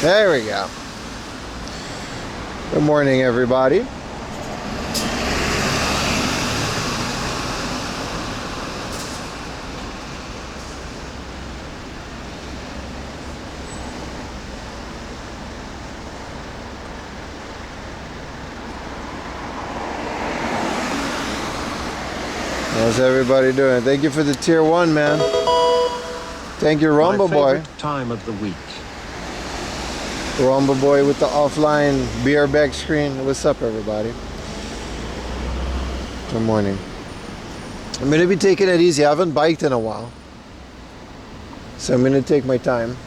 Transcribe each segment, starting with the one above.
There we go. Good morning, everybody. How's everybody doing? Thank you for the tier 1, man. Thank you, Rumble Boy. Time of the week. Rumble Boy with the offline beer back screen. What's up, everybody? Good morning. I'm going to be taking it easy. I haven't biked in a while, so I'm going to take my time.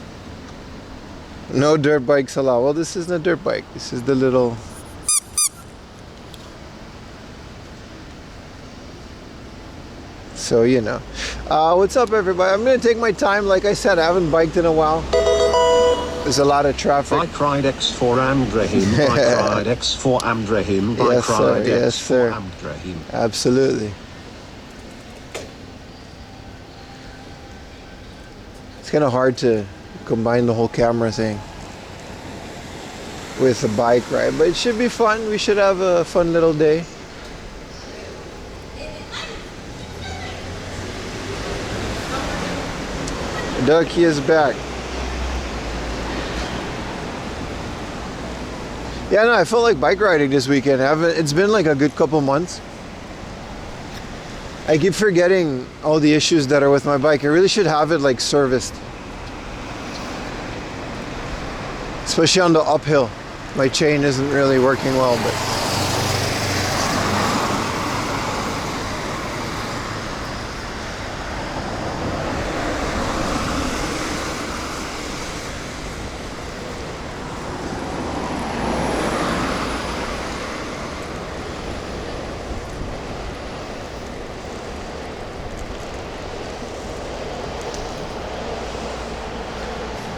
No dirt bikes allowed. Well, this isn't a dirt bike. This is the little... So, you know. What's up, everybody? I'm going to take my time. Like I said, I haven't biked in a while. There's a lot of traffic. Bike ride X for Amdrahim. Bike ride X for Amdrahim. Bike Yes, sir. ride Yes, X sir. for Amdrahim. Absolutely. It's kind of hard to combine the whole camera thing with a bike ride, but it should be fun. We should have a fun little day. Ducky is back. Yeah, no, I felt like bike riding this weekend. It's been like a good couple months. I keep forgetting all the issues that are with my bike. I really should have it like serviced. Especially on the uphill. My chain isn't really working well, but...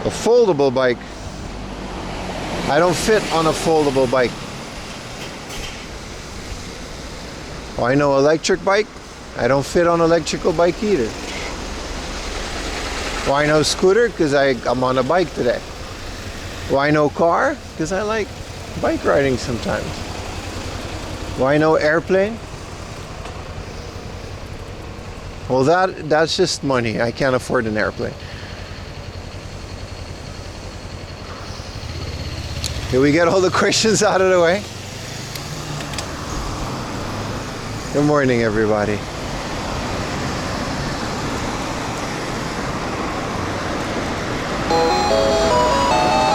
A foldable bike. I don't fit on a foldable bike. Oh, I know electric bike. I don't fit on electrical bike either. Why no scooter? Because I'm on a bike today. Why no car? Because I like bike riding sometimes. Why no airplane? Well, that's just money. I can't afford an airplane. Can we get all the questions out of the way? Good morning, everybody.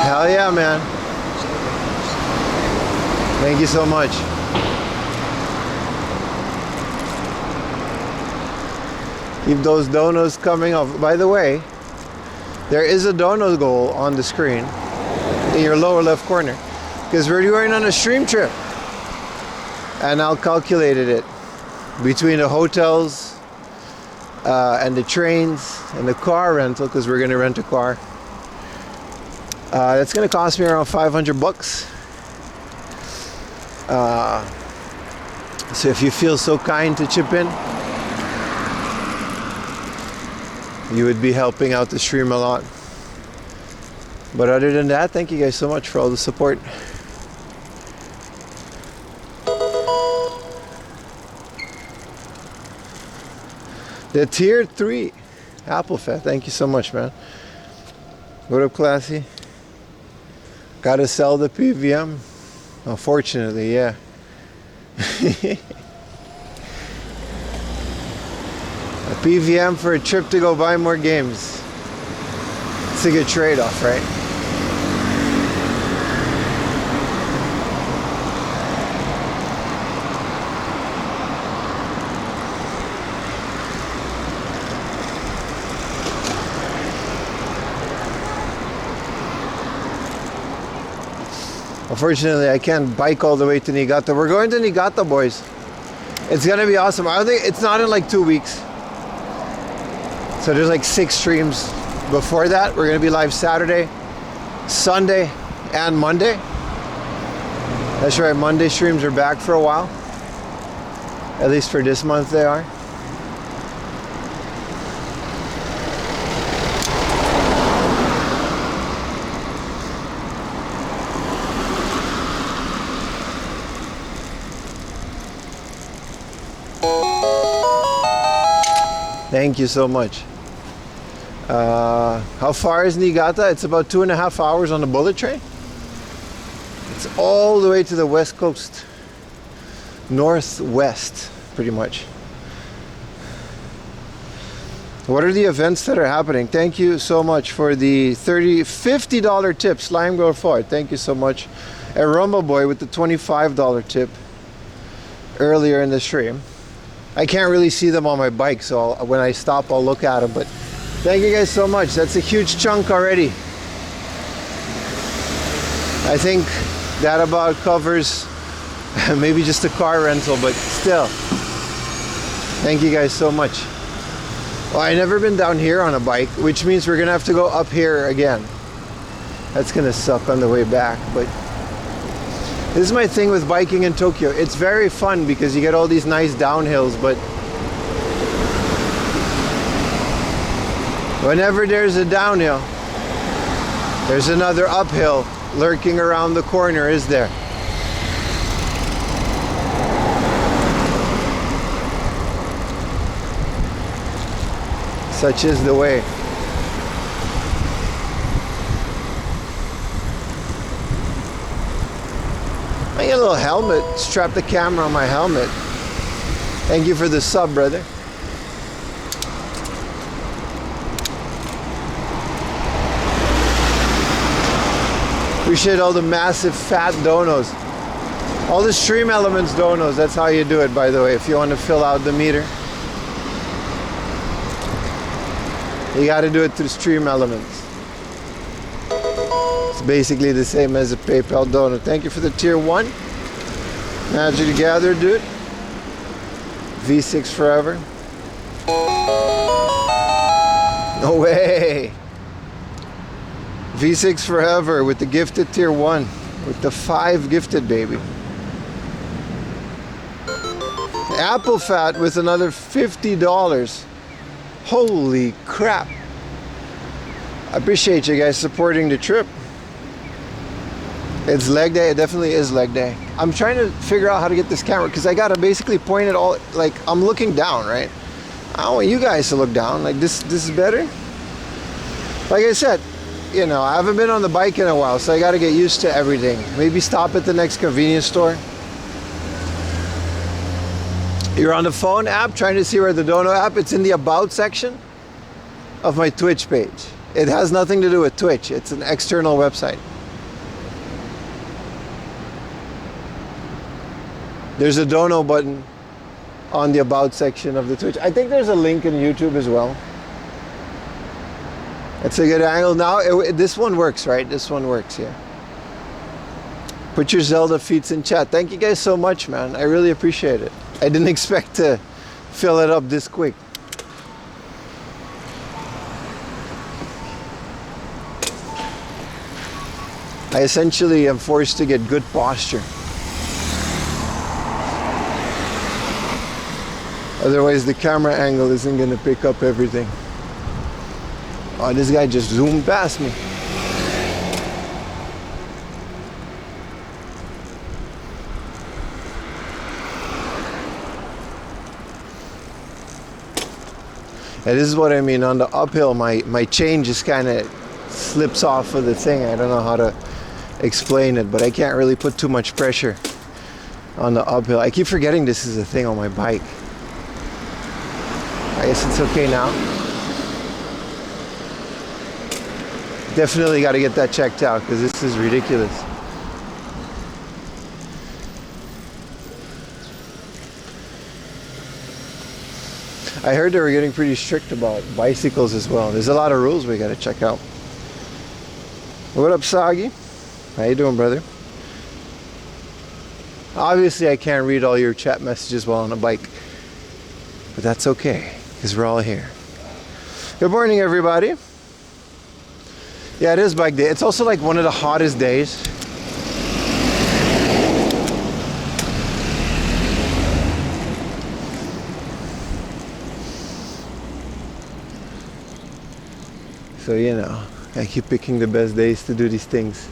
Hell yeah, man. Thank you so much. Keep those donos coming off. By the way, there is a dono goal on the screen in your lower left corner, because we're going on a stream trip, and I'll calculated it between the hotels and the trains and the car rental, because we're going to rent a car. That's going to cost me around $500. So if you feel so kind to chip in, you would be helping out the stream a lot. But other than that, thank you guys so much for all the support. The tier 3 Apple Fat, thank you so much, man. What up, Classy? Gotta sell the PVM. Unfortunately, yeah. A PVM for a trip to go buy more games. It's a good trade-off, right? Unfortunately, I can't bike all the way to Niigata. We're going to Niigata, boys. It's gonna be awesome. I think it's not in like 2 weeks. So there's like 6 streams before that. We're gonna be live Saturday, Sunday, and Monday. That's right, Monday streams are back for a while. At least for this month they are. Thank you so much. How far is Niigata? It's about 2.5 hours on the bullet train. It's all the way to the west coast. Northwest, pretty much. What are the events that are happening? Thank you so much for the $50 tip. Slime Girl Ford, thank you so much. And Rumble Boy with the $25 tip earlier in the stream. I can't really see them on my bike, so when I stop, I'll look at them. But thank you guys so much. That's a huge chunk already. I think that about covers maybe just a car rental, but still. Thank you guys so much. Well, I've never been down here on a bike, which means we're gonna have to go up here again. That's gonna suck on the way back, but this is my thing with biking in Tokyo. It's very fun because you get all these nice downhills, but whenever there's a downhill, there's another uphill lurking around the corner, is there? Such is the way. I get a little helmet, strap the camera on my helmet. Thank you for the sub, brother. Appreciate all the massive fat donos. All the Stream Elements donos, that's how you do it, by the way, if you want to fill out the meter. You got to do it through Stream Elements. It's basically the same as a PayPal donor. Thank you for the tier 1. Magic the Gatherer, dude. V6 forever. No way. V6 forever with the gifted tier 1. With the 5 gifted, baby. Apple Fat with another $50. Holy crap. I appreciate you guys supporting the trip. It's leg day. It definitely is leg day. I'm trying to figure out how to get this camera because I gotta basically point it all, like I'm looking down, right? I don't want you guys to look down. Like this is better. Like I said, you know, I haven't been on the bike in a while, so I gotta get used to everything. Maybe stop at the next convenience store. You're on the phone app trying to see where the Dono app, it's in the About section of my Twitch page. It has nothing to do with Twitch. It's an external website. There's a Dono button on the About section of the Twitch. I think there's a link in YouTube as well. That's a good angle. Now, this one works, right? This one works, yeah. Put your Zelda feats in chat. Thank you guys so much, man. I really appreciate it. I didn't expect to fill it up this quick. I essentially am forced to get good posture. Otherwise the camera angle isn't going to pick up everything. Oh, this guy just zoomed past me. And this is what I mean, on the uphill my chain just kind of slips off of the thing. I don't know how to explain it, but I can't really put too much pressure on the uphill. I keep forgetting this is a thing on my bike. I guess it's okay now. Definitely got to get that checked out because this is ridiculous. I heard they were getting pretty strict about bicycles as well. There's a lot of rules we got to check out. What up, Sagi? How you doing, brother? Obviously, I can't read all your chat messages while on a bike, but that's okay because we're all here. Good morning, everybody. Yeah, it is bike day. It's also like one of the hottest days. So, you know, I keep picking the best days to do these things.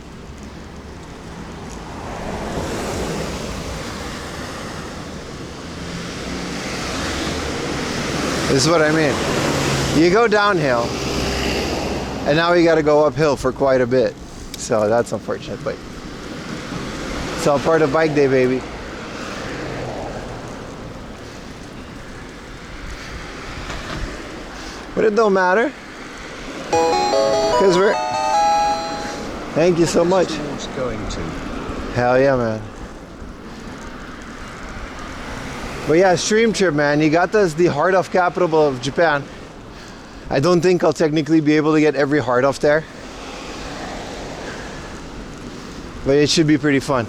This is what I mean. You go downhill, and now you got to go uphill for quite a bit. So that's unfortunate, but it's all part of bike day, baby. But it don't matter, because we're... Thank you so much. Going to. Hell yeah, man. But yeah, stream trip, man. Niigata is the heart of capital of Japan. I don't think I'll technically be able to get every heart off there, but it should be pretty fun.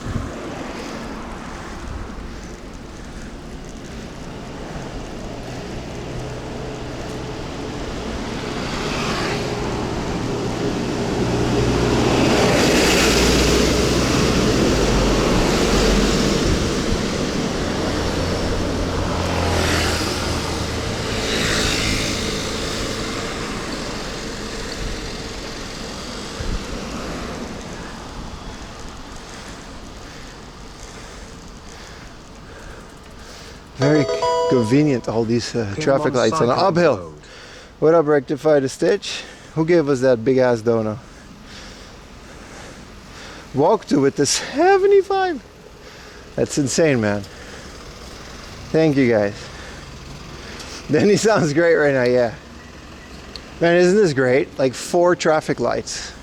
Very convenient, all these traffic lights on the uphill. What up, Rectified a Stitch? Who gave us that big ass donut? Walk to with the 75. That's insane, man. Thank you guys. Denny sounds great right now, yeah. Man, isn't this great? Like 4 traffic lights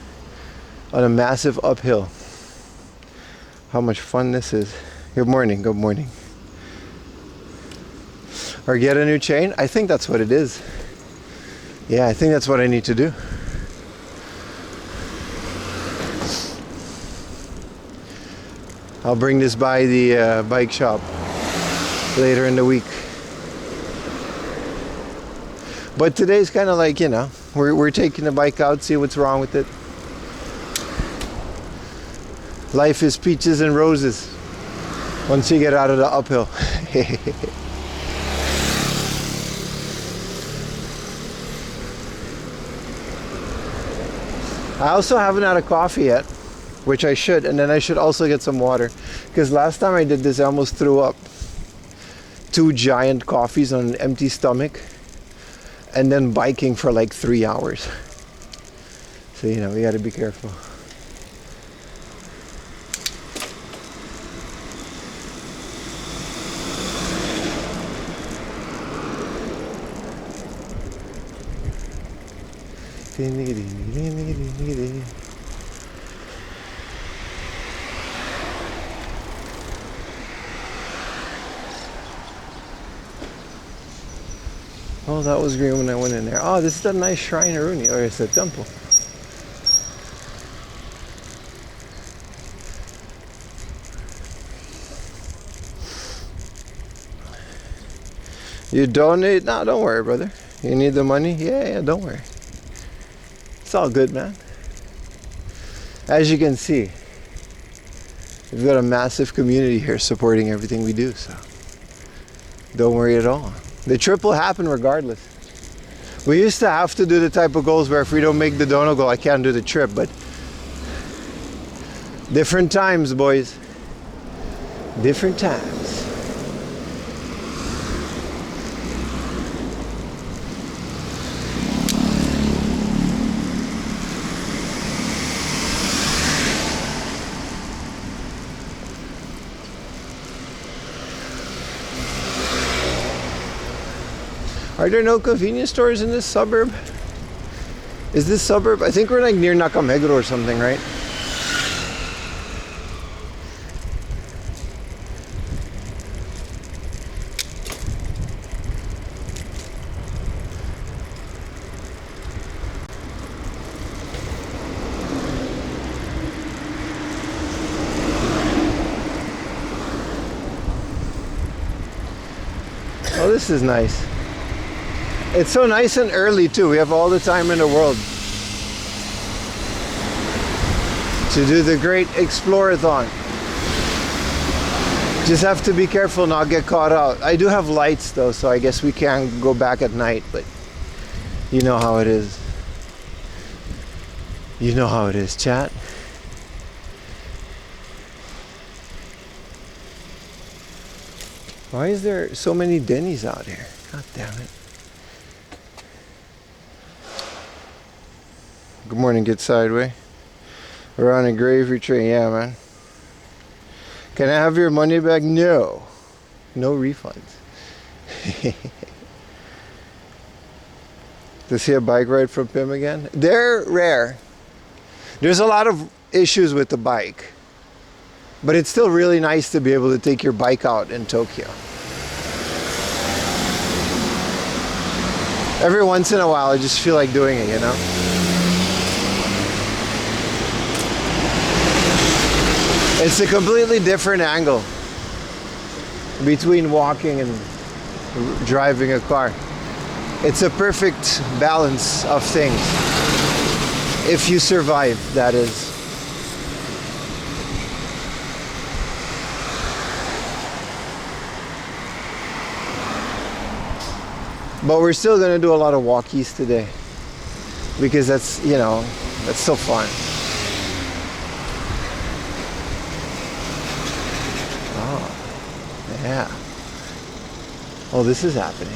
on a massive uphill. How much fun this is. Good morning, good morning. Or get a new chain? I think that's what it is. Yeah, I think that's what I need to do. I'll bring this by the bike shop later in the week. But today's kind of like, you know, we're taking the bike out, see what's wrong with it. Life is peaches and roses once you get out of the uphill. I also haven't had a coffee yet, which I should, and then I should also get some water, because last time I did this I almost threw up 2 giant coffees on an empty stomach and then biking for like 3 hours. So, you know, we got to be careful. Oh, that was green when I went in there. Oh, this is a nice shrine Aruni, or it's a temple. You donate? No, don't worry, brother. You need the money? Yeah, don't worry. It's all good, man. As you can see, we've got a massive community here supporting everything we do, so don't worry at all. The trip will happen regardless. We used to have to do the type of goals where if we don't make the dono goal, I can't do the trip, but different times, boys. Different times. Are there no convenience stores in this suburb? Is this suburb? I think we're like near Nakameguro or something, right? Oh, this is nice. It's so nice and early too. We have all the time in the world to do the great Explorathon. Just have to be careful not get caught out. I do have lights though, so I guess we can go back at night, but you know how it is. You know how it is, chat. Why is there so many Denny's out here? God damn it. Good morning, get sideway. We're on a gravy train, yeah, man. Can I have your money back? No. No refunds. To see a bike ride from Pim again? They're rare. There's a lot of issues with the bike. But it's still really nice to be able to take your bike out in Tokyo. Every once in a while, I just feel like doing it, you know? It's a completely different angle between walking and driving a car. It's a perfect balance of things. If you survive, that is. But we're still gonna do a lot of walkies today because that's, you know, that's so fun. Oh, yeah. Oh, this is happening.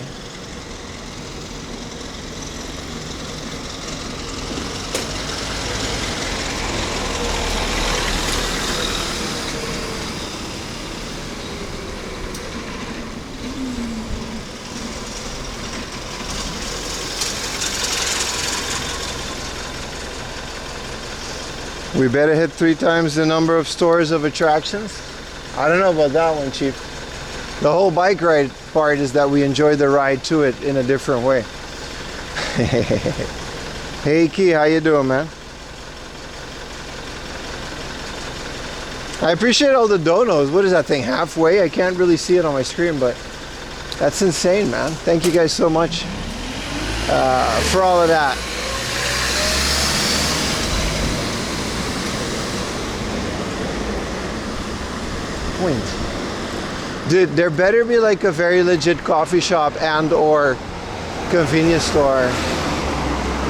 We better hit 3 times the number of stores of attractions. I don't know about that one, Chief. The whole bike ride part is that we enjoy the ride to it in a different way. Hey Key, how you doing, man? I appreciate all the donos. What is that thing, halfway? I can't really see it on my screen, but that's insane, man. Thank you guys so much for all of that. Dude, there better be like a very legit coffee shop and or convenience store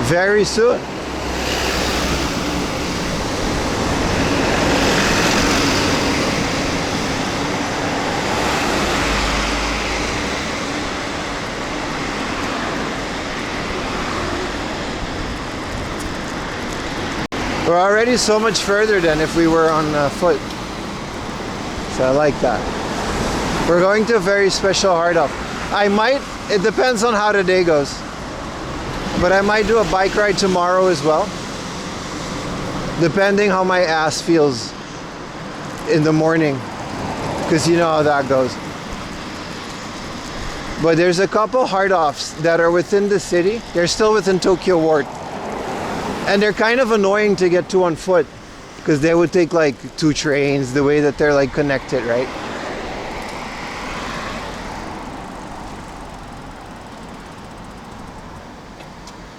very soon. We're already so much further than if we were on foot. So I like that. We're going to a very special hard up. I might, it depends on how the day goes, but I might do a bike ride tomorrow as well, depending how my ass feels in the morning, because you know how that goes. But there's a couple hard offs that are within the city. They're still within Tokyo Ward, and they're kind of annoying to get to on foot, because they would take like 2 trains, the way that they're like connected, right?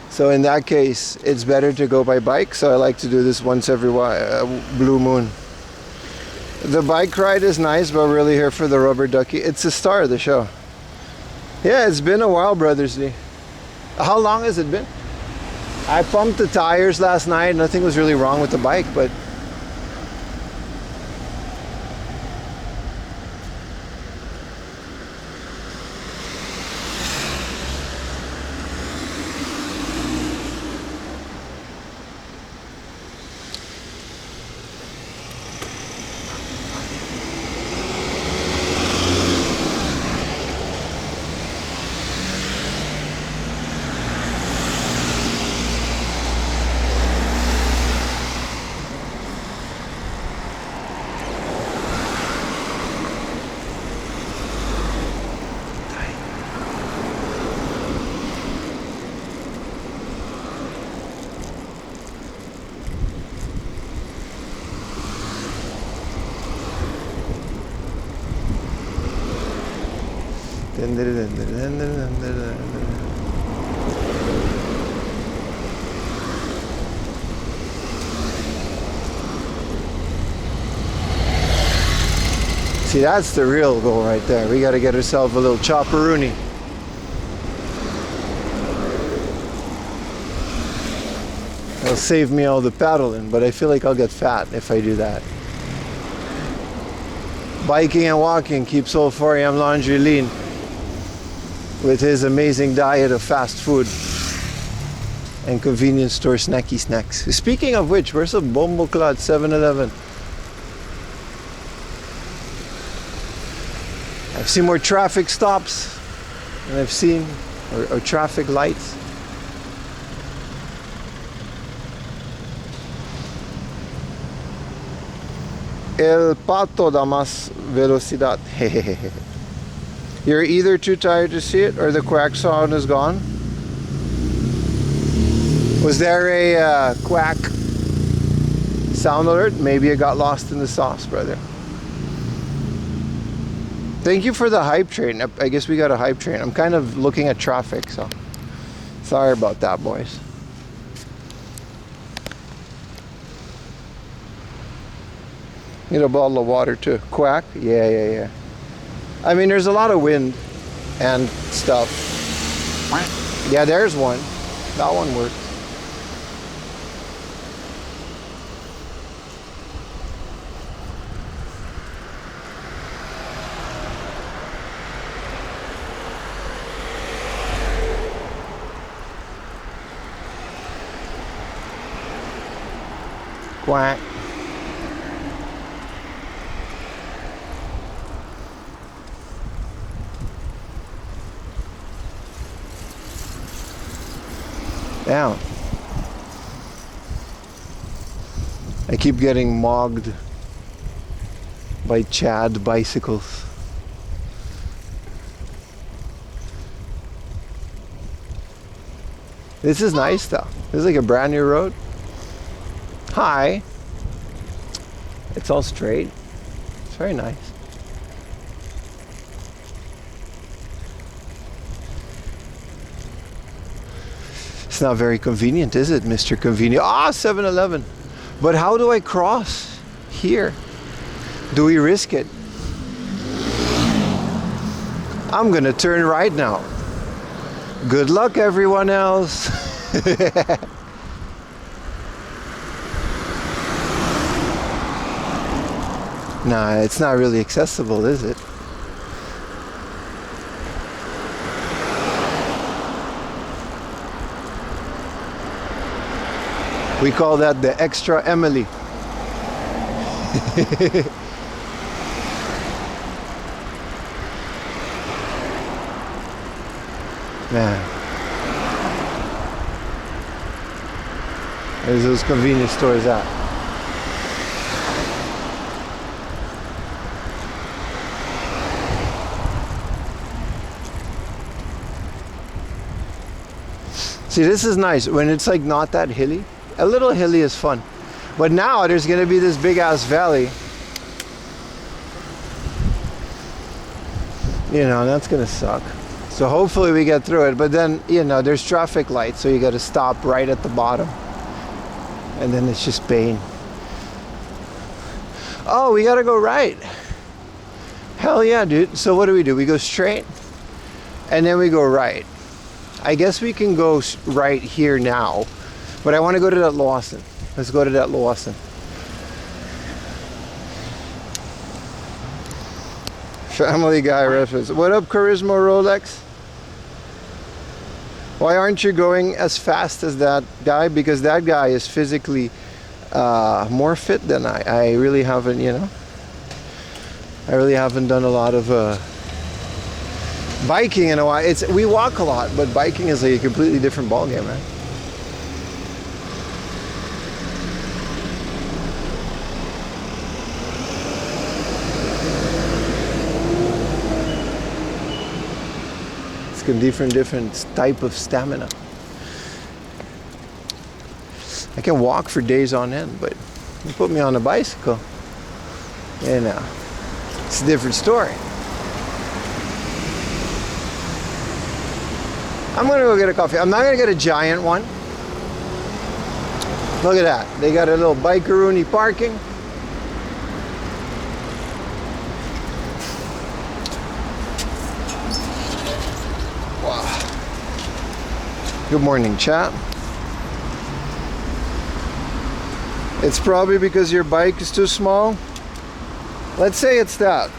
So in that case, it's better to go by bike. So I like to do this once every blue moon. The bike ride is nice, but we're really here for the rubber ducky. It's the star of the show. Yeah, it's been a while, Brothers D. How long has it been? I pumped the tires last night. Nothing was really wrong with the bike, but see, that's the real goal right there. We got to get ourselves a little chopperoonie. It'll save me all the paddling, but I feel like I'll get fat if I do that. Biking and walking keeps all 4 AM laundry lean with his amazing diet of fast food. and convenience store snacky snacks. Speaking of which, where's a Bombo Clot 7-Eleven? I've seen more traffic stops than I've seen, or traffic lights. El pato da más velocidad. You're either too tired to see it or the quack sound is gone. Was there a quack sound alert? Maybe it got lost in the sauce, brother. Thank you for the hype train. I guess we got a hype train. I'm kind of looking at traffic, so sorry about that, boys. Need a bottle of water too. Quack? Yeah. I mean, there's a lot of wind and stuff. Yeah, there's one. That one works. Quack. Down. I keep getting mogged by Chad bicycles. This is nice though. This is like a brand new road. Hi. It's all straight. It's very nice. It's not very convenient, is it, Mr. Convenient? 7-Eleven. But how do I cross here? Do we risk it? I'm gonna turn right now. Good luck, everyone else. Nah, it's not really accessible, is it? We call that the extra Emily. Man. There's those convenience stores at. See, this is nice when it's like not that hilly. A little hilly is fun. But now there's gonna be this big ass valley. You know, that's gonna suck. So hopefully we get through it. But then, you know, there's traffic lights, so you gotta stop right at the bottom. And then it's just pain. Oh, we gotta go right. Hell yeah, dude. So what do? We go straight and then we go right. I guess we can go right here now, but I want to go to that Lawson. Let's go to that Lawson. Family Guy reference. What up, Charisma Rolex? Why aren't you going as fast as that guy? Because that guy is physically more fit than I. I really haven't, you know. I really haven't done a lot of biking in a while. We walk a lot, but biking is like a completely different ballgame, man. It's a different type of stamina. I can walk for days on end, but you put me on a bicycle, you know, it's a different story. I'm gonna go get a coffee. I'm not gonna get a giant one. Look at that. They got a little bikeroonie parking. Wow. Good morning, chat. It's probably because your bike is too small. Let's say it's that.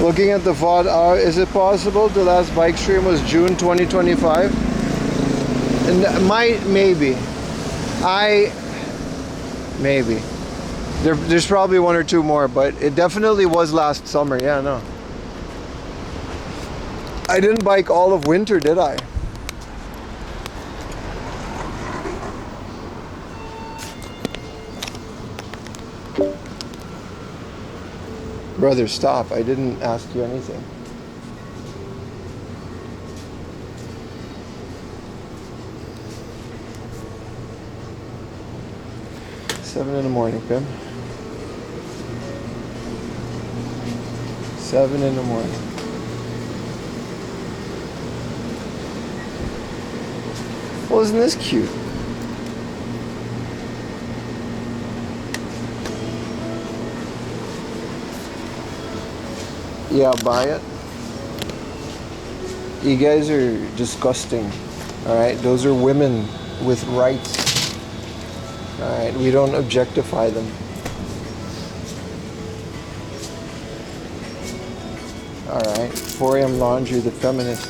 Looking at the VOD, is it possible the last bike stream was June 2025? And maybe. Maybe. There's probably one or two more, but it definitely was last summer. Yeah, no. I didn't bike all of winter, did I? Brother, stop. I didn't ask you anything. Seven in the morning, Pim. 7 in the morning. Well, isn't this cute? Yeah, buy it. You guys are disgusting. Alright, those are women with rights. Alright, we don't objectify them. Alright, 4 AM Laundry, the feminist.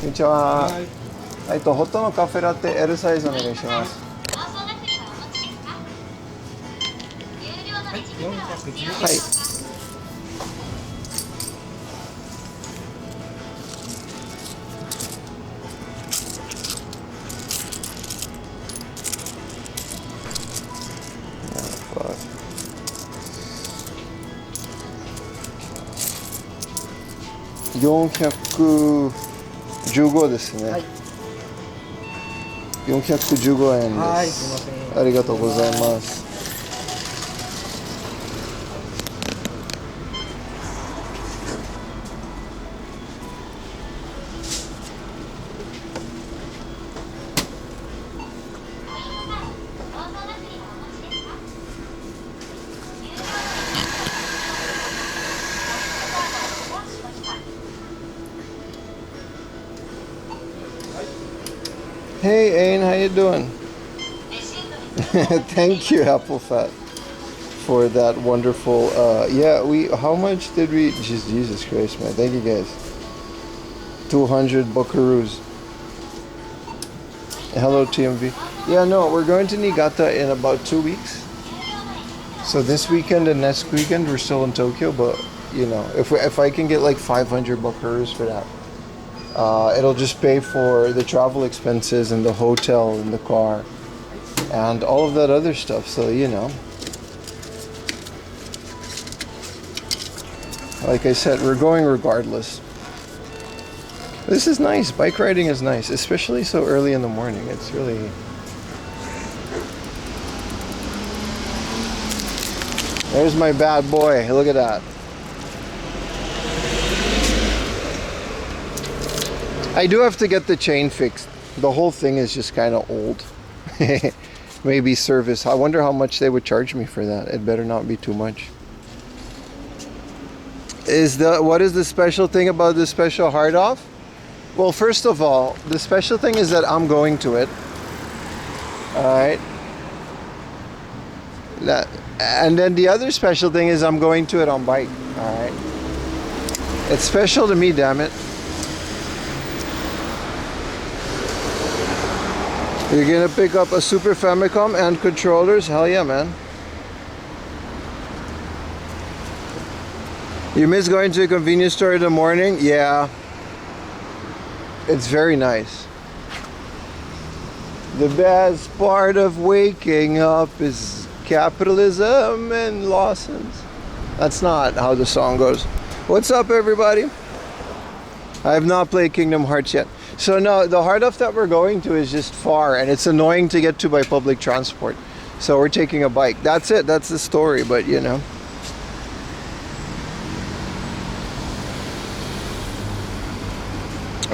Konnichiwa. ホットのカフェラテ L サイズお願いします。はい。415ですね。はい、415円です。はい、すみません。ありがとうございます。Hey Ain, how you doing? Thank you, Apple Fat, for that wonderful. Yeah, how much did we? Jesus Christ, man! Thank you guys. 200 buckaroos. Hello, TMV. Yeah, no, we're going to Niigata in about 2 weeks. So this weekend and next weekend we're still in Tokyo, but you know, if I can get like 500 buckaroos for that. It'll just pay for the travel expenses and the hotel and the car and all of that other stuff, so you know, like I said, we're going regardless. This is nice. Bike riding is nice, especially so early in the morning. It's really... There's my bad boy. Look at that. I do have to get the chain fixed. The whole thing is just kind of old. Maybe service. I wonder how much they would charge me for that. It better not be too much. What is the special thing about this special hard off? Well, first of all, the special thing is that I'm going to it. Alright. And then the other special thing is I'm going to it on bike. Alright. It's special to me, damn it. You're gonna pick up a Super Famicom and controllers? Hell yeah, man. You miss going to a convenience store in the morning? Yeah. It's very nice. The best part of waking up is capitalism and Lawson's. That's not how the song goes. What's up, everybody? I have not played Kingdom Hearts yet. So no, the hard off that we're going to is just far, and it's annoying to get to by public transport. So we're taking a bike. That's it. That's the story. But you know,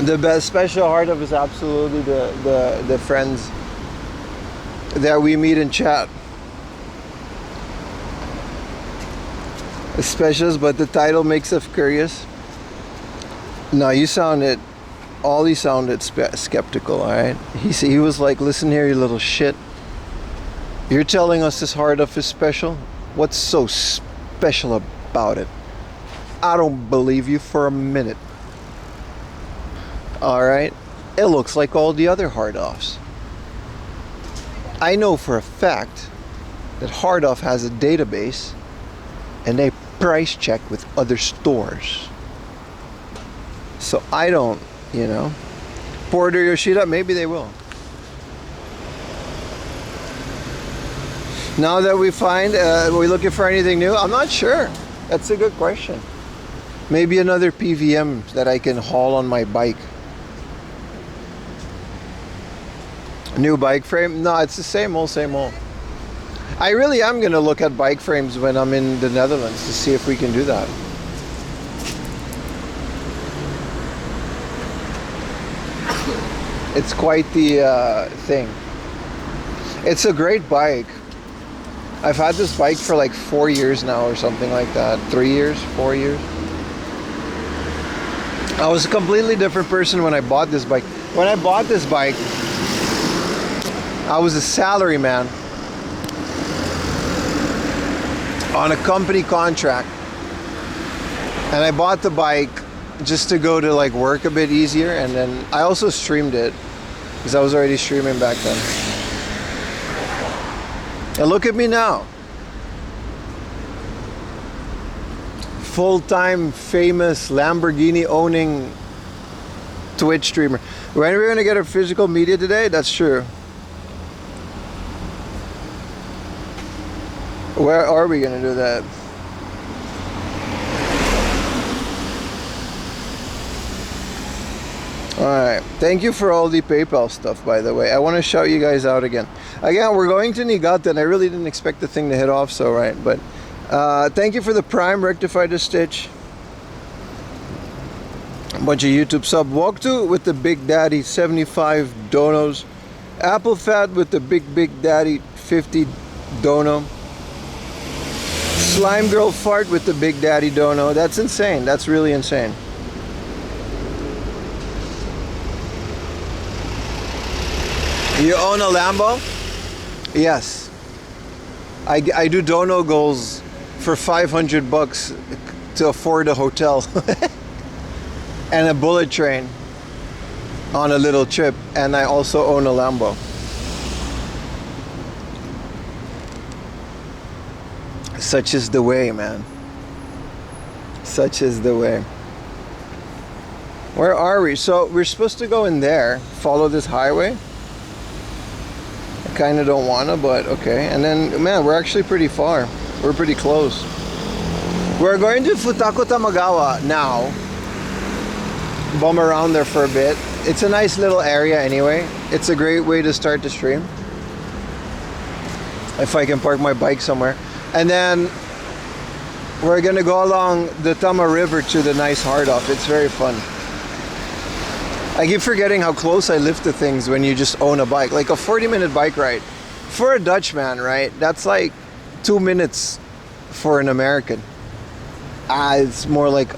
the best special hard off is absolutely the friends that we meet in chat. Specials, but the title makes us curious. No, you sounded. Ollie sounded skeptical, alright? He was like, listen here, you little shit. You're telling us this hard off is special? What's so special about it? I don't believe you for a minute. Alright? It looks like all the other hard offs. I know for a fact that hard off has a database and they price check with other stores. So I don't, you know. Porter Yoshida, maybe they will. Now that we find, we're looking for anything new? I'm not sure. That's a good question. Maybe another PVM that I can haul on my bike. New bike frame? No, it's the same old, same old. I really am going to look at bike frames when I'm in the Netherlands to see if we can do that. It's quite the thing. It's a great bike. I've had this bike for like 4 years now or something like that. 3 years, 4 years. I was a completely different person when I bought this bike. When I bought this bike, I was a salary man on a company contract. And I bought the bike just to go to like work a bit easier, and then I also streamed it because I was already streaming back then. And look at me now. Full-time famous Lamborghini owning Twitch streamer. When are we going to get our physical media today? That's true. Where are we going to do that? Alright, thank you for all the PayPal stuff, by the way. I want to shout you guys out again. Again, we're going to Niigata, and I really didn't expect the thing to hit off so right, but thank you for the Prime, Rectify the Stitch. A bunch of YouTube sub. Walk to with the Big Daddy 75 donos. Apple Fat with the Big Daddy 50 dono. Slime Girl Fart with the Big Daddy dono. That's insane. That's really insane. You own a Lambo? Yes. I do dono goals for $500 to afford a hotel and a bullet train on a little trip, and I also own a Lambo. Such is the way, man. Such is the way. Where are we? So we're supposed to go in there, follow this highway. I kind of don't want to, but okay. And then, man, we're actually pretty far. We're pretty close. We're going to Futako Tamagawa now. Bum around there for a bit. It's a nice little area anyway. It's a great way to start the stream. If I can park my bike somewhere. And then we're going to go along the Tama River to the nice hard off. It's very fun. I keep forgetting how close I live to things when you just own a bike. Like a 40-minute bike ride. For a Dutchman, right? That's like 2 minutes for an American. It's more like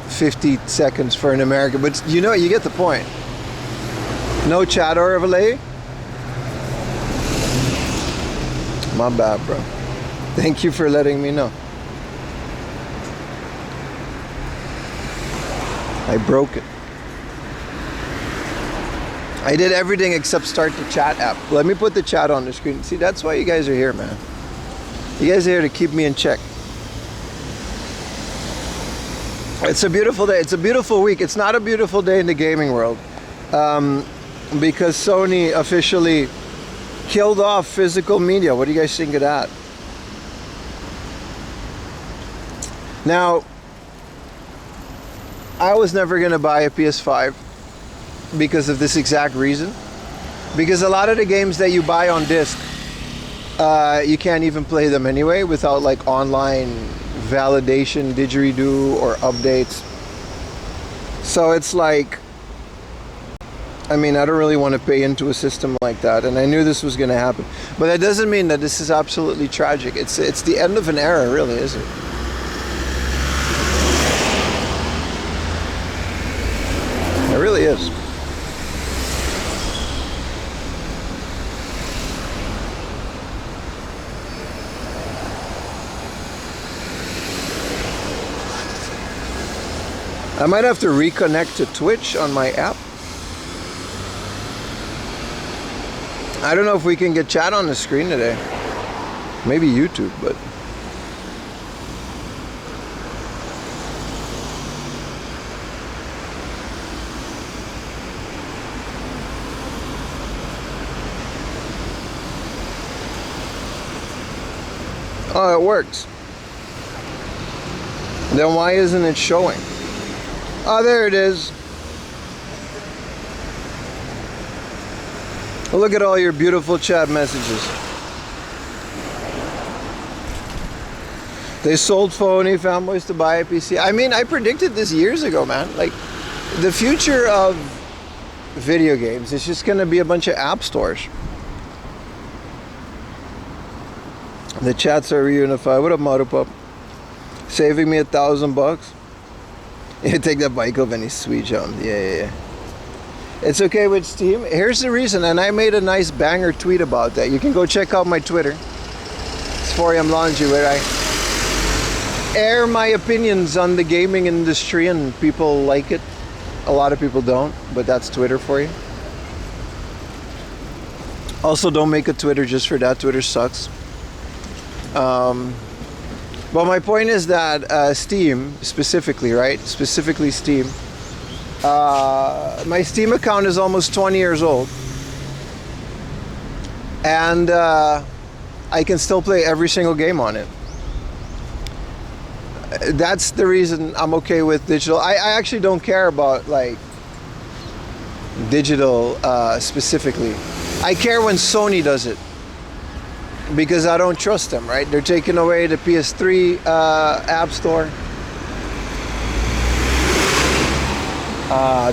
50 seconds for an American. But you know, you get the point. No chat or overlay? My bad, bro. Thank you for letting me know. I broke it. I did everything except start the chat app. Let me put the chat on the screen. See, that's why you guys are here, man. You guys are here to keep me in check. It's a beautiful day. It's a beautiful week. It's not a beautiful day in the gaming world. Because Sony officially killed off physical media. What do you guys think of that? Now, I was never going to buy a PS5 because of this exact reason. Because a lot of the games that you buy on disc, you can't even play them anyway without like online validation, didgeridoo, or updates. So it's like, I mean, I don't really want to pay into a system like that, and I knew this was going to happen. But that doesn't mean that this is absolutely tragic. It's the end of an era, really, is it? It really is. I might have to reconnect to Twitch on my app. I don't know if we can get chat on the screen today. Maybe YouTube, but... Oh, it works. Then why isn't it showing? Oh, there it is. Look at all your beautiful chat messages. They sold phony fanboys to buy a PC. I mean, I predicted this years ago, man. Like, the future of video games is just gonna be a bunch of app stores. The chats are reunified. What up, Marupup? Saving me $1,000. You take that bike off and he's sweet jump. Yeah. It's okay with Steam. Here's the reason, and I made a nice banger tweet about that. You can go check out my Twitter. It's 4am Laundry, where I air my opinions on the gaming industry, and people like it. A lot of people don't, but that's Twitter for you. Also, don't make a Twitter just for that. Twitter sucks. But my point is that Steam, specifically, right? Specifically Steam. My Steam account is almost 20 years old. And I can still play every single game on it. That's the reason I'm okay with digital. I actually don't care about, like, digital specifically. I care when Sony does it. Because I don't trust them, right? They're taking away the PS3 App Store.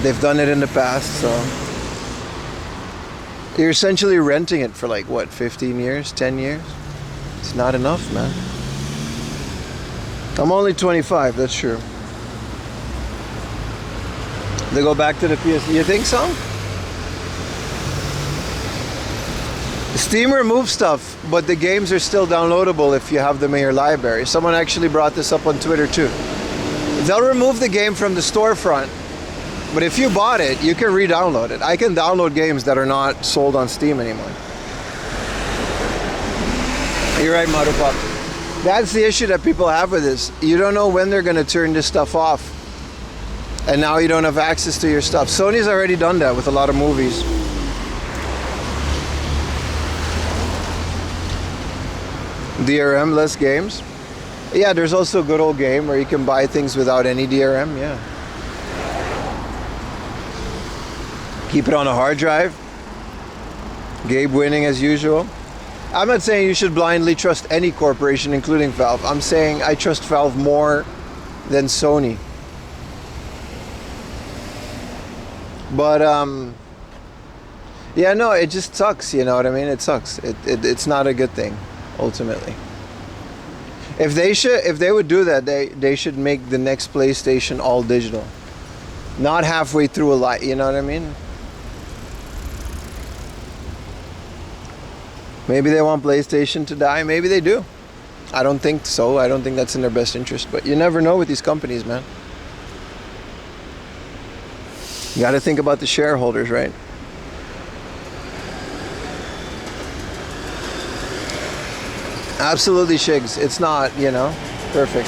They've done it in the past, so... You're essentially renting it for like, what, 15 years, 10 years? It's not enough, man. I'm only 25, that's true. They go back to the PS... You think so? Steam removes stuff, but the games are still downloadable if you have them in your library. Someone actually brought this up on Twitter too. They'll remove the game from the storefront, but if you bought it, you can re-download it. I can download games that are not sold on Steam anymore. You're right, Marupup. That's the issue that people have with this. You don't know when they're going to turn this stuff off. And now you don't have access to your stuff. Sony's already done that with a lot of movies. DRM, less games. Yeah, there's also a good old game where you can buy things without any DRM, yeah. Keep it on a hard drive. Gabe winning as usual. I'm not saying you should blindly trust any corporation, including Valve. I'm saying I trust Valve more than Sony. But, yeah, no, it just sucks, you know what I mean? It sucks. It's not a good thing. Ultimately, if they would do that, they should make the next PlayStation all digital, not halfway through a light. You know what I mean? Maybe they want PlayStation to die. Maybe they do. I don't think so. I don't think that's in their best interest. But you never know with these companies, man. You got to think about the shareholders, right? Absolutely, Shigs. It's not, you know, perfect.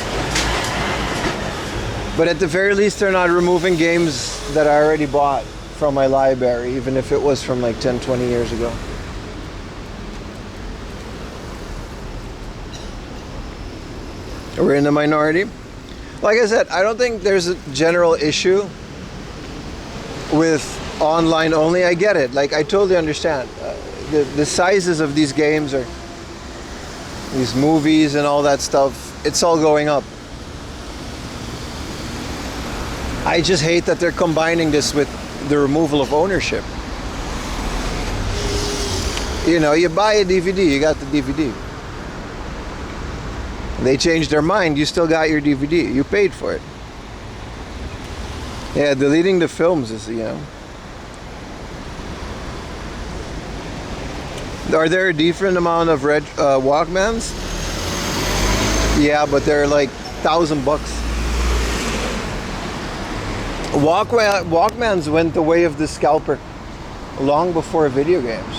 But at the very least, they're not removing games that I already bought from my library, even if it was from like 10, 20 years ago. We're in the minority. Like I said, I don't think there's a general issue with online only. I get it. Like, I totally understand. The sizes of these games are... These movies and all that stuff, it's all going up. I just hate that they're combining this with the removal of ownership. You know, you buy a DVD, you got the DVD. They changed their mind, you still got your DVD. You paid for it. Yeah, deleting the films is, you know. Are there a different amount of red Walkmans? Yeah, but they're like $1,000. Walkmans went the way of the scalper long before video games.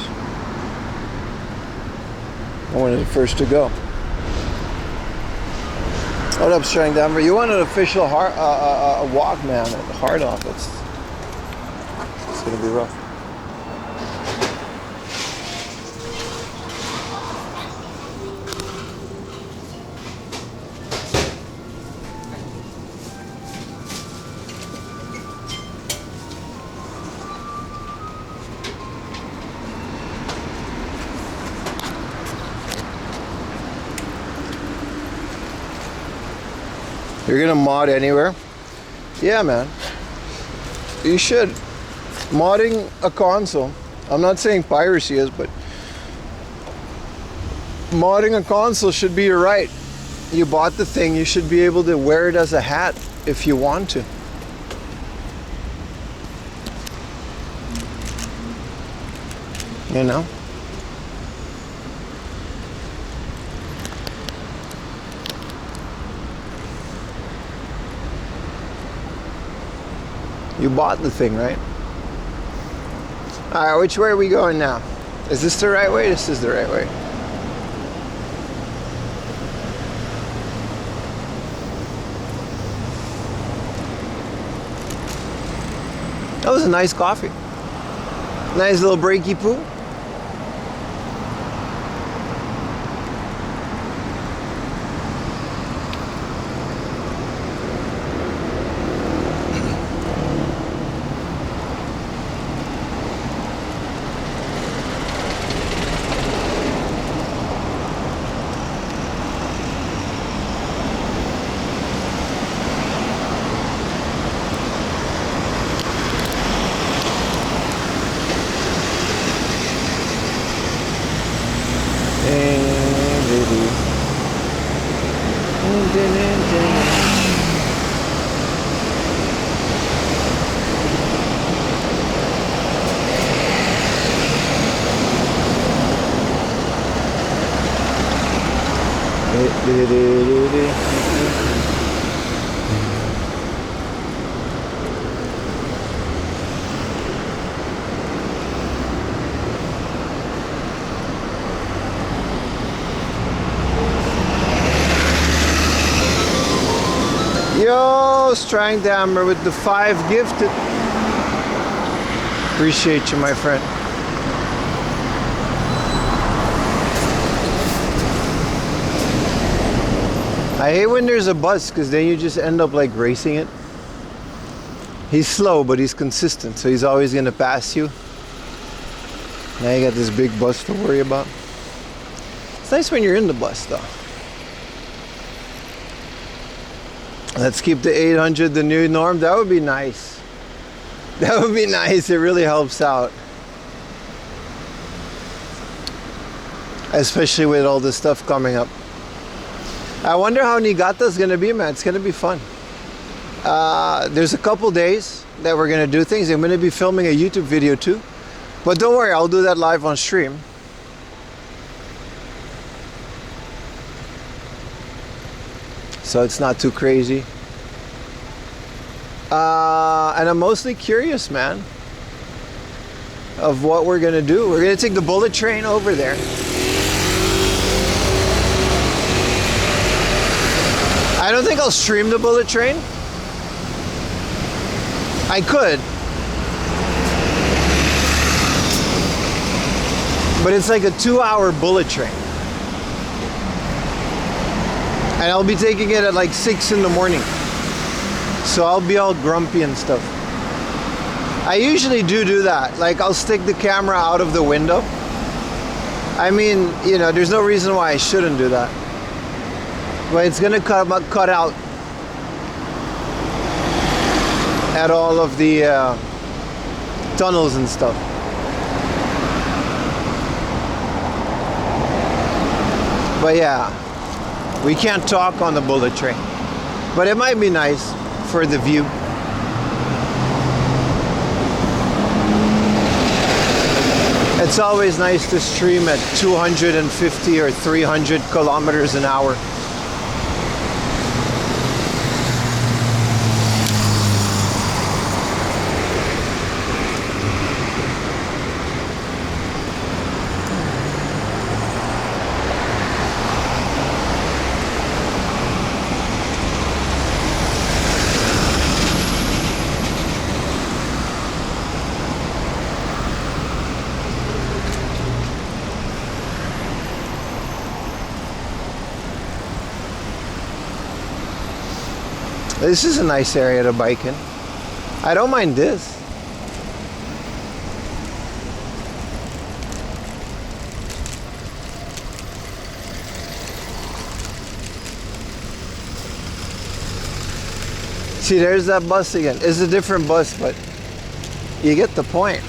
One of the first to go. What up, Strang Denver? You want an official Walkman at the hard off? It's gonna be rough. You're gonna mod anywhere? Yeah, man. You should. Modding a console. I'm not saying piracy is, but modding a console should be your right. You bought the thing, you should be able to wear it as a hat if you want to. You know? You bought the thing, right? Alright, which way are we going now? Is this the right way? This is the right way. That was a nice coffee. Nice little breaky poo. Yo, Strangdammer with the 5 gifted. Appreciate you, my friend. I hate when there's a bus because then you just end up like racing it. He's slow, but he's consistent, so he's always gonna pass you. Now you got this big bus to worry about. It's nice when you're in the bus though. Let's keep the 800 the new norm. That would be nice. That would be nice. It really helps out. Especially with all this stuff coming up. I wonder how Niigata's gonna be, man. It's gonna be fun. There's a couple days that we're gonna do things. I'm gonna be filming a YouTube video too. But don't worry, I'll do that live on stream. So it's not too crazy. And I'm mostly curious, man, of what we're gonna do. We're gonna take the bullet train over there. I don't think I'll stream the bullet train. I could. But it's like a 2-hour bullet train. And I'll be taking it at like 6 in the morning. So I'll be all grumpy and stuff. I usually do that. Like I'll stick the camera out of the window. I mean, you know, there's no reason why I shouldn't do that. But it's gonna cut out at all of the tunnels and stuff. But yeah, we can't talk on the bullet train. But it might be nice for the view. It's always nice to stream at 250 or 300 kilometers an hour. This is a nice area to bike in. I don't mind this. See, there's that bus again. It's a different bus, but you get the point.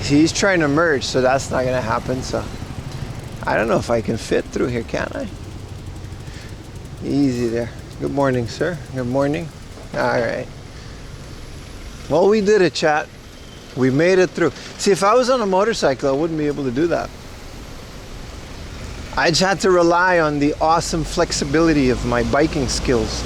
He's trying to merge, so that's not gonna happen. So I don't know if I can fit through here, can I? Easy there. Good morning, sir. Good morning. All right. Well, we did it, chat. We made it through. See, if I was on a motorcycle, I wouldn't be able to do that. I just had to rely on the awesome flexibility of my biking skills.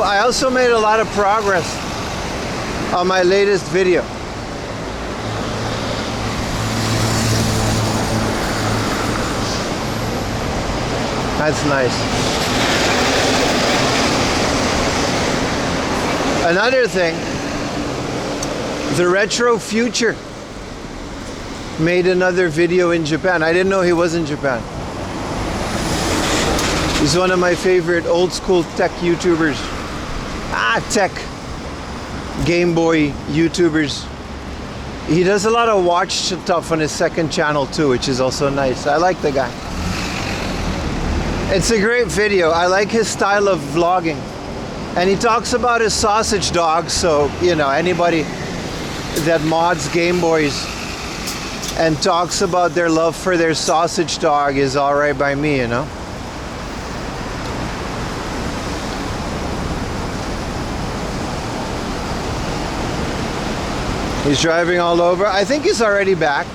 I also made a lot of progress on my latest video. That's nice. Another thing, the Retro Future made another video in Japan. I didn't know he was in Japan. He's one of my favorite old school tech YouTubers. Tech Game Boy YouTubers. He does a lot of watch stuff on his second channel too, which is also nice. I like the guy. It's a great video. I like his style of vlogging. And he talks about his sausage dog, so you know, anybody that mods Game Boys and talks about their love for their sausage dog is alright by me, you know. He's driving all over. I think he's already back.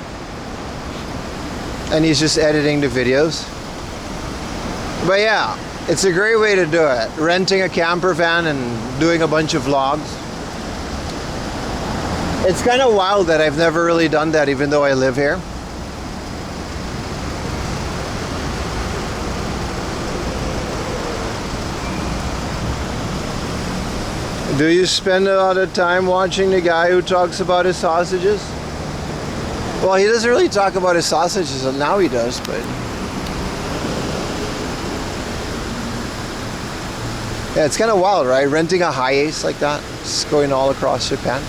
And he's just editing the videos. But yeah, it's a great way to do it. Renting a camper van and doing a bunch of vlogs. It's kind of wild that I've never really done that even though I live here. Do you spend a lot of time watching the guy who talks about his sausages? Well, he doesn't really talk about his sausages, now he does, but... Yeah, it's kind of wild, right? Renting a Hi-Ace like that, just going all across Japan.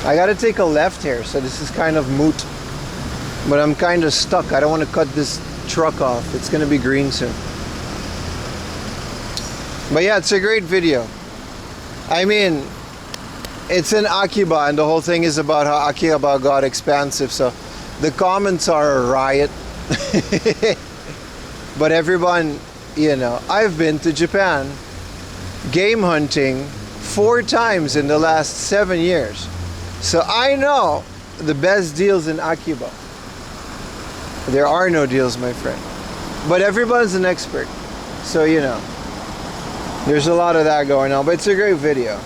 I gotta take a left here, so this is kind of moot. But I'm kind of stuck. I don't want to cut this truck off. It's gonna be green soon. But yeah, it's a great video. I mean, it's in Akiba and the whole thing is about how Akiba got expansive, so the comments are a riot. But everyone, you know, I've been to Japan game hunting 4 times in the last 7 years. So I know the best deals in Akiba. There are no deals, my friend. But everyone's an expert. So, you know. There's a lot of that going on, but it's a great video.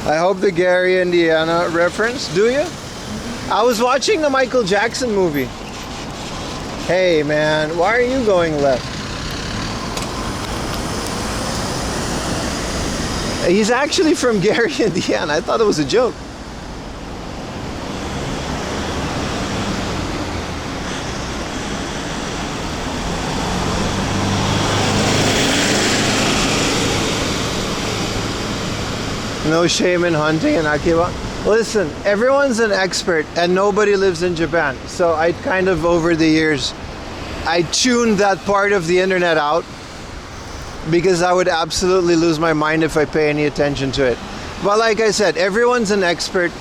I hope the Gary, Indiana reference, do you? I was watching the Michael Jackson movie. Hey man, why are you going left? He's actually from Gary, Indiana. I thought it was a joke. No shame in hunting in Akiba. Listen, everyone's an expert and nobody lives in Japan. So I kind of, over the years, I tuned that part of the internet out because I would absolutely lose my mind if I pay any attention to it. But like I said, everyone's an expert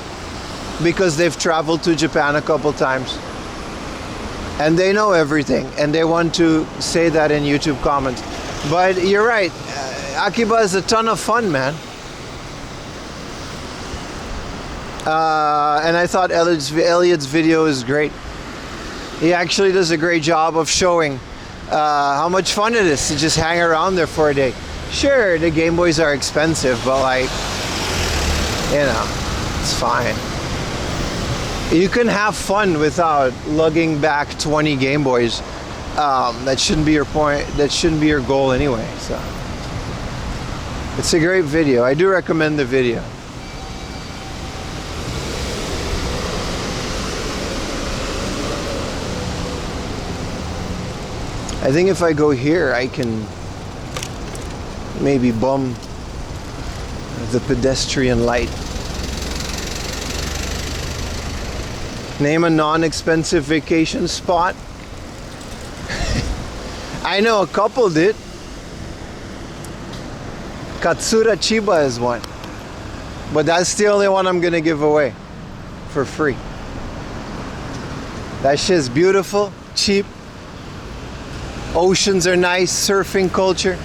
because they've traveled to Japan a couple times. And they know everything and they want to say that in YouTube comments. But you're right, Akiba is a ton of fun, man. And I thought Elliot's video is great. He actually does a great job of showing how much fun it is to just hang around there for a day. Sure, the Game Boys are expensive, but like, you know, it's fine. You can have fun without lugging back 20 Game Boys. That shouldn't be your point. That shouldn't be your goal anyway. So it's a great video. I do recommend the video. I think if I go here, I can maybe bum the pedestrian light. Name a non-expensive vacation spot. I know a couple did. Katsura Chiba is one. But that's the only one I'm gonna give away for free. That shit's beautiful, cheap. Oceans are nice, surfing culture.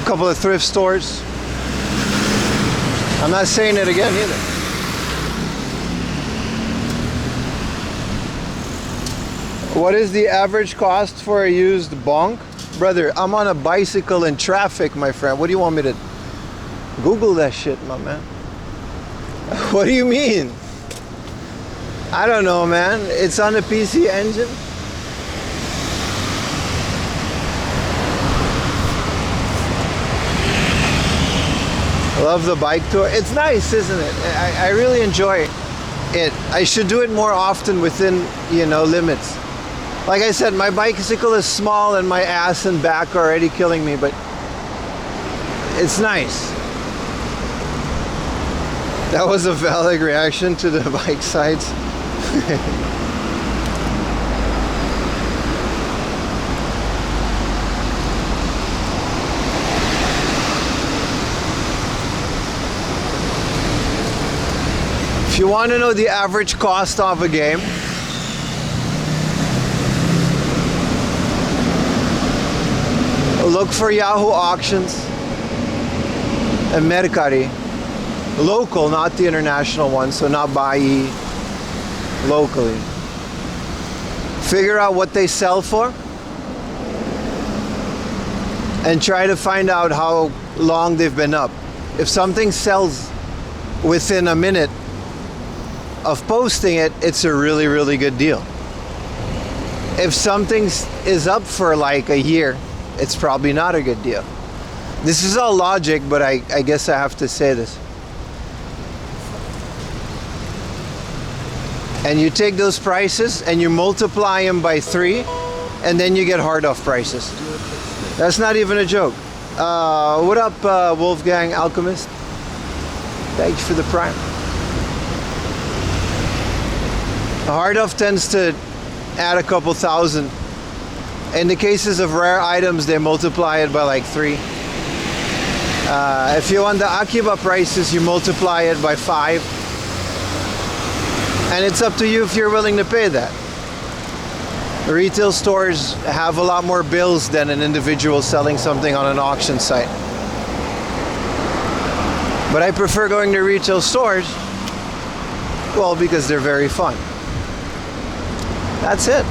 Couple of thrift stores. I'm not saying it again either. What is the average cost for a used bonk? Brother, I'm on a bicycle in traffic, my friend. What do you want me to Google that shit, my man? What do you mean? I don't know, man. It's on a PC engine. Love the bike tour. It's nice, isn't it? I really enjoy it. I should do it more often within, you know, limits. Like I said, my bicycle is small and my ass and back are already killing me, but it's nice. That was a valid reaction to the bike sides. If you want to know the average cost of a game, look for Yahoo Auctions and Mercari. Local, not the international one, so not Bai, locally. Figure out what they sell for and try to find out how long they've been up. If something sells within a minute of posting it, it's a really, really good deal. If something is up for like a year, it's probably not a good deal. This is all logic, but I guess I have to say this. And you take those prices and you multiply them by 3, and then you get hard off prices. That's not even a joke. What up, Wolfgang Alchemist? Thanks for the prime. A hard off tends to add a couple thousand. In the cases of rare items, they multiply it by like 3. If you want the Akiba prices, you multiply it by 5. And it's up to you if you're willing to pay that. Retail stores have a lot more bills than an individual selling something on an auction site. But I prefer going to retail stores, well, because they're very fun. That's it.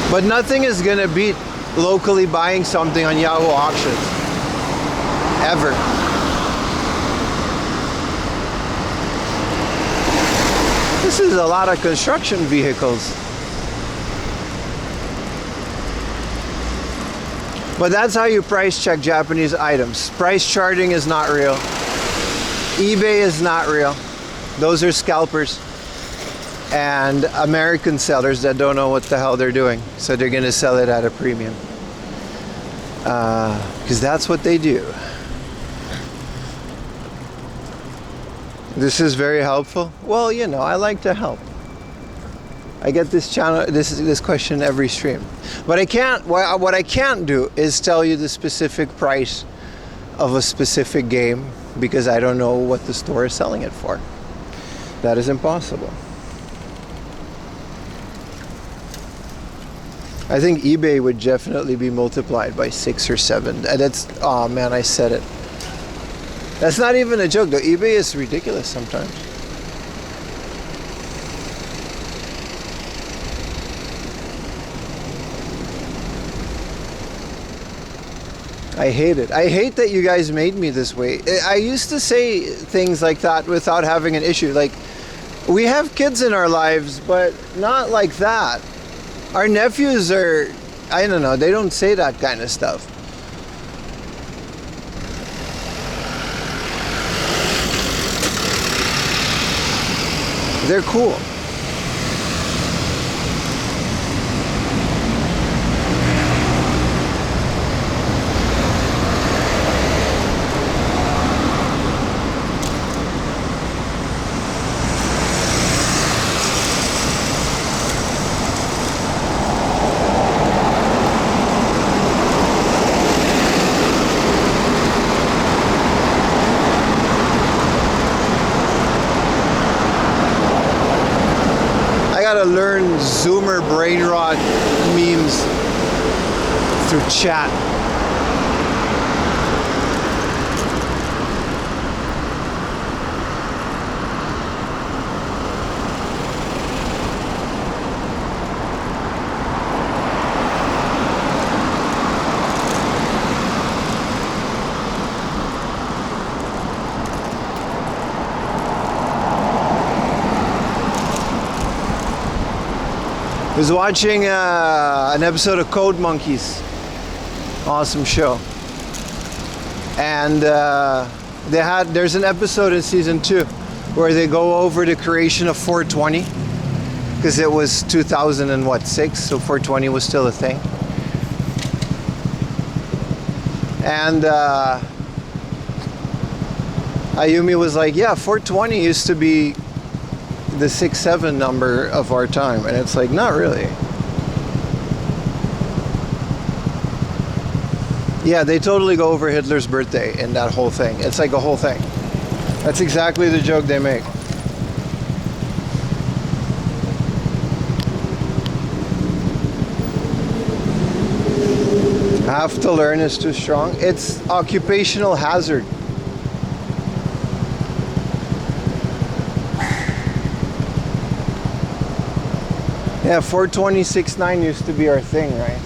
But nothing is gonna beat locally buying something on Yahoo Auctions. Ever. This is a lot of construction vehicles. But that's how you price check Japanese items. Price charting is not real. eBay is not real. Those are scalpers and American sellers that don't know what the hell they're doing. So they're gonna sell it at a premium. Because that's what they do. This is very helpful. Well, you know, I like to help. I get this question every stream. But I can't, what I can't do is tell you the specific price of a specific game because I don't know what the store is selling it for. That is impossible. I think eBay would definitely be multiplied by 6 or 7. That's, oh man, I said it. That's not even a joke though. eBay is ridiculous sometimes. I hate it. I hate that you guys made me this way. I used to say things like that without having an issue. Like, we have kids in our lives, but not like that. Our nephews are, I don't know, they don't say that kind of stuff. They're cool. Gotta learn Zoomer brain rot memes through chat. I was watching an episode of Code Monkeys. Awesome show. And there's an episode in season 2 where they go over the creation of 420, because it was 2006, so 420 was still a thing. And Ayumi was like, yeah, 420 used to be the 6-7 number of our time, and it's like, not really. Yeah, they totally go over Hitler's birthday in that whole thing. It's like a whole thing. That's exactly the joke they make. Have to learn is too strong. It's occupational hazard. Yeah, 42069 used to be our thing, right?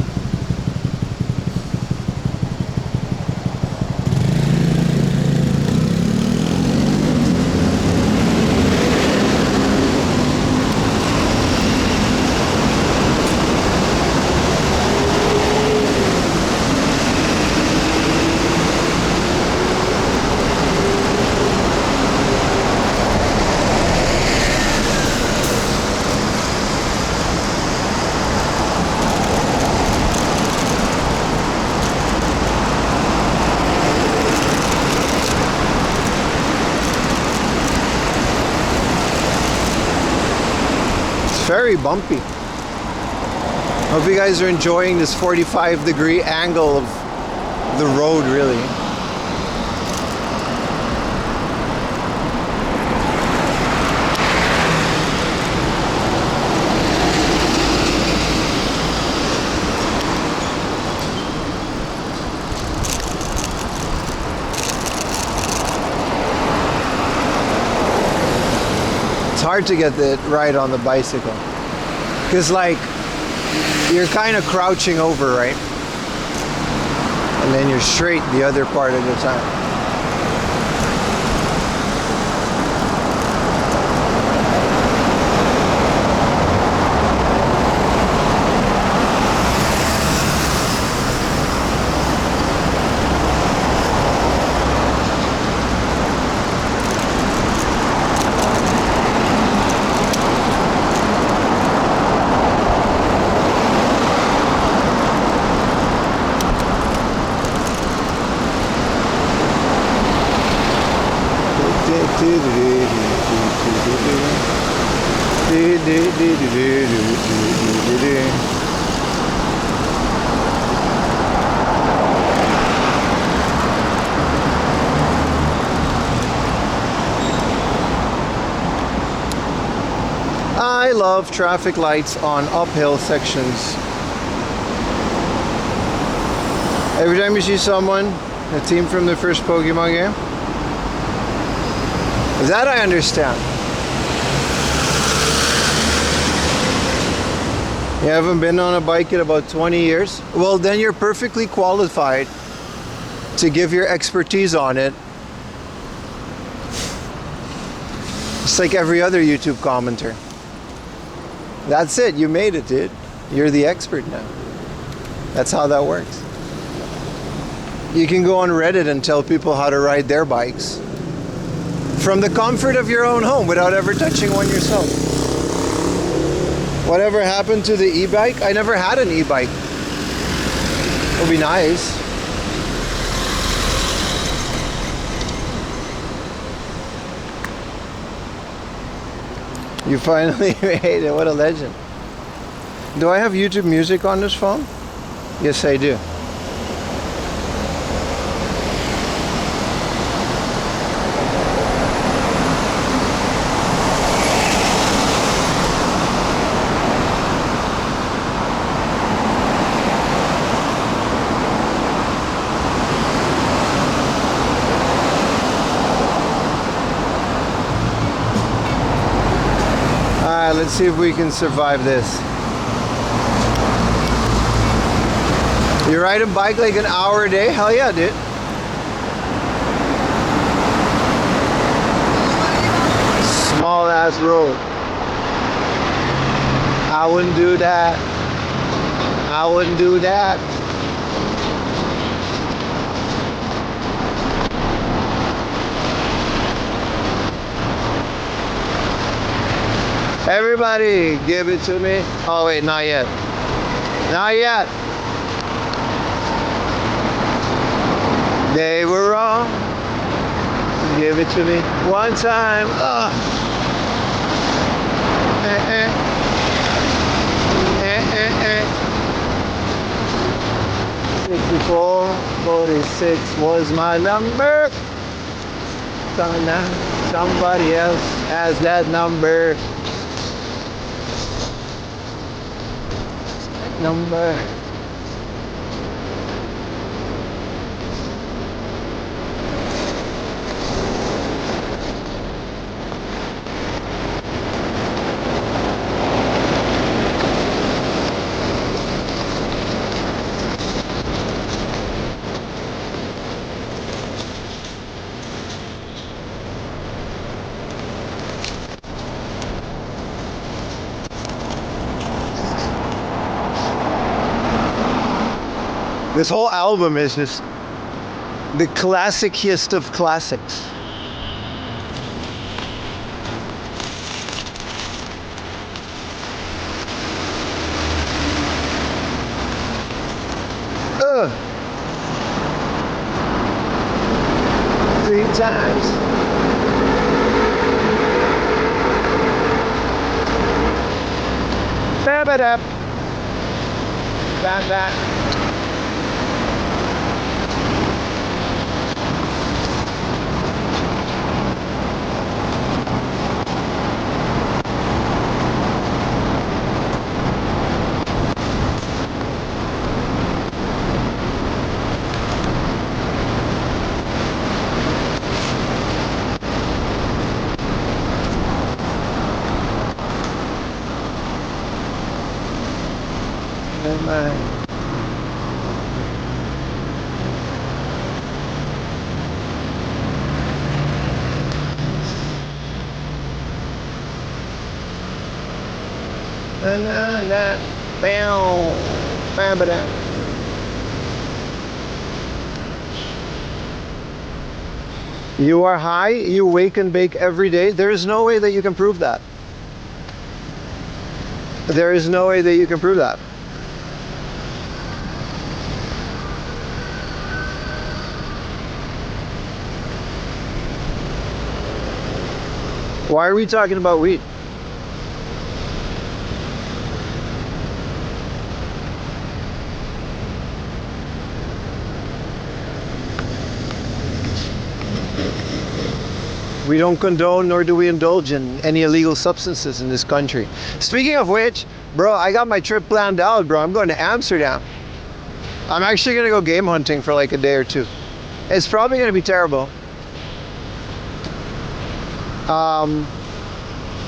Very bumpy. Hope you guys are enjoying this 45-degree angle of the road, really. It's hard to get it right on the bicycle, because like you're kind of crouching over, right? And then you're straight the other part of the time. I love traffic lights on uphill sections. Every time you see someone, a team from the first Pokemon game, that I understand. You haven't been on a bike in about 20 years? Well, then you're perfectly qualified to give your expertise on it. It's like every other YouTube commenter. That's it. You made it, dude. You're the expert now. That's how that works. You can go on Reddit and tell people how to ride their bikes from the comfort of your own home without ever touching one yourself. Whatever happened to the e-bike? I never had an e-bike. It would be nice. You finally made it. What a legend. Do I have YouTube Music on this phone? Yes, I do. Alright, let's see if we can survive this. You ride a bike like an hour a day? Hell yeah, dude. Small ass road. I wouldn't do that. I wouldn't do that. Everybody, give it to me. Oh wait, not yet. Not yet. They were wrong. Give it to me one time. 6446 was my number. So now somebody else has that number. Number. This whole album is just the classicest of classics. Three times. Ba-ba-da. Ba-ba. You are high, you wake and bake every day. There is no way that you can prove that. There is no way that you can prove that. Why are we talking about weed? We don't condone nor do we indulge in any illegal substances in this country. Speaking of which, bro, I got my trip planned out, bro. I'm going to Amsterdam. I'm actually going to go game hunting for like a day or two. It's probably going to be terrible. But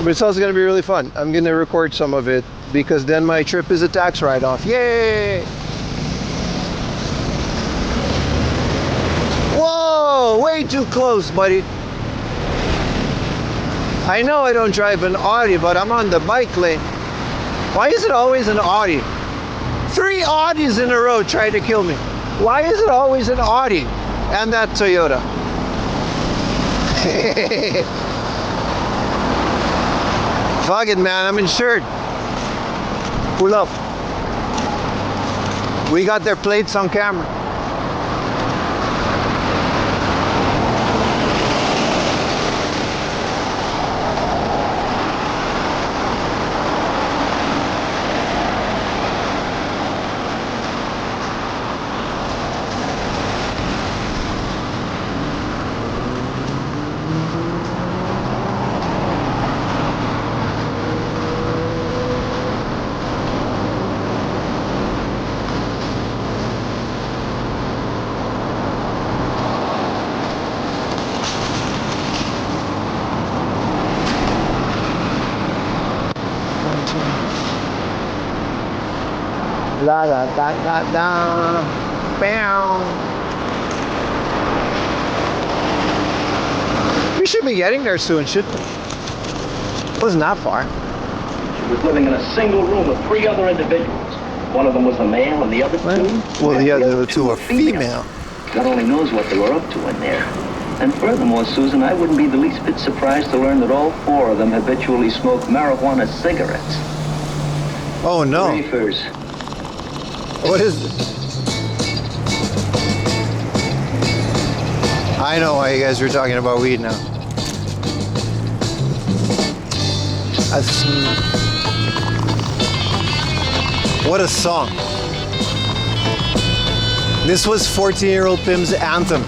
it's also going to be really fun. I'm going to record some of it because then my trip is a tax write-off. Yay! too close, buddy. I know I don't drive an Audi, but I'm on the bike lane. Why is it always an Audi? 3 Audis in a row tried to kill me. Why is it always an Audi and that Toyota? Fuck it, man, I'm insured. Pull up. We got their plates on camera. La da da da da. Bam. We should be getting there soon, shouldn't we? Wasn't that far. She was living in a single room with 3 other individuals. One of them was a male and the other 2? Well, the other 2 are female. God only knows what they were up to in there. And furthermore, Susan, I wouldn't be the least bit surprised to learn that all 4 of them habitually smoked marijuana cigarettes. Oh no. Reefers. What is it? I know why you guys were talking about weed now. What a song. This was 14-year-old Pim's anthem.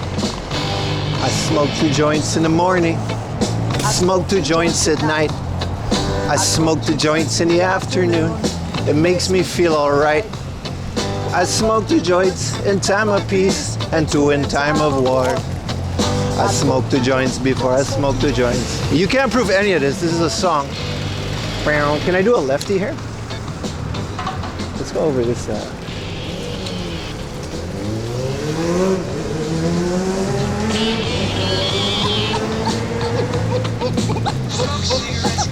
I smoke 2 joints in the morning. I smoke 2 joints at night. I smoke 2 joints in the afternoon. It makes me feel alright. I smoke 2 joints in time of peace and 2 in time of war. I smoke 2 joints before I smoke 2 joints. You can't prove any of this. This is a song. Can I do a lefty here? Let's go over this side.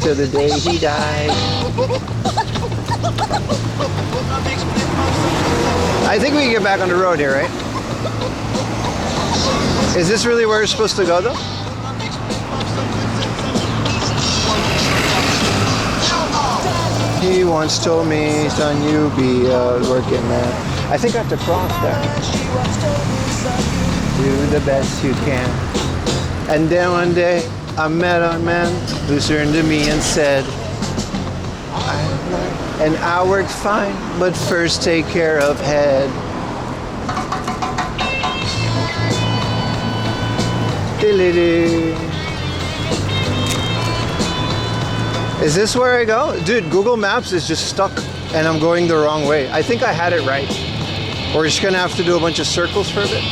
Till the day he died. I think we can get back on the road here, right? Is this really where we're supposed to go, though? He once told me, son, you be a working man. I think I have to cross there. Do the best you can. And then one day, I met a man who turned to me and said, and I work fine, but first take care of head. Is this where I go? Dude, Google Maps is just stuck and I'm going the wrong way. I think I had it right. We're just gonna have to do a bunch of circles for a bit.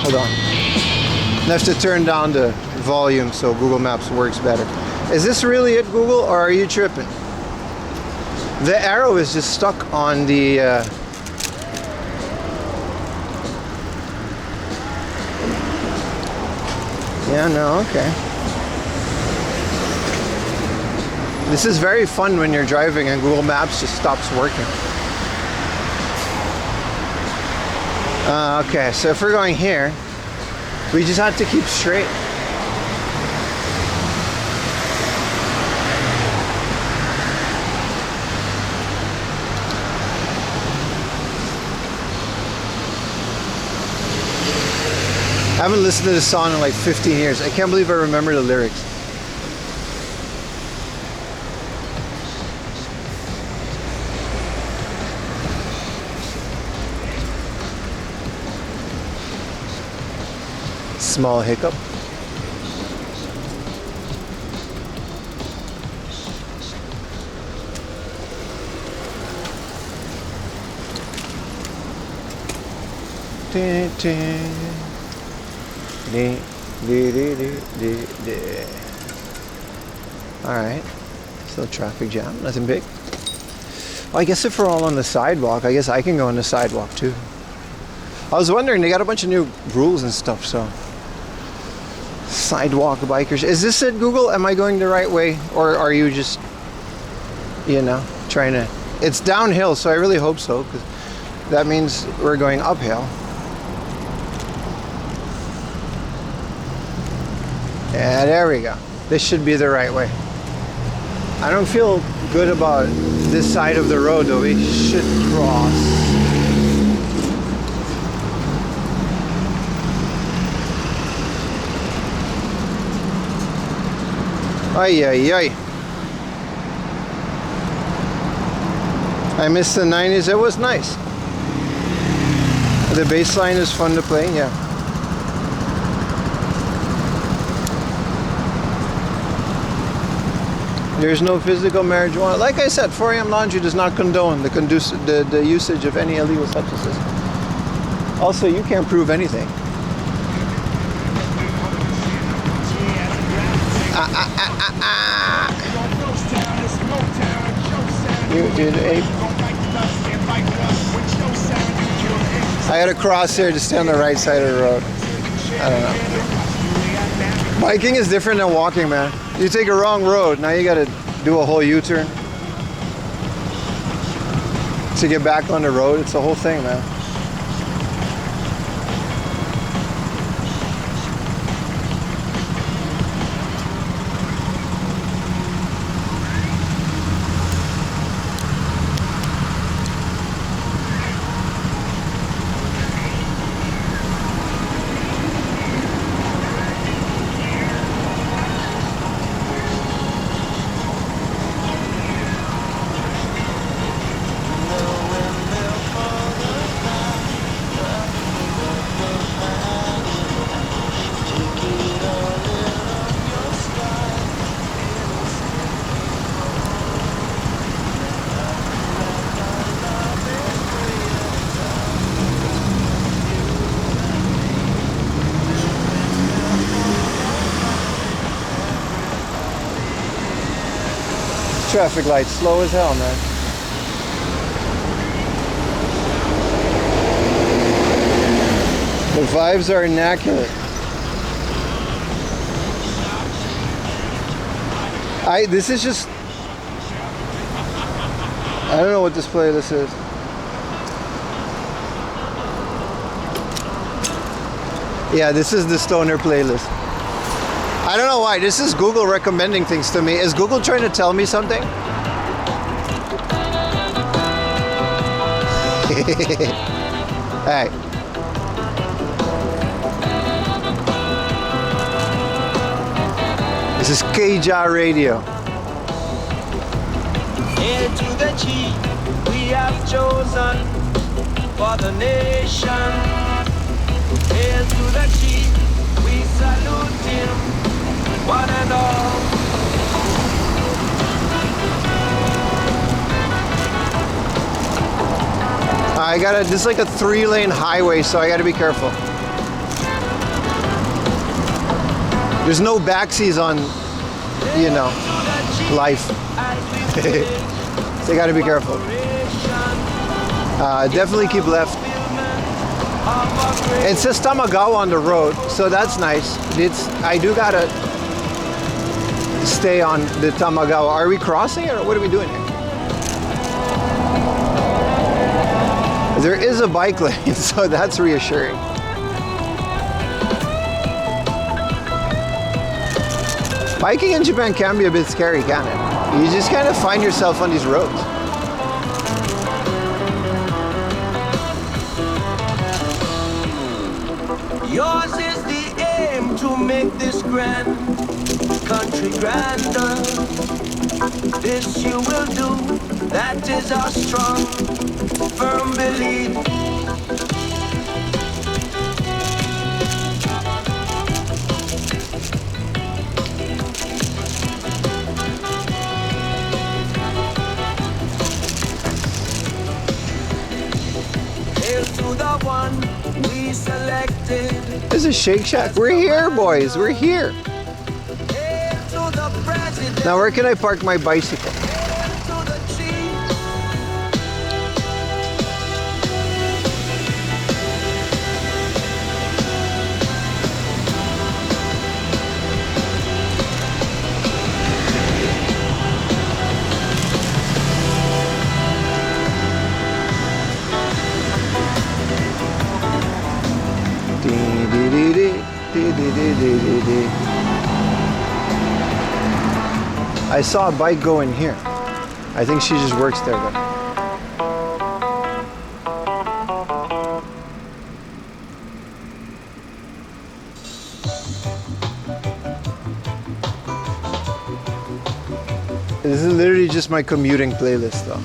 Hold on. I have to turn down the volume so Google Maps works better. Is this really it, Google, or are you tripping? The arrow is just stuck on the yeah, no, okay. This is very fun when you're driving and Google Maps just stops working. Okay, so if we're going here, we just have to keep straight. I haven't listened to this song in like 15 years. I can't believe I remember the lyrics. Small hiccup. Alright, still traffic jam, nothing big. Well, I guess if we're all on the sidewalk, I guess I can go on the sidewalk too. I was wondering, they got a bunch of new rules and stuff, so Sidewalk bikers. Is this it, Google? Am I going the right way? Or are you just, you know, trying to... It's downhill, so I really hope so, because that means we're going uphill. Yeah, there we go. This should be the right way. I don't feel good about this side of the road, though. We should cross. Ay, ay, ay. I missed the 90s. It was nice. The bass line is fun to play, yeah. There's no physical marijuana. Like I said, 4 AM Laundry does not condone the usage of any illegal substances. Also, you can't prove anything. You did ape. I gotta cross here to stay on the right side of the road. I don't know. Biking is different than walking, man. You take a wrong road, now you gotta do a whole U-turn to get back on the road. It's the whole thing, man. Traffic light, slow as hell, man. The vibes are immaculate. This is just... I don't know what this playlist is. Yeah, this is the stoner playlist. I don't know why. This is Google recommending things to me. Is Google trying to tell me something? Hey. This is KJA Radio. Hail to the chief we have chosen for the nation. Hail to the chief, we salute him, one and all. This is like a 3-lane highway, so I gotta be careful. There's no backseas on, you know, life. So you gotta be careful. Definitely keep left. It says Tamagawa on the road, so that's nice. I do gotta stay on the Tamagawa. Are we crossing or what are we doing here? There is a bike lane, so that's reassuring. Biking in Japan can be a bit scary, can't it? You just kind of find yourself on these roads. Yours is the aim to make this grand country grander. This you will do, that is our strong, firm belief. Hail to the one we selected. This is Shake Shack. We're here, boys. We're here. Hail to the president. Now, where can I park my bicycle? Hail to the chief. I saw a bike go in here. I think she just works there though. This is literally just my commuting playlist though.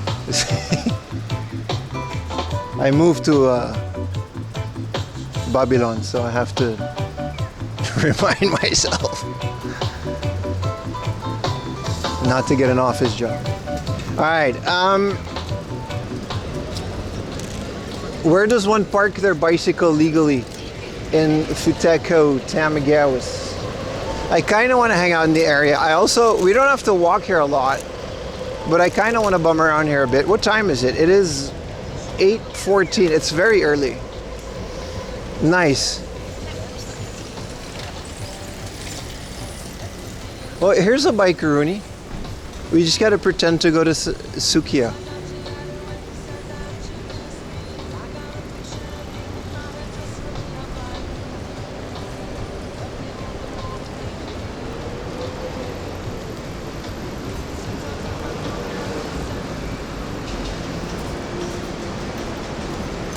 I moved to Babylon, so I have to remind myself not to get an office job. All right. Where does one park their bicycle legally in Futeco, Tamagawas? I kind of want to hang out in the area. We don't have to walk here a lot, but I kind of want to bum around here a bit. What time is it? It is 8:14. It's very early. Nice. Well, here's a bikeroonie. We just got to pretend to go to Sukiya.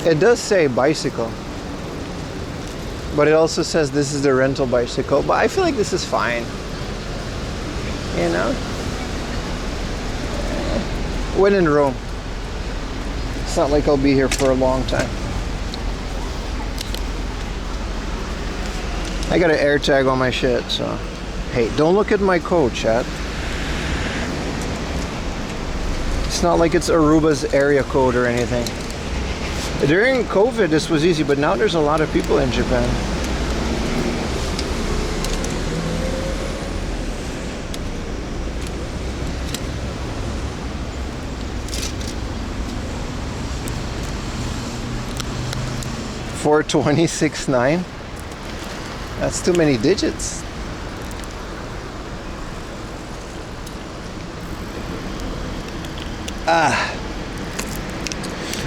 It does say bicycle, but it also says this is the rental bicycle. But I feel like this is fine, you know? When in Rome. It's not like I'll be here for a long time. I got an air tag on my shit, so hey, don't look at my code, chat. It's not like it's Aruba's area code or anything. During COVID, this was easy, but now there's a lot of people in Japan. $426.9. That's too many digits.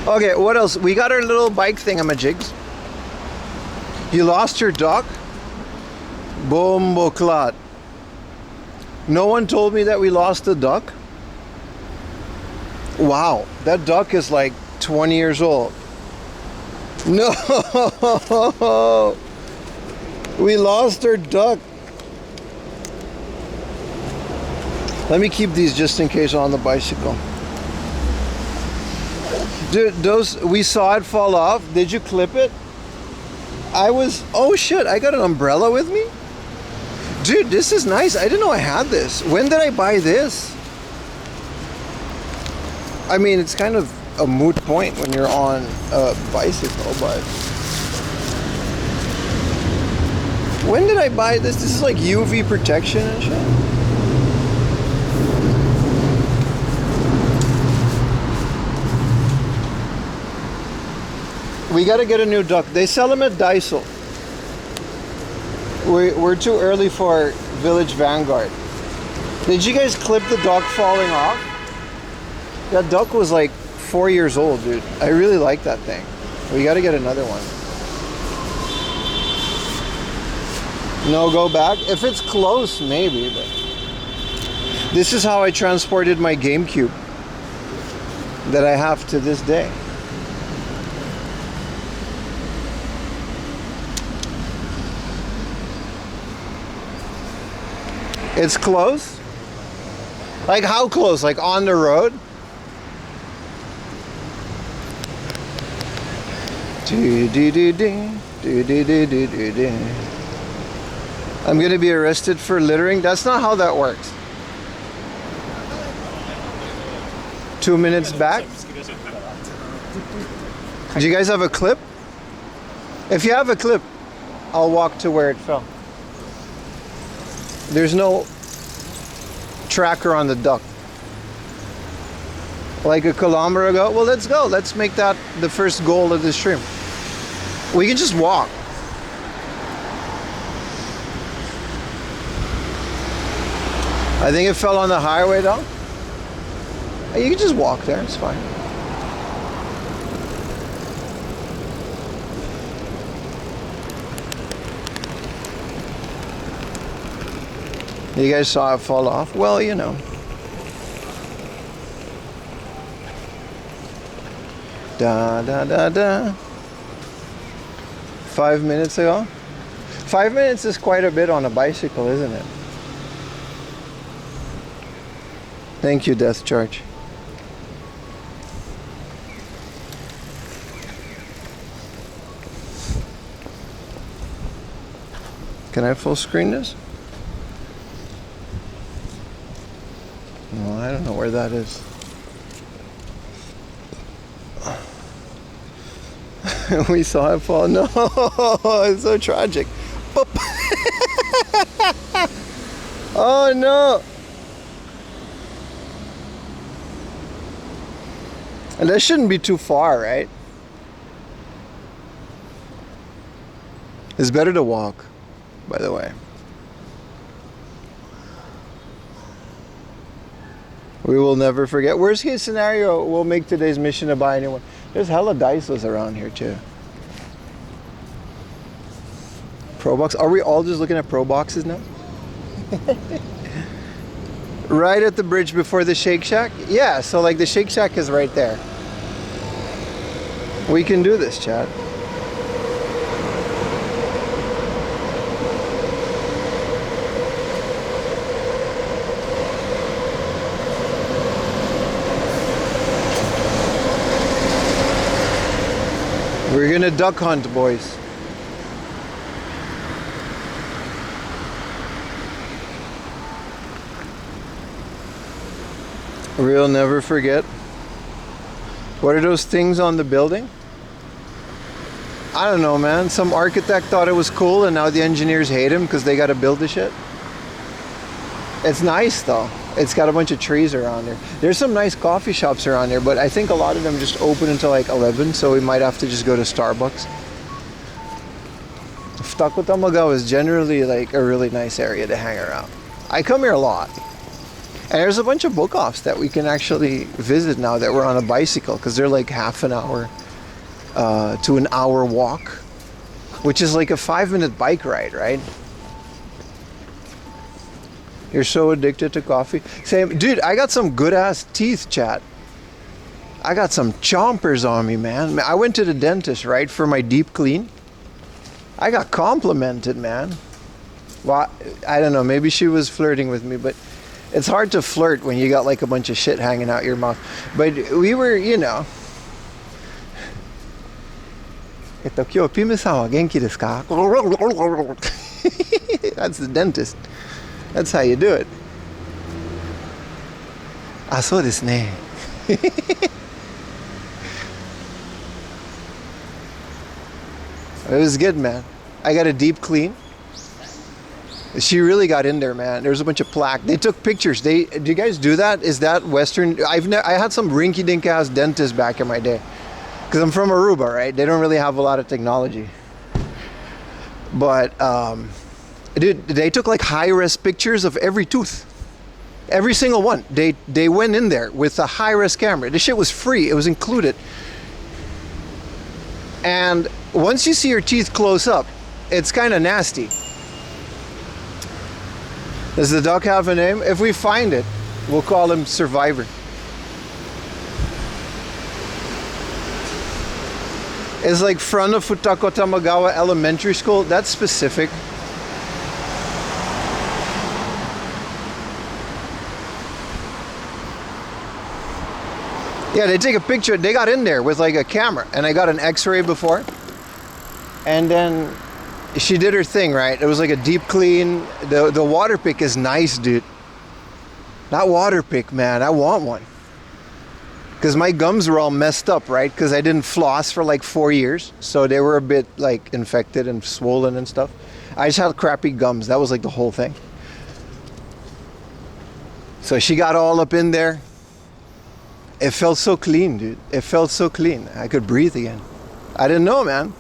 Okay, what else? We got our little bike thingamajigs. You lost your duck? Bomboclat. No one told me that we lost a duck? Wow, that duck is like 20 years old. No! We lost our duck. Let me keep these just in case on the bicycle. Dude, we saw it fall off. Did you clip it? Oh shit, I got an umbrella with me? Dude, this is nice. I didn't know I had this. When did I buy this? I mean, it's kind of a moot point when you're on a bicycle, but when did I buy this? This is like UV protection and shit. We gotta get a new duck. They sell them at Daiso. We're too early for Village Vanguard. Did you guys clip the duck falling off? That duck was like 4 years old, dude. I really like that thing. We gotta get another one. No go back? If it's close, maybe, but this is how I transported my GameCube that I have to this day. It's close? Like how close? Like on the road? I'm gonna be arrested for littering? That's not how that works. 2 minutes back? Do you guys have a clip? If you have a clip, I'll walk to where it fell. There's no tracker on the duck. Like a kilometer ago? Well, let's go. Let's make that the first goal of this stream. We can just walk. I think it fell on the highway though. You can just walk there, it's fine. You guys saw it fall off? Well, you know. Da da da da. 5 minutes ago? 5 minutes is quite a bit on a bicycle, isn't it? Thank you, Death Charge. Can I full screen this? No, I don't know where that is. We saw it fall. No, it's so tragic. Boop. Oh no. And that shouldn't be too far, right? It's better to walk, by the way. We will never forget. Worst case scenario, we'll make today's mission to buy anyone. There's hella dices around here too. Pro box. Are we all just looking at pro boxes now? Right at the bridge before the Shake Shack? Yeah, so like the Shake Shack is right there. We can do this, chat. We're gonna duck hunt, boys. We'll never forget. What are those things on the building? I don't know, man. Some architect thought it was cool and now the engineers hate him because they gotta build the shit. It's nice though. It's got a bunch of trees around there. There's some nice coffee shops around there, but I think a lot of them just open until like 11, so we might have to just go to Starbucks. Takotamagawa is generally like a really nice area to hang around. I come here a lot. And there's a bunch of book-offs that we can actually visit now that we're on a bicycle, because they're like half an hour to an hour walk, which is like a 5-minute bike ride, right? You're so addicted to coffee. Same, dude, I got some good ass teeth, chat. I got some chompers on me, man. I went to the dentist, right, for my deep clean. I got complimented, man. Well, I don't know, maybe she was flirting with me, but it's hard to flirt when you got like a bunch of shit hanging out your mouth. But we were, you know. That's the dentist. That's how you do it. Ah, so desu ne. It was good, man. I got a deep clean. She really got in there, man. There's a bunch of plaque. They took pictures. Do you guys do that? Is that Western? I had some rinky-dink ass dentists back in my day, because I'm from Aruba, right? They don't really have a lot of technology. But dude, they took like high-res pictures of every tooth, every single one. They went in there with a high-res camera. This shit was free. It was included. And once you see your teeth close up, it's kind of nasty. Does the dog have a name? If we find it, we'll call him Survivor. It's like front of Futako Tamagawa Elementary School. That's specific. Yeah, they take a picture. They got in there with like a camera, and I got an X-ray before. And then she did her thing, right? It was like a deep clean. The water pick is nice, dude. That water pick, man, I want one. Because my gums were all messed up, right? Because I didn't floss for like 4 years. So they were a bit like infected and swollen and stuff. I just had crappy gums. That was like the whole thing. So she got all up in there. It felt so clean, dude. It felt so clean. I could breathe again. I didn't know, man.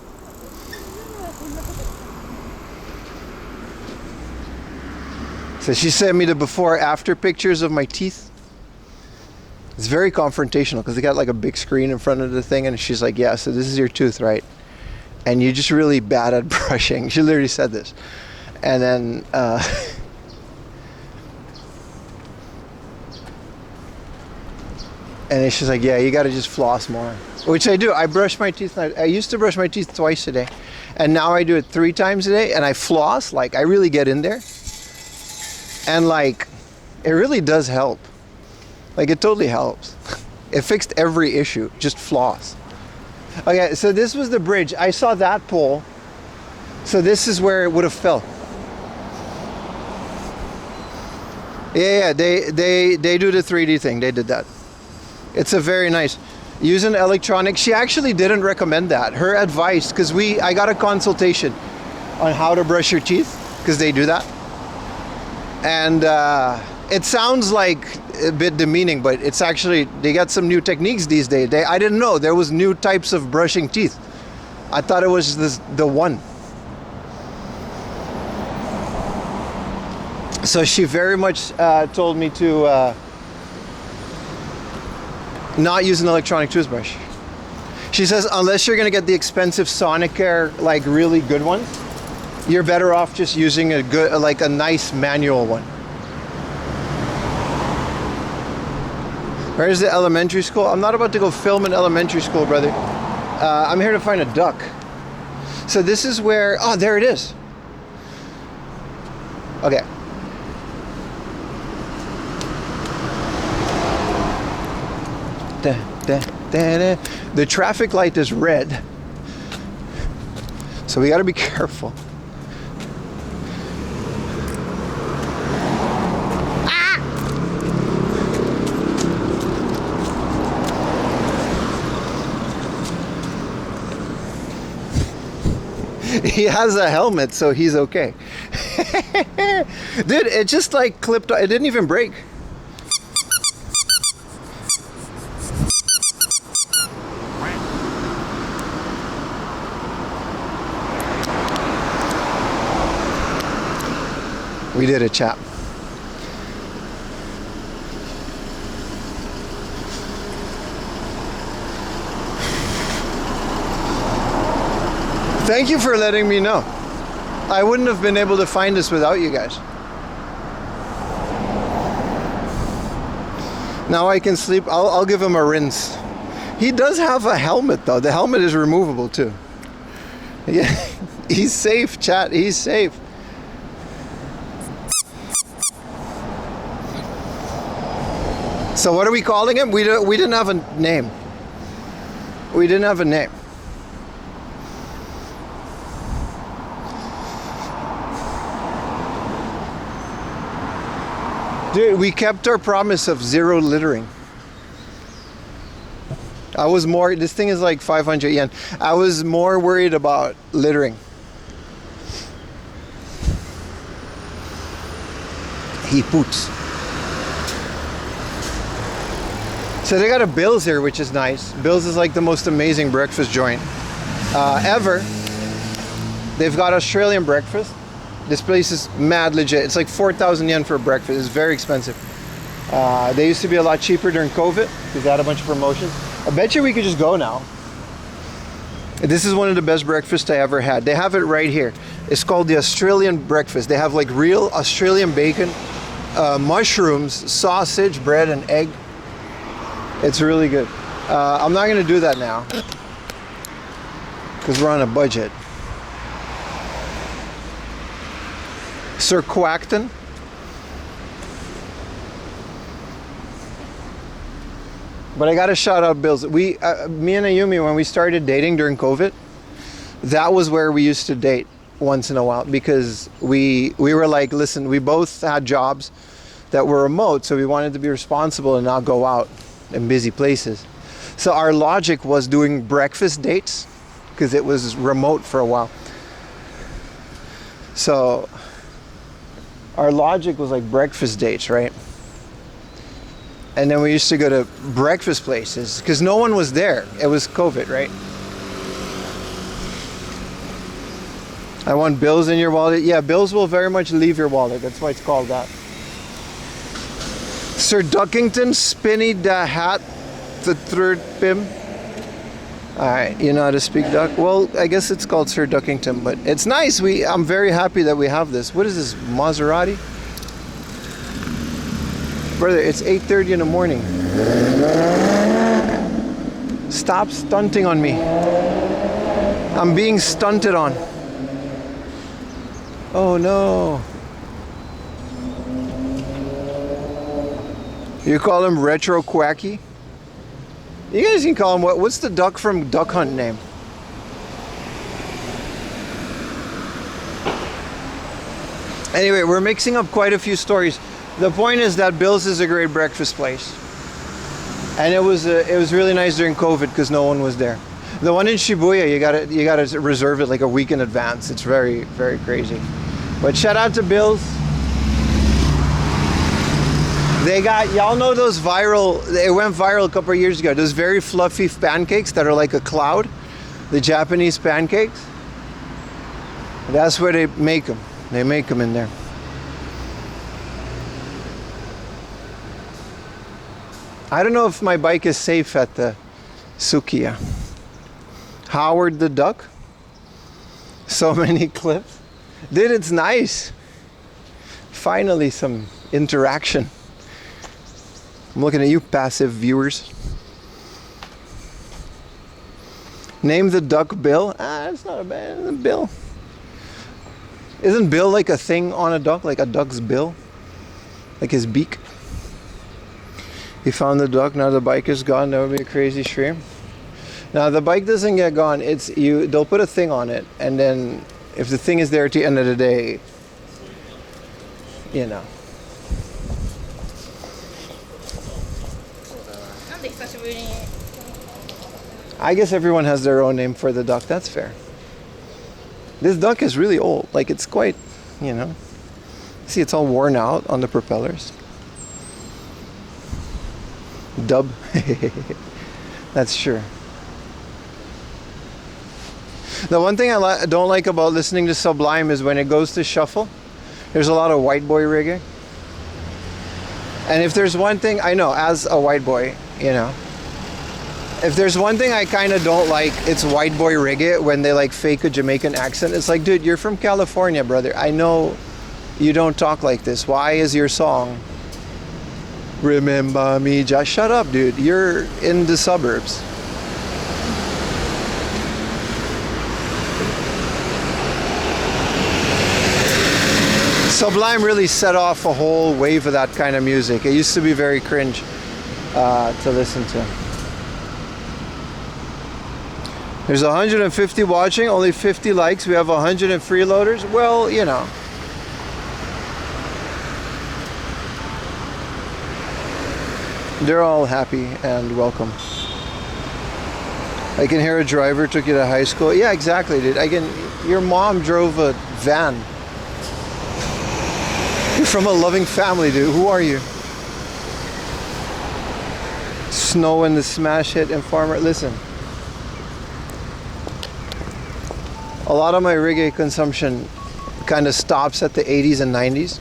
So she sent me the before-after pictures of my teeth. It's very confrontational because they got like a big screen in front of the thing, and she's like, yeah, so this is your tooth, right? And you're just really bad at brushing. She literally said this. And then And she's like, yeah, you got to just floss more. Which I do. I brush my teeth. I used to brush my teeth twice a day. And now I do it 3 times a day. And I floss. Like, I really get in there. And, like, it really does help. Like, it totally helps. It fixed every issue. Just floss. Okay, so this was the bridge. I saw that pole. So this is where it would have fell. Yeah, they do the 3D thing. They did that. It's a very nice. Using electronic. She actually didn't recommend that. Her advice, because I got a consultation on how to brush your teeth, because they do that. And it sounds like a bit demeaning, but it's actually, they got some new techniques these days. I didn't know there was new types of brushing teeth. I thought it was the one. So she very much told me to not use an electronic toothbrush. She says unless you're gonna get the expensive Sonicare, like really good ones, you're better off just using a good, like a nice manual one. Where's the elementary school? I'm not about to go film an elementary school, brother. I'm here to find a duck. So this is where, oh, there it is. Okay. The traffic light is red, so we got to be careful. Ah! He has a helmet, so he's okay. Dude, it just like clipped, it didn't even break. We did it, chap. Thank you for letting me know. I wouldn't have been able to find this without you guys. Now I can sleep. I'll give him a rinse. He does have a helmet though. The helmet is removable too. Yeah, he's safe, chat. He's safe. So what are we calling him? We didn't have a name. We didn't have a name. Dude, we kept our promise of 0 littering. I was more, this thing is like 500 yen. I was more worried about littering. He poots. So they got a Bill's here, which is nice. Bill's is like the most amazing breakfast joint ever. They've got Australian breakfast. This place is mad legit. It's like 4,000 yen for a breakfast. It's very expensive. They used to be a lot cheaper during COVID because they had a bunch of promotions. I bet you we could just go now. This is one of the best breakfasts I ever had. They have it right here. It's called the Australian breakfast. They have like real Australian bacon, mushrooms, sausage, bread, and egg. It's really good. I'm not gonna do that now because we're on a budget. Sir Quackton. But I gotta shout out Bill's. Me and Ayumi, when we started dating during COVID, that was where we used to date once in a while because we were like, listen, we both had jobs that were remote, so we wanted to be responsible and not go out in busy places. So our logic was doing breakfast dates because it was remote for a while. So our logic was like breakfast dates, right? And then we used to go to breakfast places because no one was there. It was COVID, right? I want bills in your wallet. Yeah, bills will very much leave your wallet. That's why it's called that. Sir Duckington, Spinny the Hat, the third Pim. Alright, you know how to speak duck? Well, I guess it's called Sir Duckington, but it's nice. I'm very happy that we have this. What is this, Maserati? Brother, it's 8:30 in the morning. Stop stunting on me. I'm being stunted on. Oh no. You call him Retro Quacky? You guys can call him what's the duck from Duck Hunt name? Anyway, we're mixing up quite a few stories. The point is that Bill's is a great breakfast place. And it was really nice during COVID because no one was there. The one in Shibuya, you gotta reserve it like a week in advance. It's very, very crazy. But shout out to Bill's. They got, y'all know those it went viral a couple of years ago, those very fluffy pancakes that are like a cloud, the Japanese pancakes. That's where they make them. They make them in there. I don't know if my bike is safe at the Sukiya. Howard the Duck. So many clips. Dude, it's nice. Finally some interaction. I'm looking at you, passive viewers. Name the duck Bill. It's not a bad Bill. Isn't Bill like a thing on a duck? Like a duck's bill? Like his beak? You found the duck, now the bike is gone. That would be a crazy stream. Now the bike doesn't get gone. They'll put a thing on it, and then if the thing is there at the end of the day, you know. I guess everyone has their own name for the duck. That's fair. This duck is really old. Like, it's quite, you know. See, it's all worn out on the propellers. Dub. That's sure. The one thing I don't like about listening to Sublime is when it goes to shuffle, there's a lot of white boy reggae. And if there's one thing, I know, as a white boy, you know, if there's one thing I kind of don't like, it's white boy reggae when they like fake a Jamaican accent. It's like, dude, you're from California, brother. I know you don't talk like this. Why is your song Remember Me? Just shut up, dude. You're in the suburbs. Sublime really set off a whole wave of that kind of music. It used to be very cringe to listen to. There's 150 watching, only 50 likes. We have 100 freeloaders. Well, you know. They're all happy and welcome. I can hear a driver took you to high school. Yeah, exactly, dude. Your mom drove a van. You're from a loving family, dude. Who are you? Snow and the smash hit and farmer. Listen. A lot of my reggae consumption kind of stops at the 80s and 90s.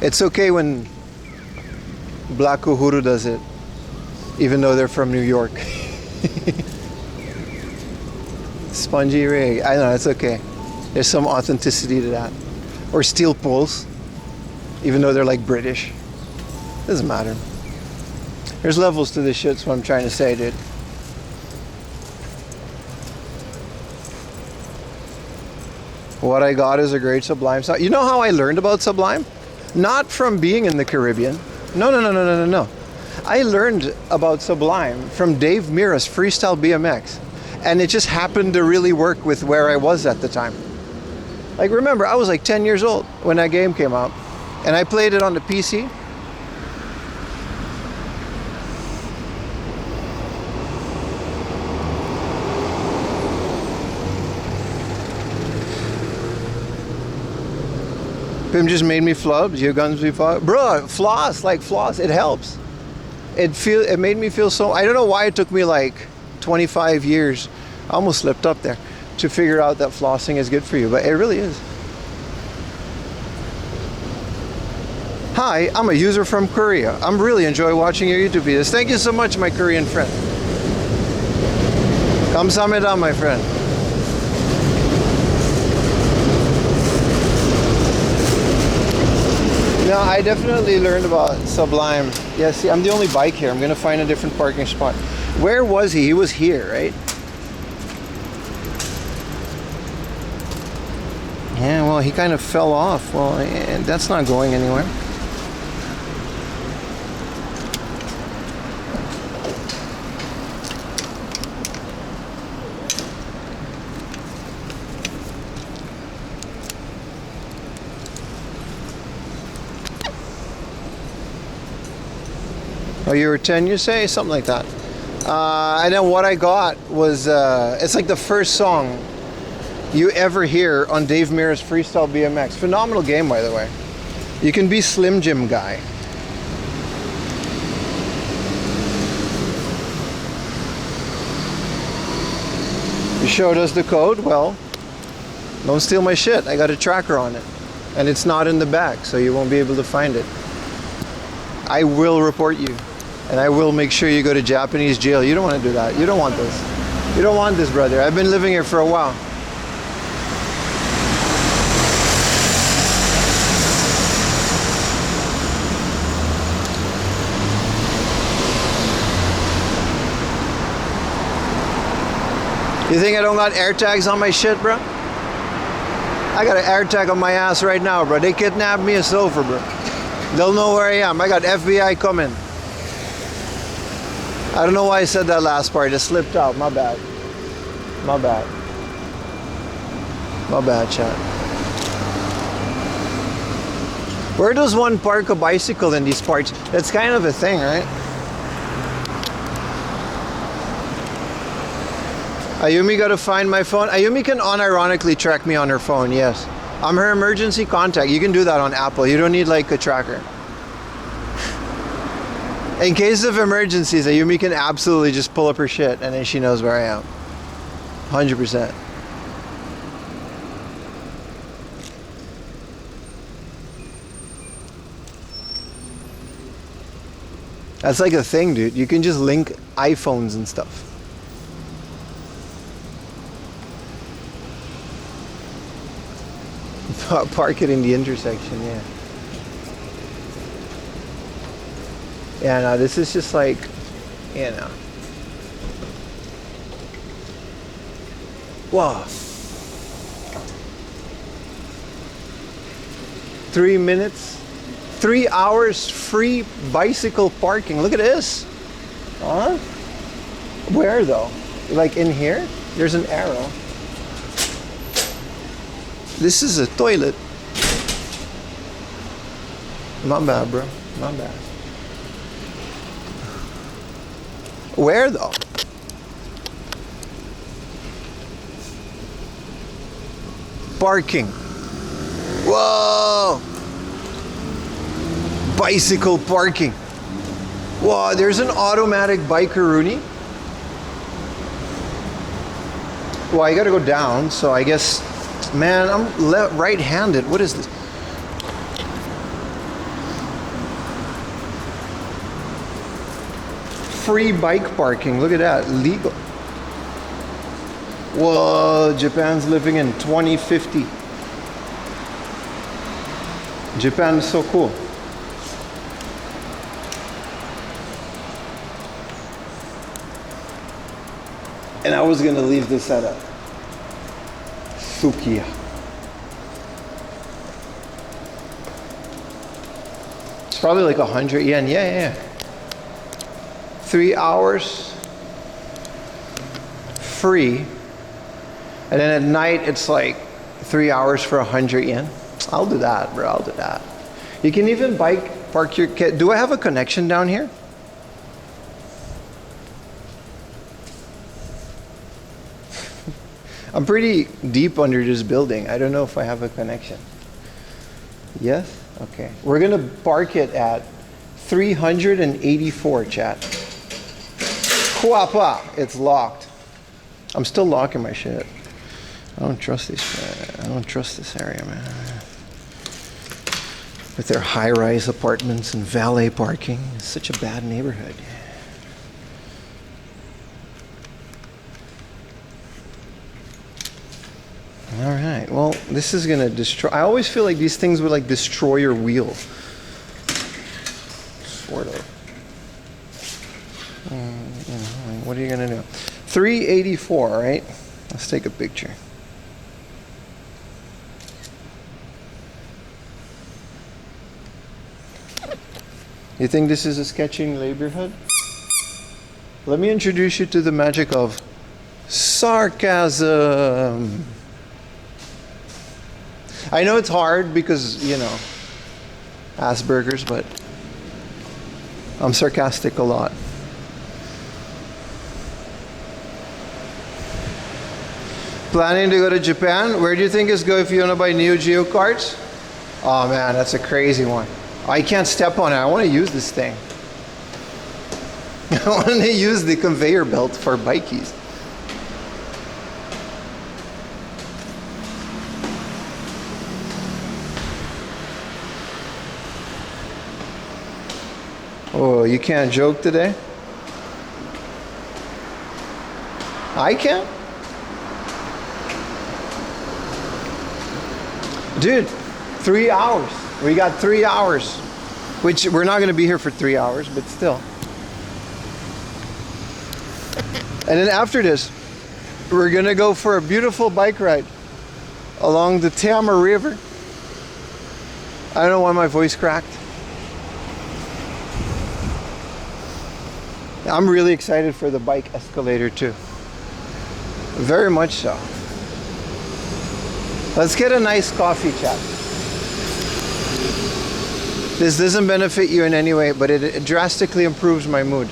It's okay when Black Uhuru does it, even though they're from New York. Spongy reggae. I know, it's okay. There's some authenticity to that. Or Steel Pulse, even though they're like British. Doesn't matter. There's levels to this shit, that's what I'm trying to say, dude. What I Got is a great Sublime song. You know how I learned about Sublime? Not from being in the Caribbean. No. I learned about Sublime from Dave Mira's Freestyle BMX. And it just happened to really work with where I was at the time. Like, remember, I was like 10 years old when that game came out. And I played it on the PC. Pim just made me flub. Your guns be flub. Bro, floss, like floss. It helps. It made me feel so. I don't know why it took me like 25 years. I almost slipped up there to figure out that flossing is good for you, but it really is. Hi, I'm a user from Korea. I'm really enjoy watching your YouTube videos. Thank you so much, my Korean friend. Kamsahamnida, my friend. No, I definitely learned about Sublime. Yeah, see, I'm the only bike here. I'm gonna find a different parking spot. Where was he? He was here, right? Yeah, well, he kind of fell off. Well, that's not going anywhere. Oh, you were 10, you say? Something like that. And then what I got was, it's like the first song you ever hear on Dave Mirra's Freestyle BMX. Phenomenal game, by the way. You can be Slim Jim guy. You showed us the code? Well, don't steal my shit. I got a tracker on it. And it's not in the back, so you won't be able to find it. I will report you. And I will make sure you go to Japanese jail. You don't want to do that. You don't want this. You don't want this, brother. I've been living here for a while. You think I don't got air tags on my shit, bro? I got an air tag on my ass right now, bro. They kidnapped me, it's over, bro. They'll know where I am. I got FBI coming. I don't know why I said that last part. It slipped out. My bad. My bad. My bad, chat. Where does one park a bicycle in these parts? That's kind of a thing, right? Ayumi got to find my phone. Ayumi can unironically track me on her phone, yes. I'm her emergency contact. You can do that on Apple. You don't need like a tracker. In case of emergencies, Ayumi can absolutely just pull up her shit and then she knows where I am. 100%. That's like a thing, dude. You can just link iPhones and stuff. Park it in the intersection, yeah. Yeah, no, this is just like, you know. Wow. 3 minutes, 3 hours free bicycle parking. Look at this. Huh? Where though? Like in here? There's an arrow. This is a toilet. My bad, bro. My bad. Where though? Parking. Whoa! Bicycle parking. Whoa, there's an automatic biker-rooney. Well, I gotta go down, so I guess, man, I'm right-handed. What is this? Free bike parking. Look at that. Legal. Whoa, Japan's living in 2050. Japan is so cool. And I was gonna leave this at a Sukiya. It's probably like 100 yen. Yeah. 3 hours free. And then at night it's like 3 hours for 100 yen. I'll do that, bro. I'll do that. You can even park your kid. Do I have a connection down here? I'm pretty deep under this building. I don't know if I have a connection. Yes? Okay. We're gonna park it at 384, chat. Kuapa. It's locked. I'm still locking my shit. I don't trust this area, man. With their high-rise apartments and valet parking. It's such a bad neighborhood. All right, well, this is gonna destroy. I always feel like these things would like destroy your wheel. What are you gonna do? 384, right? Let's take a picture. You think this is a sketching neighborhood? Let me introduce you to the magic of sarcasm. I know it's hard because, you know, Asperger's, but I'm sarcastic a lot. Planning to go to Japan? Where do you think is good if you want to buy Neo Geo cards? Oh man, that's a crazy one. I can't step on it. I want to use this thing. I want to use the conveyor belt for bikies. Oh, you can't joke today? I can't? Dude, 3 hours. We got 3 hours. Which we're not going to be here for 3 hours, but still. And then after this, we're going to go for a beautiful bike ride along the Tama River. I don't know why my voice cracked. I'm really excited for the bike escalator too. Very much so. Let's get a nice coffee chat. This doesn't benefit you in any way, but it drastically improves my mood.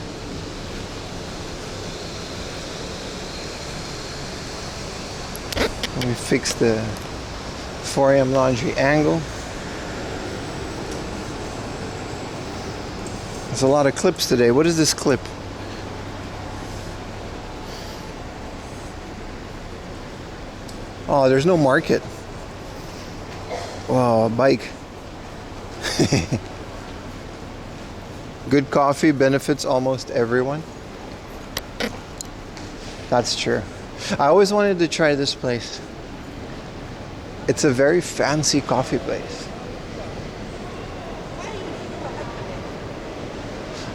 Let me fix the 4 a.m. laundry angle. There's a lot of clips today. What is this clip? Oh, there's no market. Wow, a bike. Good coffee benefits almost everyone. That's true. I always wanted to try this place. It's a very fancy coffee place.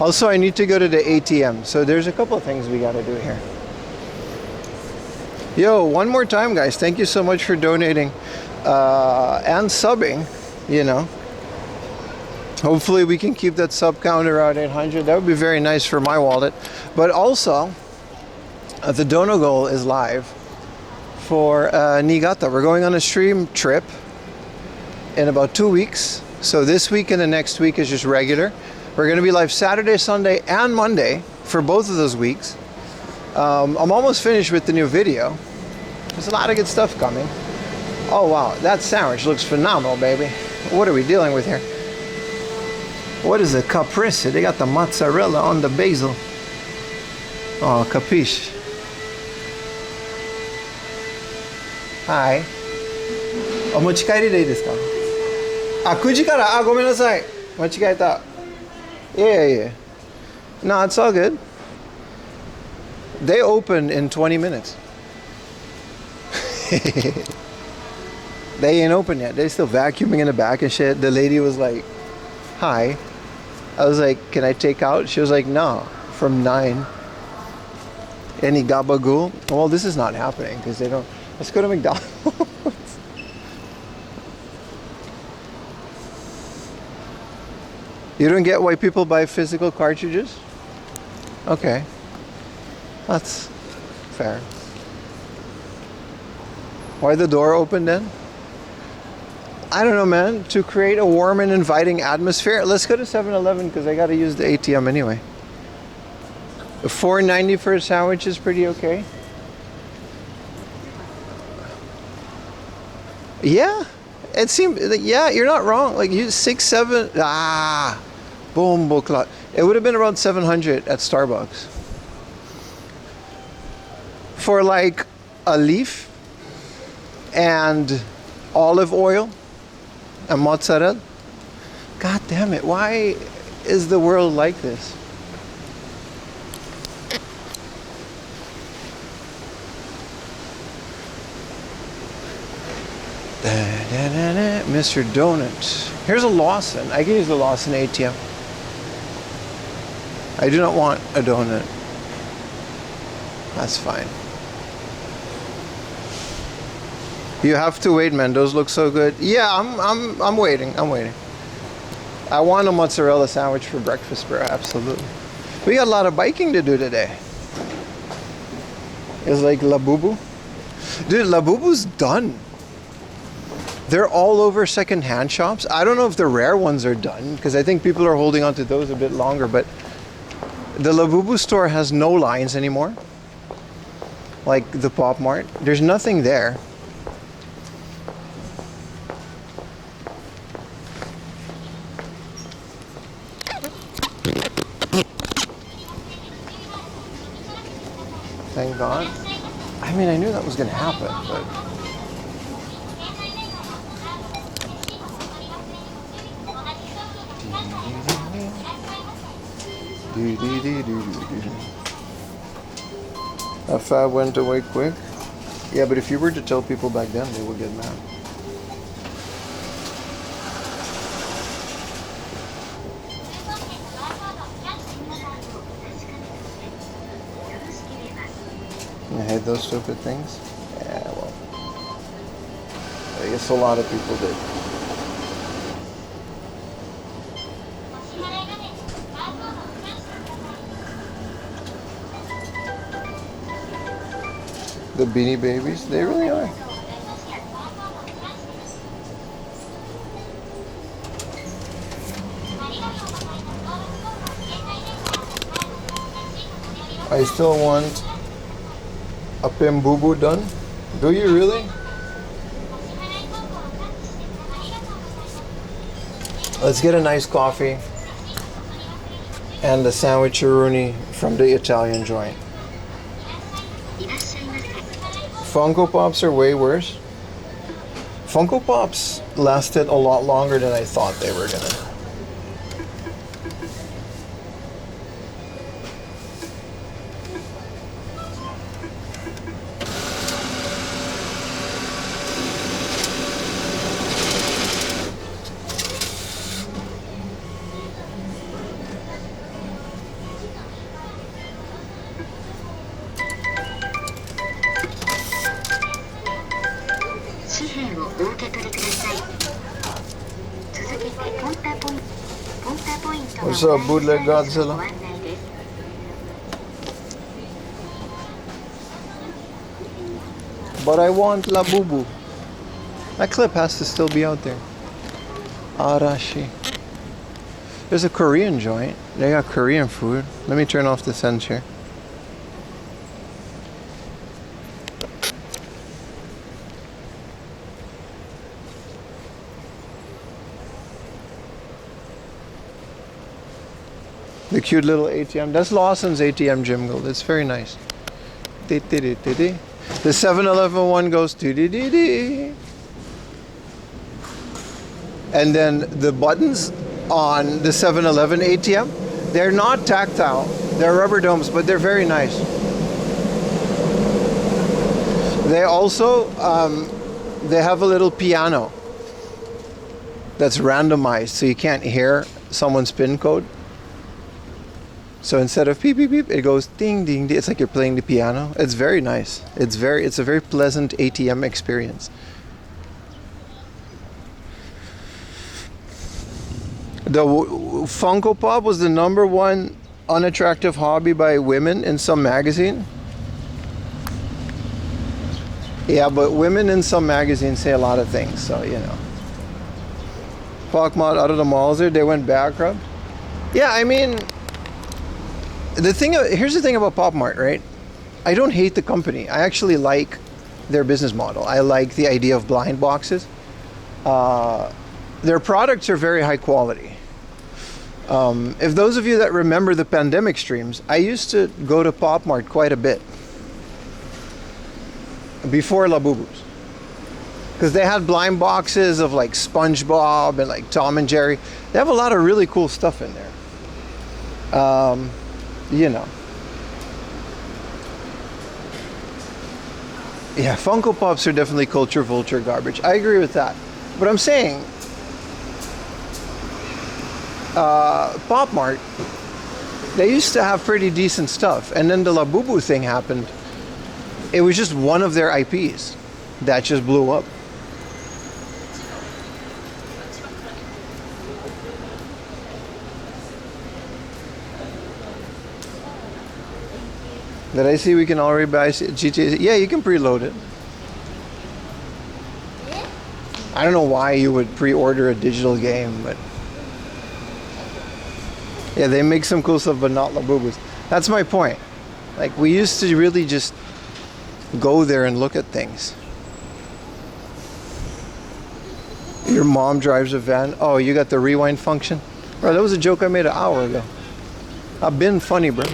Also, I need to go to the ATM. So there's a couple of things we gotta do here. Yo, one more time, guys. Thank you so much for donating and subbing, you know. Hopefully we can keep that sub count around 800. That would be very nice for my wallet. But also, the Dono Goal is live for Niigata. We're going on a stream trip in about 2 weeks. So this week and the next week is just regular. We're going to be live Saturday, Sunday, and Monday for both of those weeks. I'm almost finished with the new video. There's a lot of good stuff coming. Oh wow, that sandwich looks phenomenal, baby. What are we dealing with here? What is it? Caprese. They got the mozzarella on the basil. Oh, capiche. Hi. お持ち帰りでいいですか? あ、9時から。あ、ごめんなさい。間違えた。Yeah. No, it's all good. They open in 20 minutes. They ain't open yet. They're still vacuuming in the back and shit. The lady was like, hi. I was like, can I take out? She was like, no, from 9. Any gabagool? Well, this is not happening because they don't. Let's go to McDonald's. You don't get why people buy physical cartridges? Okay. That's fair. Why the door open then? I don't know, man. To create a warm and inviting atmosphere. Let's go to 7-Eleven because I got to use the ATM anyway. $4.90 for a sandwich is pretty okay. Yeah, it seemed. Yeah, you're not wrong. Like you 6, 7. Boom, bukla. It would have been around 700 at Starbucks for like a leaf and olive oil and mozzarella. God damn it! Why is the world like this? Mr. Donut. Here's a Lawson. I can use the Lawson ATM. I do not want a donut. That's fine. You have to wait, man. Those look so good. Yeah, I'm waiting. I'm waiting. I want a mozzarella sandwich for breakfast, bro. Absolutely. We got a lot of biking to do today. It's like Labubu. Dude, Labubu's done. They're all over secondhand shops. I don't know if the rare ones are done because I think people are holding on to those a bit longer, but the Labubu store has no lines anymore. Like the Pop Mart. There's nothing there. Thank God. I mean, I knew that was going to happen, but... That fab went away quick. Yeah, but if you were to tell people back then, they would get mad. I hate those stupid things. Yeah, well, I guess a lot of people did. The Beanie Babies, they really are. I still want a Pimbubu done. Do you really? Let's get a nice coffee and a sandwich-a-rooney from the Italian joint. Funko Pops are way worse. Funko Pops lasted a lot longer than I thought they were gonna. What's up, bootleg Godzilla? But I want Labubu. That clip has to still be out there. Arashi. There's a Korean joint. They got Korean food. Let me turn off the sense here. The cute little ATM. That's Lawson's ATM Jim Gold. It's very nice. The 7-Eleven one goes dee. And then the buttons on the 7-Eleven ATM, they're not tactile. They're rubber domes, but they're very nice. They also, they have a little piano that's randomized so you can't hear someone's PIN code. So instead of beep beep beep, it goes ding ding ding. It's like you're playing the piano. It's very nice. It's a very pleasant ATM experience. The Funko Pop was the #1 unattractive hobby by women in some magazine. Yeah, but women in some magazines say a lot of things, so you know. Pokemon out of the malls there, they went bankrupt. Yeah, I mean, here's the thing about Pop Mart, right? I don't hate the company. I actually like their business model. I like the idea of blind boxes. Their products are very high quality. If those of you that remember the pandemic streams, I used to go to Pop Mart quite a bit before Labubu's, because they had blind boxes of like SpongeBob and like Tom and Jerry. They have a lot of really cool stuff in there. You know. Yeah, Funko Pops are definitely culture vulture garbage. I agree with that. But I'm saying, Pop Mart, they used to have pretty decent stuff. And then the Labubu thing happened. It was just one of their IPs that just blew up. Did I see we can already buy GTA? Yeah, you can preload it. I don't know why you would pre-order a digital game, but yeah, they make some cool stuff, but not Labubus. That's my point. Like, we used to really just go there and look at things. Your mom drives a van. Oh, you got the rewind function? Bro, that was a joke I made an hour ago. I've been funny, bro.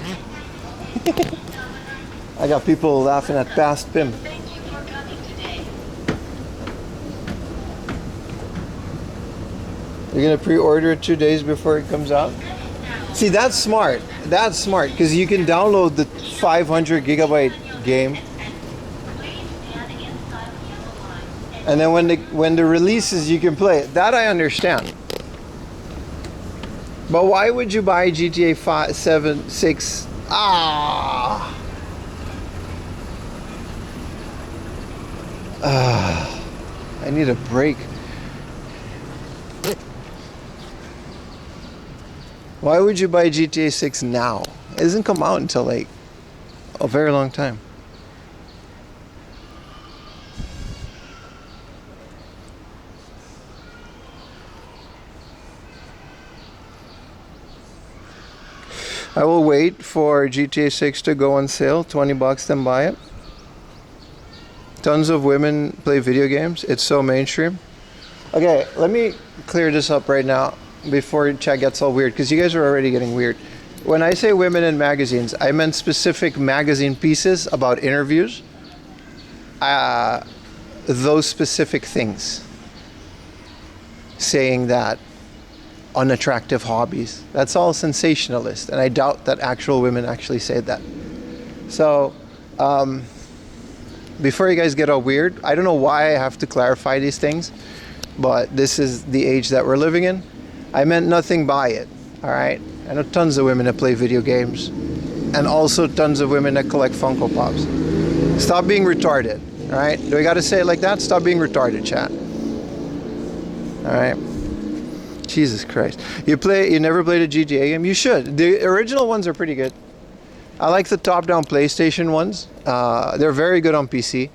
I got people laughing at past Pim. Thank you for coming today. You're gonna pre-order it 2 days before it comes out? See, that's smart. That's smart, because you can download the 500 gigabyte game, and then when the releases, you can play it. That I understand. But why would you buy GTA 5, 7, 6? I need a break. Why would you buy GTA 6 now? It doesn't come out until like a very long time. I will wait for GTA 6 to go on sale, $20, then buy it. Tons of women play video games. It's so mainstream. Okay, let me clear this up right now before chat gets all weird, because you guys are already getting weird. When I say women in magazines, I meant specific magazine pieces about interviews. Those specific things. Saying that unattractive hobbies. That's all sensationalist, and I doubt that actual women actually say that. So, before you guys get all weird, I don't know why I have to clarify these things, but this is the age that we're living in. I meant nothing by it, all right? I know tons of women that play video games, and also tons of women that collect Funko Pops. Stop being retarded, all right? Do I gotta say it like that? Stop being retarded, chat. All right? Jesus Christ. You never played a GTA game? You should. The original ones are pretty good. I like the top-down PlayStation ones. They're very good on PC.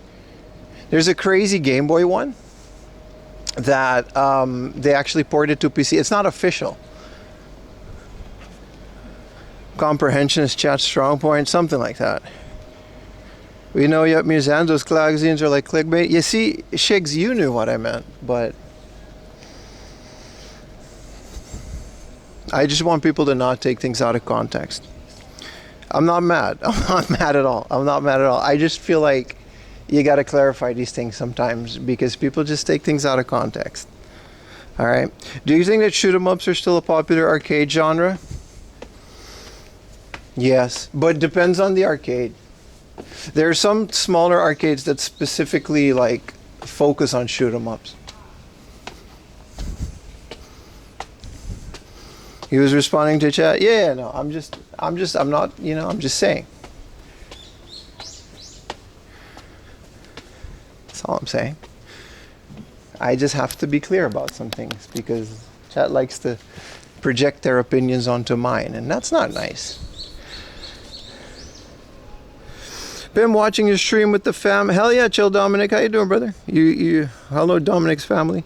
There's a crazy Game Boy one that they actually ported to PC. It's not official. Comprehension is chat strong point, something like that. We know yet museums, those magazines are like clickbait. You see, Shigs, you knew what I meant, but I just want people to not take things out of context. I'm not mad. I'm not mad at all. I'm not mad at all. I just feel like you got to clarify these things sometimes, because people just take things out of context. All right. Do you think that shoot 'em ups are still a popular arcade genre? Yes, but it depends on the arcade. There are some smaller arcades that specifically like focus on shoot 'em ups. He was responding to chat. Yeah, no, I'm not, I'm just saying. That's all I'm saying. I just have to be clear about some things, because chat likes to project their opinions onto mine, and that's not nice. Been watching your stream with the fam. Hell yeah, chill Dominic. How you doing, brother? You hello Dominic's family.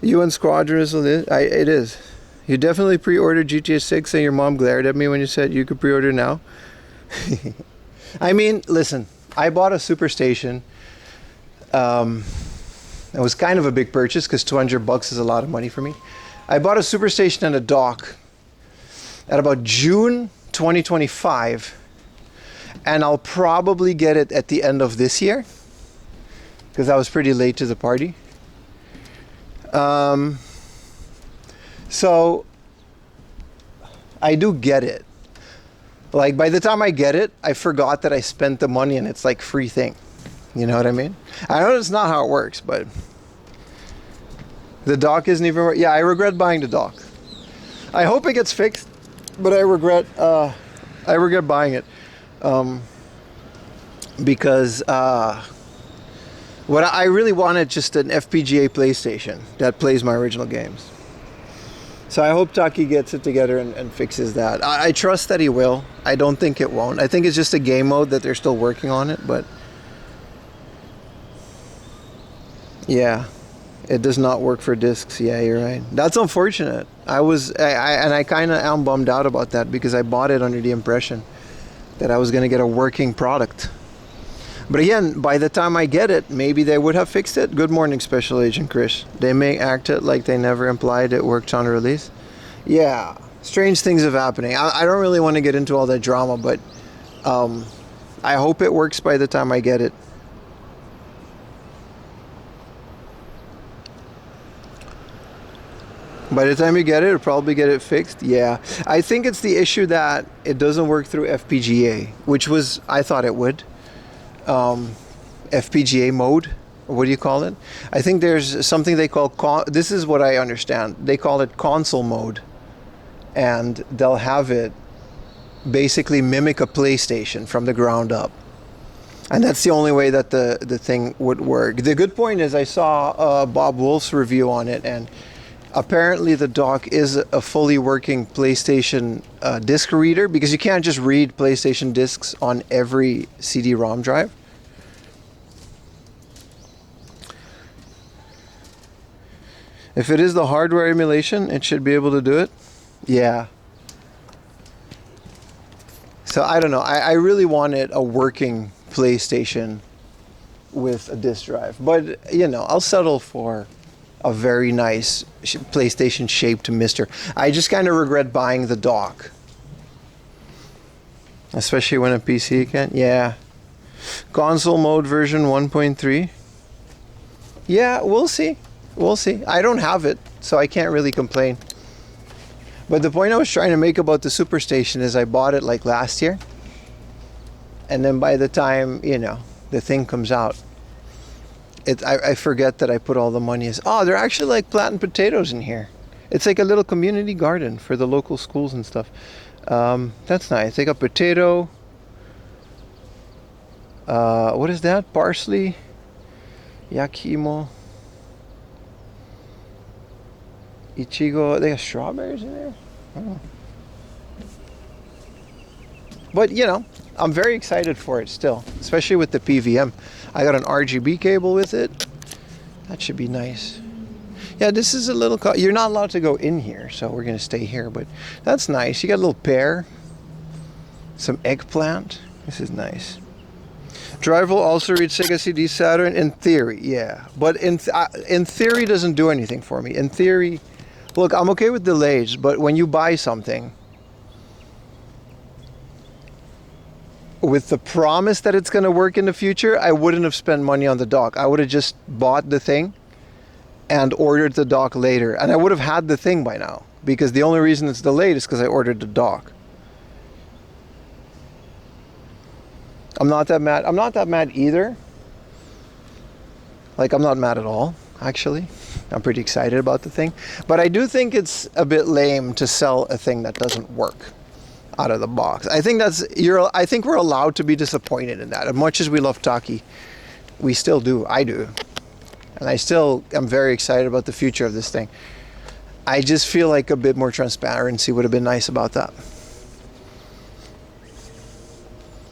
You and Squadron is it is. You definitely pre-ordered GTA 6, and your mom glared at me when you said you could pre-order now. I mean, listen, I bought a Superstation. It was kind of a big purchase, because $200 is a lot of money for me. I bought a Superstation and a dock at about June 2025, and I'll probably get it at the end of this year, because I was pretty late to the party. So I do get it. Like, by the time I get it, I forgot that I spent the money, and it's like free thing. You know what I mean? I know it's not how it works, but the dock isn't even. Yeah, I regret buying the dock. I hope it gets fixed, but I regret buying it. because what I really wanted just an FPGA PlayStation that plays my original games. So I hope Taki gets it together and fixes that. I trust that he will. I don't think it won't. I think it's just a game mode that they're still working on it, but yeah, it does not work for discs. Yeah, you're right. That's unfortunate. I kind of am bummed out about that because I bought it under the impression that I was going to get a working product. But again, by the time I get it, maybe they would have fixed it. Good morning, Special Agent Chris. They may act it like they never implied it worked on release. Yeah, strange things have happening. I don't really want to get into all that drama, but I hope it works by the time I get it. By the time you get it, you'll probably get it fixed. Yeah, I think it's the issue that it doesn't work through FPGA, which was, I thought it would. FPGA mode, what do you call it? I think there's something they call, this is what I understand, they call it console mode, and they'll have it basically mimic a PlayStation from the ground up, and that's the only way that the thing would work. The good point is I saw Bob Wolf's review on it, and apparently the dock is a fully working PlayStation disc reader, because you can't just read PlayStation discs on every CD-ROM drive. If it is the hardware emulation, it should be able to do it. Yeah. So I don't know. I really wanted a working PlayStation with a disc drive. But, you know, I'll settle for a very nice PlayStation shaped Mister. I just kind of regret buying the dock, especially when a PC can. Yeah, console mode version 1.3. Yeah, we'll see. We'll see. I don't have it, so I can't really complain. But the point I was trying to make about the Superstation is I bought it like last year, and then by the time, you know, the thing comes out, I forget that I put all the money as, oh, they're actually like planting potatoes in here. It's like a little community garden for the local schools and stuff. That's nice. They got potato. What is that? Parsley, yakimo, ichigo. They got strawberries in there. Oh. But you know, I'm very excited for it still, especially with the PVM. I got an RGB cable with it. That should be nice. Yeah, this is a little... You're not allowed to go in here, so we're going to stay here. But that's nice. You got a little pear. Some eggplant. This is nice. Drive will also read Sega CD Saturn in theory. Yeah, but in theory doesn't do anything for me. In theory... Look, I'm okay with delays, but when you buy something with the promise that it's going to work in the future, I wouldn't have spent money on the dock. I would have just bought the thing and ordered the dock later, and I would have had the thing by now, because the only reason it's delayed is because I ordered the dock. I'm not that mad. I'm not that mad either. Like, I'm not mad at all, actually. I'm pretty excited about the thing, but I do think it's a bit lame to sell a thing that doesn't work out of the box. I think I think we're allowed to be disappointed in that. As much as we love Taki, we still do. I do. And I still am very excited about the future of this thing. I just feel like a bit more transparency would have been nice about that.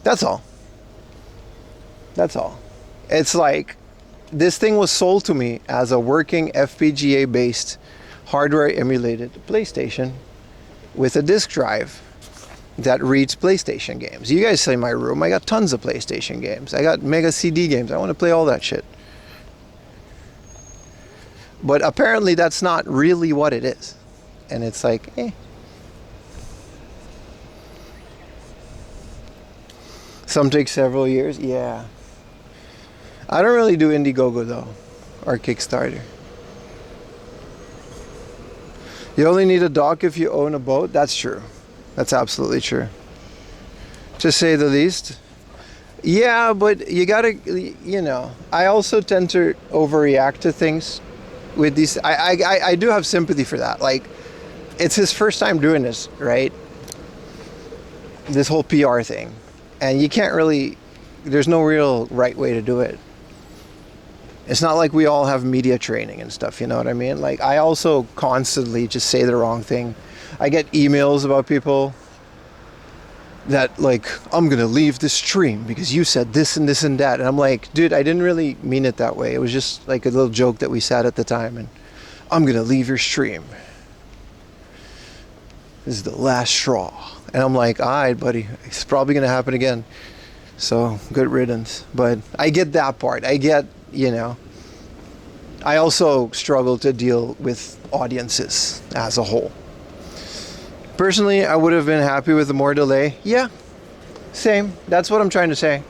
That's all. That's all. It's like, this thing was sold to me as a working FPGA-based, hardware-emulated PlayStation with a disk drive that reads PlayStation games. You guys see my room. I got tons of PlayStation games. I got Mega CD games. I want to play all that shit. But apparently that's not really what it is. And it's like, eh. Some take several years. Yeah. I don't really do Indiegogo though, or Kickstarter. You only need a dock if you own a boat. That's true. That's absolutely true. To say the least. Yeah, but you gotta, you know, I also tend to overreact to things with these. I do have sympathy for that. Like, it's his first time doing this, right? This whole PR thing. And you can't really there's no real right way to do it. It's not like we all have media training and stuff, you know what I mean? Like, I also constantly just say the wrong thing. I get emails about people that, like, I'm gonna leave this stream because you said this and this and that. And I'm like, dude, I didn't really mean it that way. It was just like a little joke that we said at the time. And I'm gonna leave your stream. This is the last straw. And I'm like, all right, buddy, it's probably gonna happen again. So good riddance. But I get that part. I get, you know, I also struggle to deal with audiences as a whole. Personally, I would have been happy with a more delay. Yeah, same. That's what I'm trying to say.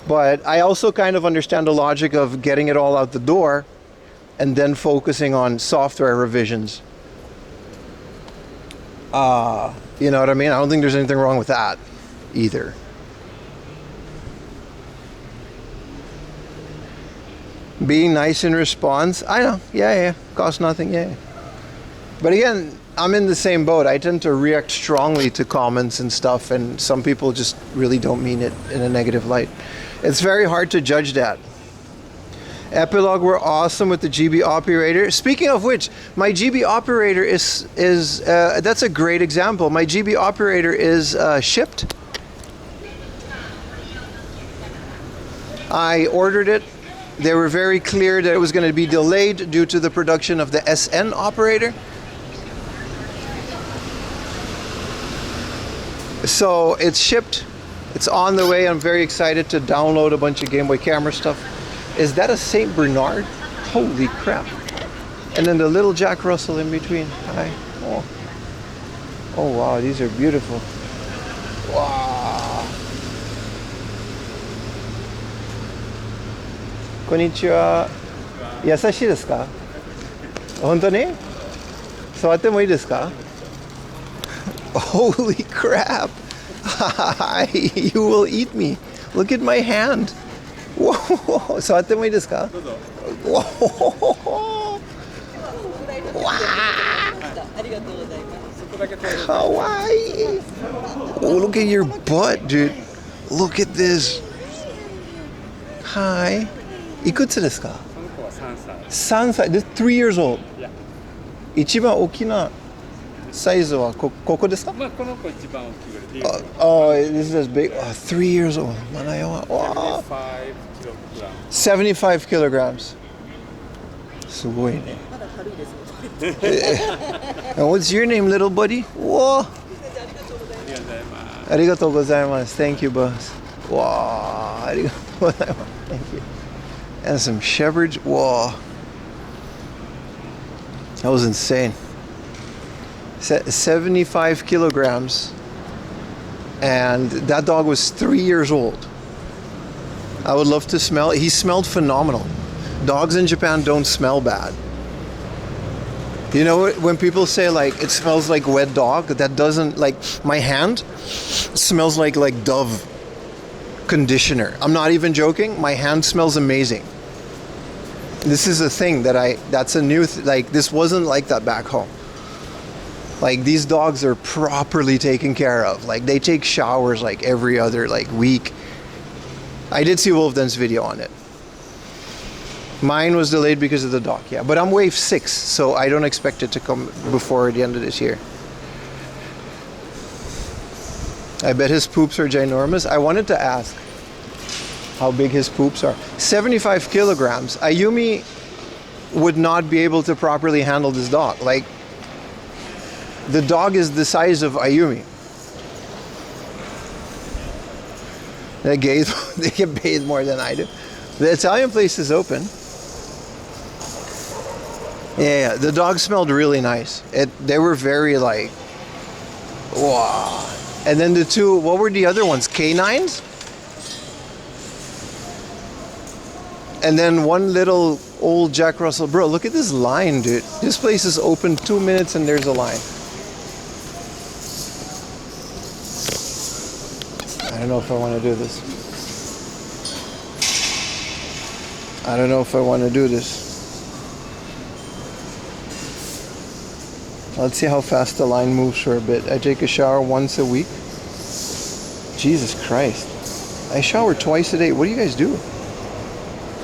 But I also kind of understand the logic of getting it all out the door and then focusing on software revisions. You know what I mean? I don't think there's anything wrong with that either. Being nice in response, I know, yeah, costs nothing, yeah. But again, I'm in the same boat. I tend to react strongly to comments and stuff, and some people just really don't mean it in a negative light. It's very hard to judge that. Epilogue were awesome with the GB operator. Speaking of which, my GB operator is that's a great example. My GB operator is shipped. I ordered it. They were very clear that it was going to be delayed due to the production of the SN operator. So it's shipped. It's on the way. I'm very excited to download a bunch of Game Boy camera stuff. Is that a St. Bernard? Holy crap. And then the little Jack Russell in between. Hi. Oh wow, these are beautiful. Wow. Konnichiwa. Yasashii desu ka? Hontou ni? Suwatte mo ii desu ka? Holy crap. You will eat me. Look at my hand. Whoa. 触ってもいいですか? Whoa. Kawaii. Oh, look at your butt, dude. Look at this. Hi. いくつですか? 3歳. This 3 years old. 一番大きなサイズはここですか? この子一番大きいぐらい。Oh, this is as big. 3 years old. 75 kilograms. すごいね。And what's your name, little buddy? Whoa. ありがとうございます。Thank you, boss. Wow. ありがとうございます。Thank you. And some shepherds. Whoa. That was insane. 75 kilograms. And that dog was 3 years old. I would love to smell it. He smelled phenomenal. Dogs in Japan don't smell bad. You know, when people say like it smells like wet dog, that doesn't, like, my hand smells like Dove conditioner. I'm not even joking. My hand smells amazing. This is a thing that's a new like, this wasn't like that back home. Like, these dogs are properly taken care of. Like, they take showers like every other week. I did see Wolfden's video on it. Mine was delayed because of the dock, yeah. But I'm wave 6, so I don't expect it to come before the end of this year. I bet his poops are ginormous. I wanted to ask how big his poops are. 75 kilograms. Ayumi would not be able to properly handle this dog. Like, the dog is the size of Ayumi. They get bathed more than I do. The Italian place is open. Yeah, the dog smelled really nice. They were very wow. And then the two, what were the other ones? Canines? And then one little old Jack Russell. Bro, look at this line, dude. This place is open 2 minutes and there's a line. I don't know if I want to do this. I don't know if I want to do this. Let's see how fast the line moves for a bit. I take a shower once a week. Jesus Christ. I shower twice a day. What do you guys do?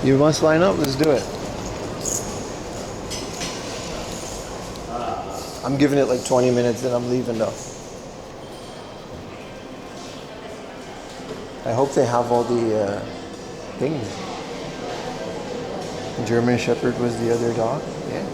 You must line up. Let's do it. I'm giving it like 20 minutes, then I'm leaving though. I hope they have all the things. German Shepherd was the other dog. Yeah.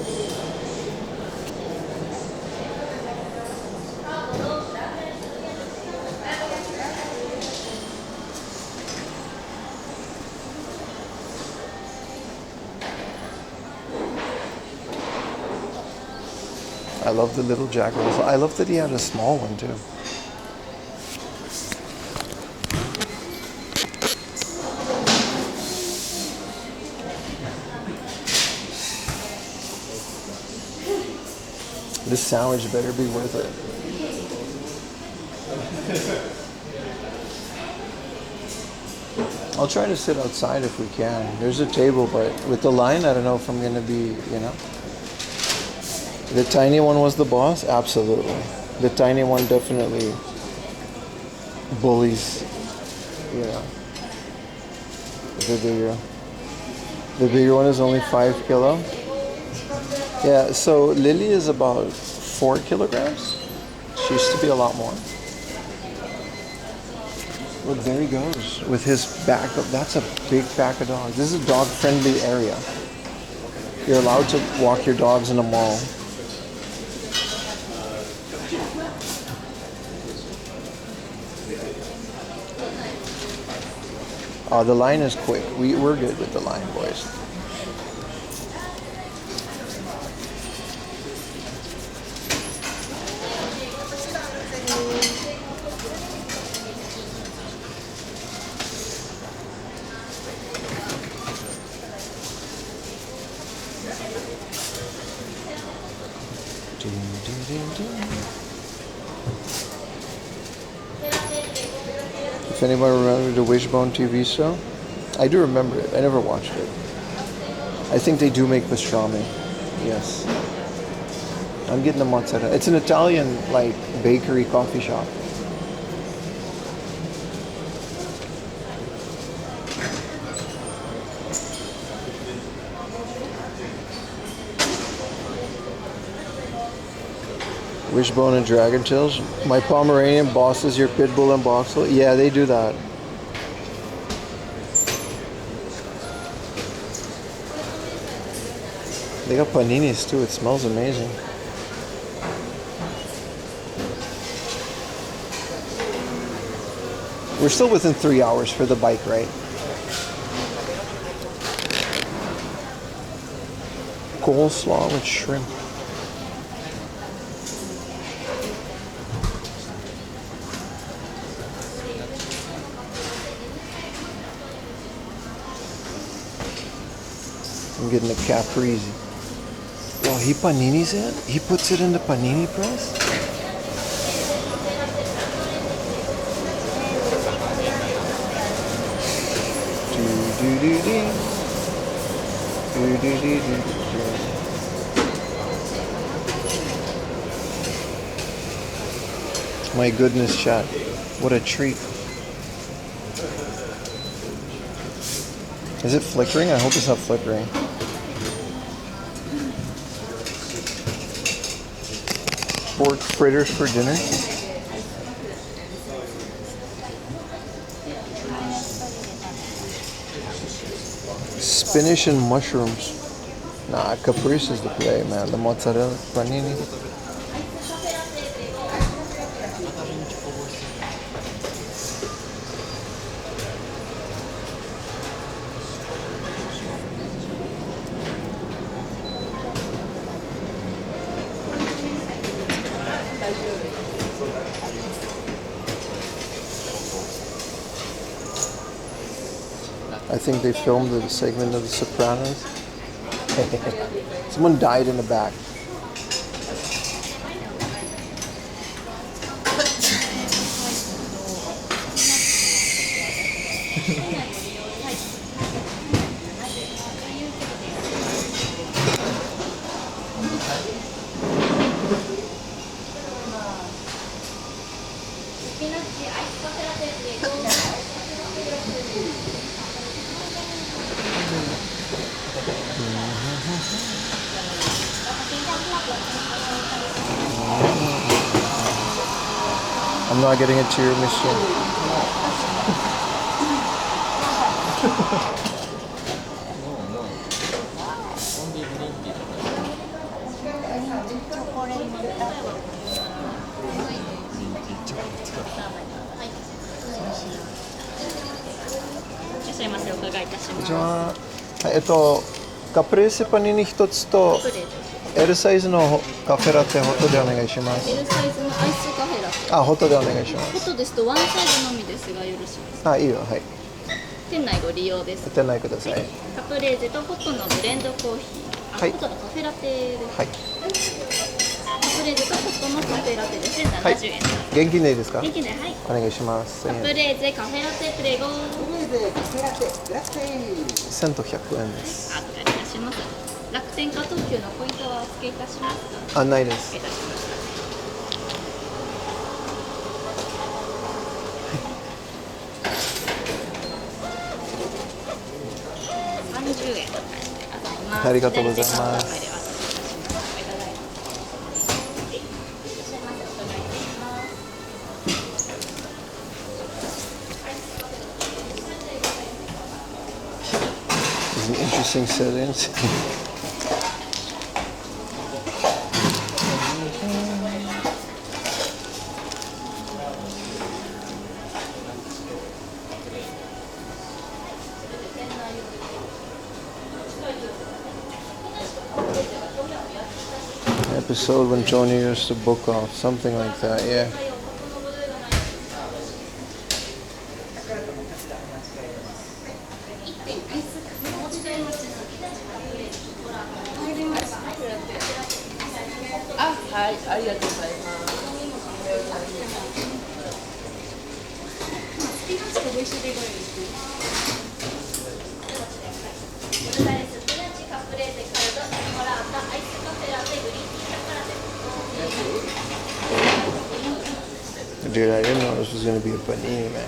I love the little Jack Russell. I love that he had a small one too. This sandwich better be worth it. I'll try to sit outside if we can. There's a table, but with the line, I don't know if I'm going to be, you know. The tiny one was the boss? Absolutely. The tiny one definitely bullies, you know. The bigger one is only 5 kilo. Yeah, so Lily is about 4 kilograms. She used to be a lot more. Look, there he goes with his back. That's a big pack of dogs. This is a dog-friendly area. You're allowed to walk your dogs in a mall. The line is quick. We're good with the line, boys. If anybody remembers the Wishbone TV show, I do remember it. I never watched it. I think they do make pastrami. Yes. I'm getting the mozzarella. It's an Italian, like, bakery coffee shop. Wishbone and Dragon Tails. My Pomeranian bosses your pit bull and boxel. Yeah, they do that. They got paninis too. It smells amazing. We're still within 3 hours for the bike, right? Coleslaw with shrimp. I'm getting a caprese. Oh, he paninis it? He puts it in the panini press? My goodness, chat. What a treat. Is it flickering? I hope it's not flickering. Pork fritters for dinner. Spinach and mushrooms. Nah, caprese is the play, man. The mozzarella panini. I think they filmed the segment of The Sopranos. Someone died in the back. I'm not getting a tiramisu.カプレーゼパニーニ1つと L サイズのカフェラテホットでお願いします。 L サイズのアイスカフェラテ。あ、ホットでお願いしまホッす。トですとワンサイズのみですがよろしいですか。あ、いいよ、はい。店内ご利用です。店内ください。カプレーゼとホットのブレンドコーヒー。はいホットのカフェラテです。はい。カプレーゼとホットのカフェラテです。はい70円。現金でいいですか？元気で、はい。お願いします。カプレーゼカフェラテプレゴー。1100円です。お願いいたします。楽天か東急のポイントはお付けいたしますか？あ、ないでおす付けい。たしました。30円と返してくださいます。ありがとうございます。左手カウンターまでお渡しいたします。おいただいて。いらっしゃいませ。お伺いします。It's an interesting sit-in. Episode when Tony used to book off, something like that, yeah. Dude, I didn't know this was gonna be a panini, man.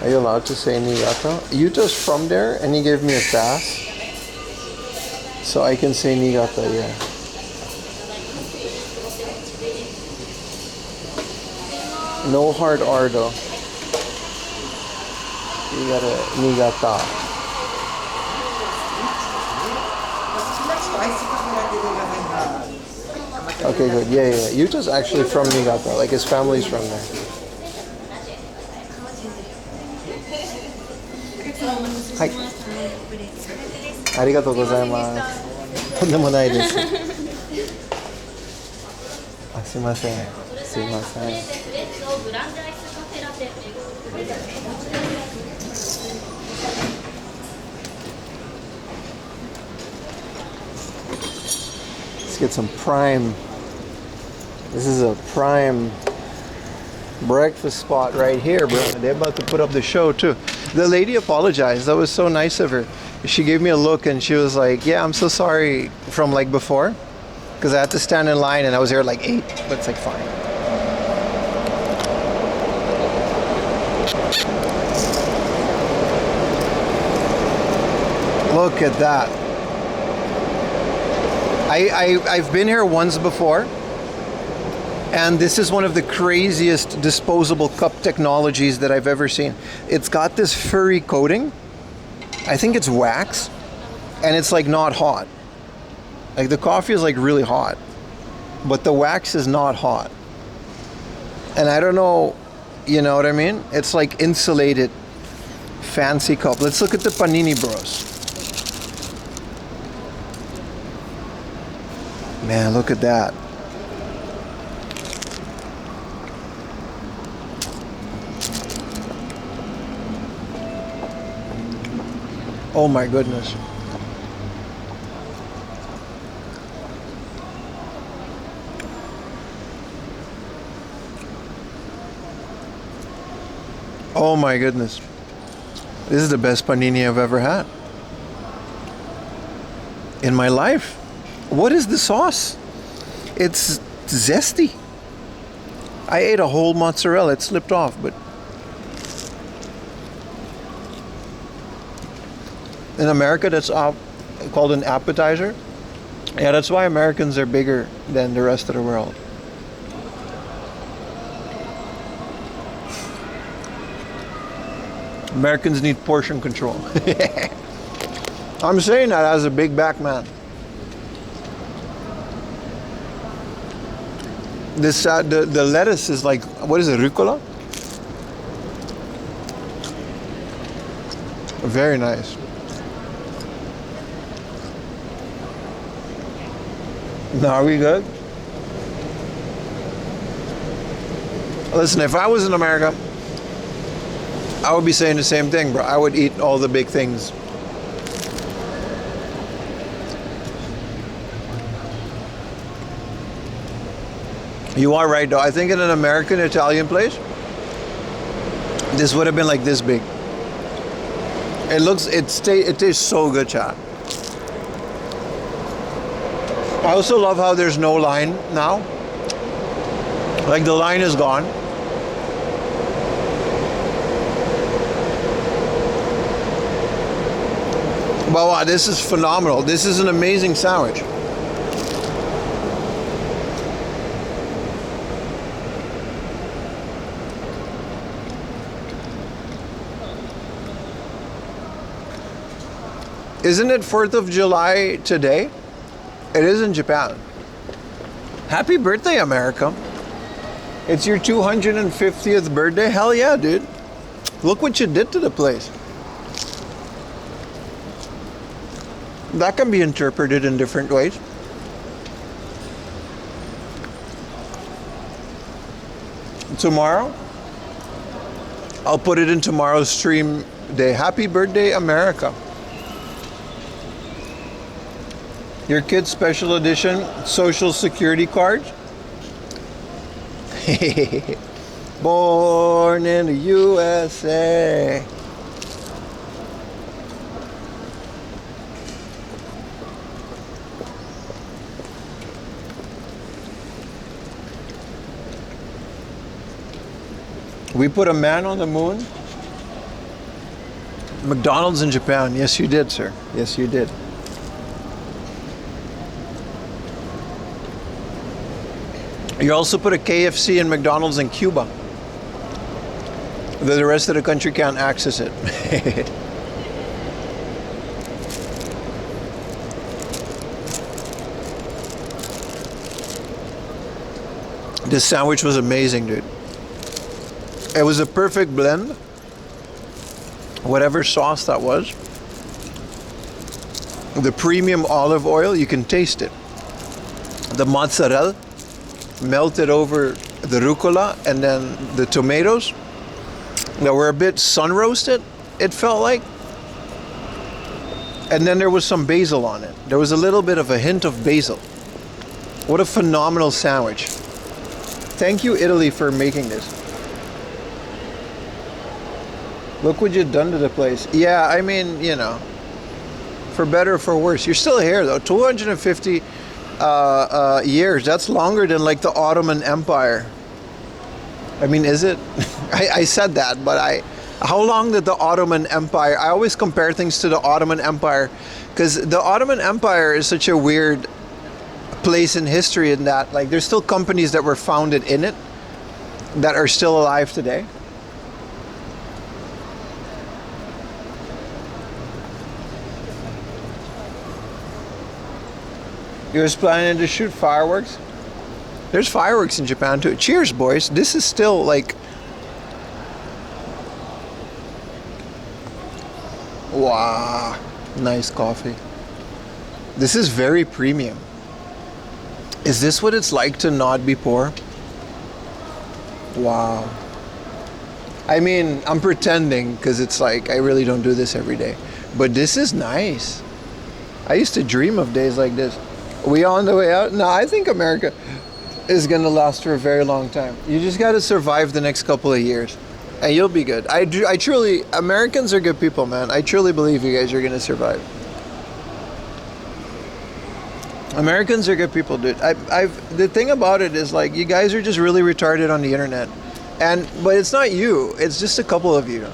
Are you allowed to say Niigata? Yuta's from there and he gave me a pass. So I can say Niigata, yeah. No hard R though. You gotta Niigata. Okay, good. Yeah, yeah. Yuta's actually from Niigata. Like his family's from there. Hi. ありがとうございます。とんでもないです。あ、すいません。すいません。Let's get some prime. This is a prime breakfast spot right here, bro. They're about to put up the show too. The lady apologized. That was so nice of her. She gave me a look and she was like, yeah, I'm so sorry from like before because I had to stand in line and I was there at like 8, but it's like fine. Look at that. I've been here once before. And this is one of the craziest disposable cup technologies that I've ever seen. It's got this furry coating. I think it's wax. And it's like not hot. Like the coffee is like really hot. But the wax is not hot. And I don't know, you know what I mean? It's like insulated fancy cup. Let's look at the Panini Bros. Man, look at that. Oh my goodness. Oh my goodness. This is the best panini I've ever had in my life. What is the sauce? It's zesty. I ate a whole mozzarella. It slipped off, but in America, that's called an appetizer. Yeah, that's why Americans are bigger than the rest of the world. Americans need portion control. I'm saying that as a big back man. This the lettuce is like, what is it, rucola? Very nice. Now, are we good? Listen, if I was in America, I would be saying the same thing, bro. I would eat all the big things. You are right, though. I think in an American Italian place, this would have been like this big. It tastes so good, chat. I also love how there's no line now. Like the line is gone. But wow, this is phenomenal. This is an amazing sandwich. Isn't it 4th of July today? It is in Japan. Happy birthday, America. It's your 250th birthday? Hell yeah, dude. Look what you did to the place. That can be interpreted in different ways. Tomorrow, I'll put it in tomorrow's stream day. Happy birthday, America. Your kid's special edition Social Security card. Born in the USA. We put a man on the moon. McDonald's in Japan. Yes, you did, sir. Yes, you did. You also put a KFC and McDonald's in Cuba. The rest of the country can't access it. This sandwich was amazing, dude. It was a perfect blend. Whatever sauce that was. The premium olive oil, you can taste it. The mozzarella melted over the rucola, and then the tomatoes that were a bit sun roasted, it felt like. And then there was some basil on it. There was a little bit of a hint of basil. What a phenomenal sandwich. Thank you, Italy, for making this. Look what you've done to the place. Yeah, I mean, you know, for better or for worse. You're still here, though. 250 years. That's longer than like the Ottoman Empire. I mean, is it? I said that, but how long did the Ottoman Empire? I always compare things to the Ottoman Empire because the Ottoman Empire is such a weird place in history in that like there's still companies that were founded in it that are still alive today. You was planning to shoot fireworks? There's fireworks in Japan too. Cheers, boys. This is still like... Wow. Nice coffee. This is very premium. Is this what it's like to not be poor? Wow. I mean, I'm pretending because it's like I really don't do this every day. But this is nice. I used to dream of days like this. Are we on the way out? No, I think America is going to last for a very long time. You just got to survive the next couple of years. And you'll be good. I truly, Americans are good people, man. I truly believe you guys are gonna survive. Americans are good people, dude. The thing about it is, like, you guys are just really retarded on the internet, but it's not you. It's just a couple of you.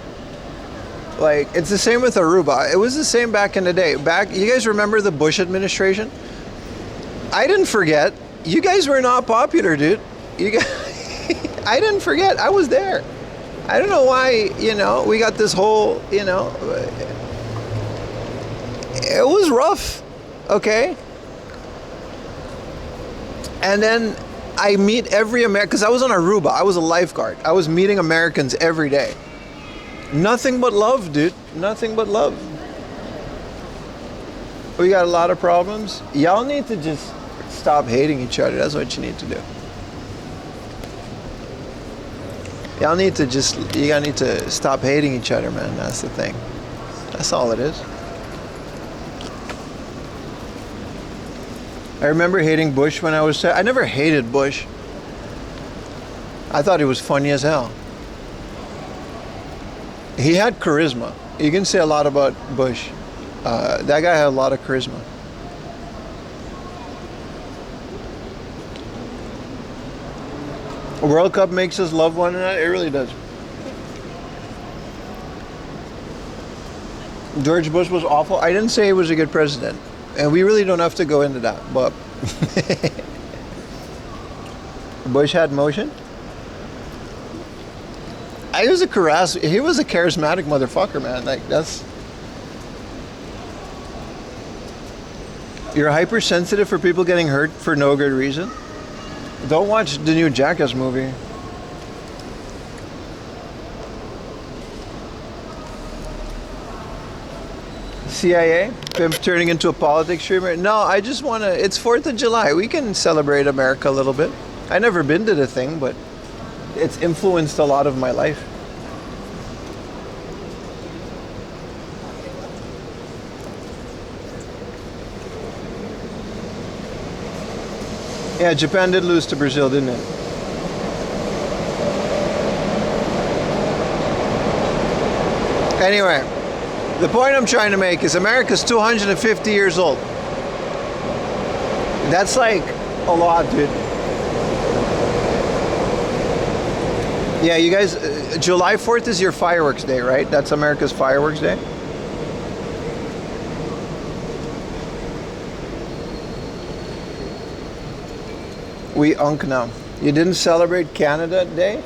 Like, it's the same with Aruba. It was the same back in the day. You guys remember the Bush administration? I didn't forget. You guys were not popular, dude. You guys, I didn't forget. I was there. I don't know why, we got this whole, it was rough, okay? And then I meet every American, because I was on Aruba, I was a lifeguard. I was meeting Americans every day. Nothing but love, dude. Nothing but love. We got a lot of problems. Y'all need to just stop hating each other. That's what you need to do. Y'all need to you need to stop hating each other, man. That's the thing. That's all it is. I remember hating Bush when I was... I never hated Bush. I thought he was funny as hell. He had charisma. You can say a lot about Bush. That guy had a lot of charisma. World Cup makes us love one another. It really does. George Bush was awful. I didn't say he was a good president. And we really don't have to go into that. But Bush had motion. He was a charismatic motherfucker, man. Like, that's... You're hypersensitive for people getting hurt for no good reason. Don't watch the new Jackass movie. CIA? Pimp turning into a politics streamer? No, I just want to... It's 4th of July. We can celebrate America a little bit. I've never been to the thing, but it's influenced a lot of my life. Yeah, Japan did lose to Brazil, didn't it? Anyway, the point I'm trying to make is America's 250 years old. That's like a lot, dude. Yeah, you guys, July 4th is your fireworks day, right? That's America's fireworks day. We unk now. You didn't celebrate Canada Day?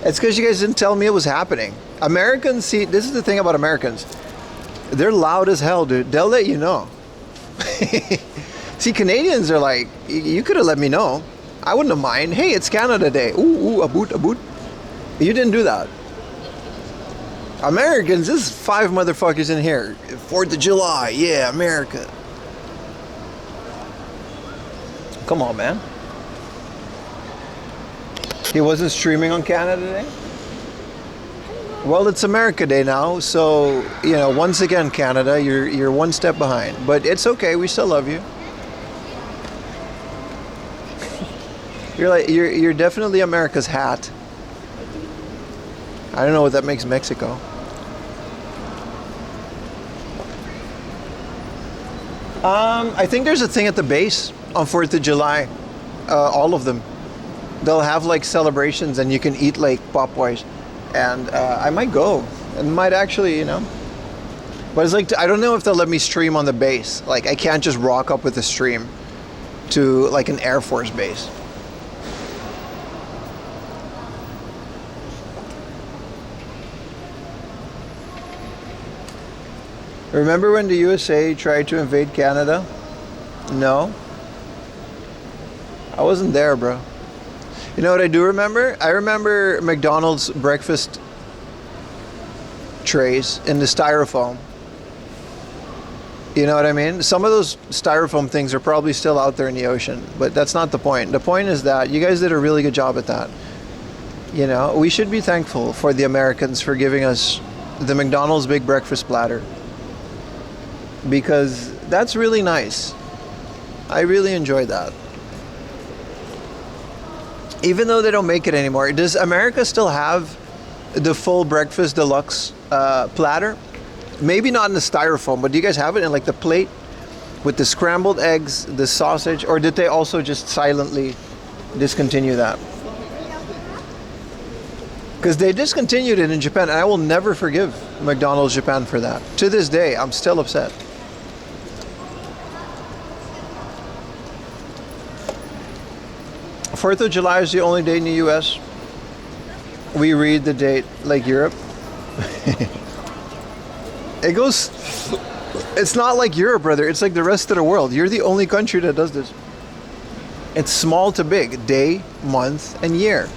It's because you guys didn't tell me it was happening. Americans, see, this is the thing about Americans. They're loud as hell, dude. They'll let you know. See, Canadians are like, you could have let me know. I wouldn't have mind. Hey, it's Canada Day. Ooh, a boot, a boot. You didn't do that. Americans, this is 5 motherfuckers in here. 4th of July, yeah, America. Come on, man. He wasn't streaming on Canada Day? Well, it's America Day now, so, once again, Canada, you're one step behind. But it's okay, we still love you. You're definitely America's hat. I don't know what that makes Mexico. I think there's a thing at the base on 4th of July. All of them. They'll have like celebrations and you can eat like Popeyes. And I might go. And might actually, But it's like, I don't know if they'll let me stream on the base. Like, I can't just rock up with a stream to like an Air Force base. Remember when the USA tried to invade Canada? No. I wasn't there, bro. You know what I do remember? I remember McDonald's breakfast trays in the styrofoam. You know what I mean? Some of those styrofoam things are probably still out there in the ocean, but that's not the point. The point is that you guys did a really good job at that. We should be thankful for the Americans for giving us the McDonald's big breakfast platter. Because that's really nice. I really enjoyed that. Even though they don't make it anymore, does America still have the full breakfast deluxe platter. Maybe not in the styrofoam, but do you guys have it in like the plate with the scrambled eggs, the sausage, or did they also just silently discontinue that? Because they discontinued it in Japan, and I will never forgive McDonald's Japan for that. To this day, I'm still upset. Fourth of July is the only day in the US we read the date like Europe. It goes, it's not like Europe, brother. It's like the rest of the world. You're the only country that does this. It's small to big, day, month, and year.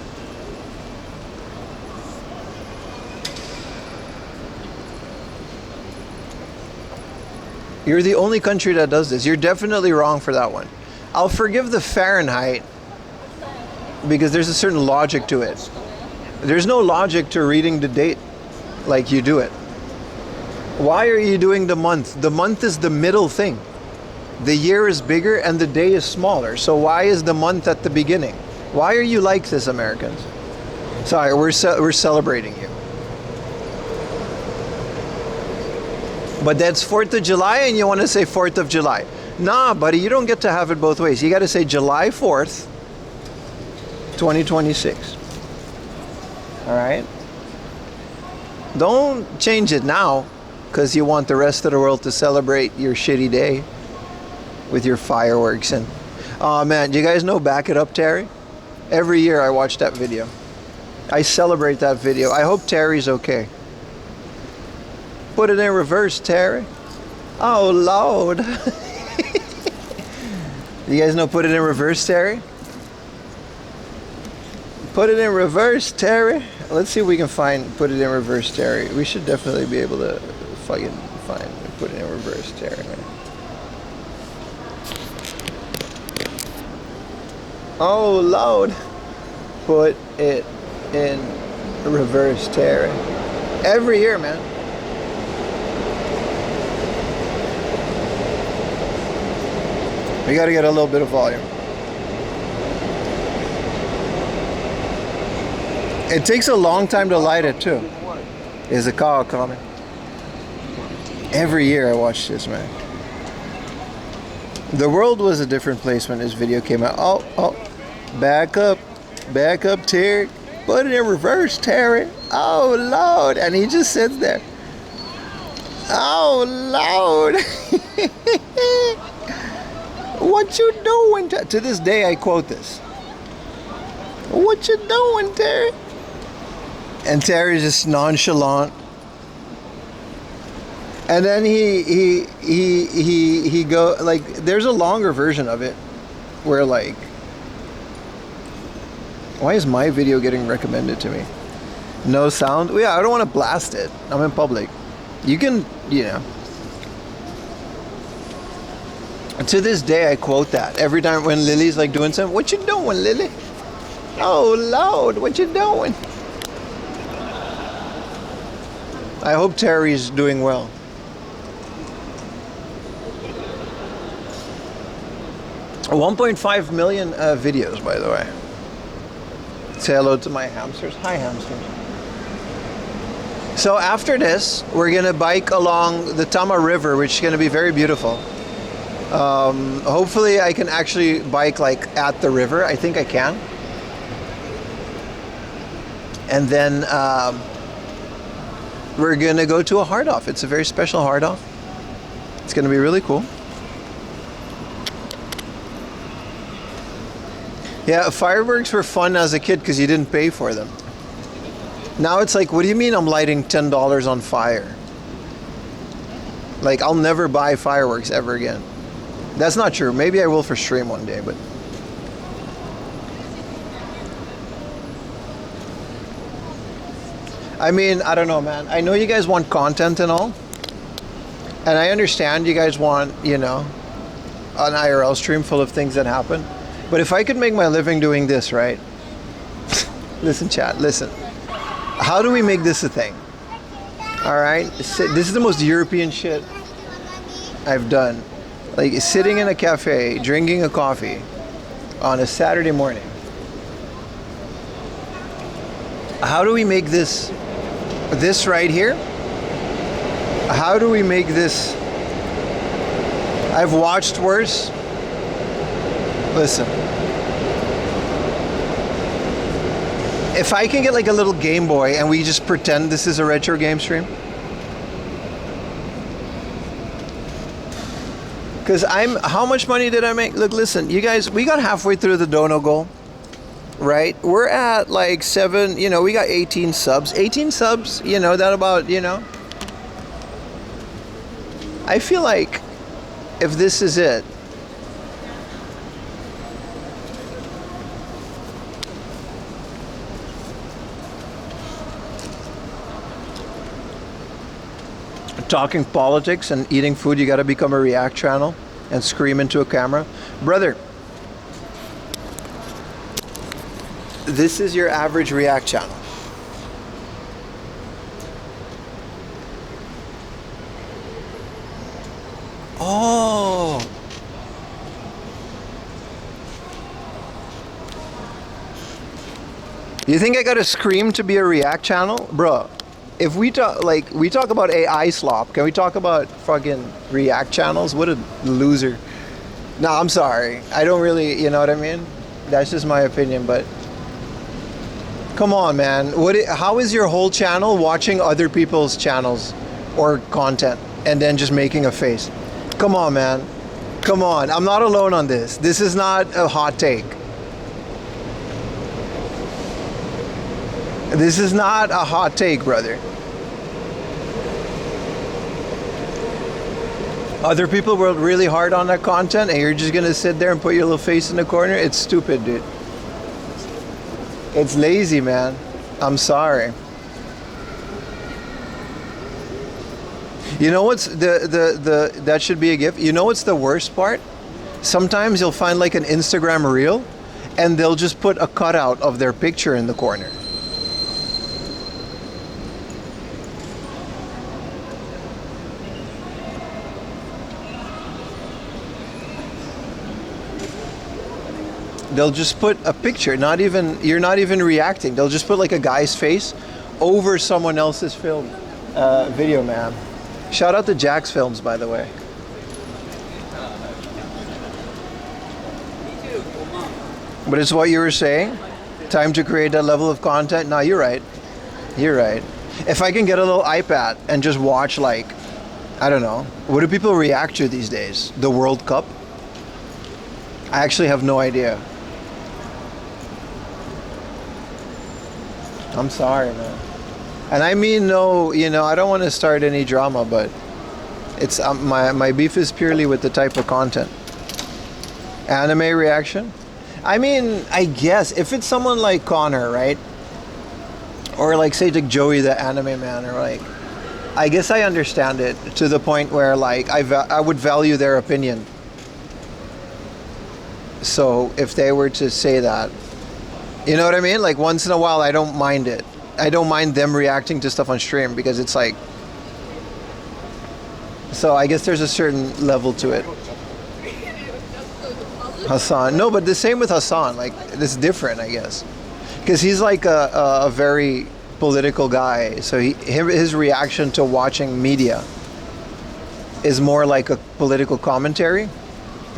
You're the only country that does this. You're definitely wrong for that one. I'll forgive the Fahrenheit because there's a certain logic to it. There's no logic to reading the date like you do it. Why are you doing the month? The month is the middle thing. The year is bigger and the day is smaller. So why is the month at the beginning? Why are you like this, Americans? Sorry, we're celebrating you. But that's 4th of July and you want to say 4th of July. Nah, buddy, you don't get to have it both ways. You got to say July 4th, 2026. All right? Don't change it now because you want the rest of the world to celebrate your shitty day with your fireworks. And oh man, do you guys know Back It Up Terry? Every year I watch that video. I celebrate that video. I hope Terry's okay. Put it in reverse, Terry. Oh Lord. You guys know Put It in Reverse, Terry? Put it in reverse, Terry. Let's see if we can find Put It in Reverse, Terry. We should definitely be able to fucking find Put It in Reverse, Terry. Oh Lord. Put it in reverse, Terry. Every year, man. We gotta get a little bit of volume. It takes a long time to light it too. Is a car coming? Every year I watch this, man. The world was a different place when this video came out. Oh, back up, Terry. Put it in reverse, Terry. Oh Lord, and he just sits there. Oh Lord. What you doing? To this day I quote this. What you doing, Terry? And Terry's just nonchalant. And then he go like, there's a longer version of it where like, why is my video getting recommended to me? No sound? Well, yeah, I don't want to blast it. I'm in public. You can, you know. To this day, I quote that every time when Lily's like doing something. What you doing, Lily? Oh Lord, what you doing? I hope Terry's doing well. $1.5 million videos, by the way. Say hello to my hamsters. Hi, hamsters. So after this, we're gonna bike along the Tama River, which is gonna be very beautiful. Hopefully I can actually bike like at the river. I think I can. And then we're gonna go to a hard off. It's a very special hard off. It's gonna be really cool. Yeah, fireworks were fun as a kid because you didn't pay for them. Now it's like, what do you mean I'm lighting $10 on fire? Like, I'll never buy fireworks ever again. That's not true. Maybe I will for stream one day, but... I mean, I don't know, man. I know you guys want content and all. And I understand you guys want, you know, an IRL stream full of things that happen. But if I could make my living doing this, right? Listen, chat, listen. How do we make this a thing? All right? This is the most European shit I've done. Like sitting in a cafe, drinking a coffee on a Saturday morning. How do we make this this right here, how do we make this? I've watched worse. Listen. If I can get like a little Game Boy and we just pretend this is a retro game stream. Because how much money did I make? Look, listen, you guys, we got halfway through the dono goal, right? We're at like 7, we got 18 subs. 18 subs, that about, I feel like if this is it, talking politics and eating food, you got to become a react channel and scream into a camera. Brother, this is your average react channel. Oh. You think I got to scream to be a react channel? Bro. If we talk about AI slop, can we talk about fucking react channels? What a loser. No, I'm sorry. I don't really, you know what I mean? That's just my opinion, but come on, man. How is your whole channel watching other people's channels or content and then just making a face? Come on, man. Come on. I'm not alone on this. This is not a hot take. This is not a hot take, brother. Other people worked really hard on that content and you're just gonna sit there and put your little face in the corner? It's stupid, dude. It's lazy, man. I'm sorry. You know what's that should be a gift? You know what's the worst part? Sometimes you'll find like an Instagram reel and they'll just put a cutout of their picture in the corner. They'll just put a picture, you're not even reacting. They'll just put like a guy's face over someone else's film, video, man. Shout out to Jack's Films, by the way. But it's what you were saying. Time to create that level of content. No, you're right. You're right. If I can get a little iPad and just watch like, I don't know, what do people react to these days? The World Cup? I actually have no idea. I'm sorry, man. And I mean, no, I don't want to start any drama, but it's my beef is purely with the type of content. Anime reaction? I mean, I guess if it's someone like Connor, right? Or like say like Joey the anime man, or like, I guess I understand it to the point where like I would value their opinion. So if they were to say that, you know what I mean? Like once in a while, I don't mind it. I don't mind them reacting to stuff on stream because it's like, so I guess there's a certain level to it. Hassan, no, but the same with Hassan. Like it's different, I guess, because he's like a very political guy. So his reaction to watching media is more like a political commentary.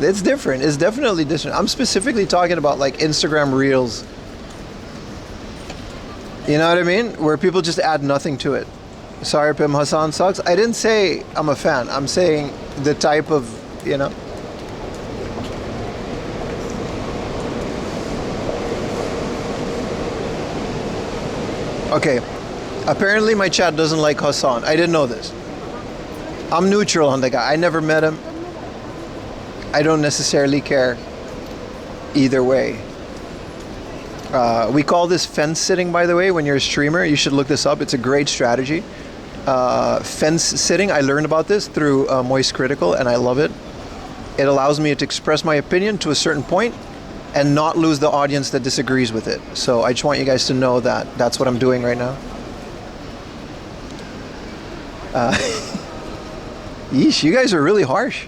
It's different. It's definitely different. I'm specifically talking about like Instagram Reels. You know what I mean? Where people just add nothing to it. Sorry, Pim, Hassan sucks. I didn't say I'm a fan. I'm saying the type of, Okay. Apparently my chat doesn't like Hassan. I didn't know this. I'm neutral on the guy. I never met him. I don't necessarily care either way. We call this fence sitting, by the way, when you're a streamer. You should look this up. It's a great strategy. Fence sitting, I learned about this through Moist Critical, and I love it. It allows me to express my opinion to a certain point and not lose the audience that disagrees with it. So I just want you guys to know that that's what I'm doing right now. Yeesh, you guys are really harsh.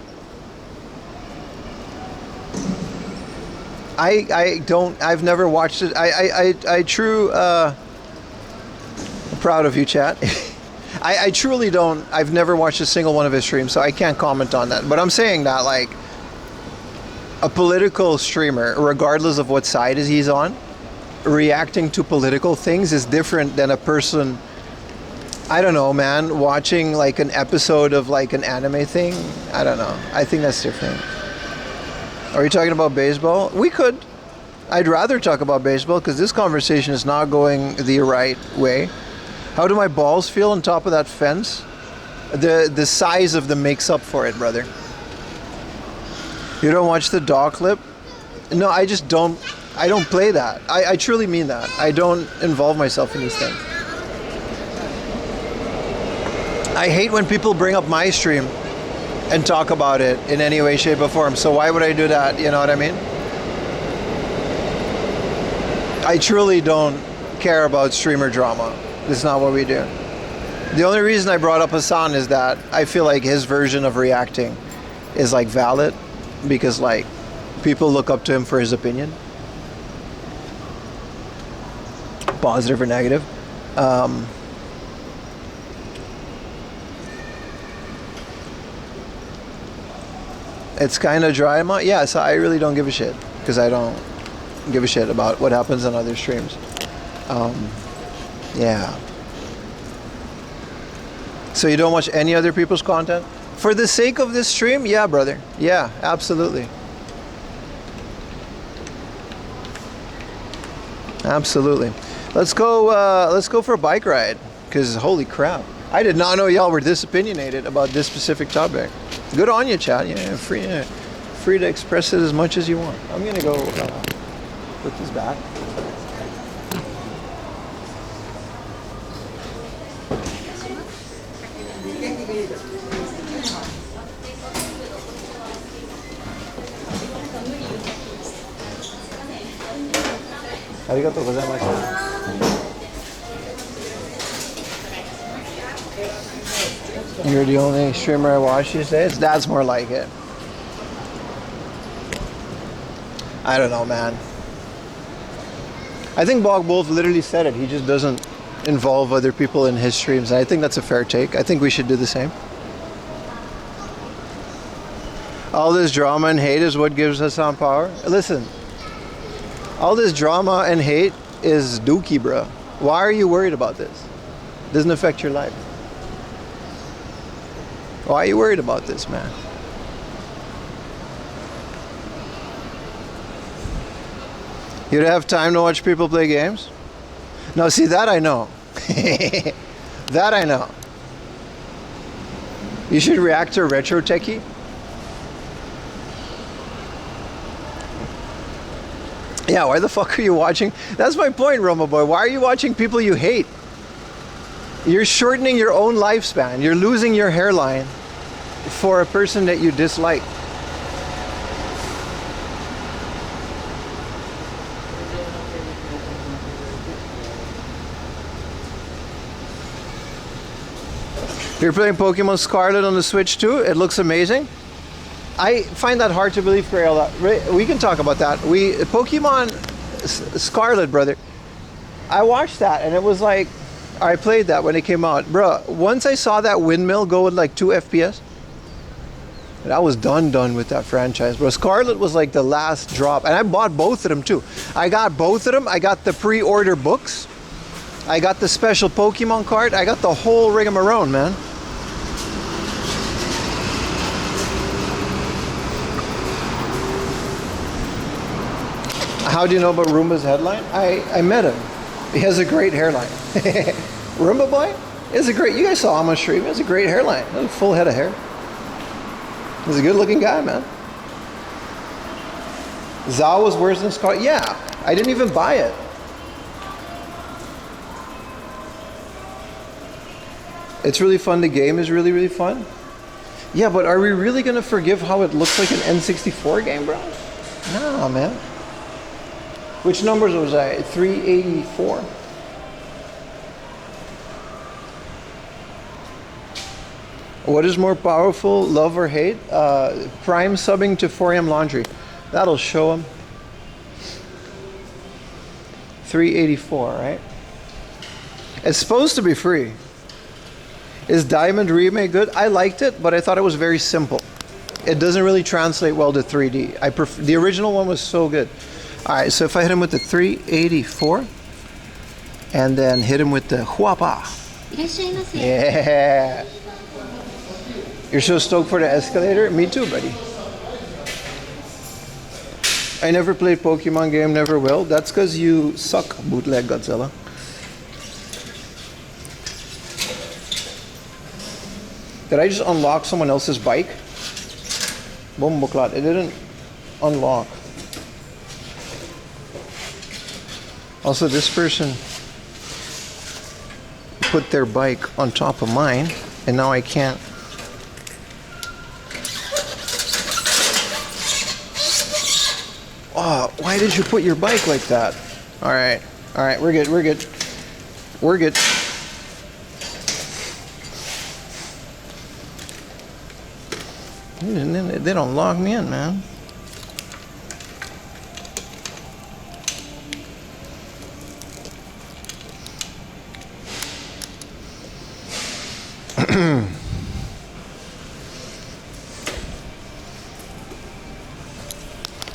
I've never watched it. Proud of you, chat. I truly don't. I've never watched a single one of his streams, so I can't comment on that. But I'm saying that, like, a political streamer, regardless of what side he's on, reacting to political things is different than a person, I don't know, man, watching like an episode of like an anime thing. I don't know. I think that's different. Are you talking about baseball? We could. I'd rather talk about baseball because this conversation is not going the right way. How do my balls feel on top of that fence? The size of them makes up for it, brother. You don't watch the dog clip? No, I just don't. I don't play that. I truly mean that. I don't involve myself in these things. I hate when people bring up my stream and talk about it in any way, shape, or form. So why would I do that? You know what I mean? I truly don't care about streamer drama. This is not what we do. The only reason I brought up Hassan is that I feel like his version of reacting is like valid because like people look up to him for his opinion. Positive or negative. It's kind of dry. Yeah, so I really don't give a shit because I don't give a shit about what happens on other streams. Yeah. So you don't watch any other people's content? For the sake of this stream? Yeah, brother. Yeah, absolutely. Absolutely. Let's go for a bike ride. Because holy crap. I did not know y'all were this opinionated about this specific topic. Good on you, chat. Yeah, free to express it as much as you want. I'm gonna go put this back. Arigatou gozaimasu. You're the only streamer I watch these days? That's more like it. I don't know, man. I think Bog Wolf literally said it. He just doesn't involve other people in his streams. And I think that's a fair take. I think we should do the same. All this drama and hate is what gives Hassan power. Listen, all this drama and hate is dookie, bro. Why are you worried about this? It doesn't affect your life. Why are you worried about this, man? You don't have time to watch people play games? No, see, that I know. That I know. You should react to Retro Techie. Yeah, why the fuck are you watching? That's my point, Roma Boy. Why are you watching people you hate? You're shortening your own lifespan. You're losing your hairline for a person that you dislike. You're playing Pokemon Scarlet on the Switch too? It looks amazing. I find that hard to believe, Crayola. We can talk about that. Pokemon Scarlet, brother. I watched that and it was like, I played that when it came out. Bro, once I saw that windmill go with like 2 FPS, and I was done with that franchise, bro. Scarlet was like the last drop. And I bought both of them too. I got both of them. I got the pre-order books. I got the special Pokemon card. I got the whole rigmarole, man. How do you know about Roomba's headline? I met him. He has a great hairline. Roomba boy? Is a great. You guys saw him on stream. He has a great hairline. A full head of hair. He's a good-looking guy, man. Zao was worse than Scott. Yeah, I didn't even buy it. It's really fun. The game is really, really fun. Yeah, but are we really gonna forgive how it looks like an N64 game, bro? No, man. Which numbers was I? 384. What is more powerful, love or hate? Prime subbing to 4am Laundry. That'll show him. 384, right? It's supposed to be free. Is Diamond Remake good? I liked it, but I thought it was very simple. It doesn't really translate well to 3D. The original one was so good. All right, so if I hit him with the 384, and then hit him with the huapa. いらっしゃいませ。 Yeah. You're so stoked for the escalator? Me too, buddy. I never played Pokemon game, never will. That's because you suck, bootleg Godzilla. Did I just unlock someone else's bike? Bomboclat. It didn't unlock. Also, this person put their bike on top of mine, and now I can't. Oh, why did you put your bike like that? All right, we're good, we're good. We're good. They don't log me in, man.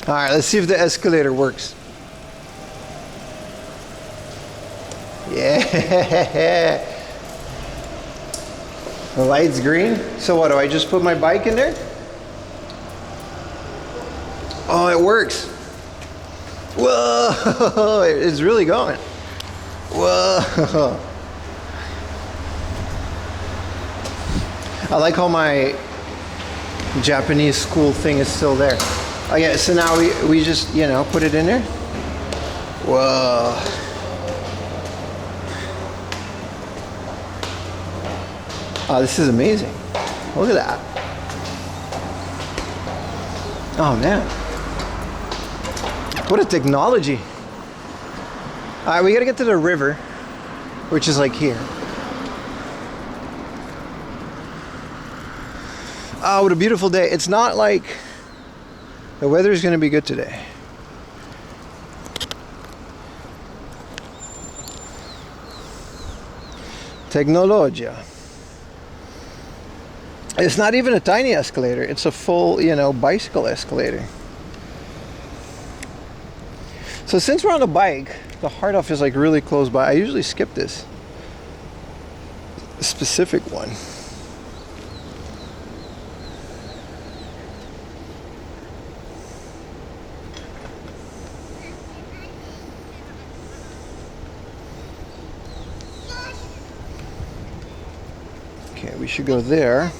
All right, let's see if the escalator works. Yeah. The light's green. So what, do I just put my bike in there? Oh, it works. Whoa, it's really going. Whoa. I like how my Japanese school thing is still there. Oh yeah, so now we just, you know, put it in there. Whoa. Oh, this is amazing. Look at that. Oh man. What a technology. All right, we gotta get to the river, which is like here. Oh, what a beautiful day. It's not like the weather is gonna be good today. Technologia. It's not even a tiny escalator. It's a full, you know, bicycle escalator. So since we're on a bike, the hard off is like really close by. I usually skip this specific one. Okay, we should go there.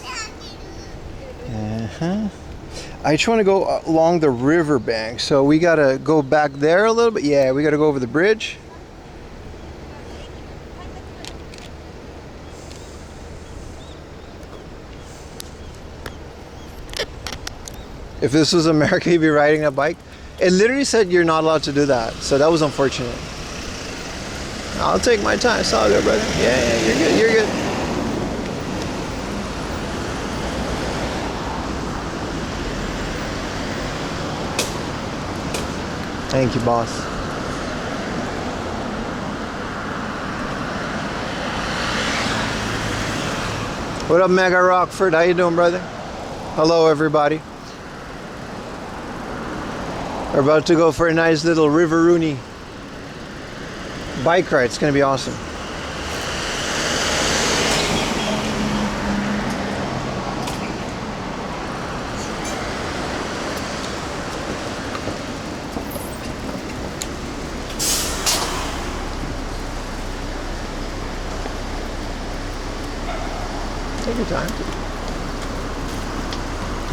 I just want to go along the riverbank, so we gotta go back there a little bit. Yeah, we gotta go over the bridge. If this was America, you'd be riding a bike. It literally said you're not allowed to do that, so that was unfortunate. I'll take my time. It's all good, brother. Yeah, you're good. You're good. Thank you, boss. What up, Mega Rockford? How you doing, brother? Hello, everybody. We're about to go for a nice little River-Rooney bike ride. It's going to be awesome. Take your time.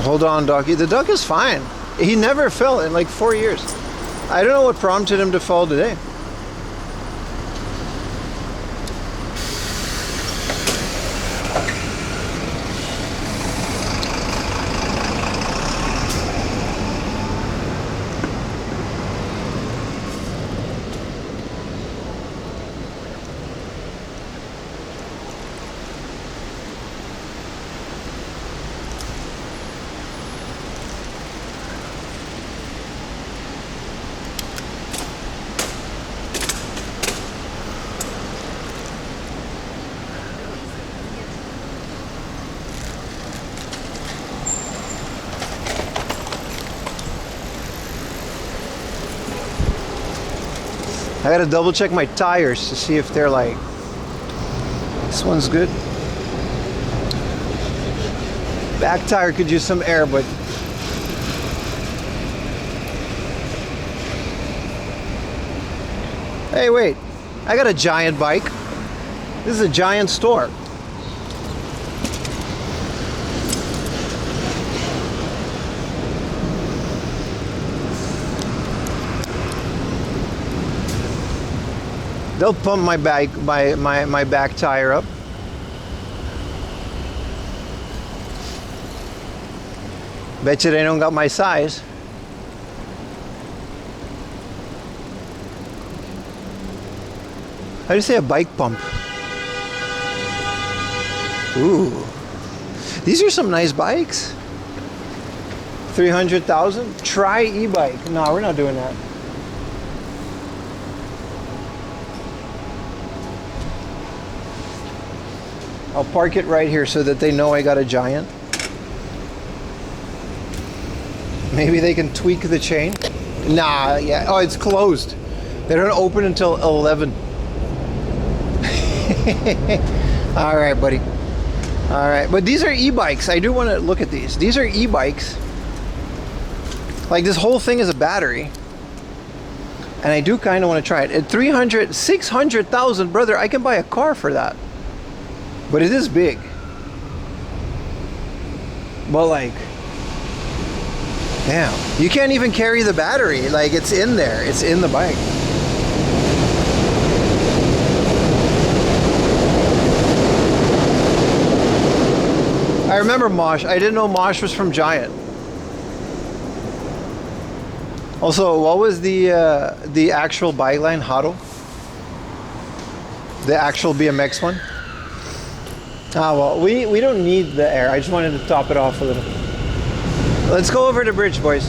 Hold on, Ducky. The duck is fine. He never fell in like 4 years. I don't know what prompted him to fall today. I gotta double check my tires to see if they're like, this one's good. Back tire could use some air, but hey, wait, I got a Giant bike. This is a Giant store. They'll pump my back tire up. Bet you they don't got my size. How do you say a bike pump? Ooh. These are some nice bikes. 300,000? Try e-bike. No, we're not doing that. I'll park it right here so that they know I got a Giant. Maybe they can tweak the chain. Nah, yeah. Oh, it's closed. They don't open until 11. All right, buddy. All right, but these are e-bikes. I do want to look at these. These are e-bikes. Like this whole thing is a battery. And I do kind of want to try it. At 300, 600,000, brother, I can buy a car for that. But it is big. But like, damn, you can't even carry the battery. Like it's in there. It's in the bike. I remember Mosh. I didn't know Mosh was from Giant. Also, what was the actual bike line? Hado? The actual BMX one? Ah, well, we don't need the air. I just wanted to top it off a little. Let's go over the bridge, boys.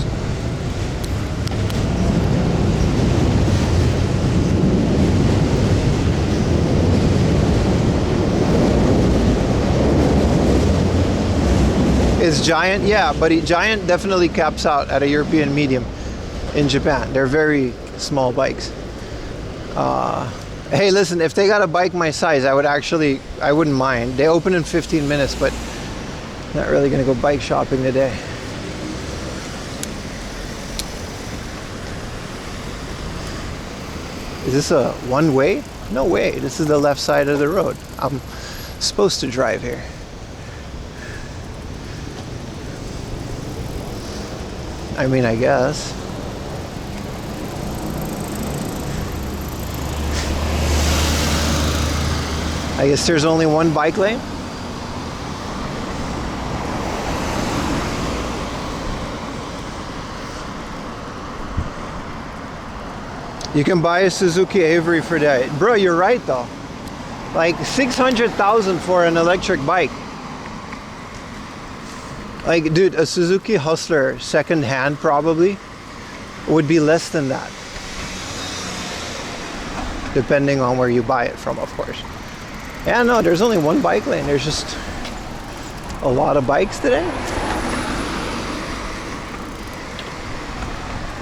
Is Giant? Yeah, but Giant definitely caps out at a European medium in Japan. They're very small bikes. Hey, listen, if they got a bike my size, I wouldn't mind. They open in 15 minutes, but not really gonna go bike shopping today. Is this a one-way? No way, this is the left side of the road. I'm supposed to drive here. I mean, I guess. I guess there's only one bike lane. You can buy a Suzuki Avery for that. Bro, you're right though. Like 600,000 for an electric bike. Like, dude, a Suzuki Hustler second hand probably would be less than that. Depending on where you buy it from, of course. Yeah, no, there's only one bike lane. There's just a lot of bikes today.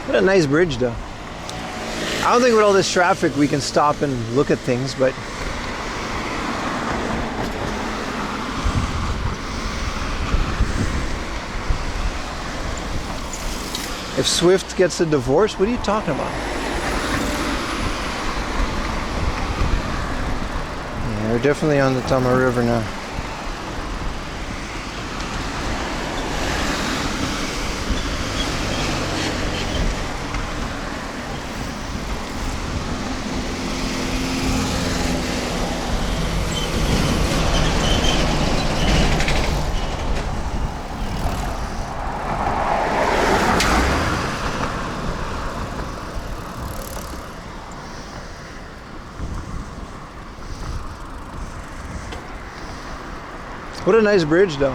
What a nice bridge though. I don't think with all this traffic we can stop and look at things, but if Swift gets a divorce, what are you talking about? Yeah, we're definitely on the Tama River now. What a nice bridge though.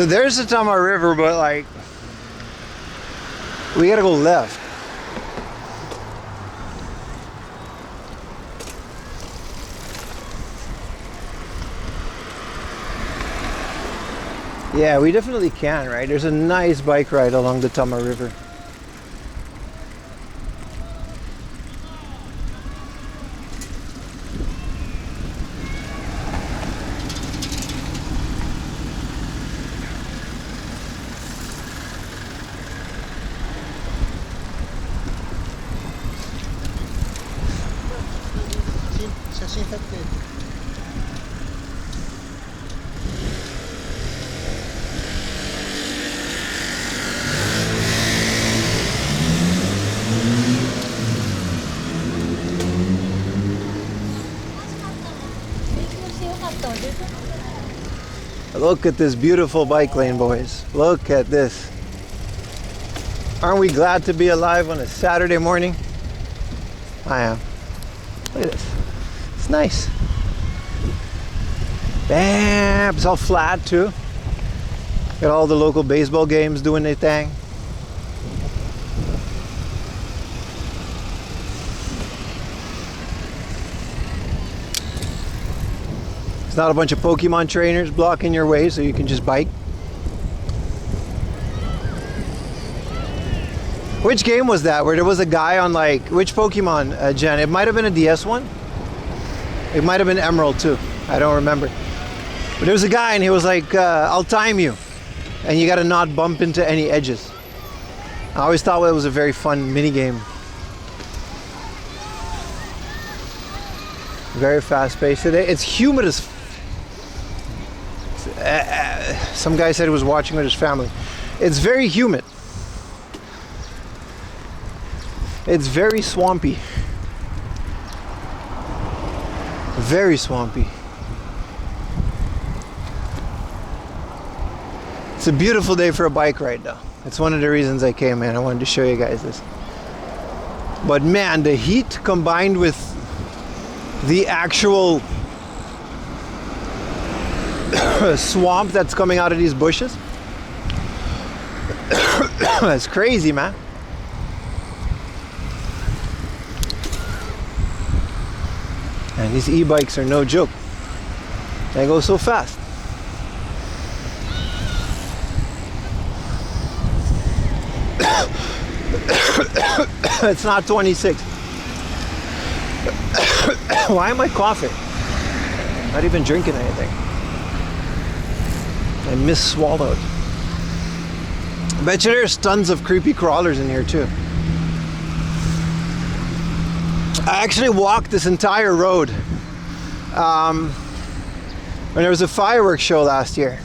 So there's the Tama River, but like, we gotta go left. Yeah, we definitely can, right? There's a nice bike ride along the Tama River. Look at this beautiful bike lane, boys. Look at this. Aren't we glad to be alive on a Saturday morning? I am. Look at this. It's nice. Bam! It's all flat too. Got all the local baseball games doing their thing. It's not a bunch of Pokemon trainers blocking your way so you can just bike. Which game was that where there was a guy on like, which Pokemon, Jen? It might have been a DS one. It might have been Emerald too. I don't remember. But there was a guy and he was like, I'll time you. And you gotta not bump into any edges. I always thought it was a very fun mini game. Very fast paced today. It's humid as some guy said he was watching with his family. It's very humid. It's very swampy. Very swampy. It's a beautiful day for a bike ride though. It's one of the reasons I came in. I wanted to show you guys this. But man, the heat combined with the actual swamp that's coming out of these bushes. That's crazy, man. And these e-bikes are no joke. They go so fast. It's not 26. Why am I coughing? Not even drinking anything. I miss-swallowed. I bet you there's tons of creepy crawlers in here too. I actually walked this entire road when there was a fireworks show last year.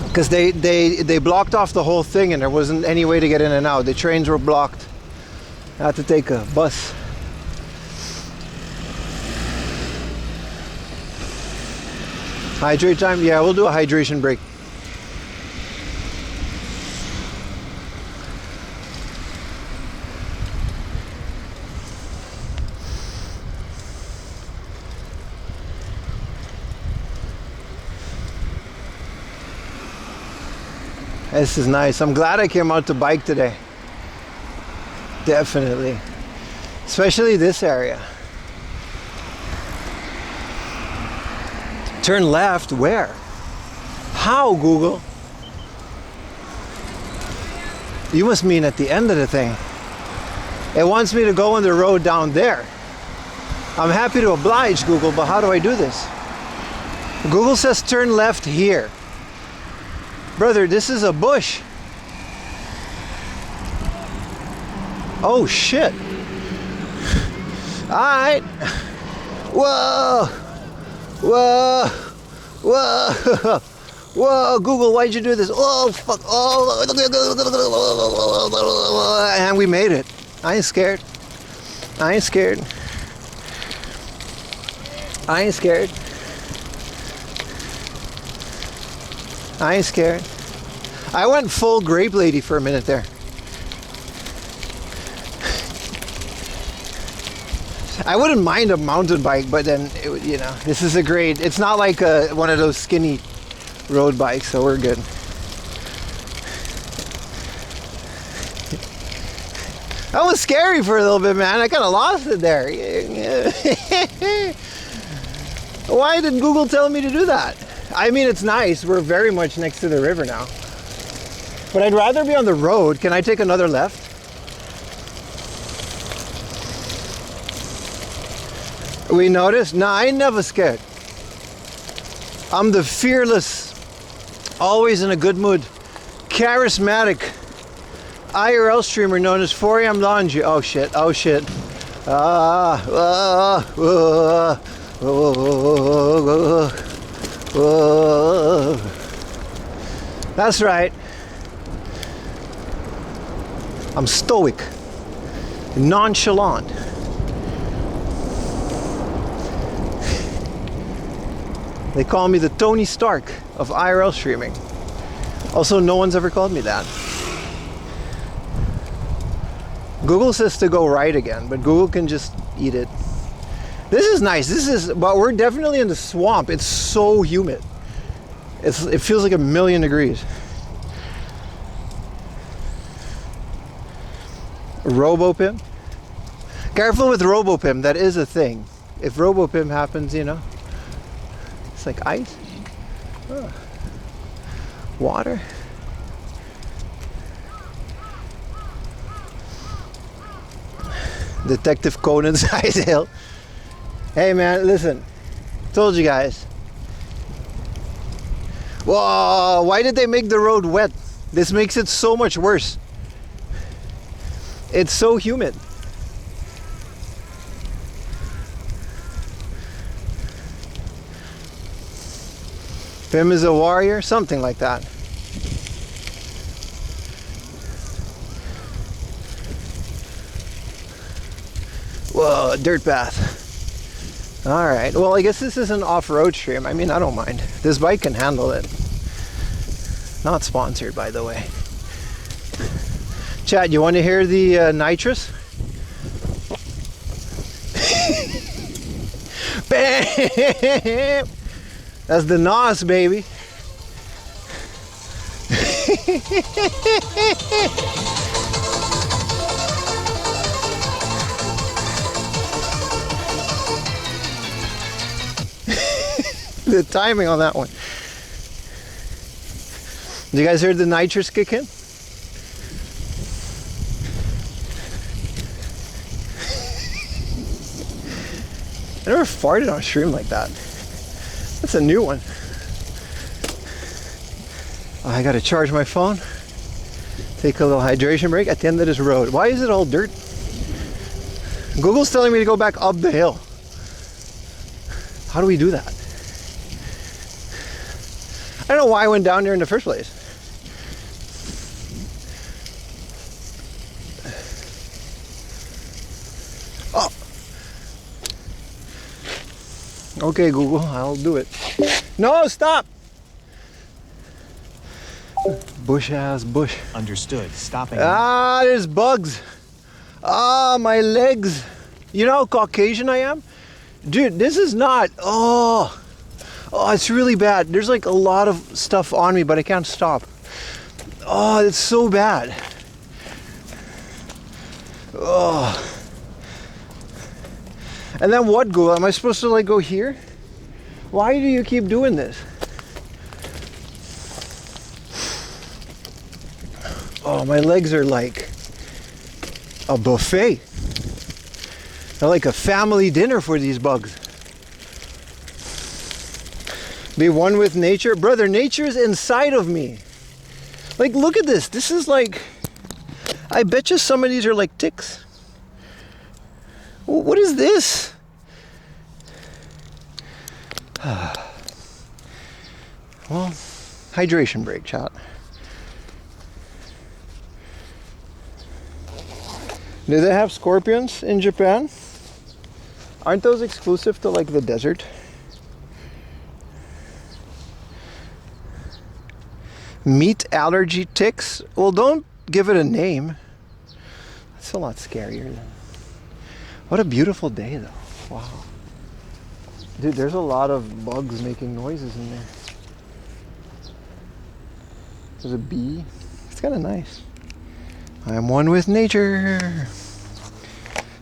Because they blocked off the whole thing and there wasn't any way to get in and out. The trains were blocked. I had to take a bus. Hydrate time? Yeah, we'll do a hydration break. This is nice. I'm glad I came out to bike today. Definitely. Especially this area. Turn left where? How, Google? You must mean at the end of the thing. It wants me to go on the road down there. I'm happy to oblige, Google, but how do I do this? Google says turn left here. Brother, this is a bush. Oh shit. Alright. Whoa. Whoa. Whoa. Whoa, Google, why'd you do this? Oh, fuck. Oh. And we made it. I ain't scared. I ain't scared. I ain't scared. I ain't scared. I went full grape lady for a minute there. I wouldn't mind a mountain bike, but then, it would, you know, this is a great, it's not like one of those skinny road bike, so we're good. That was scary for a little bit, man. I kind of lost it there. Why did Google tell me to do that? I mean, it's nice. We're very much next to the river now. But I'd rather be on the road. Can I take another left? We noticed? Nah, I ain't never scared. I'm the fearless, always in a good mood, charismatic IRL streamer known as 4 AM Laundry. Oh shit, oh shit. That's right. I'm stoic, nonchalant. They call me the Tony Stark of IRL streaming. Also, no one's ever called me that. Google says to go right again, but Google can just eat it. This is nice. But we're definitely in the swamp. It's so humid. It feels like 1,000,000 degrees. RoboPim? Careful with RoboPim. That is a thing. If RoboPim happens, you know, it's like ice. Oh. Water. Detective Conan's Ice Hill. Hey man, listen. Told you guys. Whoa, why did they make the road wet? This makes it so much worse. It's so humid. Pim is a warrior, something like that. Whoa, dirt path. Alright, well I guess this is an off-road stream. I mean, I don't mind. This bike can handle it. Not sponsored, by the way. Chat, you want to hear the nitrous? Bam! That's the NOS, baby. The timing on that one. Did you guys hear the nitrous kick in? I never farted on a stream like that. That's a new one. Oh, I gotta charge my phone. Take a little hydration break at the end of this road. Why is it all dirt? Google's telling me to go back up the hill. How do we do that? I don't know why I went down there in the first place. Oh. Okay, Google, I'll do it. No, stop! Bush ass bush. Understood. Stopping. Ah, there's bugs. Ah, my legs. You know how Caucasian I am? Dude, this is not. Oh, it's really bad. There's like a lot of stuff on me, but I can't stop. Oh, it's so bad. Oh. And then what, Google? Am I supposed to like go here? Why do you keep doing this? Oh, my legs are like a buffet. They're like a family dinner for these bugs. Be one with nature. Brother, nature is inside of me. Like, look at this. This is like, I bet you some of these are like ticks. What is this? Well, hydration break, chat. Do they have scorpions in Japan? Aren't those exclusive to like the desert? Meat allergy ticks? Well, don't give it a name. That's a lot scarier than... What a beautiful day though. Wow. Dude, there's a lot of bugs making noises in there. There's a bee. It's kind of nice. I am one with nature.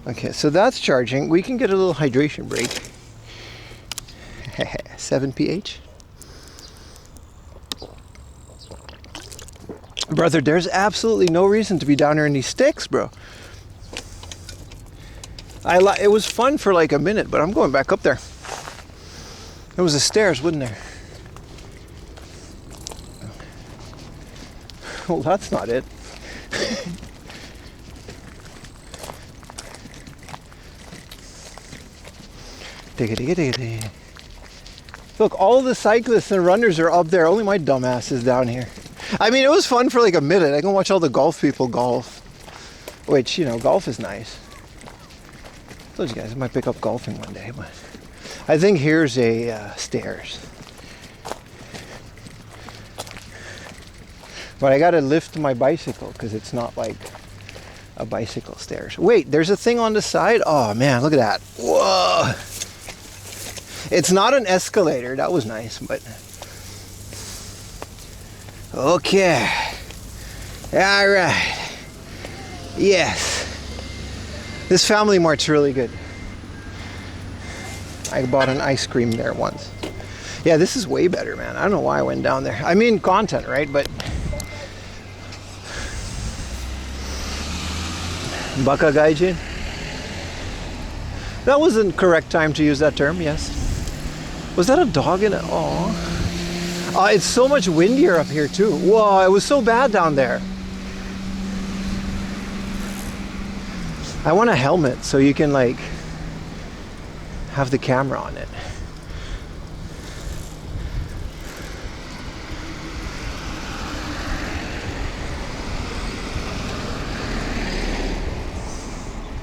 Okay, so that's charging. We can get a little hydration break. 7 pH. Brother, there's absolutely no reason to be down here in these sticks, bro. It was fun for like a minute, but I'm going back up there. There was the stairs, wasn't there? Well, that's not it. Look, all the cyclists and runners are up there. Only my dumbass is down here. I mean, it was fun for like a minute. I can watch all the golf people golf. Which, you know, golf is nice. I told you guys I might pick up golfing one day, but I think here's a stairs. But I gotta lift my bicycle because it's not like a bicycle stairs. Wait, there's a thing on the side? Oh man, look at that. Whoa! It's not an escalator, that was nice, but... Okay. Alright. Yes. This Family Mart's really good. I bought an ice cream there once. Yeah, this is way better, man. I don't know why I went down there. I mean, content, right? But... Baka gaijin? That wasn't correct time to use that term, yes. Was that a dog in it? Oh, it's so much windier up here too. Whoa, it was so bad down there. I want a helmet so you can like have the camera on it.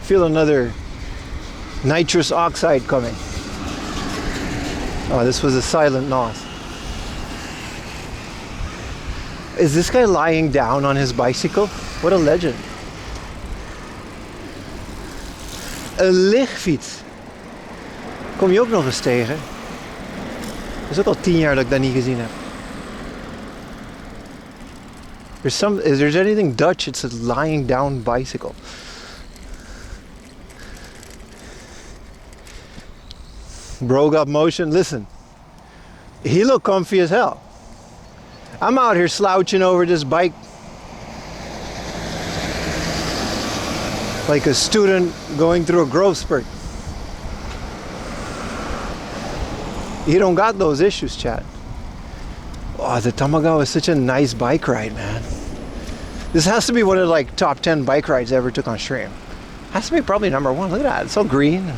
Feel another nitrous oxide coming. Oh, this was a silent nos. Is this guy lying down on his bicycle? What a legend. Een lichtfiets. Kom je ook nog eens tegen? Het is ook al 10 jaar dat ik dat niet gezien heb. If there's anything Dutch, it's a lying down bicycle. Bro got motion. Listen, he looked comfy as hell. I'm out here slouching over this bike like a student going through a growth spurt. You don't got those issues, chat. Oh, the Tamagawa is such a nice bike ride, man. This has to be one of the like top 10 bike rides I ever took on stream. Has to be probably number 1. Look at that, it's all green.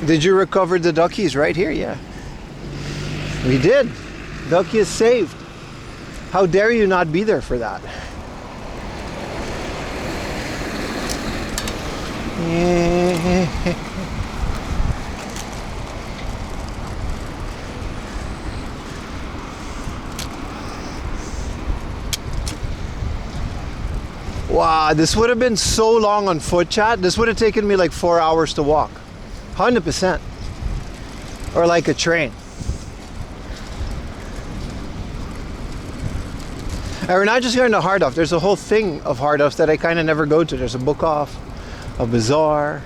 Did you recover the duckies right here? Yeah. We did. Ducky is saved. How dare you not be there for that? Wow, this would have been so long on foot, chat. This would have taken me like 4 hours to walk. 100%. Or like a train. And we're not just going to Hardhoff. There's a whole thing of Hardhoffs that I kind of never go to. There's a book off, a bazaar.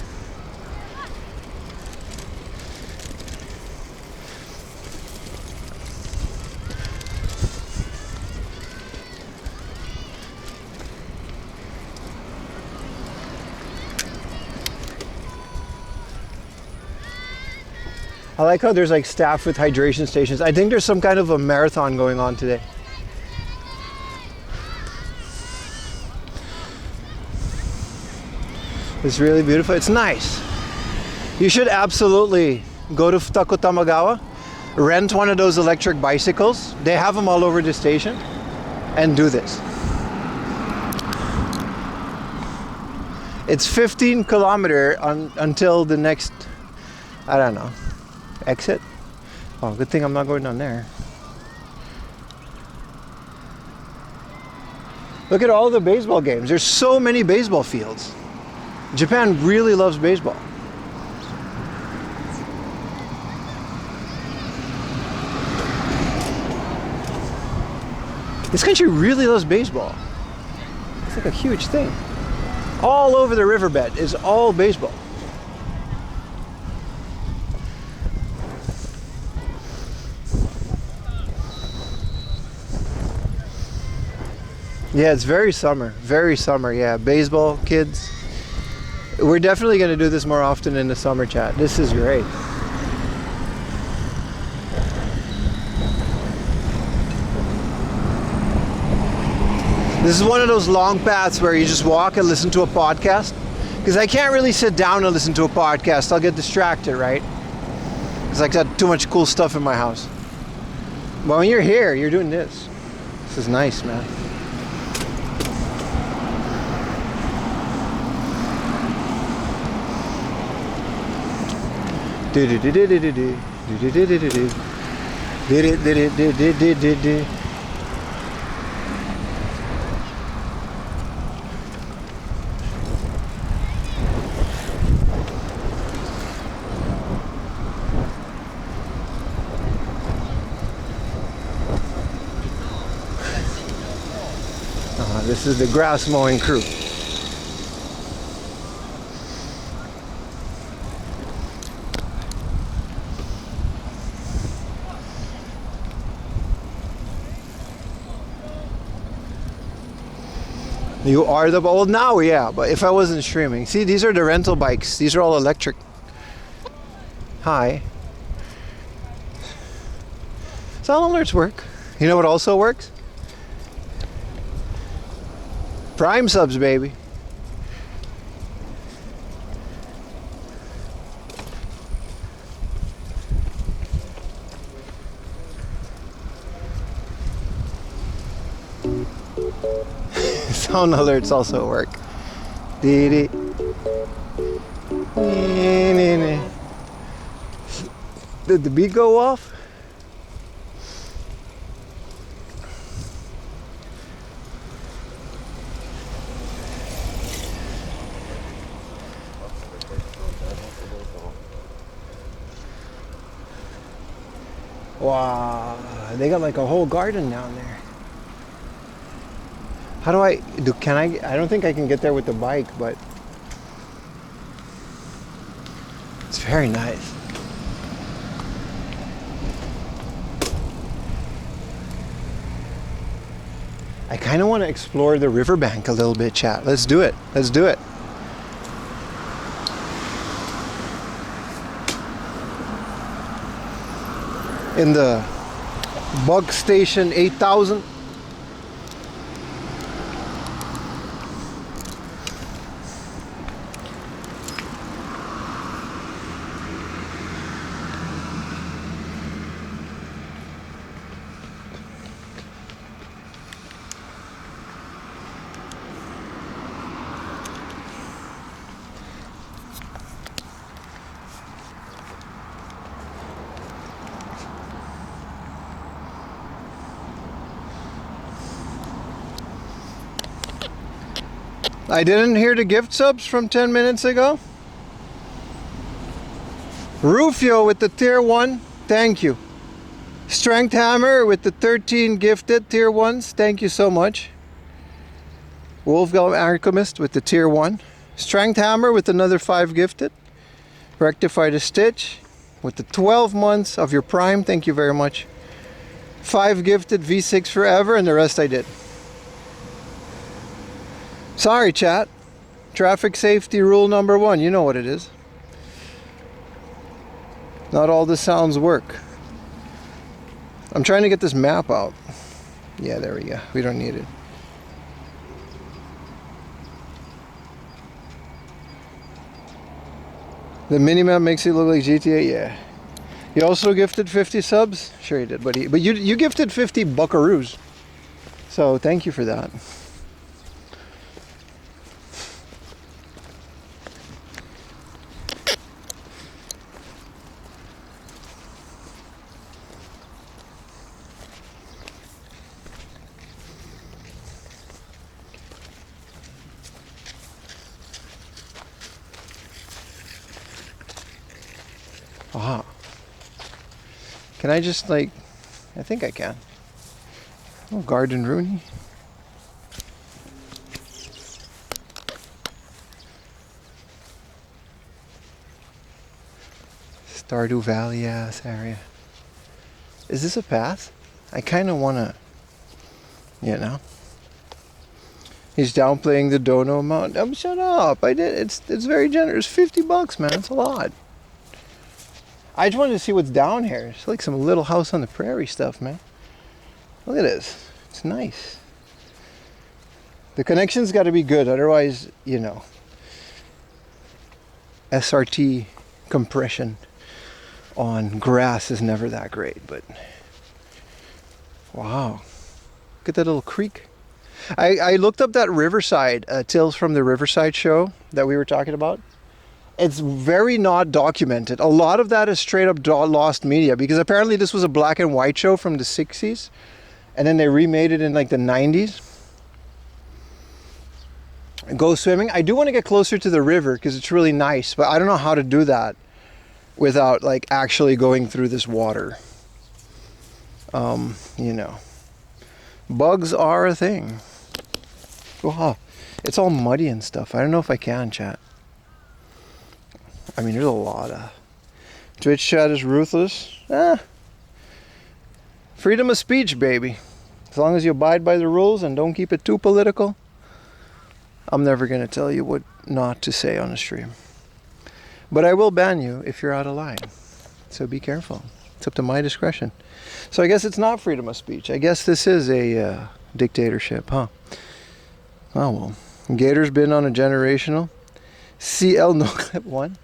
I like how there's like staff with hydration stations. I think there's some kind of a marathon going on today. It's really beautiful. It's nice. You should absolutely go to Futako Tamagawa, rent one of those electric bicycles. They have them all over the station, and do this. It's 15 kilometers until the next, I don't know, exit. Oh, good thing I'm not going down there. Look at all the baseball games. There's so many baseball fields. Japan really loves baseball. This country really loves baseball. It's like a huge thing. All over the riverbed is all baseball. Yeah, it's very summer. Very summer, yeah. Baseball, kids. We're definitely going to do this more often in the summer, chat. This is great. This is one of those long paths where you just walk and listen to a podcast. Because I can't really sit down and listen to a podcast. I'll get distracted, right? Because I got too much cool stuff in my house. But when you're here, you're doing this. This is nice, man. This is the grass mowing crew. You are the old now, yeah, but if I wasn't streaming. See, these are the rental bikes. These are all electric. Hi. Sound alerts work. You know what also works? Prime subs, baby. Sound alerts also work. Did the beat go off? Wow, they got like a whole garden down there. How do I do? Can I don't think I can get there with the bike, but it's very nice. I kind of want to explore the riverbank a little bit, chat. Let's do it. Let's do it. In the Bug Station 8000. I didn't hear the gift subs from 10 minutes ago. Rufio with the tier 1, thank you. Strength Hammer with the 13 gifted tier 1s, thank you so much. Wolfgum Alchemist with the tier 1. Strength Hammer with another 5 gifted. Rectify the Stitch with the 12 months of your Prime, thank you very much. 5 gifted V6 Forever, and the rest I did. Sorry, chat. Traffic safety rule number 1. You know what it is. Not all the sounds work. I'm trying to get this map out. Yeah, there we go. We don't need it. The minimap makes it look like GTA. Yeah. You also gifted 50 subs? Sure you did, buddy. But you gifted 50 buckaroos. So thank you for that. Aha. Can I just like, I think I can. Oh, Garden Rooney. Stardew Valley ass area. Is this a path? I kind of want to, you know. He's downplaying the dono amount. Shut up. I did. It's very generous. $50, man. It's a lot. I just wanted to see what's down here. It's like some Little House on the Prairie stuff, man. Look at this. It's nice. The connection's got to be good. Otherwise, you know, SRT compression on grass is never that great. But wow. Look at that little creek. I looked up that Riverside, Tales from the Riverside show that we were talking about. It's very not documented. A lot of that is straight up lost media because apparently this was a black and white show from the 60s and then they remade it in like the 90s. Go swimming. I do want to get closer to the river because it's really nice, but I don't know how to do that without like actually going through this water. You know, bugs are a thing. Wow, it's all muddy and stuff. I don't know if I can, chat. I mean, there's a lot of... Twitch chat is ruthless. Freedom of speech, baby. As long as you abide by the rules and don't keep it too political, I'm never going to tell you what not to say on a stream. But I will ban you if you're out of line. So be careful. It's up to my discretion. So I guess it's not freedom of speech. I guess this is a dictatorship, huh? Oh, well. Gator's been on a generational. CL no clip 1.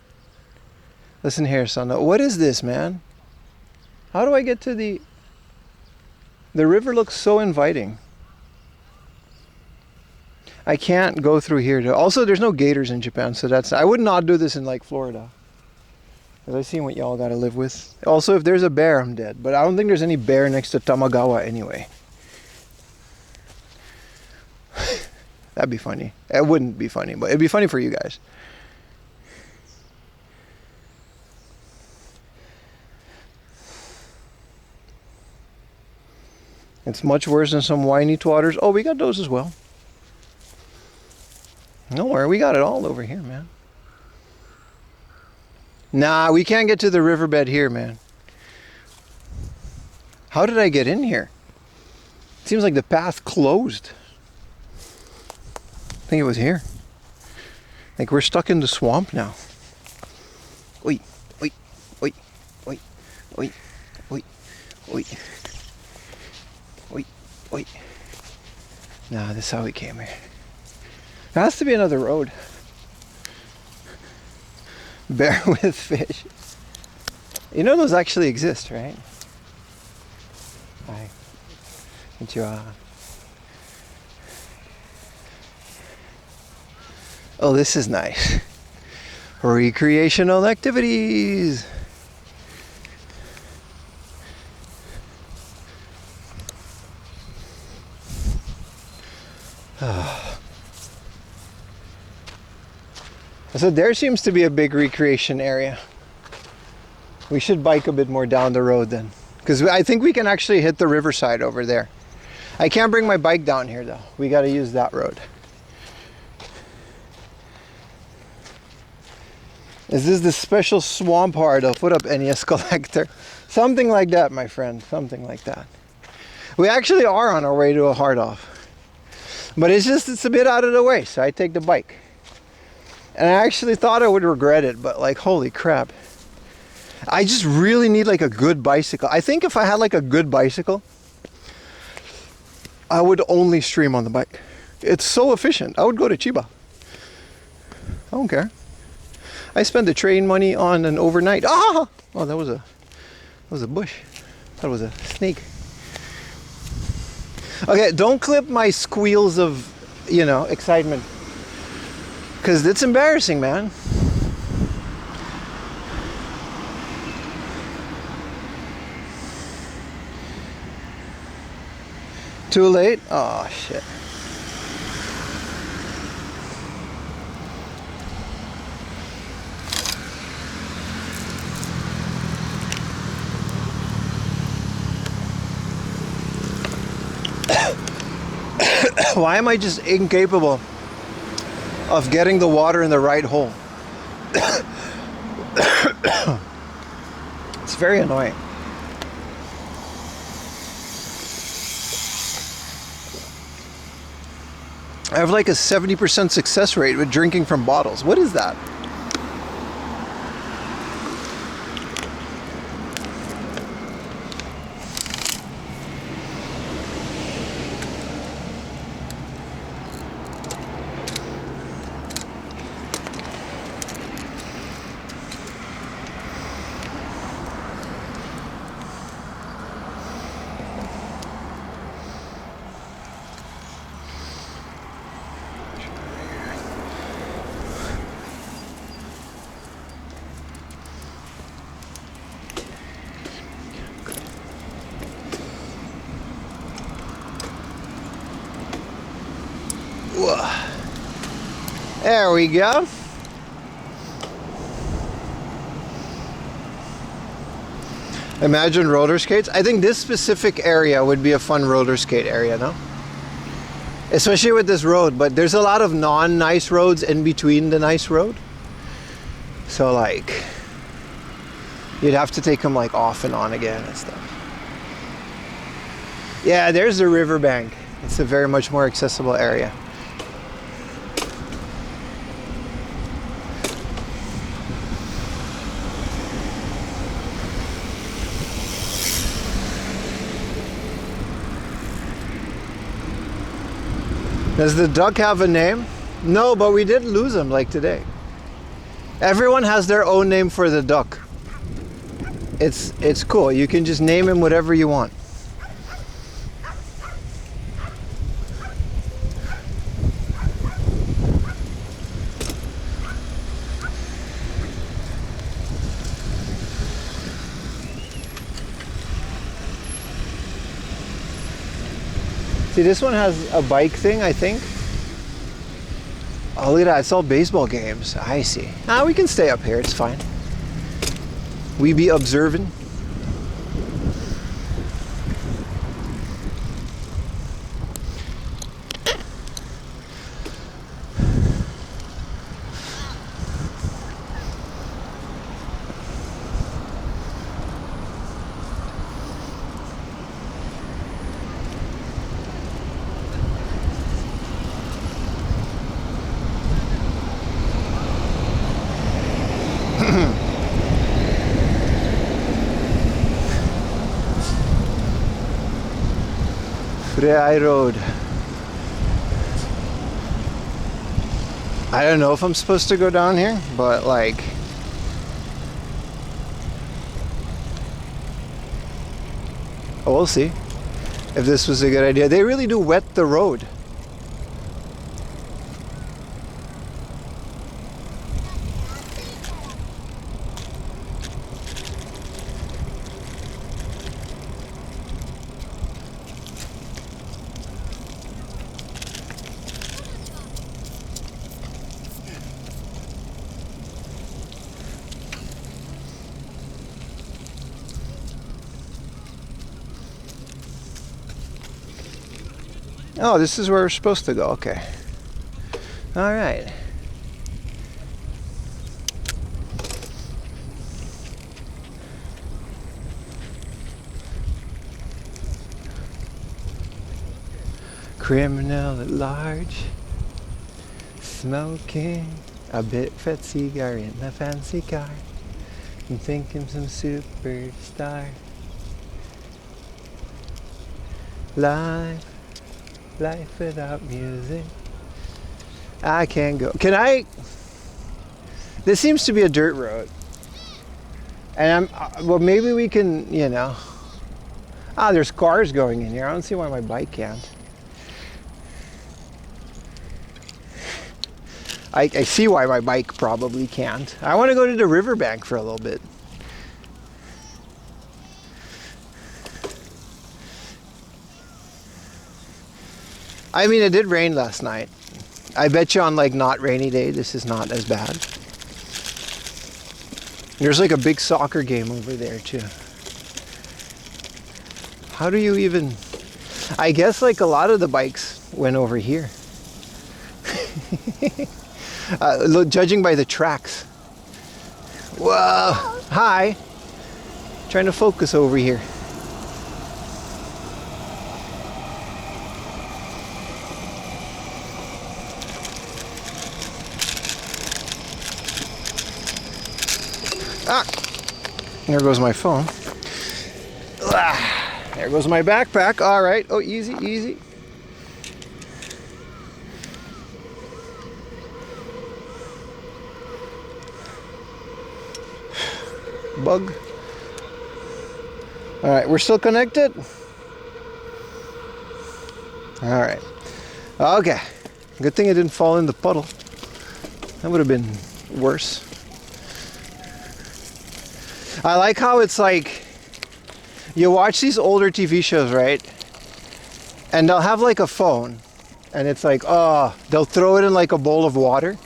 Listen here, son. What is this, man? How do I get to the... The river looks so inviting. I can't go through here. Also, there's no gators in Japan, so that's... I would not do this in, like, Florida. Because I've seen what y'all gotta live with. Also, if there's a bear, I'm dead. But I don't think there's any bear next to Tamagawa anyway. That'd be funny. It wouldn't be funny, but it'd be funny for you guys. It's much worse than some whiny twatters. Oh, we got those as well. Don't worry, we got it all over here, man. Nah, we can't get to the riverbed here, man. How did I get in here? It seems like the path closed. I think it was here. Like we're stuck in the swamp now. Oi, oi, oi, oi, oi, oi, oi, oi, oi. Nah, this is how we came here. There has to be another road. Bear with fish. You know those actually exist, right? Hi. Konnichiwa. Oh, this is nice. Recreational activities. So there seems to be a big recreation area. We should bike a bit more down the road then. Because I think we can actually hit the riverside over there. I can't bring my bike down here though. We got to use that road. Is this the special swamp heart of what up NES collector? Something like that, my friend. Something like that. We actually are on our way to a hard off. But it's a bit out of the way, so I take the bike. And I actually thought I would regret it, but like, holy crap. I just really need like a good bicycle. I think if I had like a good bicycle, I would only stream on the bike. It's so efficient. I would go to Chiba. I don't care. I spent the train money on an overnight. Ah! Oh, that was a bush. That was a snake. Okay, don't clip my squeals of, you know, excitement. Because it's embarrassing, man. Too late? Oh, shit. Why am I just incapable of getting the water in the right hole? It's very annoying. I have like a 70% success rate with drinking from bottles. What is that? There we go. Imagine roller skates. I think this specific area would be a fun roller skate area, no? Especially with this road, but there's a lot of non-nice roads in between the nice road. So like, you'd have to take them like off and on again and stuff. Yeah, there's the riverbank. It's a very much more accessible area. Does the duck have a name? No, but we did lose him like today. Everyone has their own name for the duck. It's cool. You can just name him whatever you want. See, this one has a bike thing, I think. Oh, look at that. It's all baseball games. I see. Ah, we can stay up here. It's fine. We be observing. Frey Road. I don't know if I'm supposed to go down here, but like, oh, we'll see if this was a good idea. They really do wet the road. Oh, this is where we're supposed to go. Okay. All right. Criminal at large, smoking a bit fat cigar in a fancy car, and thinking some superstar. Life without music. I can't go. Can I? This seems to be a dirt road. And well, maybe we can, you know. Ah, there's cars going in here. I don't see why my bike can't. I see why my bike probably can't. I want to go to the riverbank for a little bit. I mean, it did rain last night. I bet you on like not rainy day, this is not as bad. There's like a big soccer game over there too. How do you even... I guess like a lot of the bikes went over here. Judging by the tracks. Whoa! Hi! Trying to focus over here. Ah! There goes my phone. Ah, there goes my backpack. All right. Oh, easy, easy. Bug. All right, we're still connected. All right. Okay. Good thing I didn't fall in the puddle. That would have been worse. I like how it's like, you watch these older TV shows, right? And they'll have like a phone, and it's like, oh, they'll throw it in like a bowl of water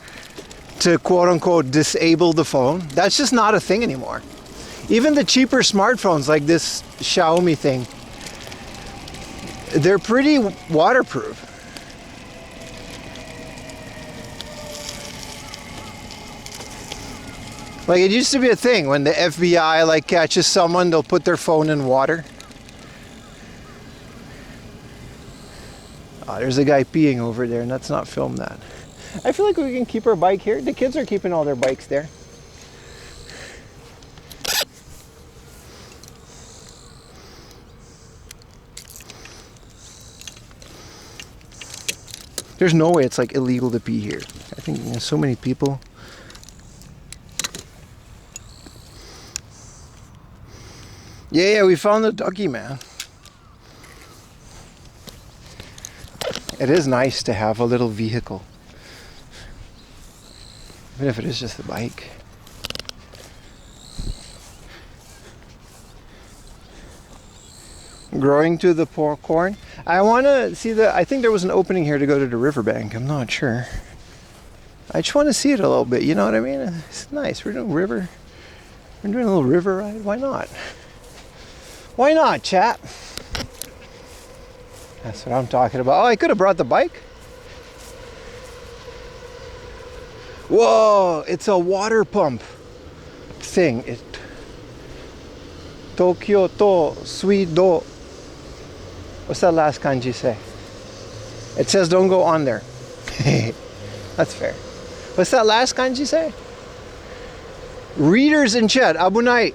to quote unquote disable the phone. That's just not a thing anymore. Even the cheaper smartphones like this Xiaomi thing, they're pretty waterproof. Like, it used to be a thing when the FBI like catches someone, they'll put their phone in water. Oh, there's a guy peeing over there, and let's not film that. I feel like we can keep our bike here. The kids are keeping all their bikes there. There's no way it's like illegal to pee here. I think there's so many people. Yeah, we found the ducky, man. It is nice to have a little vehicle. Even if it is just a bike. Growing to the corn. I want to see I think there was an opening here to go to the riverbank. I'm not sure. I just want to see it a little bit. You know what I mean? It's nice. We're doing river. We're doing a little river ride. Why not? Why not, chat? That's what I'm talking about. Oh, I could have brought the bike. Whoa, it's a water pump thing. Tokyo to Suido. What's that last kanji say? It says don't go on there. That's fair. What's that last kanji say? Readers in chat, abunai.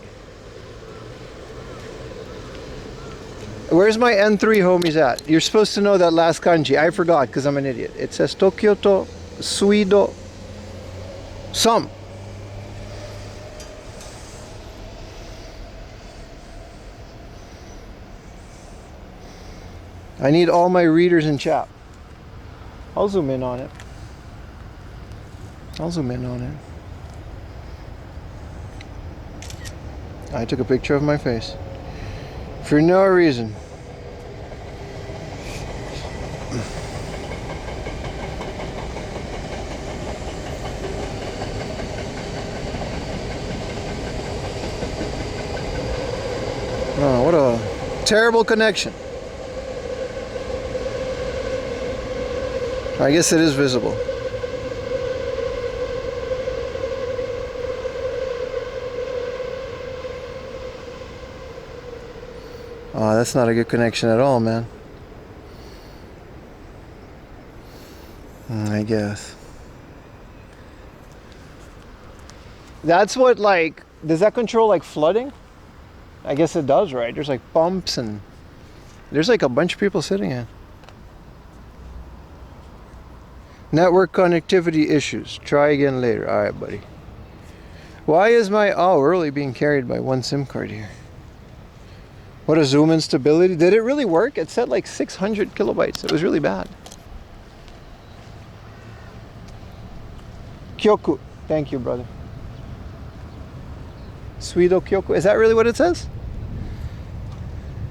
Where's my N3 homies at? You're supposed to know that last kanji. I forgot because I'm an idiot. It says Tokyo to Suido. Some. I need all my readers in chat. I'll zoom in on it. I'll zoom in on it. I took a picture of my face. For no reason. Oh, what a terrible connection. I guess it is visible. Oh, that's not a good connection at all, man. I guess. That's what, like, does that control like flooding? I guess it does, right? There's like pumps and there's like a bunch of people sitting in. Network connectivity issues. Try again later. All right, buddy. Why is my... Oh, we're only being carried by one SIM card here. What a zoom instability. Did it really work? It said like 600 kilobytes. It was really bad. Kyoku. Thank you, brother. Suido Kyoku. Is that really what it says?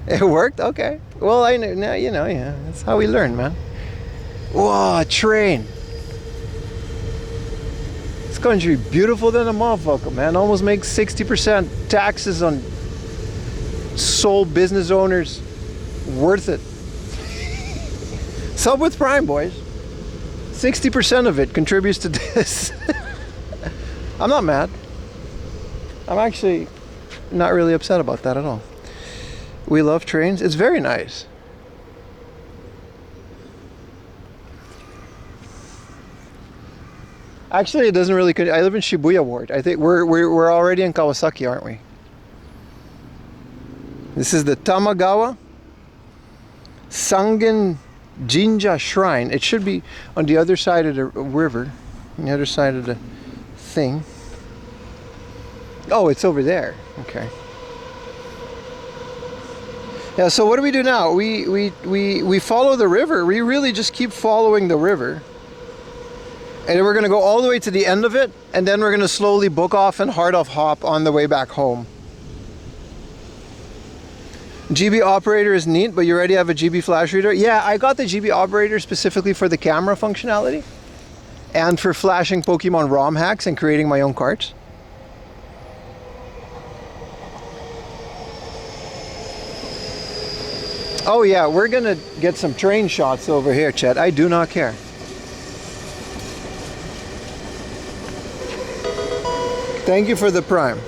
It worked? Okay. Well, I know now, you know, yeah. That's how we learn, man. Whoa, a train. This country beautiful than a motherfucker, man. Almost makes 60% taxes on sole business owners. Worth it. Sub with Prime, boys. 60% of it contributes to this. I'm not mad. I'm actually not really upset about that at all. We love trains. It's very nice. Actually, it doesn't really. I live in Shibuya Ward. I think we're already in Kawasaki, aren't we? This is the Tamagawa Sangen Jinja Shrine. It should be on the other side of the river, on the other side of the thing. Oh, it's over there. Okay. Yeah. So what do we do now? We follow the river. We really just keep following the river. And then we're going to go all the way to the end of it, and then we're going to slowly book off and hard off hop on the way back home. GB operator is neat, but you already have a GB flash reader? Yeah, I got the GB operator specifically for the camera functionality and for flashing Pokemon ROM hacks and creating my own carts. Oh yeah, we're going to get some train shots over here, Chet. I do not care. Thank you for the Prime.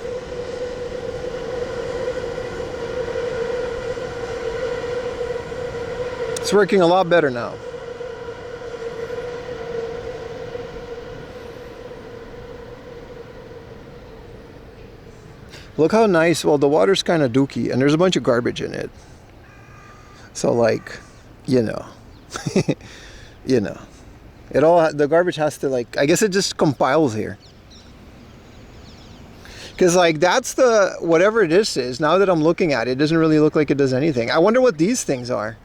It's working a lot better now. Look how nice. Well, the water's kind of dooky and there's a bunch of garbage in it. So like, you know, you know, it all, the garbage has to like, I guess it just compiles here. Because like that's the, whatever this is, now that I'm looking at it, it doesn't really look like it does anything. I wonder what these things are.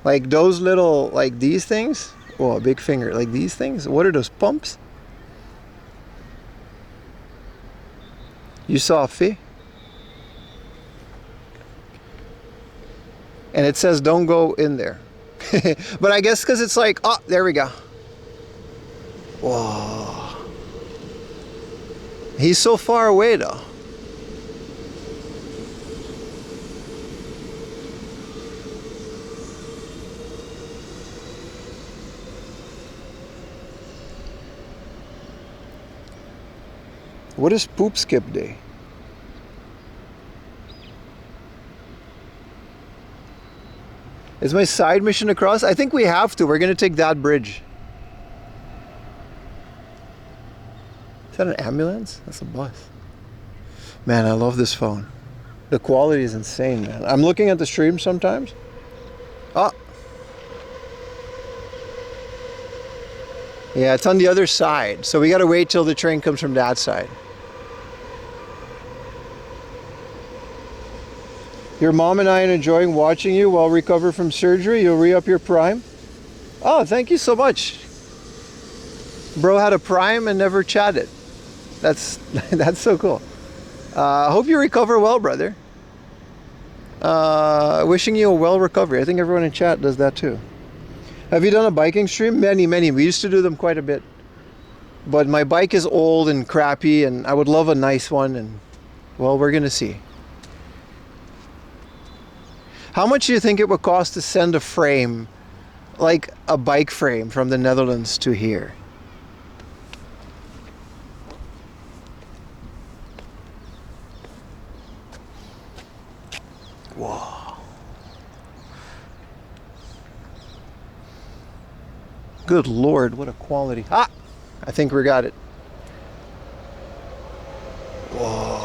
Like those little, like these things. Oh, a big finger. Like these things. What are those, pumps? You saw a fee? And it says don't go in there. But I guess because it's like, oh, there we go. Whoa. He's so far away though. What is poop skip day? Is my side mission across? I think we have to. We're going to take that bridge. Is that an ambulance? That's a bus. Man, I love this phone. The quality is insane, man. I'm looking at the stream sometimes. Oh. Yeah, it's on the other side. So we got to wait till the train comes from that side. Your mom and I are enjoying watching you while recover from surgery. You'll re-up your Prime. Oh, thank you so much. Bro had a Prime and never chatted. That's so cool. Hope you recover well, brother. Wishing you a well recovery. I think everyone in chat does that too. Have you done a biking stream? Many. We used to do them quite a bit. But my bike is old and crappy and I would love a nice one. And well, we're going to see. How much do you think it would cost to send a frame, like a bike frame from the Netherlands to here? Whoa. Good Lord, what a quality. Ah, I think we got it. Whoa.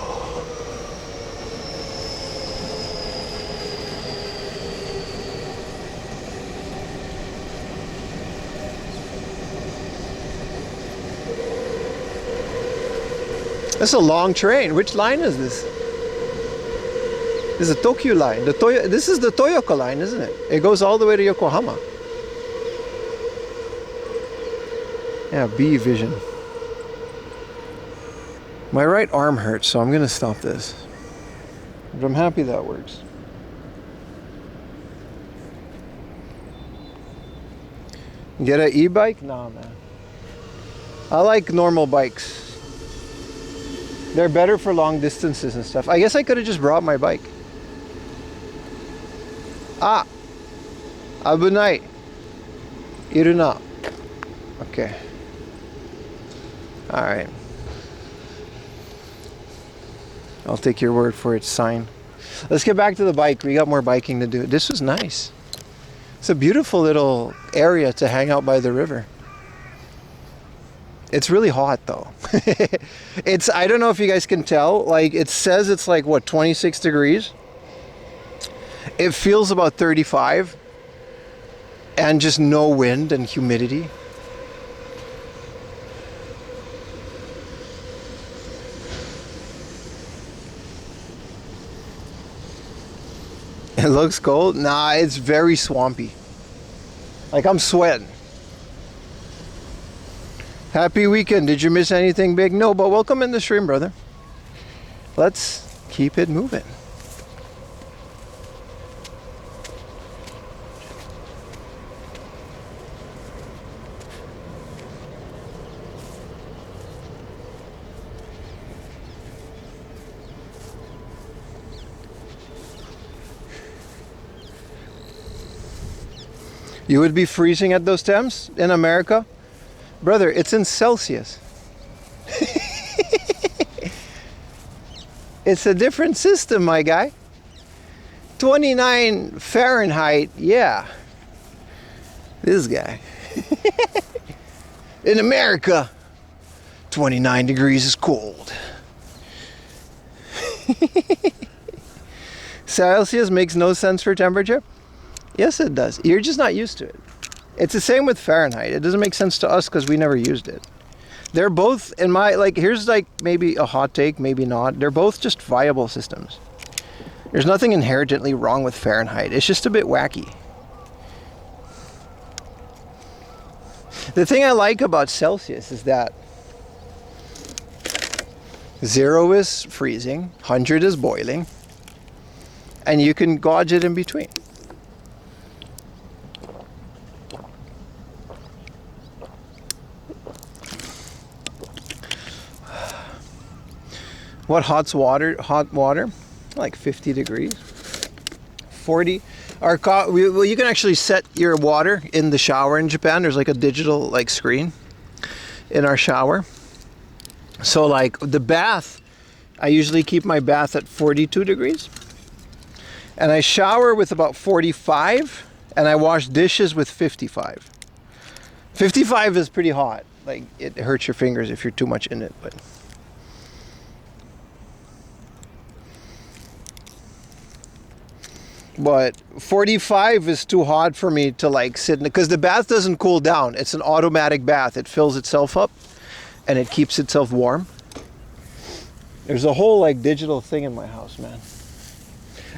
That's a long train. Which line is this? This is the Tokyo line. This is the Toyoko line, isn't it? It goes all the way to Yokohama. Yeah, B vision. My right arm hurts, so I'm going to stop this. But I'm happy that works. Get an e-bike? Nah, man. I like normal bikes. They're better for long distances and stuff. I guess I could have just brought my bike. Ah, Abunai. Iruna. Okay. All right. I'll take your word for it. Sign. Let's get back to the bike. We got more biking to do. This was nice. It's a beautiful little area to hang out by the river. It's really hot though. I don't know if you guys can tell, like it says it's like what, 26 degrees. It feels about 35 and just no wind and humidity. It looks cold? Nah, it's very swampy. Like I'm sweating. Happy weekend. Did you miss anything big? No, but welcome in the stream, brother. Let's keep it moving. You would be freezing at those temps in America? Brother, it's in Celsius. It's a different system, my guy. 29 Fahrenheit, yeah. This guy. In America, 29 degrees is cold. Celsius makes no sense for temperature? Yes, it does. You're just not used to it. It's the same with Fahrenheit. It doesn't make sense to us because we never used it. They're both, in my, like, here's like maybe a hot take, maybe not. They're both just viable systems. There's nothing inherently wrong with Fahrenheit. It's just a bit wacky. The thing I like about Celsius is that 0 is freezing, 100 is boiling, and you can gauge it in between. What hot water? Like 50 degrees, 40. Well, you can actually set your water in the shower in Japan. There's like a digital like screen in our shower. So like the bath, I usually keep my bath at 42 degrees. And I shower with about 45 and I wash dishes with 55. 55 is pretty hot. Like it hurts your fingers if you're too much in it, but 45 is too hot for me to like sit in it because the bath doesn't cool down. It's an automatic bath. It fills itself up and it keeps itself warm. There's a whole like digital thing in my house, man.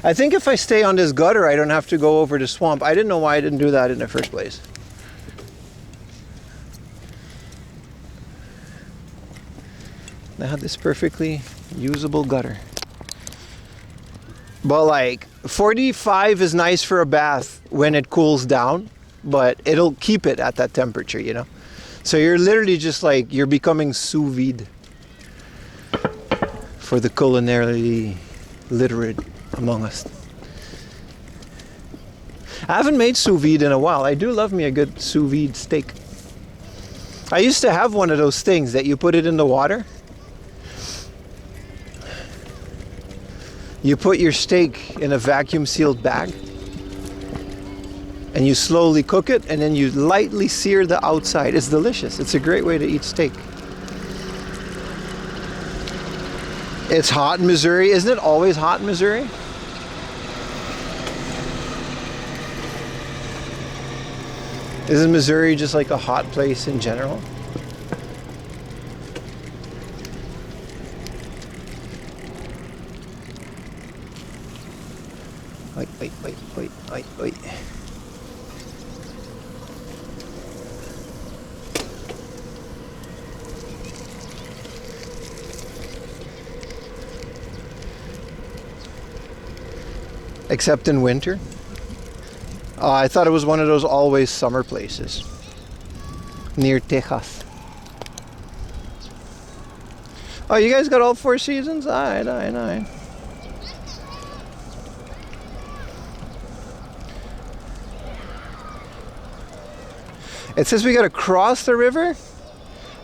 I think if I stay on this gutter, I don't have to go over the swamp. I didn't know why I didn't do that in the first place. I had this perfectly usable gutter. But like 45 is nice for a bath when it cools down, but it'll keep it at that temperature, you know? So you're literally just like, you're becoming sous vide for the culinarily literate among us. I haven't made sous vide in a while. I do love me a good sous vide steak. I used to have one of those things that you put it in the water. You put your steak in a vacuum sealed bag and you slowly cook it and then you lightly sear the outside. It's delicious. It's a great way to eat steak. It's hot in Missouri. Isn't it always hot in Missouri? Isn't Missouri just like a hot place in general? Wait. Except in winter? I thought it was one of those always summer places. Near Texas. Oh, you guys got all 4 seasons? Aye. It says we got to cross the river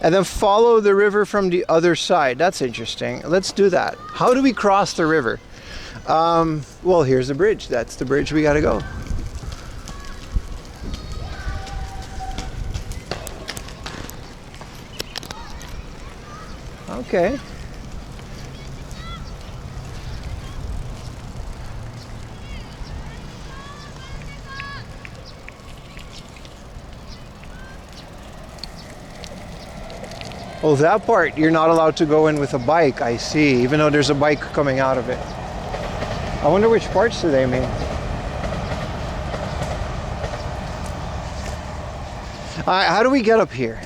and then follow the river from the other side. That's interesting. Let's do that. How do we cross the river? Well, here's the bridge. That's the bridge we got to go. Okay. Oh, that part, you're not allowed to go in with a bike, I see, even though there's a bike coming out of it. I wonder which parts do they mean? How do we get up here?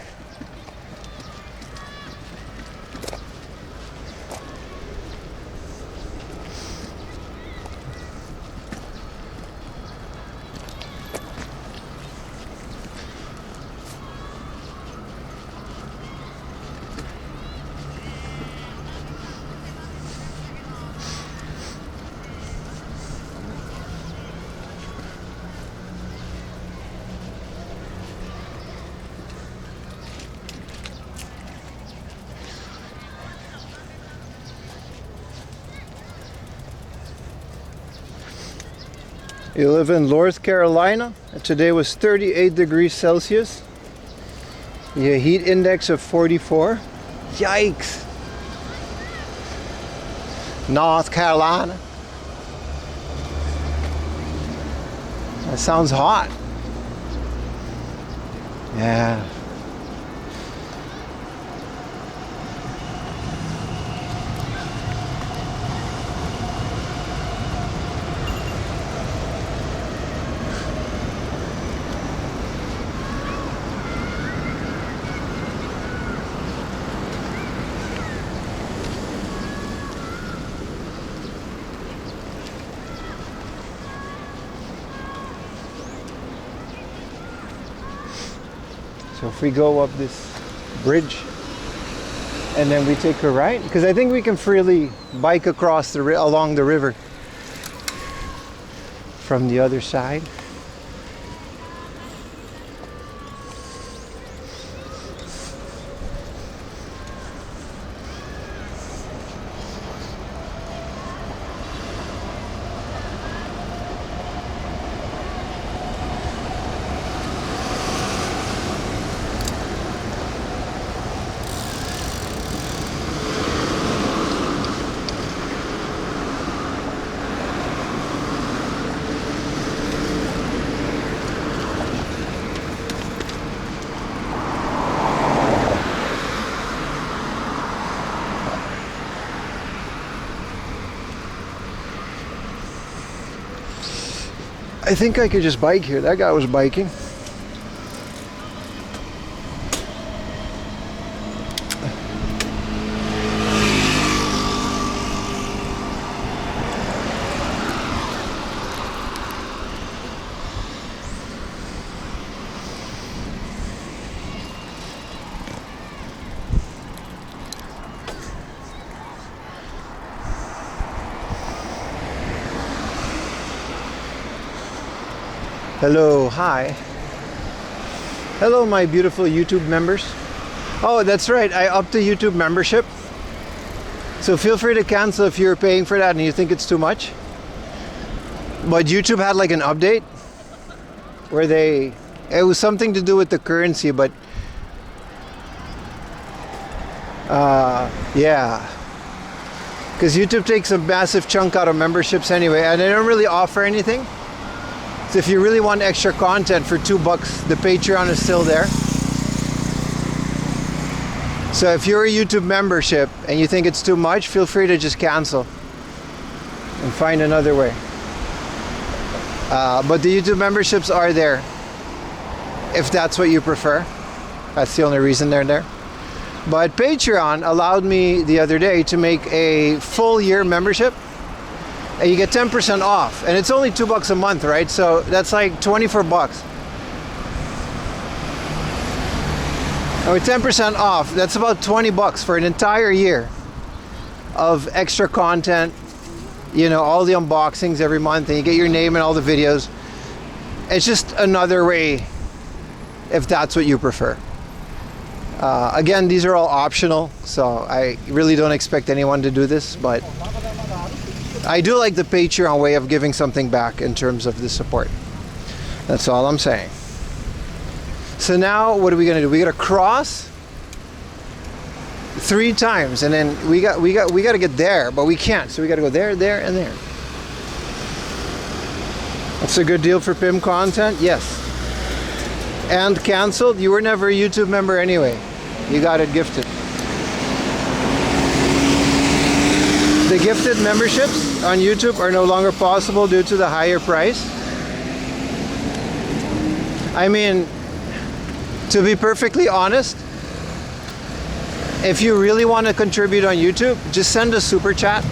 You live in North Carolina, and today was 38 degrees Celsius. Your heat index of 44. Yikes! North Carolina. That sounds hot. Yeah. So if we go up this bridge and then we take a right, because I think we can freely bike across along the river from the other side. I think I could just bike here. That guy was biking. Hello, hi. Hello, my beautiful YouTube members. Oh, that's right, I upped the YouTube membership. So feel free to cancel if you're paying for that and you think it's too much. But YouTube had like an update where it was something to do with the currency, but yeah. Because YouTube takes a massive chunk out of memberships anyway, and they don't really offer anything. So if you really want extra content for $2, the Patreon is still there. So if you're a YouTube membership and you think it's too much, feel free to just cancel and find another way. But the YouTube memberships are there if that's what you prefer. That's the only reason they're there. But Patreon allowed me the other day to make a full year membership. And you get 10% off, and it's only $2 a month, right? So that's like 24 bucks. And with 10% off, that's about 20 bucks for an entire year of extra content. You know, all the unboxings every month, and you get your name in all the videos. It's just another way if that's what you prefer. Again, these are all optional, so I really don't expect anyone to do this, but I do like the Patreon way of giving something back in terms of the support. That's all I'm saying. So now what are we gonna do? We gotta cross 3 times, and then we gotta get there, but we can't. So we gotta go there, there, and there. That's a good deal for PIM content, yes. And canceled. You were never a YouTube member anyway. You got it gifted. The gifted memberships on YouTube are no longer possible due to the higher price. I mean, to be perfectly honest, if you really want to contribute on YouTube, just send a super chat.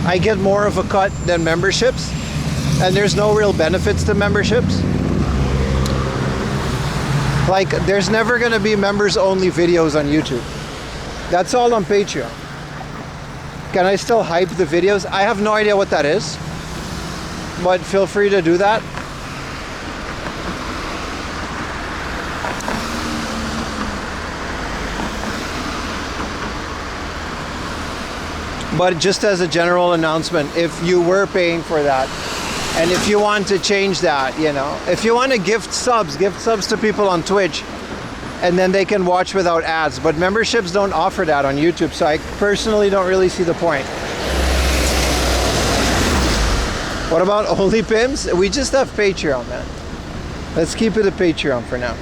I get more of a cut than memberships, and there's no real benefits to memberships. Like, there's never going to be members only videos on YouTube. That's all on Patreon. Can I still hype the videos? I have no idea what that is, but feel free to do that. But just as a general announcement, if you were paying for that, and if you want to change that, you know, if you want to gift subs to people on Twitch, and then they can watch without ads. But memberships don't offer that on YouTube, so I personally don't really see the point. What about only PIMs? We just have Patreon, man. Let's keep it a Patreon for now.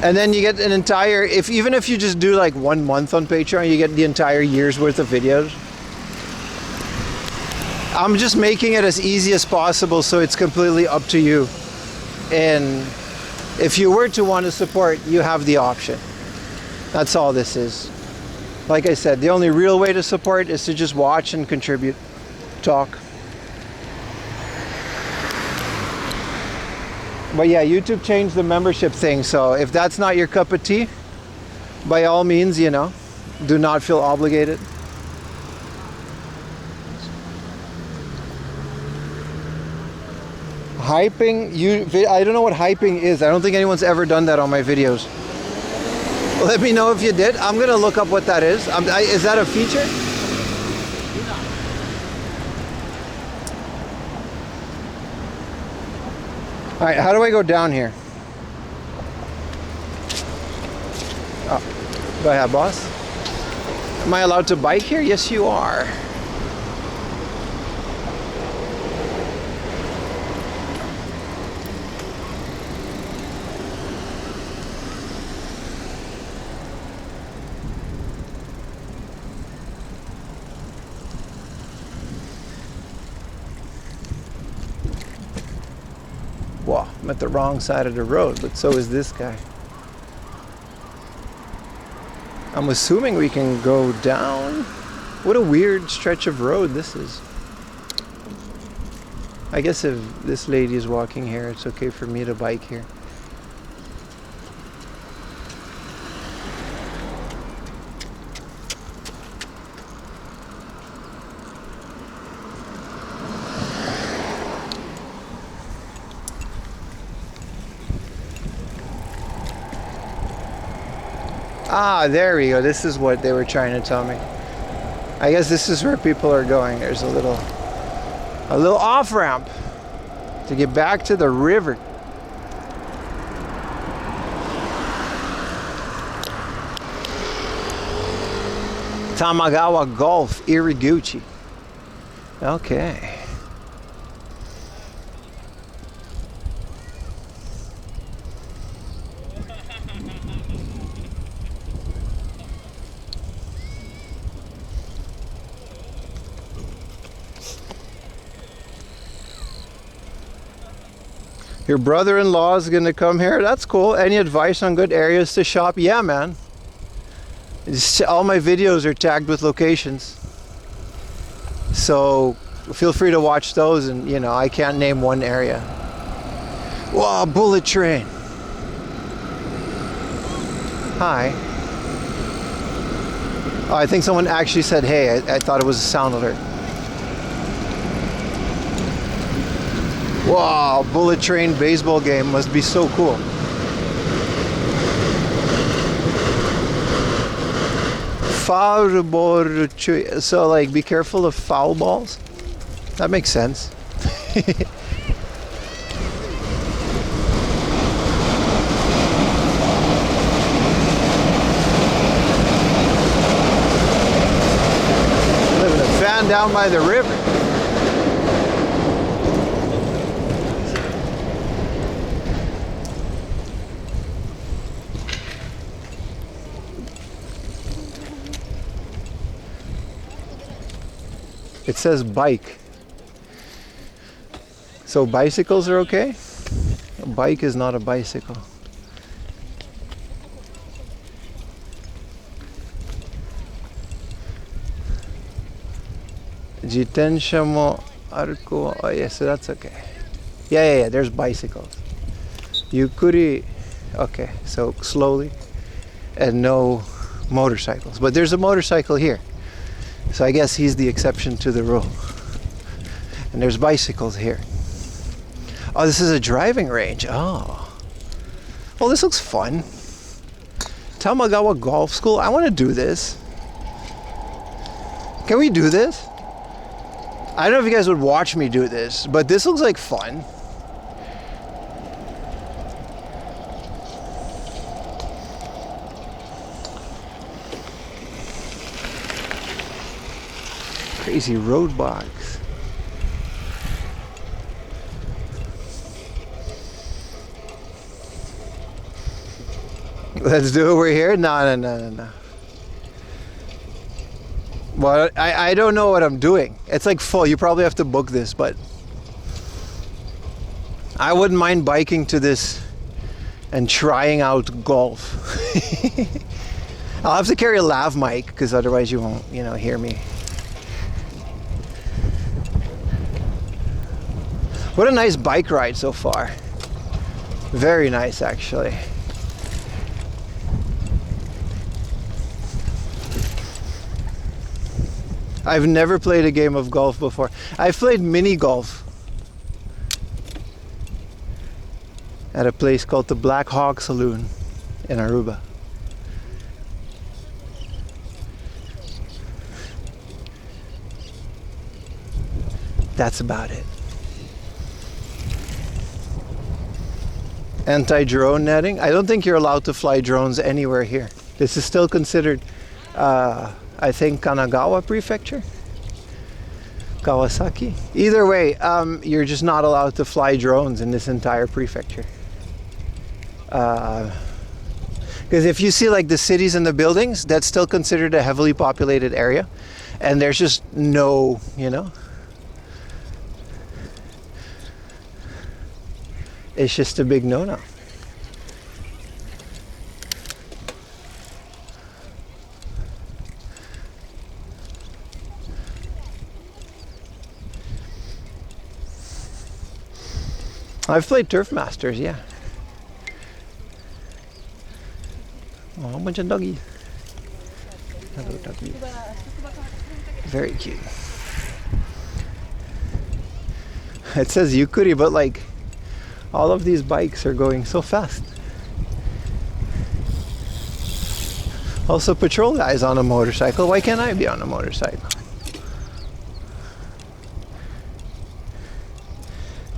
And then you get an entire, even if you just do like 1 month on Patreon, you get the entire year's worth of videos. I'm just making it as easy as possible, so it's completely up to you. And if you were to want to support, you have the option. That's all this is. Like I said, the only real way to support is to just watch and contribute, talk. But yeah, YouTube changed the membership thing, so if that's not your cup of tea, by all means, you know, do not feel obligated. Hyping, I don't know what hyping is. I don't think anyone's ever done that on my videos. Let me know if you did. I'm gonna look up what that is. Is that a feature? All right, how do I go down here? Oh, go ahead, boss. Am I allowed to bike here? Yes, you are. Wow, I'm at the wrong side of the road, but so is this guy. I'm assuming we can go down. What a weird stretch of road this is. I guess if this lady is walking here, it's okay for me to bike here. Ah, there we go. This is what they were trying to tell me. I guess this is where people are going. There's a little off ramp to get back to the river. Tamagawa Golf, Iriguchi. Okay. Your brother-in-law is gonna come here. That's cool. Any advice on good areas to shop? Yeah, man. All my videos are tagged with locations, so feel free to watch those. And you know, I can't name one area. Wow, bullet train. Hi. Oh, I think someone actually said hey. I thought it was a sound alert. Wow, bullet train baseball game must be so cool. Foul ball. So like, be careful of foul balls. That makes sense. Living in a van down by the river. It says bike. So bicycles are okay? A bike is not a bicycle. Jitensha mo aruko. Oh yeah, so that's okay. Yeah, there's bicycles. Yukuri, okay, so slowly. And no motorcycles. But there's a motorcycle here. So I guess he's the exception to the rule. And there's bicycles here. Oh, this is a driving range. Oh. Well, this looks fun. Tamagawa Golf School. I want to do this. Can we do this? I don't know if you guys would watch me do this, but this looks like fun. Crazy roadblocks. Let's do it. We're here? No. Well, I don't know what I'm doing. It's like full. You probably have to book this, but I wouldn't mind biking to this and trying out golf. I'll have to carry a lav mic because otherwise you won't, hear me. What a nice bike ride so far. Very nice, actually. I've never played a game of golf before. I've played mini golf at a place called the Black Hawk Saloon in Aruba. That's about it. Anti-drone netting. I don't think you're allowed to fly drones anywhere here. This is still considered, I think, Kanagawa Prefecture? Kawasaki? Either way, you're just not allowed to fly drones in this entire prefecture. Because if you see like the cities and the buildings, that's still considered a heavily populated area. And there's just no, it's just a big no-no. I've played Turf Masters, yeah. Oh, a bunch of doggies. Hello, doggies. Very cute. It says Yukuri, but like, all of these bikes are going so fast. Also, Patrol Guy's on a motorcycle. Why can't I be on a motorcycle?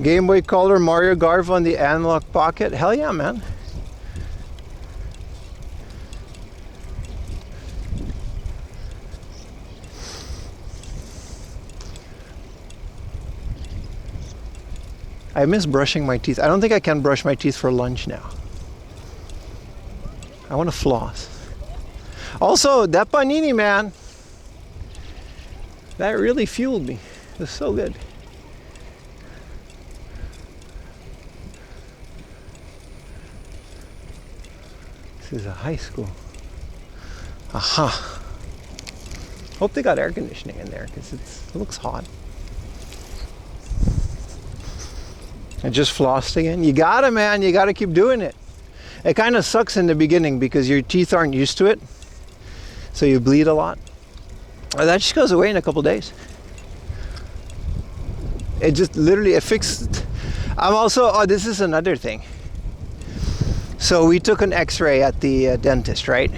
Game Boy Color Mario Garv on the Analog Pocket. Hell yeah, man. I miss brushing my teeth. I don't think I can brush my teeth for lunch now. I want to floss. Also, that panini, man, that really fueled me. It was so good. This is a high school. Aha. Hope they got air conditioning in there because it looks hot. I just flossed again. You gotta, man. You gotta keep doing it. It kind of sucks in the beginning because your teeth aren't used to it. So you bleed a lot. That just goes away in a couple days. It just literally, it fixed. I'm also, oh, this is another thing. So we took an x-ray at the dentist, right?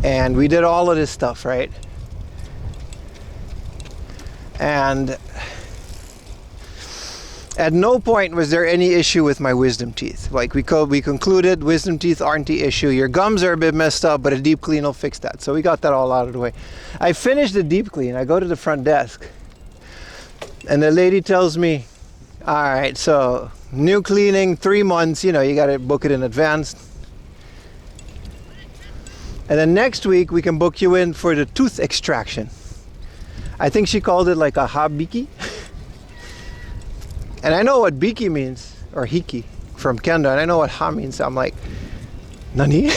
And we did all of this stuff, right? And at no point was there any issue with my wisdom teeth. Like we concluded wisdom teeth aren't the issue. Your gums are a bit messed up, but a deep clean will fix that. So we got that all out of the way. I finished the deep clean. I go to the front desk and the lady tells me, all right, so new cleaning, 3 months, you know, you got to book it in advance. And then next week we can book you in for the tooth extraction. I think she called it like a habiki. And I know what biki means, or hiki from Kenda, and I know what ha means. I'm like, nani?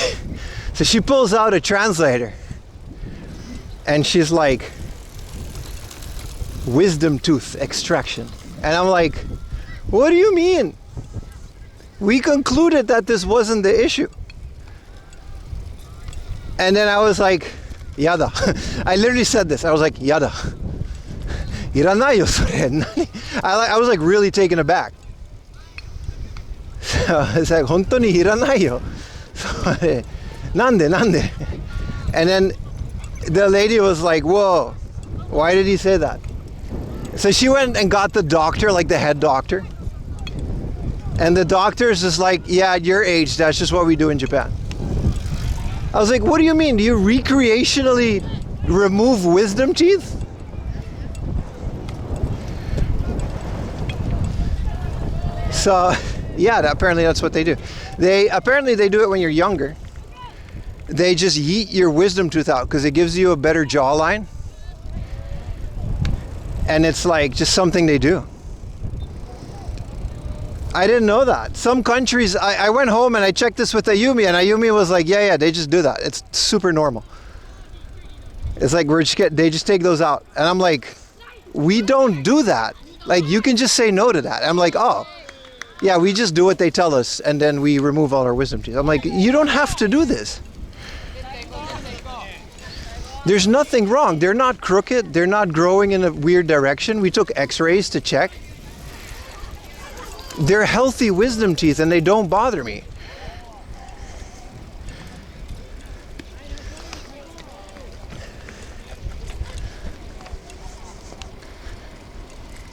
So she pulls out a translator and she's like, wisdom tooth extraction. And I'm like, what do you mean? We concluded that this wasn't the issue. And then I was like, yada. I literally said this. I was like, yada. Iranayo sore. I was like really taken aback. So it's like, honto ni hiranayo. So, nande. And then the lady was like, whoa, why did he say that? So she went and got the doctor, like the head doctor. And the doctor is just like, yeah, at your age, that's just what we do in Japan. I was like, what do you mean? Do you recreationally remove wisdom teeth? So, yeah, apparently that's what they do. Apparently they do it when you're younger. They just yeet your wisdom tooth out because it gives you a better jawline. And it's like just something they do. I didn't know that. Some countries, I went home and I checked this with Ayumi, and Ayumi was like, yeah, they just do that. It's super normal. It's like they just take those out. And I'm like, we don't do that. Like, you can just say no to that. I'm like, oh, yeah, we just do what they tell us, and then we remove all our wisdom teeth. I'm like, you don't have to do this. There's nothing wrong. They're not crooked. They're not growing in a weird direction. We took x-rays to check. They're healthy wisdom teeth and they don't bother me.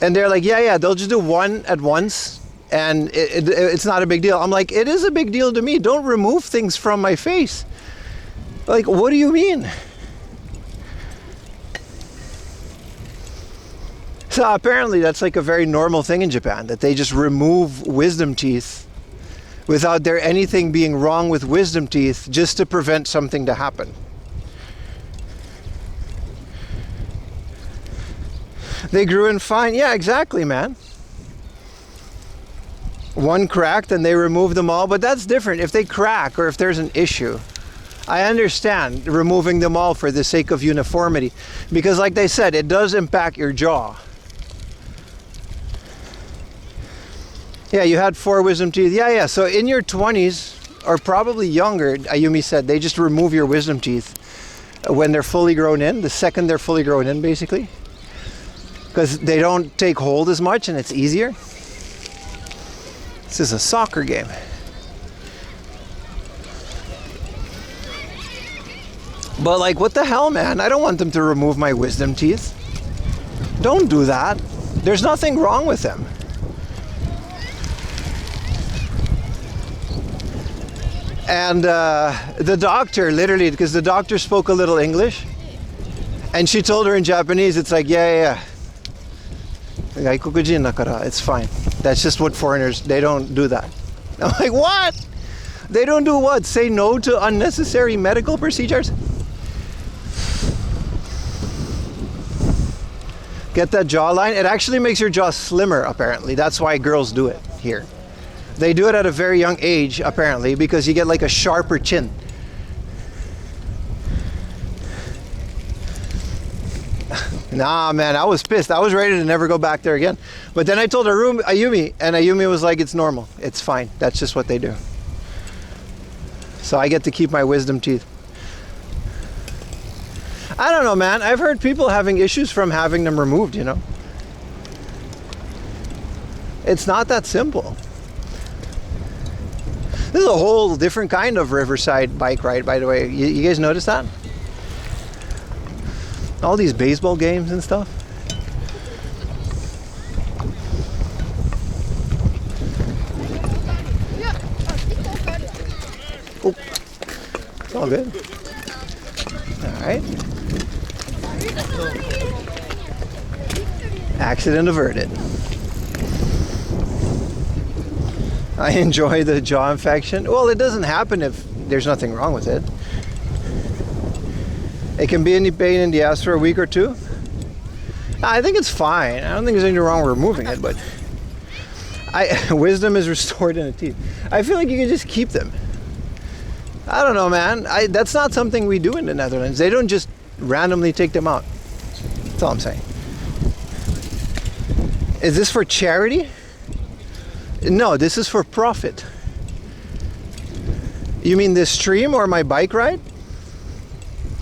And they're like, yeah, they'll just do one at once and it's not a big deal. I'm like, it is a big deal to me. Don't remove things from my face. Like, what do you mean? So apparently that's like a very normal thing in Japan, that they just remove wisdom teeth without there anything being wrong with wisdom teeth, just to prevent something to happen. They grew in fine. Yeah, exactly, man. One cracked and they removed them all, but that's different. If they crack or if there's an issue, I understand removing them all for the sake of uniformity, because like they said, it does impact your jaw. Yeah, you had 4 wisdom teeth. Yeah. So in your 20s, or probably younger, Ayumi said, they just remove your wisdom teeth when they're fully grown in, the second they're fully grown in, basically. Because they don't take hold as much and it's easier. This is a soccer game. But like, what the hell, man? I don't want them to remove my wisdom teeth. Don't do that. There's nothing wrong with them. And the doctor, literally, because the doctor spoke a little English, and she told her in Japanese, it's like, yeah. Gaikokujin nakara, it's fine. That's just what foreigners, they don't do that. I'm like, what? They don't do what? Say no to unnecessary medical procedures? Get that jawline. It actually makes your jaw slimmer, apparently. That's why girls do it here. They do it at a very young age, apparently, because you get like a sharper chin. Nah, man, I was pissed. I was ready to never go back there again. But then I told Ayumi, and Ayumi was like, it's normal. It's fine. That's just what they do. So I get to keep my wisdom teeth. I don't know, man. I've heard people having issues from having them removed, you know. It's not that simple. This is a whole different kind of riverside bike ride, by the way. You guys notice that? All these baseball games and stuff. Oh, it's all good. All right. Accident averted. I enjoy the jaw infection. Well, it doesn't happen if there's nothing wrong with it. It can be any pain in the ass for a week or two. I think it's fine. I don't think there's anything wrong with removing it, but wisdom is restored in the teeth. I feel like you can just keep them. I don't know, man. That's not something we do in the Netherlands. They don't just randomly take them out. That's all I'm saying. Is this for charity? No, this is for profit. You mean this stream or my bike ride?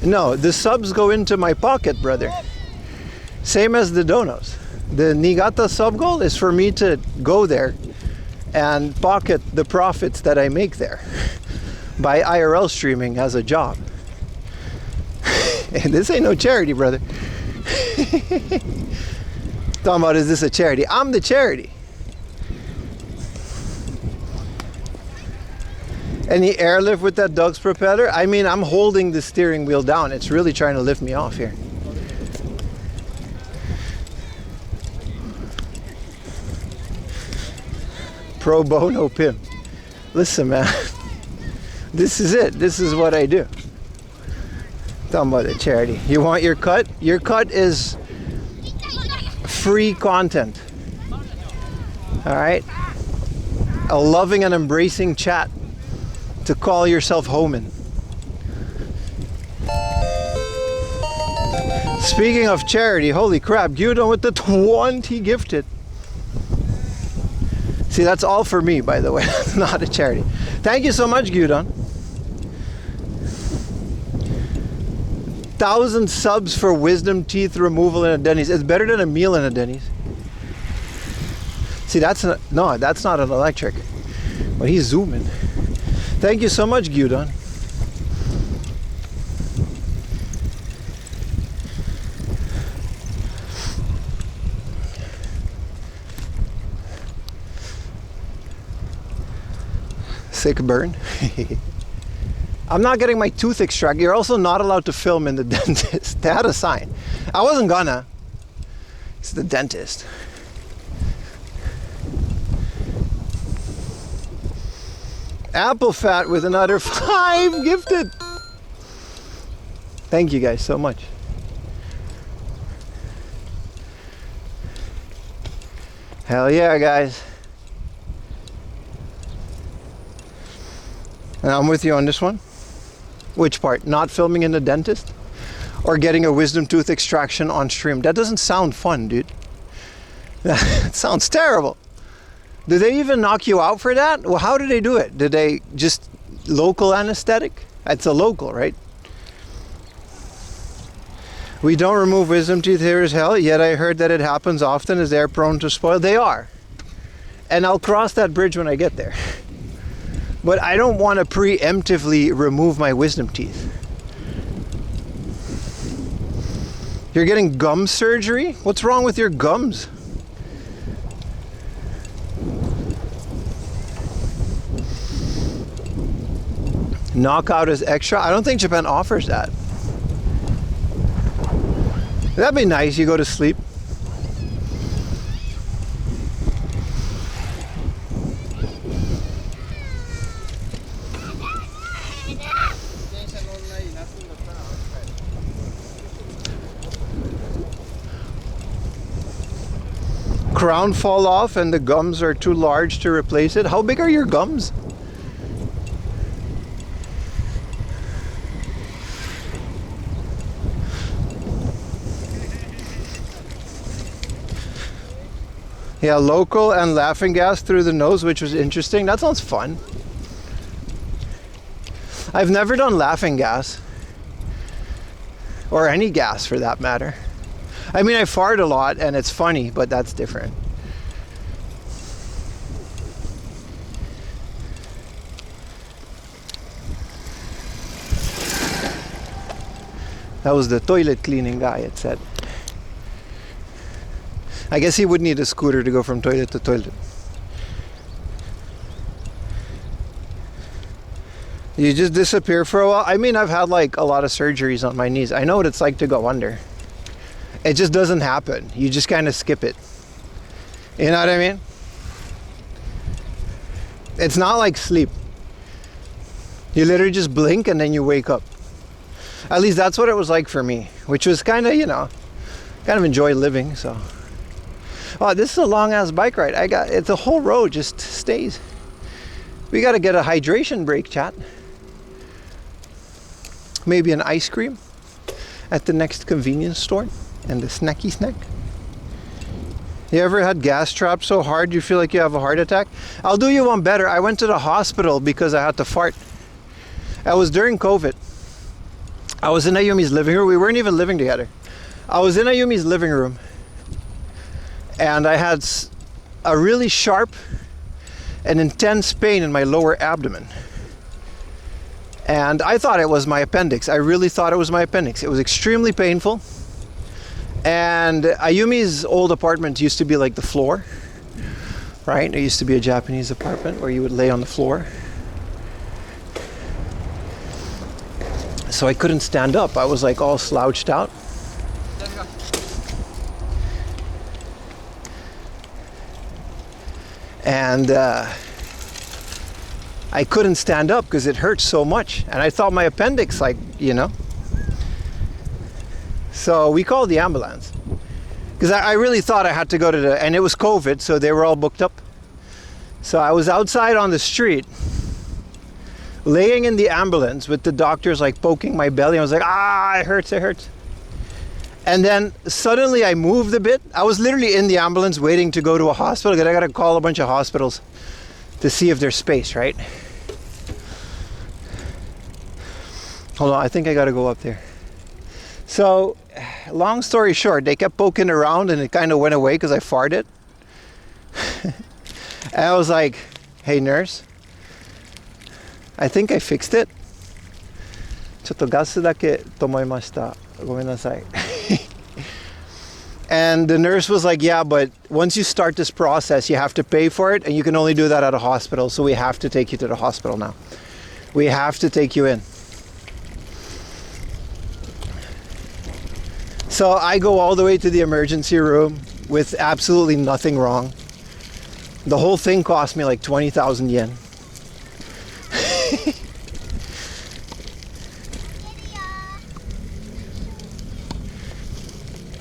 No, the subs go into my pocket, brother. Same as the donos. The Niigata sub goal is for me to go there and pocket the profits that I make there by IRL streaming as a job. This ain't no charity, brother. Talking about, is this a charity? I'm the charity. Any airlift with that dog's propeller? I mean, I'm holding the steering wheel down. It's really trying to lift me off here. Pro bono pimp. Listen, man. This is it. This is what I do. Talking about a charity. You want your cut? Your cut is free content. All right? A loving and embracing chat to call yourself home in. Speaking of charity, holy crap, Gyudon with the 20 gifted. See, that's all for me, by the way. It's not a charity. Thank you so much, Gyudon. 1,000 subs for wisdom teeth removal in a Denny's. It's better than a meal in a Denny's. See, that's not an electric. But he's zooming. Thank you so much, Gyudon. Sick burn. I'm not getting my tooth extracted. You're also not allowed to film in the dentist. They had a sign. I wasn't gonna. It's the dentist. Apple Fat with another 5 gifted. Thank you guys so much. Hell yeah, guys. And I'm with you on this one. Which part? Not filming in the dentist? Or getting a wisdom tooth extraction on stream? That doesn't sound fun, dude. That sounds terrible. Do they even knock you out for that? Well, how do they do it? Do they just local anesthetic? It's a local, right? We don't remove wisdom teeth here as hell, yet I heard that it happens often as they're prone to spoil. They are. And I'll cross that bridge when I get there. But I don't want to preemptively remove my wisdom teeth. You're getting gum surgery? What's wrong with your gums? Knockout is extra? I don't think Japan offers that. That'd be nice, you go to sleep. Crown fall off and the gums are too large to replace it. How big are your gums? Yeah, local and laughing gas through the nose, which was interesting. That sounds fun. I've never done laughing gas. Or any gas for that matter. I mean, I fart a lot and it's funny, but that's different. That was the toilet cleaning guy, it said. I guess he would need a scooter to go from toilet to toilet. You just disappear for a while. I mean, I've had like a lot of surgeries on my knees. I know what it's like to go under. It just doesn't happen. You just kind of skip it. You know what I mean? It's not like sleep. You literally just blink and then you wake up. At least that's what it was like for me, which was kind of, you know, kind of enjoy living. So, oh, this is a long ass bike ride. It's a whole road just stays. We got to get a hydration break, chat. Maybe an ice cream at the next convenience store and the snacky snack. You ever had gas trapped so hard you feel like you have a heart attack? I'll do you one better. I went to the hospital because I had to fart. I was during COVID. I was in Ayumi's living room. We weren't even living together. I was in Ayumi's living room and I had a really sharp and intense pain in my lower abdomen. And I thought it was my appendix. I really thought it was my appendix. It was extremely painful. And Ayumi's old apartment used to be like the floor, right? It used to be a Japanese apartment where you would lay on the floor. So I couldn't stand up. I was like all slouched out. And I couldn't stand up because it hurt so much. And I thought my appendix, like, you know. So we called the ambulance. Because I really thought I had to go to the, and it was COVID, so they were all booked up. So I was outside on the street, laying in the ambulance with the doctors like poking my belly. I was like, it hurts, it hurts. And then suddenly I moved a bit. I was literally in the ambulance waiting to go to a hospital because I got to call a bunch of hospitals to see if there's space, right? Hold on, I think I got to go up there. So, long story short, they kept poking around and it kind of went away because I farted. And I was like, hey nurse, I think I fixed it. ちょっとガスだけと思いました。ごめんなさい。And the nurse was like, yeah, but once you start this process, you have to pay for it, and you can only do that at a hospital, so we have to take you to the hospital now. We have to take you in. So I go all the way to the emergency room with absolutely nothing wrong. The whole thing cost me like 20,000 yen.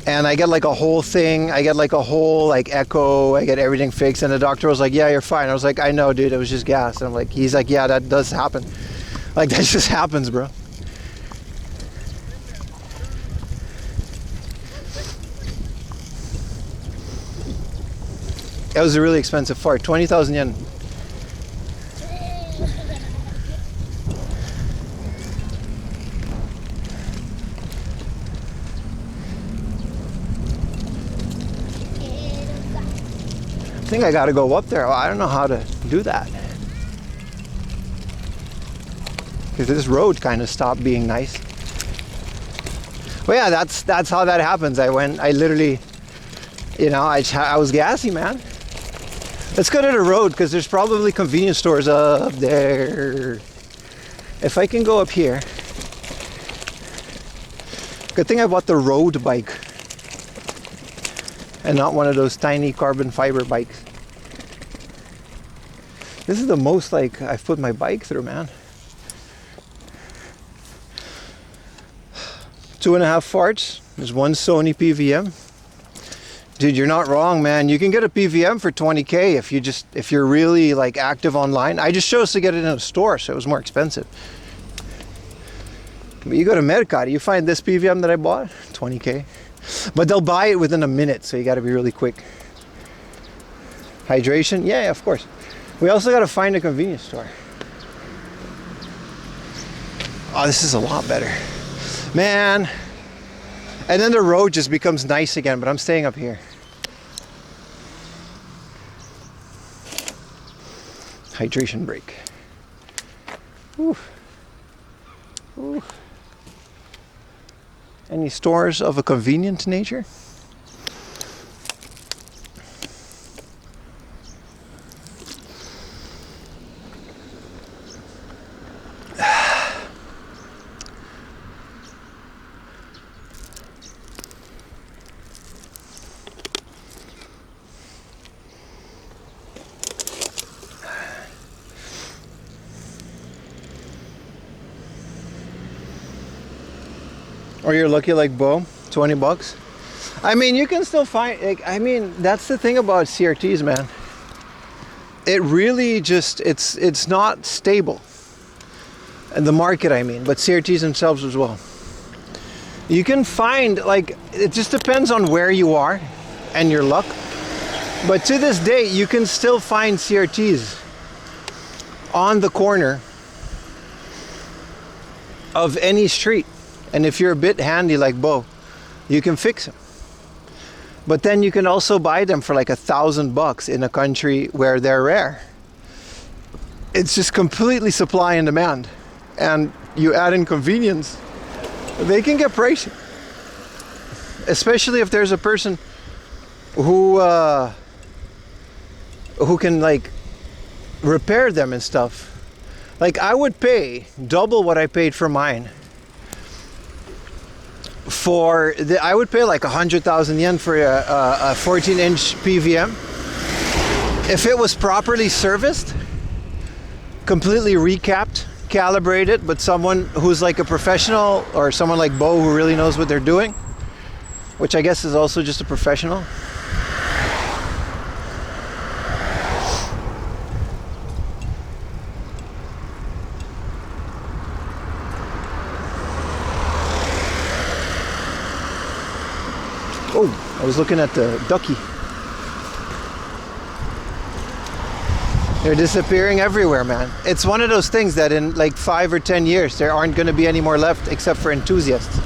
And I get like a whole thing, I get like a whole like echo, I get everything fixed, and the doctor was like, yeah, you're fine. I was like, I know, dude, it was just gas. And I'm like, he's like, yeah, that does happen. Like, that just happens, bro. That was a really expensive fart, 20,000 yen. I think I gotta go up there. I don't know how to do that. Because this road kind of stopped being nice. Well, yeah, that's how that happens. I literally, you know, I was gassy, man. Let's go to the road because there's probably convenience stores up there. If I can go up here. Good thing I bought the road bike and not one of those tiny carbon fiber bikes. This is the most like I've put my bike through, man. 2.5 farts. There's one Sony PVM. Dude, you're not wrong, man. You can get a PVM for 20K if you're really like active online. I just chose to get it in a store, so it was more expensive. But you go to Mercari, you find this PVM that I bought, 20K. But they'll buy it within a minute, so you got to be really quick. Hydration? Yeah, of course. We also got to find a convenience store. Oh, this is a lot better. Man. And then the road just becomes nice again, but I'm staying up here. Hydration break. Ooh. Ooh. Any stores of a convenient nature? Or you're lucky like Bo, 20 bucks. I mean, you can still find, like, I mean, that's the thing about CRTs, man. It really just, it's not stable. And the market, I mean, but CRTs themselves as well. You can find, like, it just depends on where you are and your luck. But to this day, you can still find CRTs on the corner of any street. And if you're a bit handy like Bo, you can fix them. But then you can also buy them for like $1,000 in a country where they're rare. It's just completely supply and demand. And you add in convenience, they can get pricey. Especially if there's a person who can like repair them and stuff. Like I would pay double what I paid for mine. I would pay like 100,000 yen for a 14-inch PVM. If it was properly serviced, completely recapped, calibrated, but someone who's like a professional or someone like Bo who really knows what they're doing, which I guess is also just a professional. Oh, I was looking at the ducky. They're disappearing everywhere, man. It's one of those things that in like 5 or 10 years, there aren't going to be any more left except for enthusiasts.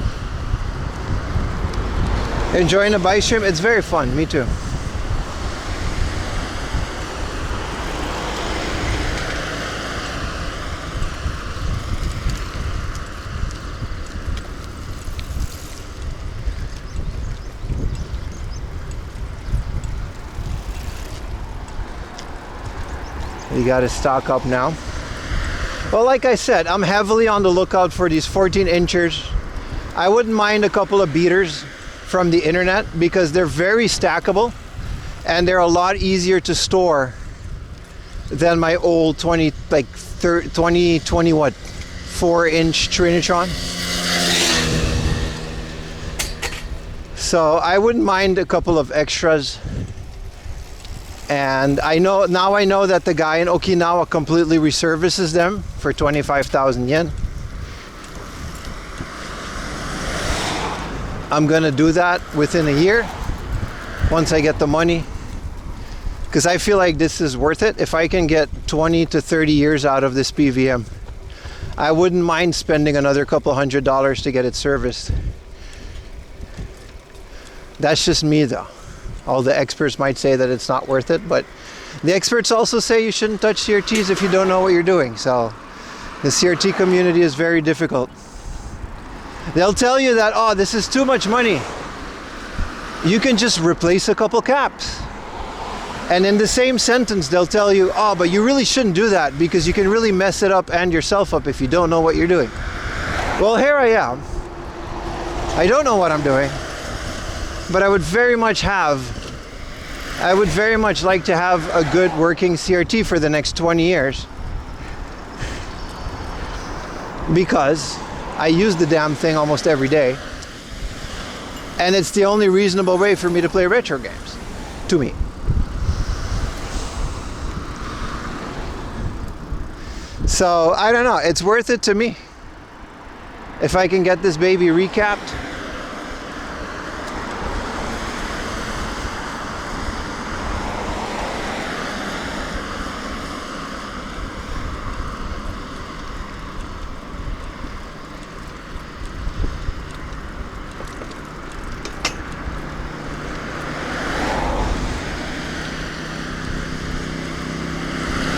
Enjoying the bike stream? It's very fun. Me too. You got to stock up now. Well, like I said, I'm heavily on the lookout for these 14-inchers. I wouldn't mind a couple of beaters from the internet because they're very stackable and they're a lot easier to store than my old 4-inch Trinitron. So I wouldn't mind a couple of extras. And I know that the guy in Okinawa completely reservices them for 25,000 yen. I'm gonna do that within a year once I get the money, because I feel like this is worth it. If I can get 20 to 30 years out of this PVM, I wouldn't mind spending another couple $100 to get it serviced. That's just me though. All the experts might say that it's not worth it, but the experts also say you shouldn't touch CRTs if you don't know what you're doing. So the CRT community is very difficult. They'll tell you that, oh, this is too much money. You can just replace a couple caps. And in the same sentence, they'll tell you, oh, but you really shouldn't do that because you can really mess it up and yourself up if you don't know what you're doing. Well, here I am. I don't know what I'm doing. But I would very much like to have a good working CRT for the next 20 years. Because I use the damn thing almost every day. And it's the only reasonable way for me to play retro games. To me. So, I don't know. It's worth it to me. If I can get this baby recapped.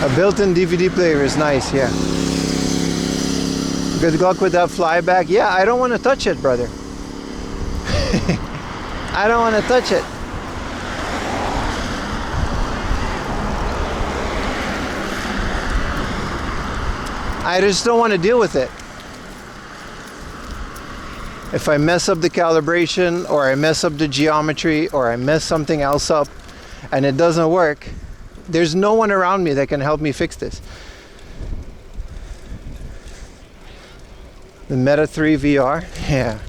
A built-in DVD player is nice, yeah. Good luck with that flyback. Yeah, I don't want to touch it, brother. I don't want to touch it. I just don't want to deal with it. If I mess up the calibration, or I mess up the geometry, or I mess something else up and it doesn't work, there's no one around me that can help me fix this. The Meta 3 VR, yeah.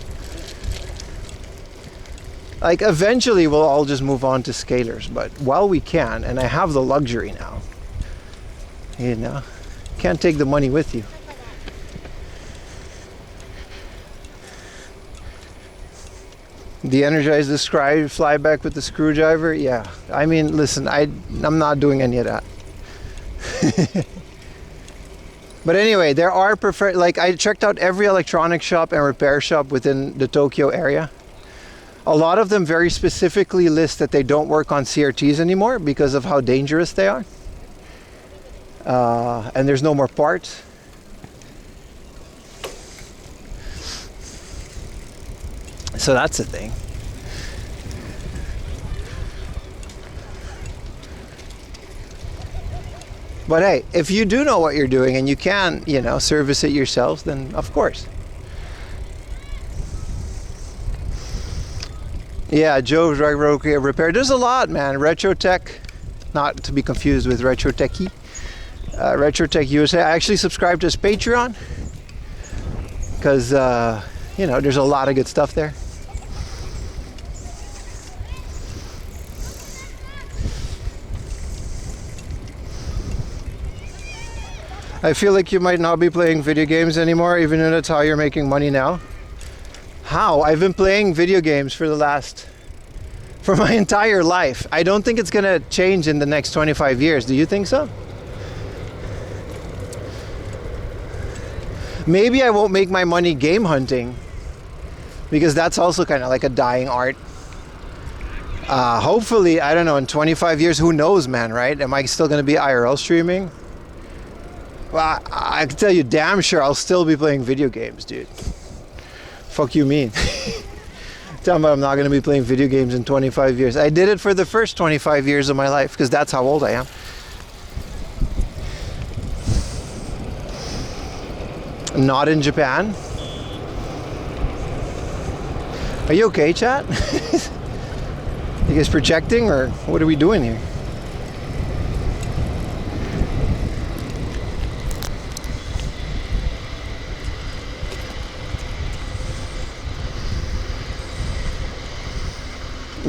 Like eventually we'll all just move on to scalers, but while we can, and I have the luxury now, you know, can't take the money with you. De-energize the scribe, fly back with the screwdriver. Yeah, I mean, listen, I'm not doing any of that. But anyway, there are preferred, like I checked out every electronic shop and repair shop within the Tokyo area. A lot of them very specifically list that they don't work on CRTs anymore because of how dangerous they are. And there's no more parts. So that's the thing. But hey, if you do know what you're doing and you can, you know, service it yourselves, then of course. Yeah, Joe's repair. There's a lot, man. Retrotech, not to be confused with Retrotechy. Retrotech USA. I actually subscribed to his Patreon because, you know, there's a lot of good stuff there. I feel like you might not be playing video games anymore, even though that's how you're making money now. How? I've been playing video games for my entire life. I don't think it's gonna change in the next 25 years. Do you think so? Maybe I won't make my money game hunting, because that's also kind of like a dying art. Hopefully, I don't know, in 25 years, who knows, man, right? Am I still gonna be IRL streaming? Well, I can tell you damn sure I'll still be playing video games, dude. Fuck you mean? Tell me I'm not going to be playing video games in 25 years. I did it for the first 25 years of my life because that's how old I am. Not in Japan. Are you okay, chat? You guys projecting, or what are we doing here?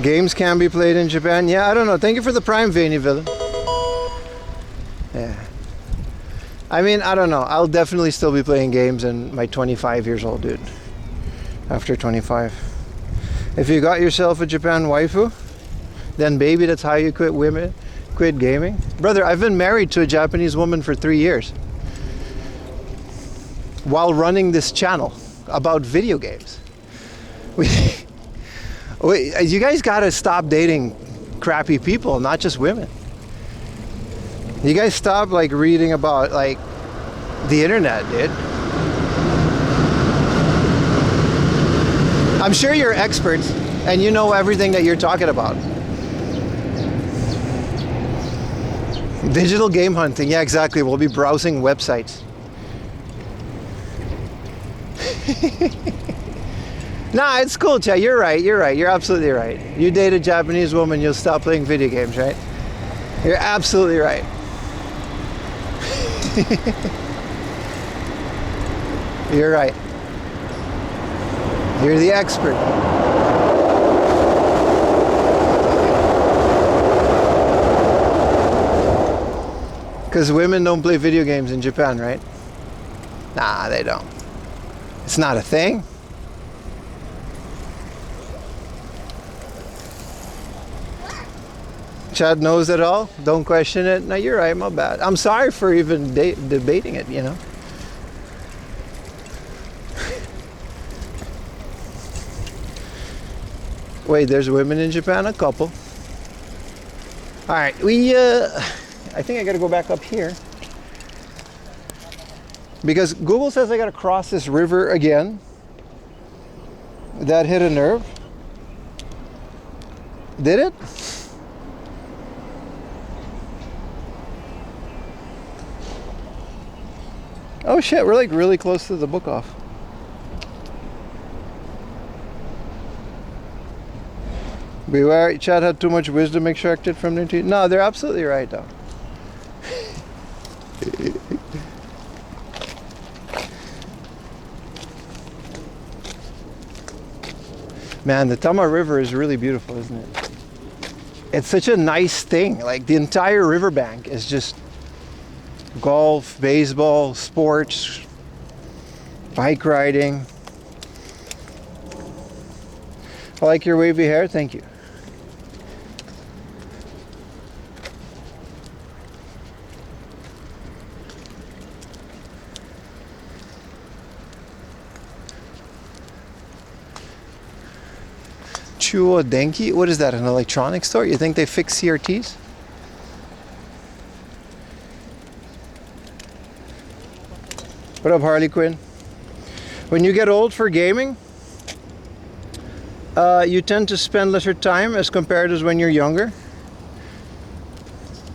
Games can be played in Japan. Yeah, I don't know. Thank you for the Prime, Veiny Villain. Yeah. I mean, I don't know. I'll definitely still be playing games in my 25 years old, dude. After 25. If you got yourself a Japan waifu, then baby, that's how you quit gaming. Brother, I've been married to a Japanese woman for 3 years. While running this channel about video games. You guys gotta stop dating crappy people, not just women. You guys stop like reading about like the internet, dude. I'm sure you're experts and you know everything that you're talking about. Digital game hunting, yeah, exactly. We'll be browsing websites. Nah, it's cool, Chad. You're right. You're absolutely right. You date a Japanese woman, you'll stop playing video games, right? You're absolutely right. You're right. You're the expert. Because women don't play video games in Japan, right? Nah, they don't. It's not a thing. Chad knows it all. Don't question it. No, you're right. My bad. I'm sorry for even debating it, you know. Wait, there's women in Japan? A couple. All right, I think I gotta go back up here. Because Google says I gotta cross this river again. That hit a nerve. Did it? Oh shit, we're like really close to the book off. Beware, Chad had too much wisdom extracted from their teeth. No, they're absolutely right though. Man, the Tama River is really beautiful, isn't it? It's such a nice thing. Like the entire riverbank is just golf, baseball, sports, bike riding. I like your wavy hair, thank you. Chuo Denki? What is that, an electronics store? You think they fix CRTs? What up, Harley Quinn? When you get old for gaming, you tend to spend lesser time as compared to when you're younger.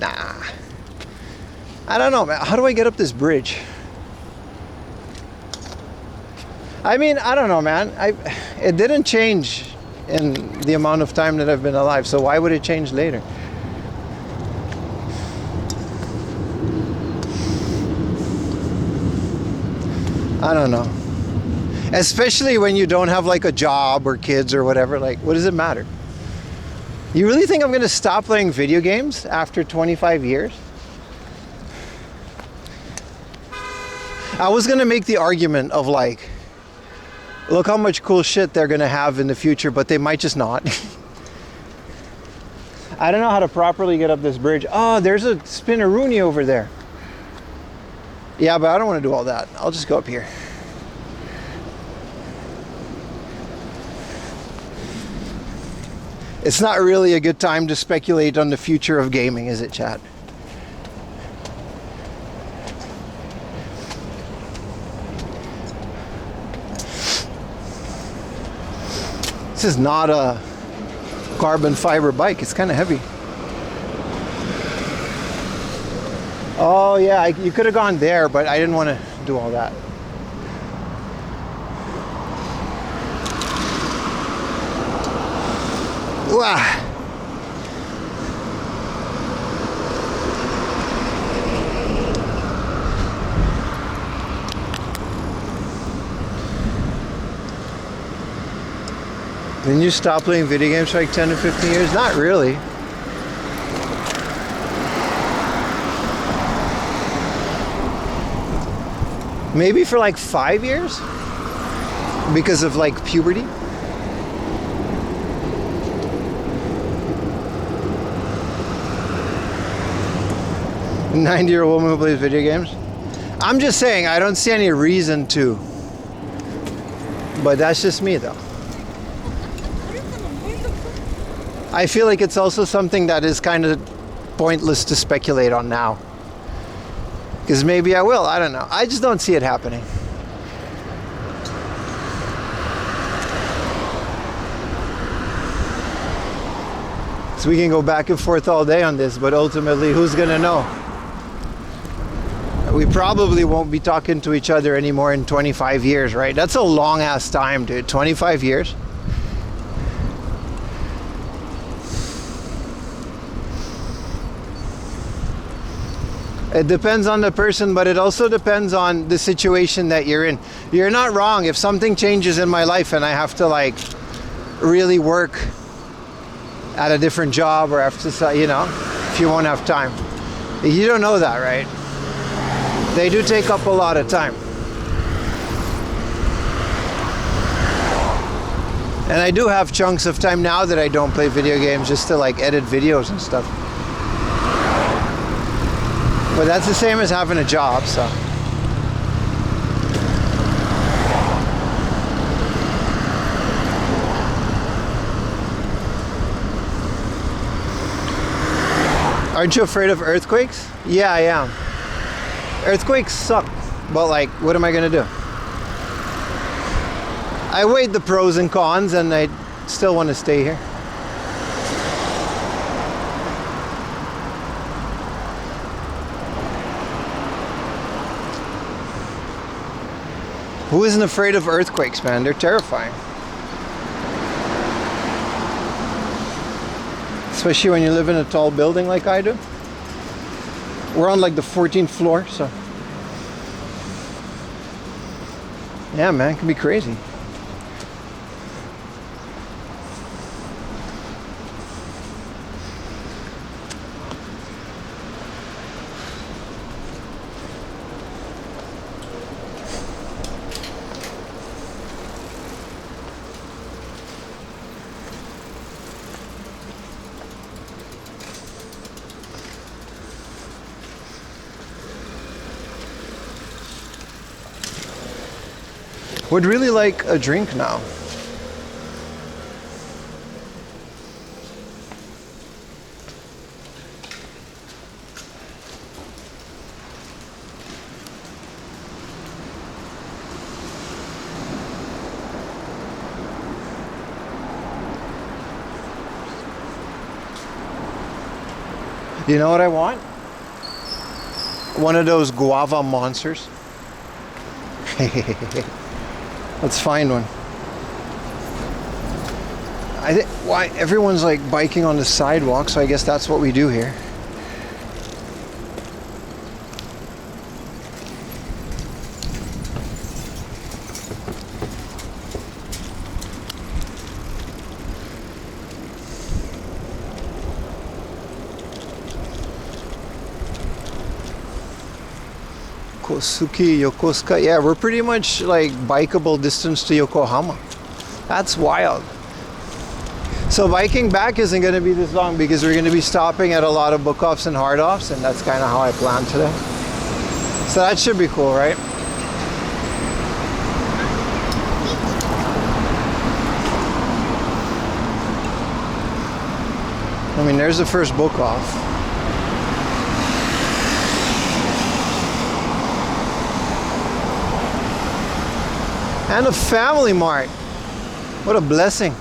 Nah. I don't know, man. How do I get up this bridge? I mean, I don't know, man. It didn't change in the amount of time that I've been alive, so why would it change later? I don't know. Especially when you don't have like a job or kids or whatever, like what does it matter? You really think I'm gonna stop playing video games after 25 years? I was gonna make the argument of like, look how much cool shit they're gonna have in the future, but they might just not. I don't know how to properly get up this bridge. Oh, there's a spinneroonie over there. Yeah, but I don't want to do all that. I'll just go up here. It's not really a good time to speculate on the future of gaming, is it, chat? This is not a carbon fiber bike. It's kind of heavy. Oh yeah, you could have gone there, but I didn't want to do all that. Wah. Didn't you stop playing video games for like 10 to 15 years? Not really. Maybe for like 5 years because of like puberty. A 90-year-old woman who plays video games. I'm just saying I don't see any reason to, but that's just me though. I feel like it's also something that is kind of pointless to speculate on now. Because maybe I will, I don't know. I just don't see it happening. So we can go back and forth all day on this, but ultimately, who's gonna know? We probably won't be talking to each other anymore in 25 years, right? That's a long ass time, dude. 25 years? It depends on the person, but it also depends on the situation that you're in. You're not wrong. If something changes in my life and I have to like really work at a different job or have to, you know, if you won't have time. You don't know that, right? They do take up a lot of time. And I do have chunks of time now that I don't play video games just to like edit videos and stuff. But that's the same as having a job, so. Aren't you afraid of earthquakes? Yeah, I am. Earthquakes suck, but like, what am I gonna do? I weighed the pros and cons and I still want to stay here. Who isn't afraid of earthquakes, man? They're terrifying. Especially when you live in a tall building like I do. We're on like the 14th floor, so. Yeah, man, it can be crazy. Would really like a drink now. You know what I want? One of those guava monsters. Let's find one. I think why everyone's like biking on the sidewalk, so I guess that's what we do here. Kosuki, Yokosuka. Yeah, we're pretty much like bikeable distance to Yokohama. That's wild. So biking back isn't going to be this long because we're going to be stopping at a lot of book offs and hard offs, and that's kind of how I planned today. So that should be cool, right? I mean, there's the first book off. And a family mart. What a blessing.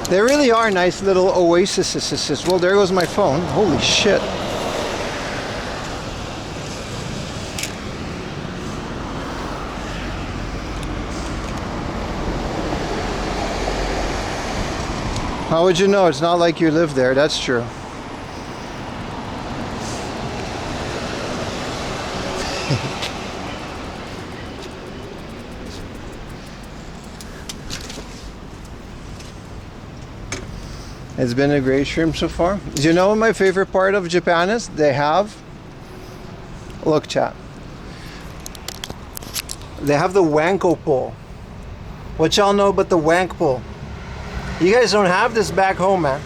They really are nice little oases. Well, there goes my phone. Holy shit. How would you know? It's not like you live there. That's true. It's been a great stream so far. Do you know what my favorite part of Japan is? They have, look chat, they have the wanko pole. What y'all know about the wank pole? You guys don't have this back home, man.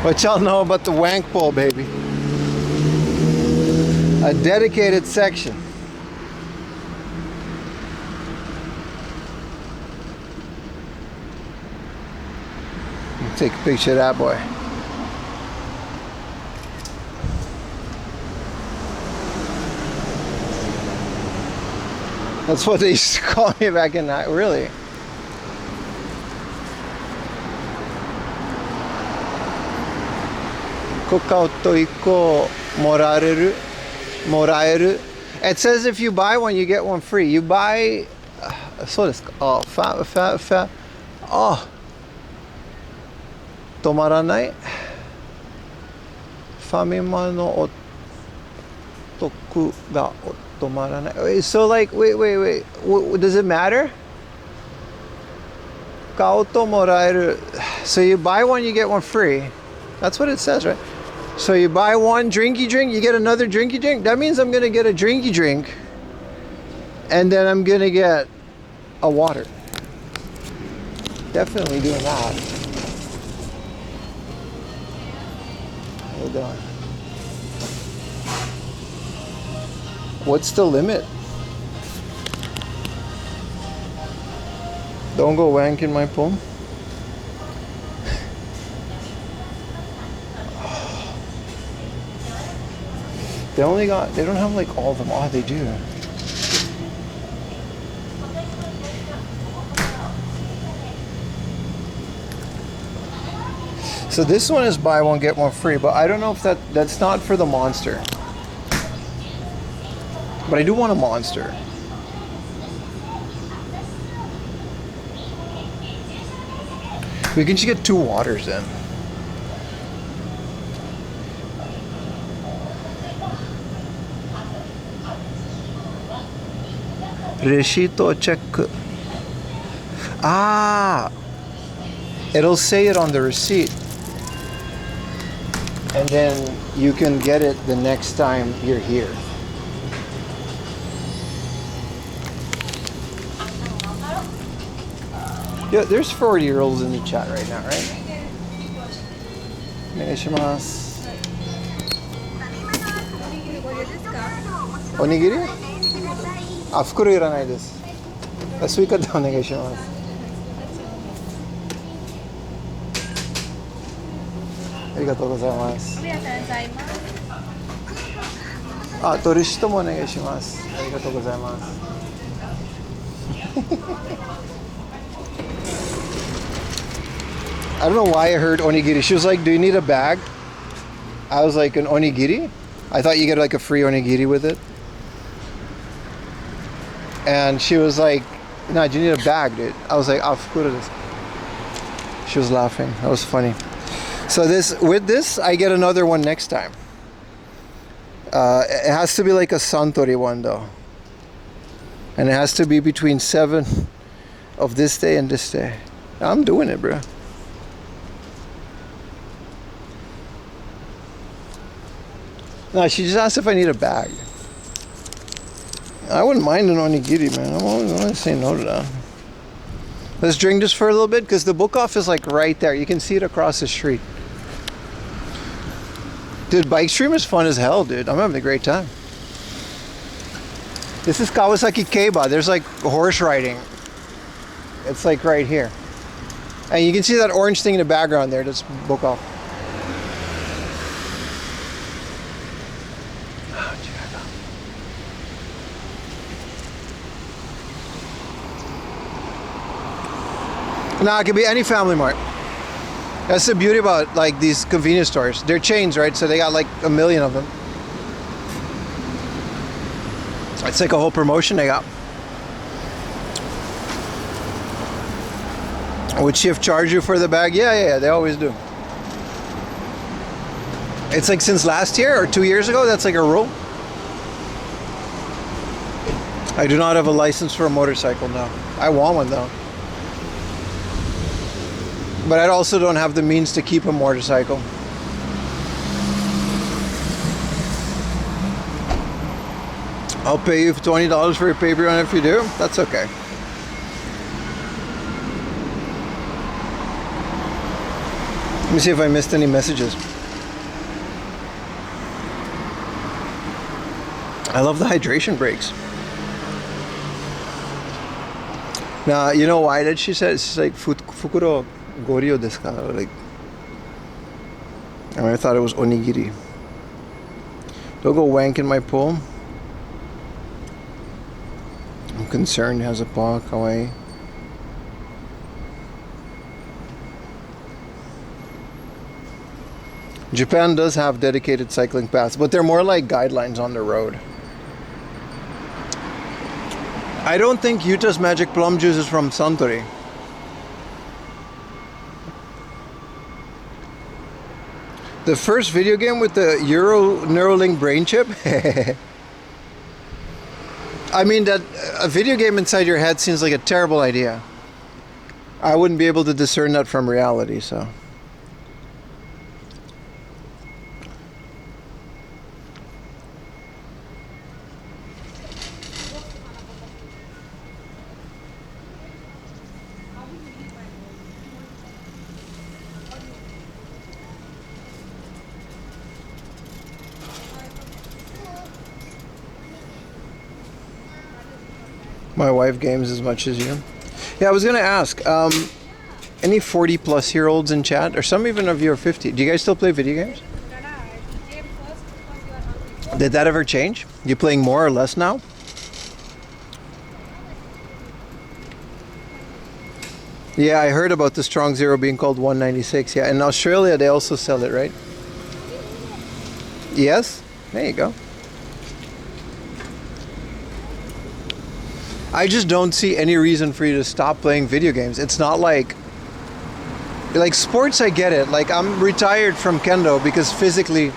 What y'all know about the wank pole, baby? A dedicated section. Take a picture of that boy. That's what they used to call me back in that, really. Kokauto iko moraeru. It says if you buy one, you get one free. You buy, so this, oh, oh. 止まらないファミマのお得が止まらない So like wait does it matter? 買うともらえる So you buy one you get one free. That's what it says, right? So you buy one drinky drink you get another drinky drink. That means I'm gonna get a drinky drink and then I'm gonna get a water. Definitely doing that. Hold on. What's the limit? Don't go wank in my poem. They don't have like all of them. Oh, they do. So this one is buy one get one free, but I don't know if that's not for the monster. But I do want a monster. We can just get 2 waters then. Reshito check. Ah, it'll say it on the receipt, and then you can get it the next time you're here. Yeah, there's 40-year-olds in the chat right now, right? Onegaishimasu. Onigiri? Ah, fukuro iranai desu. Suika de onegaishimasu. Arigatou gozaimasu. Ah, torishito mo onegaishimasu. Arigatou gozaimasu. I don't know why I heard onigiri. She was like, do you need a bag? I was like, an onigiri? I thought you get like a free onigiri with it. And she was like, no, do you need a bag, dude? I was like, fukuro desu. She was laughing. That was funny. So with this, I get another one next time. It has to be like a Suntory one though. And it has to be between 7 of this day and this day. I'm doing it, bro. No, she just asked if I need a bag. I wouldn't mind an onigiri, man. I'm always going to say no to that. Let's drink this for a little bit because the book off is like right there. You can see it across the street. Dude, bike stream is fun as hell, dude. I'm having a great time. This is Kawasaki Keiba. There's like horse riding. It's like right here. And you can see that orange thing in the background there. That's book off. Nah, it could be any Family Mart. That's the beauty about like these convenience stores. They're chains, right? So they got like a million of them. It's like a whole promotion they got. Would Shift charge you for the bag? Yeah, they always do. It's like since last year or 2 years ago, that's like a rule. I do not have a license for a motorcycle now. I want one though. But I also don't have the means to keep a motorcycle. I'll pay you $20 for your paper run if you do. That's okay. Let me see if I missed any messages. I love the hydration breaks. Now, you know why that she said? It's like fukuro gorio desu ka? Like, I thought it was onigiri. Don't go wank in my pool. I'm concerned. It has a paw, kawaii. Japan does have dedicated cycling paths, but they're more like guidelines on the road. I don't think Utah's Magic Plum Juice is from Suntory. The first video game with the Neuralink brain chip? I mean, that a video game inside your head seems like a terrible idea. I wouldn't be able to discern that from reality, so. My wife games as much as you. Yeah, I was gonna ask, any 40 plus year olds in chat, or some even of you are 50? Do you guys still play video games? Did that ever change? You playing more or less now? Yeah, I heard about the Strong Zero being called 196. Yeah, in Australia they also sell it, right? Yes? There you go. I just don't see any reason for you to stop playing video games. It's not like sports, I get it. Like, I'm retired from kendo because physically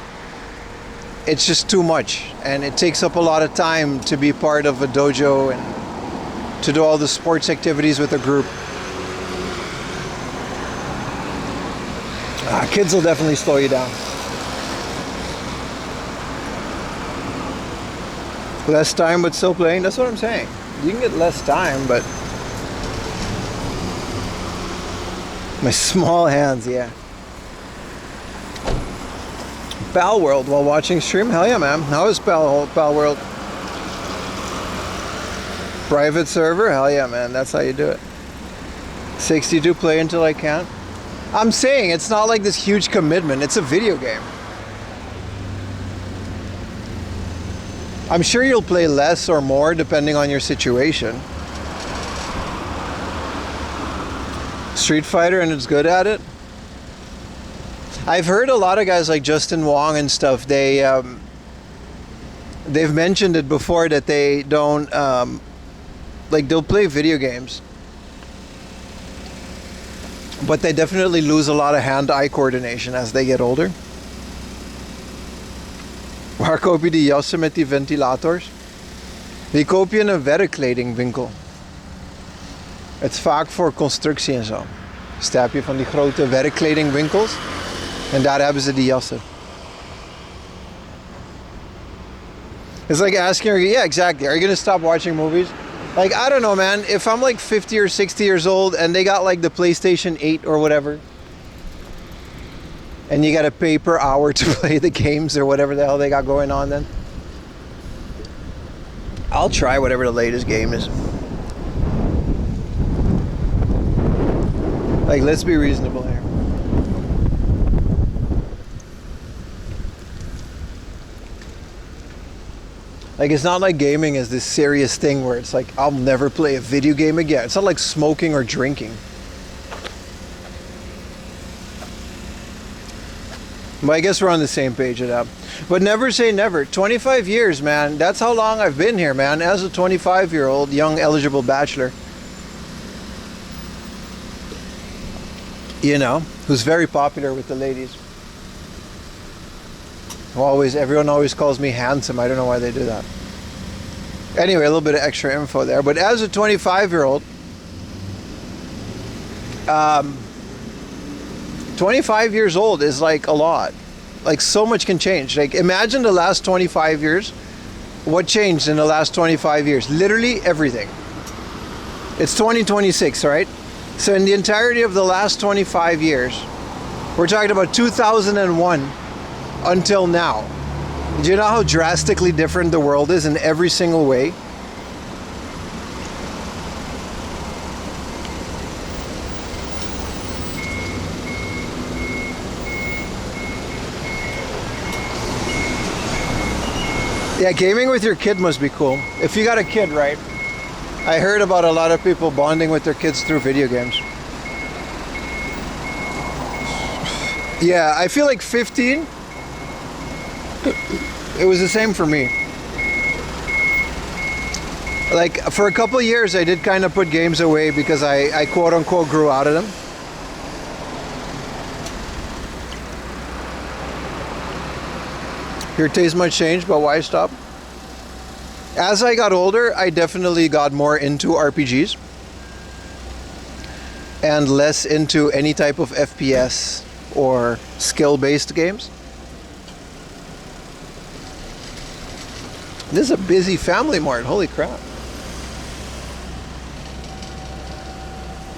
it's just too much, and it takes up a lot of time to be part of a dojo and to do all the sports activities with a group. Kids will definitely slow you down. Less time but still playing, that's what I'm saying. You can get less time, but my small hands, yeah. Pal World while watching stream? Hell yeah, man. How is Pal World? Private server? Hell yeah, man. That's how you do it. 62 play until I can't. I'm saying it's not like this huge commitment. It's a video game. I'm sure you'll play less or more depending on your situation. Street Fighter and it's good at it? I've heard a lot of guys like Justin Wong and stuff, they've mentioned it before that they don't, they'll play video games, but they definitely lose a lot of hand-eye coordination as they get older. Waar koop je die jassen met die ventilators? Die koop je in een werkkledingwinkel. Het is vaak voor constructie en zo. Dus daar heb je van die grote werkkledingwinkels. En daar hebben ze die jassen. It's like asking, yeah, exactly. Are you going to stop watching movies? Like, I don't know, man. If I'm like 50 or 60 years old and they got like the PlayStation 8 or whatever, and you got to pay per hour to play the games or whatever the hell they got going on, then I'll try whatever the latest game is. Like, let's be reasonable here. Like, it's not like gaming is this serious thing where it's like, I'll never play a video game again. It's not like smoking or drinking. But I guess we're on the same page with that. But never say never. 25 years, man. That's how long I've been here, man. As a 25-year-old young eligible bachelor. You know, who's very popular with the ladies. Everyone always calls me handsome. I don't know why they do that. Anyway, a little bit of extra info there. But as a 25-year-old, 25 years old is like a lot. Like, so much can change. Like, imagine the last 25 years. What changed in the last 25 years? Literally everything. It's 2026, right? So in the entirety of the last 25 years, we're talking about 2001 until now. Do you know how drastically different the world is in every single way? Yeah, gaming with your kid must be cool. If you got a kid, right? I heard about a lot of people bonding with their kids through video games. Yeah, I feel like 15, it was the same for me. Like, for a couple of years, I did kind of put games away because I quote unquote grew out of them. Your taste might change, but why stop? As I got older, I definitely got more into RPGs and less into any type of FPS or skill-based games. This is a busy family mart. Holy crap.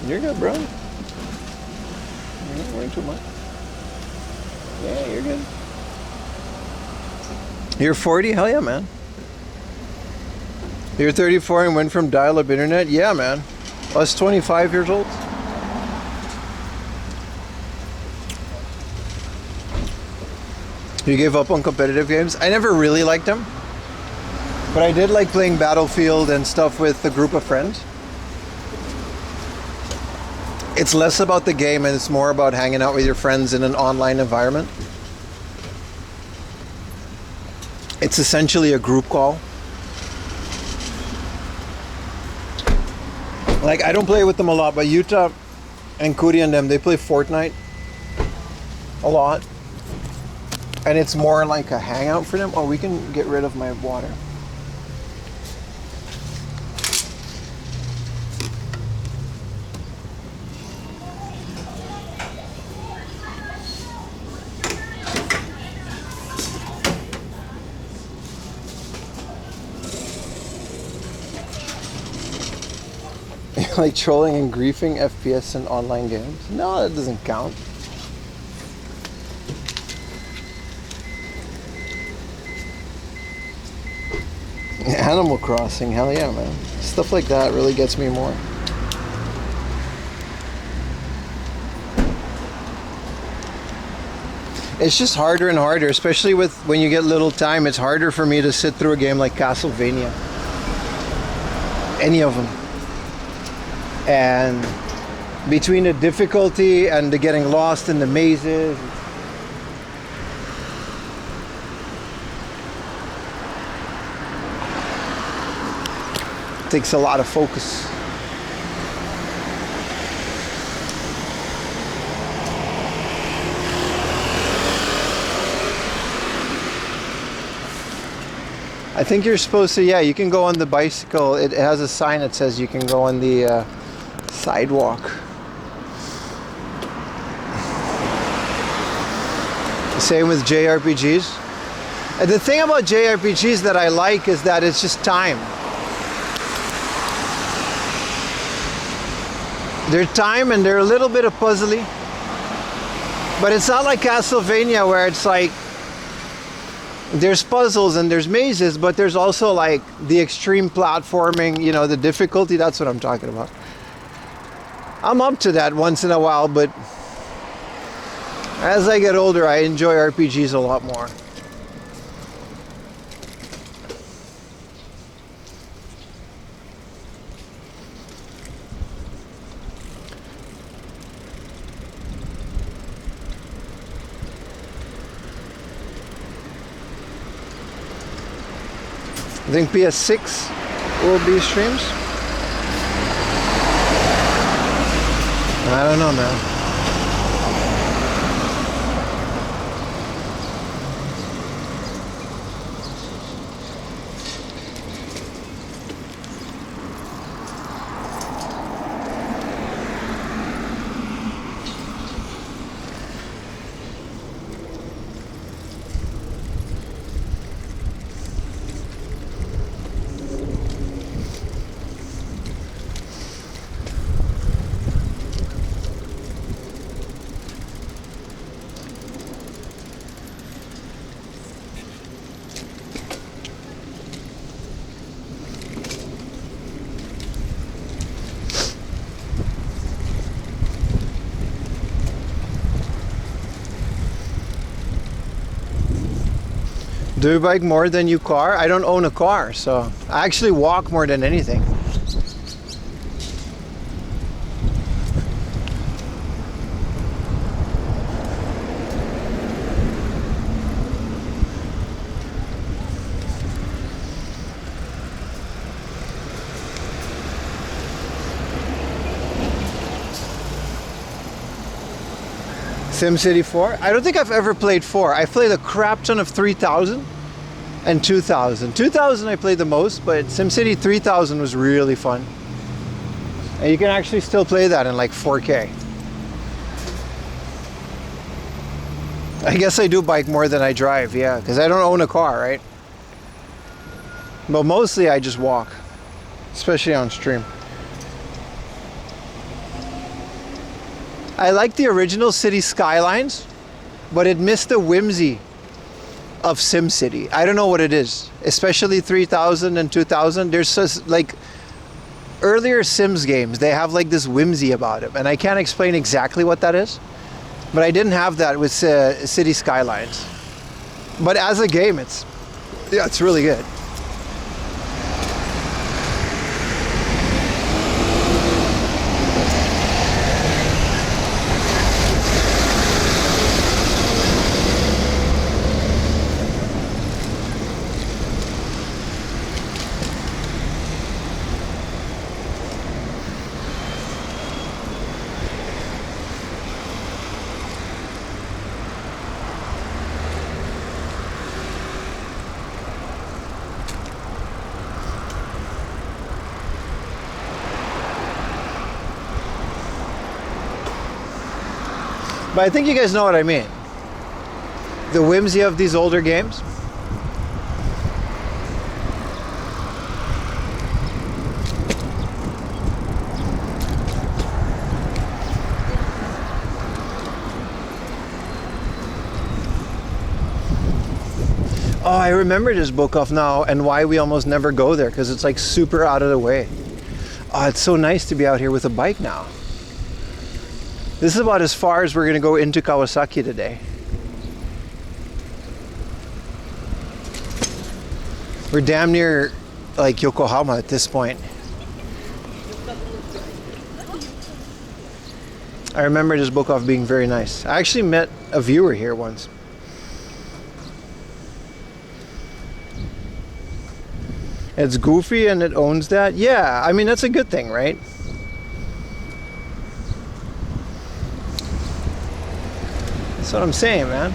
You're good, bro. You're not worrying too much. Yeah, you're good. You're 40? Hell yeah, man. You're 34 and went from dial-up internet? Yeah, man. Us 25 years old? You gave up on competitive games? I never really liked them. But I did like playing Battlefield and stuff with a group of friends. It's less about the game and it's more about hanging out with your friends in an online environment. It's essentially a group call. Like, I don't play with them a lot, but Utah and Cody and them, they play Fortnite a lot. And it's more like a hangout for them. Oh, we can get rid of my water. Like trolling and griefing FPS in online games? No, that doesn't count. Animal Crossing, hell yeah, man. Stuff like that really gets me more. It's just harder and harder, especially with when you get little time. It's harder for me to sit through a game like Castlevania. Any of them. And between the difficulty and the getting lost in the mazes, it takes a lot of focus. I think you're supposed to, yeah, you can go on the bicycle. It has a sign that says you can go on the sidewalk. Same with JRPGs. And the thing about JRPGs that I like is that it's just time. They're time and they're a little bit of puzzly. But it's not like Castlevania where it's like there's puzzles and there's mazes, but there's also like the extreme platforming, you know, the difficulty. That's what I'm talking about. I'm up to that once in a while, but as I get older, I enjoy RPGs a lot more. I think PS6 will be streams. I don't know, man. Do you bike more than you car? I don't own a car, so I actually walk more than anything. SimCity 4? I don't think I've ever played 4. I played a crap ton of 3000 and 2000. 2000 I played the most, but SimCity 3000 was really fun. And you can actually still play that in like 4K. I guess I do bike more than I drive, yeah, because I don't own a car, right? But mostly I just walk, especially on stream. I like the original City Skylines, but it missed the whimsy of SimCity. I don't know what it is, especially 3000 and 2000. There's just like earlier Sims games, they have like this whimsy about it, and I can't explain exactly what that is, but I didn't have that with City Skylines. But as a game, it's really good. But I think you guys know what I mean. The whimsy of these older games. Oh, I remember this book off now and why we almost never go there, because it's like super out of the way. Oh, it's so nice to be out here with a bike now. This is about as far as we're going to go into Kawasaki today. We're damn near like Yokohama at this point. I remember this book off being very nice. I actually met a viewer here once. It's goofy and it owns that. Yeah, I mean, that's a good thing, right? That's what I'm saying, man.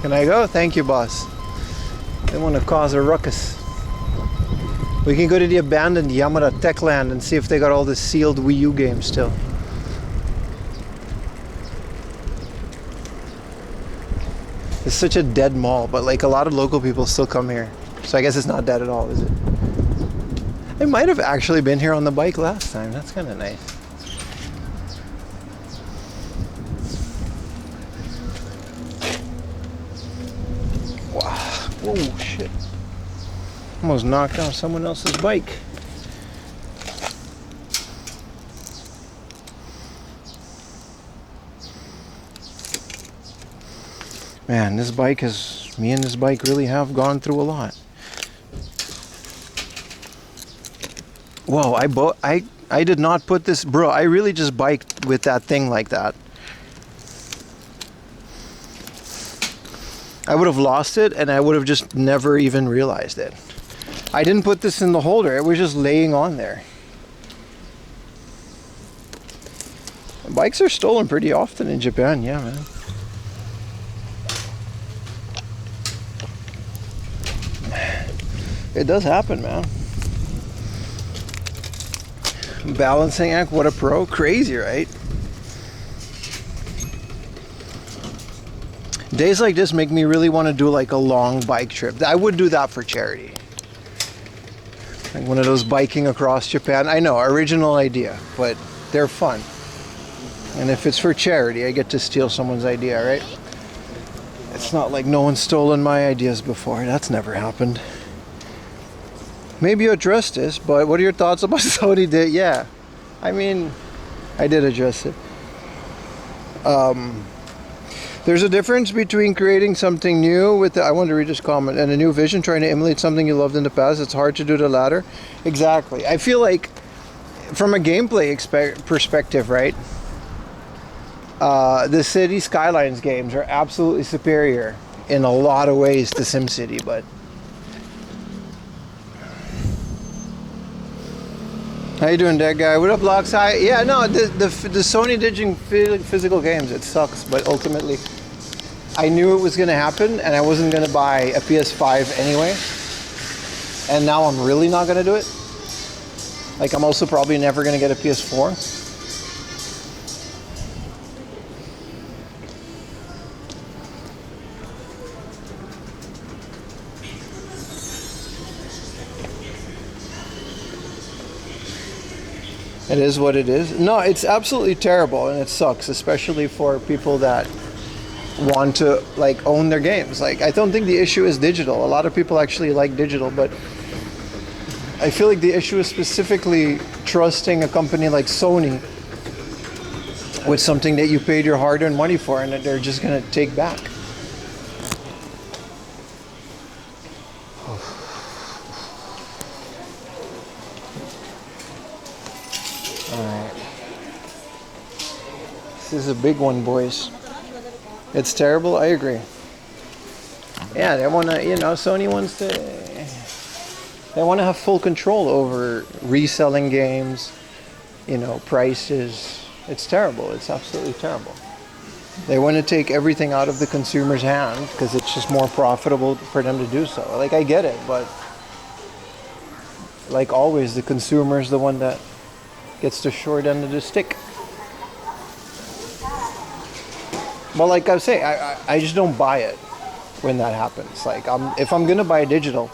Can I go? Thank you, boss. They want to cause a ruckus. We can go to the abandoned Yamada Techland and see if they got all the sealed Wii U games still. It's such a dead mall, but like a lot of local people still come here. So I guess it's not dead at all, is it? I might have actually been here on the bike last time. That's kind of nice. Whoa, shit. Almost knocked off someone else's bike. Man, this bike has, me and this bike really have gone through a lot. Whoa, I did not put this, bro, I really just biked with that thing like that. I would have lost it and I would have just never even realized it. I didn't put this in the holder, it was just laying on there. Bikes are stolen pretty often in Japan, yeah, man. It does happen, man. Balancing act, what a pro. Crazy, right? Days like this make me really want to do like a long bike trip. I would do that for charity. Like one of those biking across Japan. I know, original idea, but they're fun. And if it's for charity, I get to steal someone's idea, right? It's not like no one's stolen my ideas before. That's never happened. Maybe you addressed this, but what are your thoughts about Sony did? Yeah, I mean, I did address it. There's a difference between creating something new with I want to read this comment, and a new vision, trying to emulate something you loved in the past. It's hard to do the latter. Exactly. I feel like from a gameplay perspective, right? The City Skylines games are absolutely superior in a lot of ways to SimCity, but how you doing, dead guy? What up, Locks? Hi. Yeah, no, the Sony ditching physical games, it sucks, but ultimately I knew it was going to happen and I wasn't going to buy a PS5 anyway. And now I'm really not going to do it. Like, I'm also probably never going to get a PS4. It is what it is. No, it's absolutely terrible and it sucks, especially for people that want to like own their games. Like, I don't think the issue is digital. A lot of people actually like digital, but I feel like the issue is specifically trusting a company like Sony with something that you paid your hard-earned money for and that they're just going to take back. This is a big one, boys. It's terrible, I agree. Yeah, they want to, Sony wants to, they want to have full control over reselling games, prices. It's terrible. It's absolutely terrible. They want to take everything out of the consumer's hand because it's just more profitable for them to do so. Like, I get it, but like always, the consumer is the one that gets the short end of the stick. Well, like I say, I just don't buy it when that happens. Like, if I'm gonna buy digital,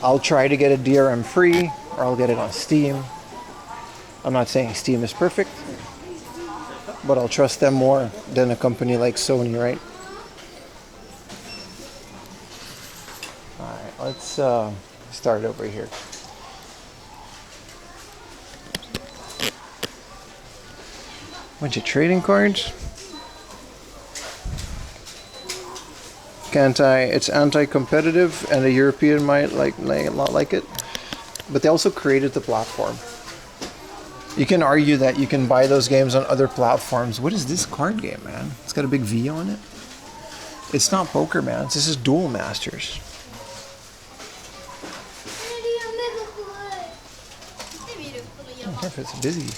I'll try to get a DRM free, or I'll get it on Steam. I'm not saying Steam is perfect, but I'll trust them more than a company like Sony, right? All right, let's start over here. Bunch of trading cards. It's anti-competitive, and the European might not like it, but they also created the platform. You can argue that you can buy those games on other platforms. What is this card game, man? It's got a big V on it. It's not poker, man. This is Duel Masters. Oh, it's a busy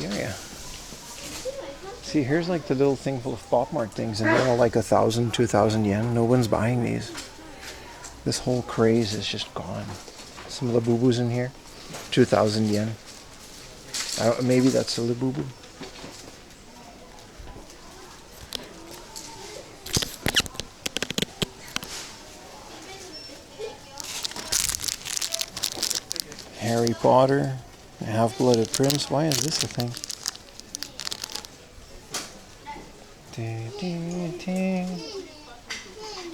area. See, here's like the little thing full of Pop Mart things, and they're all like 1,000, 2,000 yen. No one's buying these. This whole craze is just gone. Some Labubus in here, 2,000 yen. Maybe that's a Labubu. Harry Potter, Half-Blooded Prince. Why is this a thing?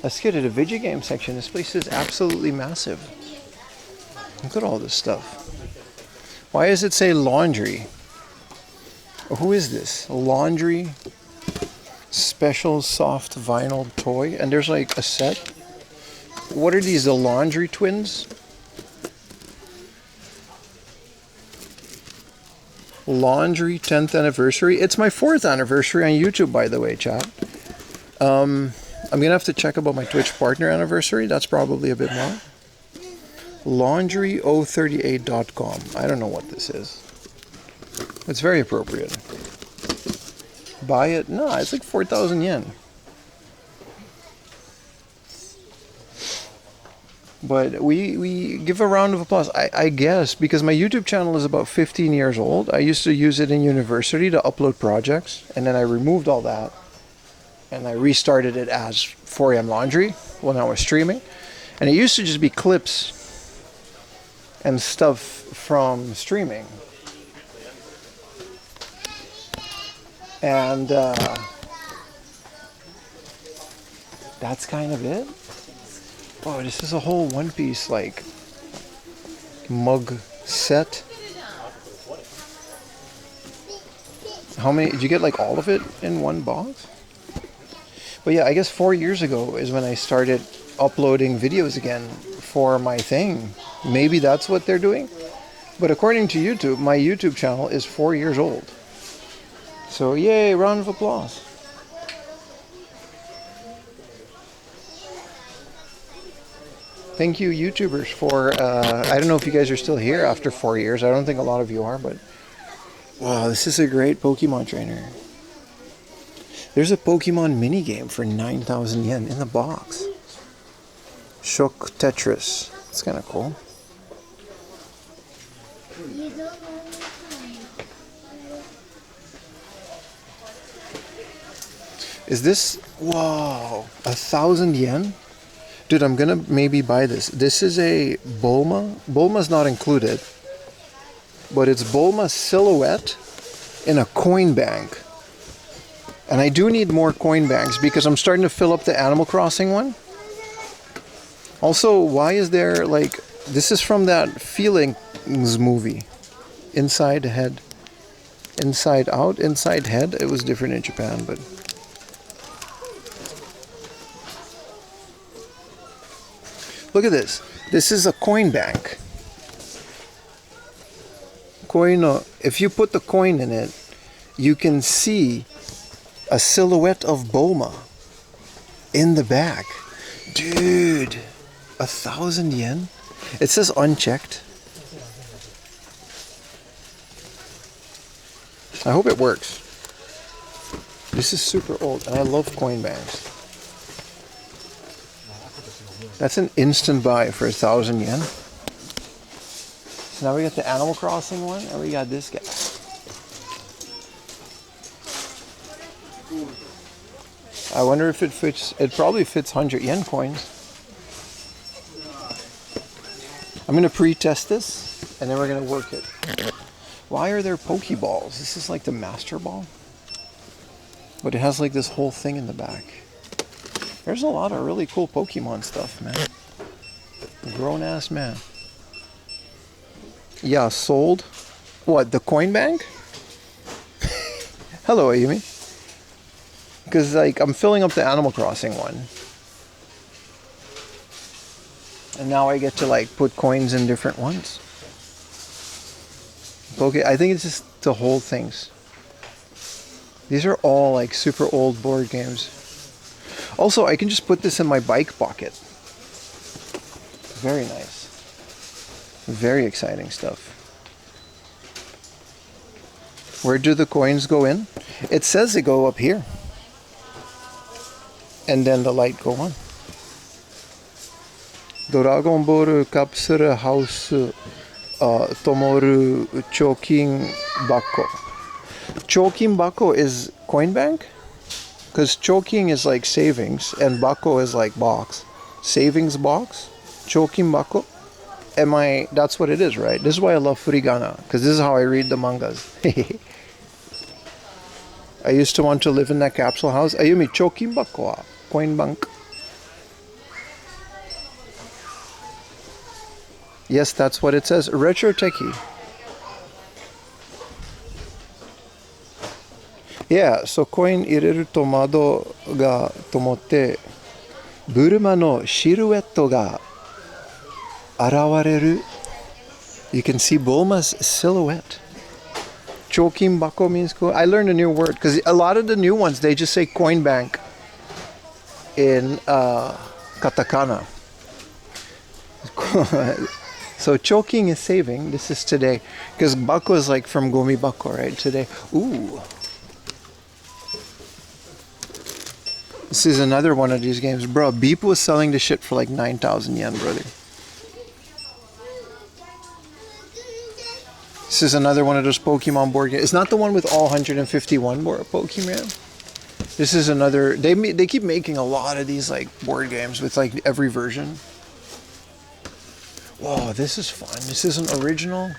Let's get to the video game section. This place is absolutely massive. Look at all this stuff. Why does it say laundry? Who is this? Laundry special soft vinyl toy. And there's like a set. What are these, the laundry twins? Laundry 10th anniversary. It's my 4th anniversary on YouTube, by the way, chat. I'm gonna have to check about my Twitch partner anniversary. That's probably a bit more. Laundry038.com. I don't know what this is. It's very appropriate. Buy it? No, it's like 4,000 yen. But we give a round of applause, I guess, because my YouTube channel is about 15 years old. I used to use it in university to upload projects, and then I removed all that, and I restarted it as 4am Laundry when I was streaming. And it used to just be clips and stuff from streaming. And that's kind of it. Oh, this is a whole one-piece, like, mug set. How many? Did you get, like, all of it in one box? But yeah, I guess 4 years ago is when I started uploading videos again for my thing. Maybe that's what they're doing. But according to YouTube, my YouTube channel is 4 years old. So, yay, round of applause. Thank you, YouTubers, for, I don't know if you guys are still here after 4 years. I don't think a lot of you are, but wow, this is a great Pokemon trainer. There's a Pokemon minigame for 9,000 yen in the box. Shock Tetris. It's kind of cool. Is this, wow, 1,000 yen? Dude, I'm gonna maybe buy this. This is a Bulma. Bulma's not included, but it's Bulma silhouette in a coin bank. And I do need more coin banks because I'm starting to fill up the Animal Crossing one. Also, why is there, like, this is from that Feelings movie. Inside Head. Inside Out, Inside Head. It was different in Japan, but... Look at this. This is a coin bank. If you put the coin in it, you can see a silhouette of Bulma. in the back. Dude, 1,000 yen? It says unchecked. I hope it works. This is super old, and I love coin banks. That's an instant buy for 1,000 yen. So now we got the Animal Crossing one, and we got this guy. I wonder if it fits. It probably fits 100 yen coins. I'm gonna pre-test this, and then we're gonna work it. Why are there Pokeballs? This is like the Master Ball, but it has like this whole thing in the back. There's a lot of really cool Pokemon stuff, man. Grown ass man. Yeah, sold. What, the coin bank? Hello, Ayumi. Because like I'm filling up the Animal Crossing one, and now I get to like put coins in different ones. Okay, I think it's just the whole things. These are all like super old board games. Also, I can just put this in my bike pocket. Very nice. Very exciting stuff. Where do the coins go in? It says they go up here. And then the light go on. Dragon Ball Capture House Tomoru Choking Bako. Choking Bako is coin bank? Because choking is like savings and bako is like box. Savings box? Choking bako? That's what it is, right? This is why I love furigana, because this is how I read the mangas. I used to want to live in that capsule house. Ayumi, choking bako wa coin bank. Yes, that's what it says. Retro techie. Yeah, so coin ireru to mado ga tomotte Bulma no silhouette ga arawareru. You can see Bulma's silhouette. Choking bako means coin. I learned a new word because a lot of the new ones they just say coin bank in katakana. So choking is saving. This is today because bako is like from gomi bako, right? Today. Ooh. This is another one of these games. Bro, Beep was selling this shit for like 9,000 yen, brother. This is another one of those Pokemon board games. It's not the one with all 151 Pokemon. This is another... They keep making a lot of these like board games with like every version. Whoa, this is fun. This is an original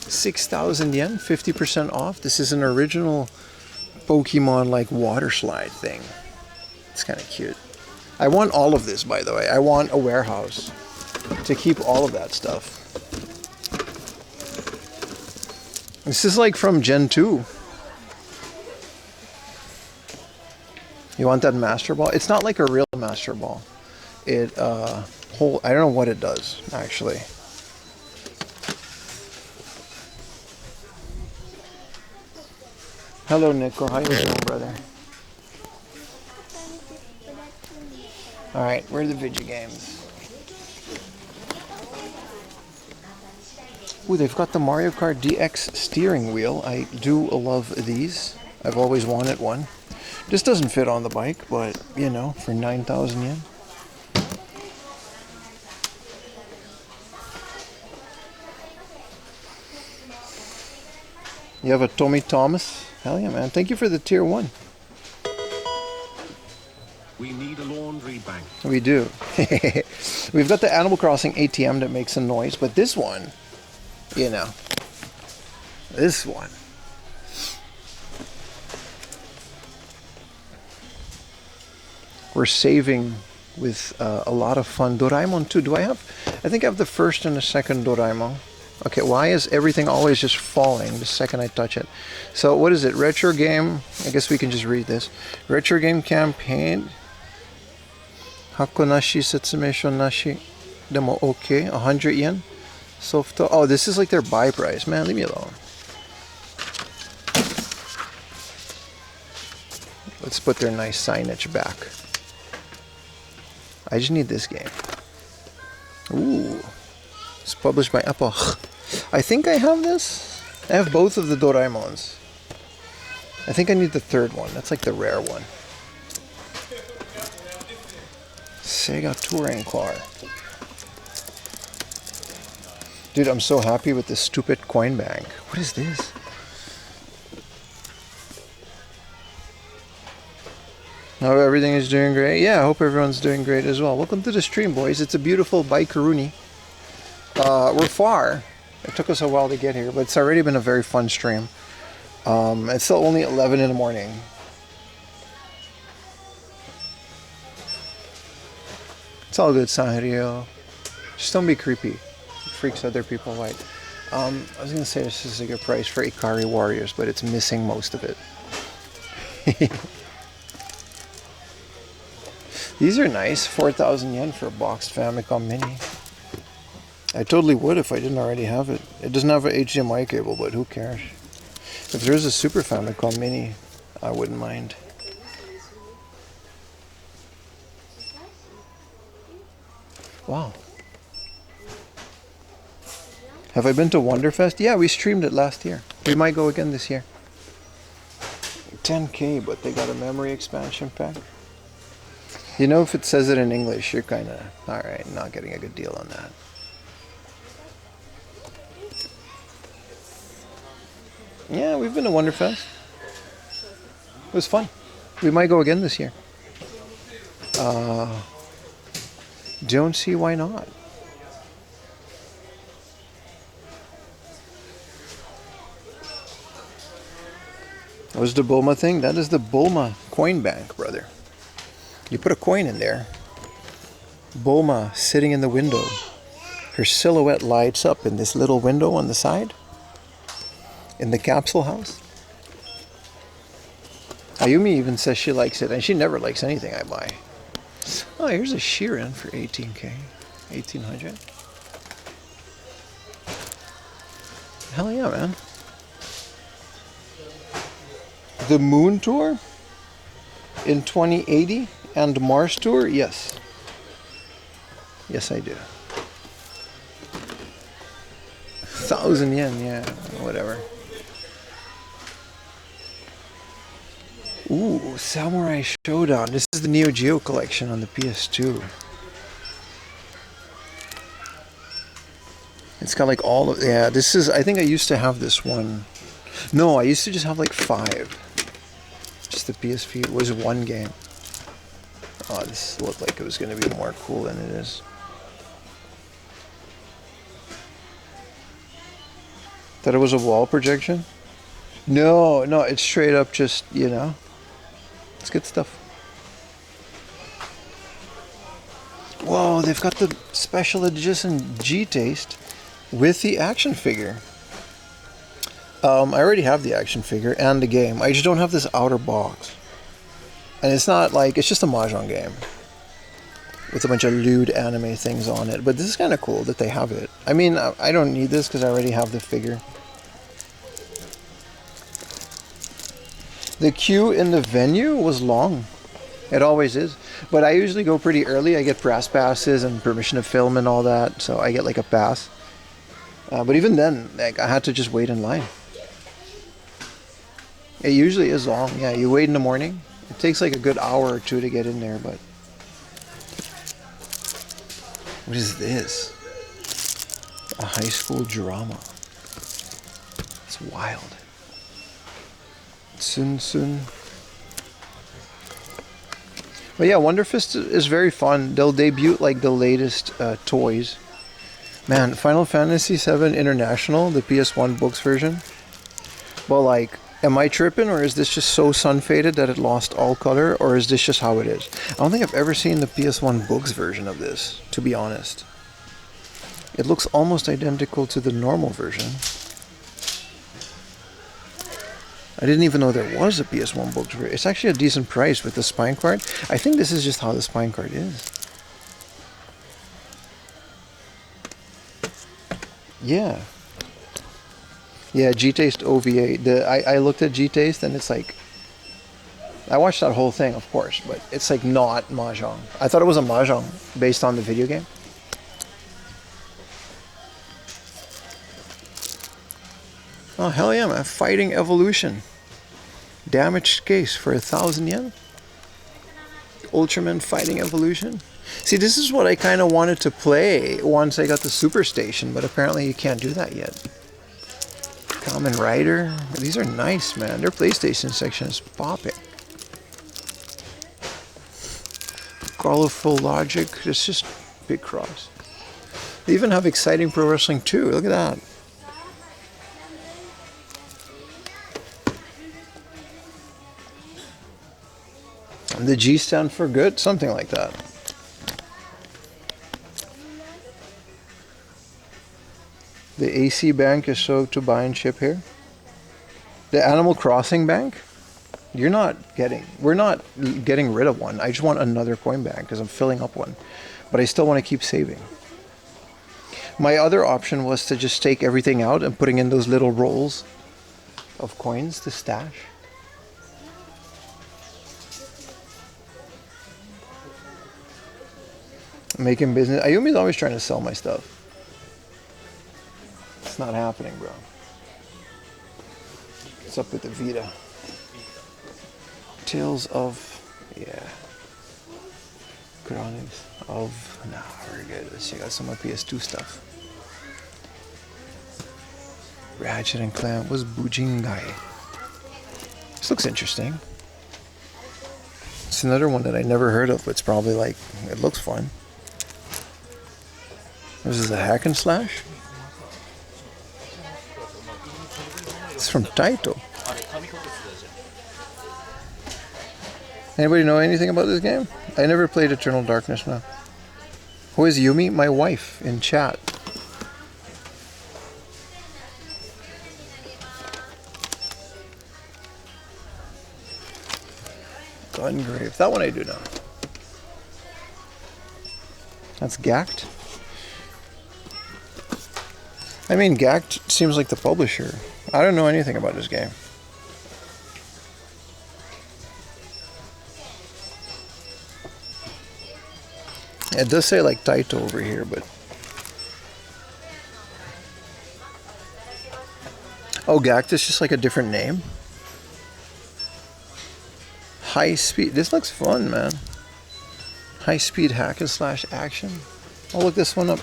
6,000 yen, 50% off. This is an original Pokemon like water slide thing. It's kind of cute. I want all of this, by the way. I want a warehouse to keep all of that stuff. This is like from Gen 2. You want that Master Ball? It's not like a real Master Ball. It, I don't know what it does, actually. Hello, Nico. How you doing, brother? Alright, where are the video games? Ooh, they've got the Mario Kart DX steering wheel. I do love these. I've always wanted one. This doesn't fit on the bike, but, you know, for 9,000 yen. You have a Tommy Thomas? Hell yeah, man. Thank you for the tier 1. We need a laundry bank. We do. We've got the Animal Crossing ATM that makes a noise, but this one, you know, this one. We're saving with a lot of fun. Doraemon 2. Do I have? I think I have the first and the second Doraemon. Okay, why is everything always just falling the second I touch it? So what is it? Retro game. I guess we can just read this. Retro game campaign. Hako nashi setsumeisho nashi. Demo okay. 100 yen. Soft. Oh, this is like their buy price. Man, leave me alone. Let's put their nice signage back. I just need this game. Ooh. It's published by Epoch. I think I have this. I have both of the Doraemons. I think I need the third one. That's like the rare one. Sega Touring Car. Dude, I'm so happy with this stupid coin bank. What is this? Oh, everything is doing great. Yeah, I hope everyone's doing great as well. Welcome to the stream, boys. It's a beautiful Baikaruni. We're far. It took us a while to get here, but it's already been a very fun stream. It's still only 11 in the morning. It's all good, Sanrio. Just don't be creepy. It freaks other people out. I was going to say this is a good price for Ikari Warriors, but it's missing most of it. These are nice. 4,000 yen for a boxed Famicom Mini. I totally would if I didn't already have it. It doesn't have an HDMI cable, but who cares? If there's a Super Famicom Mini, I wouldn't mind. Wow. Have I been to Wonderfest? Yeah, we streamed it last year. We might go again this year. 10K, but they got a memory expansion pack. You know, if it says it in English, you're kind of, alright, not getting a good deal on that. Yeah, we've been to Wonderfest. It was fun. We might go again this year. Don't see why not. What was the Bulma thing? That is the Bulma coin bank, brother. You put a coin in there. Bulma sitting in the window. Her silhouette lights up in this little window on the side. In the capsule house. Ayumi even says she likes it, and she never likes anything I buy. Oh, here's a Sheeran for 18K. 1800. Hell yeah, man. The Moon Tour in 2080 and Mars Tour? Yes. Yes, I do. 1,000 yen, yeah, whatever. Ooh, Samurai Showdown. This is the Neo Geo collection on the PS2. It's got like all of, yeah, this is, I think I used to have this one. No, I used to just have like 5. Just the PSP. It was one game. Oh, this looked like it was going to be more cool than it is. Thought it was a wall projection? No, no, it's straight up just, you know, it's good stuff. Whoa, they've got the special edition G-Taste with the action figure. I already have the action figure and the game. I just don't have this outer box. And it's not like, it's just a Mahjong game with a bunch of lewd anime things on it. But this is kind of cool that they have it. I mean, I don't need this because I already have the figure. The queue in the venue was long. It always is. But I usually go pretty early. I get press passes and permission to film and all that. So I get like a pass. But even then, like, I had to just wait in line. It usually is long. Yeah, you wait in the morning. It takes like a good hour or 2 to get in there, but... What is this? A high school drama. It's wild. Soon. But yeah, Wonderfest is very fun. They'll debut like the latest toys. Man, Final Fantasy VII International, the PS1 books version. Well, like, am I tripping, or is this just so sun-faded that it lost all color, or is this just how it is? I don't think I've ever seen the PS1 books version of this, to be honest. It looks almost identical to the normal version. I didn't even know there was a PS1 books version. It's actually a decent price with the spine card. I think this is just how the spine card is. Yeah. Yeah, G-Taste OVA. I looked at G-Taste and it's like I watched that whole thing, of course, but it's like not mahjong. I thought it was a mahjong based on the video game. Oh hell yeah, man! Fighting Evolution. Damaged case for 1,000 yen. Ultraman Fighting Evolution. See, this is what I kind of wanted to play once I got the Super Station, but apparently you can't do that yet. Kamen Rider. These are nice, man. Their PlayStation section is popping. Colorful Logic. It's just big cross. They even have Exciting Pro Wrestling 2. Look at that. The G stand for good, something like that. The AC Bank is so to buy and ship here. The Animal Crossing Bank, we're not getting rid of one. I just want another coin bank because I'm filling up one, but I still want to keep saving. My other option was to just take everything out and putting in those little rolls of coins to stash. Making business. Ayumi's always trying to sell my stuff. It's not happening, bro. What's up with the Vita? Tales of, yeah. Chronicles of, nah, we're good. Let's check out some of my PS2 stuff. Ratchet and Clank was Bujingai. This looks interesting. It's another one that I never heard of, but it's probably like, it looks fun. This is a hack and slash. It's from Taito. Anybody know anything about this game? I never played Eternal Darkness now. Who is Yumi? My wife in chat. Gungrave. That one I do know. That's Gact. I mean, Gact seems like the publisher. I don't know anything about this game. It does say like Taito over here, but... Oh, Gact is just like a different name? High speed. This looks fun, man. High speed hack and slash action. I'll look this one up.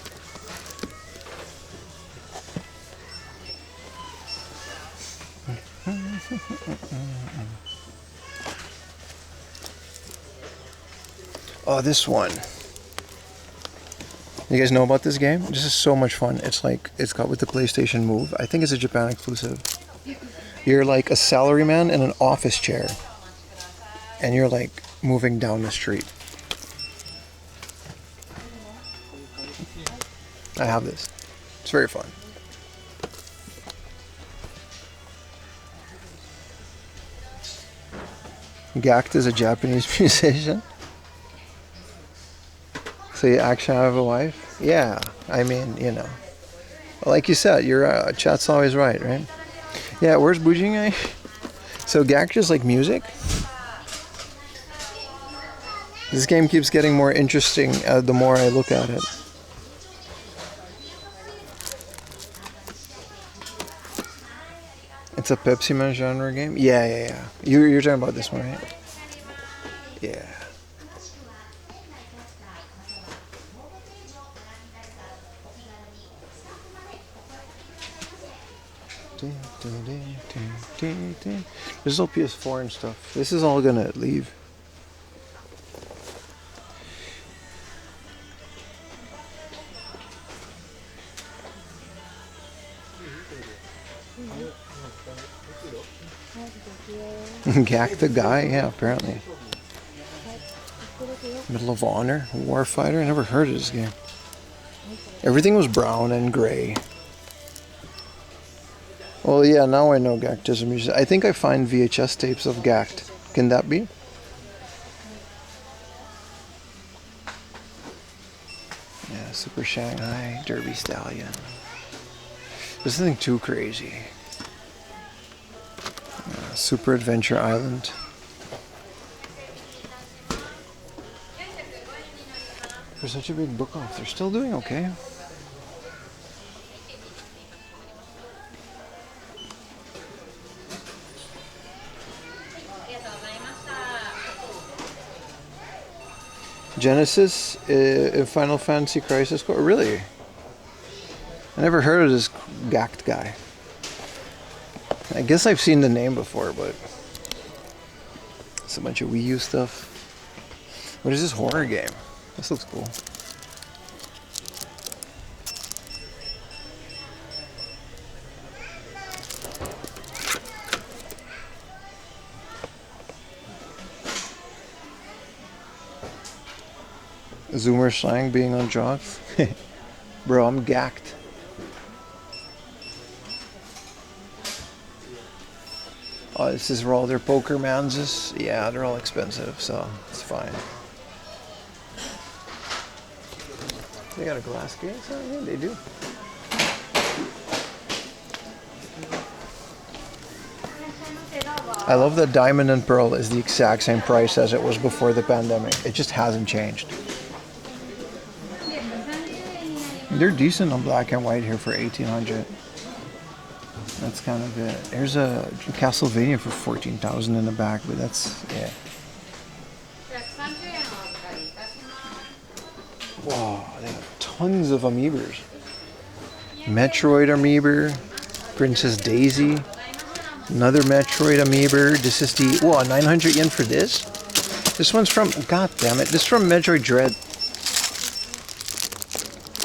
Oh, this one. You guys know about this game? This is so much fun. It's like, it's got with the PlayStation Move. I think it's a Japan exclusive. You're like a salaryman in an office chair. And you're like moving down the street. I have this. It's very fun. Gact is a Japanese musician. So you actually have a wife? Yeah, I mean, you know. Like you said, your chat's always right? Yeah, where's Bujingai? So Gact is like music? This game keeps getting more interesting the more I look at it. It's a Pepsi Man genre game? Yeah. You're talking about this one, right? Yeah. This is all PS4 and stuff. This is all gonna leave. Gak the guy? Yeah, apparently. Medal of Honor, Warfighter. I never heard of this game. Everything was brown and gray. Well, yeah, now I know Gact is a musician. I think I find VHS tapes of Gact. Can that be? Yeah, Super Shanghai, Derby Stallion. There's nothing too crazy. Super Adventure Island. For such a big book off, they're still doing okay. Genesis, Final Fantasy Crisis Core. Really? I never heard of this Gact guy. I guess I've seen the name before, but it's a bunch of Wii U stuff. What is this horror game? This looks cool. Zoomer slang being on jocks. Bro, I'm gacked. Oh, this is where all their poker manses. Yeah, they're all expensive, so it's fine. They got a glass case? Oh, yeah, they do. I love that Diamond and Pearl is the exact same price as it was before the pandemic. It just hasn't changed. They're decent on black and white here for $1,800. That's kind of it. There's a Castlevania for $14,000 in the back, but that's, yeah. Wow, they have tons of amiibers. Metroid amiiber, Princess Daisy, another Metroid amiiber. This is the, whoa, 900 yen for this? This one's from, god damn it, this is from Metroid Dread.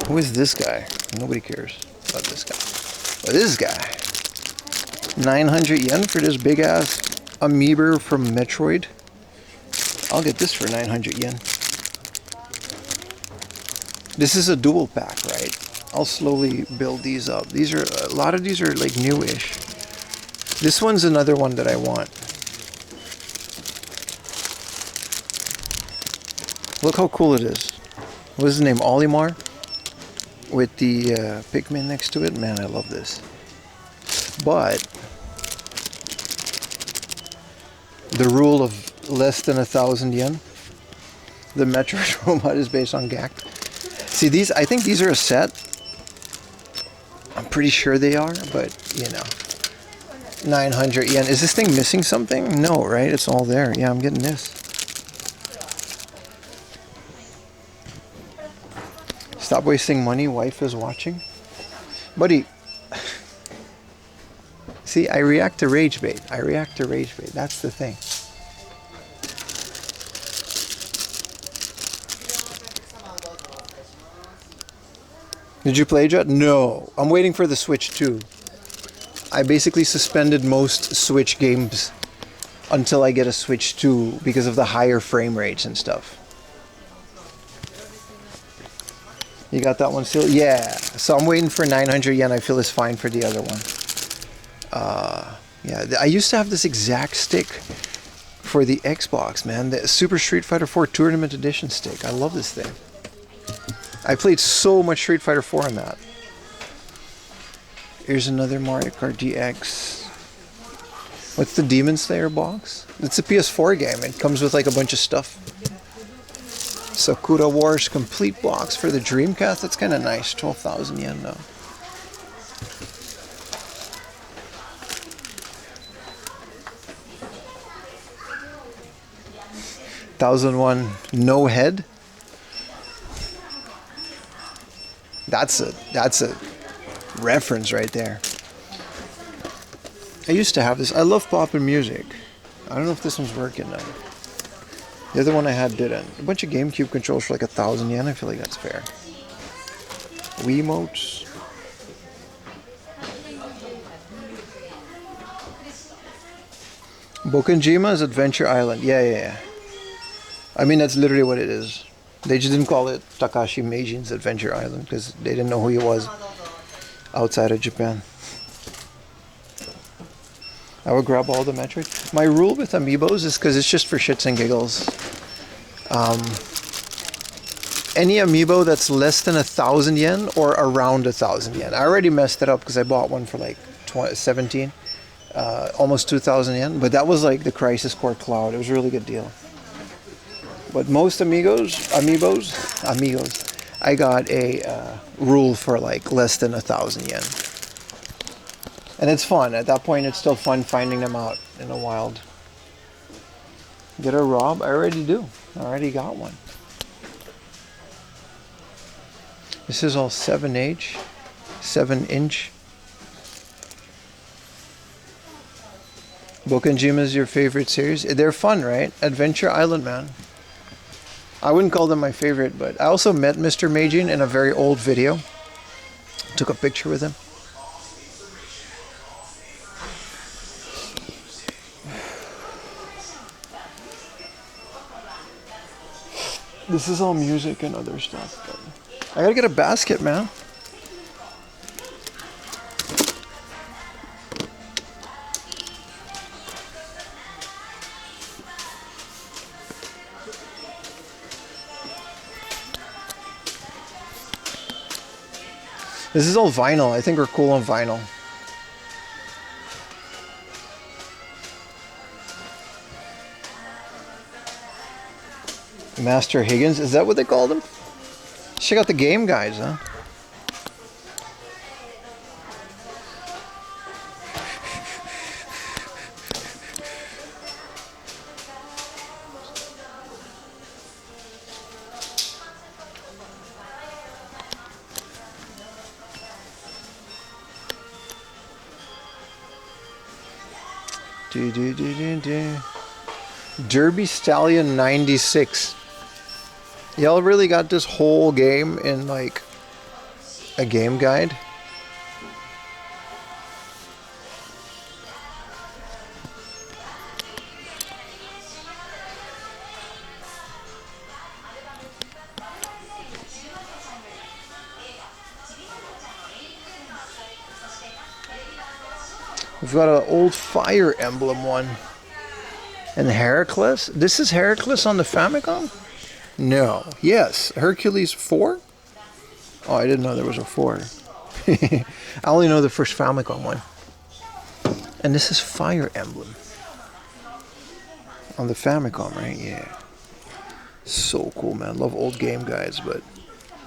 Who is this guy? Nobody cares about this guy. But this guy, 900 yen for this big ass amiiber from Metroid. I'll get this for 900 yen. This is a dual pack, right? I'll slowly build these up. These are, a lot of these are like newish. This one's another one that I want. Look how cool it is. What is his name? Olimar? With the Pikmin next to it. Man, I love this. But the rule of less than 1,000 yen. The Metroid robot is based on Gact. See, these, I think these are a set. I'm pretty sure they are, but you know. 900 yen. Is this thing missing something? No, right? It's all there. Yeah, I'm getting this. Stop wasting money. Wife is watching. Buddy. See, I react to rage bait. I react to rage bait. That's the thing. Did you play Jet? No. I'm waiting for the Switch 2. I basically suspended most Switch games until I get a Switch 2 because of the higher frame rates and stuff. You got that one still? Yeah. So I'm waiting for 900 yen. I feel is fine for the other one. Yeah, I used to have this exact stick for the Xbox, man. The Super Street Fighter 4 Tournament Edition stick. I love this thing. I played so much Street Fighter 4 on that. Here's another Mario Kart DX. What's the Demon Slayer box? It's a PS4 game. It comes with like a bunch of stuff. Sakura Wars complete box for the Dreamcast. That's kind of nice. 12,000 yen though. $1,001 no head. That's a reference right there. I used to have this. I love poppin' music. I don't know if this one's working now. The other one I had didn't. A bunch of GameCube controls for like 1,000 yen. I feel like that's fair. Wiimotes. Bokonjima's Adventure Island. Yeah. I mean, that's literally what it is. They just didn't call it Takashi Meijin's Adventure Island because they didn't know who he was outside of Japan. I would grab all the Metroid. My rule with amiibos is because it's just for shits and giggles. Any amiibo that's less than 1,000 yen or around 1,000 yen. I already messed it up because I bought one for like 17, almost 2,000 yen. But that was like the Crisis Core Cloud. It was a really good deal. But most amigos, I got a rule for like less than 1,000 yen. And it's fun. At that point, it's still fun finding them out in the wild. Get a Rob? I already do. I already got one. This is all 7-inch. Bokenjima is your favorite series? They're fun, right? Adventure Island, man. I wouldn't call them my favorite, but I also met Mr. Meijin in a very old video. Took a picture with him. This is all music and other stuff. But I gotta get a basket, man. This is all vinyl. I think we're cool on vinyl. Master Higgins, is that what they called him? Check out the game guys, huh? Derby Stallion 96. Y'all really got this whole game in like a game guide? We've got an old Fire Emblem one. And Heracles? This is Heracles on the Famicom? No. Yes. Hercules 4? Oh, I didn't know there was a 4. I only know the first Famicom one. And this is Fire Emblem. On the Famicom, right? Yeah. So cool, man. Love old game guides, but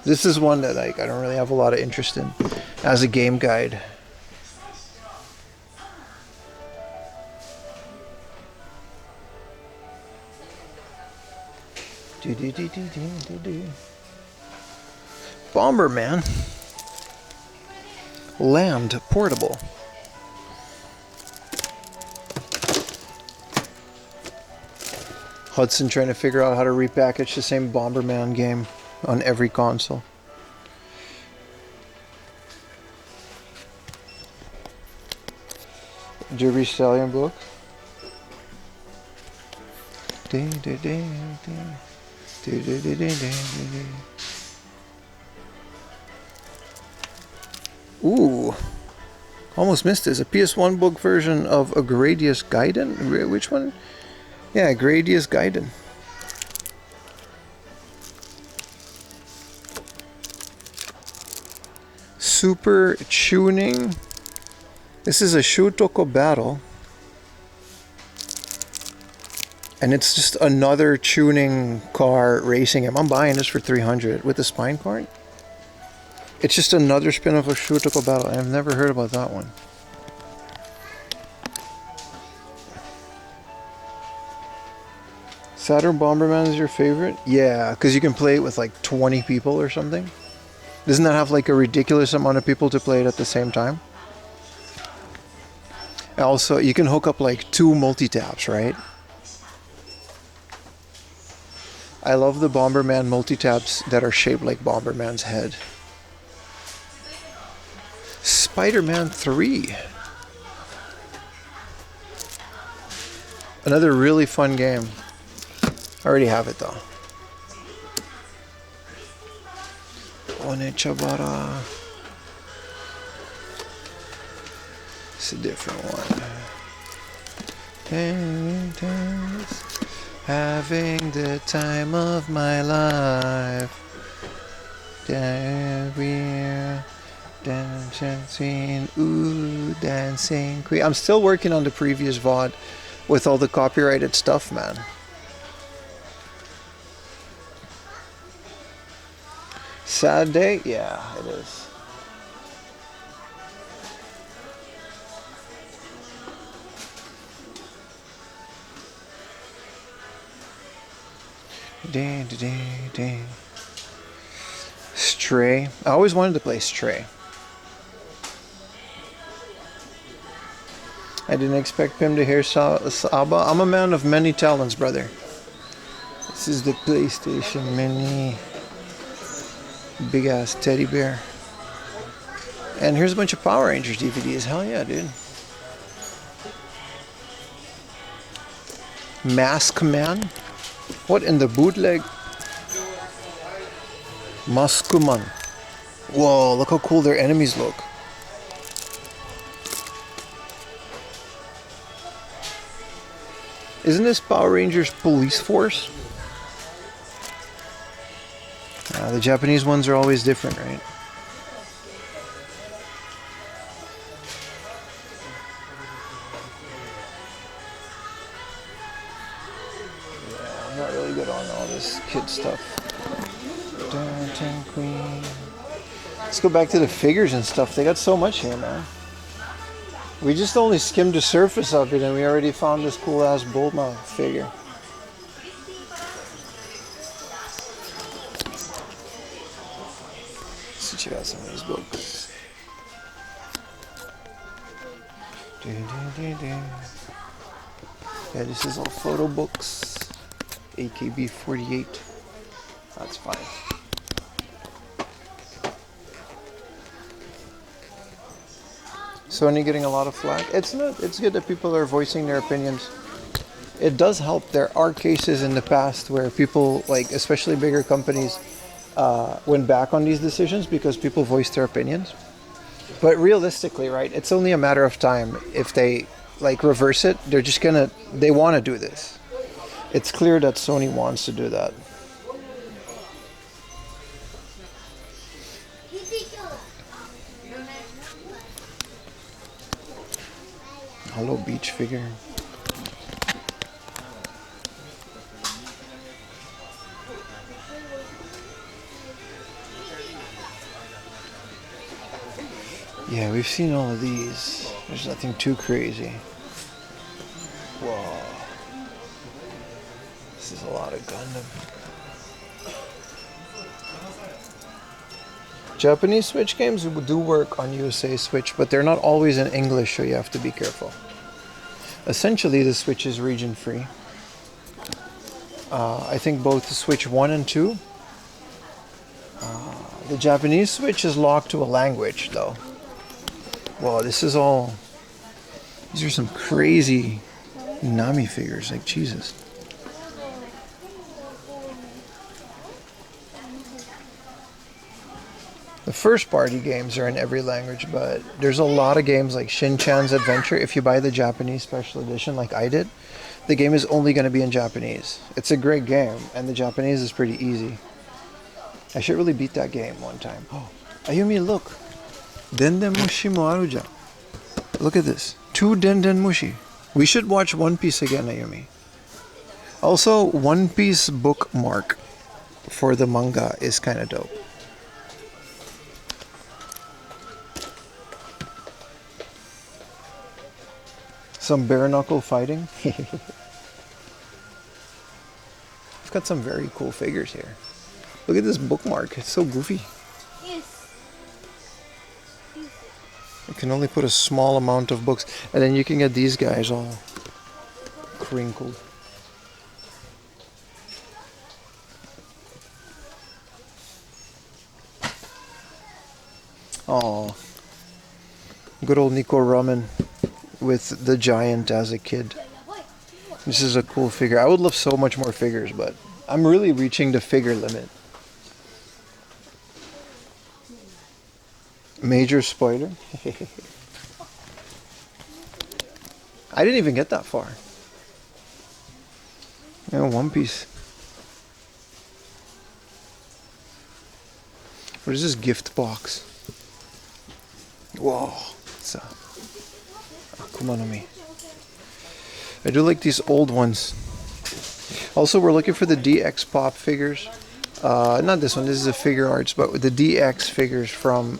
this is one that like I don't really have a lot of interest in as a game guide. Bomberman. Land portable. Hudson trying to figure out how to repackage the same Bomberman game on every console. Derby Stallion book. Ooh, almost missed this. A PS1 book version of a Gradius Gaiden. Which one? Yeah, Gradius Gaiden. Super tuning. This is a Shutoko battle. And it's just another tuning car racing him. I'm buying this for 300 with the spine card. It's just another spin-off of Shutoko Battle. I've never heard about that one. Saturn Bomberman is your favorite? Yeah, because you can play it with like 20 people or something. Doesn't that have like a ridiculous amount of people to play it at the same time? Also, you can hook up like 2 multi-taps, right? I love the Bomberman multi-taps that are shaped like Bomberman's head. Spider-Man 3. Another really fun game. I already have it though. Onechabara. It's a different one. Having the time of my life. Dancing, ooh, dancing queen. I'm still working on the previous VOD with all the copyrighted stuff, man. Sad day? Yeah, it is. Dang, dang, dang. Stray. I always wanted to play Stray. I didn't expect him to hear Saba. I'm a man of many talents, brother. This is the PlayStation Mini. Big ass teddy bear. And here's a bunch of Power Rangers DVDs. Hell yeah, dude. Mask Man? What in the bootleg? Maskuman. Whoa, look how cool their enemies look. Isn't this Power Rangers Police Force? The Japanese ones are always different, right? Yeah, I'm not really good on all this kid stuff. Dancing Queen. Let's go back to the figures and stuff. They got so much here, man. We just only skimmed the surface of it and we already found this cool ass Bulma figure. Let's check out some of these books. Yeah, this is all photo books. AKB 48. That's fine. Sony getting a lot of flack. It's not. It's good that people are voicing their opinions. It does help. There are cases in the past where people, like especially bigger companies, went back on these decisions because people voiced their opinions. But realistically, right, it's only a matter of time. If they like reverse it, they're just gonna. They want to do this. It's clear that Sony wants to do that. Hello Beach figure. Yeah, we've seen all of these. There's nothing too crazy. Whoa. This is a lot of Gundam. Japanese Switch games do work on USA Switch, but they're not always in English, so you have to be careful. Essentially, the Switch is region free. I think both the Switch 1 and 2. The Japanese Switch is locked to a language, though. Whoa, this is all... These are some crazy Nami figures, like Jesus. The first party games are in every language, but there's a lot of games like Shin-Chan's Adventure. If you buy the Japanese special edition like I did, the game is only going to be in Japanese. It's a great game, and the Japanese is pretty easy. I should really beat that game one time. Oh, Ayumi, look. Denden Mushi mo aru jan. Look at this. 2 Denden Mushi. We should watch One Piece again, Ayumi. Also, One Piece bookmark for the manga is kind of dope. Some bare knuckle fighting. I've got some very cool figures here. Look at this bookmark. It's so goofy. Yes. You can only put a small amount of books, and then you can get these guys all crinkled. Oh, good old Nico Ramen with the giant as a kid. This is a cool figure. I would love so much more figures, but I'm really reaching the figure limit. Major spoiler. I didn't even get that far. You know, One Piece. What is this gift box? Whoa. It's a Akuma no Mi. I do like these old ones. Also, we're looking for the DX Pop figures. Not this one. This is a figure arts, but with the DX figures from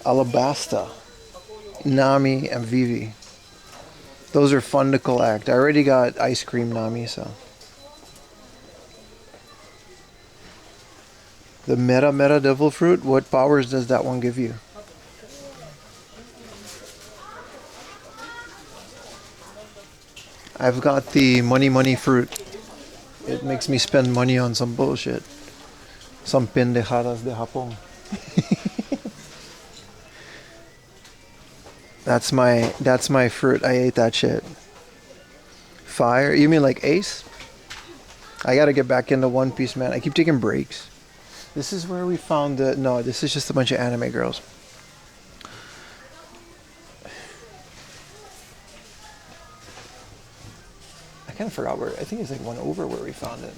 Alabasta, Nami, and Vivi. Those are fun to collect. I already got Ice Cream Nami, so. The Meta Devil Fruit, what powers does that one give you? I've got the Money Fruit. It makes me spend money on some bullshit. Some pendejadas de Japón. That's my fruit. I ate that shit. Fire? You mean like Ace? I gotta get back into One Piece, man. I keep taking breaks. This is where we found the... No, this is just a bunch of anime girls. I kind of forgot where... I think it's like one over where we found it.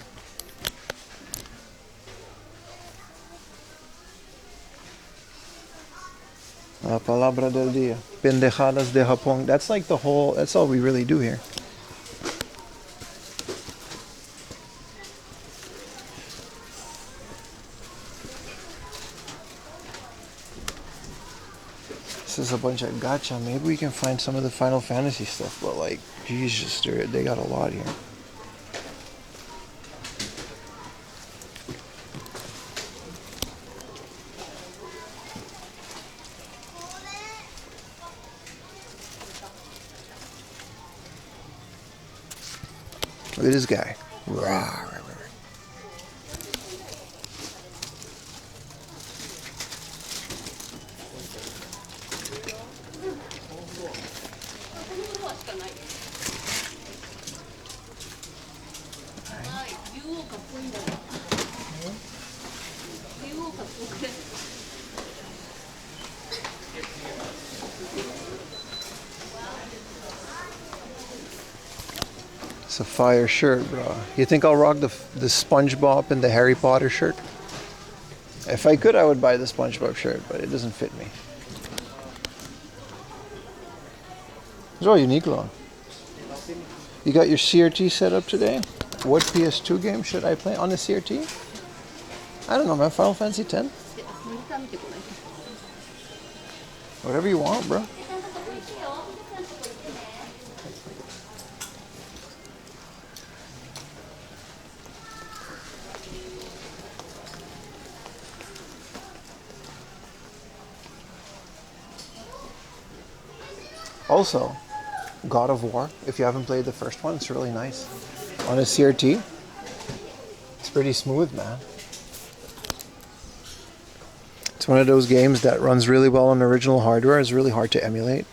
La palabra del día. Pendejadas de Japón. That's like the whole... That's all we really do here. This is a bunch of gacha. Maybe we can find some of the Final Fantasy stuff, but like, Jesus, they got a lot here. Look at this guy. Rawr. It's a fire shirt, bro. You think I'll rock the SpongeBob and the Harry Potter shirt? If I could, I would buy the SpongeBob shirt, but it doesn't fit me. It's all unique, long. You got your CRT set up today? What PS2 game should I play on the CRT? I don't know, man. Final Fantasy X? Whatever you want, bro. Also, God of War, if you haven't played the first one, it's really nice. On a CRT, it's pretty smooth, man. It's one of those games that runs really well on original hardware. It's really hard to emulate.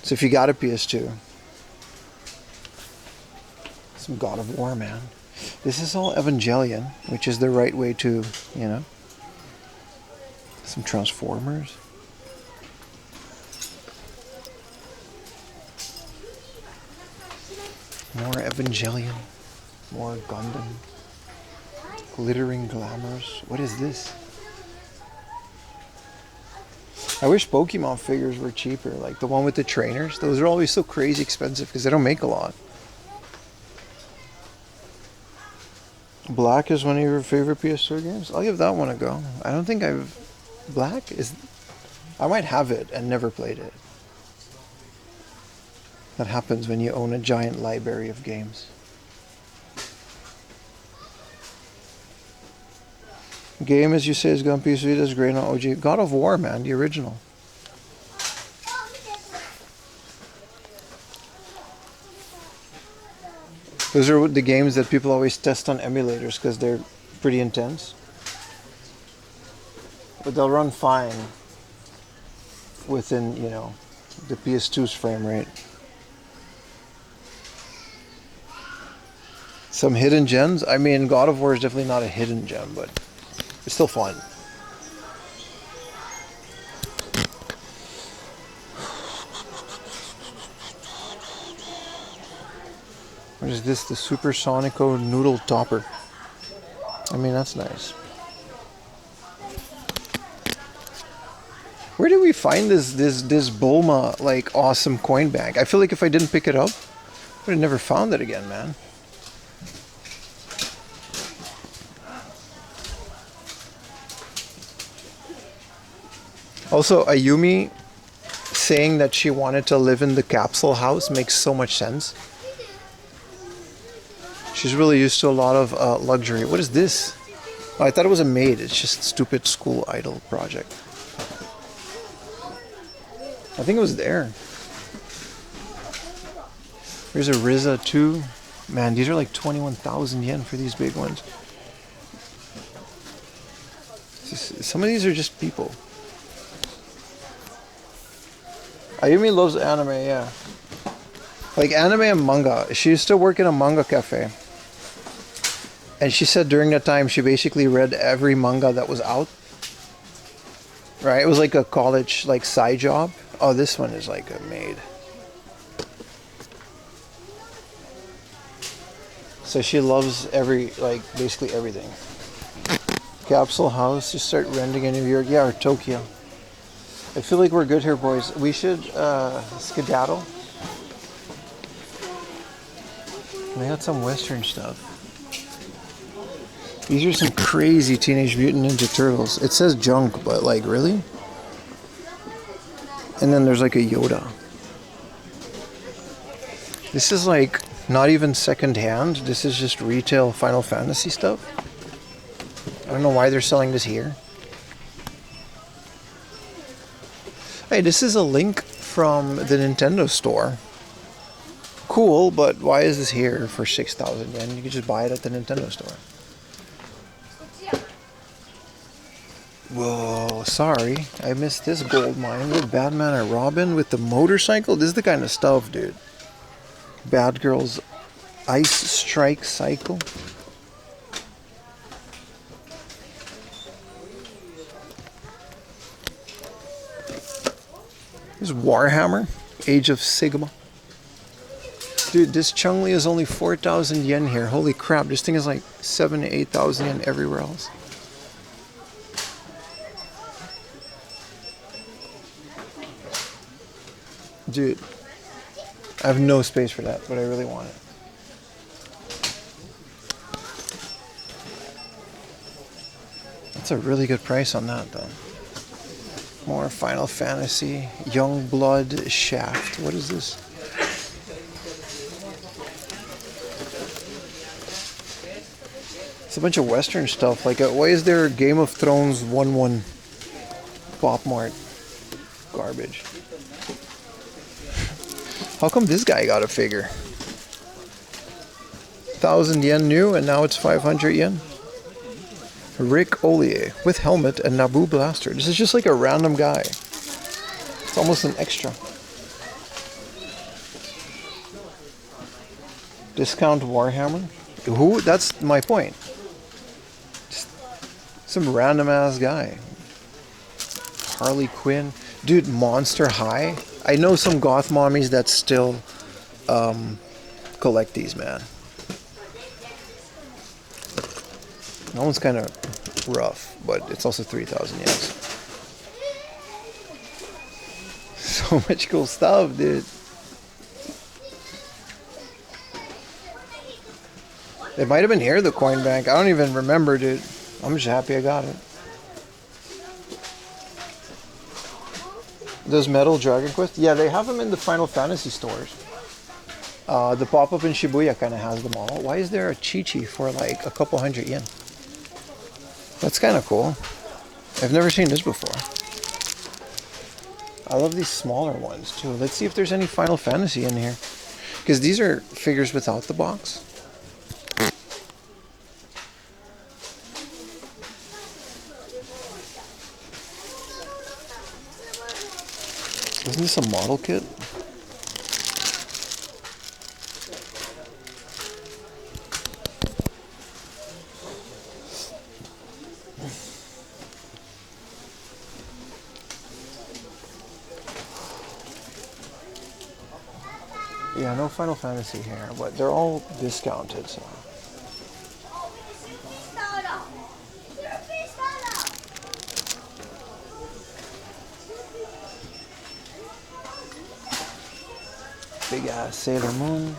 So if you got a PS2, some God of War, man. This is all Evangelion, which is the right way to, you know. Some Transformers. More Evangelion, more Gundam, glittering glamours. What is this? I wish Pokemon figures were cheaper, like the one with the trainers. Those are always so crazy expensive because they don't make a lot. Black is one of your favorite PS2 games? I'll give that one a go. I don't think I've... Black is... I might have it and never played it. That happens when you own a giant library of games. Game, as you say, is gone PS Vita is great on OG. God of War, man, the original. Those are the games that people always test on emulators because they're pretty intense. But they'll run fine within, you know, the PS2's frame rate. Some hidden gems. I mean, God of War is definitely not a hidden gem, but it's still fun. What is this? The Super Sonico Noodle Topper. I mean, that's nice. Where did we find this Bulma, like, awesome coin bank? I feel like if I didn't pick it up, I would have never found it again, man. Also, Ayumi saying that she wanted to live in the capsule house makes so much sense. She's really used to a lot of luxury. What is this? Oh, I thought it was a maid. It's just a stupid school idol project. I think it was there. Here's a Riza too. Man, these are like 21,000 yen for these big ones. Some of these are just people. Ayumi loves anime, yeah. Like anime and manga. She used to work in a manga cafe. And she said during that time she basically read every manga that was out. Right? It was like a college like side job. Oh, this one is like a maid. So she loves basically everything. Capsule house, you start renting in New York, yeah, or Tokyo. I feel like we're good here, boys. We should skedaddle. They got some Western stuff. These are some crazy Teenage Mutant Ninja Turtles. It says junk, but like, really? And then there's like a Yoda. This is like not even second hand. This is just retail Final Fantasy stuff. I don't know why they're selling this here. Hey, this is a link from the Nintendo store. Cool, but why is this here for 6,000 yen? You could just buy it at the Nintendo store. Whoa, sorry. I missed this gold mine with Batman and Robin with the motorcycle. This is the kind of stuff, dude. Bad Girls Ice Strike Cycle. This is Warhammer, Age of Sigma. Dude, this Chun-Li is only 4,000 yen here. Holy crap, this thing is like 7,000 to 8,000 yen everywhere else. Dude, I have no space for that, but I really want it. That's a really good price on that, though. More Final Fantasy, Youngblood Shaft. What is this? It's a bunch of Western stuff. Like, why is there Game of Thrones 1-1 Pop Mart garbage? How come this guy got a figure? 1,000 yen new, and now it's 500 yen. Rick Ollier with helmet and Naboo blaster. This is just like a random guy. It's almost an extra. Discount Warhammer? Who? That's my point. Just some random ass guy. Harley Quinn. Dude, Monster High. I know some goth mommies that still collect these, man. That one's kind of rough, but it's also 3,000 yen. So much cool stuff, dude. It might have been here, the coin bank. I don't even remember, dude. I'm just happy I got it. Those metal Dragon Quest? Yeah, they have them in the Final Fantasy stores. The pop-up in Shibuya kind of has them all. Why is there a Chi-Chi for like a couple hundred yen? That's kind of cool. I've never seen this before. I love these smaller ones too. Let's see if there's any Final Fantasy in here. Because these are figures without the box. Isn't this a model kit? Yeah, no Final Fantasy here, but they're all discounted, so. Big ass Sailor Moon.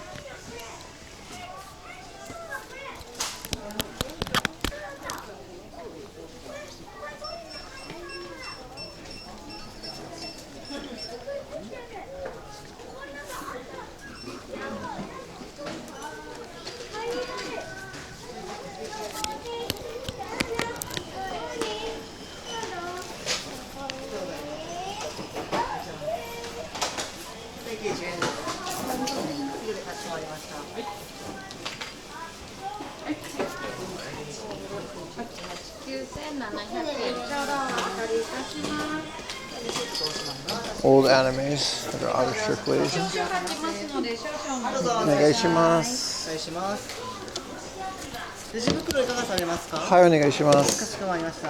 Old animes that are out of circulation. お願いします。お願いします。レジ袋いかがされますか？はい、お願いしまかす。しこまりました。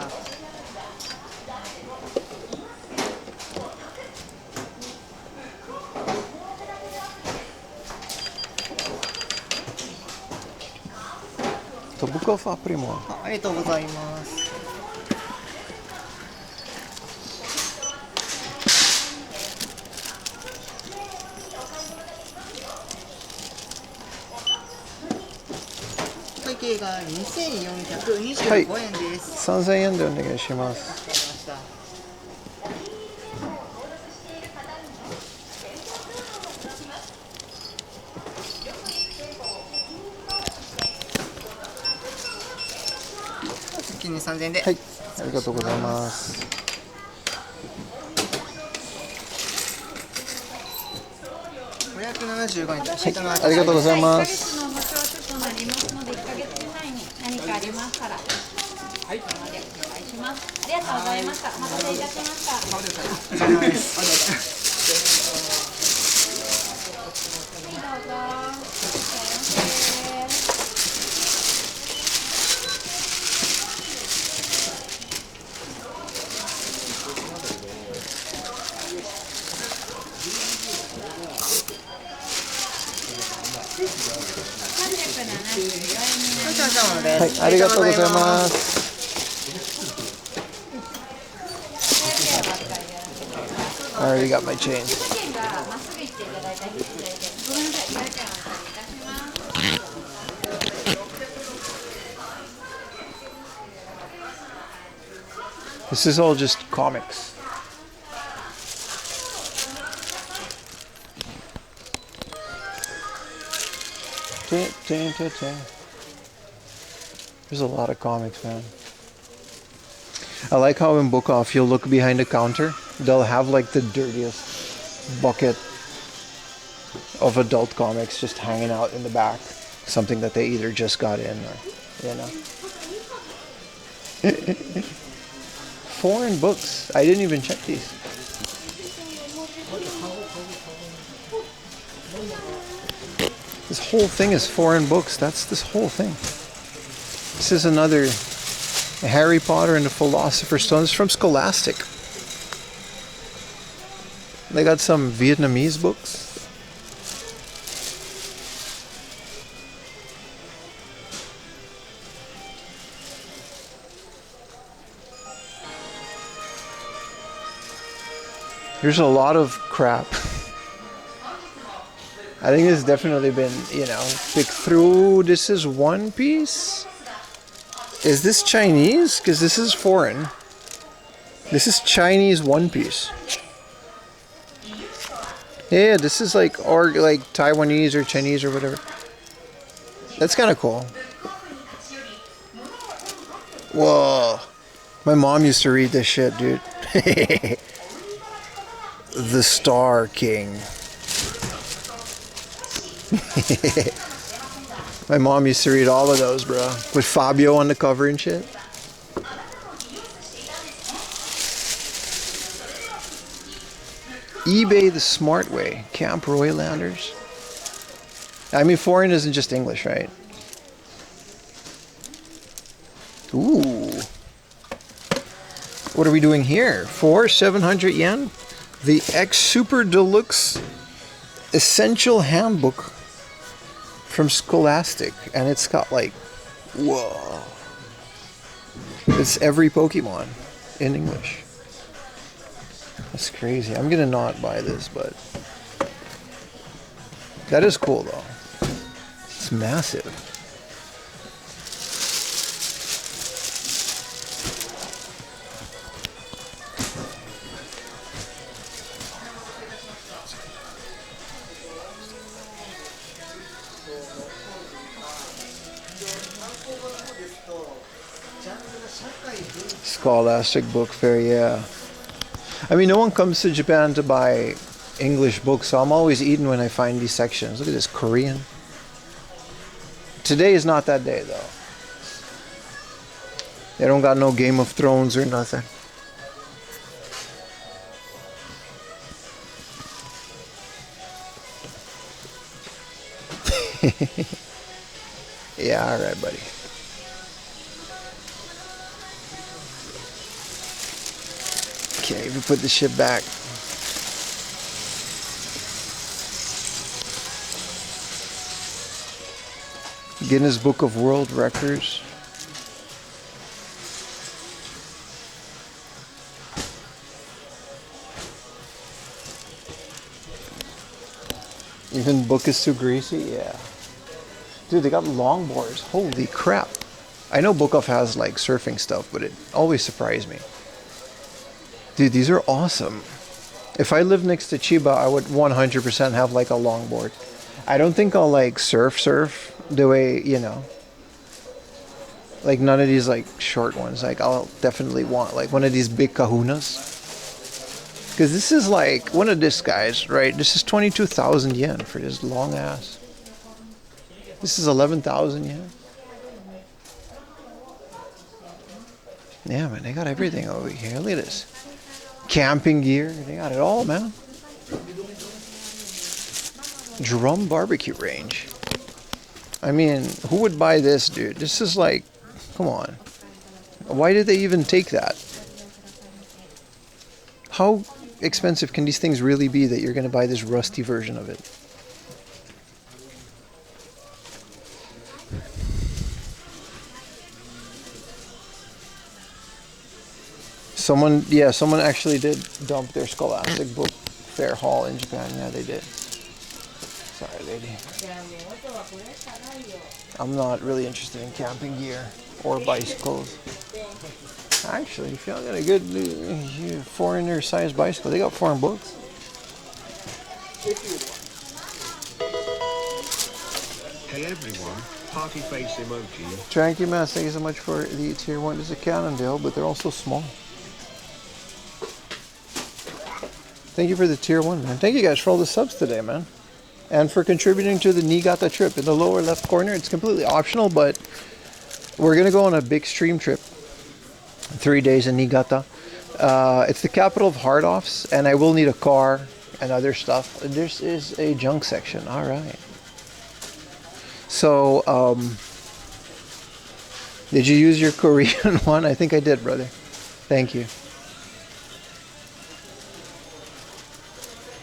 To book of Aprimo. ありがとうございます。会計が2425円です。 3000円でお願いします。わかりました。先に3000円で。はい、ありがとうございます。575円とシートのありがとうございます。1ヶ月の保証書となりますので、1ヶ月以内に何かありましたら、はい、お願いします。ありがとうございました。お待たせいたしました。お疲れ様です。はい、どうぞ。いらっしゃいませ。はい、ありがとうございます。I already got my change. 券がまっすぐ行っていただいたら失礼です。ごめんなさい、お会計お願いいたします。 This is all just comics. There's a lot of comics, man. I like how in Book Off you'll look behind the counter. They'll have like the dirtiest bucket of adult comics just hanging out in the back. Something that they either just got in or, you know. Foreign books. I didn't even check these. This whole thing is foreign books. That's this whole thing. This is another Harry Potter and the Philosopher's Stone. This is from Scholastic. They got some Vietnamese books. There's a lot of crap. I think it's definitely been, you know, picked through. This is One Piece. Is this Chinese? Because this is foreign. This is Chinese One Piece. Yeah, this is like, or like Taiwanese or Chinese or whatever. That's kind of cool. Whoa. My mom used to read this shit, dude. The Star King. My mom used to read all of those, bro. With Fabio on the cover and shit. eBay the smart way. Camp Roylanders. I mean, foreign isn't just English, right? Ooh. What are we doing here? 700 yen? The X Super Deluxe Essential Handbook from Scholastic, and it's got like, whoa, it's every Pokemon in English. That's crazy. I'm gonna not buy this, but that is cool though. It's massive. Scholastic Book Fair, yeah. I mean, no one comes to Japan to buy English books, so I'm always eaten when I find these sections. Look at this, Korean. Today is not that day, though. They don't got no Game of Thrones or nothing. Yeah, all right, buddy. Okay, we put the shit back. Guinness Book of World Records. Even book is too greasy? Yeah. Dude, they got longboards. Holy crap. I know Book Off has like surfing stuff, but it always surprised me. Dude, these are awesome. If I lived next to Chiba, I would 100% have like a longboard. I don't think I'll like surf the way, you know. Like none of these like short ones. Like I'll definitely want like one of these big kahunas. Because this is like, one of this guys, right? This is 22,000 yen for this long ass. This is 11,000 yen. Yeah, man, they got everything over here. Look at this. Camping gear, they got it all, man. Drum barbecue range. I mean, who would buy this, dude? This is like, come on. Why did they even take that? How expensive can these things really be that you're going to buy this rusty version of it? Someone actually did dump their Scholastic Book Fair haul in Japan. Yeah, they did. Sorry, lady. I'm not really interested in camping gear or bicycles. Actually, if y'all got a good foreigner-sized bicycle, they got foreign books. Hey everyone, party face emoji. Thank you, man. Thank you so much for the tier 1. This is a Cannondale, but they're also small. Thank you for the tier 1, man. Thank you guys for all the subs today, man. And for contributing to the Niigata trip. In the lower left corner, it's completely optional, but we're going to go on a big stream trip. 3 days in Niigata. It's the capital of hard-offs, and I will need a car and other stuff. This is a junk section. All right. So, did you use your Korean one? I think I did, brother. Thank you.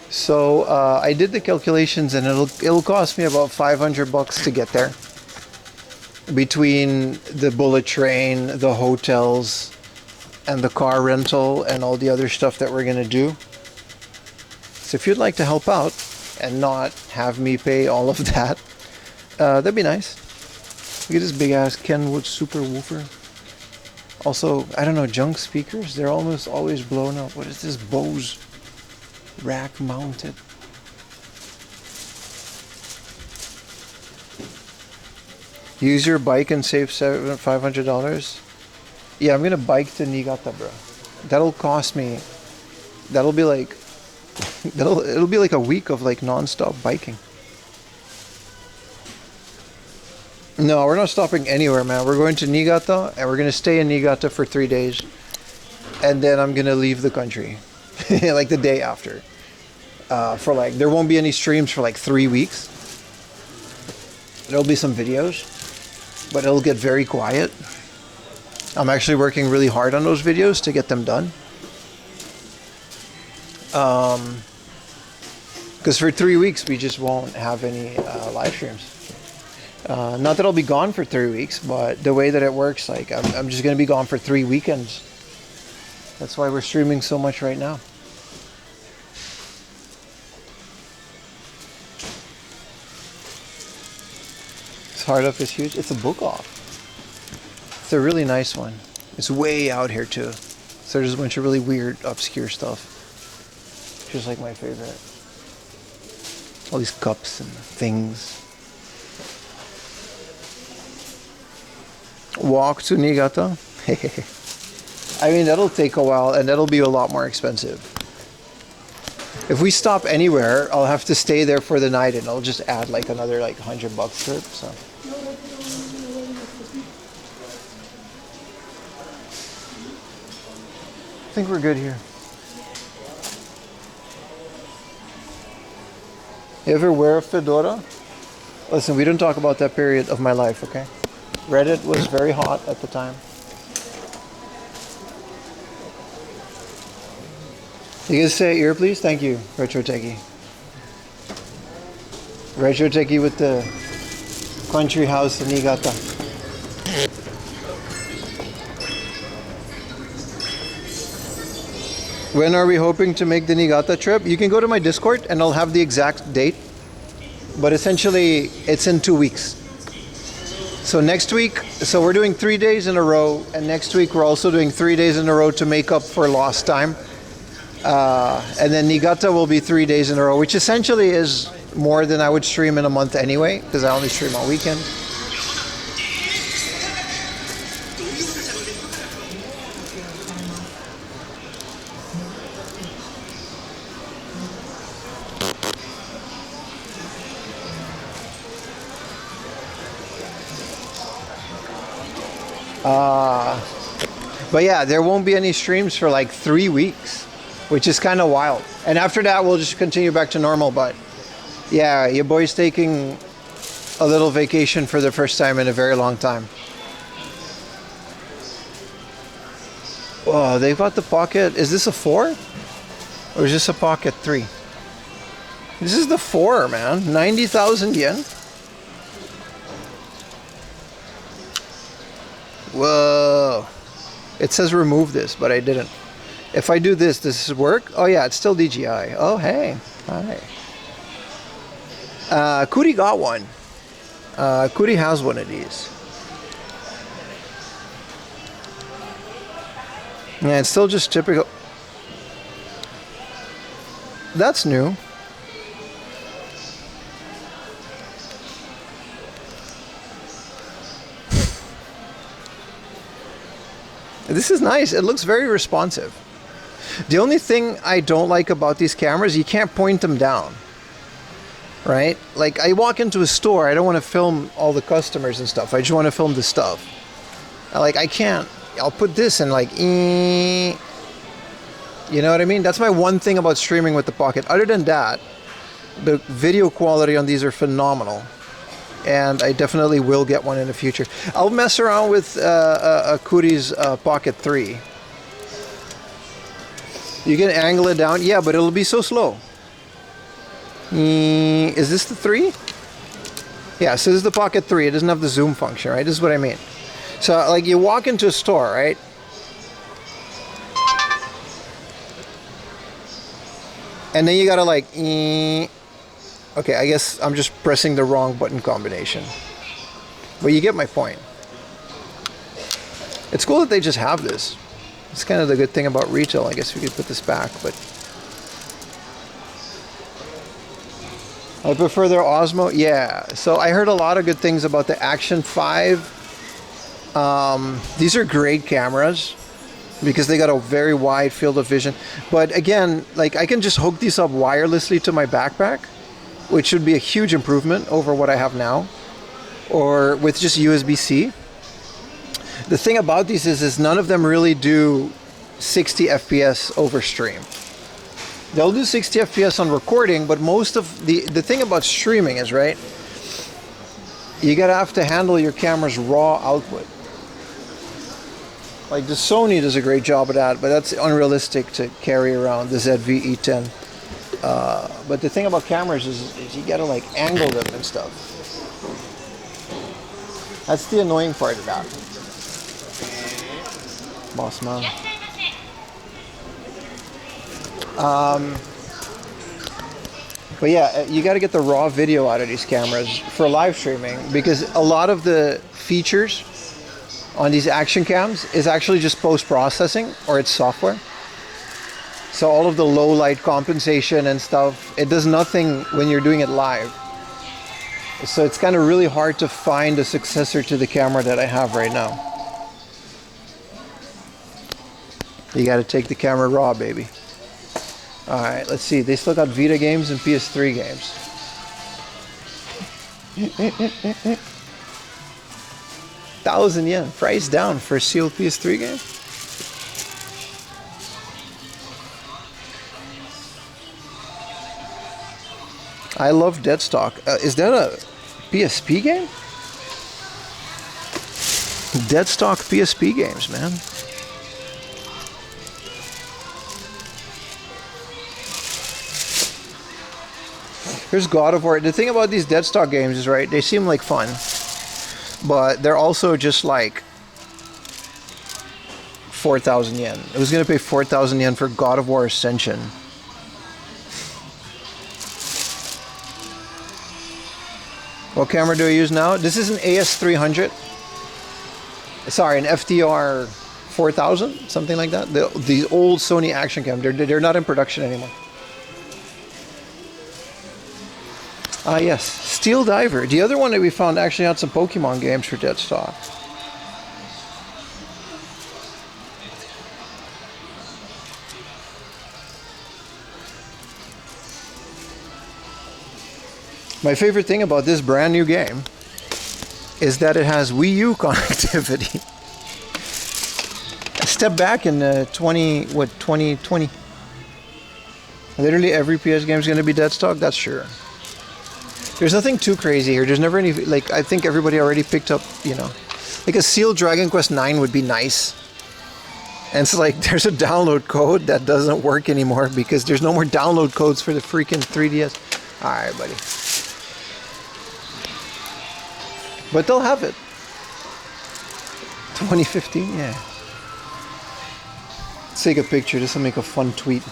So I did the calculations, and it'll cost me about $500 to get there. Between the bullet train, the hotels, and the car rental, and all the other stuff that we're gonna do. So if you'd like to help out and not have me pay all of that, that'd be nice. Look at this big ass Kenwood super woofer. Also, I don't know, junk speakers. They're almost always blown up. What is this? Bose rack mounted. Use your bike and save $500. Yeah, I'm gonna bike to Niigata, bro. That'll cost me. That'll be like. It'll be like a week of like non-stop biking. No, we're not stopping anywhere, man. We're going to Niigata, and we're gonna stay in Niigata for 3 days, and then I'm gonna leave the country, like the day after. For like, there won't be any streams for like 3 weeks. There'll be some videos, but it'll get very quiet. I'm actually working really hard on those videos to get them done. Because for 3 weeks we just won't have any live streams. Not that I'll be gone for 3 weeks, but the way that it works, like I'm just gonna be gone for 3 weekends. That's why we're streaming so much right now. This hard up is huge. It's a book off. It's a really nice one. It's way out here too. So there's a bunch of really weird, obscure stuff. Just like my favorite. All these cups and things. Walk to Niigata? I mean, that'll take a while and that'll be a lot more expensive. If we stop anywhere, I'll have to stay there for the night and I'll just add like another like $100 to it. So. I think we're good here. You ever wear a fedora? Listen, we don't talk about that period of my life, okay? Reddit was very hot at the time. You guys say ear, please? Thank you, Retro Techie. Retro Techie with the country house in Niigata. When are we hoping to make the Niigata trip? You can go to my Discord and I'll have the exact date. But essentially, it's in 2 weeks. So next week, so we're doing 3 days in a row. And next week, we're also doing 3 days in a row to make up for lost time. And then Niigata will be 3 days in a row, which essentially is more than I would stream in a month anyway, because I only stream on weekends. But yeah, there won't be any streams for like 3 weeks, which is kind of wild. And after that, we'll just continue back to normal. But yeah, your boy's taking a little vacation for the first time in a very long time. Oh, they got the Pocket. Is this a 4? Or is this a Pocket 3? This is the 4, man. 90,000 yen. Whoa. It says remove this, but I didn't. If I do this, does this work? Oh yeah, it's still DJI. Oh hey. Hi. Kuri got one. Kuri has one of these. Yeah, it's still just typical. That's new. This is nice. It looks very responsive. The only thing I don't like about these cameras, you can't point them down. Right? Like, I walk into a store, I don't want to film all the customers and stuff. I just want to film the stuff. Like, I can't. I'll put this and like, you know what I mean? That's my one thing about streaming with the Pocket. Other than that, the video quality on these are phenomenal. And I definitely will get one in the future. I'll mess around with Kuri's Pocket 3. You can angle it down. Yeah, but it'll be so slow. Is this the 3? Yeah, so this is the Pocket 3. It doesn't have the zoom function, right? This is what I mean. So, like, you walk into a store, right? And then you gotta, like, okay, I guess I'm just pressing the wrong button combination. But you get my point. It's cool that they just have this. It's kind of the good thing about retail. I guess we could put this back, but I prefer their Osmo. Yeah, so I heard a lot of good things about the Action 5. These are great cameras because they got a very wide field of vision. But again, like, I can just hook these up wirelessly to my backpack, which should be a huge improvement over what I have now, or with just USB-C. The thing about these is none of them really do 60 FPS over stream. They'll do 60 FPS on recording, but most of the thing about streaming is, right, you gotta have to handle your camera's raw output. Like the Sony does a great job of that, but that's unrealistic to carry around the ZV-E10. But the thing about cameras is you gotta like angle them and stuff. That's the annoying part of that. Boss man. But yeah, you gotta get the raw video out of these cameras for live streaming, because a lot of the features on these action cams is actually just post-processing, or it's software. So all of the low light compensation and stuff, it does nothing when you're doing it live. So it's kind of really hard to find a successor to the camera that I have right now. You got to take the camera raw, baby. All right, let's see. They still got Vita games and PS3 games. 1,000 yen, price down for a sealed PS3 game. I love Deadstock. Is that a PSP game? Deadstock PSP games, man. Here's God of War. The thing about these Deadstock games is, right, they seem like fun, but they're also just like 4,000 yen. I was gonna pay 4,000 yen for God of War Ascension. What camera do I use now? This is an AS300. Sorry, an FDR 4000, something like that. The old Sony action cam. They're not in production anymore. Ah, yes, Steel Diver. The other one that we found actually had some Pokemon games for Deadstock. My favorite thing about this brand new game is that it has Wii U connectivity. Step back in 2020. Literally every PS game is going to be Deadstock, that's sure. There's nothing too crazy here. There's never any, like, I think everybody already picked up, you know, like a sealed Dragon Quest 9 would be nice. And it's like, there's a download code that doesn't work anymore because there's no more download codes for the freaking 3DS. All right, buddy. But they'll have it. 2015, yeah. Let's take a picture. This will make a fun tweet.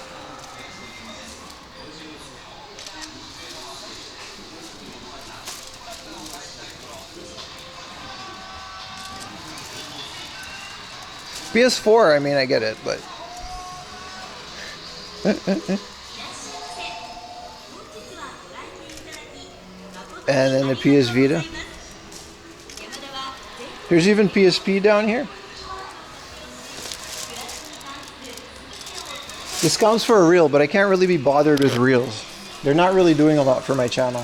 PS4, I mean, I get it, but... And then the PS Vita. There's even PSP down here. Discounts for a reel, but I can't really be bothered with reels. They're not really doing a lot for my channel.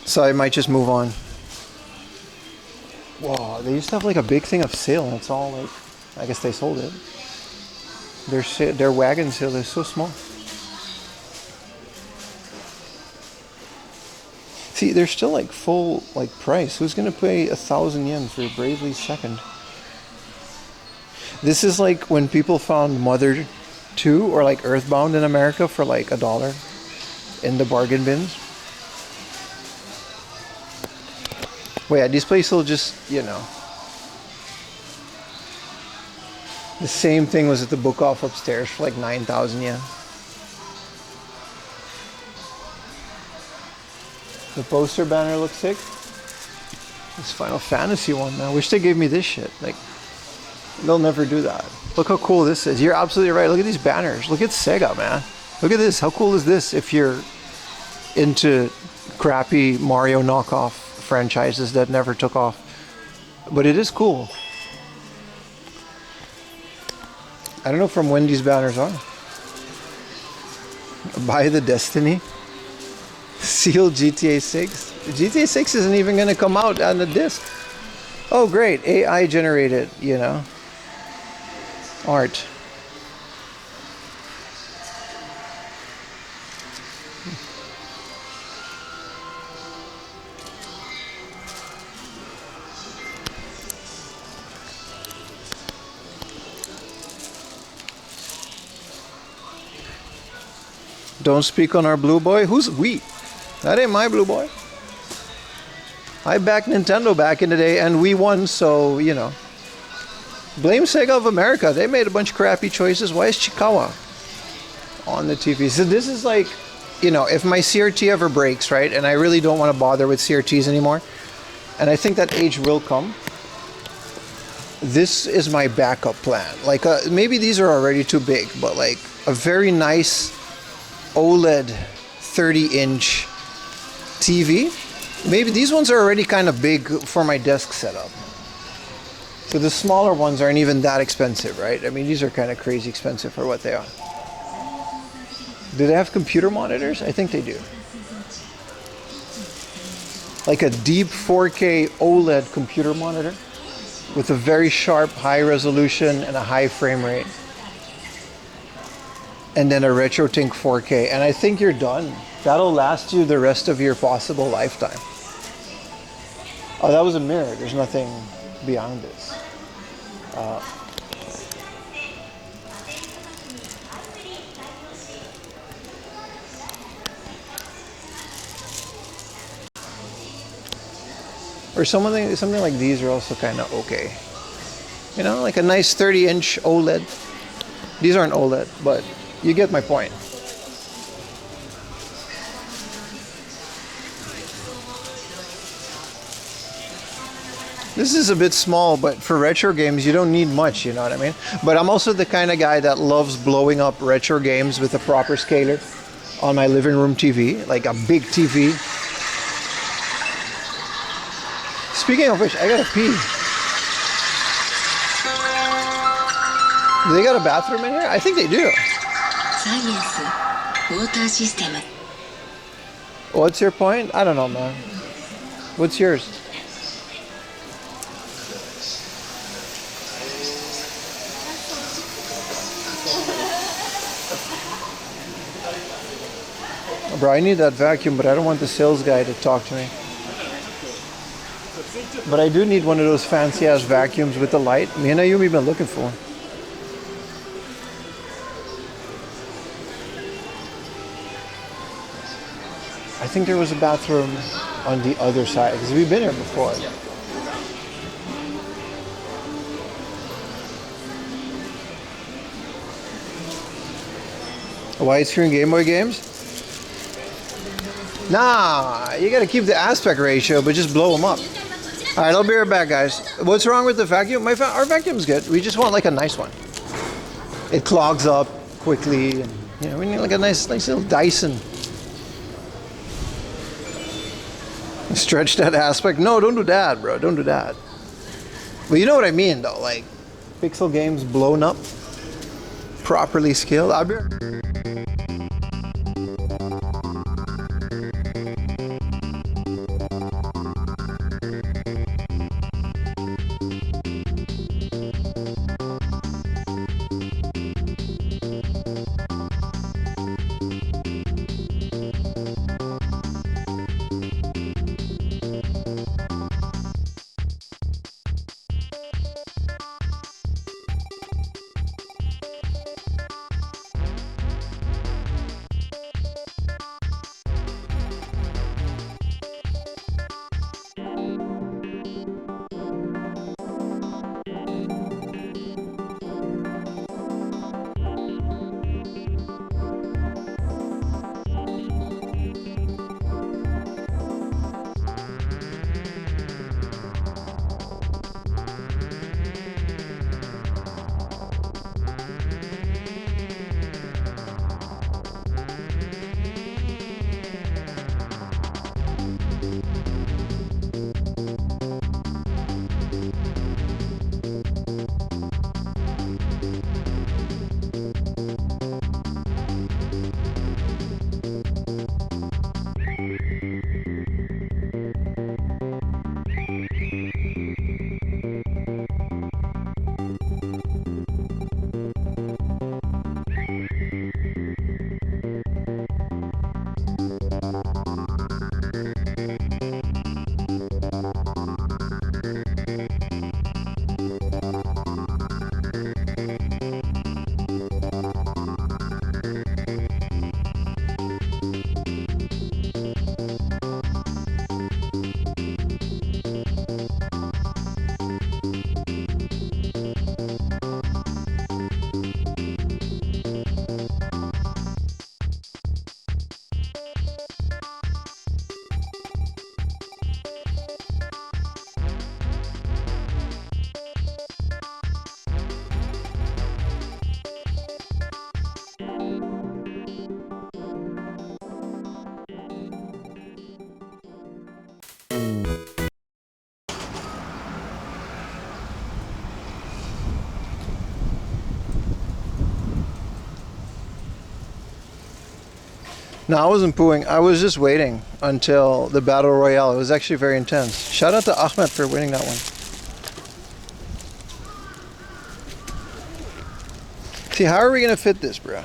So I might just move on. Whoa, they used to have like a big thing of sale, and it's all like, I guess they sold it. Their wagon sale is so small. See, they're still like full like price. Who's gonna pay 1,000 yen for Bravely Second? This is like when people found Mother 2 or like Earthbound in America for like $1 in the bargain bins. Well, yeah, these places will just, you know. The same thing was at the book off upstairs for like 9,000 yen. The poster banner looks sick. This Final Fantasy one, man. I wish they gave me this shit. Like, they'll never do that. Look how cool this is. You're absolutely right. Look at these banners. Look at Sega, man. Look at this. How cool is this if you're into crappy Mario knockoff franchises that never took off? But it is cool. I don't know from when these banners are. Buy the Destiny. Sealed GTA 6. GTA 6 isn't even going to come out on the disc. Oh, great. AI generated, you know, art. Don't speak on our blue boy. Who's we? That ain't my blue boy. I backed Nintendo back in the day and we won, so, you know. Blame Sega of America. They made a bunch of crappy choices. Why is Chikawa on the TV? So this is like, you know, if my CRT ever breaks, right, and I really don't want to bother with CRTs anymore, and I think that age will come, this is my backup plan. Like, maybe these are already too big, but like a very nice OLED 30-inch TV. Maybe these ones are already kind of big for my desk setup. So the smaller ones aren't even that expensive, right? I mean, these are kind of crazy expensive for what they are. Do they have computer monitors? I think they do. Like a deep 4K OLED computer monitor with a very sharp, high resolution and a high frame rate. and then a RetroTink 4K, and I think you're done. That'll last you the rest of your possible lifetime. Oh, that was a mirror. There's nothing beyond this. Or something like these are also kind of okay. You know, like a nice 30-inch OLED. These aren't OLED, but you get my point. This is a bit small, but for retro games, you don't need much, you know what I mean? But I'm also the kind of guy that loves blowing up retro games with a proper scaler on my living room TV, like a big TV. Speaking of which, I gotta pee. Do they got a bathroom in here? I think they do. What's your point? I don't know, man. What's yours? Bro, I need that vacuum, but I don't want the sales guy to talk to me. But I do need one of those fancy ass vacuums with the light. Me and Ayumi been looking for. I think there was a bathroom on the other side because we've been here before. Widescreen Game Boy games? Nah, you gotta keep the aspect ratio, but just blow them up. All right, I'll be right back, guys. What's wrong with the vacuum? Our vacuum's good. We just want like a nice one. It clogs up quickly, and you know, we need like a nice little Dyson. Stretch that aspect. No, don't do that, bro. Don't do that. But you know what I mean, though. Like pixel games blown up, properly scaled. I'll be right back. No, I wasn't pooing. I was just waiting until the Battle Royale. It was actually very intense. Shout out to Ahmed for winning that one. See, how are we going to fit this, bro?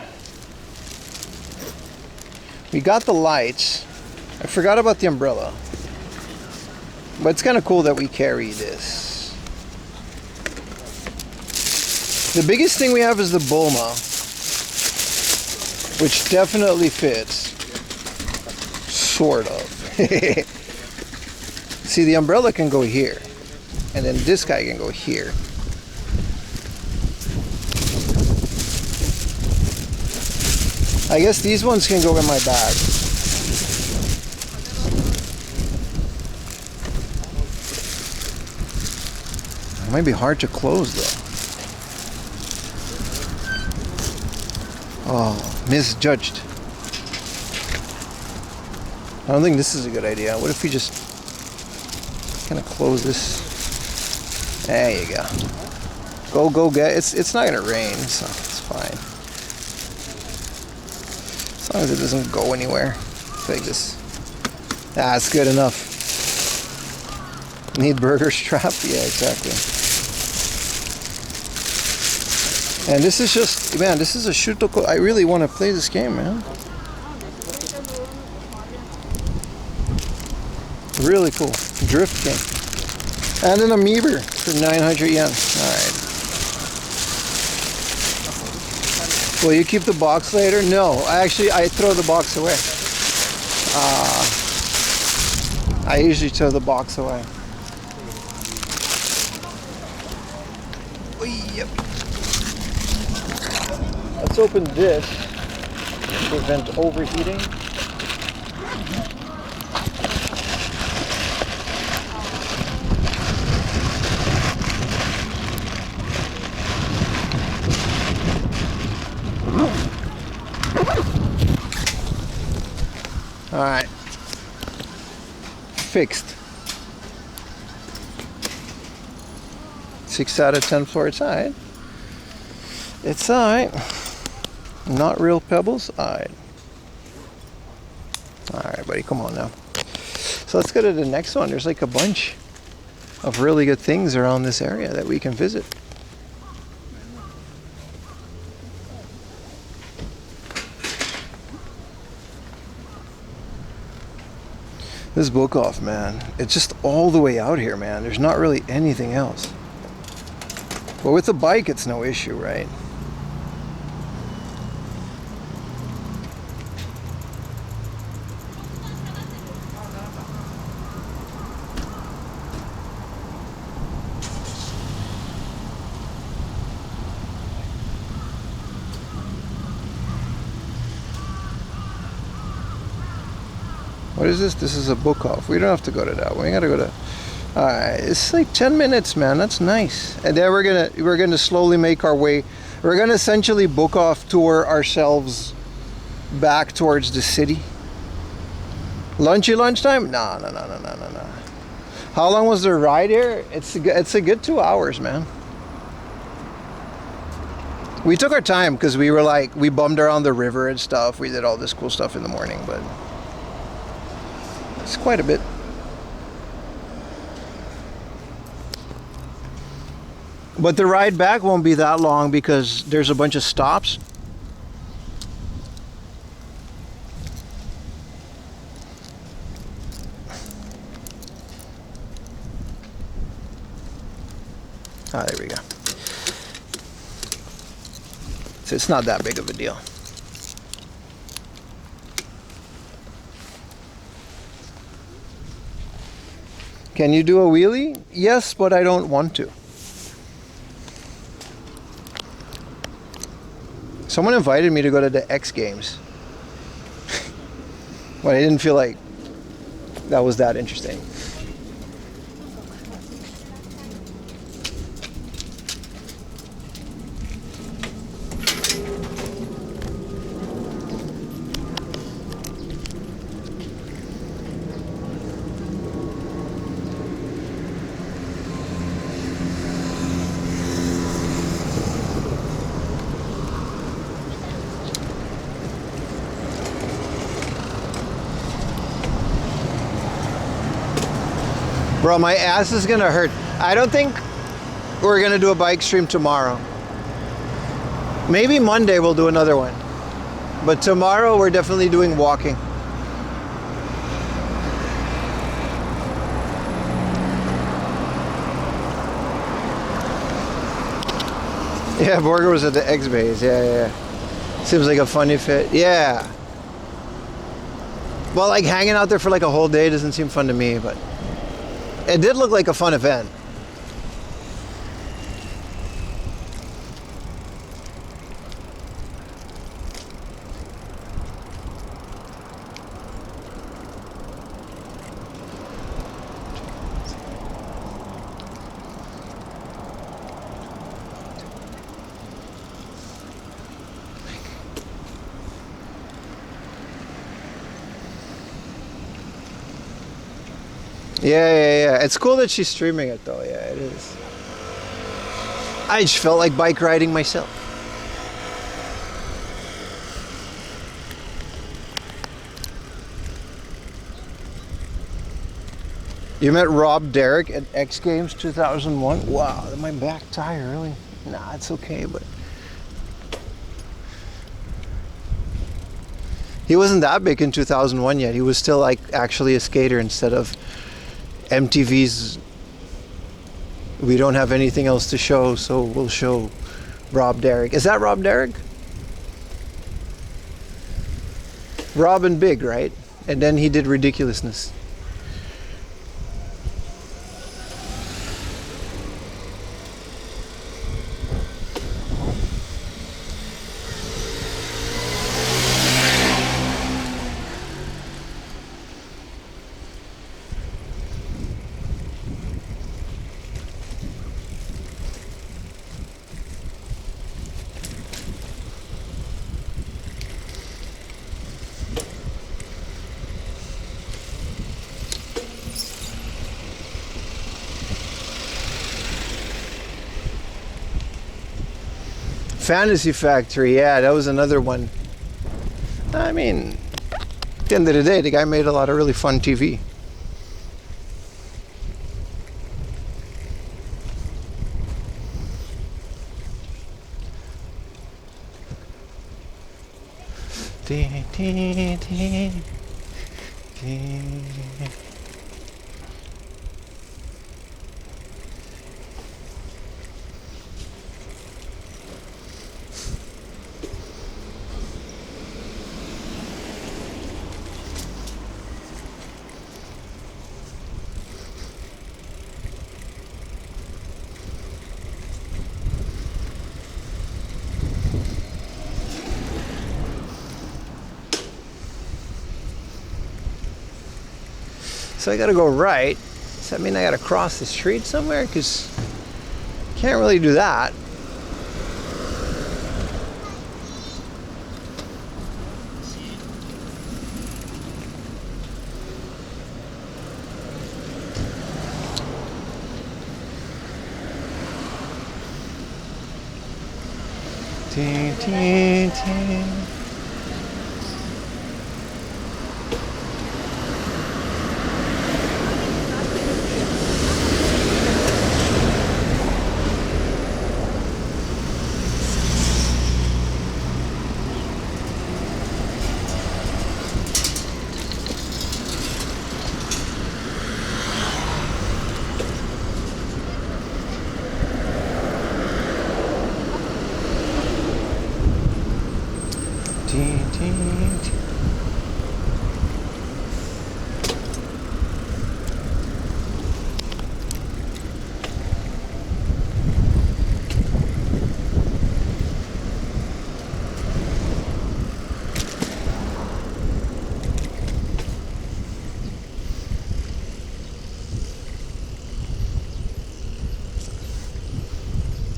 We got the lights. I forgot about the umbrella. But it's kind of cool that we carry this. The biggest thing we have is the Bulma, which definitely fits. Sort of. See, the umbrella can go here. And then this guy can go here. I guess these ones can go in my bag. It might be hard to close though. Oh, misjudged. I don't think this is a good idea. What if we just kind of close this? There you go. Go get. It's not gonna rain, so it's fine. As long as it doesn't go anywhere. Like this. That's good enough. Need burger strap? Yeah, exactly. And this is just, man, this is a shutoko. I really want to play this game, man. Really cool. Drift game. And an Amiibo for 900 yen. Alright. Will you keep the box later? No. I throw the box away. I usually throw the box away. Yep. Let's open this to prevent overheating. All right, fixed. 6 out of 10 for it's all right. It's all right. Not real pebbles. All right. All right, buddy. Come on now. So let's go to the next one. There's like a bunch of really good things around this area that we can visit. This book off, man. It's just all the way out here, man. There's not really anything else. But with the bike, it's no issue, right? What is this? This is a book off. We don't have to go to that one. We gotta go to. Alright, it's like 10 minutes, man. That's nice. And then we're gonna slowly make our way. We're gonna essentially book off tour ourselves back towards the city. Lunchtime? No. How long was the ride here? It's a good 2 hours, man. We took our time because we bummed around the river and stuff. We did all this cool stuff in the morning, but it's quite a bit. But the ride back won't be that long because there's a bunch of stops. Ah, there we go. So it's not that big of a deal. Can you do a wheelie? Yes, but I don't want to. Someone invited me to go to the X Games. But I didn't feel like that was that interesting. Bro, my ass is gonna hurt. I don't think we're gonna do a bike stream tomorrow. Maybe Monday we'll do another one. But tomorrow we're definitely doing walking. Yeah, Borger was at the X-Bays. Yeah. Seems like a funny fit. Yeah. Well, like hanging out there for like a whole day doesn't seem fun to me, but it did look like a fun event. Yeah. It's cool that she's streaming it though. Yeah, it is. I just felt like bike riding myself. You met Rob Derrick at X Games 2001? Wow, my back tire, really? Nah, it's okay, but... He wasn't that big in 2001 yet. He was still like actually a skater instead of MTV's we don't have anything else to show, so we'll show Rob Derrick. Is that Rob Derrick? Rob and Big, right? And then he did Ridiculousness. Fantasy Factory, yeah, that was another one. I mean, at the end of the day, the guy made a lot of really fun TV. So I gotta go right. Does that mean I gotta cross the street somewhere? Because can't really do that. Ting, ting, ting.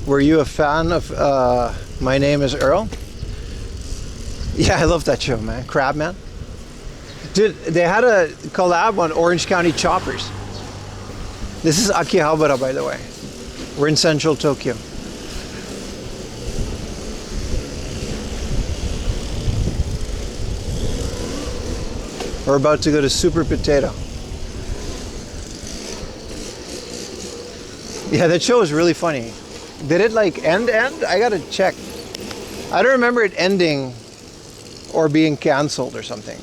Were you a fan of My Name is Earl? Yeah, I love that show, man. Crabman. Dude, they had a collab on Orange County Choppers. This is Akihabara, by the way. We're in central Tokyo. We're about to go to Super Potato. Yeah, that show was really funny. Did it like end? I gotta check. I don't remember it ending or being canceled or something.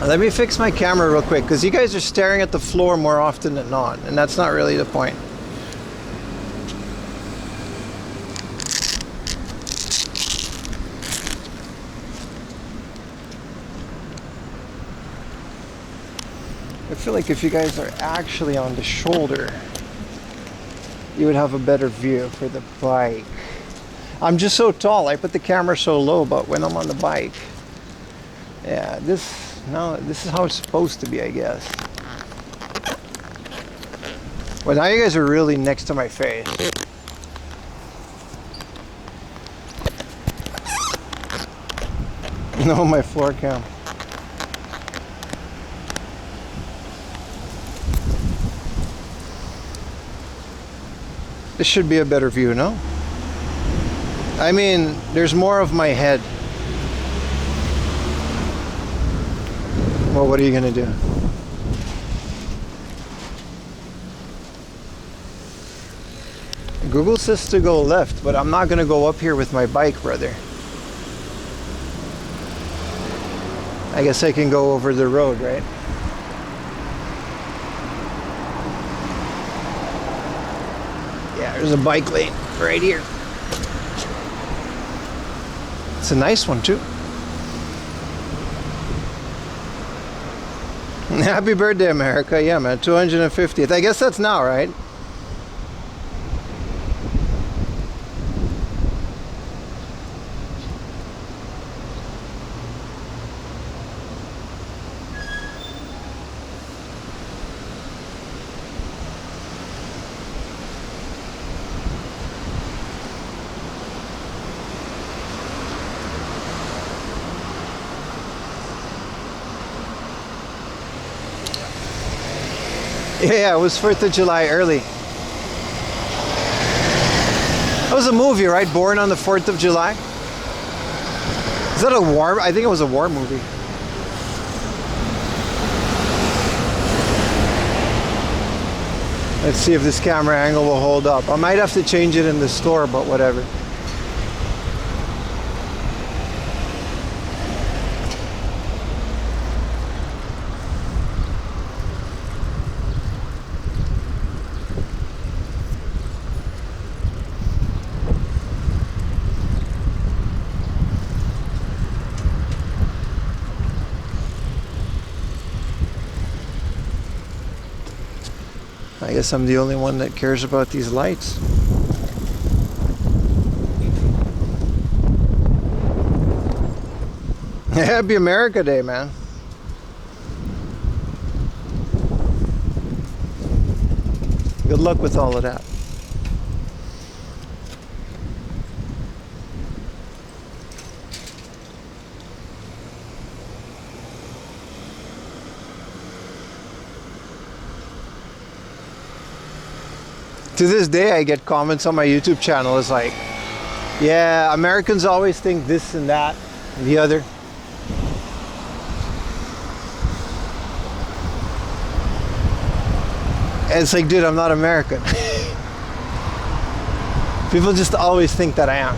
Let me fix my camera real quick, because you guys are staring at the floor more often than not, and that's not really the point. I feel like if you guys are actually on the shoulder, you would have a better view for the bike. I'm just so tall, I put the camera so low, but when I'm on the bike, yeah, this is how it's supposed to be, I guess. Well, now you guys are really next to my face. No, my floor cam. This should be a better view, no? I mean, there's more of my head. Well, what are you gonna do? Google says to go left, but I'm not gonna go up here with my bike, brother. I guess I can go over the road, right? Yeah, there's a bike lane right here. It's a nice one too. Happy birthday, America. Yeah, man, 250th. I guess that's now, right? Yeah, it was 4th of July early. That was a movie, right? Born on the 4th of July? Is that a war? I think it was a war movie. Let's see if this camera angle will hold up. I might have to change it in the store, but whatever. I guess I'm the only one that cares about these lights. Happy America Day, man. Good luck with all of that. To this day, I get comments on my YouTube channel. It's like, yeah, Americans always think this and that and the other. And it's like, dude, I'm not American. People just always think that I am.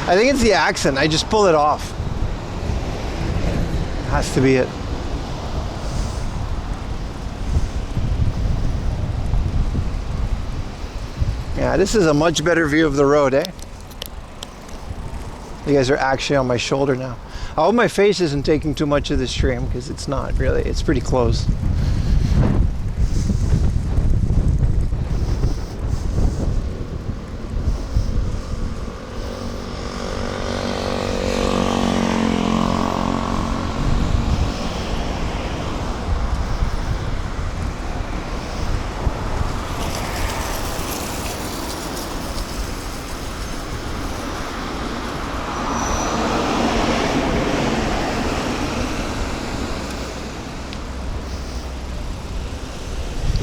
I think it's the accent. I just pull it off. Has to be it. Yeah, this is a much better view of the road, eh? You guys are actually on my shoulder now. I hope my face isn't taking too much of the stream, because it's not really. It's pretty close.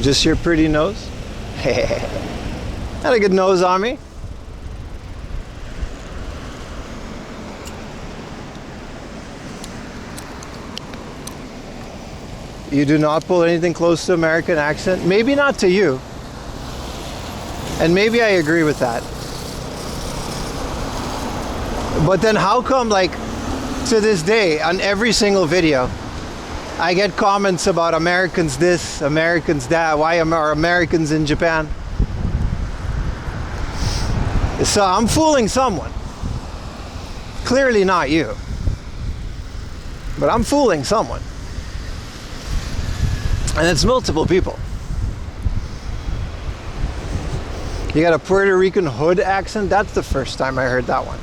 Just your pretty nose? Had a good nose on me. You do not pull anything close to American accent? Maybe not to you. And maybe I agree with that. But then how come, like, to this day, on every single video, I get comments about Americans this, Americans that, why are Americans in Japan? So I'm fooling someone. Clearly not you. But I'm fooling someone. And it's multiple people. You got a Puerto Rican hood accent? That's the first time I heard that one.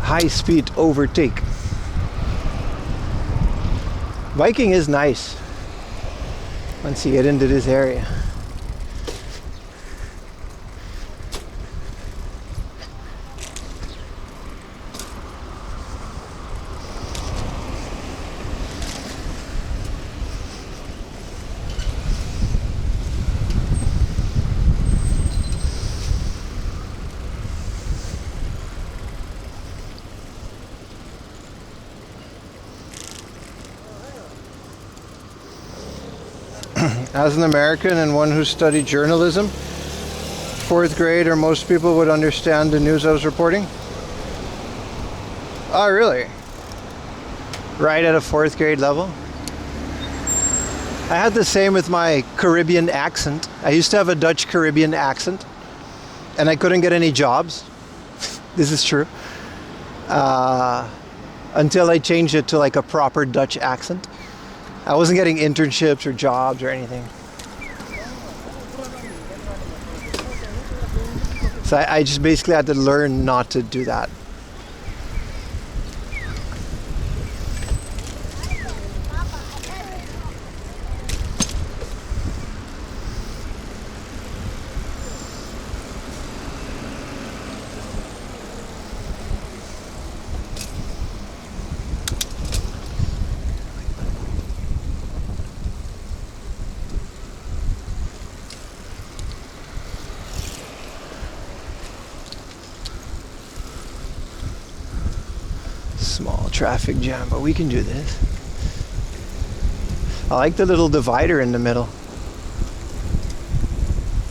High speed overtake. Biking is nice once you get into this area. As an American and one who studied journalism, 4th grade, or most people would understand the news I was reporting. Oh, really? Right at a 4th grade level? I had the same with my Caribbean accent. I used to have a Dutch Caribbean accent, and I couldn't get any jobs. This is true. Until I changed it to like a proper Dutch accent. I wasn't getting internships or jobs or anything. So I just basically had to learn not to do that. Small traffic jam, but we can do this. I like the little divider in the middle.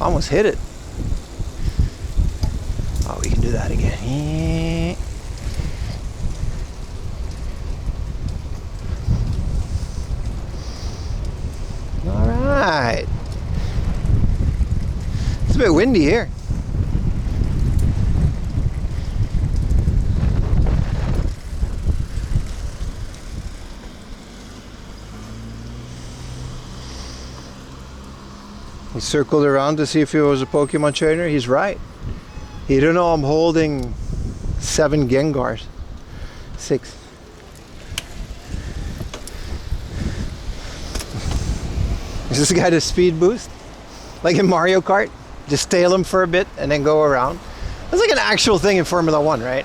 Almost hit it. Oh, we can do that again. All right. It's a bit windy here. He circled around to see if he was a Pokemon trainer. He's right. He don't know I'm holding 7 Gengars. 6. Is this guy the speed boost? Like in Mario Kart? Just tail him for a bit and then go around. That's like an actual thing in Formula 1, right?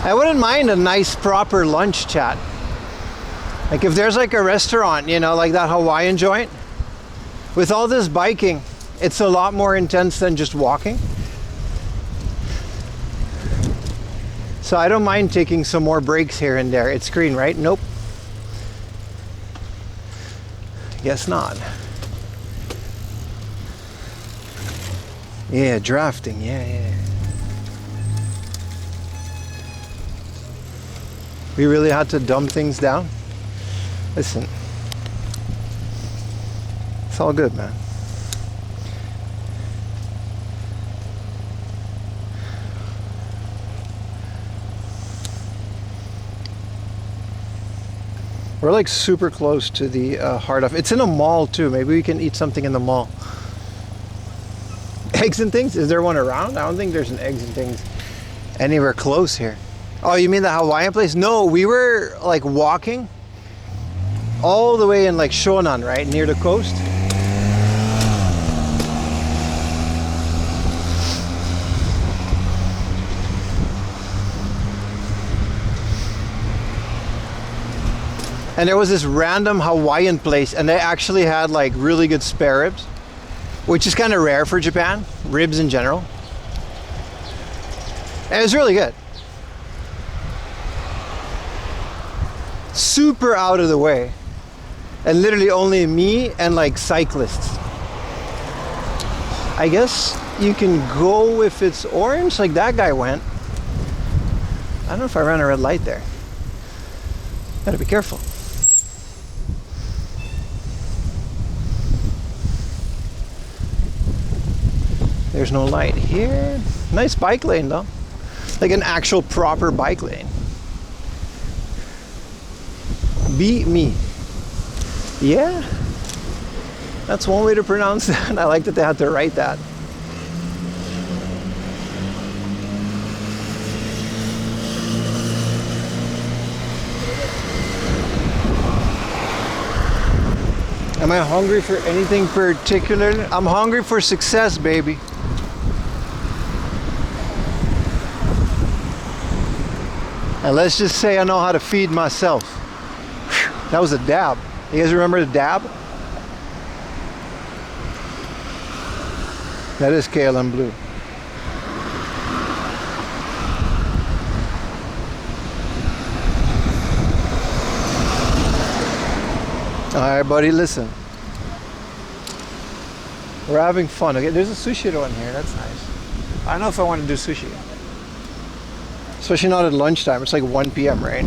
I wouldn't mind a nice proper lunch chat. Like if there's like a restaurant, you know, like that Hawaiian joint. With all this biking, it's a lot more intense than just walking. So I don't mind taking some more breaks here and there. It's green, right? Nope. Guess not. Yeah, drafting, yeah. We really had to dumb things down. Listen, it's all good, man. We're like super close to the heart of. It's in a mall too. Maybe we can eat something in the mall. Eggs and things? Is there one around? I don't think there's an eggs and things anywhere close here. Oh, you mean the Hawaiian place? No, we were like walking all the way in like Shonan, right? Near the coast. And there was this random Hawaiian place, and they actually had like really good spare ribs, which is kind of rare for Japan, ribs in general. And it was really good. Super out of the way. And literally only me and like cyclists. I guess you can go if it's orange, like that guy went. I don't know if I ran a red light there. Gotta be careful. There's no light here. Nice bike lane though. Like an actual proper bike lane. Beat me. Yeah. That's one way to pronounce that. I like that they had to write that. Am I hungry for anything particular? I'm hungry for success, baby. And let's just say I know how to feed myself. Whew, that was a dab. You guys remember the dab? That is KLM Blue. Alright, buddy, listen. We're having fun. Okay, there's a sushi roll in here. That's nice. I don't know if I want to do sushi. Especially not at lunchtime. It's like 1 p.m., right?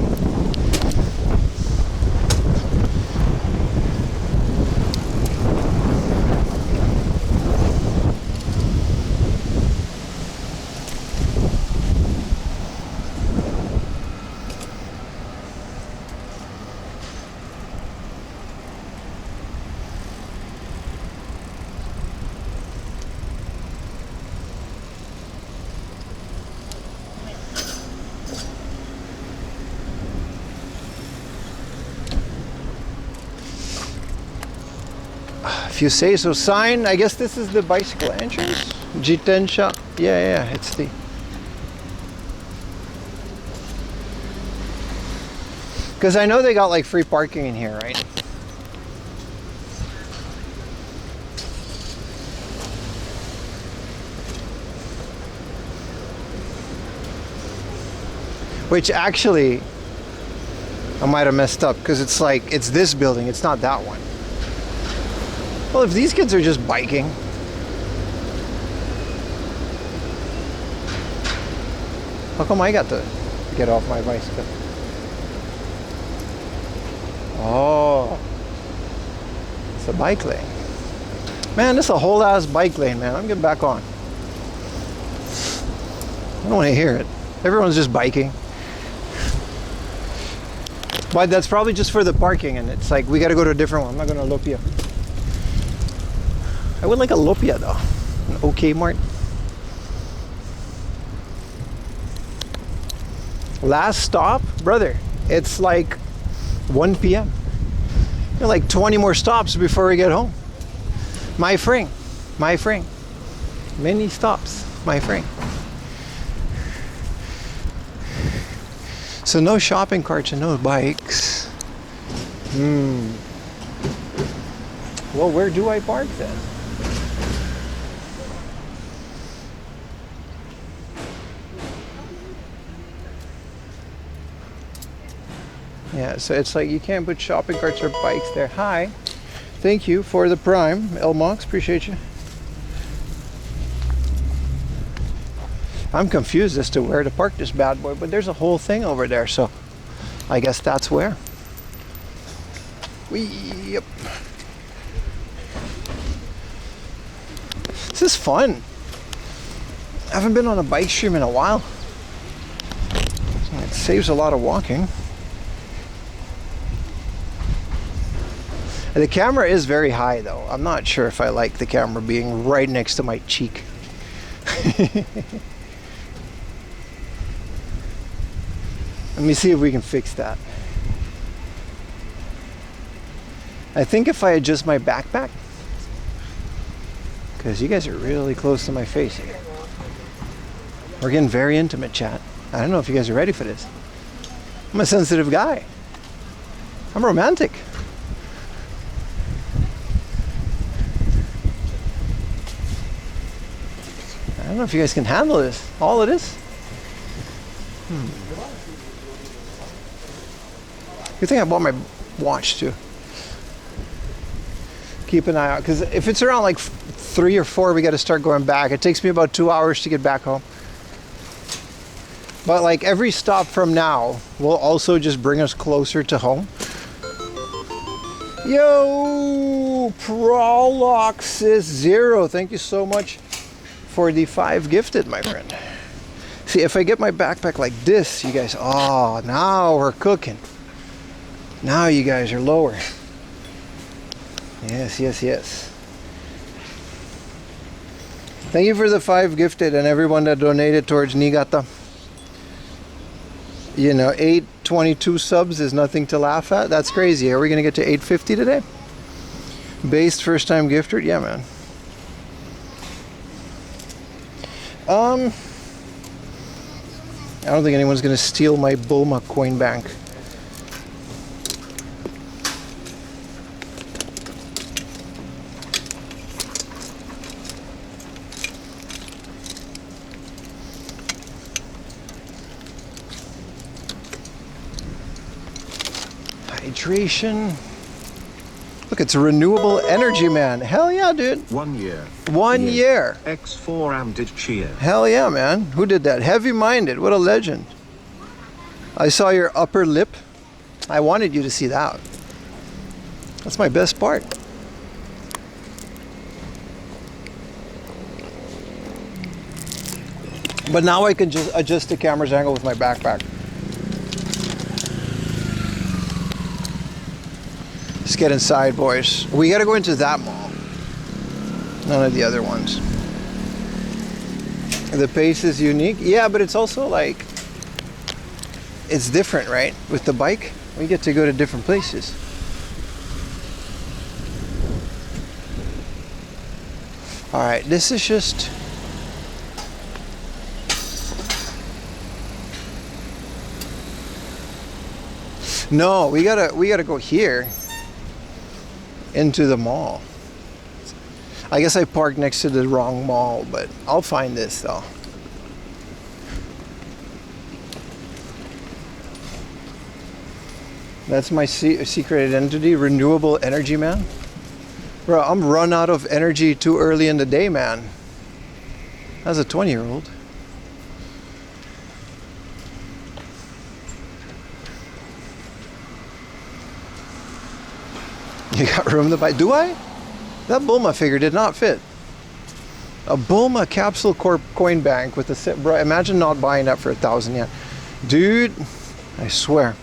If you say so. Sign, I guess this is the bicycle entrance. Jitensha. Yeah, it's the... Because I know they got like free parking in here, right? Which actually, I might have messed up because it's like, it's this building, it's not that one. Well, if these kids are just biking, how come I got to get off my bicycle? Oh, it's a bike lane. Man, this is a whole ass bike lane, man. I'm getting back on. I don't want to hear it. Everyone's just biking. But that's probably just for the parking, and it's like, we got to go to a different one. I'm not going to loop you. I would like a Lopia though. An OK Mart. Last stop, brother. It's like 1 p.m. Like 20 more stops before we get home. My friend. Many stops, my friend. So no shopping carts and no bikes. Well, where do I park then? Yeah, so it's like you can't put shopping carts or bikes there. Hi. Thank you for the Prime, Elmox. Appreciate you. I'm confused as to where to park this bad boy, but there's a whole thing over there, so I guess that's where. Yep. This is fun. I haven't been on a bike stream in a while. It saves a lot of walking. The camera is very high though. I'm not sure if I like the camera being right next to my cheek. Let me see if we can fix that. I think if I adjust my backpack, because you guys are really close to my face here. We're getting very intimate, chat. I don't know if you guys are ready for this. I'm a sensitive guy. I'm romantic. I don't know if you guys can handle this. All it is. Good thing I bought my watch too. Keep an eye out, because if it's around like 3 or 4, we got to start going back. It takes me about 2 hours to get back home. But like every stop from now will also just bring us closer to home. Yo, Proloxis 0. Thank you so much for the 5 gifted, my friend. See, if I get my backpack like this, you guys, oh, now we're cooking. Now you guys are lower. Yes, yes, yes. Thank you for the 5 gifted and everyone that donated towards Niigata. You know, 822 subs is nothing to laugh at. That's crazy. Are we going to get to 850 today? Based first time gifter? Yeah, man. I don't think anyone's going to steal my Bulma coin bank. Hydration. Look, it's a renewable energy, man. Hell yeah, dude. 1 year. 1 year. X4 Am did cheer. Hell yeah, man. Who did that? Heavy Minded. What a legend. I saw your upper lip. I wanted you to see that. That's my best part. But now I can just adjust the camera's angle with my backpack. Let's get inside, boys. We gotta go into that mall. None of the other ones. The pace is unique. Yeah, but it's also like, it's different, right? With the bike, we get to go to different places. All right, this is just... No, we gotta go here. Into the mall. I guess I parked next to the wrong mall, but I'll find this though. That's my secret identity, renewable energy, man. Bro, I'm run out of energy too early in the day, man. As a 20-year-old. You got room to buy? Do I? That Bulma figure did not fit. A Bulma capsule corp coin bank with a set, bro. Imagine not buying that for 1,000 yen, dude. I swear.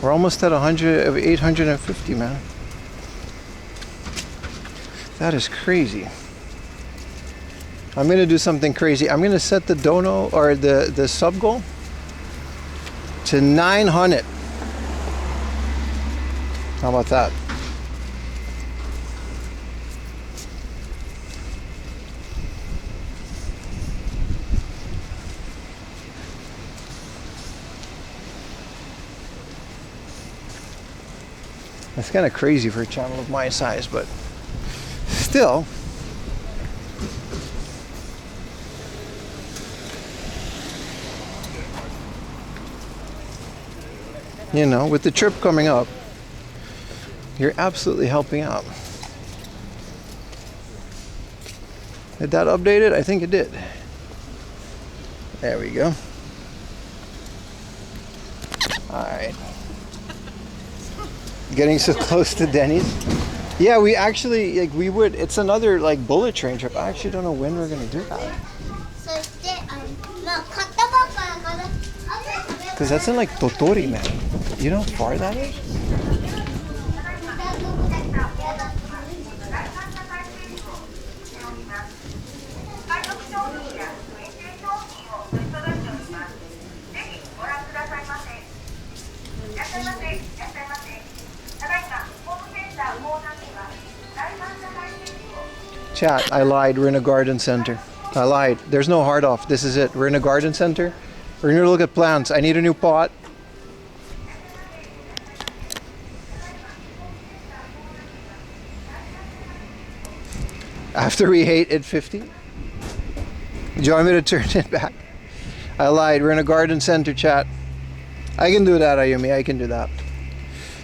We're almost at 850, man. That is crazy. I'm gonna do something crazy. I'm gonna set the dono or the sub goal to 900. How about that? That's kind of crazy for a channel of my size, but still. You know, with the trip coming up, you're absolutely helping out. Did that update it? I think it did. There we go. Alright. Getting so close to Denny's. Yeah, we actually, like, we would, it's another, like, bullet train trip. I actually don't know when we're going to do that. Because that's in, like, Totori, man. You know how far that is? Chat, I lied. We're in a garden center. I lied. There's no hard off. This is it. We're in a garden center. We're going to look at plants. I need a new pot. After we ate at 50? Do you want me to turn it back? I lied. We're in a garden center, chat. I can do that, Ayumi. I can do that.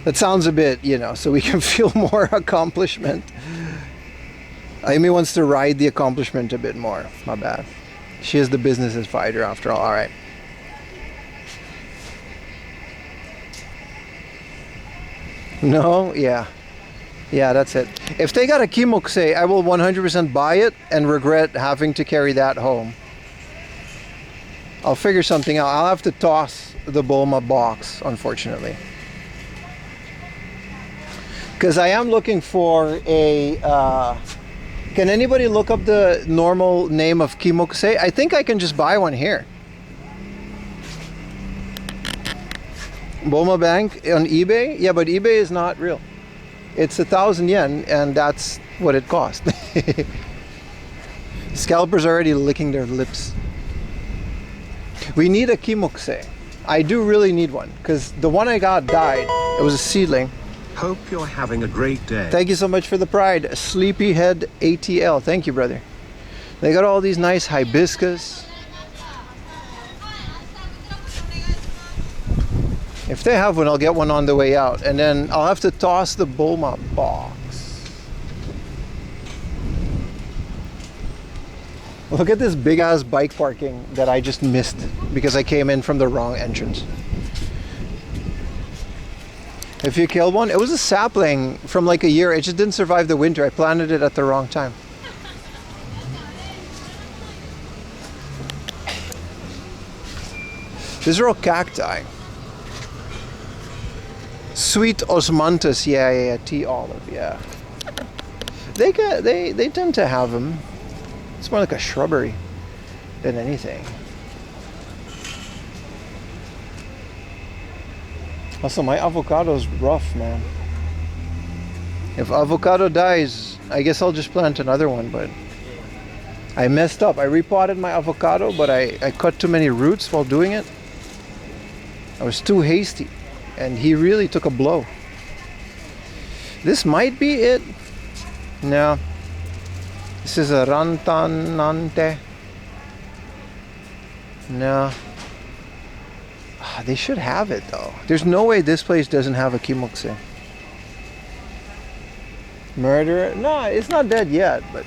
That sounds a bit, so we can feel more accomplishment. Ayumi wants to ride the accomplishment a bit more. My bad. She is the business fighter after all. All right. No? Yeah. Yeah, that's it. If they got a kimokse, I will 100% buy it and regret having to carry that home. I'll figure something out. I'll have to toss the Bulma box, unfortunately. Because I am looking for a... can anybody look up the normal name of kimokse? I think I can just buy one here. Bulma Bank on eBay? Yeah, but eBay is not real. It's 1,000 yen, and that's what it cost. Scalpers are already licking their lips. We need a kimokse. I do really need one, because the one I got died. It was a seedling. Hope you're having a great day. Thank you so much for the pride. Sleepyhead ATL. Thank you, brother. They got all these nice hibiscus. If they have one, I'll get one on the way out. And then I'll have to toss the Bulma box. Look at this big ass bike parking that I just missed because I came in from the wrong entrance. If you killed one, it was a sapling from like a year. It just didn't survive the winter. I planted it at the wrong time. These are all cacti. Sweet osmanthus, yeah, tea olive, yeah. They tend to have them. It's more like a shrubbery than anything. Also, my avocado's rough, man. If avocado dies, I guess I'll just plant another one, but I messed up. I repotted my avocado, but I cut too many roots while doing it. I was too hasty, and he really took a blow. This might be it. No. This is a rantanante. No. They should have it though. There's no way this place doesn't have a kimokse. Murderer? No, it's not dead yet, but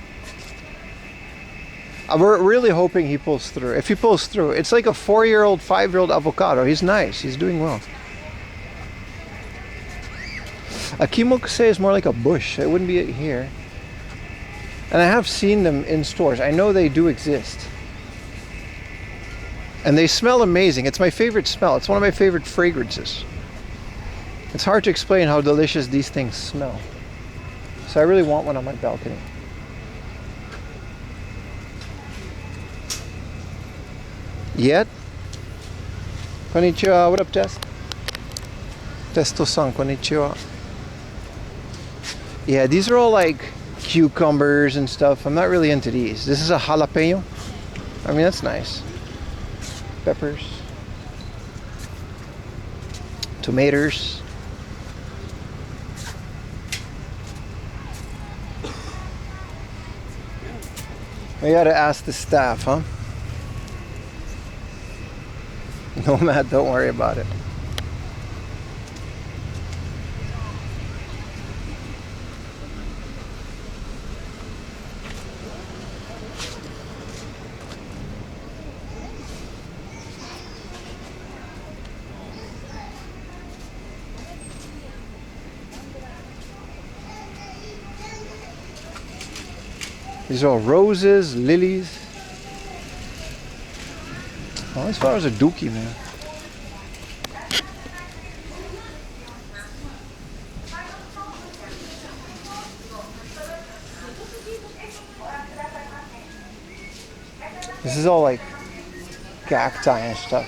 we're really hoping he pulls through. If he pulls through, it's like a 4-year-old, 5-year-old avocado. He's nice. He's doing well. A kimokse is more like a bush. It wouldn't be here. And I have seen them in stores. I know they do exist. And they smell amazing. It's my favorite smell. It's one of my favorite fragrances. It's hard to explain how delicious these things smell. So I really want one on my balcony. Yet? Konnichiwa. What up, Tess? Testo-san, konnichiwa. Yeah, these are all like cucumbers and stuff. I'm not really into these. This is a jalapeno. I mean, that's nice. Peppers, tomatoes. We gotta ask the staff, huh? No, Matt, don't worry about it. These are all roses, lilies. Oh, as far as a dookie, man. This is all like cacti and stuff.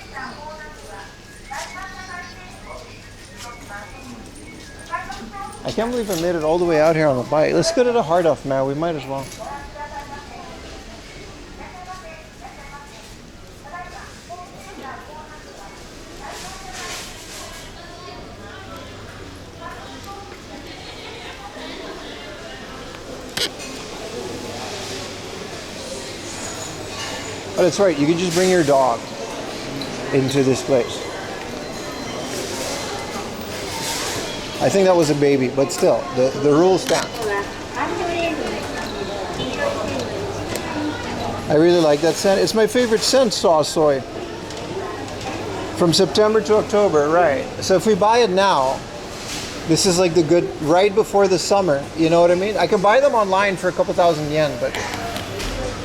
I can't believe I made it all the way out here on the bike. Let's go to the hard off, man. We might as well. Oh, that's right. You can just bring your dog into this place. I think that was a baby, but still, the rules stand. I really like that scent. It's my favorite scent, saw soy. From September to October, right. So if we buy it now, this is like the good, right before the summer. You know what I mean? I can buy them online for a couple thousand yen, but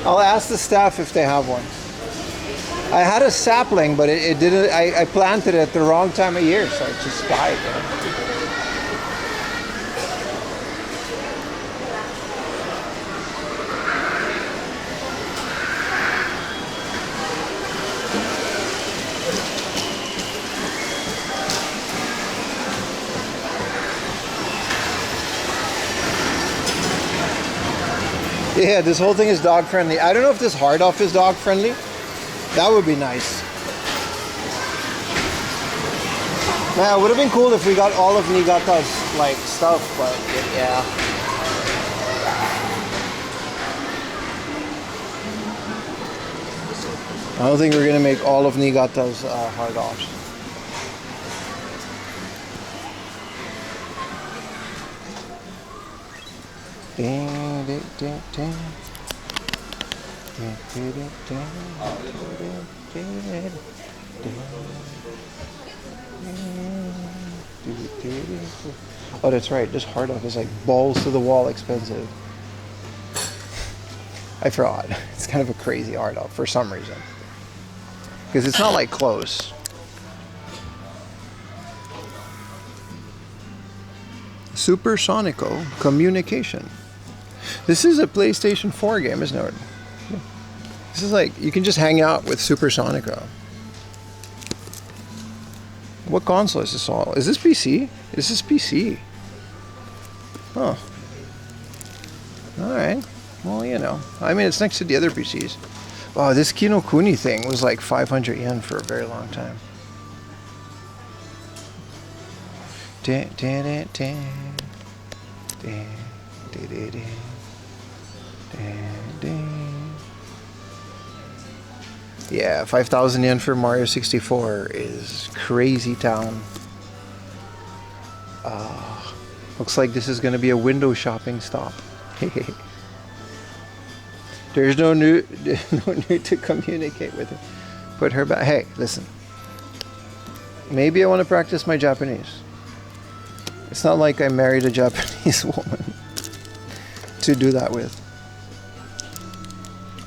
I'll ask the staff if they have one. I had a sapling, but it didn't, I planted it at the wrong time of year, so it just died. You know? Yeah, this whole thing is dog friendly. I don't know if this hard off is dog friendly. That would be nice. Man, it would have been cool if we got all of Niigata's like stuff, but yeah. I don't think we're gonna make all of Niigata's hard offs. Oh, that's right. This hard off is like balls to the wall expensive. I forgot. It's kind of a crazy hard off for some reason. Because it's not like close. Supersonico Communication. This is a PlayStation 4 game, isn't it? This is like, you can just hang out with Supersonico. What console is this all? Is this PC? This is PC. Huh. Alright. Well, you know. I mean, it's next to the other PCs. Wow, this Kinokuni thing was like 500 yen for a very long time. Yeah, 5,000 yen for Mario 64 is crazy town. Looks like this is going to be a window shopping stop. There's no need to communicate with her. Put her back. Hey, listen. Maybe I want to practice my Japanese. It's not like I married a Japanese woman to do that with.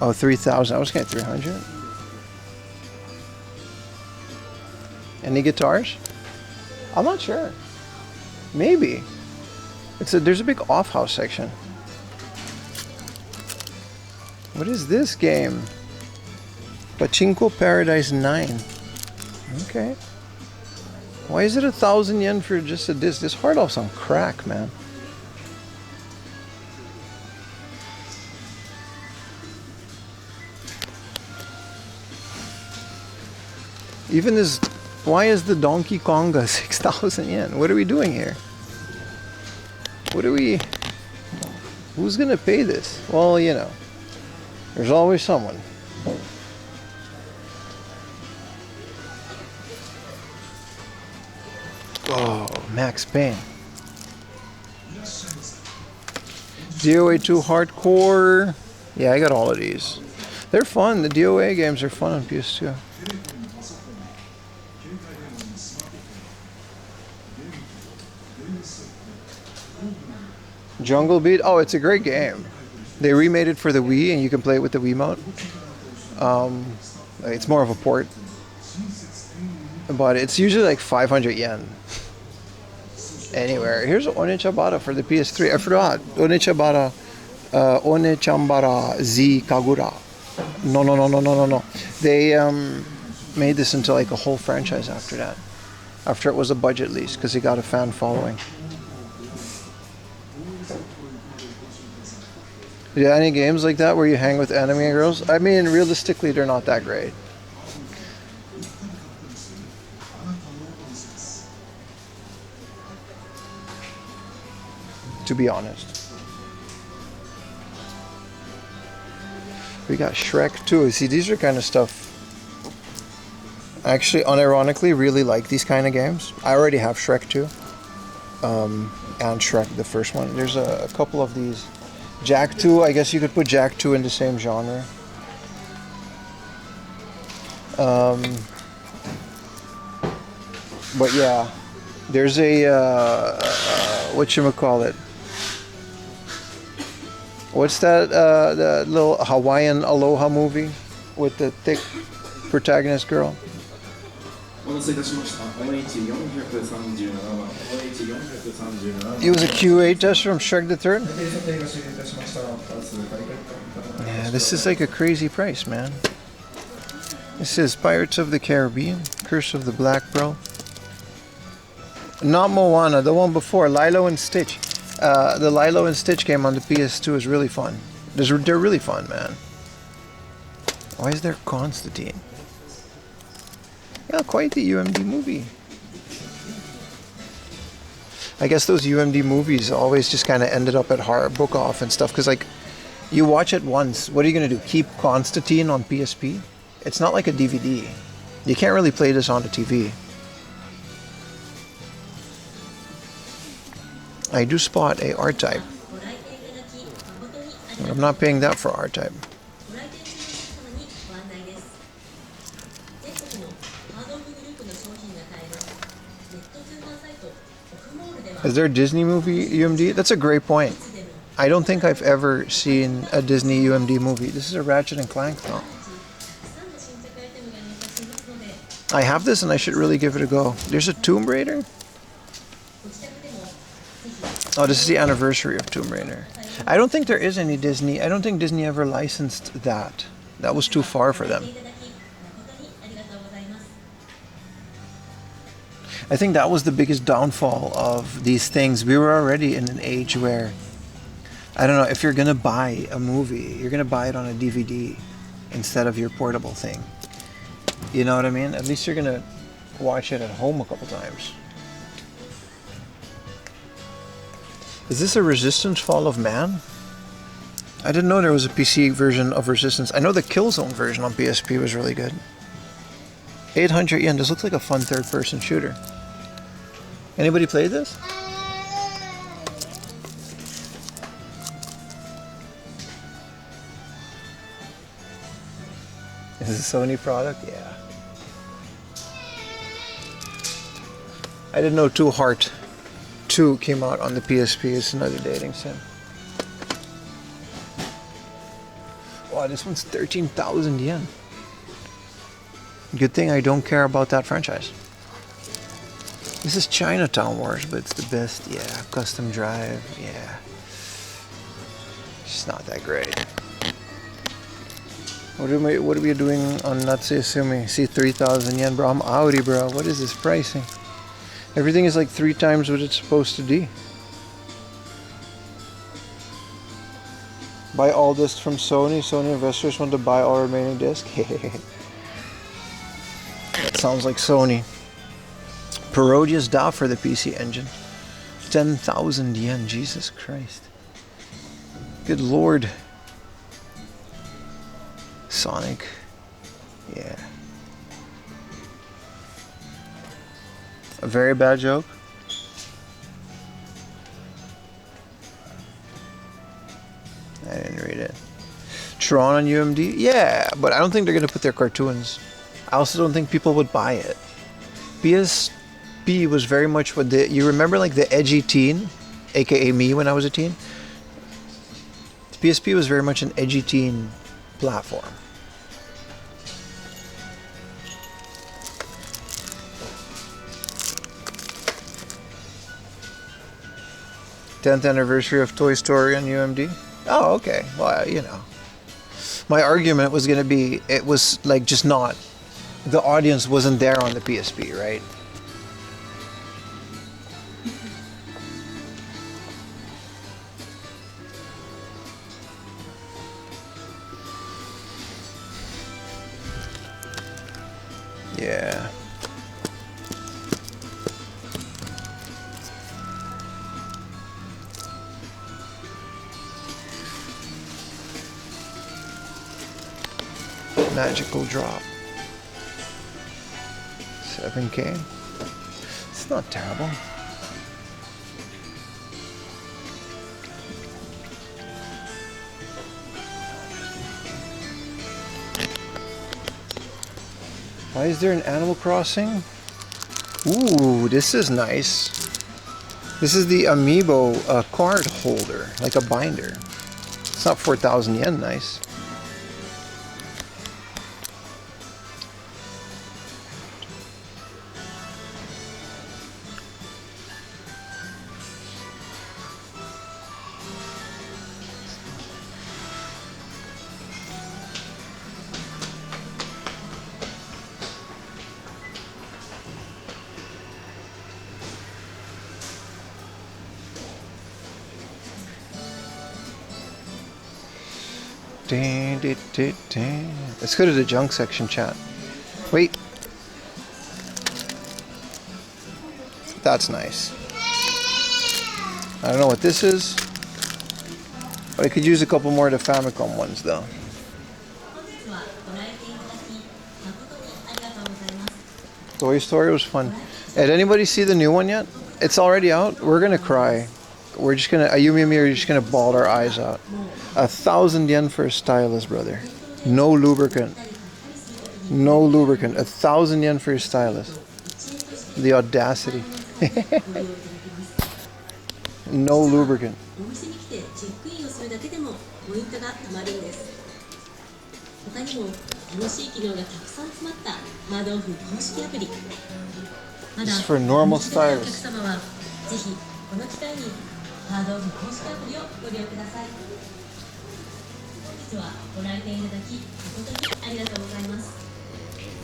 Oh, 3,000. I was getting 300. Any guitars? I'm not sure. Maybe. There's a big off-house section. What is this game? Pachinko Paradise 9. Okay. Why is it 1,000 yen for just a disc? This hard off's on crack, man. Even this, why is the Donkey Konga 6,000 yen? What are we doing here? What are we, who's gonna pay this? Well, you know, there's always someone. Oh, Max Payne. DOA 2 Hardcore. Yeah, I got all of these. They're fun. The DOA games are fun on PS2. Jungle Beat. Oh, it's a great game. They remade it for the Wii, and you can play it with the Wiimote. It's more of a port, but it's usually like 500 yen. Anywhere. Here's Onechabara for the PS3. I forgot. Onechabara, Onechambara Z Kagura. No. They made this into like a whole franchise after that. After it was a budget lease, because it got a fan following. Yeah, any games like that where you hang with anime girls? I mean, realistically, they're not that great. To be honest. We got Shrek 2. See, these are kind of stuff. I actually, unironically, really like these kind of games. I already have Shrek 2. And Shrek, the first one. There's a couple of these. Jak 2, I guess you could put Jak 2 in the same genre. But yeah, there's a whatchamacallit. What's that the little Hawaiian Aloha movie with the thick protagonist girl? お待たせいたしました。OH437 番、OH437 He was a QA tester from Shrek the Third. 訂正が終了いたしました。パス借り換え Yeah, this is like a crazy price, man. This is Pirates of the Caribbean, Curse of the Black Pearl. Not Moana, the one before, Lilo and Stitch. The Lilo and Stitch game on the PS2 is really fun. They're really fun, man. Why is there Constantine? Yeah, quite the UMD movie. I guess those UMD movies always just kind of ended up at hard book off and stuff, because like you watch it once, what are you going to do? Keep Constantine on PSP? It's not like a DVD. You can't really play this on the TV. I do spot a R-Type. I'm not paying that for R-Type. Is there a Disney movie UMD? That's a great point. I don't think I've ever seen a Disney UMD movie. This is a Ratchet and Clank though. I have this and I should really give it a go. There's a Tomb Raider? Oh, this is the anniversary of Tomb Raider. I don't think there is any Disney. I don't think Disney ever licensed that. That was too far for them. I think that was the biggest downfall of these things. We were already in an age where, I don't know, if you're going to buy a movie, you're going to buy it on a DVD instead of your portable thing. You know what I mean? At least you're going to watch it at home a couple times. Is this a Resistance Fall of Man? I didn't know there was a PC version of Resistance. I know the Killzone version on PSP was really good. 800 yen. This looks like a fun third-person shooter. Anybody play this? Is this a Sony product? Yeah. I didn't know Two Heart 2 came out on the PSP. It's another dating sim. Wow, this one's 13,000 yen. Good thing I don't care about that franchise. This is Chinatown Wars, but it's the best. Yeah, custom drive. Yeah. It's not that great. What are we doing on Natsusumi? See, 3,000 yen, bro. I'm outie, bro. What is this pricing? Everything is like 3 times what it's supposed to be. Buy all discs from Sony. Sony investors want to buy all remaining discs. That sounds like Sony. Parodius DA for the PC Engine. 10,000 yen. Jesus Christ. Good lord. Sonic. Yeah. A very bad joke. I didn't read it. Tron on UMD? Yeah, but I don't think they're going to put their cartoons. I also don't think people would buy it. PSP was very much what you remember, like the edgy teen, aka me when I was a teen? The PSP was very much an edgy teen platform. '10th anniversary of Toy Story on UMD. Oh, okay. Well, you know. My argument was going to be, it was like just not, the audience wasn't there on the PSP, right? Yeah. Magical drop. 7K. It's not terrible. Why is there an Animal Crossing? Ooh, this is nice. This is the Amiibo card holder, like a binder. It's not 4,000 yen, nice. Let's go to the junk section, chat. Wait. That's nice. I don't know what this is, but I could use a couple more of the Famicom ones though. Toy Story was fun. Did anybody see the new one yet? It's already out. We're gonna cry. We're just gonna, Ayumi and me are just gonna bawl our eyes out. 1,000 yen for a stylus, brother. No lubricant. No lubricant. 1,000 yen for your stylus. The audacity. No lubricant. This is for normal stylus.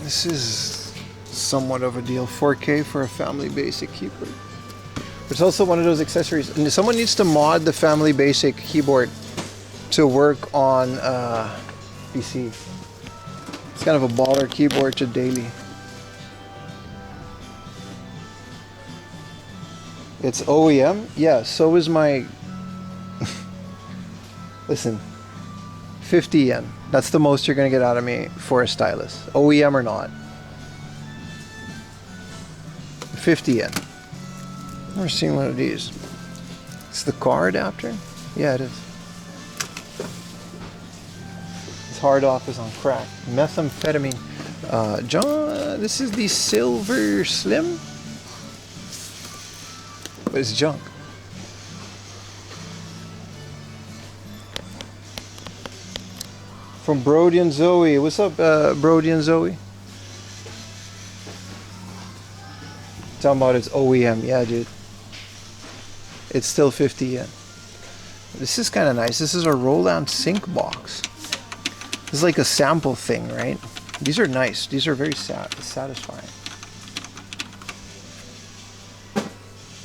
This is somewhat of a deal. 4K for a family basic keyboard. It's also one of those accessories. And someone needs to mod the family basic keyboard to work on PC. It's kind of a baller keyboard to daily. It's OEM? Yeah, so is my... Listen, 50 yen. That's the most you're going to get out of me for a stylus. OEM or not. 50 yen. I've never seen one of these. It's the car adapter? Yeah, it is. Its hard off is on crack. Methamphetamine. John, this is the Silver Slim? But it's junk. From Brody and Zoe. What's up, Brody and Zoe? Talking about it's OEM. Yeah, dude. It's still 50 yen. This is kind of nice. This is a roll-down sync box. This is like a sample thing, right? These are nice. These are very satisfying.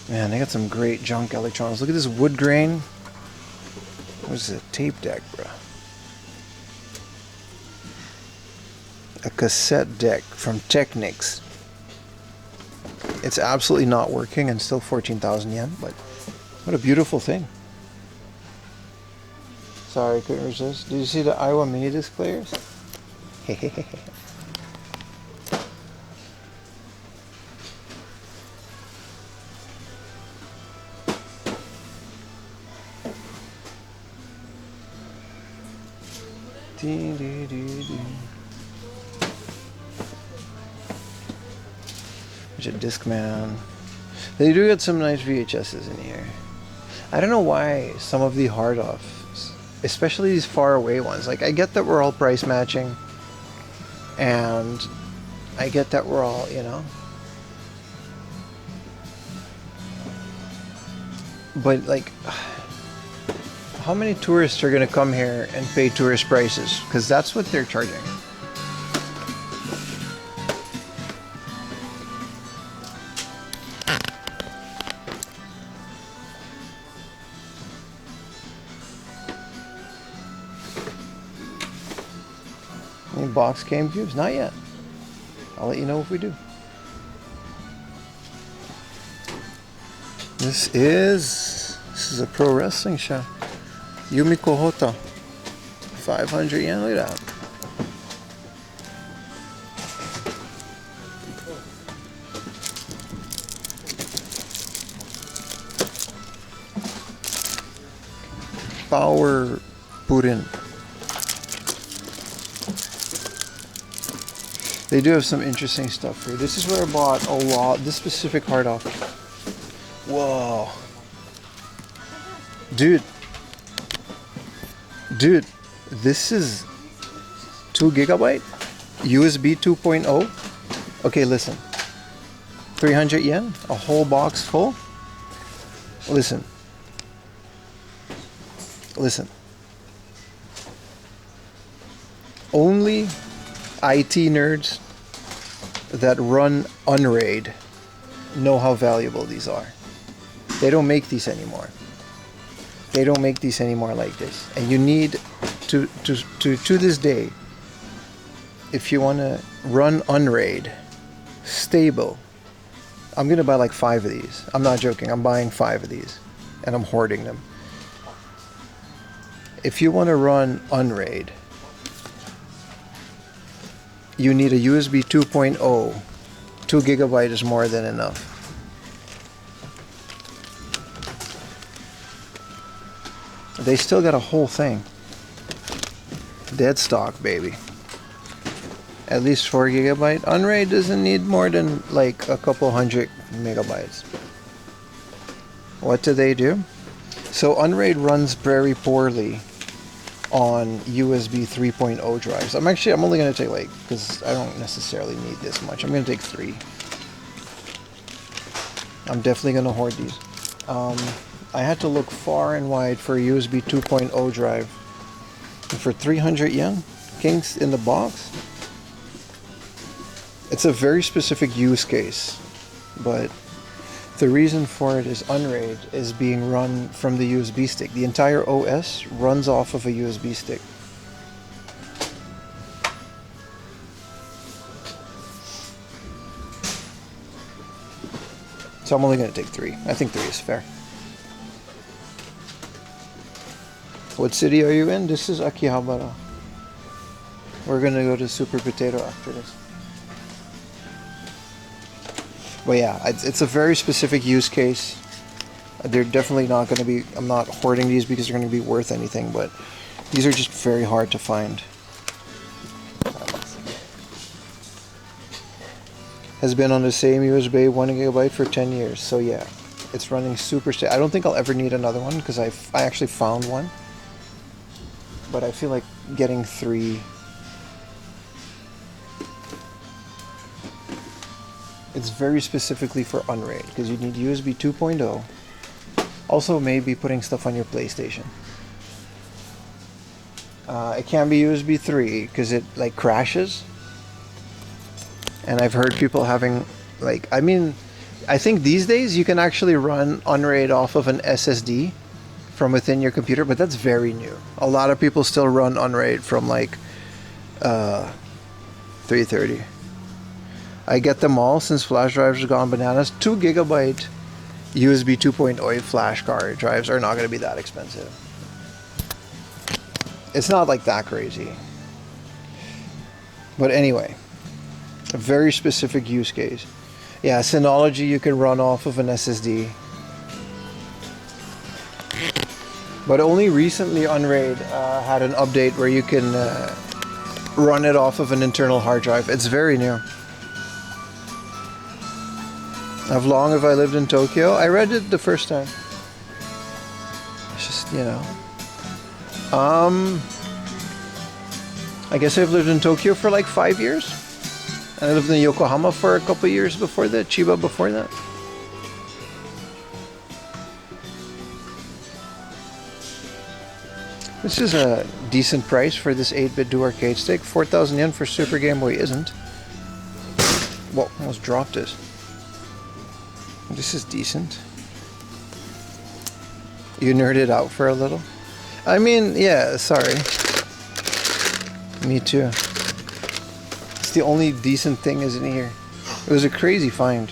Man, they got some great junk electronics. Look at this wood grain. What is it? Tape deck, bro. A cassette deck from Technics. It's absolutely not working and still 14,000 yen, but what a beautiful thing. Sorry, I couldn't resist. Did you see the Iowa mini disc players? Hehehe. There's a Discman. They do get some nice VHSs in here. I don't know why some of the hard offs, especially these far away ones, like I get that we're all price matching and I get that we're all, you know, but like how many tourists are gonna come here and pay tourist prices? Because that's what they're charging. Any box game cubes? Not yet. I'll let you know if we do. This is a pro wrestling show. Yumiko Hota. 500 yen, look at that. power purin. They do have some interesting stuff here. This is where I bought a lot. This specific hard off. Whoa. Dude, this is 2 gigabyte USB 2.0. Okay, listen. 300 yen, a whole box full. Listen. Only IT nerds that run Unraid know how valuable these are. They don't make these anymore. They don't make these anymore like this. And you need to this day, if you want to run Unraid stable, I'm going to buy like 5 of these. I'm not joking. I'm buying 5 of these and I'm hoarding them. If you want to run Unraid, you need a USB 2.0. 2 gigabyte is more than enough. They still got a whole thing. Dead stock, baby. At least 4 gigabyte. Unraid doesn't need more than like a couple hundred megabytes. What do they do? So Unraid runs very poorly on USB 3.0 drives. I'm only going to take like, because I don't necessarily need this much. I'm going to take 3. I'm definitely going to hoard these. I had to look far and wide for a USB 2.0 drive. And for 300 yen, Kings in the box. It's a very specific use case, but the reason for it is Unraid is being run from the USB stick. The entire OS runs off of a USB stick. So I'm only going to take 3. I think 3 is fair. What city are you in? This is Akihabara. We're going to go to Super Potato after this. But yeah, it's a very specific use case. They're definitely not going to be, I'm not hoarding these because they're going to be worth anything, but these are just very hard to find. Has been on the same USB 1 gigabyte for 10 years. So yeah, it's running super stable. I don't think I'll ever need another one because I actually found one. But I feel like getting 3. It's very specifically for Unraid because you need USB 2.0. Also, maybe putting stuff on your PlayStation. It can be USB 3 because it like crashes. And I've heard people having like, I mean, I think these days you can actually run Unraid off of an SSD from within your computer, but that's very new. A lot of people still run Unraid from like 330. I get them all since flash drives have gone bananas. 2 gigabyte USB 2.0 flash card drives are not going to be that expensive. It's not like that crazy. But anyway, a very specific use case. Yeah, Synology you can run off of an SSD. But only recently Unraid had an update where you can run it off of an internal hard drive. It's very new. How long have I lived in Tokyo? I read it the first time. It's just, you know. I guess I've lived in Tokyo for like 5 years. And I lived in Yokohama for a couple years before that. Chiba before that. This is a decent price for this 8-bit do arcade stick. 4,000 yen for Super Game Boy isn't. Whoa, almost dropped it. This is decent. You nerded out for a little? I mean, yeah, sorry. Me too. It's the only decent thing isn't here. It was a crazy find.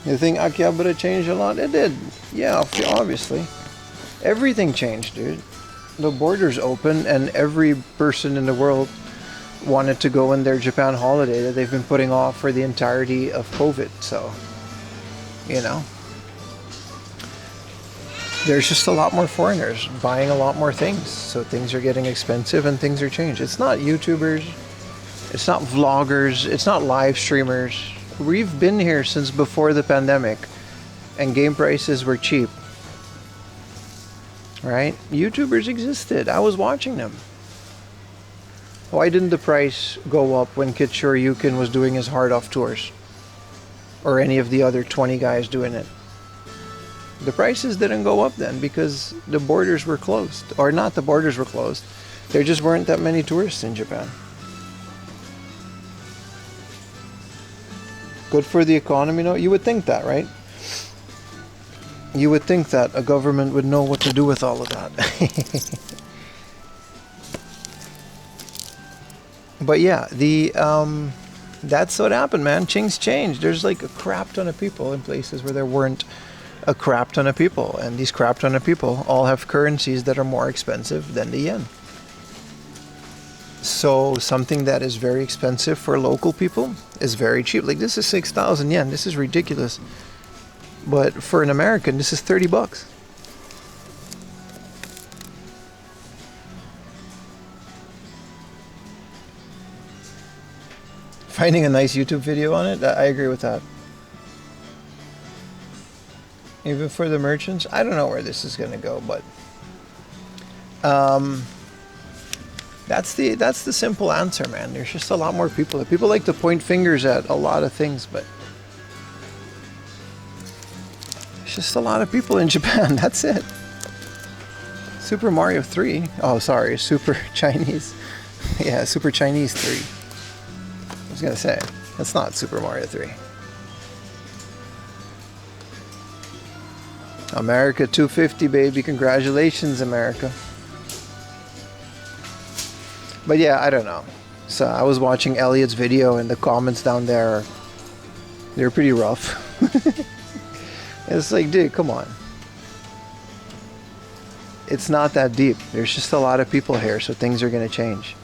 You think Akihabara changed a lot? It did. Yeah, obviously. Everything changed, dude. The borders opened and every person in the world wanted to go on their Japan holiday that they've been putting off for the entirety of COVID. So, you know. there's just a lot more foreigners buying a lot more things. So things are getting expensive and things are changed. It's not YouTubers, it's not vloggers, it's not live streamers. We've been here since before the pandemic and game prices were cheap. Right? YouTubers existed. I was watching them. Why didn't the price go up when Kitsure Yukin was doing his hard off tours? Or any of the other 20 guys doing it? The prices didn't go up then because the borders were closed. Or not the borders were closed. There just weren't that many tourists in Japan. Good for the economy, no? You would think that, right? You would think that a government would know what to do with all of that. But yeah, that's what happened, man. Things changed. There's like a crap ton of people in places where there weren't a crap ton of people. And these crap ton of people all have currencies that are more expensive than the yen. So something that is very expensive for local people is very cheap. Like this is 6,000 yen. This is ridiculous. But for an American, this is 30 bucks. Finding a nice YouTube video on it, I agree with that. Even for the merchants, I don't know where this is going to go, but that's the simple answer, man. There's just a lot more people. People like to point fingers at a lot of things, but there's just a lot of people in Japan. That's it. Super Mario 3. Oh, sorry, Super Chinese. Yeah, Super Chinese 3. I was gonna say, that's not Super Mario 3. America 250, baby. Congratulations, America. But yeah, I don't know. So I was watching Elliot's video and the comments down there, they're pretty rough. It's like, dude, come on. It's not that deep. There's just a lot of people here, so things are gonna change.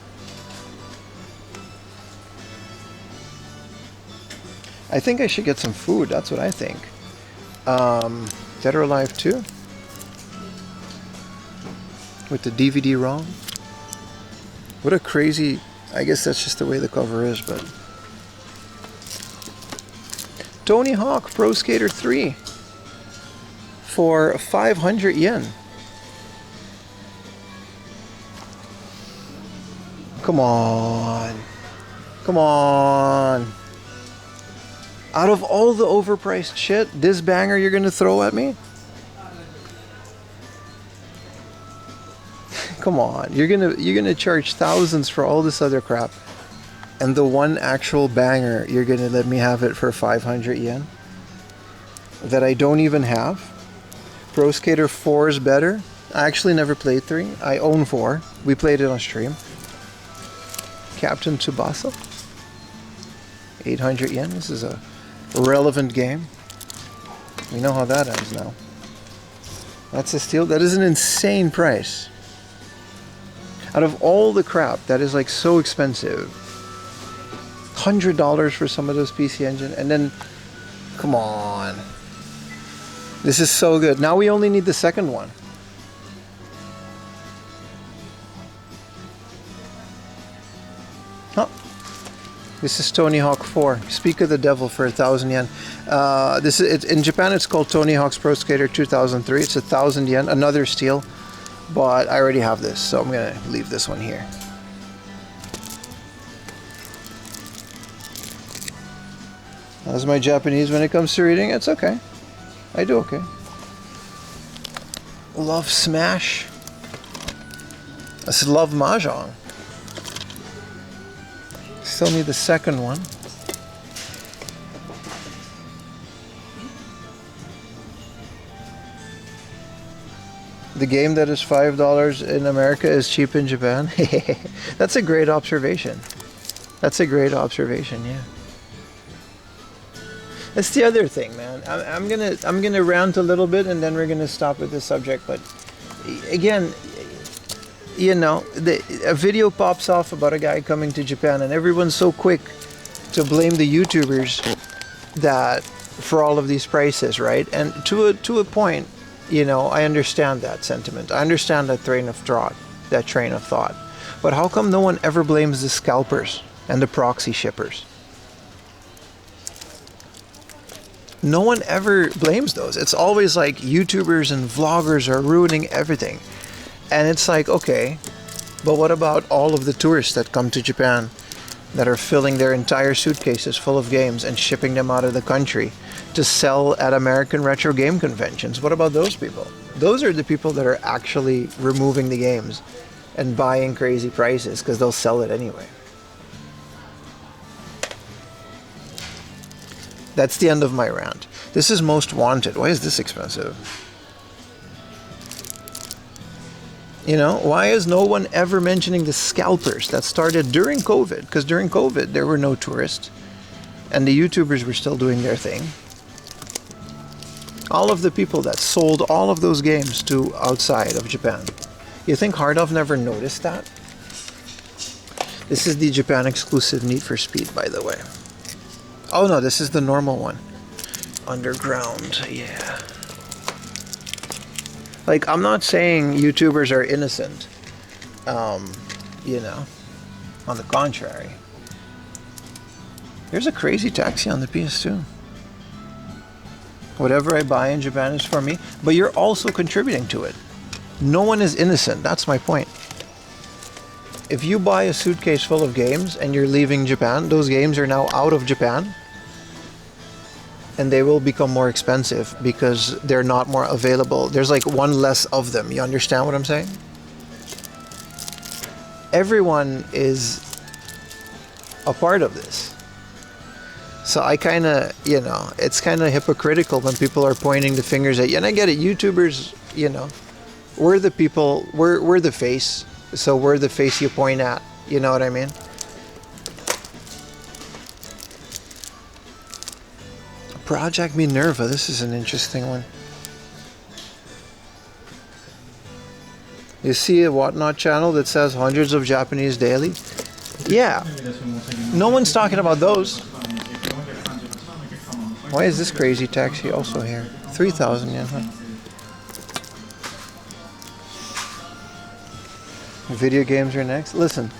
I think I should get some food. That's what I think. Dead or Alive 2? With the DVD-ROM? What a crazy... I guess that's just the way the cover is, but... Tony Hawk Pro Skater 3 for 500 yen. Come on. Come on. Out of all the overpriced shit, this banger you're gonna throw at me? Come on, you're gonna charge thousands for all this other crap, and the one actual banger you're gonna let me have it for 500 yen that I don't even have. Pro Skater 4 is better. I actually never played 3. I own 4. We played it on stream. Captain Tsubasa, 800 yen. This is a relevant game. We know how that ends now. That's a steal. That is an insane price. Out of all the crap that is like so expensive, $100 for some of those PC Engine, and then, come on. This is so good. Now we only need the second one. This is Tony Hawk 4. Speak of the devil for 1,000 yen. This is in Japan. It's called Tony Hawk's Pro Skater 2003. It's 1,000 yen. Another steal, but I already have this, so I'm gonna leave this one here. How's my Japanese when it comes to reading? It's okay. I do okay. Love Smash. This is Love Mahjong. Still need the second one. The game that is $5 in America is cheap in Japan. That's a great observation. That's a great observation, yeah. That's the other thing, man. I'm gonna rant a little bit and then we're gonna stop with this subject. But again, you know, a video pops off about a guy coming to Japan and everyone's so quick to blame the YouTubers that for all of these prices, right? And to a point, You know, I understand that sentiment. I understand that train of thought. But how come no one ever blames the scalpers and the proxy shippers? No one ever blames those. It's always like YouTubers and vloggers are ruining everything. And it's like, okay, but what about all of the tourists that come to Japan that are filling their entire suitcases full of games and shipping them out of the country to sell at American retro game conventions? What about those people? Those are the people that are actually removing the games and buying crazy prices because they'll sell it anyway. That's the end of my rant. This is Most Wanted. Why is this expensive? You know, why is no one ever mentioning the scalpers that started during COVID? Because during COVID, there were no tourists and the YouTubers were still doing their thing. All of the people that sold all of those games to outside of Japan. You think Hardov never noticed that? This is the Japan exclusive Need for Speed, by the way. Oh no, this is the normal one. Underground, yeah. Like, I'm not saying YouTubers are innocent. You know, on the contrary. There's a crazy taxi on the PS2. Whatever I buy in Japan is for me, but you're also contributing to it. No one is innocent, that's my point. If you buy a suitcase full of games and you're leaving Japan, those games are now out of Japan. And they will become more expensive because they're not more available. There's like one less of them. You understand what I'm saying? Everyone is a part of this. So I kind of, you know, it's kind of hypocritical when people are pointing the fingers at you. And I get it, YouTubers, you know, we're the people, we're the face. So we're the face you point at. You know what I mean? Project Minerva, this is an interesting one. You see a Whatnot channel that says hundreds of Japanese daily? Yeah. No one's talking about those. Why is this crazy taxi also here? 3,000 yen, huh? Video games are next. Listen.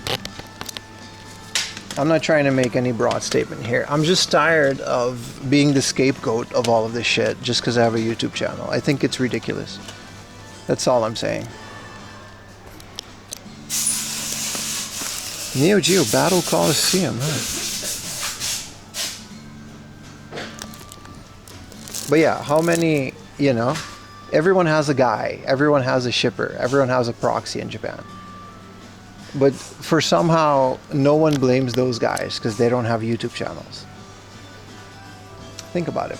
I'm not trying to make any broad statement here. I'm just tired of being the scapegoat of all of this shit just because I have a YouTube channel. I think it's ridiculous. That's all I'm saying. Neo Geo Battle Coliseum, huh? But yeah, how many, you know, everyone has a guy, everyone has a shipper, everyone has a proxy in Japan. But for somehow, no one blames those guys because they don't have YouTube channels. Think about it.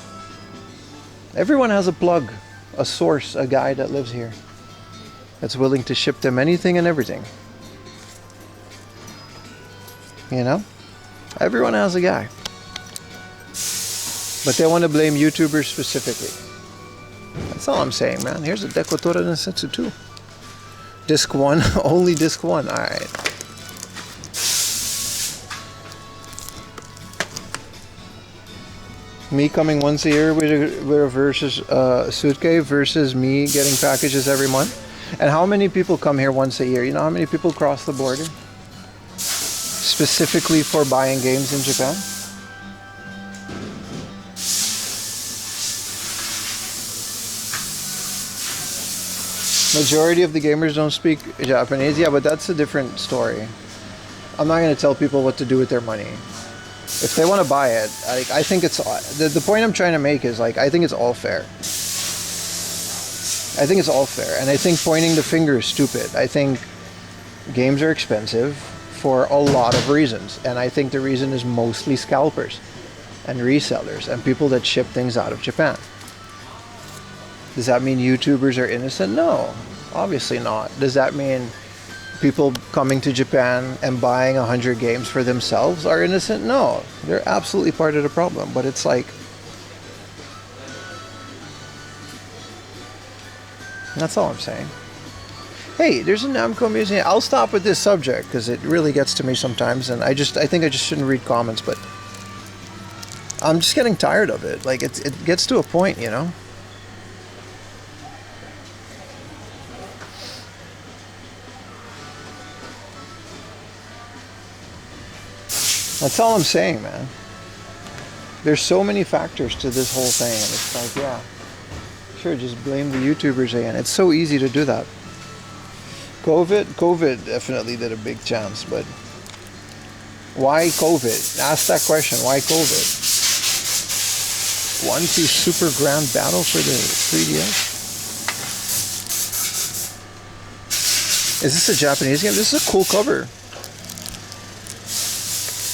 Everyone has a plug, a source, a guy that lives here that's willing to ship them anything and everything. You know? Everyone has a guy. But they want to blame YouTubers specifically. That's all I'm saying, man. Here's a Dekotora Densetsu 2. Disc 1, only disc 1. Alright. Me coming once a year with a versus suitcase versus me getting packages every month. And how many people come here once a year? You know how many people cross the border? Specifically for buying games in Japan? Majority of the gamers don't speak Japanese. Yeah, but that's a different story. I'm not going to tell people what to do with their money. If they want to buy it, I think it's... The point I'm trying to make is, like, I think it's all fair. I think it's all fair. And I think pointing the finger is stupid. I think games are expensive for a lot of reasons. And I think the reason is mostly scalpers and resellers and people that ship things out of Japan. Does that mean YouTubers are innocent? No, obviously not. Does that mean people coming to Japan and buying 100 games for themselves are innocent? No, they're absolutely part of the problem. But it's like, that's all I'm saying. Hey, there's a Namco museum. I'll stop with this subject because it really gets to me sometimes, and I think I just shouldn't read comments, but I'm just getting tired of it. Like, it gets to a point, you know? That's all I'm saying, man. There's so many factors to this whole thing, and it's like, yeah, sure, just blame the YouTubers again. It's so easy to do that. COVID definitely did a big chance, but why COVID? Ask that question. Why COVID? 1-2 super grand battle for the 3DS. Is this a Japanese game? This is a cool cover.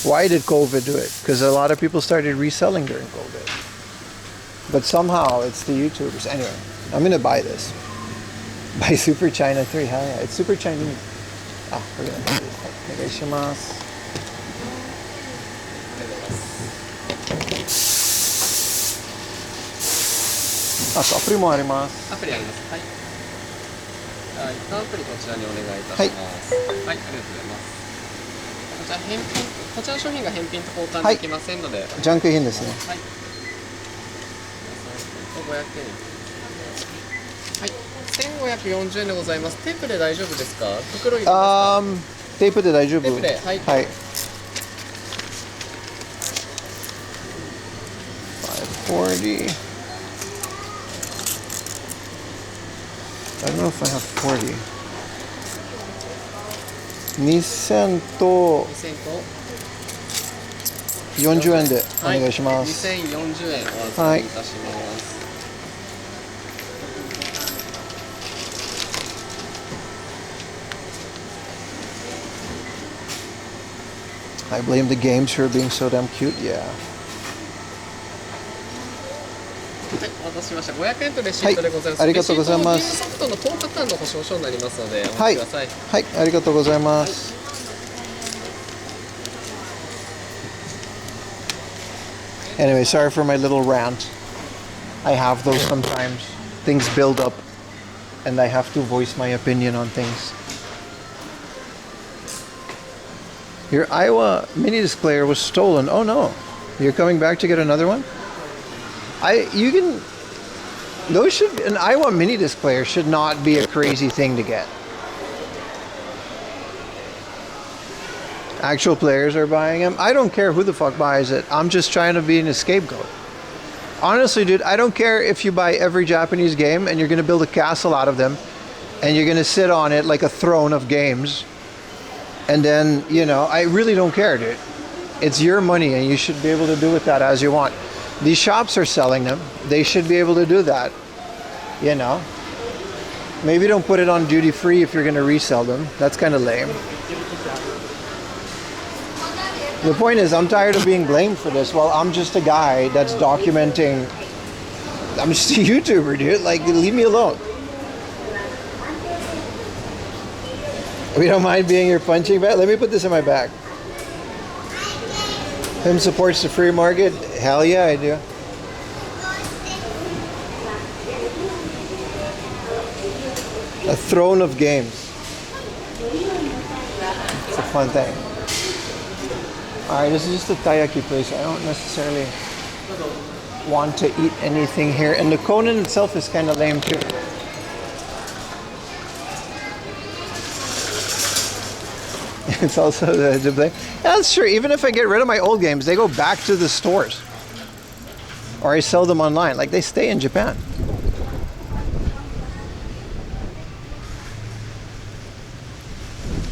Why did COVID do it? Because a lot of people started reselling during COVID. But somehow it's the YouTubers. Anyway, I'm gonna buy this. Buy Super China 3. Hell yeah, it's Super Chinese. Ah, we're gonna buy this. Onegaishimasu. Ah, アプリもあります。アプリあります。はい。はい、アプリこちらにお願いいたします。はい、ありがとうございます。こちら返品、こちらの商品が返品と交換できませんので。ジャンク品ですね。はい。500円。はい。1540円でございます。テープで大丈夫ですか？袋入れますか？テープで大丈夫？テープで、はい。はい。540. I don't know if I have 40. 2000と40円でお願いします。2040円お預かりいたします。I blame the games for being so damn cute. Yeah. はい、お待たせしました。500円とレシートでございます。ありがとうございます。レシートはゲームソフトの10日間の保証書になりますので、おはい、待ちください。はい、ありがとうございます。Anyway, sorry for my little rant. I have those sometimes. Things build up, and I have to voice my opinion on things. Your Iowa mini disc player was stolen. Oh no, you're coming back to get another one? An Iowa mini disc player should not be a crazy thing to get. Actual players are buying them. I don't care who the fuck buys it. I'm just trying to be an scapegoat. Honestly, dude, I don't care if you buy every Japanese game and you're going to build a castle out of them and you're going to sit on it like a throne of games. And then, I really don't care, dude. It's your money and you should be able to do with that as you want. These shops are selling them. They should be able to do that. Maybe don't put it on duty free if you're going to resell them. That's kind of lame. The point is, I'm tired of being blamed for this. Well, I'm just a guy that's documenting. I'm just a YouTuber, dude. Like, leave me alone. We don't mind being your punching bag. Let me put this in my bag. Him supports the free market. Hell yeah, I do. A throne of games. It's a fun thing. Alright, this is just a taiyaki place. I don't necessarily want to eat anything here. And the Conan itself is kind of lame too. It's also the play. That's true. Even if I get rid of my old games, they go back to the stores. Or I sell them online. Like, they stay in Japan.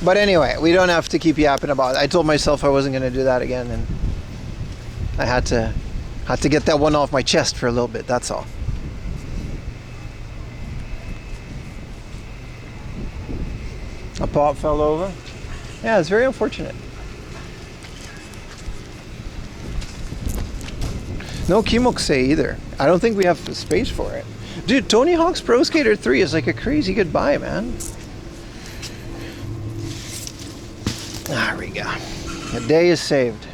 But anyway, we don't have to keep yapping about it. I told myself I wasn't going to do that again, and I had to get that one off my chest for a little bit. That's all. A pot fell over. Yeah, it's very unfortunate. No Kimokusei either. I don't think we have the space for it. Dude, Tony Hawk's Pro Skater 3 is like a crazy good buy, man. There we go. The day is saved.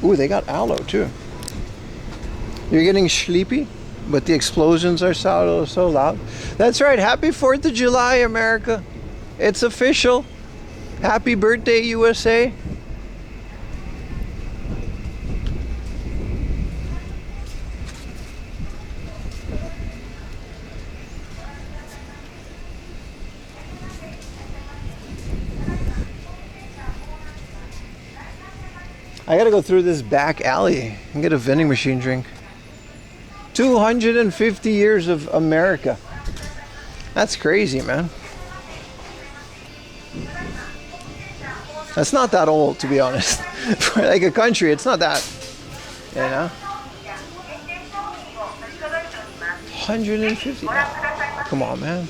Ooh, they got aloe too. You're getting sleepy, but the explosions are so loud. That's right. Happy 4th of July, America. It's official. Happy birthday, USA. I gotta go through this back alley and get a vending machine drink. 250 years of America. That's crazy, man. That's not that old, to be honest. For like a country, it's not that, you know? 150. Come on, man.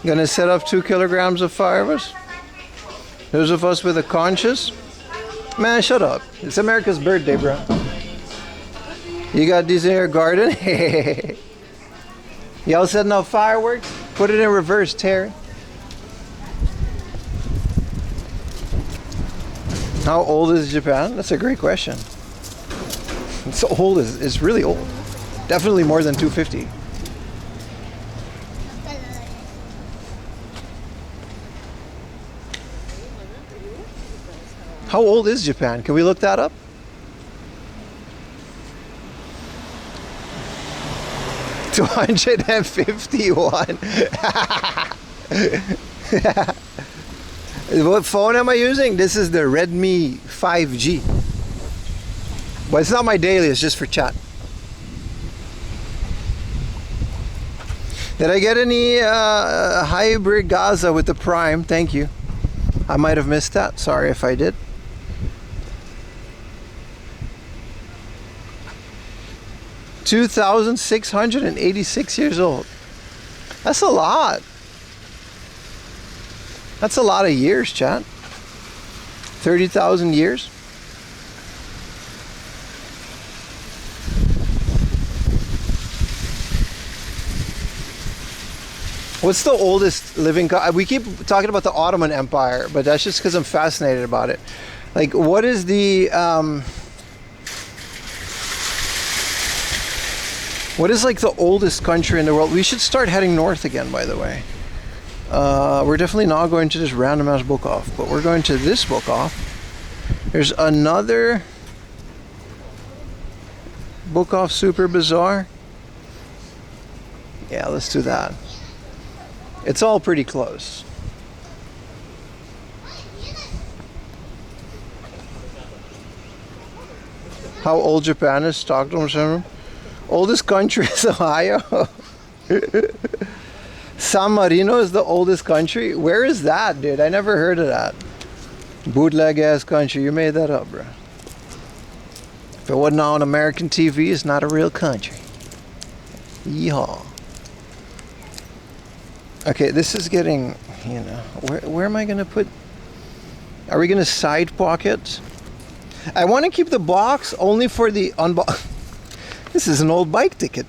Gonna set up 2 kilograms of fireworks? Those of us with a conscience? Man, shut up. It's America's birthday, bro. You got these in your garden? Y'all setting up fireworks? Put it in reverse, Terry. How old is Japan? That's a great question. It's old. It's really old. Definitely more than 250. How old is Japan? Can we look that up? $251. What phone am I using? This is the Redmi 5G. But it's not my daily, it's just for chat. Did I get any hybrid Gaza with the Prime? Thank you. I might have missed that. Sorry if I did. $2,686 years old. That's a lot. That's a lot of years, chat. 30,000 years. What's the oldest living? We keep talking about the Ottoman Empire, but that's just because I'm fascinated about it. Like, what is the what is like the oldest country in the world? We should start heading north again, by the way. We're definitely not going to this random ass book off, but we're going to this book off. There's another book off super bizarre. Yeah, let's do that. It's all pretty close. How old Japan is? Stockholm syndrome. Oldest country is Ohio. San Marino is the oldest country. Where is that, dude? I never heard of that. Bootleg ass country. You made that up, bro. If it wasn't on American TV, it's not a real country. Yeehaw. Okay, this is getting, you know, where am I going to put, are we going to side pocket? I want to keep the box only for the unbox. This is an old bike ticket.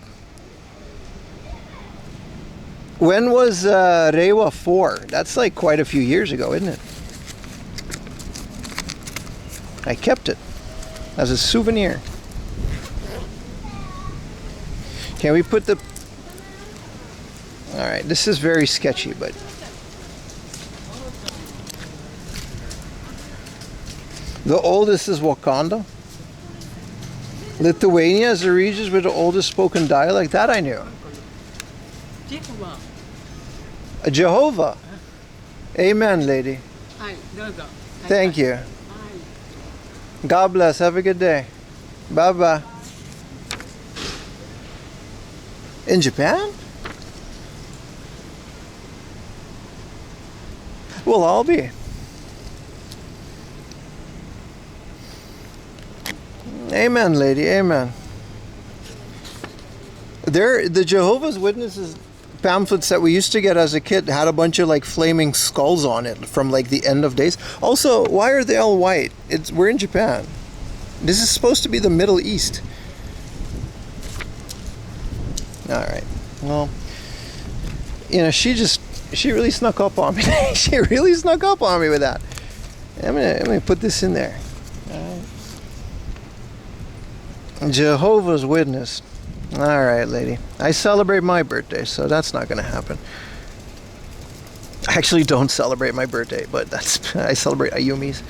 When was Reiwa 4? That's like quite a few years ago, isn't it? I kept it as a souvenir. Can we put the... Alright, this is very sketchy, but... The oldest is Wakanda. Lithuania is the region with the oldest spoken dialect. That I knew. Jehovah. Amen, lady. Thank you. God bless. Have a good day. Bye-bye. In Japan? We'll all be. Amen, lady. Amen. The Jehovah's Witnesses pamphlets that we used to get as a kid had a bunch of like flaming skulls on it from like the end of days. Also, why are they all white? We're in Japan. This is supposed to be the Middle East. All right. Well, you know, she really snuck up on me. She really snuck up on me with that. I'm gonna put this in there. All right. Jehovah's Witness. All right, lady. I celebrate my birthday, so that's not gonna happen. I actually don't celebrate my birthday, but I celebrate Ayumi's.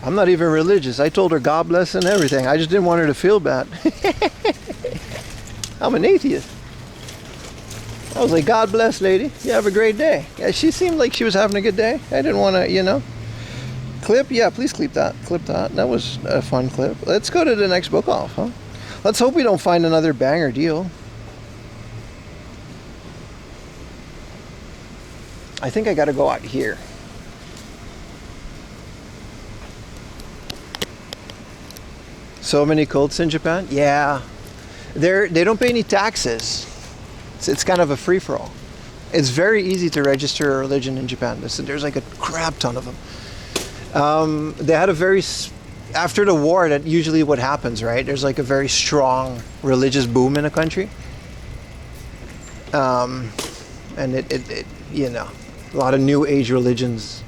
I'm not even religious. I told her God bless and everything. I just didn't want her to feel bad. I'm an atheist. I was like, God bless, lady. You have a great day. Yeah, she seemed like she was having a good day. I didn't want to, you know. Clip? Yeah, please clip that. Clip that. That was a fun clip. Let's go to the next book off, huh? Let's hope we don't find another banger deal. I think I got to go out here. So many cults in Japan? Yeah. They don't pay any taxes. It's kind of a free-for-all. It's very easy to register a religion in Japan. There's like a crap ton of them. They had a very... After the war, that's usually what happens, right? There's like a very strong religious boom in a country. And it you know, a lot of new age religions.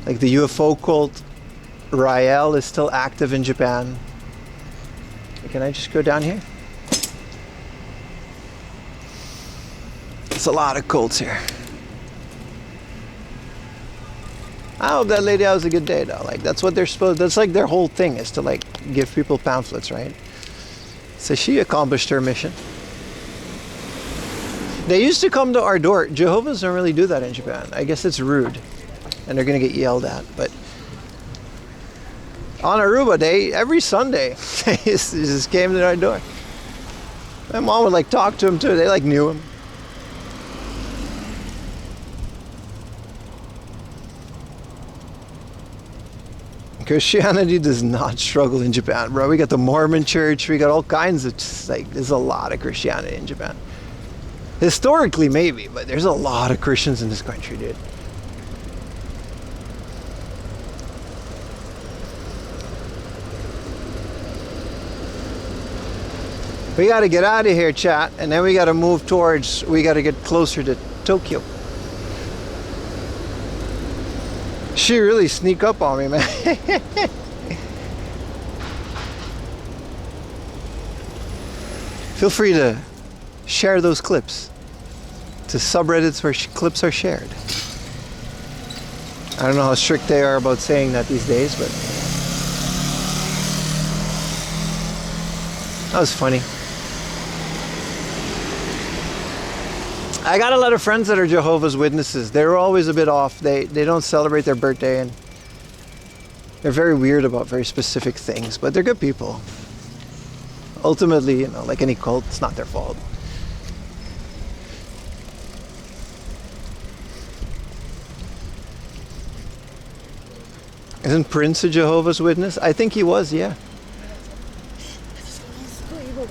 Like the UFO cult, IRL is still active in Japan. Can I just go down here? It's a lot of cults here. I hope that lady has a good day though. Like that's what they're supposed, that's like their whole thing is to like give people pamphlets, right? So she accomplished her mission. They used to come to our door. Jehovah's don't really do that in Japan. I guess it's rude and they're gonna get yelled at, but on Aruba, every Sunday, they just came to our door. My mom would like talk to him too. They like knew him. Christianity does not struggle in Japan, bro. We got the Mormon church. We got all kinds of, just like, there's a lot of Christianity in Japan. Historically, maybe, but there's a lot of Christians in this country, dude. We got to get out of here, chat, and then we got to move towards, we got to get closer to Tokyo. She really sneak up on me, man. Feel free to share those clips to subreddits where clips are shared. I don't know how strict they are about saying that these days, but that was funny. I got a lot of friends that are Jehovah's Witnesses. They're always a bit off. They don't celebrate their birthday, and they're very weird about very specific things, but they're good people. Ultimately, you know, like any cult, it's not their fault. Isn't Prince a Jehovah's Witness? I think he was, yeah.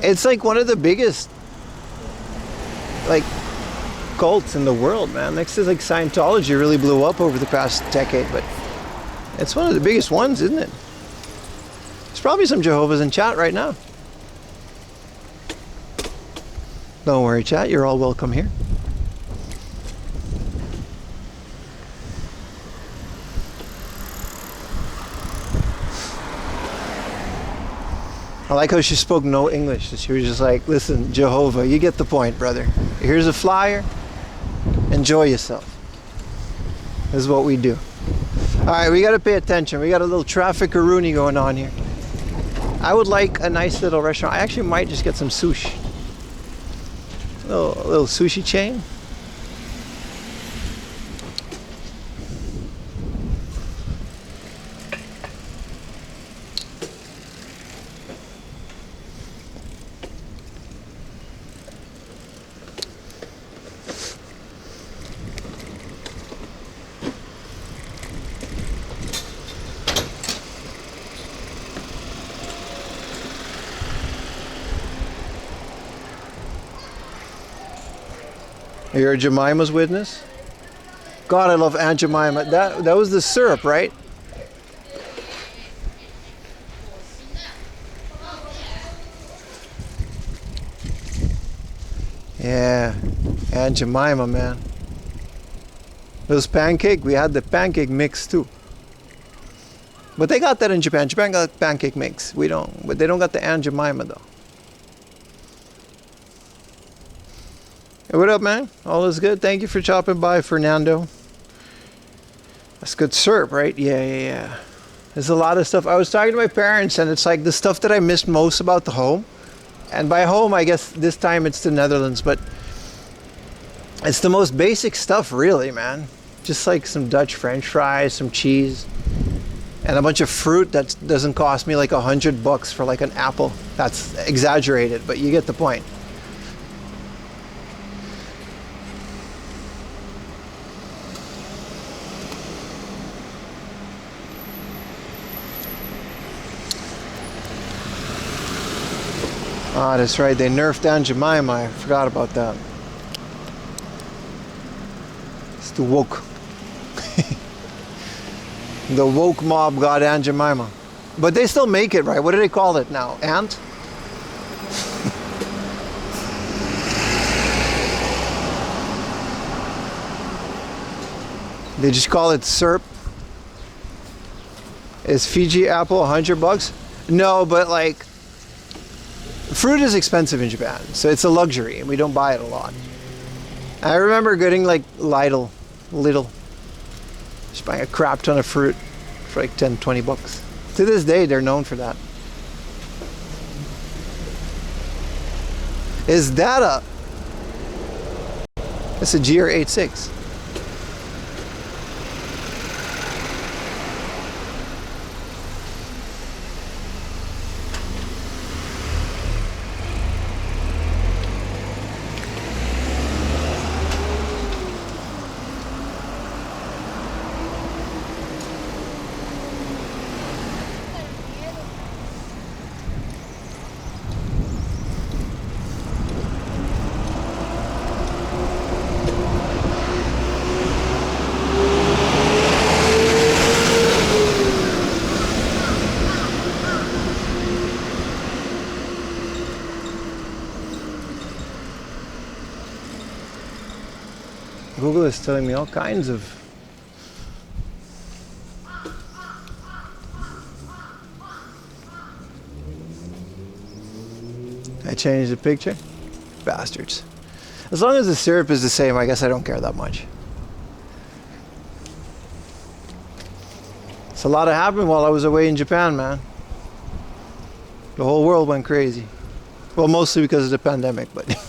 It's like one of the biggest, like, cults in the world, man. Next is like Scientology really blew up over the past decade, but it's one of the biggest ones, isn't it? There's probably some Jehovah's in chat right now. Don't worry, chat. You're all welcome here. I like how she spoke no English. She was just like, listen, Jehovah, you get the point, brother. Here's a flyer. Enjoy yourself. This is what we do. All right, we got to pay attention. We got a little traffic-a-rooney going on here. I would like a nice little restaurant. I actually might just get some sushi. A little sushi chain. You're a Jemima's Witness? God, I love Aunt Jemima. That was the syrup, right? Yeah, Aunt Jemima, man. Those pancake, we had the pancake mix too. But they got that in Japan. Japan got pancake mix. We don't, but they don't got the Aunt Jemima though. Hey, what up, man? All is good. Thank you for chopping by, Fernando. That's good syrup, right? Yeah. There's a lot of stuff. I was talking to my parents, and it's like the stuff that I missed most about the home. And by home, I guess this time it's the Netherlands, but it's the most basic stuff, really, man. Just like some Dutch French fries, some cheese, and a bunch of fruit that doesn't cost me like $100 for like an apple. That's exaggerated, but you get the point. Ah, that's right. They nerfed Aunt Jemima. I forgot about that. It's the woke. The woke mob got Aunt Jemima. But they still make it, right? What do they call it now? Aunt? They just call it syrup. Is Fiji apple $100? No, but like, fruit is expensive in Japan, so it's a luxury, and we don't buy it a lot. I remember getting like Lidl, just buying a crap ton of fruit for like $10-20. To this day, they're known for that. Is that a... It's a GR86. Google is telling me all kinds of... I changed the picture? Bastards. As long as the syrup is the same, I guess I don't care that much. It's a lot of happened while I was away in Japan, man. The whole world went crazy. Well, mostly because of the pandemic, but...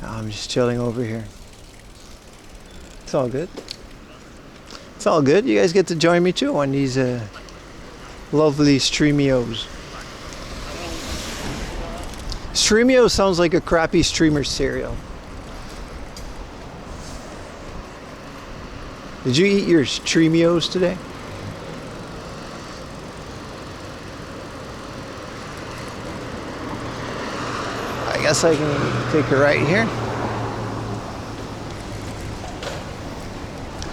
I'm just chilling over here. It's all good. It's all good. You guys get to join me too on these lovely streamios. Streamio sounds like a crappy streamer cereal. Did you eat your streamios today? I guess I can take a right here.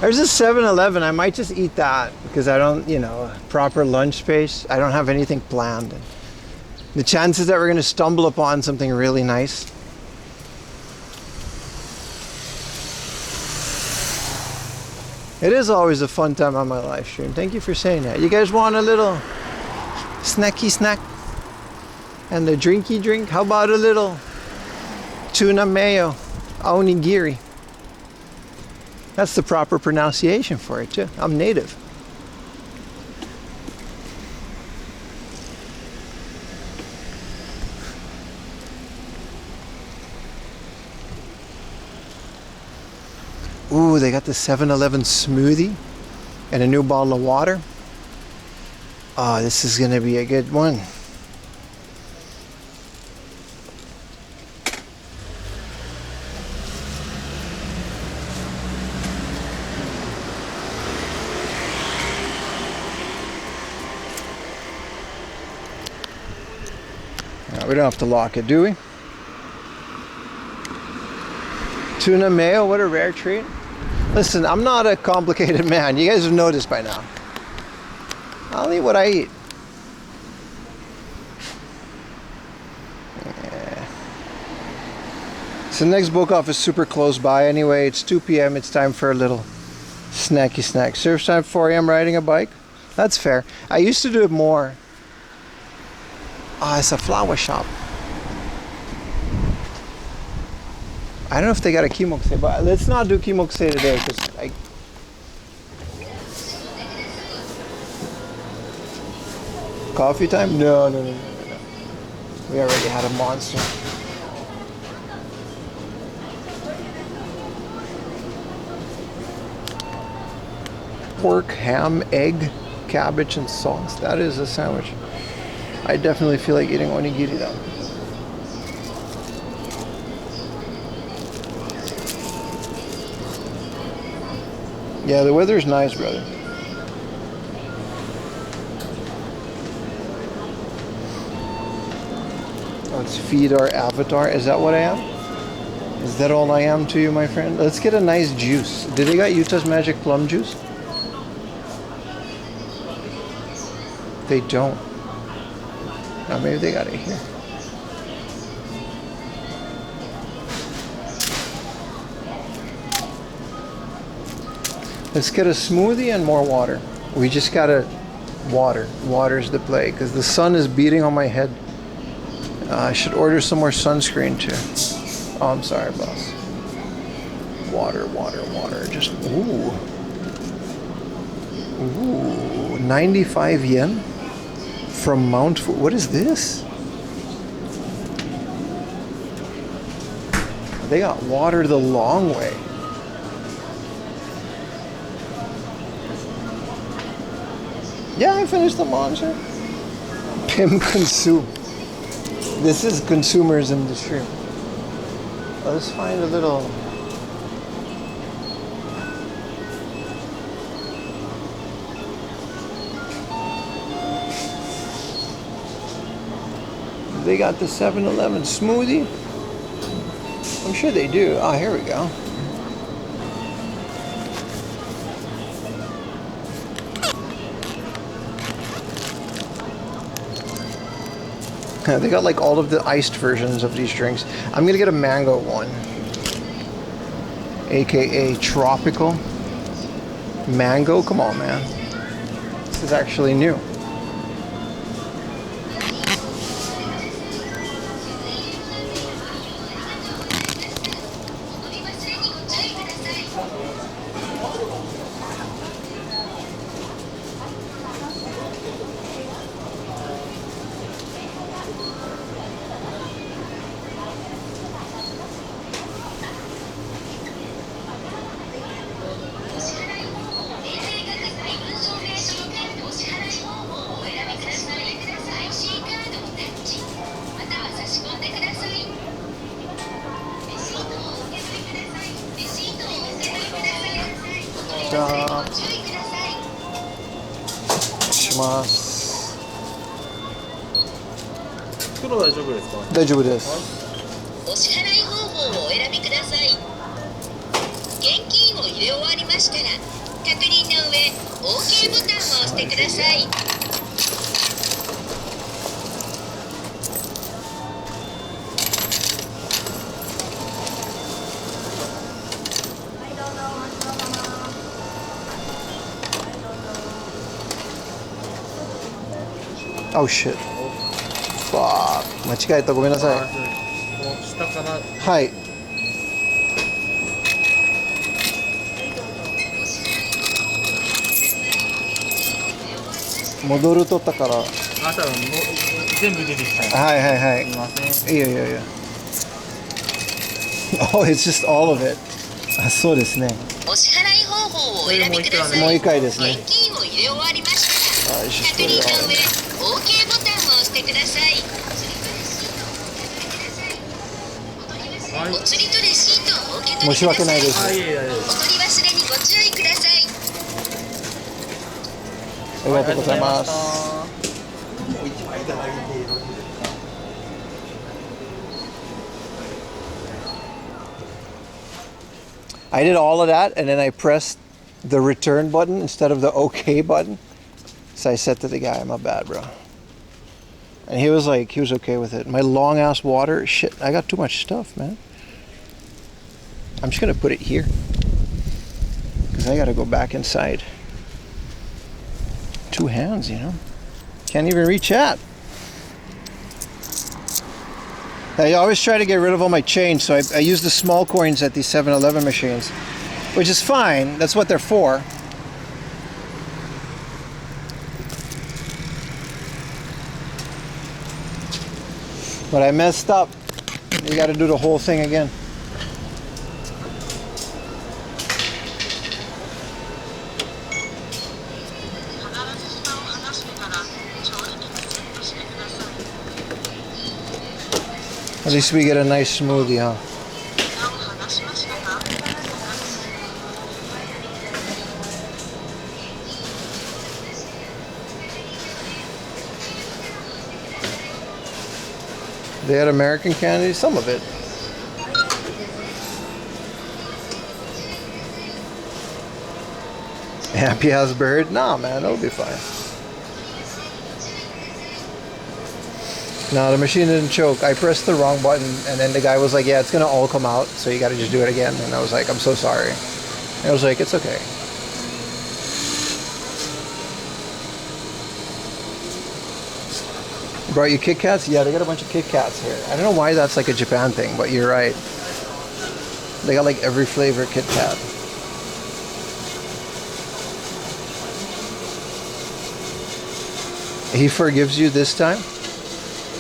There's a 7-Eleven. I might just eat that because I don't, you know, proper lunch space. I don't have anything planned. And the chances that we're going to stumble upon something really nice. It is always a fun time on my live stream. Thank you for saying that. You guys want a little snacky snack? And a drinky drink? How about a little tuna mayo onigiri? That's the proper pronunciation for it too. I'm native. Ooh, they got the 7-Eleven smoothie and a new bottle of water. Oh, this is gonna be a good one. We don't have to lock it, do we? Tuna mayo, what a rare treat. Listen, I'm not a complicated man. You guys have noticed by now. I'll eat what I eat. Yeah. So the next book off is super close by anyway. It's 2 p.m. It's time for a little snacky snack. Surf time 4 a.m. riding a bike. That's fair. I used to do it more. Ah, it's a flower shop. I don't know if they got a kimokse, but let's not do kimokse today because Coffee time? No. We already had a monster. Pork, ham, egg, cabbage, and sauce. That is a sandwich. I definitely feel like eating onigiri though. Yeah, the weather's nice, brother. Let's feed our avatar. Is that what I am? Is that all I am to you, my friend? Let's get a nice juice. Did they got Utah's Magic Plum Juice? They don't. Now maybe they got it here. Let's get a smoothie and more water. We just gotta water. Water's the play because the sun is beating on my head. I should order some more sunscreen too. Oh, I'm sorry, boss. Water. Just ooh. 95 yen from Mount Fu. What is this? They got water the long way. Yeah, I finished the monster. Pim consume. This is consumers in the stream. Let's find a little. They got the 7-Eleven smoothie. I'm sure they do. Oh, here we go. They got like all of the iced versions of these drinks. I'm gonna get a mango one, aka tropical mango. Come on, man, this is actually new.大丈夫です。お支払い方法をお選びください。現金を入れ終わりましたら、確認の上、OK ボタンを押してください。Oh shit. Fuck. 間違えた。ごめんなさい。下から。はい。戻るとったから。あ、多分もう全部出てきた。はいはいはい。すみません。いやいやいや。Oh, it's just all of it. あ、そうですね。お支払い方法をお選びください。もう一回ですね。現金を入れ終わりましたら、確認の上、OK ボタンを押してください。お釣りとレシートをお受け取りください。申し訳ないです。あ、いやいやいや。お取り忘れにご注意ください。ありがとうございます。I did all of that and then I pressed the return button instead of the OK button. So I said to the guy, "My bad, bro." And he was like, he was okay with it. My long ass water, shit, I got too much stuff, man. I'm just gonna put it here because I gotta go back inside. 2 hands, you know. Can't even reach that. I always try to get rid of all my change, so I use the small coins at these 7-Eleven machines, which is fine. That's what they're for. But I messed up. You got to do the whole thing again. At least we get a nice smoothie, huh? They had American candy, some of it. Happy as bird? Nah, man, it'll be fine. No, the machine didn't choke. I pressed the wrong button, and then the guy was like, yeah, it's gonna all come out, so you gotta just do it again. And I was like, I'm so sorry. And I was like, it's okay. Brought you Kit Kats? Yeah, they got a bunch of Kit Kats here. I don't know why that's like a Japan thing, but you're right. They got like every flavor Kit Kat. He forgives you this time?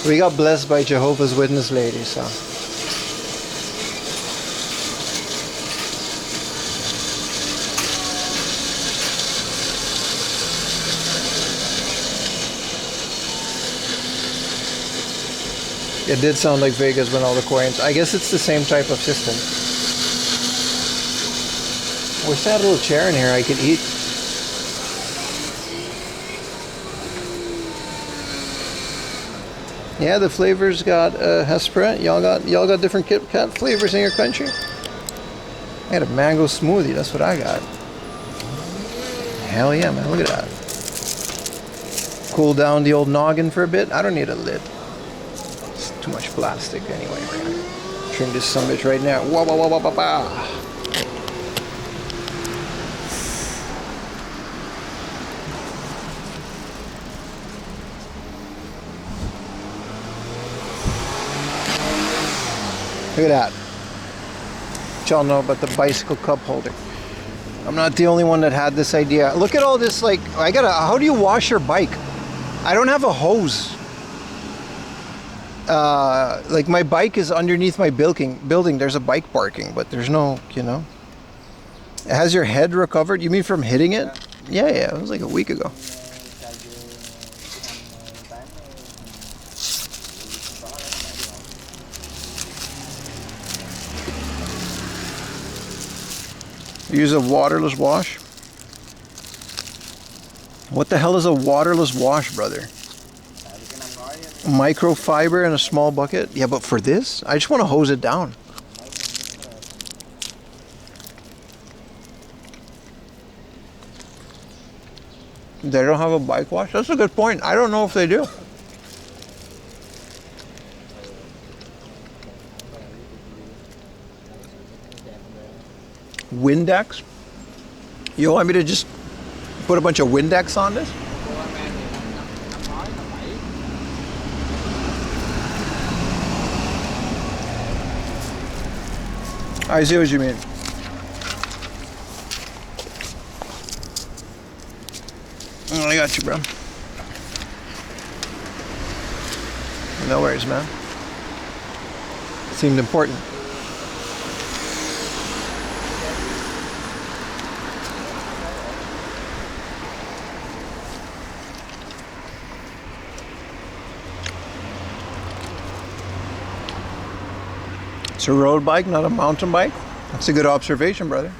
We got blessed by Jehovah's Witness ladies, so. It did sound like Vegas when all the coins. I guess it's the same type of system. Wish they had a little chair in here I could eat. Yeah, the flavors got Hespera. Y'all got different Kit Kat flavors in your country. I had a mango smoothie. That's what I got. Hell yeah, man! Look at that. Cool down the old noggin for a bit. I don't need a lid. It's too much plastic anyway. Trim this summit right now. Wah wah wah wah wah wah. Look at that. Y'all know about the bicycle cup holder. I'm not the only one that had this idea. Look at all this, like, how do you wash your bike? I don't have a hose. Like my bike is underneath my building. There's a bike parking, but there's no, you know. Has your head recovered? You mean from hitting it? Yeah, it was like a week ago. Use a waterless wash? What the hell is a waterless wash, brother? Microfiber in a small bucket? Yeah, but for this? I just want to hose it down. They don't have a bike wash? That's a good point. I don't know if they do. Windex? You want me to just put a bunch of Windex on this? I see what you mean. I got you, bro. No worries, man. Seemed important. It's a road bike, not a mountain bike. That's a good observation, brother.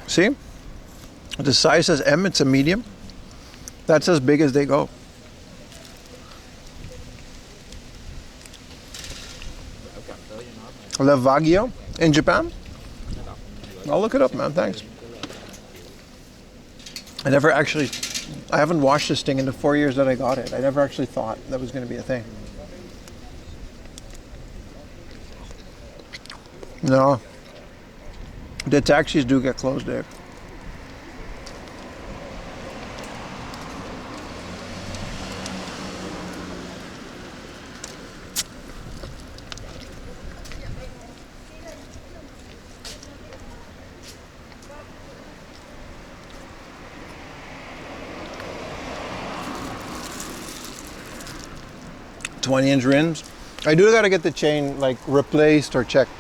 See? The size says M, it's a medium. That's as big as they go. Levaggio in Japan? I'll look it up, man. Thanks. I haven't washed this thing in the 4 years that I got it. I never actually thought that was going to be a thing. No. The taxis do get closed, Dave. 20-inch rims. I do gotta get the chain like replaced or checked.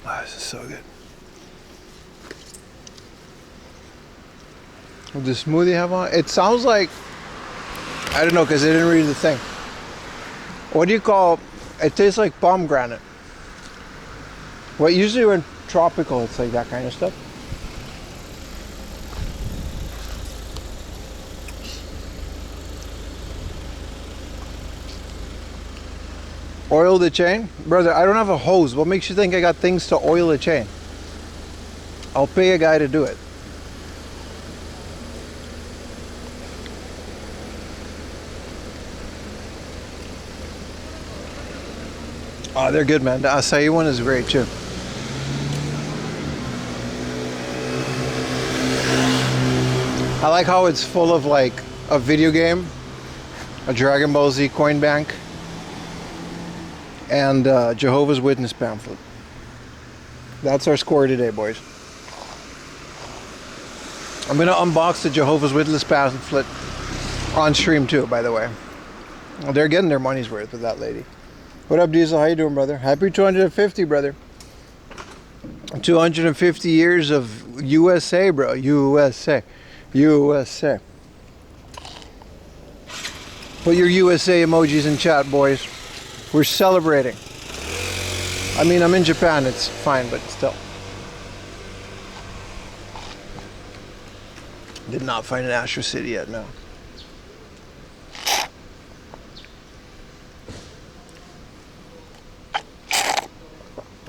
Oh, this is so good. What does the smoothie have on? It sounds like, I don't know, because I didn't read the thing. What do you call, it tastes like pomegranate. Well, usually when tropical, it's like that kind of stuff. Oil the chain? Brother, I don't have a hose. What makes you think I got things to oil the chain? I'll pay a guy to do it. Oh, they're good, man. The acai one is great too. I like how it's full of like a video game, a Dragon Ball Z coin bank, and Jehovah's Witness pamphlet. That's our score today, boys. I'm gonna unbox the Jehovah's Witness pamphlet on stream too, by the way. Well, they're getting their money's worth with that lady. What up, Diesel? How you doing, brother? Happy 250, brother. 250 years of USA, bro. USA. USA. Put your USA emojis in chat, boys. We're celebrating. I mean, I'm in Japan. It's fine, but still. Did not find an Astro City yet, no.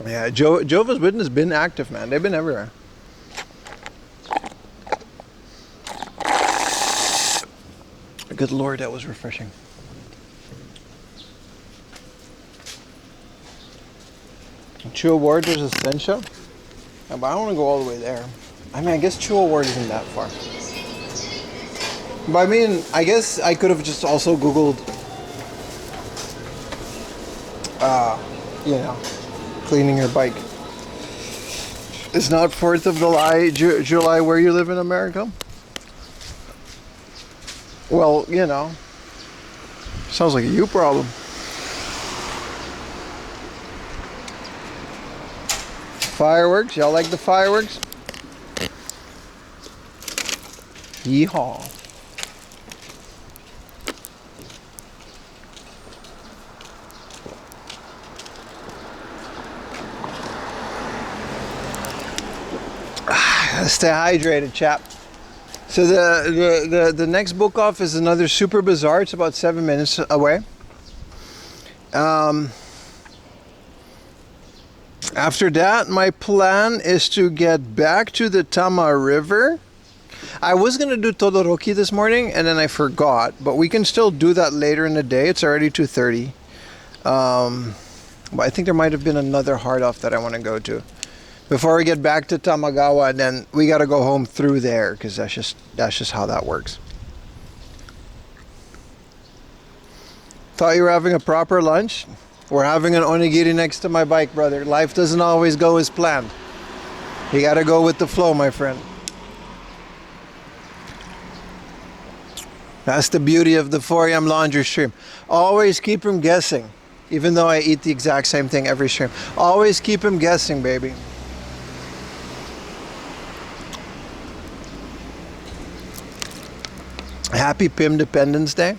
Yeah, Jehovah's Witness been active, man. They've been everywhere. Good Lord, that was refreshing. Chua Ward, there's Essentia. Yeah, but I don't want to go all the way there. I mean, I guess Chua Ward isn't that far. But I mean, I guess I could have just also Googled, you know, cleaning your bike. It's not 4th of July where you live in America? Well, you know, sounds like a you problem. Fireworks, y'all like the fireworks? Yeehaw. Stay hydrated, chap. So the next book off is another Super Bizarre. It's about 7 minutes away. After that, my plan is to get back to the Tama River. I was going to do Todoroki this morning, and then I forgot. But we can still do that later in the day. It's already 2:30. But I think there might have been another hard off that I want to go to before we get back to Tamagawa, and then we got to go home through there because that's just how that works. Thought you were having a proper lunch? We're having an onigiri next to my bike, brother. Life doesn't always go as planned. You got to go with the flow, my friend. That's the beauty of the 4am laundry stream. Always keep him guessing, even though I eat the exact same thing every stream. Always keep him guessing, baby. Happy Pimdependence Day.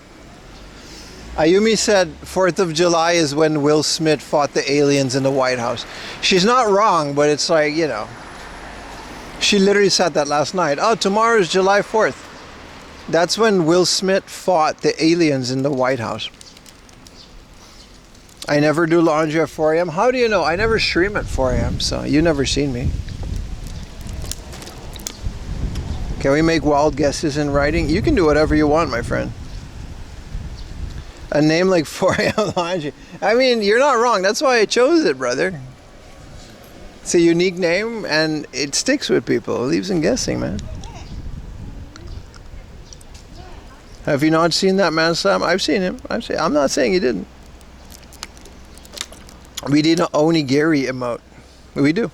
Ayumi said 4th of July is when Will Smith fought the aliens in the White House. She's not wrong, but it's like, you know, she literally said that last night. Oh, tomorrow is July 4th. That's when Will Smith fought the aliens in the White House. I never do laundry at 4 a.m. How do you know? I never stream at 4 a.m., so you never seen me. Can we make wild guesses in writing? You can do whatever you want, my friend. A name like 4am laundry. I mean, you're not wrong. That's why I chose it, brother. It's a unique name, and it sticks with people. It leaves them guessing, man. Have you not seen that man, Sam? I've seen him. I'm not saying you didn't. We did an onigiri emote. We do.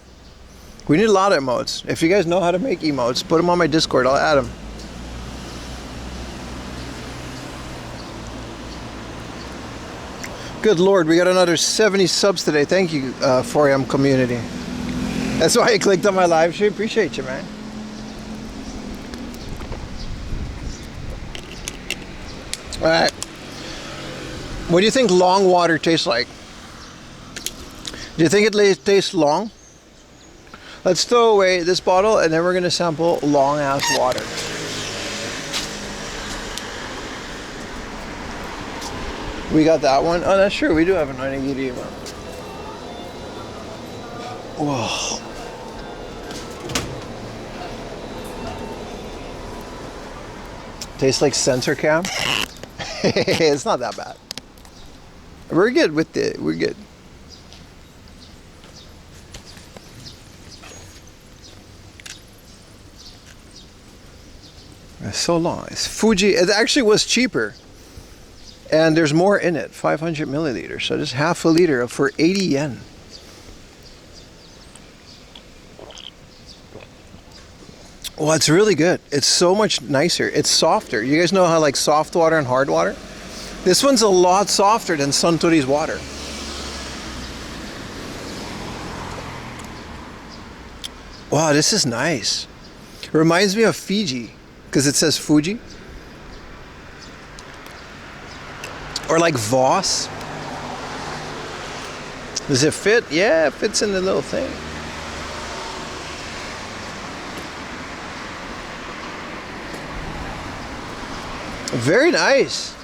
We need a lot of emotes. If you guys know how to make emotes, put them on my Discord. I'll add them. Good Lord, we got another 70 subs today. Thank you, 4am community. That's why I clicked on my live stream. Appreciate you, man. All right. What do you think long water tastes like? Do you think it tastes long? Let's throw away this bottle and then we're gonna sample long ass water. We got that one. Oh, that's true. We do have a 90 one. Whoa. Tastes like sensor cam. It's not that bad. We're good with it. We're good. It's so long. It's Fuji. It actually was cheaper. And there's more in it. 500 milliliters. So just half a liter for 80 yen. Well, it's really good. It's so much nicer. It's softer. You guys know how like soft water and hard water? This one's a lot softer than Suntory's water. Wow, this is nice. It reminds me of Fiji because it says Fuji. Or like Voss. Does it fit? Yeah, it fits in the little thing. Very nice.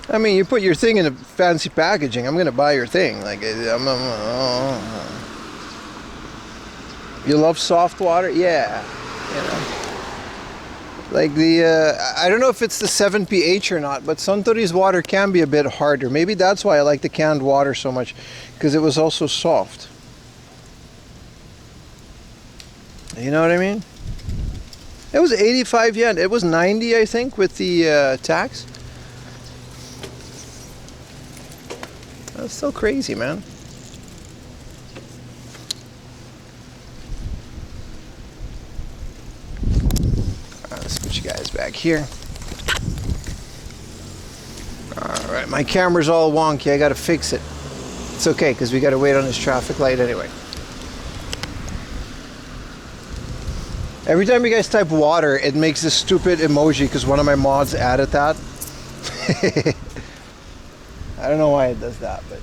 I mean, you put your thing in a fancy packaging. I'm gonna buy your thing. Like, you love soft water? Yeah. You know. Like I don't know if it's the 7 pH or not, but Suntory's water can be a bit harder. Maybe that's why I like the canned water so much, because it was also soft. You know what I mean? It was 85 yen. It was 90, I think, with the tax. That's still crazy, man. Let's put you guys back here. Alright, my camera's all wonky. I gotta fix it. It's okay, because we gotta wait on this traffic light anyway. Every time you guys type water, it makes this stupid emoji because one of my mods added that. I don't know why it does that, but...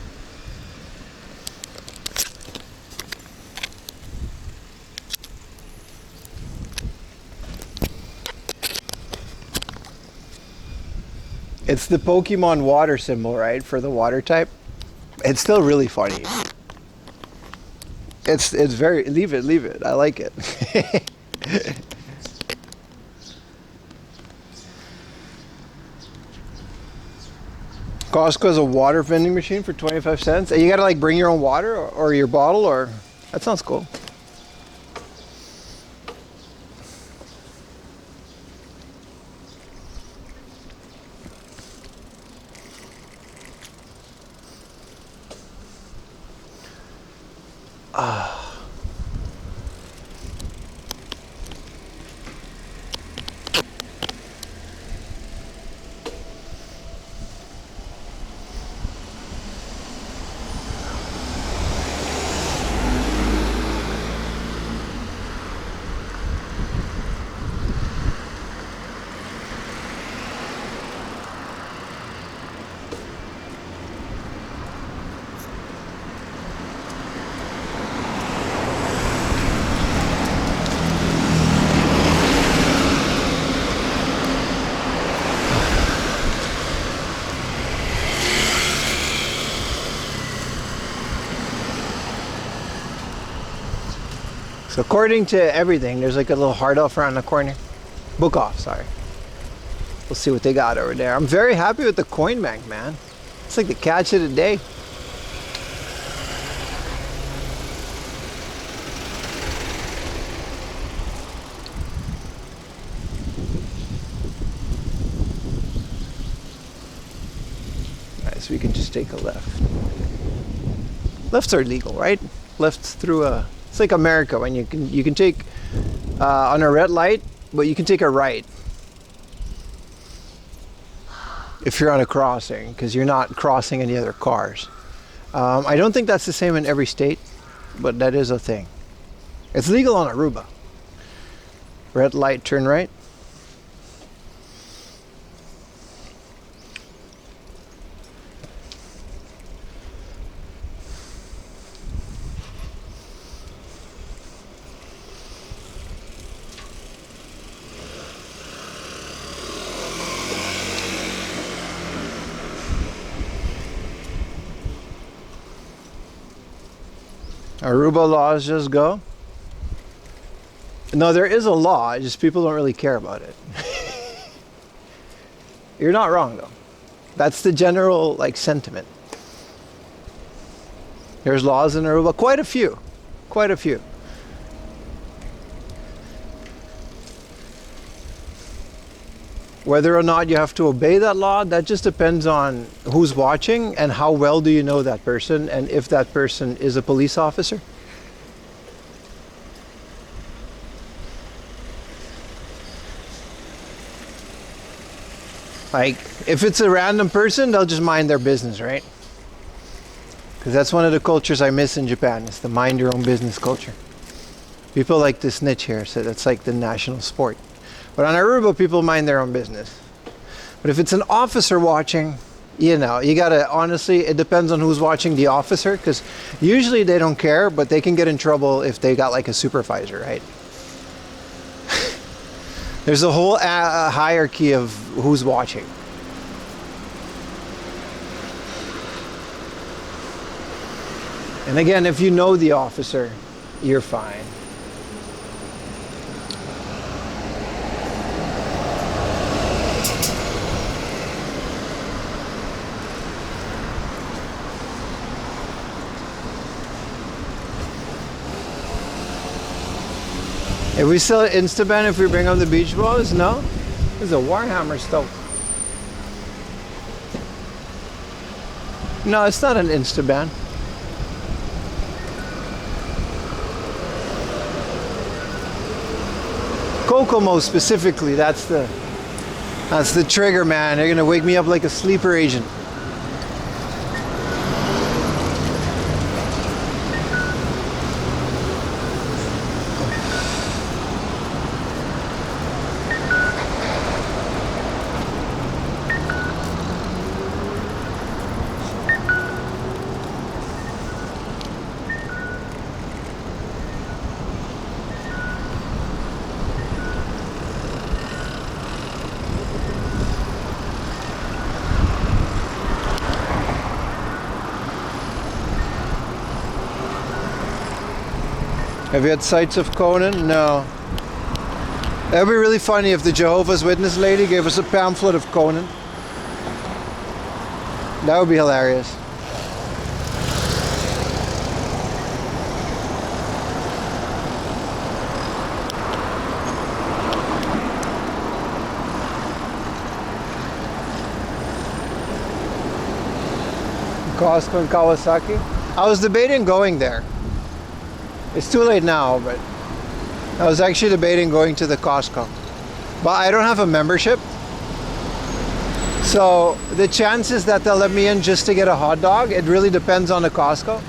It's the Pokemon water symbol, right? For the water type. It's still really funny. It's very... Leave it. I like it. Costco has a water vending machine for 25 cents. And you gotta like bring your own water or your bottle, or... That sounds cool. So according to everything, there's like a little heart off around the corner. Book off, sorry. We'll see what they got over there. I'm very happy with the coin bank, man. It's like the catch of the day. Alright, so we can just take a left. Lifts are legal, right? Lifts through it's like America when you can take on a red light, but you can take a right if you're on a crossing because you're not crossing any other cars. I don't think that's the same in every state, but that is a thing. It's legal on Aruba. Red light, turn right. Aruba laws just go. No, there is a law, just people don't really care about it. You're not wrong though. That's the general like sentiment. There's laws in Aruba, quite a few. Quite a few. Whether or not you have to obey that law, that just depends on who's watching and how well do you know that person and if that person is a police officer. Like, if it's a random person, they'll just mind their business, right? Because that's one of the cultures I miss in Japan, is the mind your own business culture. People like to snitch here, so that's like the national sport. But on Aruba, people mind their own business. But if it's an officer watching, you know, you gotta, honestly, it depends on who's watching the officer, because usually they don't care, but they can get in trouble if they got like a supervisor, right? There's a whole hierarchy of who's watching. And again, if you know the officer, you're fine. If we sell Instaban if we bring up the beach balls? No? This is a Warhammer stove. No, it's not an Instaban. Kokomo specifically, that's the trigger, man. They're gonna wake me up like a sleeper agent. Have you had sights of Conan? No. It would be really funny if the Jehovah's Witness lady gave us a pamphlet of Conan. That would be hilarious. Costco in Kawasaki? I was debating going there. It's too late now, but I was actually debating going to the Costco. But I don't have a membership. So the chances that they'll let me in just to get a hot dog, it really depends on the Costco.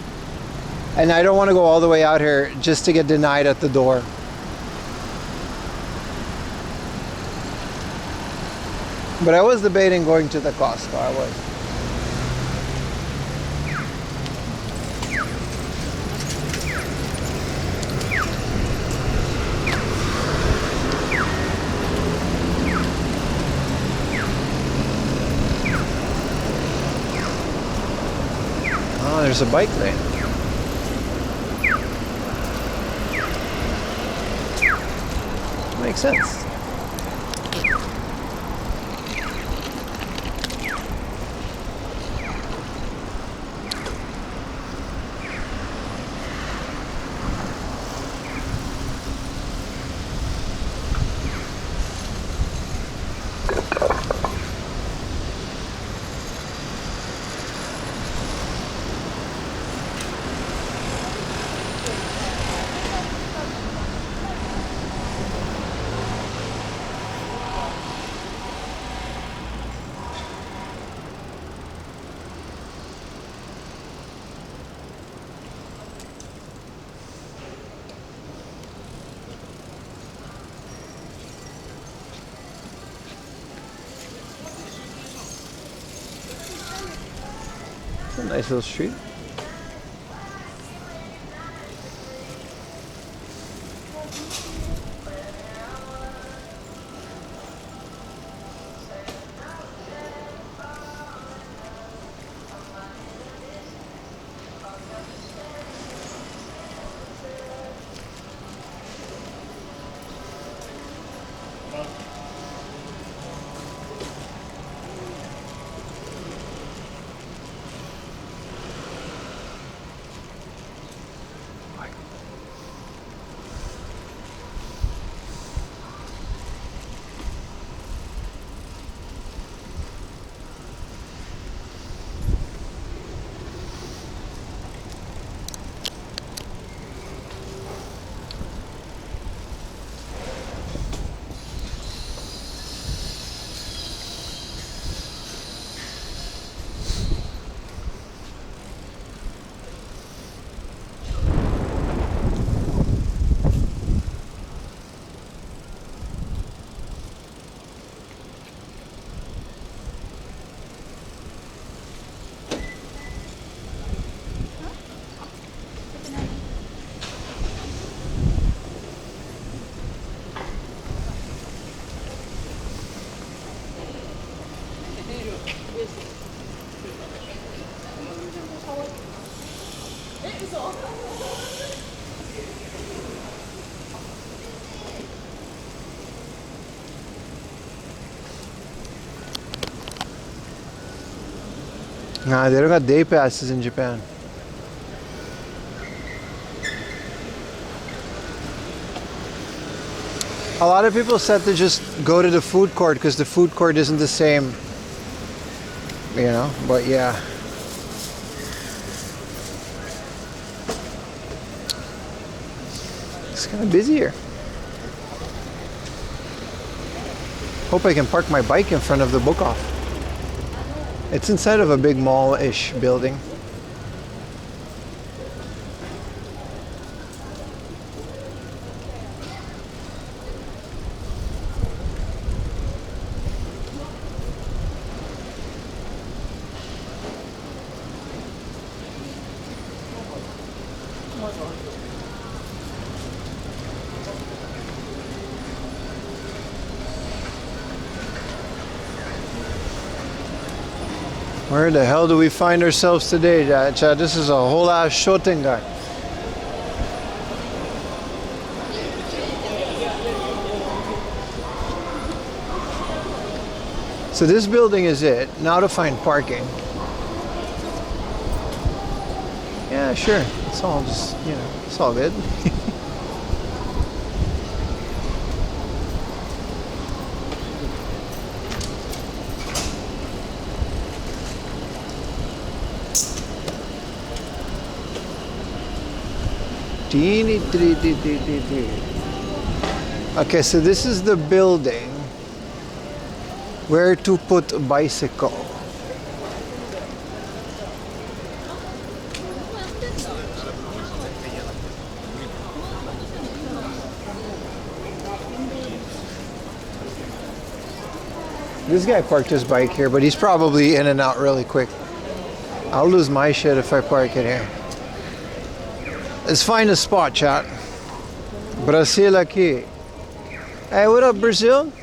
And I don't want to go all the way out here just to get denied at the door. But I was debating going to the Costco, I was. Oh, there's a bike lane. Makes sense. Nice little street. Nah, they don't got day passes in Japan. A lot of people said to just go to the food court because the food court isn't the same, you know, but yeah. It's kind of busy here. Hope I can park my bike in front of the book off. It's inside of a big mall-ish building. Where the hell do we find ourselves today, Chad? This is a whole ass Shotengai. So this building is it. Now to find parking. Yeah, sure. It's all just, you know, it's all good. Okay, so this is the building where to put a bicycle. This guy parked his bike here, but he's probably in and out really quick. I'll lose my shit if I park it here. Let's find a spot, chat. Brazil aqui. Hey, what up, Brazil?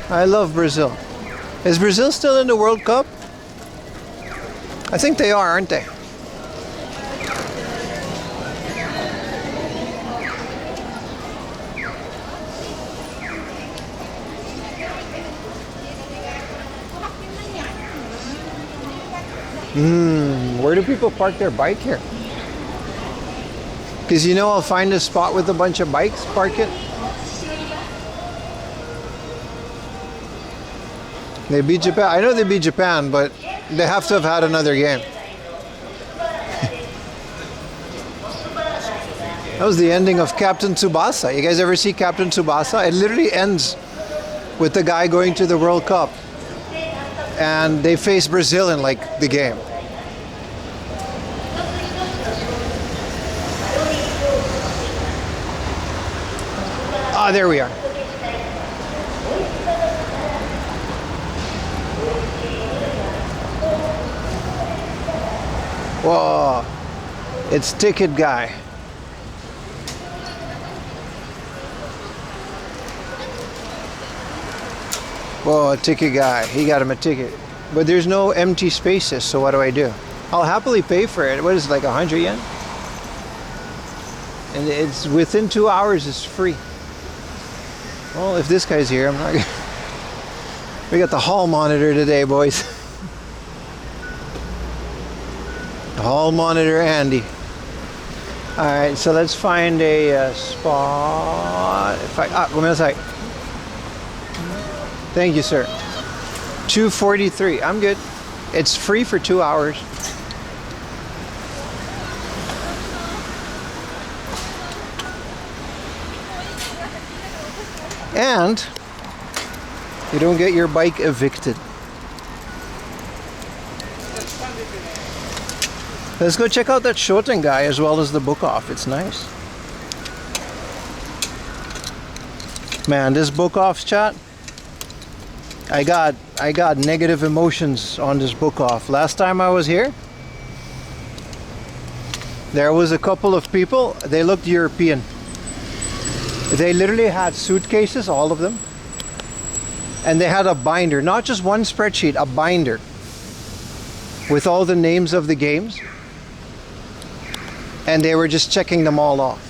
I love Brazil. Is Brazil still in the World Cup? I think they are, aren't they? Where do people park their bike here? Because you know I'll find a spot with a bunch of bikes, park it. They beat Japan. I know they beat Japan, but they have to have had another game. That was the ending of Captain Tsubasa. You guys ever see Captain Tsubasa? It literally ends with the guy going to the World Cup. And they face Brazil in like the game. Ah, there we are. Whoa. It's Ticket Guy. Whoa, Ticket Guy. He got him a ticket. But there's no empty spaces, so what do I do? I'll happily pay for it. What is it, like 100 yen? And it's within 2 hours, it's free. Well, if this guy's here, I'm not gonna... We got the hall monitor today, boys. The hall monitor Andy. Alright, so let's find a spot. Gomennasai. Thank you, sir. 243. I'm good. It's free for 2 hours. And you don't get your bike evicted. Let's go check out that Shoten guy as well as the book off. It's nice. Man, this book off chat, I got negative emotions on this book off. Last time I was here, there was a couple of people, they looked European. They literally had suitcases, all of them. And they had a binder, not just one spreadsheet, a binder with all the names of the games. And they were just checking them all off.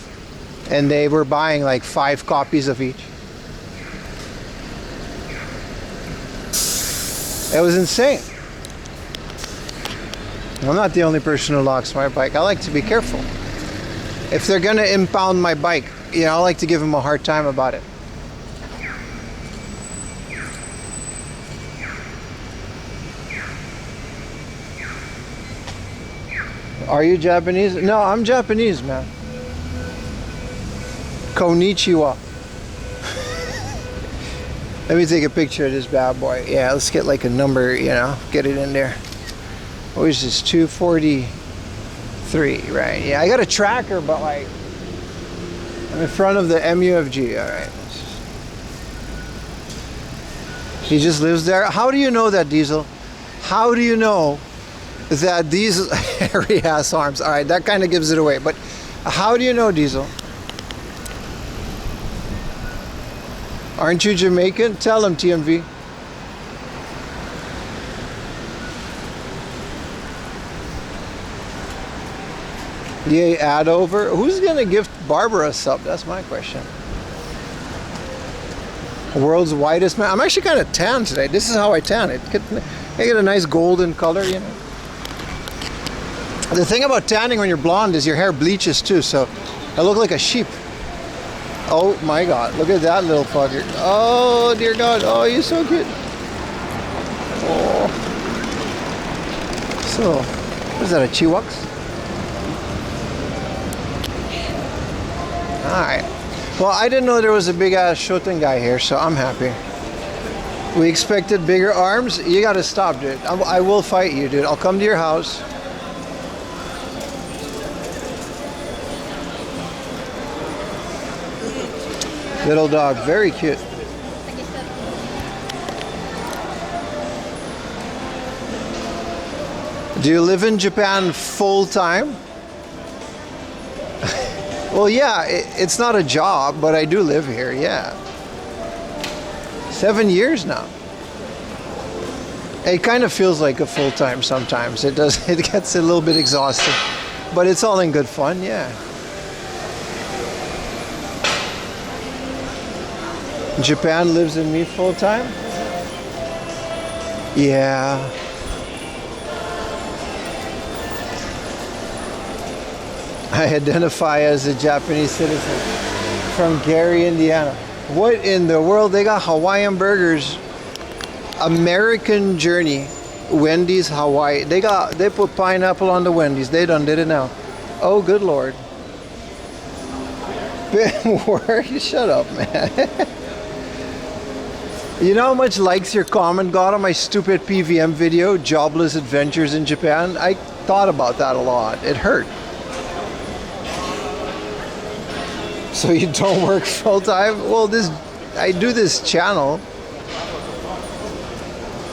And they were buying like 5 copies of each. It was insane. I'm not the only person who locks my bike. I like to be careful. If they're gonna impound my bike, you know, I like to give them a hard time about it. Are you Japanese? No, I'm Japanese, man. Konnichiwa. Let me take a picture of this bad boy. Yeah, let's get like a number, you know, get it in there. What is this? 243, right? Yeah, I got a tracker, but like, I'm in front of the MUFG, all right. He just lives there. How do you know that, Diesel? How do you know that these hairy ass arms? All right, that kind of gives it away. But how do you know, Diesel? Aren't you Jamaican? Tell him, TMV. Yay, add over. Who's gonna gift Barbara a sub? That's my question. World's whitest man. I'm actually kind of tan today. This is how I tan it. I get a nice golden color, you know. The thing about tanning when you're blonde is your hair bleaches too, so I look like a sheep. Oh my God, look at that little fucker. Oh dear God, oh he's so cute. Oh. So, what is that, a Chihuahua? Alright. Well, I didn't know there was a big ass Shoten guy here, so I'm happy. We expected bigger arms. You gotta stop, dude. I will fight you, dude. I'll come to your house. Little dog, very cute. Do you live in Japan full time? Well, yeah, it's not a job, but I do live here, yeah. 7 years now. It kind of feels like a full time sometimes. It does. It gets a little bit exhausting, but it's all in good fun, yeah. Japan lives in me full time? Yeah. I identify as a Japanese citizen from Gary, Indiana. What in the world? They got Hawaiian burgers. American Journey, Wendy's Hawaii. They put pineapple on the Wendy's. They done did it now. Oh, good Lord. Work? Shut up, man. You know how much likes your comment got on my stupid PVM video, Jobless Adventures in Japan? I thought about that a lot. It hurt. So you don't work full time? Well, I do this channel.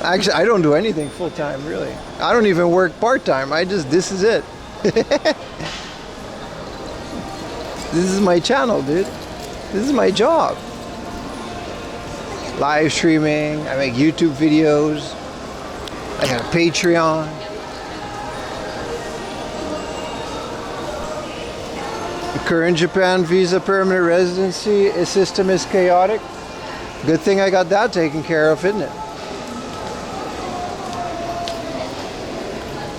Actually, I don't do anything full time, really. I don't even work part time. This is it. This is my channel, dude. This is my job. Live streaming, I make YouTube videos, I got a Patreon. The current Japan visa permanent residency system is chaotic. Good thing I got that taken care of, isn't it?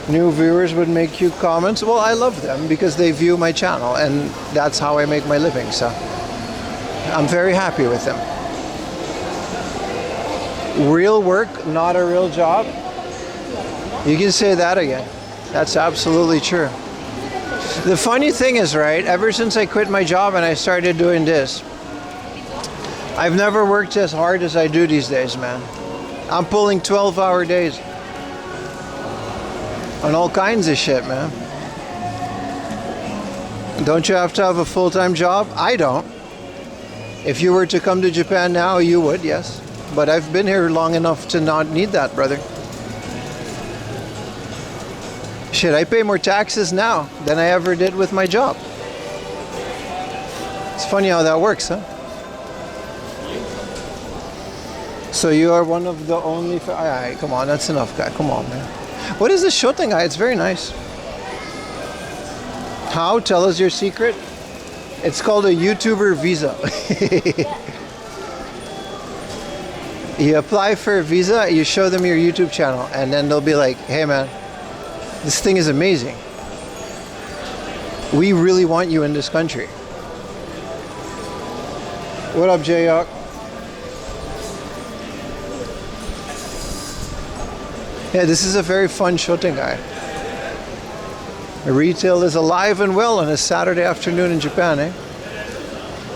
New viewers would make cute comments. Well, I love them because they view my channel and that's how I make my living, so I'm very happy with them. Real work, not a real job. You can say that again. That's absolutely true. The funny thing is, right, ever since I quit my job and I started doing this, I've never worked as hard as I do these days, man. I'm pulling 12-hour days on all kinds of shit, man. Don't you have to have a full-time job? I don't. If you were to come to Japan now, you would, yes. But I've been here long enough to not need that, brother. Shit, I pay more taxes now than I ever did with my job. It's funny how that works, huh? So you are one of the only... Alright, come on, that's enough, guy. Come on, man. What is this Shotengai? It's very nice. How? Tell us your secret. It's called a YouTuber visa. You apply for a visa, you show them your YouTube channel, and then they'll be like, hey man, this thing is amazing. We really want you in this country. What up, Jayok? Yeah, this is a very fun Shotengai. Retail is alive and well on a Saturday afternoon in Japan, eh?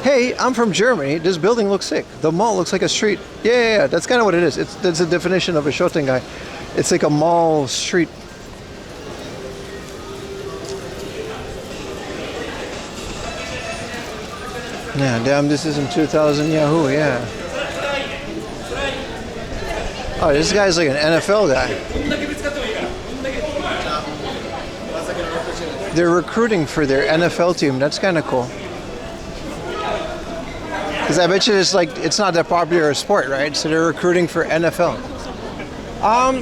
Hey, I'm from Germany. This building looks sick. The mall looks like a street. Yeah, that's kind of what it is. That's the definition of a Shotengai. It's like a mall street. Yeah, damn, this is in 2000 Yahoo, yeah. Oh, this guy's like an NFL guy. They're recruiting for their NFL team. That's kind of cool. Because I bet you it's not that popular a sport, right? So they're recruiting for NFL.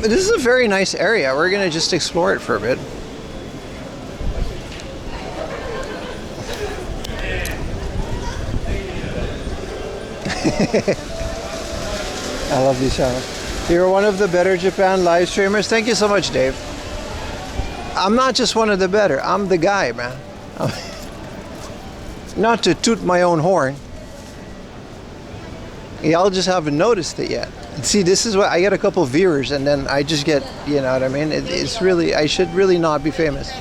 This is a very nice area. We're gonna just explore it for a bit. I love these channels. You're one of the better Japan live streamers. Thank you so much, Dave. I'm not just one of the better. I'm the guy, man. Not to toot my own horn. Y'all just haven't noticed it yet. See, this is what I get a couple viewers and then I just get, you know what I mean? It's really, I should really not be famous.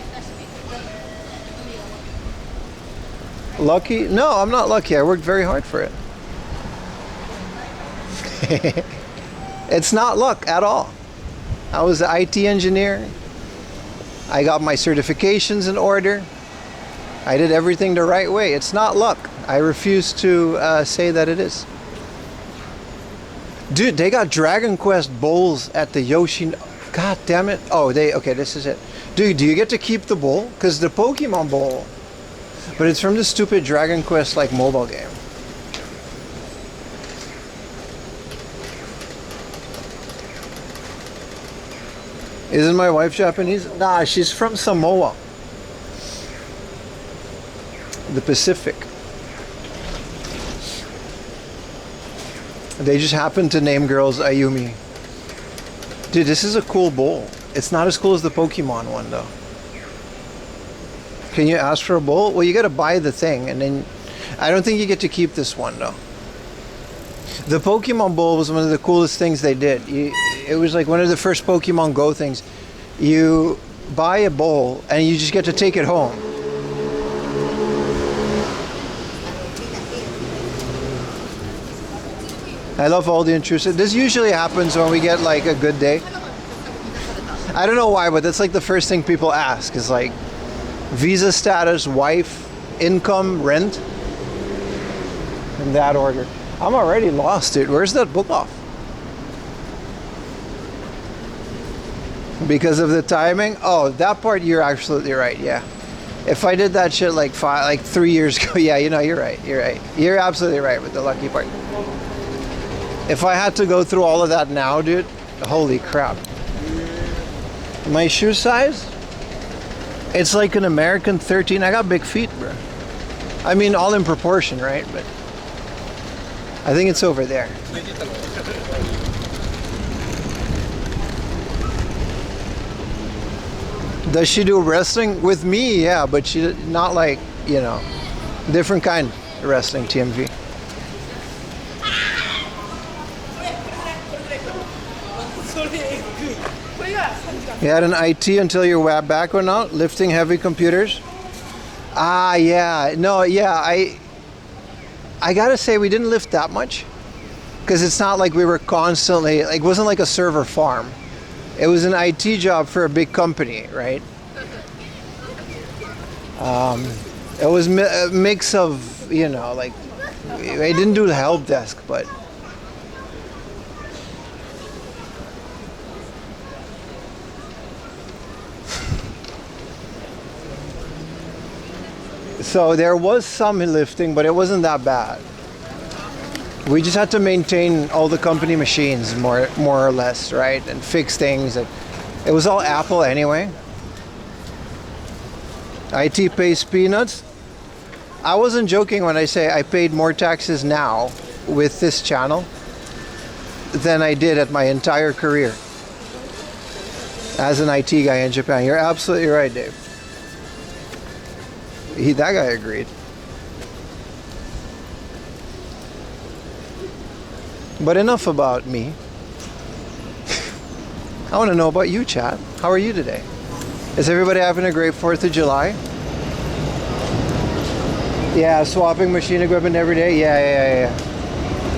Lucky? No, I'm not lucky. I worked very hard for it. It's not luck at all. I was an IT engineer. I got my certifications in order. I did everything the right way. It's not luck. I refuse to say that it is. Dude, they got Dragon Quest bowls at the Yoshi... God damn it. Oh, okay, this is it. Dude, do you get to keep the bowl? Because the Pokemon bowl... But it's from the stupid Dragon Quest, like, mobile game. Isn't my wife Japanese? Nah, she's from Samoa. The Pacific. They just happen to name girls Ayumi. Dude, this is a cool bowl. It's not as cool as the Pokemon one, though. Can you ask for a bowl? Well, you gotta buy the thing, and then... I don't think you get to keep this one, though. The Pokemon bowl was one of the coolest things they did. It was like one of the first Pokemon Go things. You buy a bowl, and you just get to take it home. I love all the intrusive. This usually happens when we get like a good day. I don't know why, but that's like the first thing people ask is like visa status, wife, income, rent. In that order. I'm already lost, dude. Where's that book off? Because of the timing? Oh, that part you're absolutely right, yeah. If I did that shit like 3 years ago, yeah, you know, you're right. You're absolutely right with the lucky part. If I had to go through all of that now, dude, holy crap. My shoe size? It's like an American 13. I got big feet, bro. I mean, all in proportion, right? But I think it's over there. Does she do wrestling? With me, yeah, but she not like, you know, different kind of wrestling, TMV. You had an IT until your back went out, lifting heavy computers? Ah, yeah. No, yeah, I gotta say we didn't lift that much. Because it's not like we were constantly, like, it wasn't like a server farm. It was an IT job for a big company, right? It was a mix of, you know, like, I didn't do the help desk, but so there was some lifting, but it wasn't that bad. We just had to maintain all the company machines more or less, right? And fix things. It was all Apple anyway. IT pays peanuts. I wasn't joking when I say I paid more taxes now with this channel than I did at my entire career as an IT guy in Japan. You're absolutely right, Dave. That guy agreed. But enough about me. I want to know about you, chat. How are you today? Is everybody having a great 4th of July? Yeah, swapping machine equipment every day. Yeah.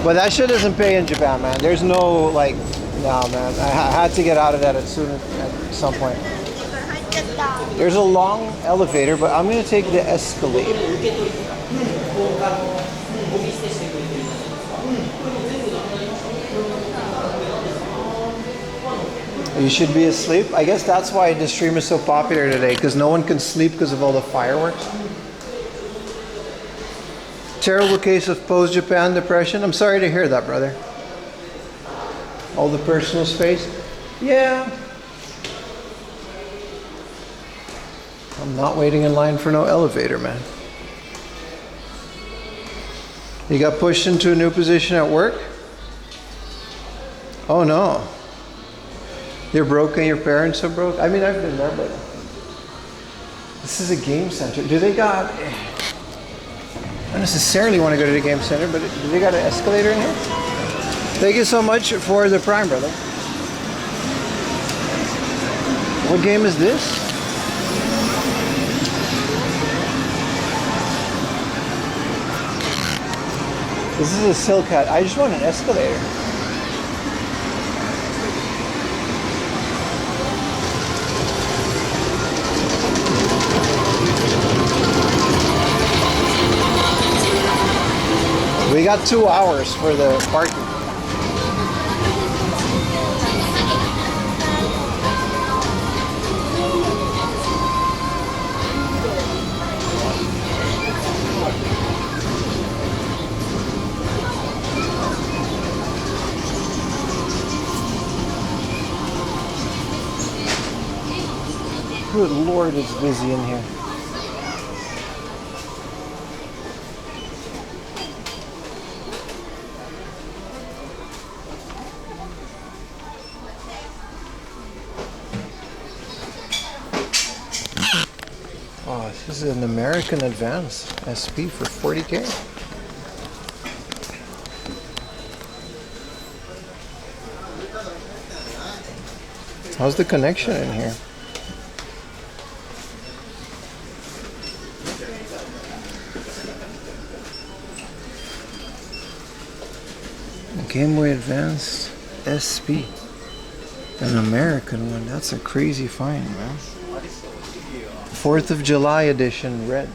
But that shit doesn't pay in Japan, man. There's no, like, no, man. I had to get out of that at some point. There's a long elevator, but I'm going to take the escalator. You should be asleep. I guess that's why the stream is so popular today, because no one can sleep because of all the fireworks. Terrible case of post-Japan depression. I'm sorry to hear that, brother. All the personal space. Yeah. I'm not waiting in line for no elevator, man. You got pushed into a new position at work? Oh no. You're broke and your parents are broke? I mean, I've been there, but this is a game center. Do they got... I don't necessarily want to go to the game center, but do they got an escalator in here? Thank you so much for the Prime, brother. What game is this? This is a Silk Hat. I just want an escalator. We got 2 hours for the parking. Good Lord, it's busy in here. Oh, this is an American Advance SP for 40K. How's the connection in here? Game Boy Advance SP. An American one. That's a crazy find, man. 4th of July edition, red.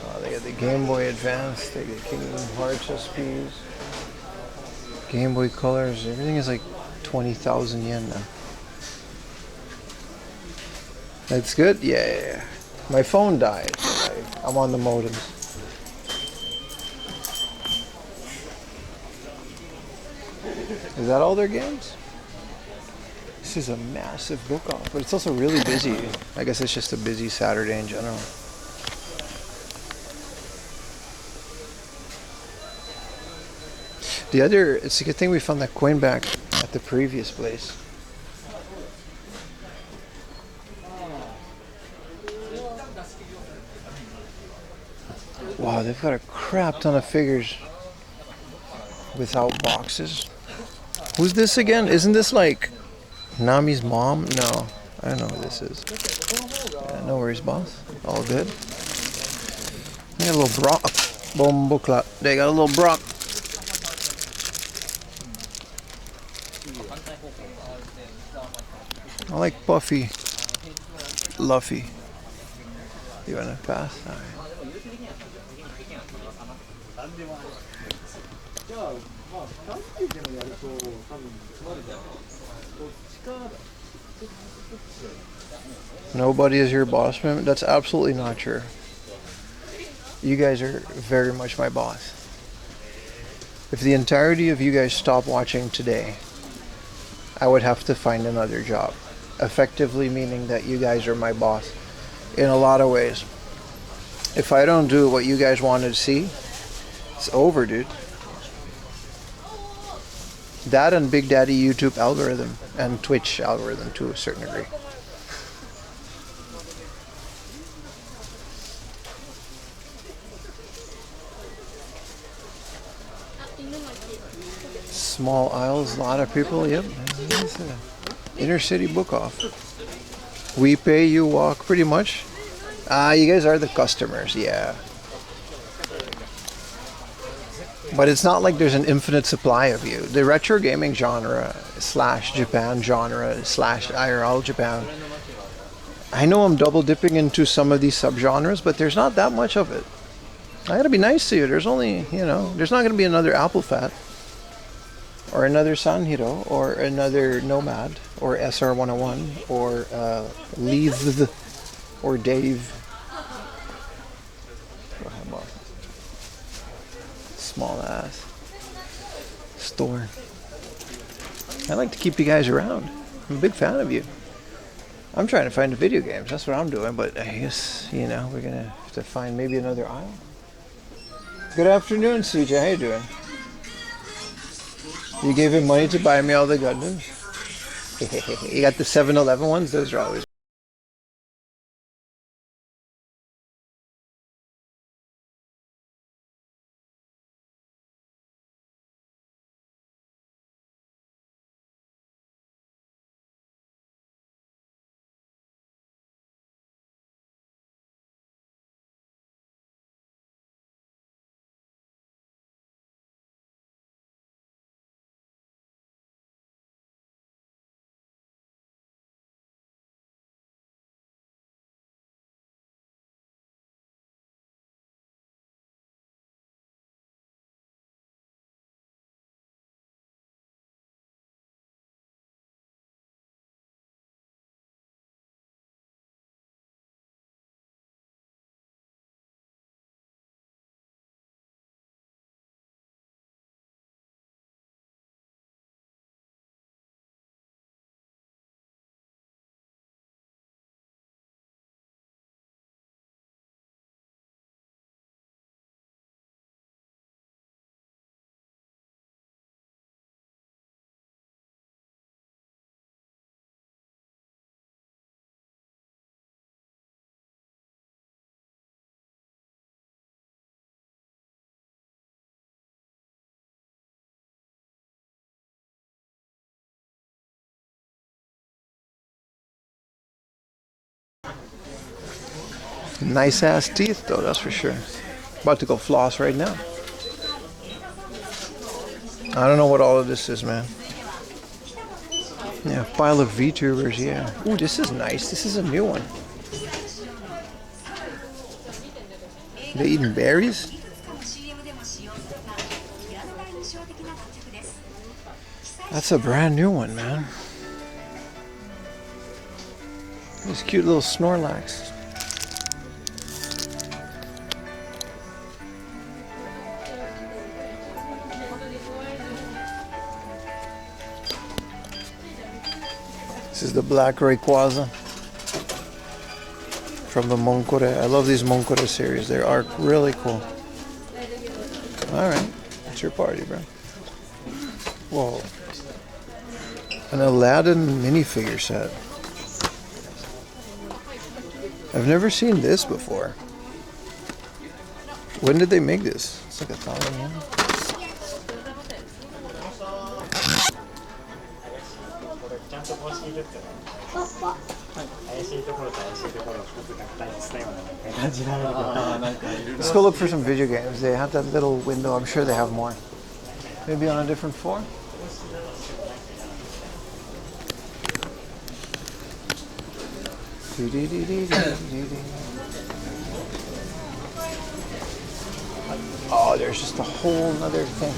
Oh, they got the Game Boy Advance. They got Kingdom Hearts SPs. Game Boy Colors. Everything is like 20,000 yen now. That's good? Yeah. My phone died. I'm on the modems. Is that all their games? This is a massive book off, but it's also really busy. I guess it's just a busy Saturday in general. It's a good thing we found that coin back at the previous place. Wow, they've got a crap ton of figures without boxes. Who's this again? Isn't this like Nami's mom? No, I don't know who this is. Yeah, no worries, boss. All good. They got a little Brock. Bombokla. They got a little Brock. I like Buffy. Luffy. You wanna pass? Alright. Nobody is your boss, man. That's absolutely not true. You guys are very much my boss. If the entirety of you guys stop watching today, I would have to find another job. Effectively meaning that you guys are my boss in a lot of ways. If I don't do what you guys wanted to see, it's over, dude. That and Big Daddy YouTube algorithm and Twitch algorithm to a certain degree. Small aisles, a lot of people. Yep, it's an inner city book off. We pay, you walk, pretty much. You guys are the customers, yeah. But it's not like there's an infinite supply of you. The retro gaming genre / Japan genre / IRL Japan. I know I'm double dipping into some of these subgenres, but there's not that much of it. I gotta be nice to you. There's only, there's not gonna be another Apple Fat, or another Sanhiro, or another Nomad, or SR101, or Leith, or Dave. Small ass store. I like to keep you guys around. I'm a big fan of you. I'm trying to find the video games. That's what I'm doing. But I guess, we're gonna have to find maybe another aisle. Good afternoon, CJ. How you doing? You gave him money to buy me all the Gundams. You got the 7-Eleven ones. Those are always. Nice ass teeth though, that's for sure. About to go floss right now. I don't know what all of this is, man. Yeah, pile of VTubers, yeah. Ooh, this is nice. This is a new one. They eating berries? That's a brand new one, man. These cute little Snorlax. This is the black Rayquaza from the Monkore. I love these Monkore series. They are really cool. Alright, it's your party, bro. Whoa. An Aladdin minifigure set. I've never seen this before. When did they make this? It's like $1,000 yen. Let's go look for some video games. They have that little window. I'm sure they have more. Maybe on a different floor? Oh, there's just a whole nother thing.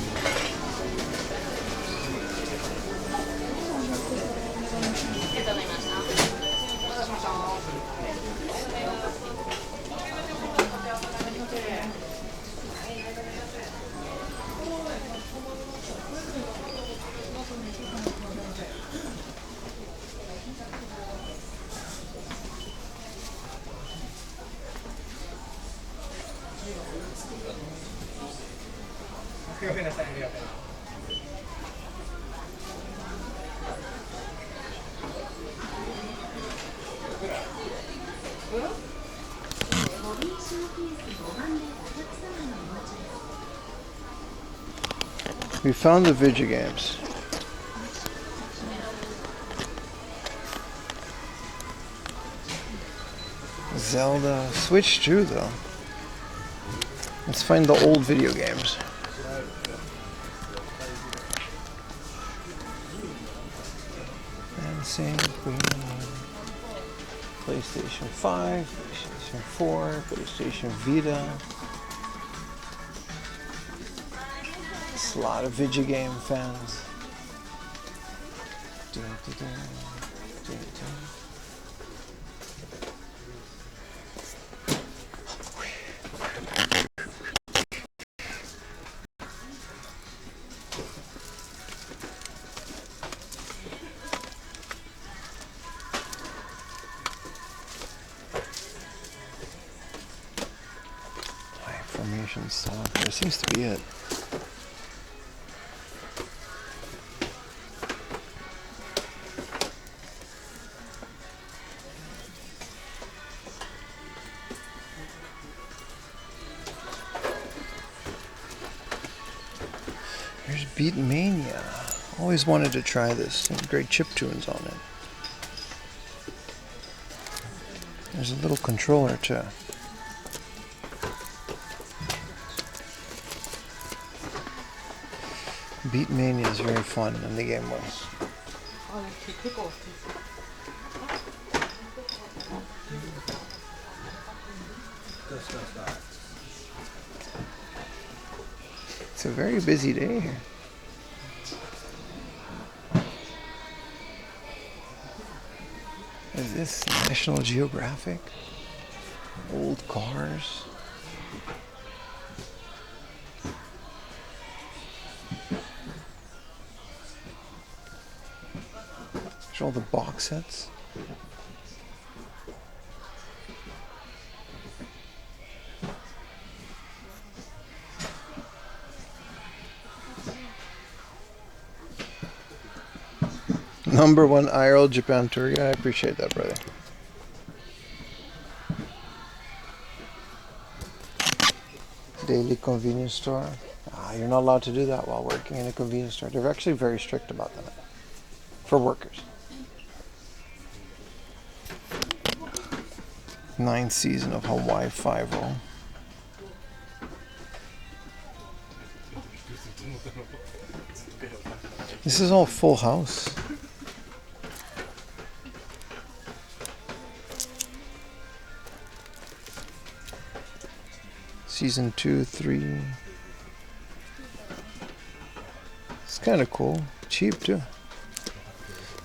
We found the video games. Zelda. Switch too, though. Let's find the old video games. Dancing Queen. PlayStation 5, PlayStation 4, PlayStation Vita. It's a lot of video game fans. Formation stuff. There seems to be it. There's Beat Mania. Always wanted to try this. Some great chip tunes on it. There's a little controller too. Beat Mania is very fun, and the game was. It's a very busy day here. Is this National Geographic? Old cars? There's all the box sets. #1 IRL Japan tour guide. I appreciate that, brother. Daily convenience store. You're not allowed to do that while working in a convenience store. They're actually very strict about that for workers. 9th season of Hawaii Five-0. This is all Full House. Season 2, 3. It's kind of cool. cheap too.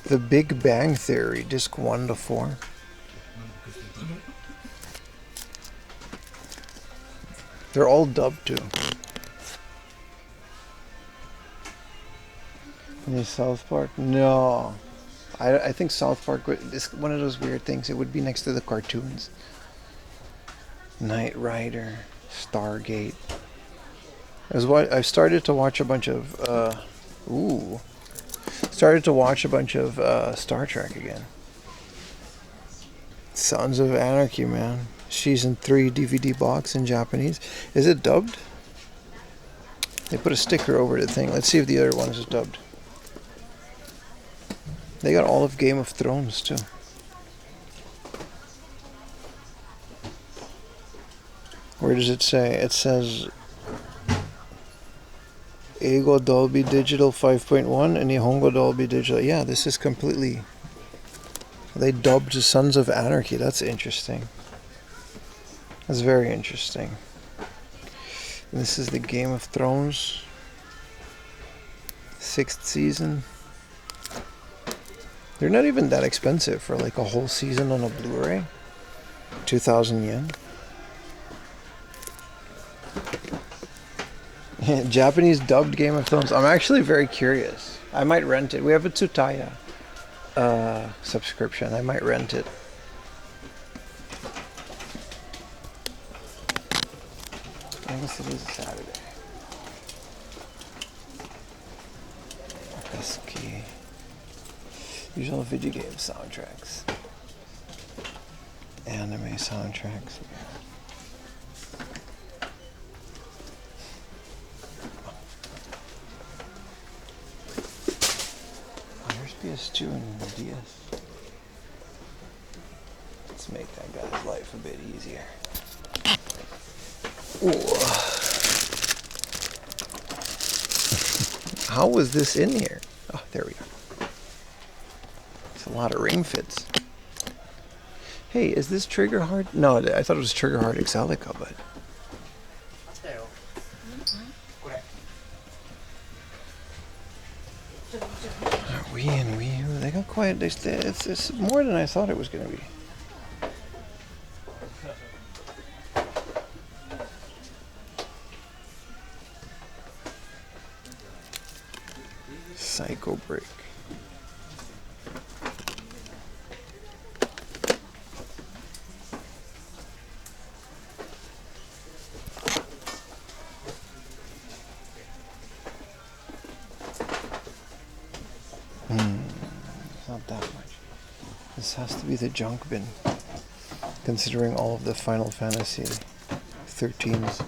The Big Bang Theory, disc 1 to 4. They're all dubbed too. Any South Park? No. I think South Park is one of those weird things. It would be next to the cartoons. Knight Rider, Stargate. I've started to watch a bunch of Star Trek again. Sons of Anarchy, man. Season 3 DVD box in Japanese. Is it dubbed? They put a sticker over the thing. Let's see if the other one is dubbed. They got all of Game of Thrones too. Where does it say? It says Eigo Dolby Digital 5.1 and Nihongo Dolby Digital. Yeah, this is completely... They dubbed Sons of Anarchy. That's interesting. That's very interesting. And this is the Game of Thrones 6th season. They're not even that expensive for like a whole season on a Blu-ray. 2,000 yen. Japanese dubbed Game of Thrones. I'm actually very curious. I might rent it. We have a Tsutaya subscription. I might rent it. I guess it is Saturday. Akaski. Usual video game soundtracks. Anime soundtracks. PS2 and DS. Let's make that guy's life a bit easier. Ooh. How was this in here? Oh, there we go. It's a lot of ring fits. Hey, is this Trigger Hard? No, I thought it was Trigger Hard Exalica, but... Wii and Wii U, they got quite. It's more than I thought it was going to be. Psycho Break. Not that much. This has to be the junk bin, considering all of the Final Fantasy 13s.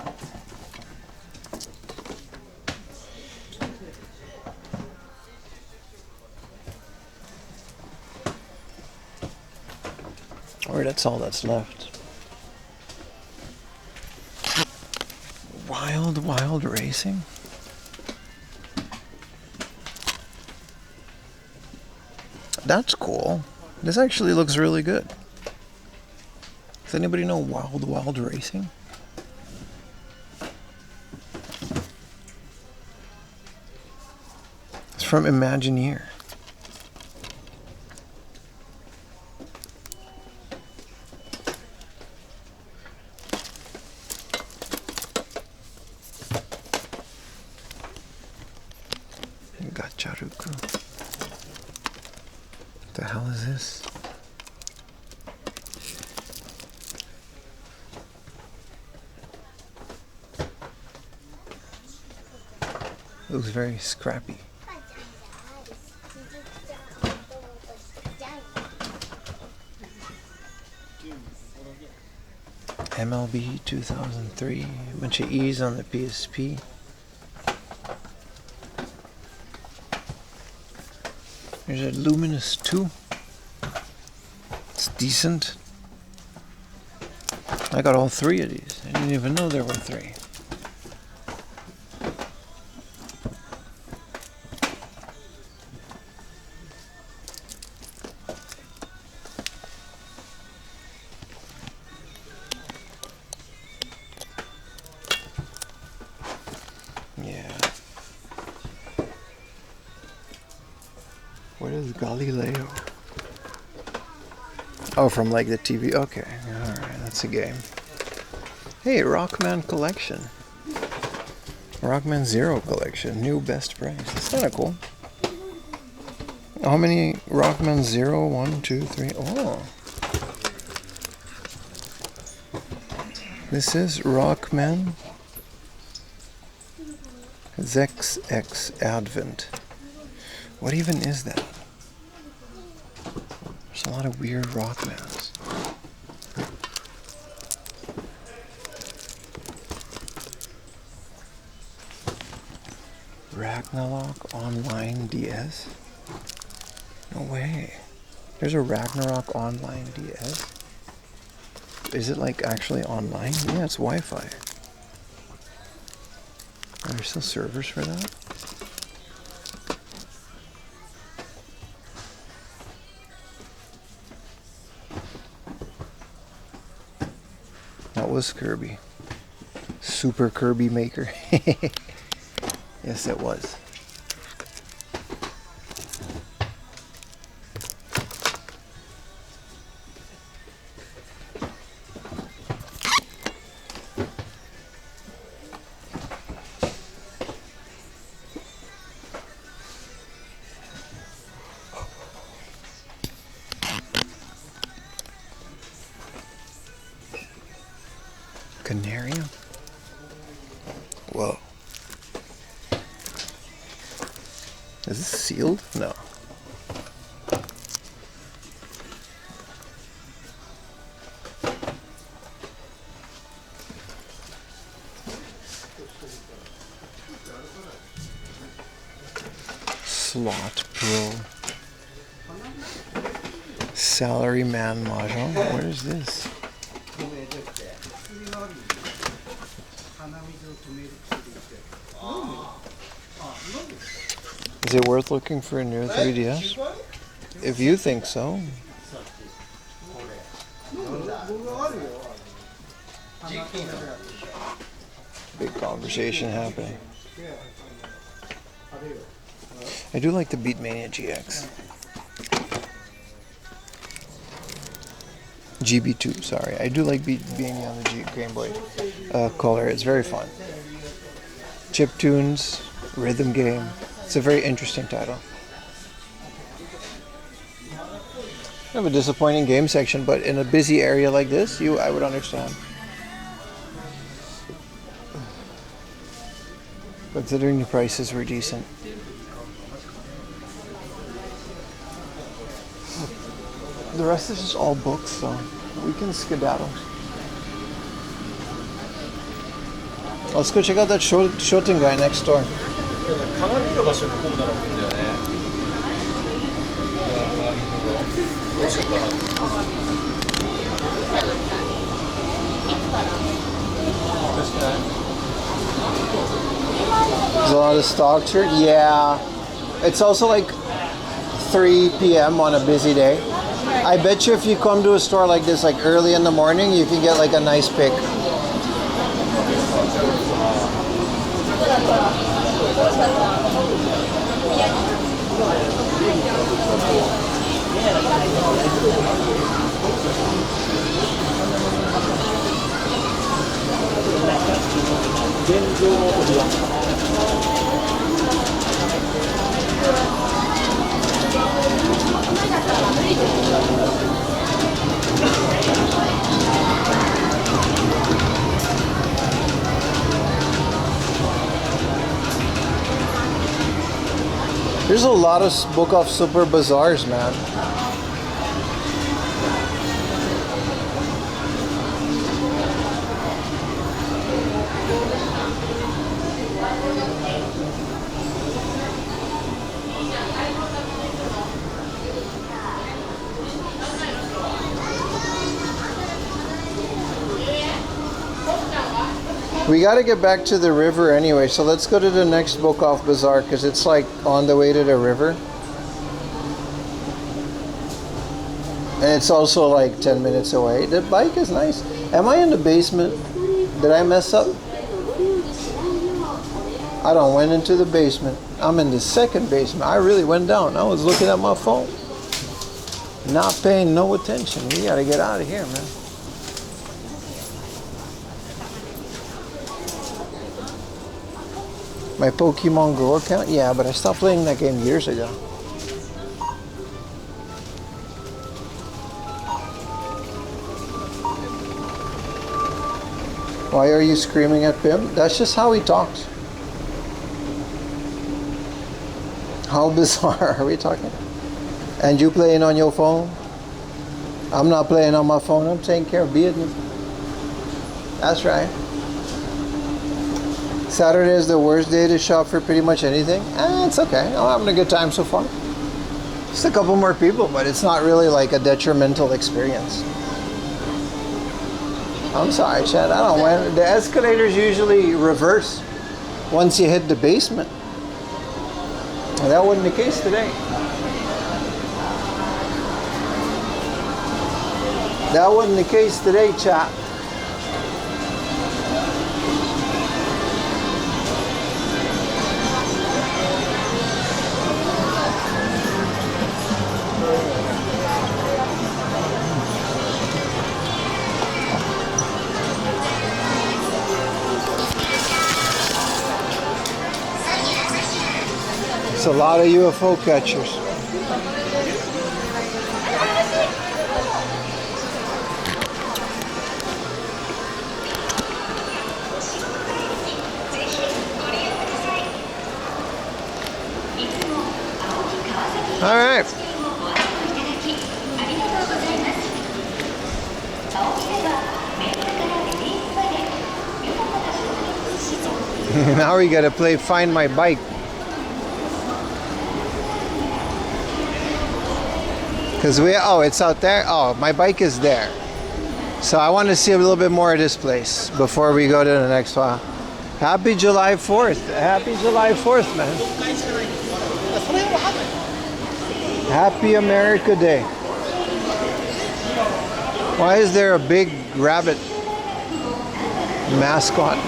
Or that's all that's left. Wild Racing? That's cool. This actually looks really good. Does anybody know Wild Racing? It's from Imagineer. Gacharuku. What the hell is this? It looks very scrappy. MLB 2003, a bunch of E's on the PSP. There's a Luminous 2. It's decent. I got all three of these. I didn't even know there were three. What is Galileo? Oh, from like the TV. Okay, alright, that's a game. Hey, Rockman Collection. Rockman Zero Collection. New best price. That's kind of cool. How many Rockman Zero? 1, 2, 3. Oh. This is Rockman ZX Advent. What even is that? There's a lot of weird Rockmans. Ragnarok Online DS? No way. There's a Ragnarok Online DS? Is it like actually online? Yeah, it's Wi-Fi. Are there still servers for that? That was Kirby. Super Kirby Maker. Yes, it was. Canarium? Whoa. Is this sealed? No. Slot Pro. Salaryman Mahjong. What is this? Is it worth looking for a new 3DS? If you think so. Big conversation happening. I do like the Beatmania GX. GB2, sorry. I do like Beatmania on the Game Boy Color. It's very fun. Chiptunes, rhythm game. It's a very interesting title. I have a disappointing game section, but in a busy area like this, I would understand. Considering the prices were decent. The rest is just all books, so we can skedaddle. Let's go check out that Shoten guy next door. There's a lot of stock shirt. Yeah. It's also like 3 p.m. on a busy day. I bet you if you come to a store like this like early in the morning, you can get like a nice pick. There's a lot of book off super bazaars, man. We got to get back to the river anyway, so let's go to the next book off bazaar because it's like on the way to the river. And it's also like 10 minutes away. The bike is nice. Am I in the basement? Did I mess up? I done went into the basement. I'm in the second basement. I really went down. I was looking at my phone. Not paying no attention. We gotta get out of here, man. My Pokemon Go account? Yeah, but I stopped playing that game years ago. Why are you screaming at Pim? That's just how he talks. How bizarre are we talking? And you playing on your phone? I'm not playing on my phone. I'm taking care of business. That's right. Saturday is the worst day to shop for pretty much anything. It's okay. I'm having a good time so far. Just a couple more people, but it's not really like a detrimental experience. I'm sorry, Chad. I don't know. The escalators usually reverse once you hit the basement. Well, that wasn't the case today. That wasn't the case today, chap. It's a lot of UFO catchers. All right. Now we gotta play Find My Bike. Because it's out there. Oh, my bike is there. So I want to see a little bit more of this place before we go to the next one. Happy July 4th. Happy July 4th, man. Happy America Day. Why is there a big rabbit mascot?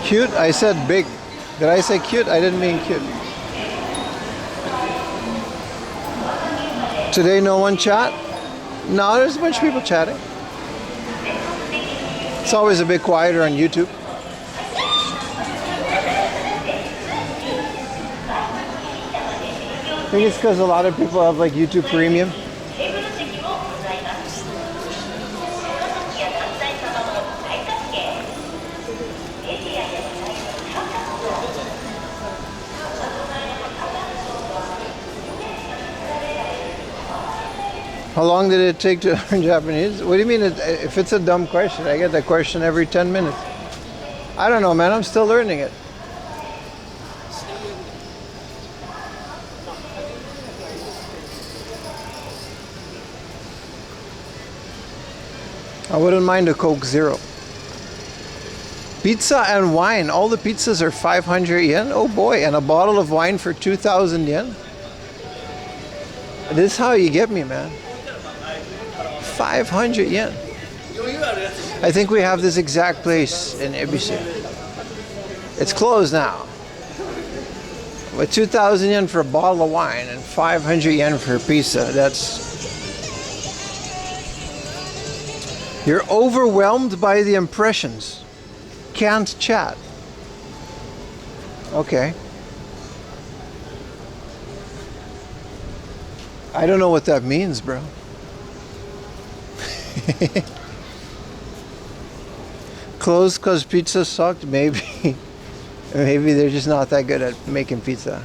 Cute? I said big. Did I say cute? I didn't mean cute. Today no one chat? No, there's a bunch of people chatting. It's always a bit quieter on YouTube. I think it's because a lot of people have like YouTube Premium. How long did it take to learn Japanese? What do you mean? If it's a dumb question, I get that question every 10 minutes. I don't know, man. I'm still learning it. I wouldn't mind a Coke Zero. Pizza and wine. All the pizzas are 500 yen. Oh boy. And a bottle of wine for 2,000 yen. This is how you get me, man. 500 yen. I think we have this exact place in Ibisu. It's closed now. With 2,000 yen for a bottle of wine and 500 yen for a pizza, you're overwhelmed by the impressions. Can't chat. Okay. I don't know what that means, bro. Closed because pizza sucked? Maybe. Maybe they're just not that good at making pizza.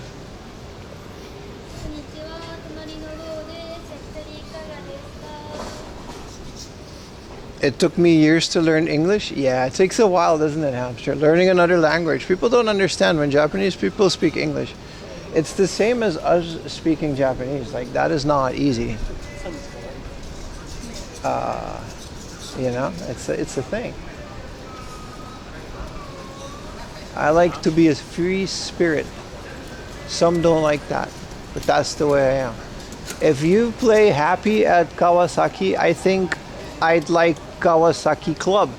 It took me years to learn English. Yeah, it takes a while, doesn't it, Hamster? Learning another language. People don't understand when Japanese people speak English. It's the same as us speaking Japanese. Like, that is not easy. You know, it's a thing. I like to be a free spirit. Some don't like that, but that's the way I am. If you play happy at Kawasaki, I think I'd like Kawasaki Club.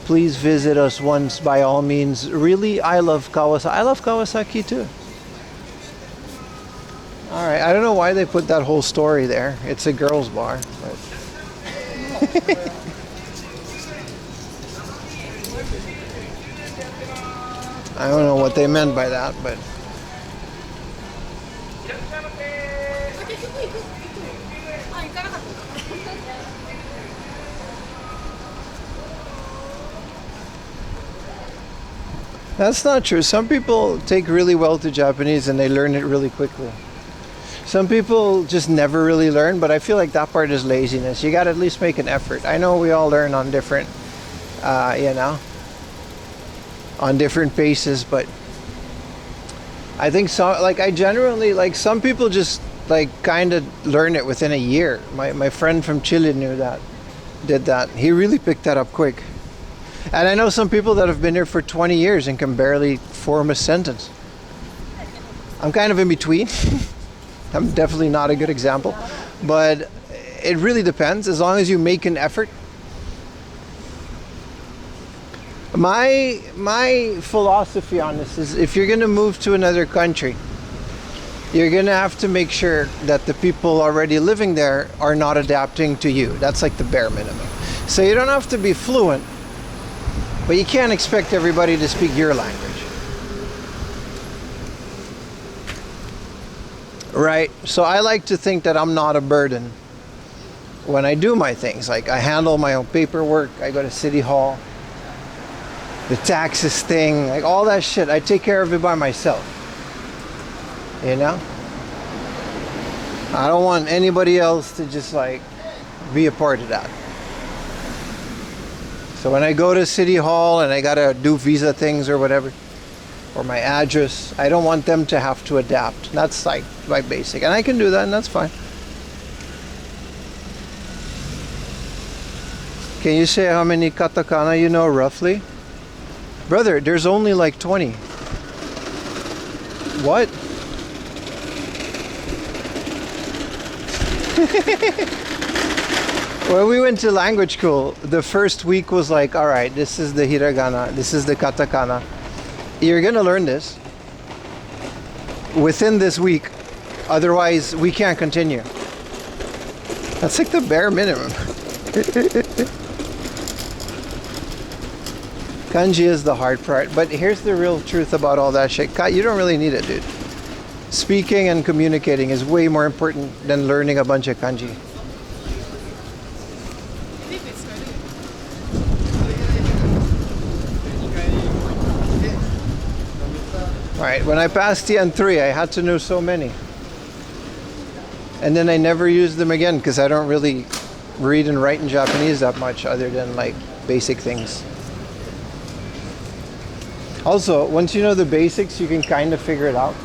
Please visit us once by all means. Really, I love Kawasaki. I love Kawasaki too. All right, I don't know why they put that whole story there. It's a girls' bar. But I don't know what they meant by that, but that's not true. Some people take really well to Japanese and they learn it really quickly. Some people just never really learn, but I feel like that part is laziness. You gotta at least make an effort. I know we all learn on different, you know, on different paces, but I think so. Like I generally like some people just like kind of learn it within a year. My friend from Chile did that. He really picked that up quick. And I know some people that have been here for 20 years and can barely form a sentence. I'm kind of in between. I'm definitely not a good example, but it really depends. As long as you make an effort. My philosophy on this is if you're going to move to another country, you're going to have to make sure that the people already living there are not adapting to you. That's like the bare minimum. So you don't have to be fluent, but you can't expect everybody to speak your language. Right? So I like to think that I'm not a burden when I do my things. Like I handle my own paperwork, I go to City Hall, the taxes thing, like all that shit, I take care of it by myself. You know? I don't want anybody else to just like be a part of that. So when I go to City Hall and I gotta do visa things or whatever, or my address, I don't want them to have to adapt. That's like my basic. And I can do that and that's fine. Can you say how many katakana you know roughly? Brother, there's only like 20. What? When we went to language school, the first week was like, all right, this is the hiragana, this is the katakana. You're gonna learn this within this week, otherwise we can't continue. That's like the bare minimum. Kanji is the hard part, but here's the real truth about all that shit. You don't really need it, dude. Speaking and communicating is way more important than learning a bunch of kanji. Alright, when I passed TN3, I had to know so many. And then I never used them again because I don't really read and write in Japanese that much other than like basic things. Also, once you know the basics, you can kind of figure it out.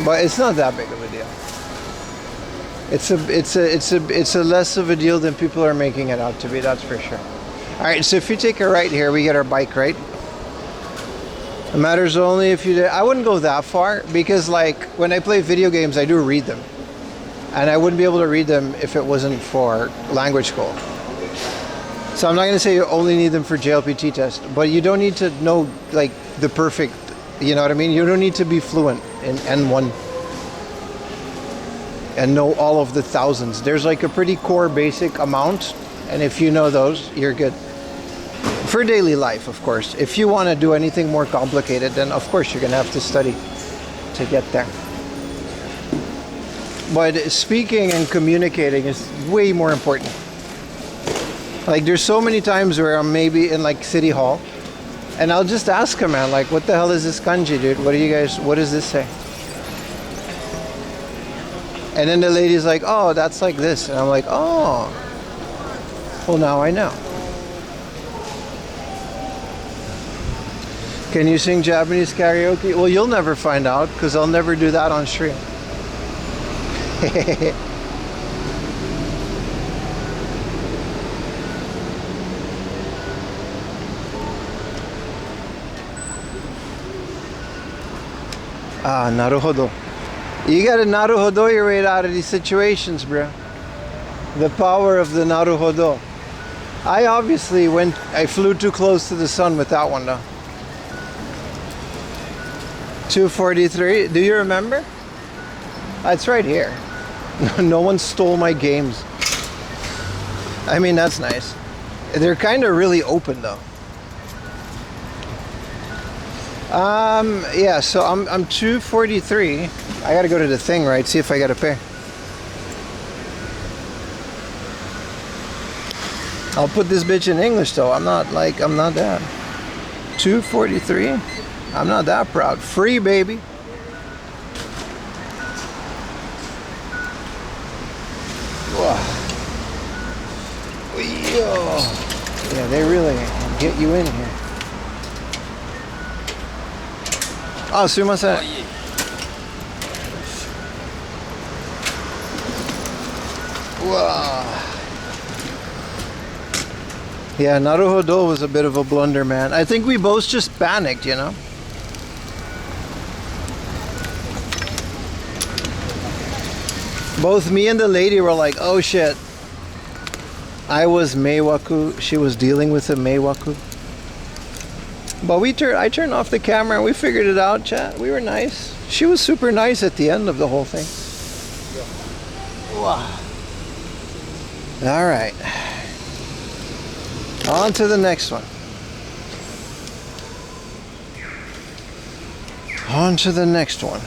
But it's not that big of a deal. It's a less of a deal than people are making it out to be, that's for sure. Alright, so if you take a right here, we get our bike right. It matters only if you I wouldn't go that far because like when I play video games I do read them. And I wouldn't be able to read them if it wasn't for language school. So I'm not gonna say you only need them for JLPT test, but you don't need to know like the perfect, you know what I mean? You don't need to be fluent in N1 and know all of the thousands. There's like a pretty core basic amount, and if you know those, you're good. For daily life, of course. If you want to do anything more complicated, then of course you're gonna have to study to get there. But speaking and communicating is way more important. Like there's so many times where I'm maybe in like City Hall and I'll just ask a man like, what the hell is this kanji, dude? What does this say? And then the lady's like, oh, that's like this. And I'm like, oh, well now I know. Can you sing Japanese karaoke? Well, you'll never find out because I'll never do that on stream. Ah, naruhodo. You gotta naruhodo your way out of these situations, bro. The power of the naruhodo. I flew too close to the sun with that one though. 243, do you remember? It's right here. No one stole my games. I mean, that's nice. They're kind of really open though. Yeah, so I'm 243. I gotta go to the thing, right? See if I got a pair. I'll put this bitch in English though. I'm not that. 243. I'm not that proud. Free, baby. Yeah, they really get you in here. Oh, sumimasen. Wow. Yeah, naruhodo was a bit of a blunder, man. I think we both just panicked, you know? Both me and the lady were like, oh shit. I was meiwaku, she was dealing with a meiwaku. But I turned off the camera and we figured it out, chat. We were nice. She was super nice at the end of the whole thing. Wow. All right. On to the next one. On to the next one.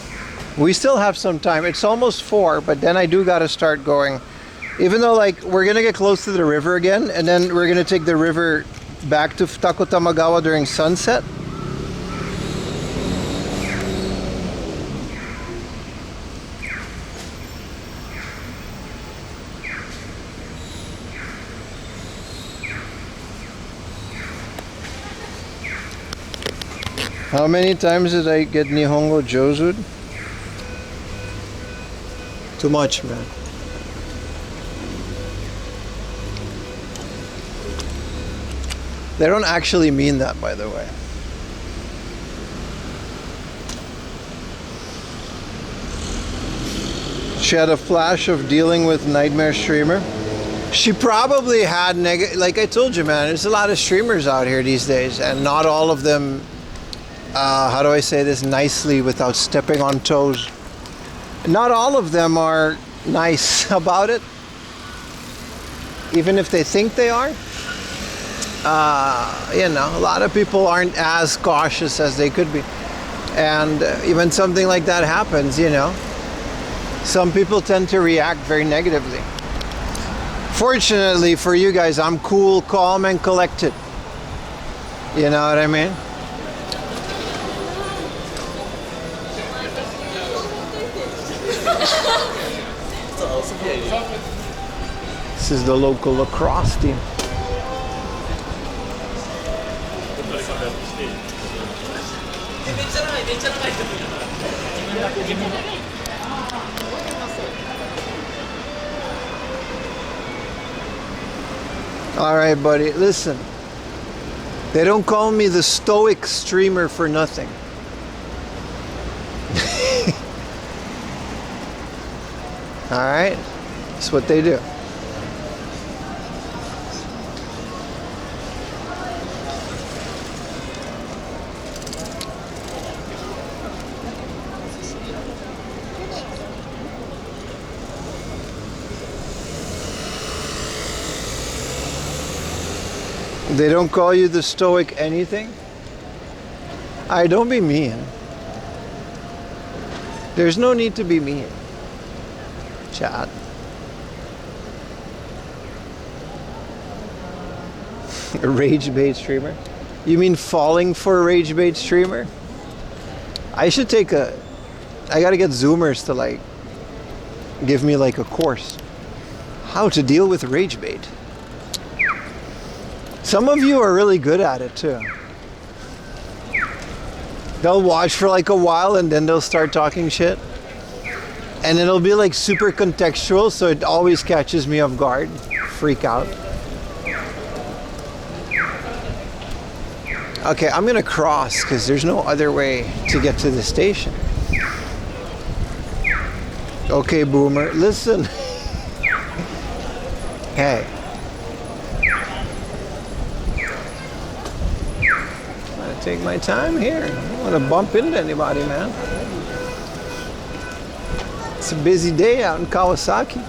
We still have some time. It's almost 4, but then I do got to start going. Even though, like, we're going to get close to the river again, and then we're going to take the river back to Takotamagawa during sunset. How many times did I get Nihongo Jozud? Too much, man. They don't actually mean that, by the way. She had a flash of dealing with Nightmare Streamer. She probably had like I told you, man, there's a lot of streamers out here these days, and not all of them, how do I say this nicely without stepping on toes? Not all of them are nice about it, even if they think they are. You know, a lot of people aren't as cautious as they could be. And even something like that happens, you know, some people tend to react very negatively. Fortunately for you guys, I'm cool, calm, and collected. You know what I mean? This is the local lacrosse team. All right, buddy, listen. They don't call me the stoic streamer for nothing. All right, that's what they do. They don't call you the stoic anything? Don't be mean. There's no need to be mean. Chat. A rage bait streamer? You mean falling for a rage bait streamer? I should I gotta get Zoomers to like give me like a course. How to deal with rage bait. Some of you are really good at it too. They'll watch for like a while and then they'll start talking shit. And it'll be like super contextual, so it always catches me off guard. Freak out. Okay, I'm gonna cross because there's no other way to get to the station. Okay, boomer, listen. Hey. I'm gonna take my time here. I don't want to bump into anybody, man. It's a busy day out in Kawasaki.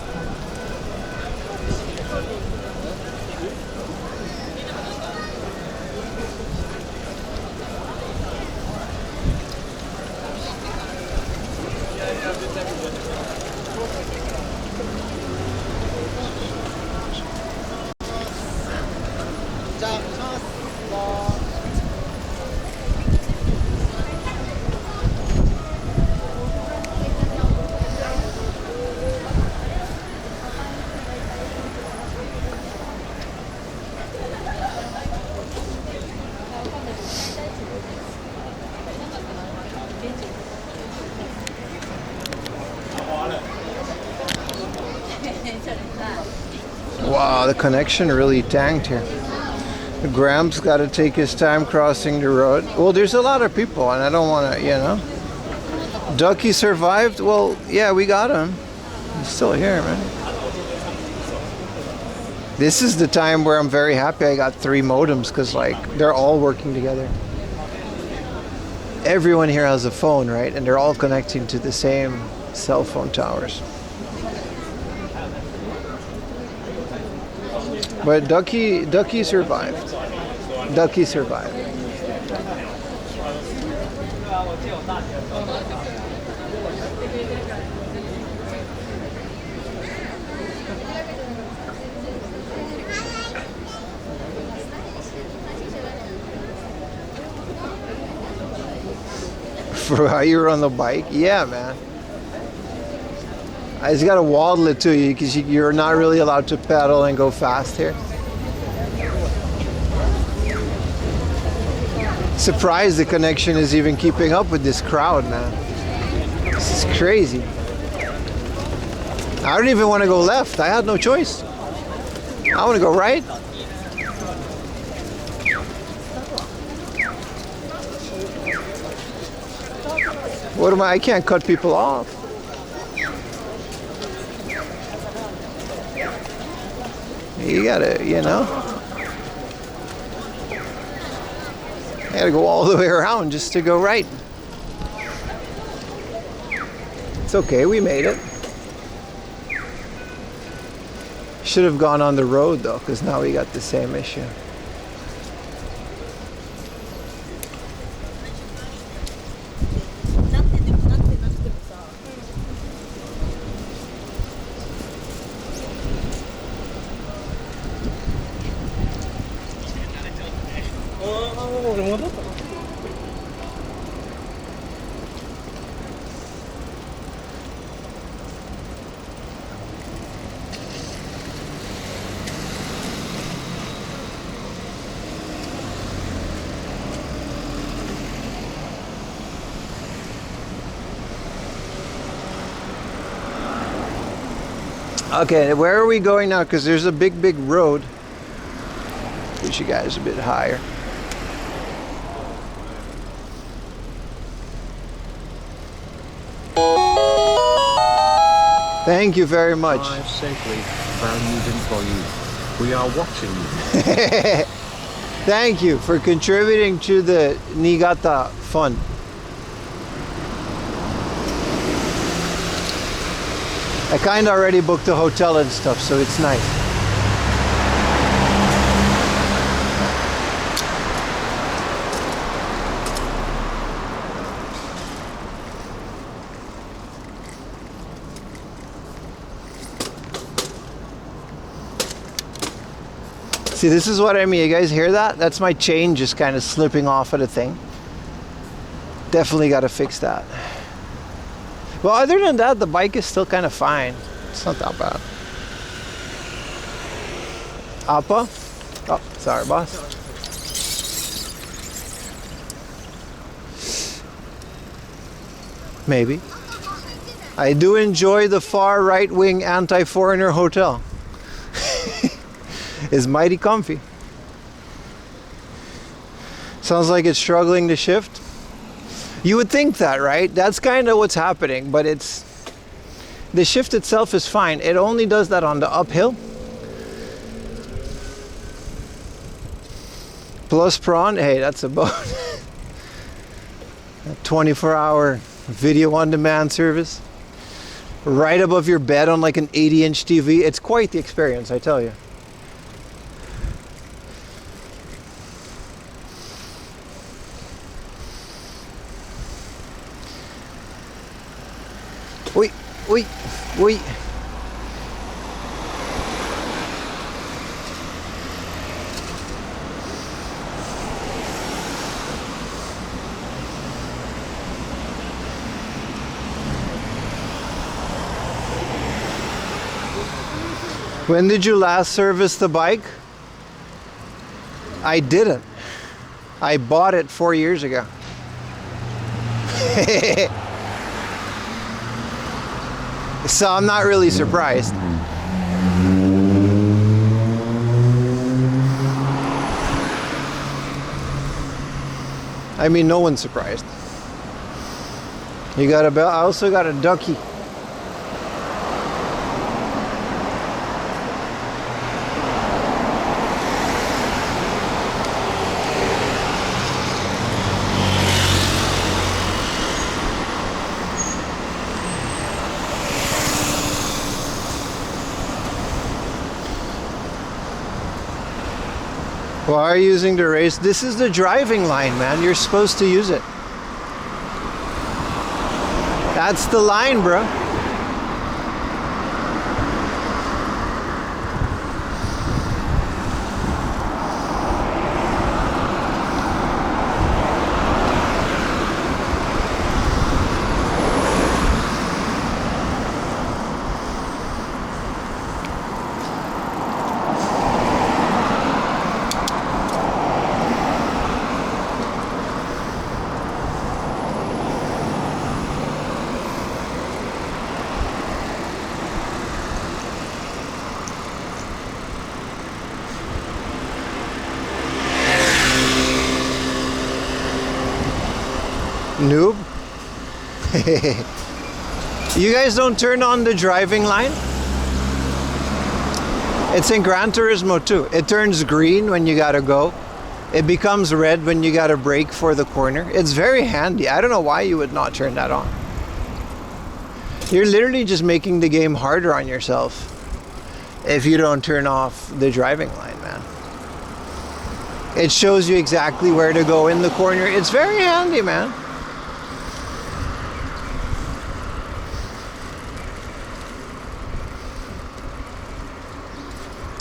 Wow, the connection really tanked here. Graham's got to take his time crossing the road. Well, there's a lot of people, and I don't want to, you know. Ducky survived? Well, yeah, we got him. He's still here, man. This is the time where I'm very happy I got 3 modems, because, like, they're all working together. Everyone here has a phone, right? And they're all connecting to the same cell phone towers. But Ducky survived. Ducky survived. For how you were on the bike? Yeah, man. I just gotta waddle it to you because you're not really allowed to pedal and go fast here. Surprised the connection is even keeping up with this crowd, man. This is crazy. I don't even want to go left. I had no choice. I want to go right. What am I can't cut people off. You gotta, you know. I gotta go all the way around just to go right. It's okay, we made it. Should have gone on the road though, because now we got the same issue. Okay, where are we going now? Because there's a big road. Push you guys a bit higher. Thank you very much. Drive safely, valued employee. We are watching you. Thank you for contributing to the Niigata fund. I kind of already booked the hotel and stuff, so it's nice. See, this is what I mean. You guys hear that? That's my chain just kind of slipping off of the thing. Definitely got to fix that. Well, other than that, the bike is still kind of fine. It's not that bad. Appa? Oh, sorry, boss. Maybe. I do enjoy the far right-wing anti-foreigner hotel. It's mighty comfy. Sounds like it's struggling to shift. You would think that, right? That's kind of what's happening, but the shift itself is fine. It only does that on the uphill. Plus prawn, hey, that's about a 24-hour video on demand service. Right above your bed on like an 80-inch TV. It's quite the experience, I tell you. Wait. When did you last service the bike? I didn't. I bought it 4 years ago. So I'm not really surprised. I mean, no one's surprised. You got a bell? I also got a ducky. Why are you using the race? This is the driving line, man. You're supposed to use it. That's the line, bro. Noob. You guys don't turn on the driving line? It's in Gran Turismo too. It turns green when you gotta go. It becomes red when you gotta brake for the corner. It's very handy. I don't know why you would not turn that on. You're literally just making the game harder on yourself if you don't turn off the driving line, man. It shows you exactly where to go in the corner. It's very handy, man.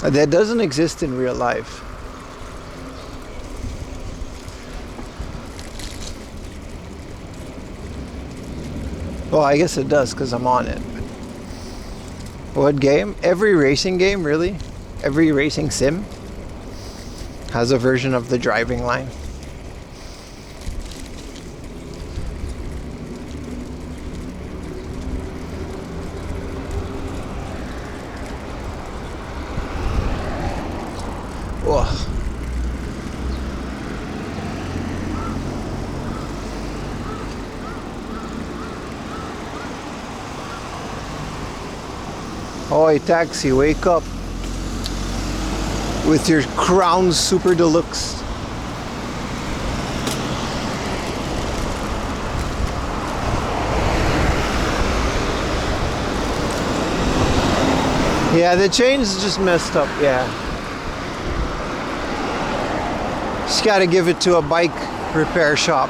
That doesn't exist in real life. Well, I guess it does because I'm on it. What game? Every racing game, really? Every racing sim has a version of the driving line. Ugh. Oi, taxi, wake up with your Crown Super Deluxe. Yeah, the chain's just messed up, yeah. Just gotta give it to a bike repair shop.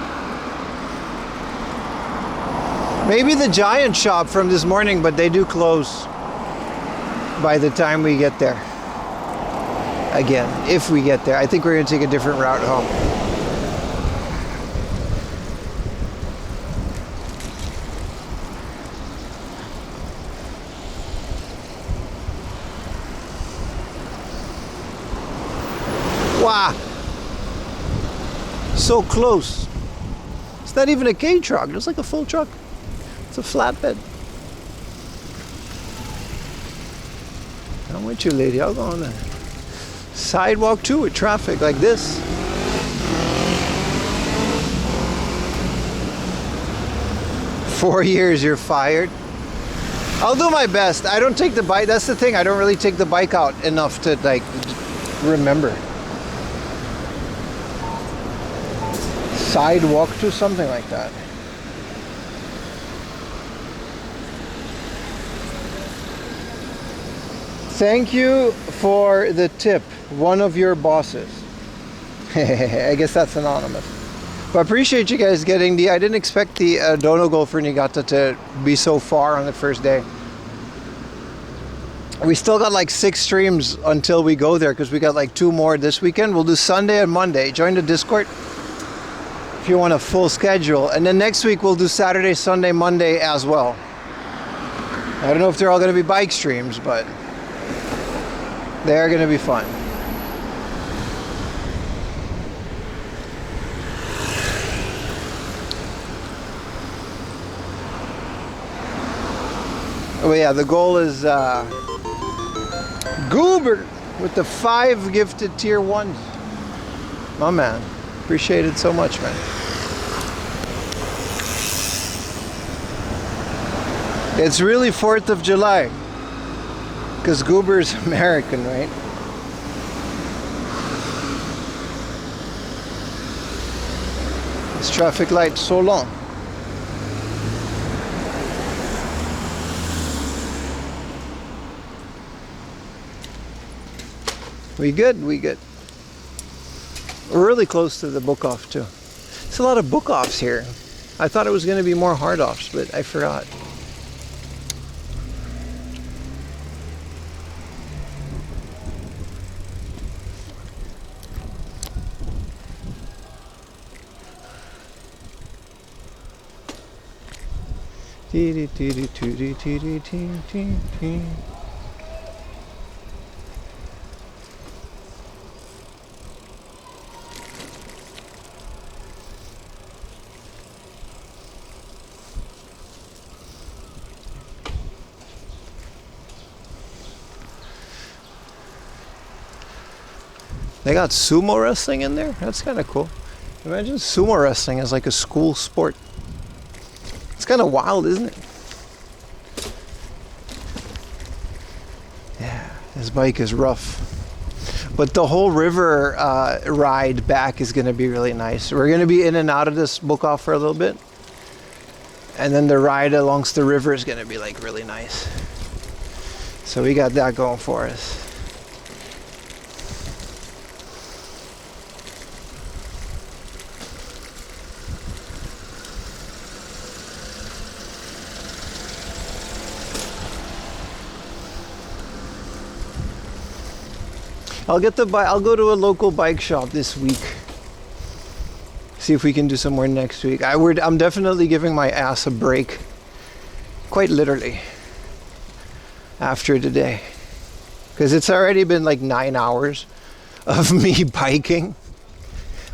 Maybe the Giant shop from this morning, but they do close by the time we get there. Again, if we get there. I think we're gonna take a different route home. Wow. So close. It's not even a K truck, it's like a full truck. It's a flatbed. I'm with you, lady. I'll go on the sidewalk too with traffic like this. "4 years, you're fired." I'll do my best. I don't take the bike. That's the thing. I don't really take the bike out enough to like remember. Sidewalk to something like that. Thank you for the tip, one of your bosses. I guess that's anonymous. But I appreciate you guys getting the... I didn't expect the dono goal for Niigata to be so far on the first day. We still got like 6 streams until we go there because we got like 2 more this weekend. We'll do Sunday and Monday. Join the Discord if you want a full schedule. And then next week we'll do Saturday, Sunday, Monday as well. I don't know if they're all going to be bike streams, but they are going to be fun. Oh yeah, the goal is Goober with the 5 gifted tier 1s. My man, appreciate it so much, man. It's really 4th of July because Goober's American, right? This traffic light's so long. We good? We good. We're really close to the book off too. There's a lot of book offs here. I thought it was going to be more hard offs, but I forgot. They got sumo wrestling in there? That's kind of cool. Imagine sumo wrestling as like a school sport. It's kind of wild, isn't it? Yeah, this bike is rough. But the whole river ride back is going to be really nice. We're going to be in and out of this book off for a little bit. And then the ride along the river is going to be like really nice. So we got that going for us. I'll get the bike. I'll go to a local bike shop this week. See if we can do some more next week. I'm definitely giving my ass a break, quite literally, after today, because it's already been like 9 hours of me biking,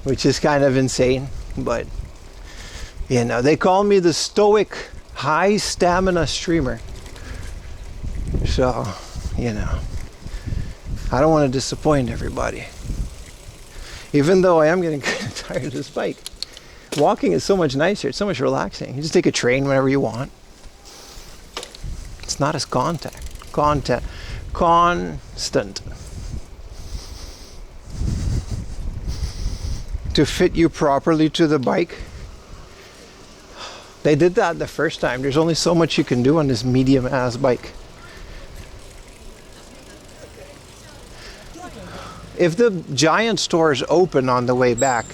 which is kind of insane. But you know, they call me the stoic high stamina streamer. So, you know, I don't want to disappoint everybody. Even though I am getting kind of tired of this bike. Walking is so much nicer. It's so much relaxing. You just take a train whenever you want. It's not as constant. To fit you properly to the bike. They did that the first time. There's only so much you can do on this medium ass bike. If the giant store is open on the way back,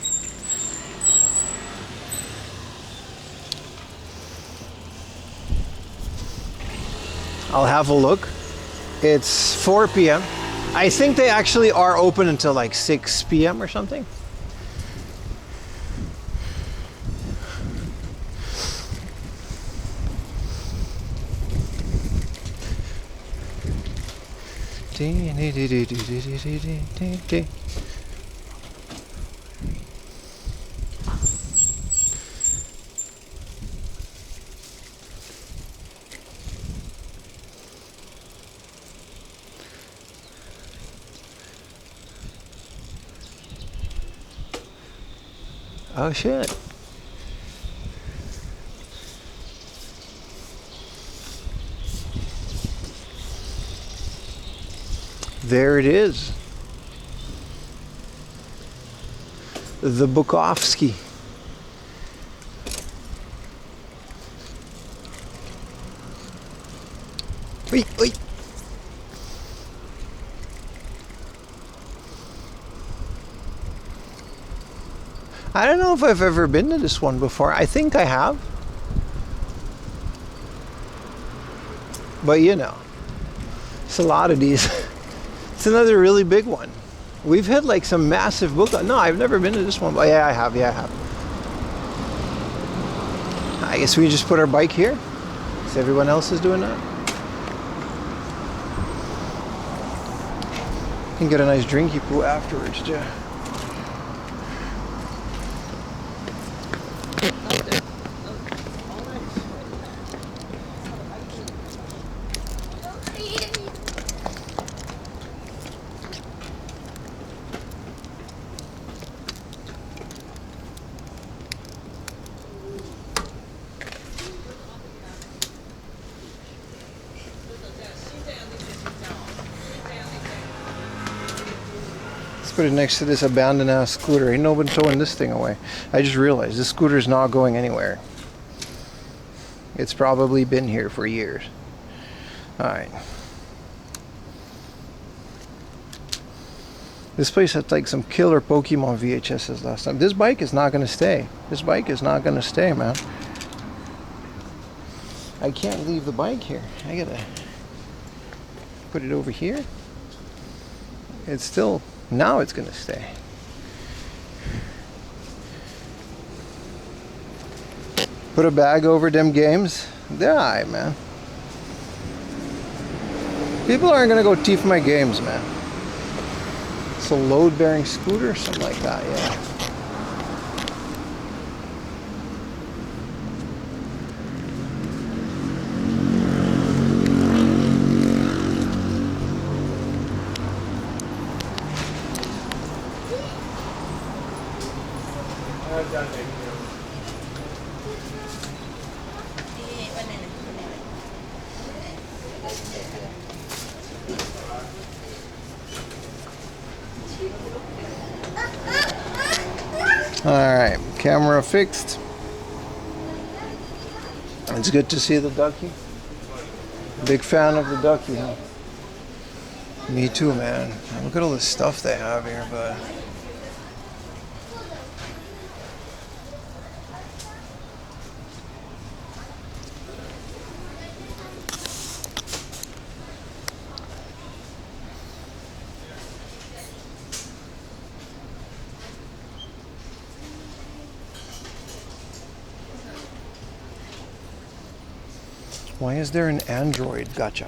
I'll have a look. It's 4 p.m. I think they actually are open until like 6 p.m. or something. Oh shit. There it is. The Bukowski. Wait, wait. I don't know if I've ever been to this one before. I think I have. But you know, it's a lot of these. It's another really big one. We've hit like some massive book. No, I've never been to this one. But yeah, I have. Yeah, I have. I guess we just put our bike here. So everyone else is doing that. You can get a nice drinky poo afterwards, too. Put it next to this abandoned ass scooter. Ain't nobody throwing this thing away. I just realized this scooter is not going anywhere. It's probably been here for years. Alright. This place had like some killer Pokemon VHSs last time. This bike is not going to stay. This bike is not going to stay, man. I can't leave the bike here. I gotta put it over here. It's still... Now it's gonna stay. Put a bag over them games. They're alright, man. People aren't gonna go thief my games, man. It's a load-bearing scooter, something like that, yeah. Alright, camera fixed. It's good to see the ducky. Big fan of the ducky, huh? Me too, man. Look at all the stuff they have here, but... Why is there an Android gacha?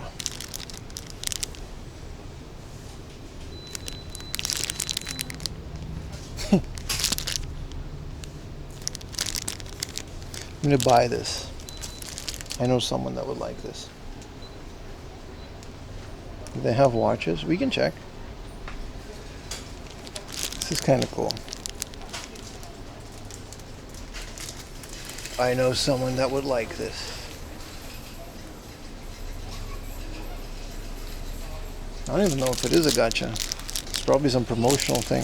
I'm gonna buy this. I know someone that would like this. Do they have watches? We can check. This is kind of cool. I know someone that would like this. I don't even know if it is a gacha. It's probably some promotional thing.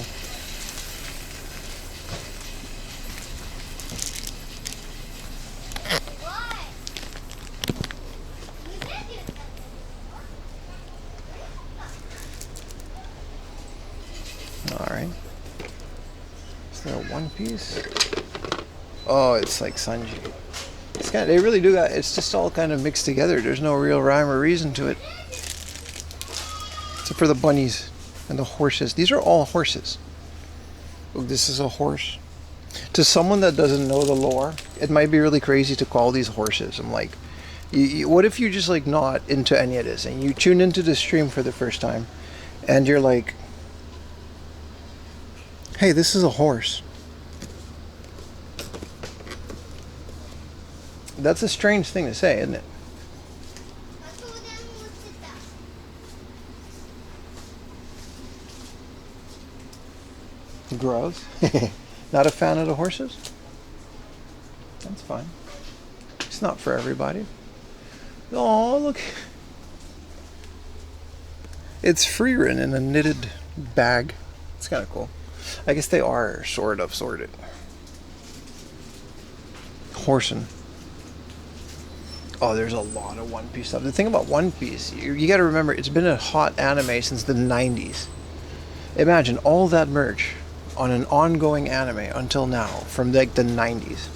Alright. Is there a one piece? Oh, it's like Sanji. It's kind of, they really do got, it's just all kind of mixed together. There's no real rhyme or reason to it. Except for the bunnies and the horses. These are all horses. Look, this is a horse. To someone that doesn't know the lore, it might be really crazy to call these horses. I'm like, what if you're just like not into any of this and you tune into the stream for the first time and you're like, hey, this is a horse. That's a strange thing to say, isn't it? Gross. Not a fan of the horses? That's fine. It's not for everybody. Oh, look. It's Freerin in a knitted bag. It's kind of cool. I guess they are sort of sorted. Horsin. Oh, there's a lot of One Piece stuff. The thing about One Piece, you got to remember, it's been a hot anime since the 90s. Imagine all that merch on an ongoing anime until now, from like the 90s.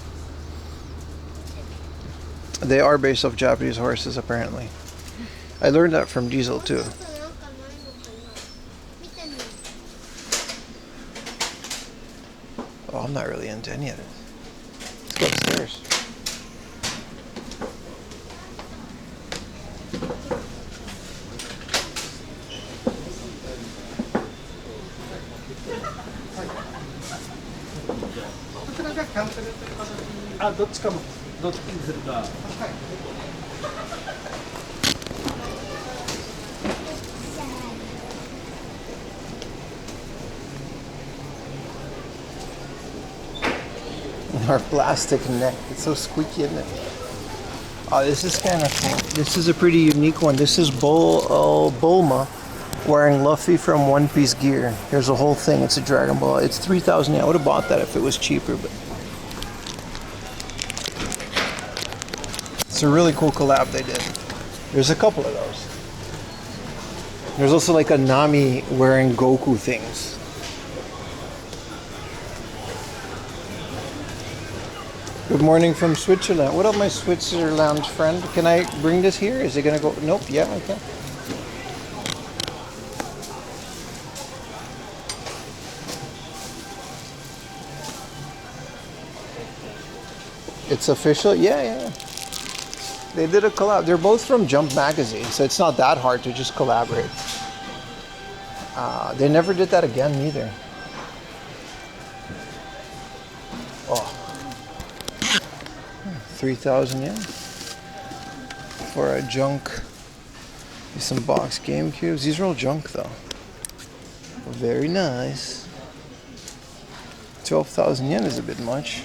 They are based off Japanese horses, apparently. I learned that from Diesel too. Oh, I'm not really into any of this. Let's go upstairs. Our plastic neck. It's so squeaky, isn't it? Oh, this is kind of cool. This is a pretty unique one. This is Bulma wearing Luffy from One Piece gear. Here's a whole thing. It's a Dragon Ball. It's 3,000 yen. I would have bought that if it was cheaper, but it's a really cool collab they did. There's a couple of those. There's also like a Nami wearing Goku things. Good morning from Switzerland. What up, my Switzerland friend? Can I bring this here? Is it gonna go? Nope. Yeah, okay. It's official? Yeah. They did a collab. They're both from Jump Magazine, so it's not that hard to just collaborate. They never did that again either. Oh. 3,000 yen for a junk. Some box game cubes. These are all junk though. Very nice. 12,000 yen is a bit much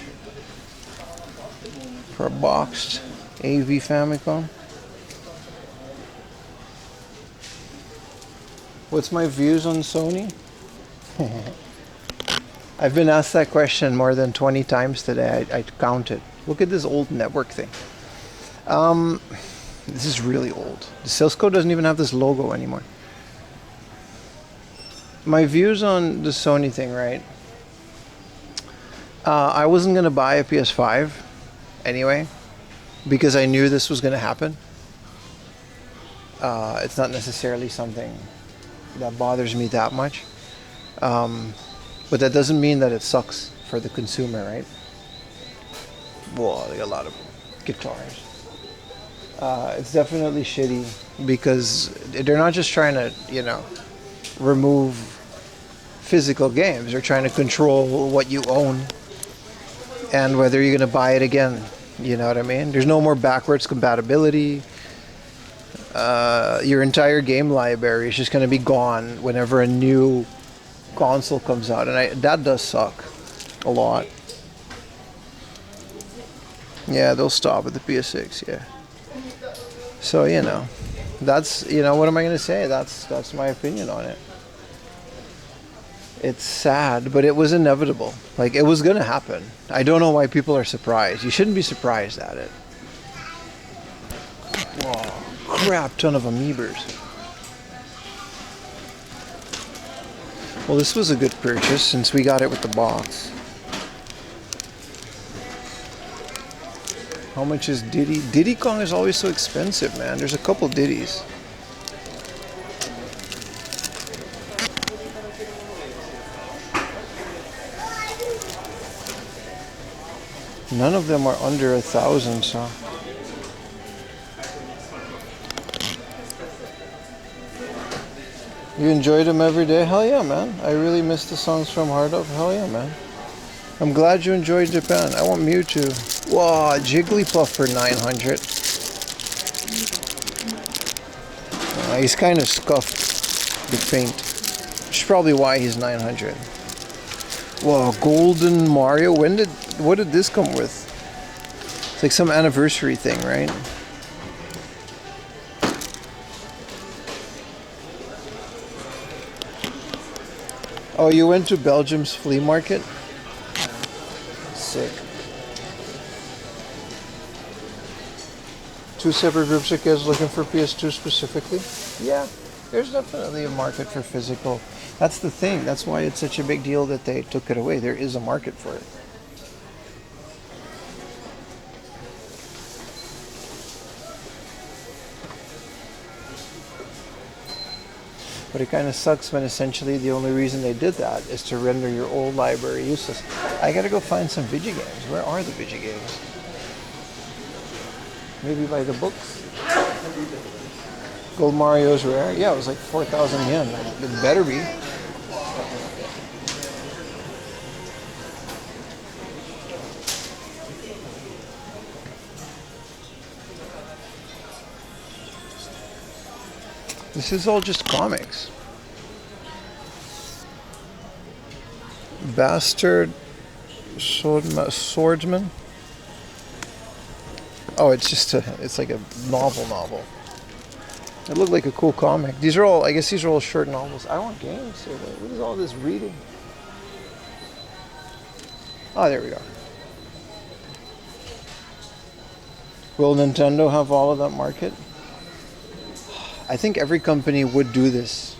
for a boxed AV Famicom. What's my views on Sony? I've been asked that question more than 20 times today. I counted. Look at this old network thing. This is really old. The sales code doesn't even have this logo anymore. My views on the Sony thing, right? I wasn't going to buy a PS5 anyway, because I knew this was going to happen. It's not necessarily something that bothers me that much. But that doesn't mean that it sucks for the consumer, right? Whoa, they got a lot of guitars. It's definitely shitty because they're not just trying to, remove physical games. They're trying to control what you own and whether you're going to buy it again. You know what I mean? There's no more backwards compatibility. Your entire game library is just going to be gone whenever a new console comes out, and that does suck a lot. Yeah, they'll stop at the PS6. Yeah. So that's what am I gonna say? That's my opinion on it. It's sad, but it was inevitable. Like, it was gonna happen. I don't know why people are surprised. You shouldn't be surprised at it. Whoa, crap ton of amoebers. Well, this was a good purchase since we got it with the box. How much is Diddy? Diddy Kong is always so expensive, man. There's a couple Diddies. None of them are under 1,000, so. You enjoyed them every day? Hell yeah, man. I really miss the songs from Hard Up. Hell yeah, man. I'm glad you enjoyed Japan. I want Mewtwo. Wow, Jigglypuff for 900. He's kind of scuffed with paint. Which is probably why he's 900. Whoa, Golden Mario. What did this come with? It's like some anniversary thing, right? Oh, you went to Belgium's flea market? Sick. 2 separate groups of kids looking for PS2 specifically? Yeah, there's definitely a market for physical. That's the thing. That's why it's such a big deal that they took it away. There is a market for it. But it kind of sucks when essentially the only reason they did that is to render your old library useless. I gotta go find some video games. Where are the video games? Maybe by the books? Gold Mario's rare? Yeah, it was like 4,000 yen. It better be. This is all just comics. Bastard Swordsman. Oh, it's like a novel. It looked like a cool comic. These are all, I guess these are all short novels. I want games here. What is all this reading? Oh, there we go. Will Nintendo have all of that market? I think every company would do this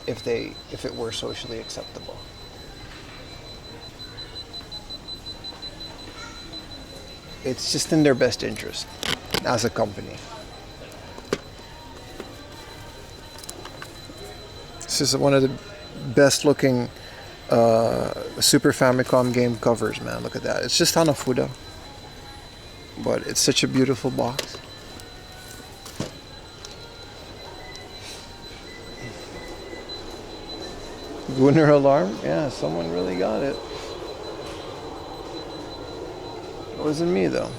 if it were socially acceptable. It's just in their best interest as a company. This is one of the best looking Super Famicom game covers, man. Look at that. It's just Hanafuda, but it's such a beautiful box. Gunner alarm? Yeah, someone really got it. It wasn't me though.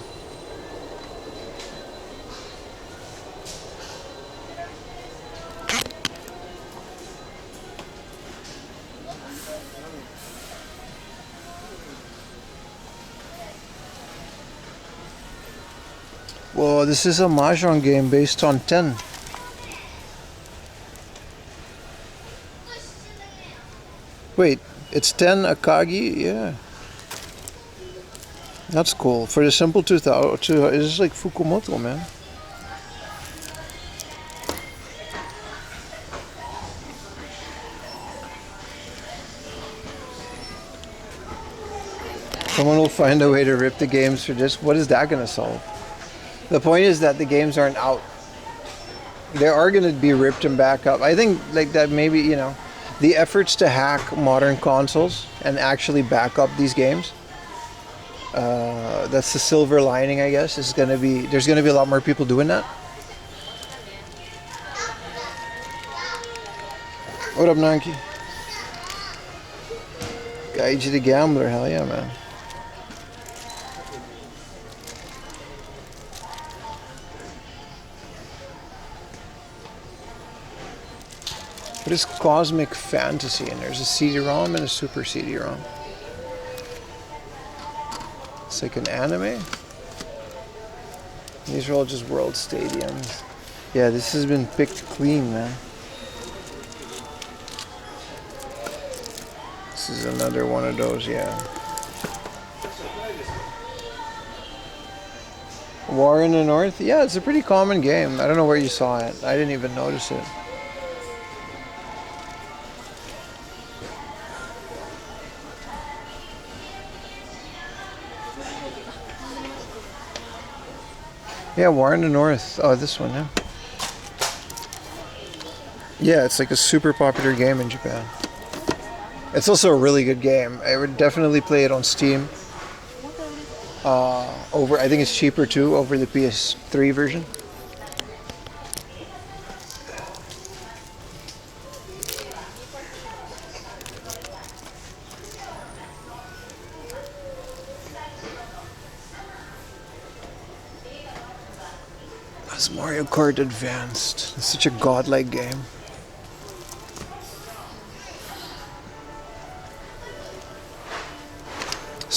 Well, this is a Mahjong game based on 10. Wait, it's 10 Akagi? Yeah. That's cool. For the simple 2000, it's like Fukumoto, man. Someone will find a way to rip the games for this. What is that going to solve? The point is that the games aren't out. They are going to be ripped and back up. I think like that maybe, you know, the efforts to hack modern consoles and actually back up these games, that's the silver lining, I guess. There's going to be a lot more people doing that. What up, Nanki? Gaiji the Gambler, hell yeah, man. What is Cosmic Fantasy? And there's a CD-ROM and a Super CD-ROM. It's like an anime. These are all just world stadiums. Yeah, this has been picked clean, man. This is another one of those, yeah. War in the North? Yeah, it's a pretty common game. I don't know where you saw it. I didn't even notice it. Yeah, War in the North. Oh, this one, yeah. Yeah, it's like a super popular game in Japan. It's also a really good game. I would definitely play it on Steam. I think it's cheaper too, over the PS3 version. That's Mario Kart Advanced. It's such a godlike game.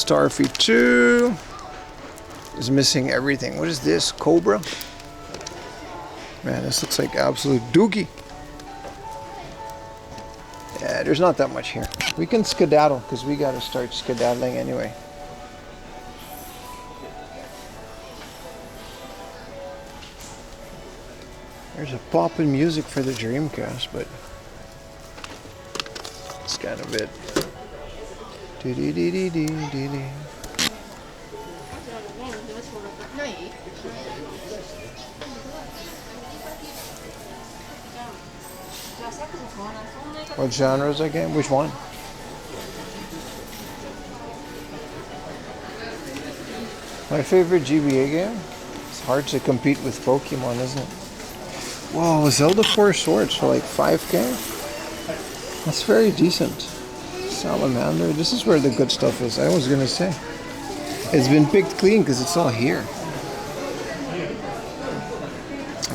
Starfy 2 is missing everything. What is this? Cobra? Man, this looks like absolute dookie. Yeah, there's not that much here. We can skedaddle because we got to start skedaddling anyway. There's a pop in music for the Dreamcast, but it's kind of it. Dee-dee-dee-dee-dee-dee. What genre is that game? Which one? My favorite GBA game? It's hard to compete with Pokemon, isn't it? Whoa, Zelda 4 Swords for like 5K? That's very decent. Salamander, this is where the good stuff is. I was gonna say. It's been picked clean because it's all here.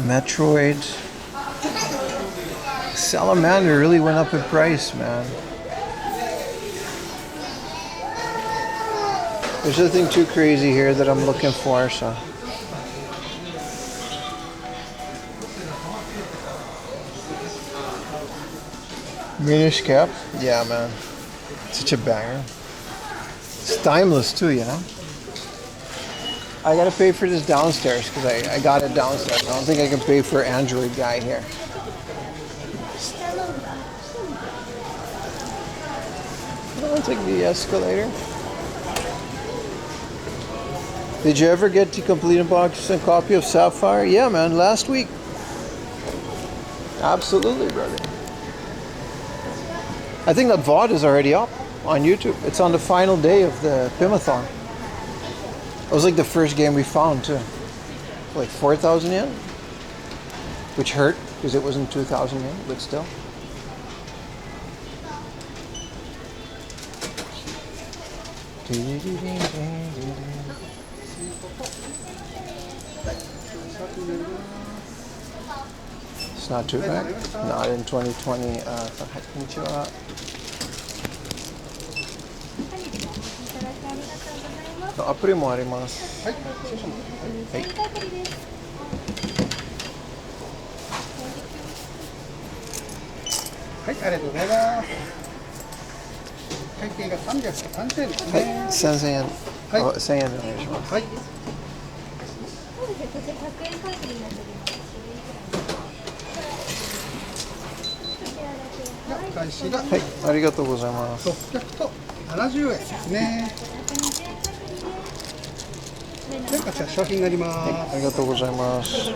Metroid. Salamander really went up in price, man. There's nothing too crazy here that I'm looking for, so. Minish Cap? Yeah, man. Such a banger. It's timeless too, you know? I gotta pay for this downstairs because I got it downstairs. I don't think I can pay for Android guy here. I'll take the escalator. Did you ever get to complete a box and copy of Sapphire? Yeah, man, last week. Absolutely, brother. I think that VOD is already up on YouTube. It's on the final day of the Pimathon. It was like the first game we found too. Like 4,000 yen? Which hurt because it wasn't 2,000 yen, but still. It's not too bad. Not in 2020. こんにちは。アプリもあります。はい。はい。はい、ありがとうございます。会計が330円ですね。はい、3000円。はい。1000円でお願いします。はい。開始が、はい、ありがとうございます。600と70円ですね。で、こちら商品になります。はい、ありがとうございます。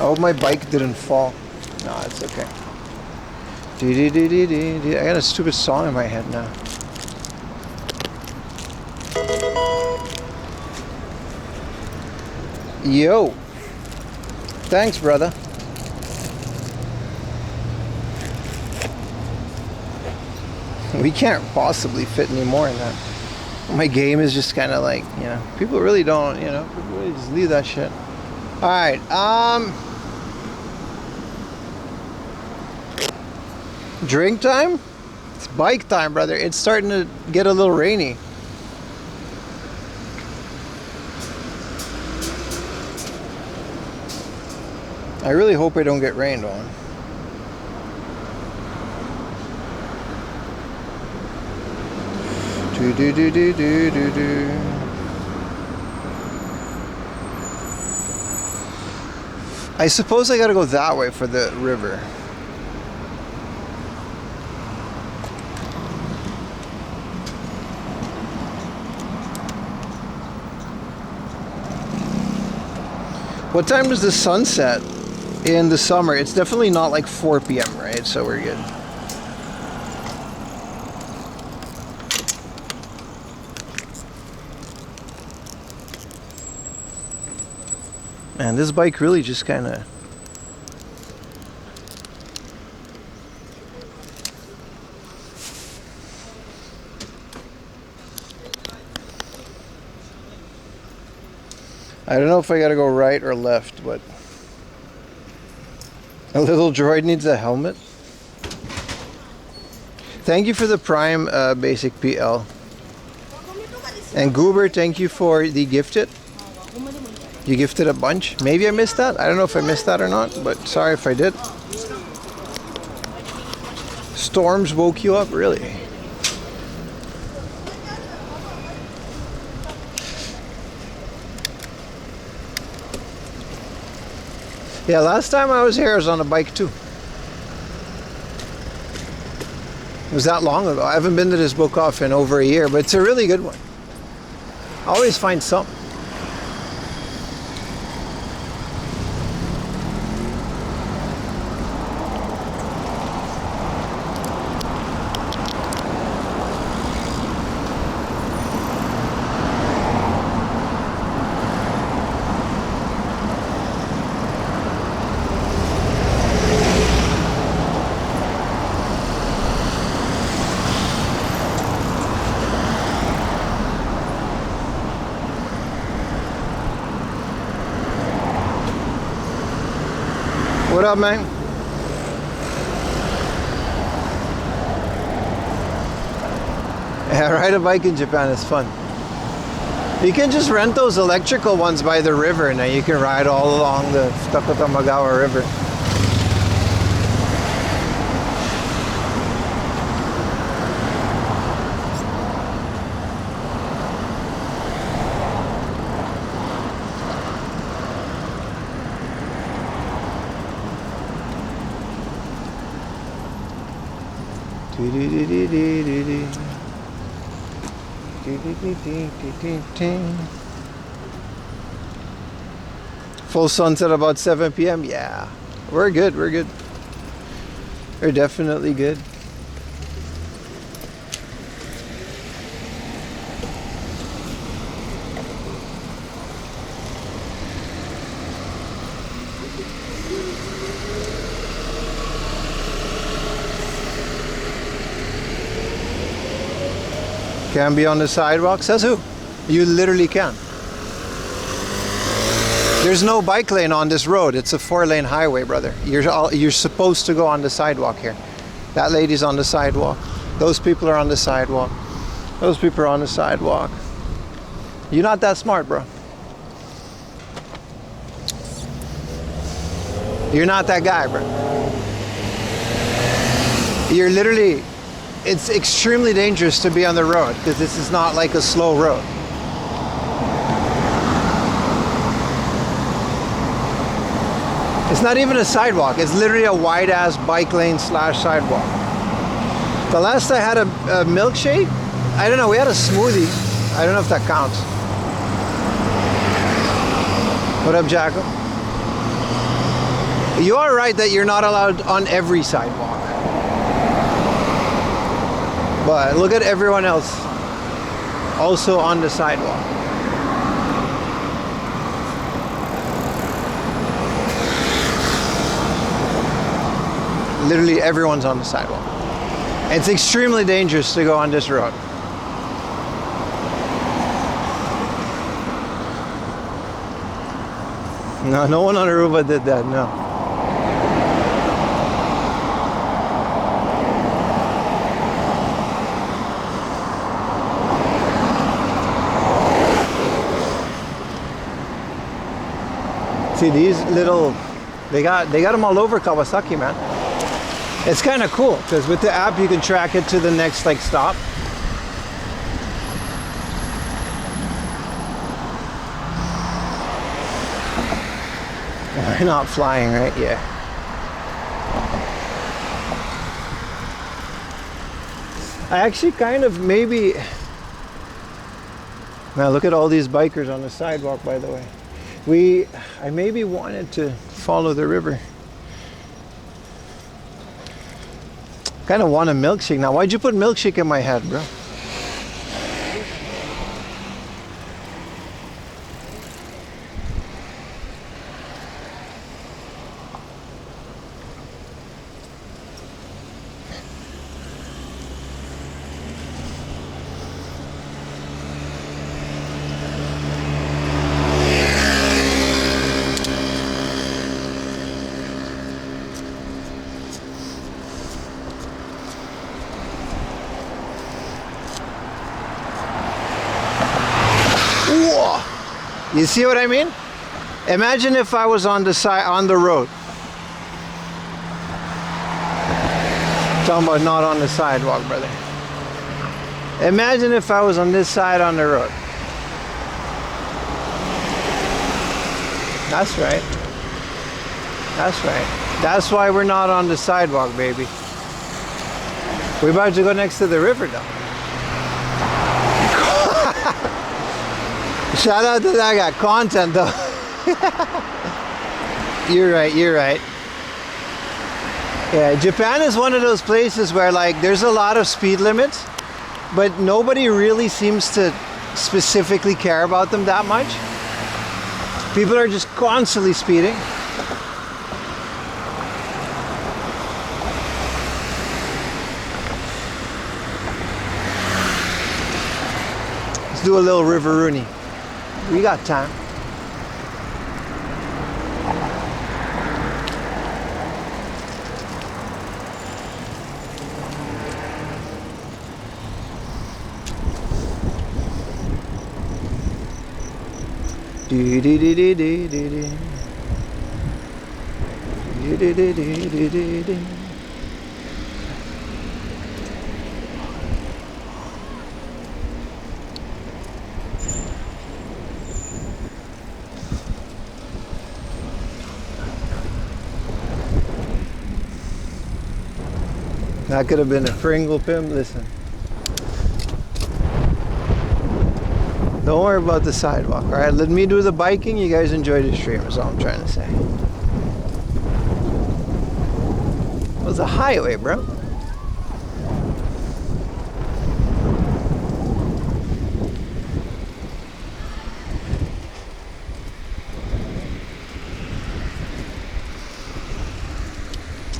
I hope my bike didn't fall. No, it's okay. I got a stupid song in my head now. Yo. Thanks, brother. We can't possibly fit any more in that. My game is just kind of like, you know, people really don't, you know, people really just leave that shit. All right, drink time? It's bike time, brother. It's starting to get a little rainy. I really hope I don't get rained on. Do. I suppose I gotta go that way for the river. What time does the sun set in the summer? It's definitely not like 4 p.m., right? So we're good. Man, this bike really just kind of... I don't know if I gotta go right or left, but a little droid needs a helmet. Thank you for the Prime basic PL. And Goober, thank you for the gifted. You gifted a bunch. Maybe I missed that. I don't know if I missed that or not, but sorry if I did. Storms woke you up, really? Yeah, last time I was here, I was on a bike too. It was that long ago. I haven't been to this book off in over a year, but it's a really good one. I always find something. What up, man? Yeah, ride a bike in Japan is fun. You can just rent those electrical ones by the river, and then you can ride all along the Takotamagawa River. Full sunset about 7 p.m. Yeah, we're good. We're good. We're definitely good. Can be on the sidewalk? Says who? You literally can. There's no bike lane on this road. It's a 4-lane highway, brother. You're supposed to go on the sidewalk here. That lady's on the sidewalk. Those people are on the sidewalk. Those people are on the sidewalk. You're not that smart, bro. You're not that guy, bro. You're literally... It's extremely dangerous to be on the road because this is not like a slow road. It's not even a sidewalk. It's literally a wide-ass bike lane / sidewalk. The last I had a milkshake, I don't know, we had a smoothie. I don't know if that counts. What up, Jacko? You are right that you're not allowed on every sidewalk. But look at everyone else also on the sidewalk. Literally everyone's on the sidewalk. It's extremely dangerous to go on this road. No, no one on Aruba did that, no. See these little, they got them all over Kawasaki, man. It's kind of cool because with the app you can track it to the next like stop. Why not flying, right? Yeah. I actually kind of maybe. Now look at all these bikers on the sidewalk, by the way. I maybe wanted to follow the river. Kind of want a milkshake now. Why'd you put milkshake in my head, bro? You see what I mean? Imagine if I was on the side, on the road. Talking about not on the sidewalk, brother. Imagine if I was on this side on the road. That's right. That's right. That's why we're not on the sidewalk, baby. We're about to go next to the river, though. Shout out to that guy. Content, though. You're right. You're right. Yeah, Japan is one of those places where, like, there's a lot of speed limits, but nobody really seems to specifically care about them that much. People are just constantly speeding. Let's do a little river-rooney. We got time. That could have been a Pringle Pimp. Listen. Don't worry about the sidewalk, alright? Let me do the biking, you guys enjoy the stream, is all I'm trying to say. It was a highway, bro.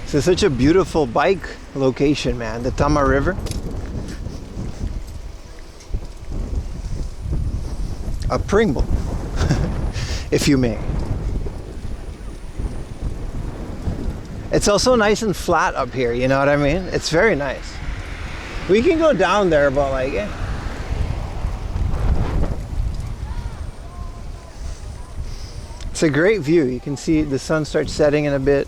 This is such a beautiful bike location, man, the Tama River. A Pringle, if you may. It's also nice and flat up here, you know what I mean? It's very nice. We can go down there, but like, it's a great view. You can see the sun starts setting in a bit.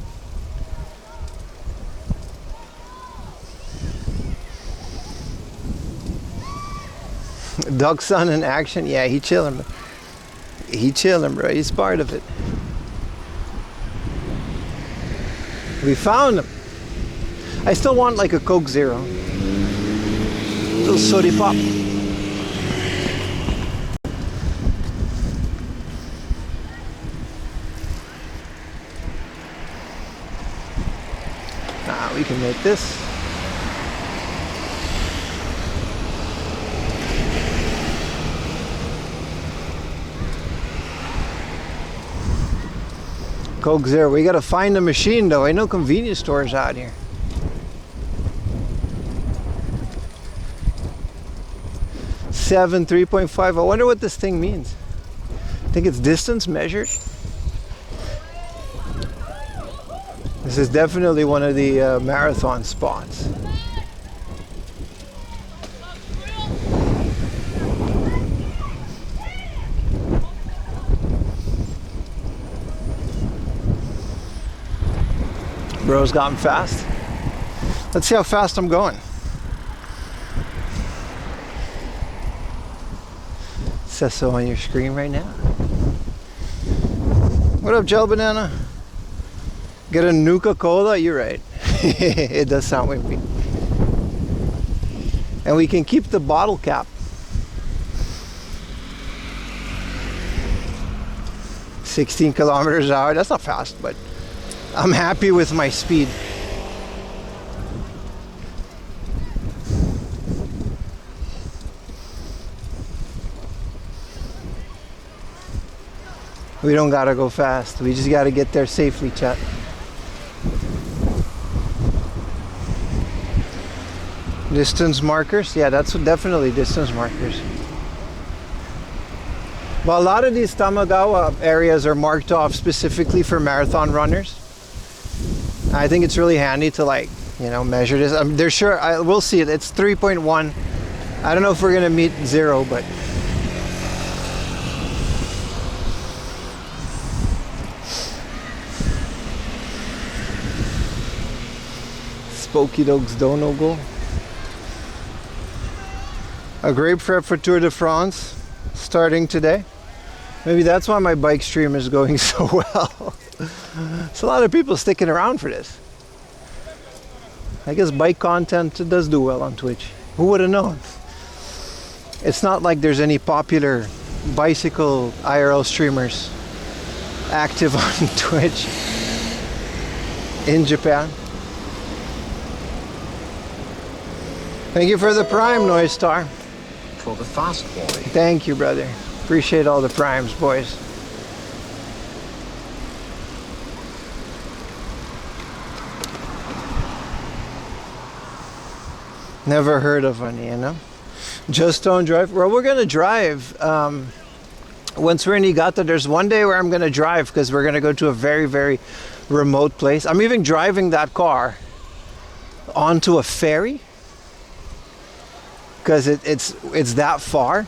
Duck Son in action. Yeah, he chilling. He chilling, bro. He's part of it. We found him. I still want like a Coke Zero. Little sody pop. Nah, we can make this. Coke Zero. We gotta find a machine though. Ain't no convenience stores out here. Seven 3.5. I wonder what this thing means. I think it's distance measured. This is definitely one of the marathon spots. Bro's gotten fast. Let's see how fast I'm going. It says so on your screen right now. What up, Gel Banana? Get a Nuka-Cola? You're right. It does sound wimpy. And we can keep the bottle cap. 16 kilometers an hour. That's not fast, but I'm happy with my speed. We don't gotta go fast. We just gotta get there safely, chat. Distance markers? Yeah, that's definitely distance markers. Well, a lot of these Tamagawa areas are marked off specifically for marathon runners. I think it's really handy to, like, you know, measure this. They're sure, we'll see it. It's 3.1. I don't know if we're gonna meet 0, but Spooky Dogs Dono Go. A great prep for Tour de France starting today. Maybe that's why my bike stream is going so well. There's a lot of people sticking around for this. I guess bike content does do well on Twitch. Who would have known? It's not like there's any popular bicycle IRL streamers active on Twitch in Japan. Thank you for the Prime, Noise Star. For the fast boy. Thank you, brother. Appreciate all the primes, boys. Never heard of any, you know? Just don't drive. Well, we're gonna drive. Once we're in Niigata, there's one day where I'm gonna drive because we're gonna go to a very, very remote place. I'm even driving that car onto a ferry because it's that far.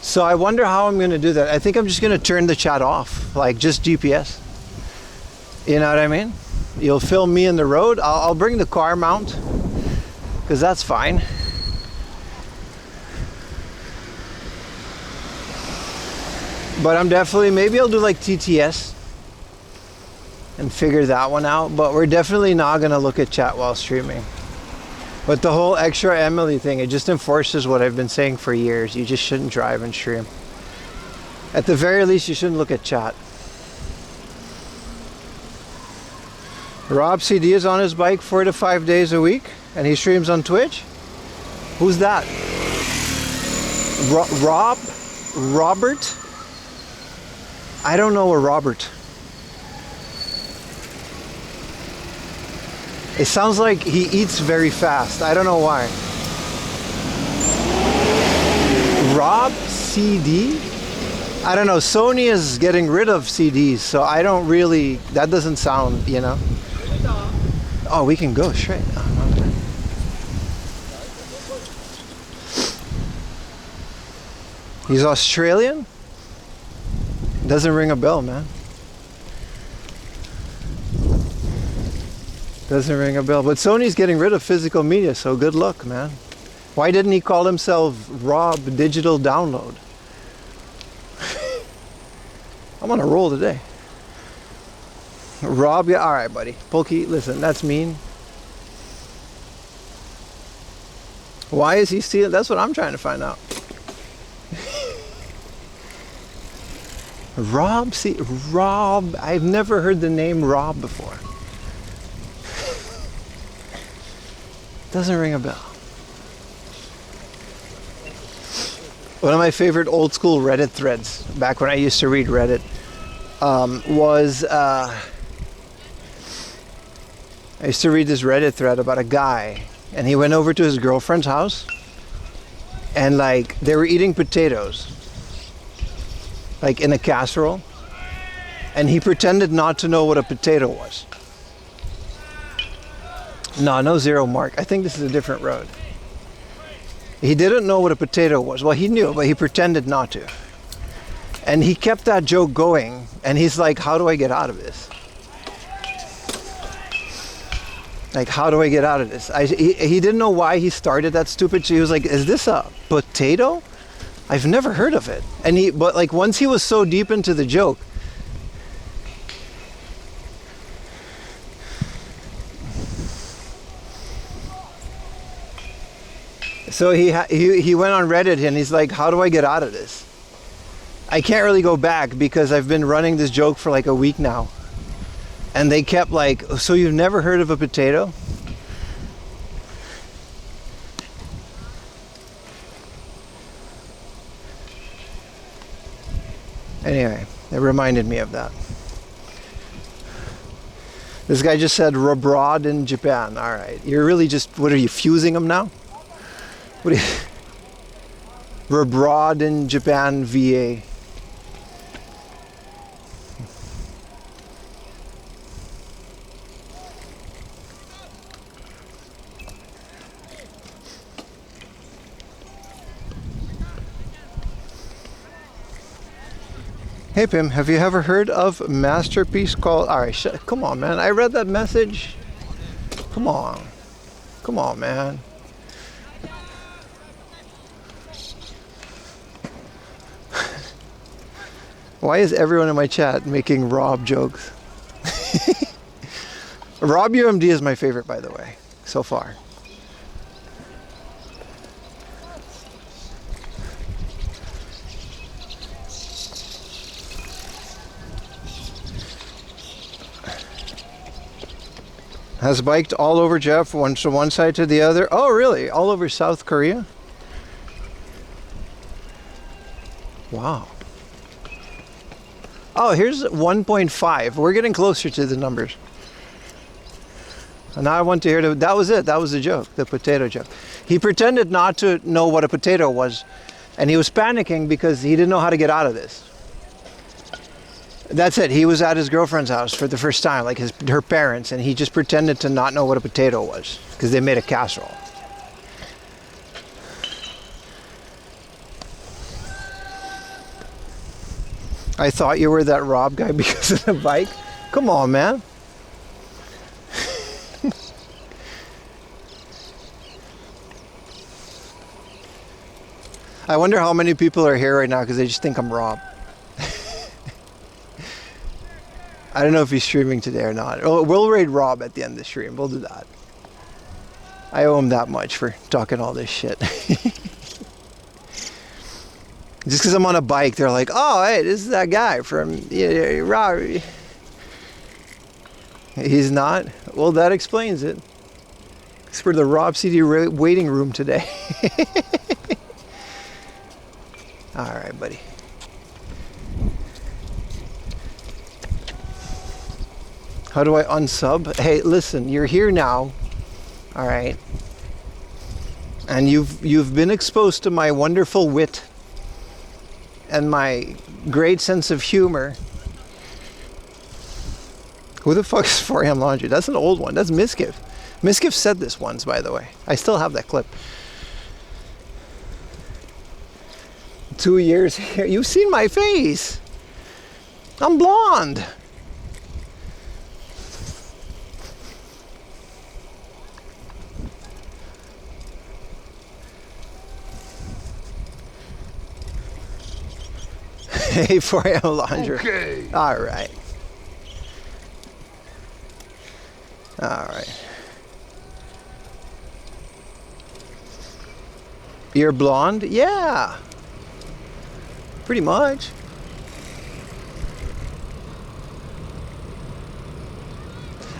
So I wonder how I'm gonna do that. I think I'm just gonna turn the chat off, like just GPS. You know what I mean? You'll film me in the road. I'll bring the car mount because that's fine. But I'm definitely, maybe I'll do like TTS and figure that one out. But we're definitely not gonna look at chat while streaming. But the whole extra Emily thing, it just enforces what I've been saying for years. You just shouldn't drive and stream. At the very least, you shouldn't look at chat. Rob CD is on his bike 4 to 5 days a week, and he streams on Twitch. Who's that? Robert? I don't know a Robert. It sounds like he eats very fast. I don't know why. Rob CD? I don't know. Sony is getting rid of CDs, so I don't really, that doesn't sound, you know. Oh, we can go straight. Oh, okay. He's Australian? Doesn't ring a bell, man. Doesn't ring a bell. But Sony's getting rid of physical media, so good luck, man. Why didn't he call himself Rob Digital Download? I'm on a roll today. Rob, yeah, alright, buddy. Pokey, listen, that's mean. Why is he stealing? That's what I'm trying to find out. Rob, I've never heard the name Rob before. Doesn't ring a bell. One of my favorite old school Reddit threads, back when I used to read Reddit, was I used to read this Reddit thread about a guy, and he went over to his girlfriend's house, and like they were eating potatoes, like in a casserole, and he pretended not to know what a potato was. No zero mark. I think this is a different road. He didn't know what a potato was. Well, he knew, but he pretended not to. And he kept that joke going, and he's like, how do I get out of this? Like, how do I get out of this? He didn't know why he started that stupid shit. He was like, is this a potato? I've never heard of it. But like once he was so deep into the joke, so he went on Reddit and he's like, how do I get out of this? I can't really go back because I've been running this joke for like a week now. And they kept like, so you've never heard of a potato? Anyway, it reminded me of that. This guy just said abroad in Japan. All right, you're really just, what are you, fusing them now? What are you, abroad in Japan, VA. Hey Pim, have you ever heard of Masterpiece called... Alright, come on man, I read that message. Come on. Come on, man. Why is everyone in my chat making Rob jokes? Rob UMD is my favorite, by the way, so far. Has biked all over Jeff, from one side to the other. Oh, really? All over South Korea? Wow. Oh, here's 1.5. We're getting closer to the numbers. And now I want to hear that was it. That was the joke, the potato joke. He pretended not to know what a potato was, and he was panicking because he didn't know how to get out of this. That's it. He was at his girlfriend's house for the first time, like her parents, and he just pretended to not know what a potato was because they made a casserole. I thought you were that Rob guy because of the bike. Come on, man. I wonder how many people are here right now because they just think I'm Rob. I don't know if he's streaming today or not. We'll raid Rob at the end of the stream. We'll do that. I owe him that much for talking all this shit. Just because I'm on a bike, they're like, oh, hey, this is that guy from Rob. He's not? Well, that explains it. It's for the Rob CD waiting room today. All right, buddy. How do I unsub? Hey, listen, you're here now, all right? And you've been exposed to my wonderful wit and my great sense of humor. Who the fuck is 4am Laundry? That's an old one. That's Miskiff. Miskiff said this once, by the way. I still have that clip. 2 years here. You've seen my face. I'm blonde. Hey, 4am Laundry. Okay. All right. All right. You're blonde? Yeah. Pretty much.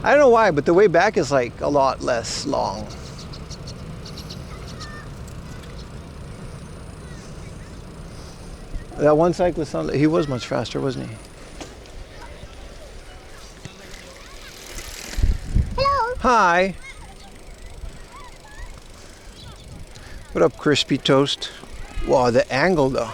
I don't know why, but the way back is like a lot less long. That one cyclist, he was much faster, wasn't he? Hello. Hi. What up, crispy toast? Wow, the angle though.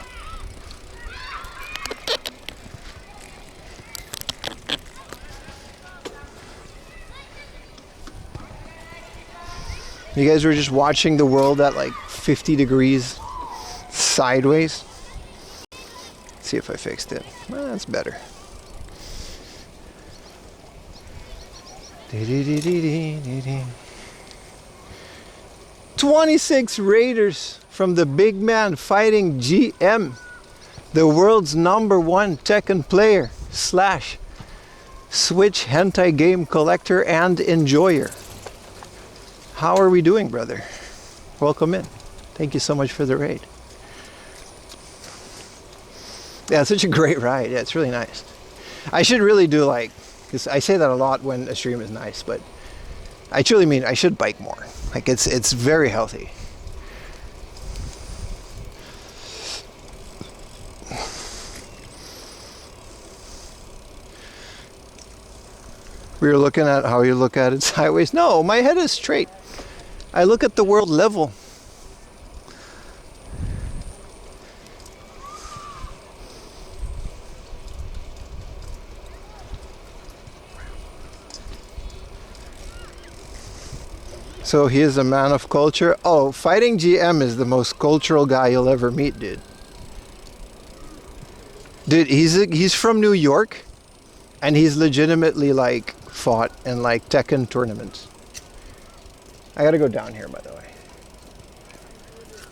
You guys were just watching the world at like 50 degrees sideways. Let's see if I fixed it. Well, that's better. 26 Raiders from the big man fighting GM, the world's #1 Tekken player / Switch hentai game collector and enjoyer. How are we doing, brother? Welcome in. Thank you so much for the raid. Yeah, it's such a great ride. Yeah, it's really nice. I should really do like, because I say that a lot when a stream is nice, but I truly mean I should bike more. Like it's very healthy. We were looking at how you look at it sideways. No, my head is straight. I look at the world level. So he is a man of culture. Oh, fighting GM is the most cultural guy you'll ever meet, dude. Dude, he's from New York, and he's legitimately like fought in like Tekken tournaments. I gotta go down here, by the way.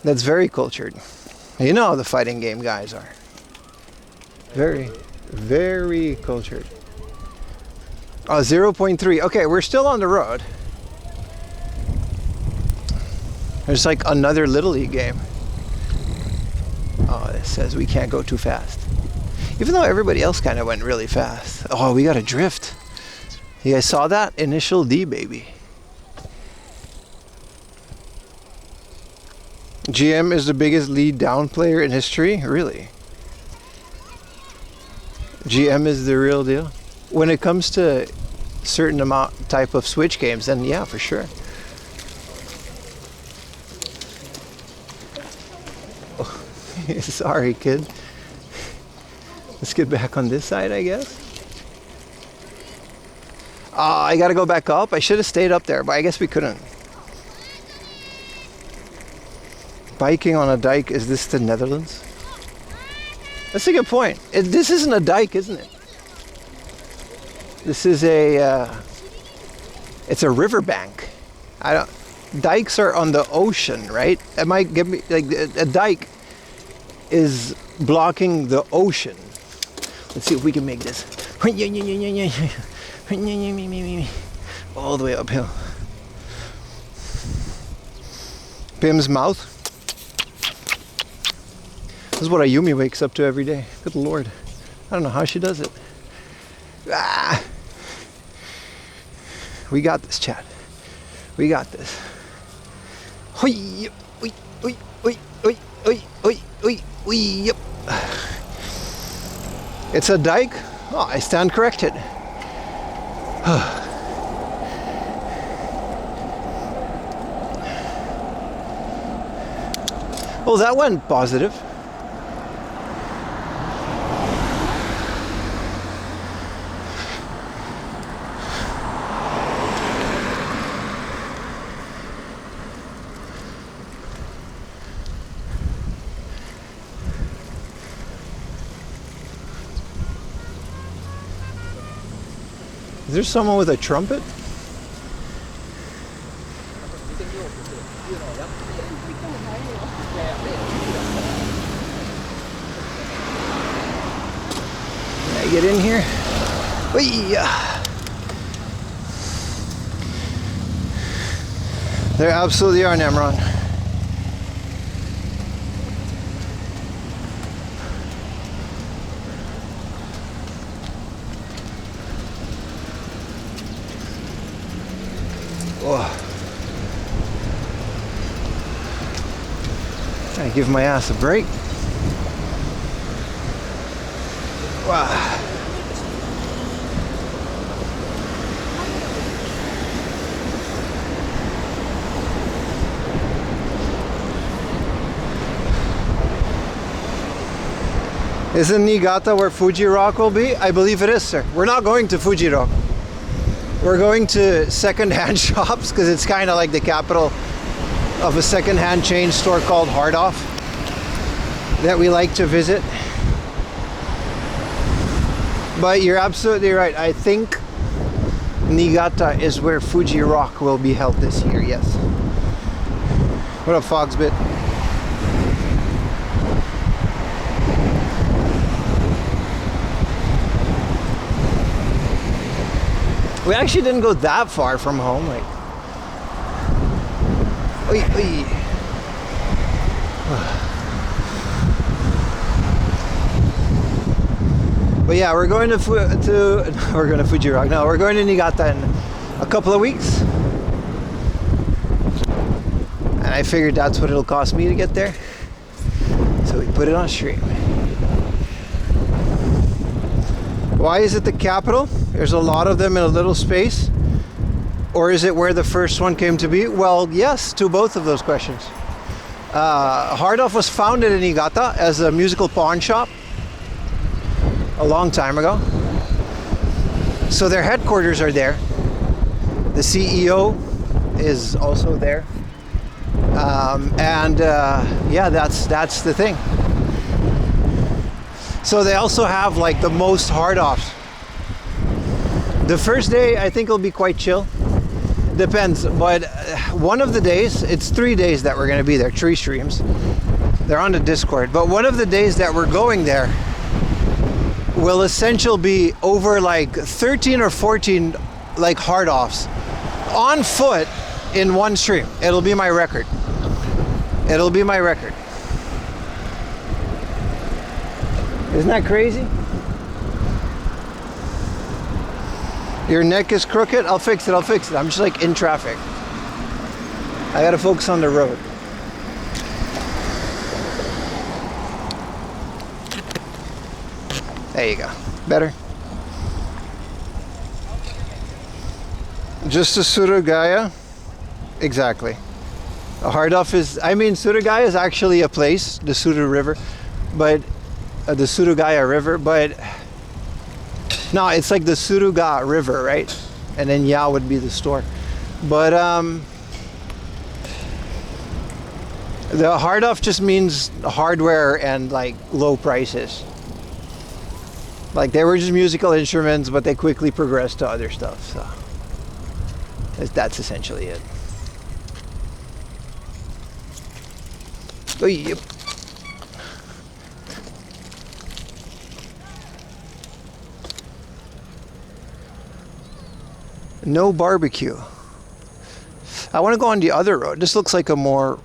That's very cultured. You know how the fighting game guys are. Very, very cultured. Oh, 0.3. Okay, we're still on the road. There's like another Little League game. Oh, it says we can't go too fast. Even though everybody else kind of went really fast. Oh, we got a drift. You guys saw that? Initial D, baby. GM is the biggest lead down player in history? Really? GM is the real deal? When it comes to certain type of Switch games, then yeah, for sure. Oh, sorry, kid. Let's get back on this side, I guess. I gotta go back up. I should have stayed up there, but I guess we couldn't. Biking on a dike, is this the Netherlands? That's a good point. This isn't a dike, isn't it? This is it's a riverbank. Dikes are on the ocean, right? It might give me, like, a dike is blocking the ocean. Let's see if we can make this. All the way uphill. Pim's mouth. This is what Ayumi wakes up to every day. Good Lord. I don't know how she does it. Ah. We got this, Chad. We got this. Hoi, oi, oi, oi, oi, oi, oi, oi, oi, yep. It's a dike. Oh, I stand corrected. Well, that went positive. Is there someone with a trumpet? Can I get in here? Whee! There absolutely are, Nemron. I give my ass a break. Wow. Isn't Niigata where Fuji Rock will be? I believe it is, sir. We're not going to Fuji Rock. We're going to second-hand shops because it's kind of like the capital of a second-hand chain store called Hard Off that we like to visit. But you're absolutely right. I think Niigata is where Fuji Rock will be held this year, yes. What up, Foxbit? We actually didn't go that far from home, like. Oy, oy. But yeah, we're going to Fuji Rock. No, we're going to Niigata in a couple of weeks, and I figured that's what it'll cost me to get there, so we put it on stream. Why is it the capital? There's a lot of them in a little space. Or is it where the first one came to be? Well, yes, to both of those questions. Hard Off was founded in Niigata as a musical pawn shop a long time ago. So their headquarters are there. The CEO is also there. Yeah, that's the thing. So they also have like the most hard offs. The first day I think it'll be quite chill. Depends, but one of the days, it's 3 days that we're going to be there, 3 streams. They're on the Discord, but one of the days that we're going there will essentially be over like 13 or 14 like hard offs on foot in one stream. It'll be my record. It'll be my record. Isn't that crazy? Your neck is crooked? I'll fix it, I'll fix it. I'm just like in traffic. I gotta focus on the road. There you go. Better? Just a Surugaya? Exactly. A hard off is, I mean, Surugaya is actually a place, the Suru River, but the Surugaya River, but no, it's like the Suruga River, right? And then Ya would be the store. But the hard off just means hardware and like low prices. Like they were just musical instruments, but they quickly progressed to other stuff. So that's essentially it. Oh, yep. No barbecue. I want to go on the other road. This looks like a more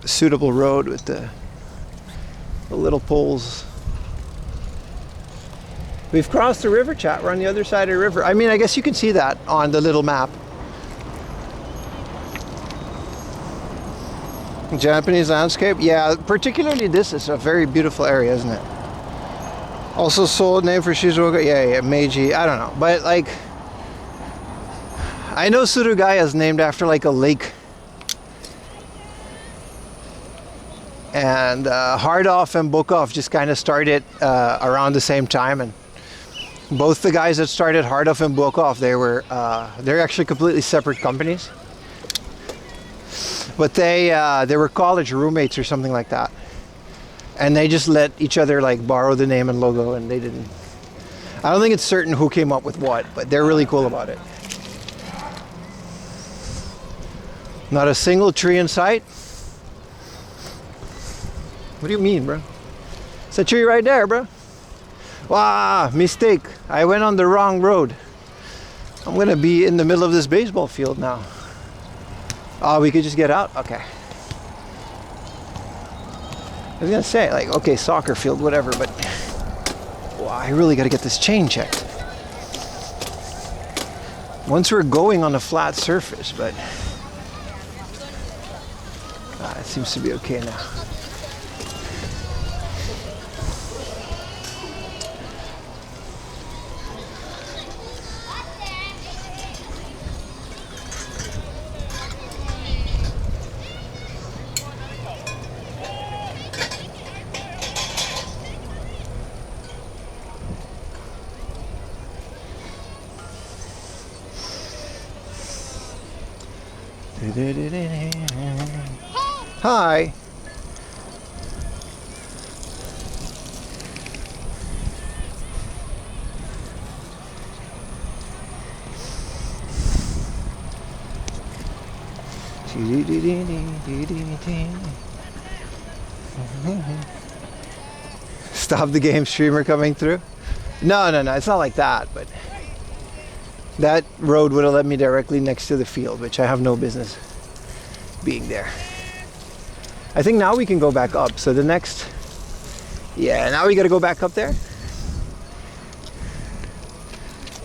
suitable road with the little poles. We've crossed the river, chat. We're on the other side of the river. I mean, I guess you can see that on the little map. Japanese landscape. Yeah, particularly this is a very beautiful area, isn't it? Also sold name for Shizuoka. Yeah, Meiji. I don't know. But like, I know Surugaya is named after like a lake. And Hard Off and Book Off just kind of started around the same time, and both the guys that started Hard Off and Book Off, they're actually completely separate companies, but they were college roommates or something like that, and they just let each other like borrow the name and logo, and they didn't. I don't think it's certain who came up with what, but they're really cool about it. Not a single tree in sight. What do you mean, bro? It's a tree right there, bro. Wow, mistake. I went on the wrong road. I'm gonna be in the middle of this baseball field now. Oh, we could just get out? Okay. I was gonna say, like, okay, soccer field, whatever, but wow, I really gotta get this chain checked. Once we're going on a flat surface, but it seems to be okay now. Hi. Stop the game streamer coming through? No, it's not like that, but that road would have led me directly next to the field, which I have no business being there. I think now we can go back up. So the next, yeah, now we got to go back up there.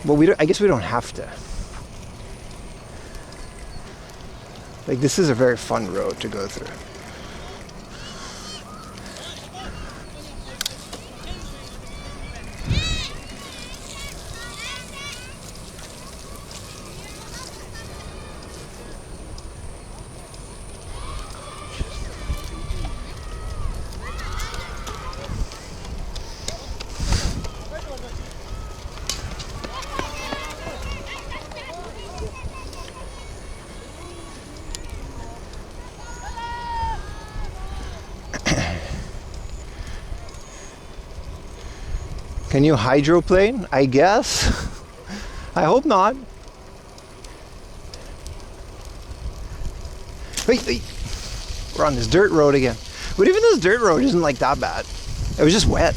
Well, I guess we don't have to. Like, this is a very fun road to go through. Can you hydroplane? I guess. I hope not. Wait. We're on this dirt road again. But even this dirt road isn't like that bad. It was just wet.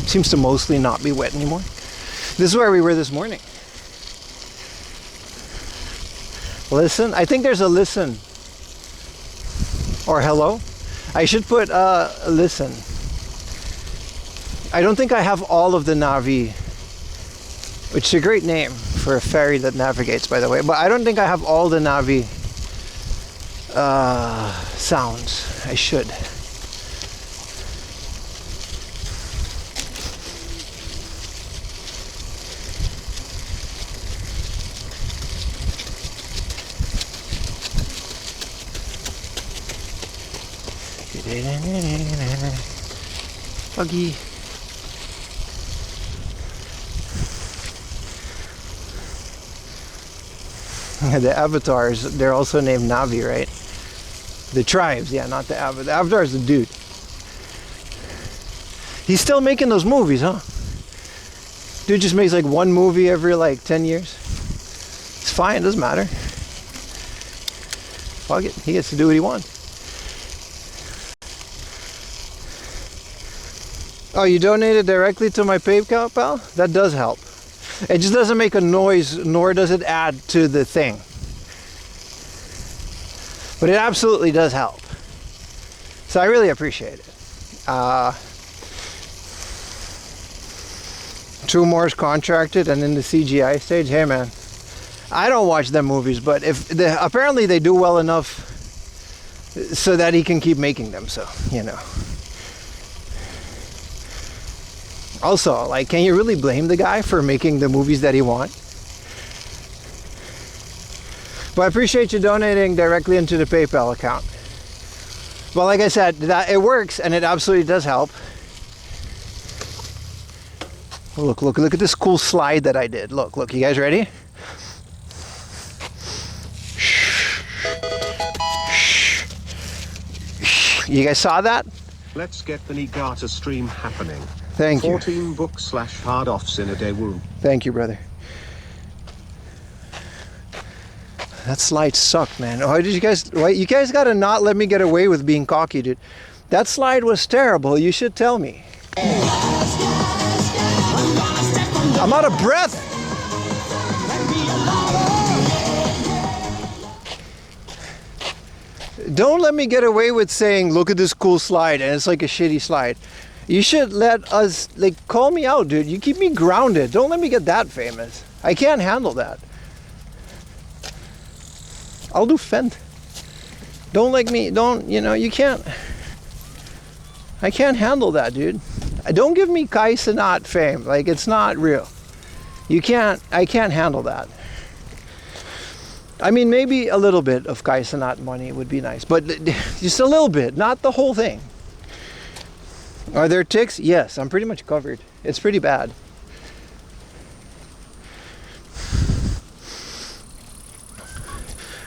Seems to mostly not be wet anymore. This is where we were this morning. Listen. I think there's a listen. Or hello. I should put listen. I don't think I have all of the Navi, which is a great name for a ferry that navigates, by the way. But I don't think I have all the Navi sounds. I should. Buggy. The avatars, they're also named Navi, right? The tribes, yeah, not the avatar. The avatar is the dude. He's still making those movies, huh? Dude just makes like one movie every like 10 years. It's fine, doesn't matter. Fuck it, he gets to do what he wants. Oh, you donated directly to my PayPal, pal? That does help. It just doesn't make a noise, nor does it add to the thing. But it absolutely does help. So I really appreciate it. 2 more is contracted and in the CGI stage. Hey man, I don't watch them movies, but apparently they do well enough so that he can keep making them, so, you know. Also, like, can you really blame the guy for making the movies that he wants? But I appreciate you donating directly into the PayPal account. Well, like I said, that it works and it absolutely does help. Look at this cool slide that I did. Look, you guys ready? You guys saw that? Let's get the Niigata stream happening. Thank you. 14 books / hard offs in a day. Woo. Thank you, brother. That slide sucked, man. Why did you guys? Why you guys gotta not let me get away with being cocky, dude? That slide was terrible. You should tell me. I'm out of breath. Don't let me get away with saying, "Look at this cool slide," and it's like a shitty slide. You should let us, like, call me out, dude. You keep me grounded. Don't let me get that famous. I can't handle that. I'll do Fent. Don't like me, you know, you can't. I can't handle that, dude. Don't give me Kai Cenat fame. Like, it's not real. I can't handle that. I mean, maybe a little bit of Kai Cenat money would be nice, but just a little bit, not the whole thing. Are there ticks? Yes, I'm pretty much covered. It's pretty bad.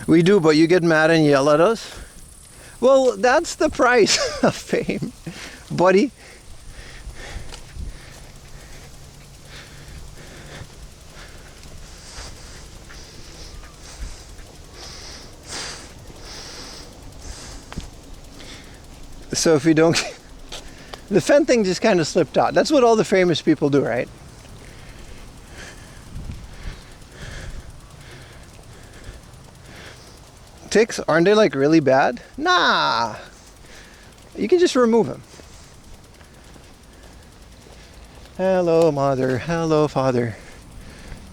We do, but you get mad and yell at us? Well, that's the price of fame, buddy. So if you don't... The Fent thing just kind of slipped out. That's what all the famous people do, right? Ticks, aren't they like really bad? Nah. You can just remove them. Hello, mother. Hello, father.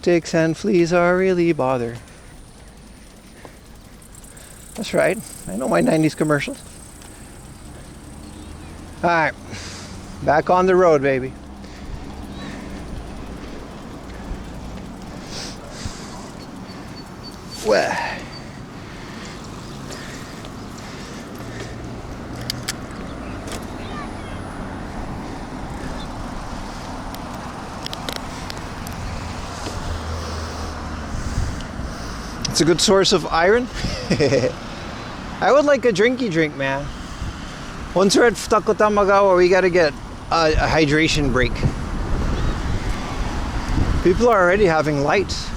Ticks and fleas are really bother. That's right. I know my 90s commercials. Alright. Back on the road, baby. Well. It's a good source of iron. I would like a drinky drink, man. Once we're at Futakotamaga, we gotta get a hydration break. People are already having lights.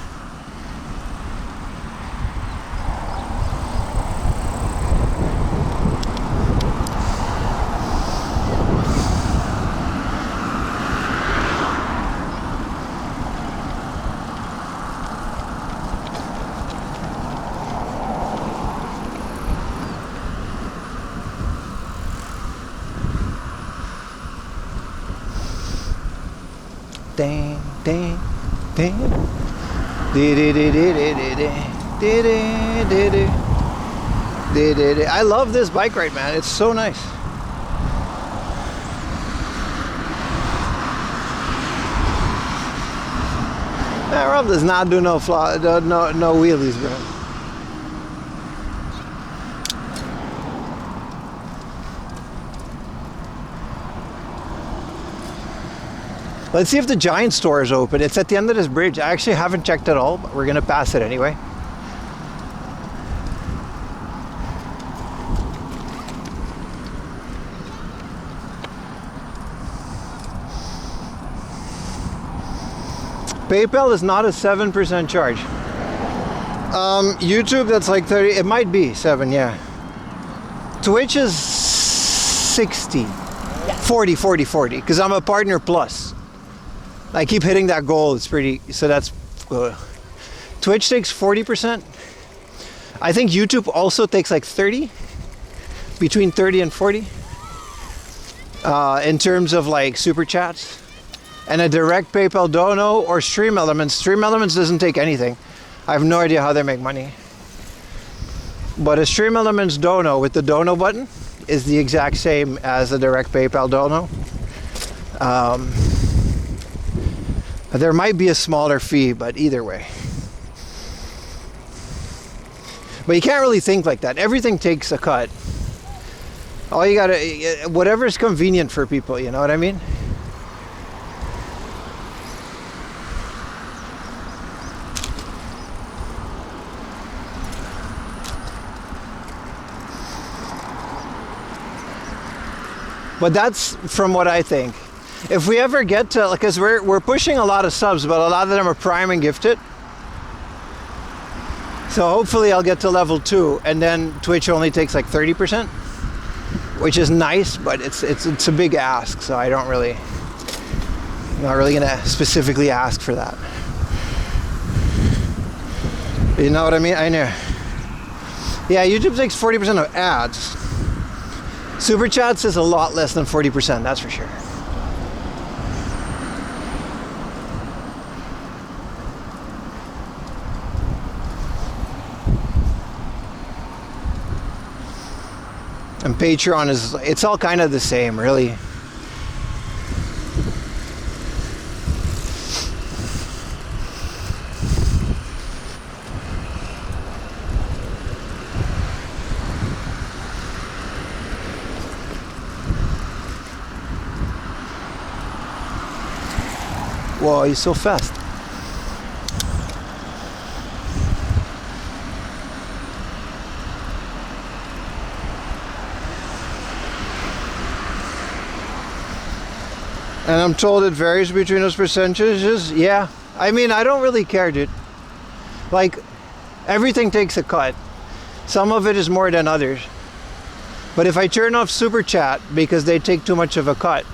ding, ding. I love this bike ride, man. It's so nice. Rob does not do no wheelies, bro. Let's see if the Giant store is open. It's at the end of this bridge. I actually haven't checked at all, but we're gonna pass it anyway. PayPal is not a 7% charge. YouTube, that's like 30. It might be 7, yeah. Twitch is 60. 40, because I'm a partner plus. I keep hitting that goal. It's pretty, so that's Twitch takes 40%. I think YouTube also takes like 30, between 30 and 40 in terms of like super chats. And a direct PayPal dono or Stream Elements. Stream Elements doesn't take anything. I have no idea how they make money. But a Stream Elements dono with the dono button is the exact same as a direct PayPal dono. There might be a smaller fee, but either way. But you can't really think like that. Everything takes a cut. All you gotta, whatever's convenient for people, you know what I mean? But that's from what I think. If we ever get to, because we're pushing a lot of subs, but a lot of them are Prime and Gifted. So hopefully I'll get to level 2, and then Twitch only takes like 30%, which is nice, but it's a big ask. So I'm not really gonna specifically ask for that. You know what I mean? I know. Yeah, YouTube takes 40% of ads. Super Chats is a lot less than 40%, that's for sure. And Patreon is, it's all kind of the same, really. Whoa, he's so fast. And I'm told it varies between those percentages. Yeah, I mean, I don't really care, dude. Like, everything takes a cut. Some of it is more than others. But if I turn off Super Chat because they take too much of a cut,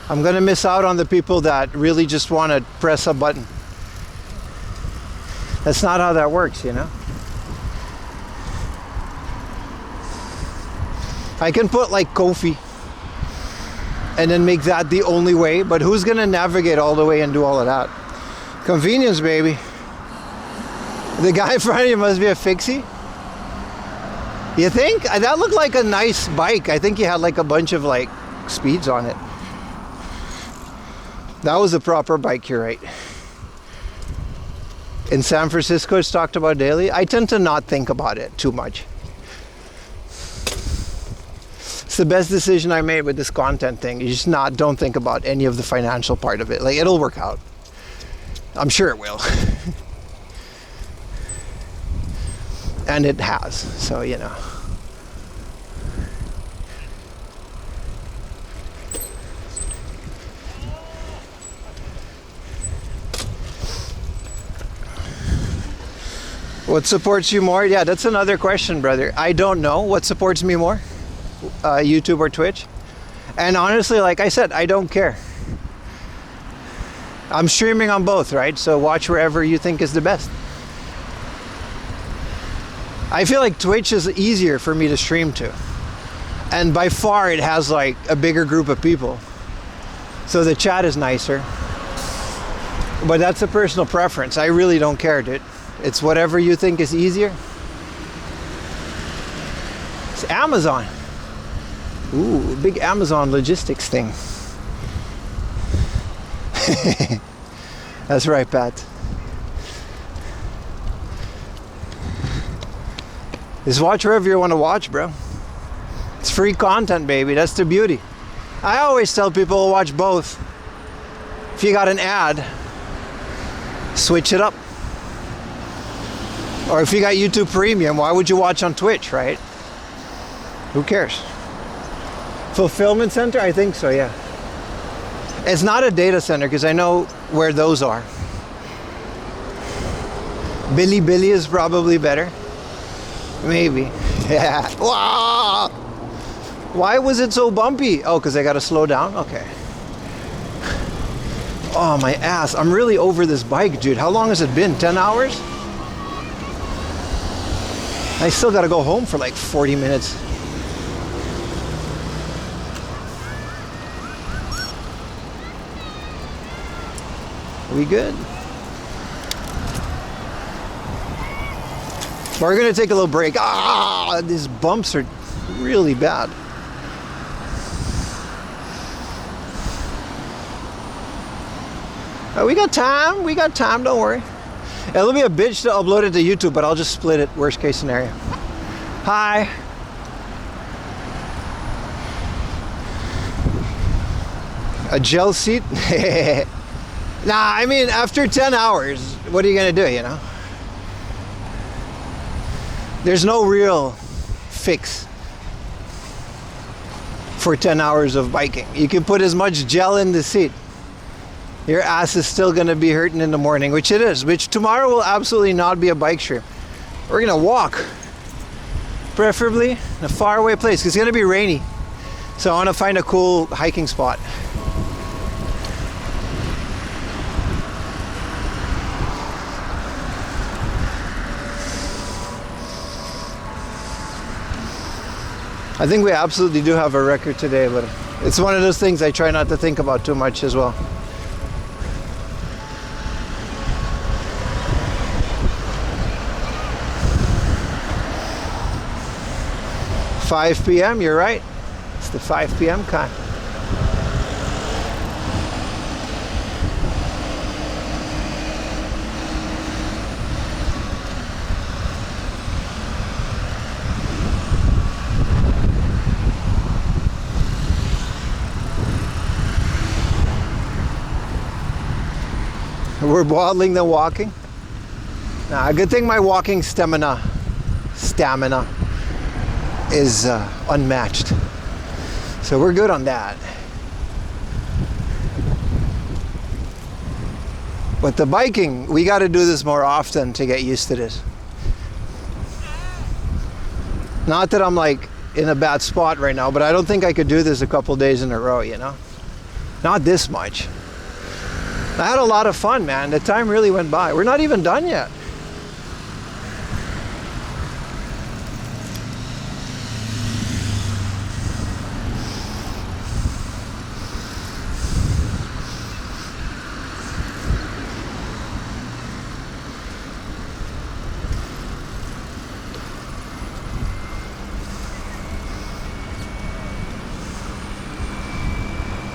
I'm gonna miss out on the people that really just want to press a button. That's not how that works, you know? I can put like Ko-fi and then make that the only way, but who's gonna navigate all the way and do all of that? Convenience, baby. The guy in front of you must be a fixie. You think? That looked like a nice bike. I think he had like a bunch of like speeds on it. That was a proper bike, you're right. In San Francisco, it's talked about daily. I tend to not think about it too much. It's the best decision I made with this content thing. You just don't think about any of the financial part of it. Like, it'll work out. I'm sure it will. And it has, so you know. What supports you more? Yeah, that's another question, brother. I don't know what supports me more, YouTube or Twitch. And honestly, like I said, I don't care. I'm streaming on both, right? So watch wherever you think is the best. I feel like Twitch is easier for me to stream to. And by far it has like a bigger group of people. So the chat is nicer. But that's a personal preference. I really don't care, dude. It's whatever you think is easier. It's Amazon. Ooh, big Amazon logistics thing. That's right, Pat. Just watch wherever you want to watch, bro. It's free content, baby. That's the beauty. I always tell people to watch both. If you got an ad, switch it up. Or if you got YouTube Premium, why would you watch on Twitch, right? Who cares? Fulfillment center? I think so, yeah. It's not a data center because I know where those are. Billy is probably better. Maybe. Yeah. Wow. Why was it so bumpy? Oh, because I got to slow down? Okay. Oh, my ass. I'm really over this bike, dude. How long has it been? 10 hours? I still got to go home for like 40 minutes. We good? We're gonna take a little break. Ah, these bumps are really bad. We got time. We got time. Don't worry. It'll be a bitch to upload it to YouTube, but I'll just split it. Worst case scenario. Hi. A gel seat? Nah, I mean, after 10 hours, what are you gonna do, you know? There's no real fix for 10 hours of biking. You can put as much gel in the seat. Your ass is still gonna be hurting in the morning, which it is, which tomorrow will absolutely not be a bike stream. We're gonna walk, preferably in a faraway place, because it's gonna be rainy. So I wanna find a cool hiking spot. I think we absolutely do have a record today, but it's one of those things I try not to think about too much as well. "5 p.m., you're right. It's the 5 p.m. time. We're waddling than walking. Nah, good thing my walking stamina is unmatched. So we're good on that. But the biking, we got to do this more often to get used to this. Not that I'm like in a bad spot right now, but I don't think I could do this a couple days in a row, you know? Not this much. I had a lot of fun, man. The time really went by. We're not even done yet.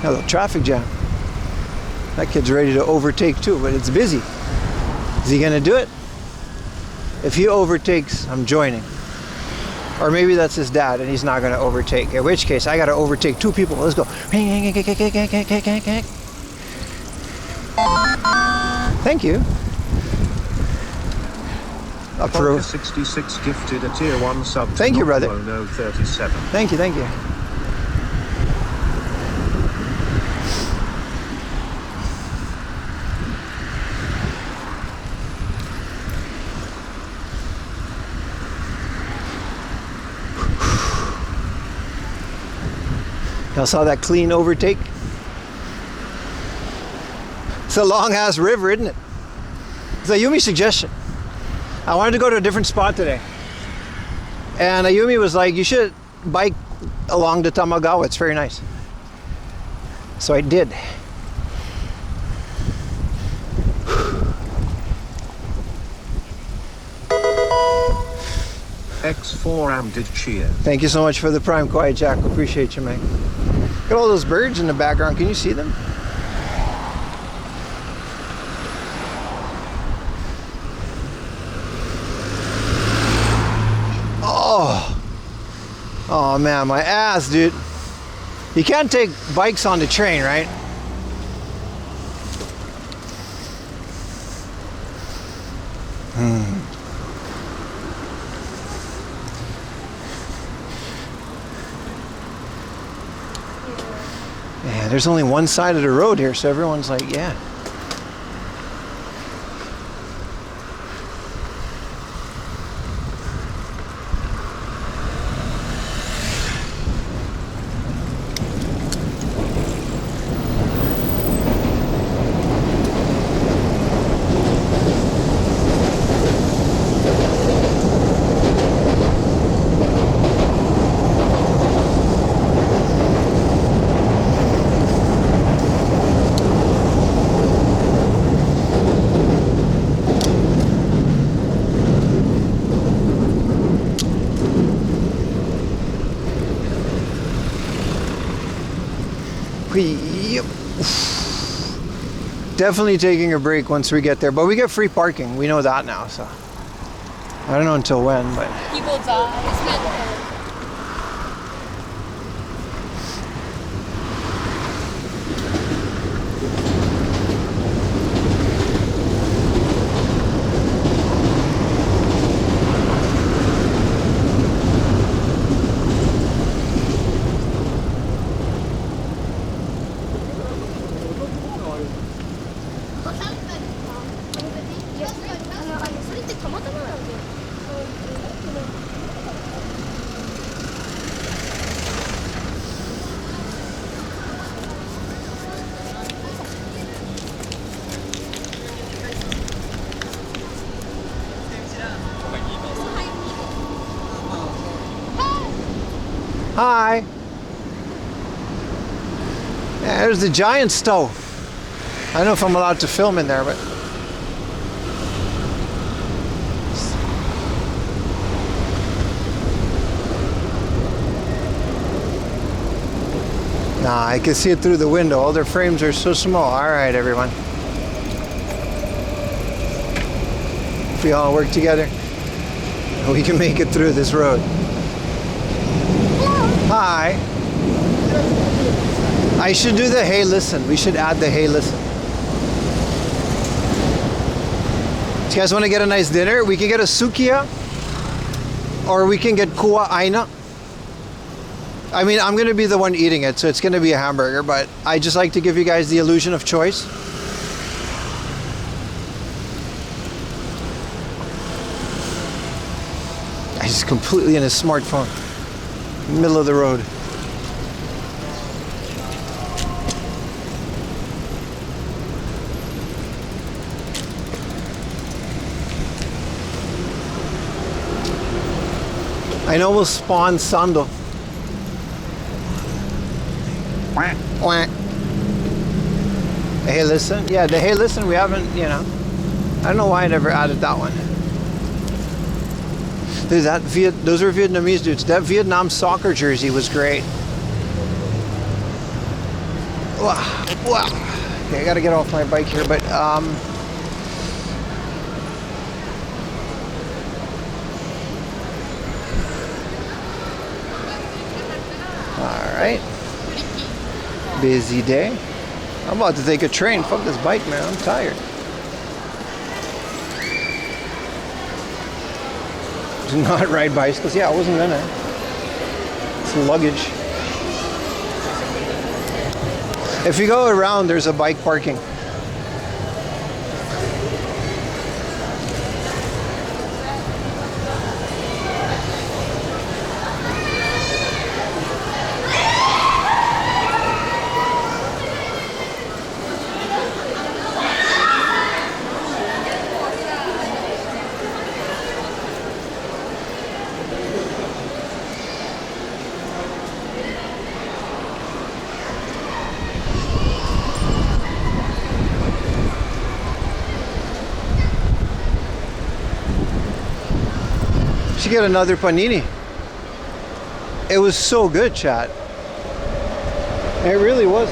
A little traffic jam. That kid's ready to overtake too, but it's busy. Is he gonna do it? If he overtakes, I'm joining. Or maybe that's his dad and he's not gonna overtake. In which case, I gotta overtake 2 people. Let's go. Thank you. Approve. 66 gifted a tier 1 sub. Thank you, brother. 37. Thank you, thank you. Y'all saw that clean overtake? It's a long ass river, isn't it? It's a Yumi suggestion. I wanted to go to a different spot today. And Ayumi was like, you should bike along the Tamagawa, it's very nice. So I did. X4 Am did cheer. Thank you so much for the Prime Quiet Jack. Appreciate you, man. Look at all those birds in the background. Can you see them? Oh man, my ass, dude. You can't take bikes on the train, right? Yeah, there's only one side of the road here, so everyone's like, yeah. Yep. Definitely taking a break once we get there, but we get free parking. We know that now, so I don't know until when, but People's eyes. hi. Yeah, there's the giant stove. I don't know if I'm allowed to film in there, but nah, I can see it through the window. All their frames are so small. All right, everyone. If we all work together, we can make it through this road. Hi. I should do the hey listen. We should add the hey listen. Do you guys want to get a nice dinner? We can get a sukiya, or we can get kuwa aina. I mean, I'm going to be the one eating it, so it's going to be a hamburger, but I just like to give you guys the illusion of choice. He's completely in his smartphone. Middle of the road. I know we'll spawn Sando. Hey listen, yeah, the hey listen we haven't, you know, I don't know why I never added that one. Dude, those are Vietnamese dudes. That Vietnam soccer jersey was great. Wow. Okay, I gotta get off my bike here, but all right. Busy day. I'm about to take a train. Fuck this bike, man. I'm tired. Do not ride bicycles. Yeah, I wasn't gonna. It's luggage. If you go around, there's a bike parking. Should get another panini. It was so good, chat. It really was.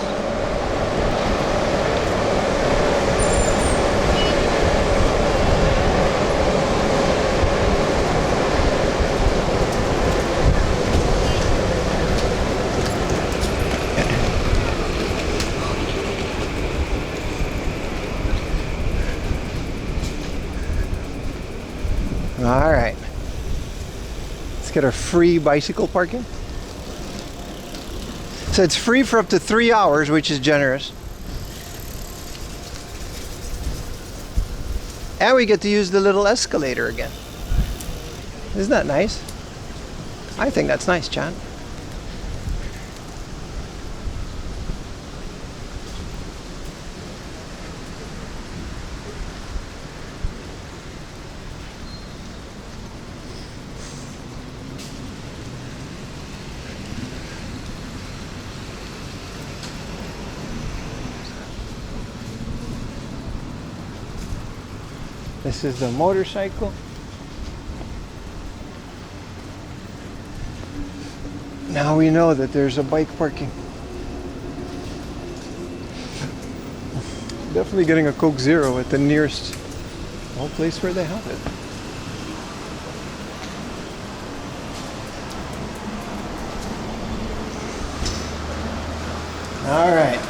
All right. Let's get our free bicycle parking. So it's free for up to 3 hours, which is generous. And we get to use the little escalator again. Isn't that nice? I think that's nice, Chan. This is the motorcycle. Now we know that there's a bike parking. Definitely getting a Coke Zero at the nearest place where they have it. All right.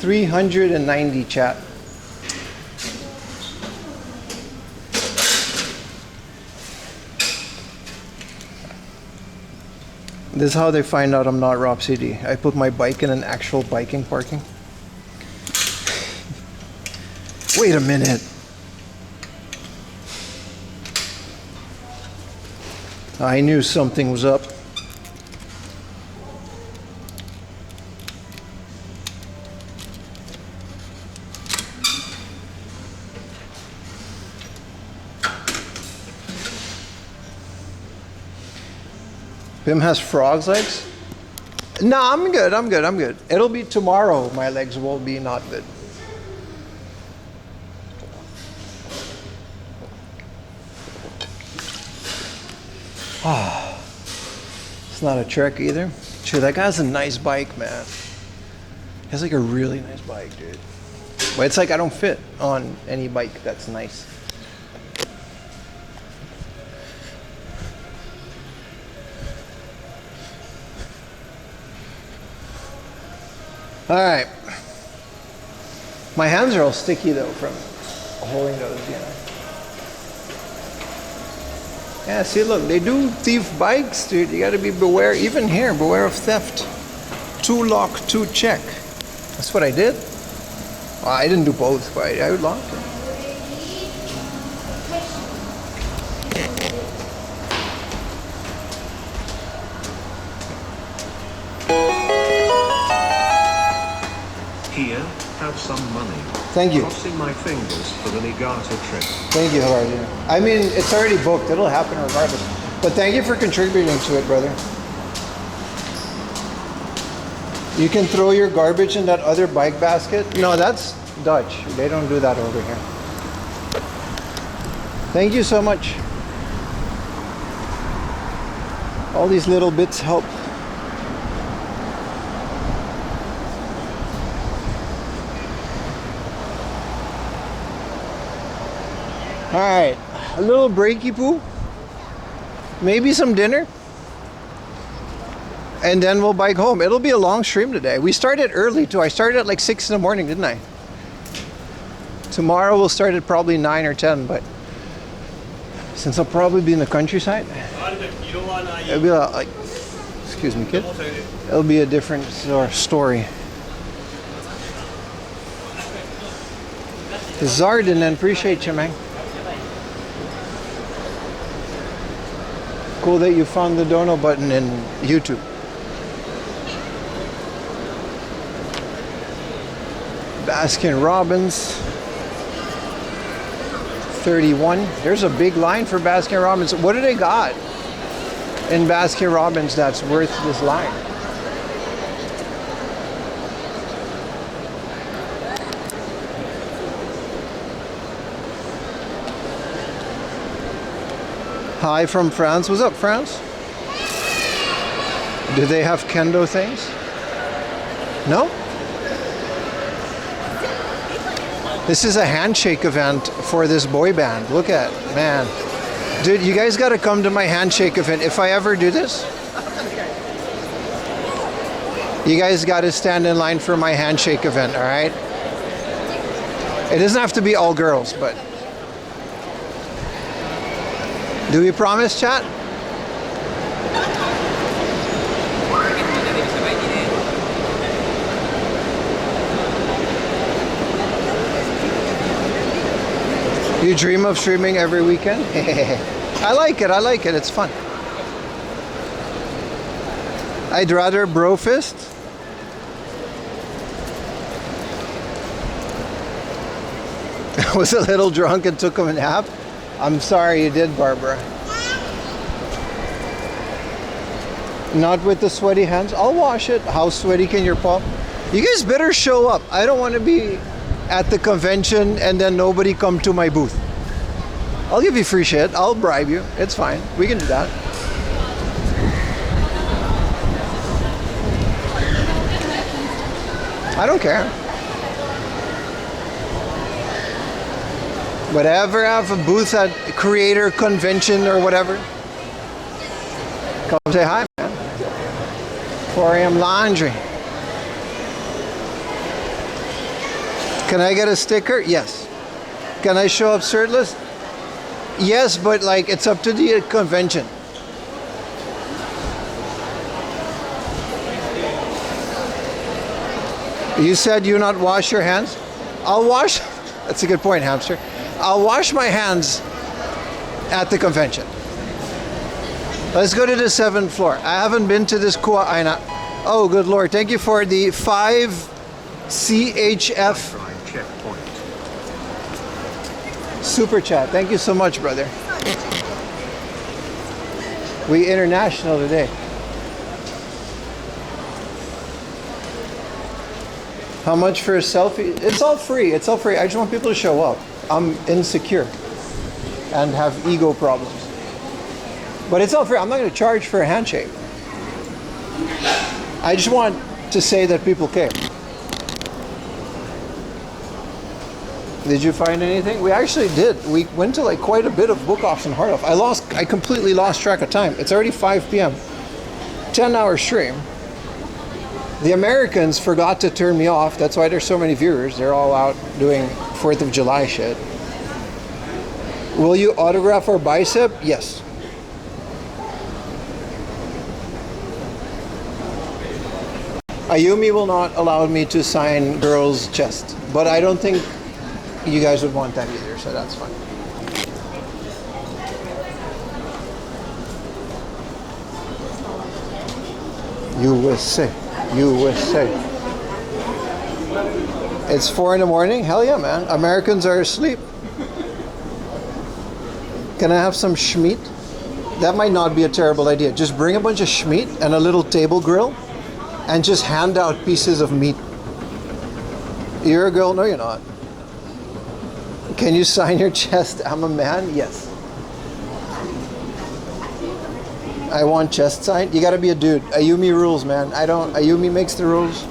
$390, chat. This is how they find out I'm not Rob City. I put my bike in an actual biking parking. Wait a minute. I knew something was up. Pim has frog's legs? No, I'm good, I'm good, I'm good. It'll be tomorrow my legs will be not good. Ah, it's not a trek either. Dude, that guy has a nice bike, man. He has like a really nice bike, dude. But it's like I don't fit on any bike that's nice. All right. My hands are all sticky though from holding those, you know. Yeah, see, look, they do thief bikes, dude. You gotta be beware. Even here, beware of theft. 2 lock, 2 check. That's what I did. Well, I didn't do both, but I would lock it. Here, have some money. Thank you. Crossing my fingers for the Niigata trip. Thank you, how are you? I mean, it's already booked. It'll happen regardless. But thank you for contributing to it, brother. You can throw your garbage in that other bike basket. No, that's Dutch. They don't do that over here. Thank you so much. All these little bits help. All right, a little breaky poo, maybe some dinner, and then we'll bike home. It'll be a long stream today. We started early too. I started at like 6 in the morning, didn't I? Tomorrow we'll start at probably 9 or 10, but since I'll probably be in the countryside, it'll be like, Excuse me, kid. It'll be a different story. Zardin, appreciate you, man. Cool that you found the dono button in YouTube. Baskin Robbins. 31. There's a big line for Baskin Robbins. What do they got in Baskin Robbins that's worth this line? Hi from France. What's up, France? Do they have kendo things? No? This is a handshake event for this boy band. Look at, man. Dude, you guys gotta come to my handshake event. If I ever do this, you guys gotta stand in line for my handshake event, all right? It doesn't have to be all girls, but... Do we promise, chat? You dream of streaming every weekend? I like it, it's fun. I'd rather bro fist. I was a little drunk and took him a nap. I'm sorry you did, Barbara. Not with the sweaty hands. I'll wash it. How sweaty can your palm? You guys better show up. I don't want to be at the convention and then nobody come to my booth. I'll give you free shit. I'll bribe you. It's fine. We can do that. I don't care. Whatever, have a booth at creator convention or whatever. Come say hi, man. 4 a.m. laundry. Can I get a sticker? Yes. Can I show up shirtless? Yes, but like it's up to the convention. You said you not wash your hands? I'll wash. That's a good point, hamster. I'll wash my hands at the convention. Let's go to the 7th floor. I haven't been to this Kua Aina. Oh, good Lord. Thank you for the 5 CHF super chat. Thank you so much, brother. We international today. How much for a selfie? It's all free. It's all free. I just want people to show up. I'm insecure and have ego problems. But it's all free. I'm not going to charge for a handshake. I just want to say that people care. Did you find anything? We actually did. We went to like quite a bit of book offs and hard off. I completely lost track of time. It's already 5 p.m. 10-hour stream. The Americans forgot to turn me off. That's why there's so many viewers. They're all out doing 4th of July shit. Will you autograph our bicep? Yes. Ayumi will not allow me to sign girls' chest, but I don't think you guys would want that either, so that's fine. USA. It's 4 in the morning? Hell yeah, man. Americans are asleep. Can I have some schmeat? That might not be a terrible idea. Just bring a bunch of schmeat and a little table grill and just hand out pieces of meat. You're a girl? No, you're not. Can you sign your chest? I'm a man? Yes. I want chest signed. You gotta be a dude. Ayumi rules, man. I don't. Ayumi makes the rules.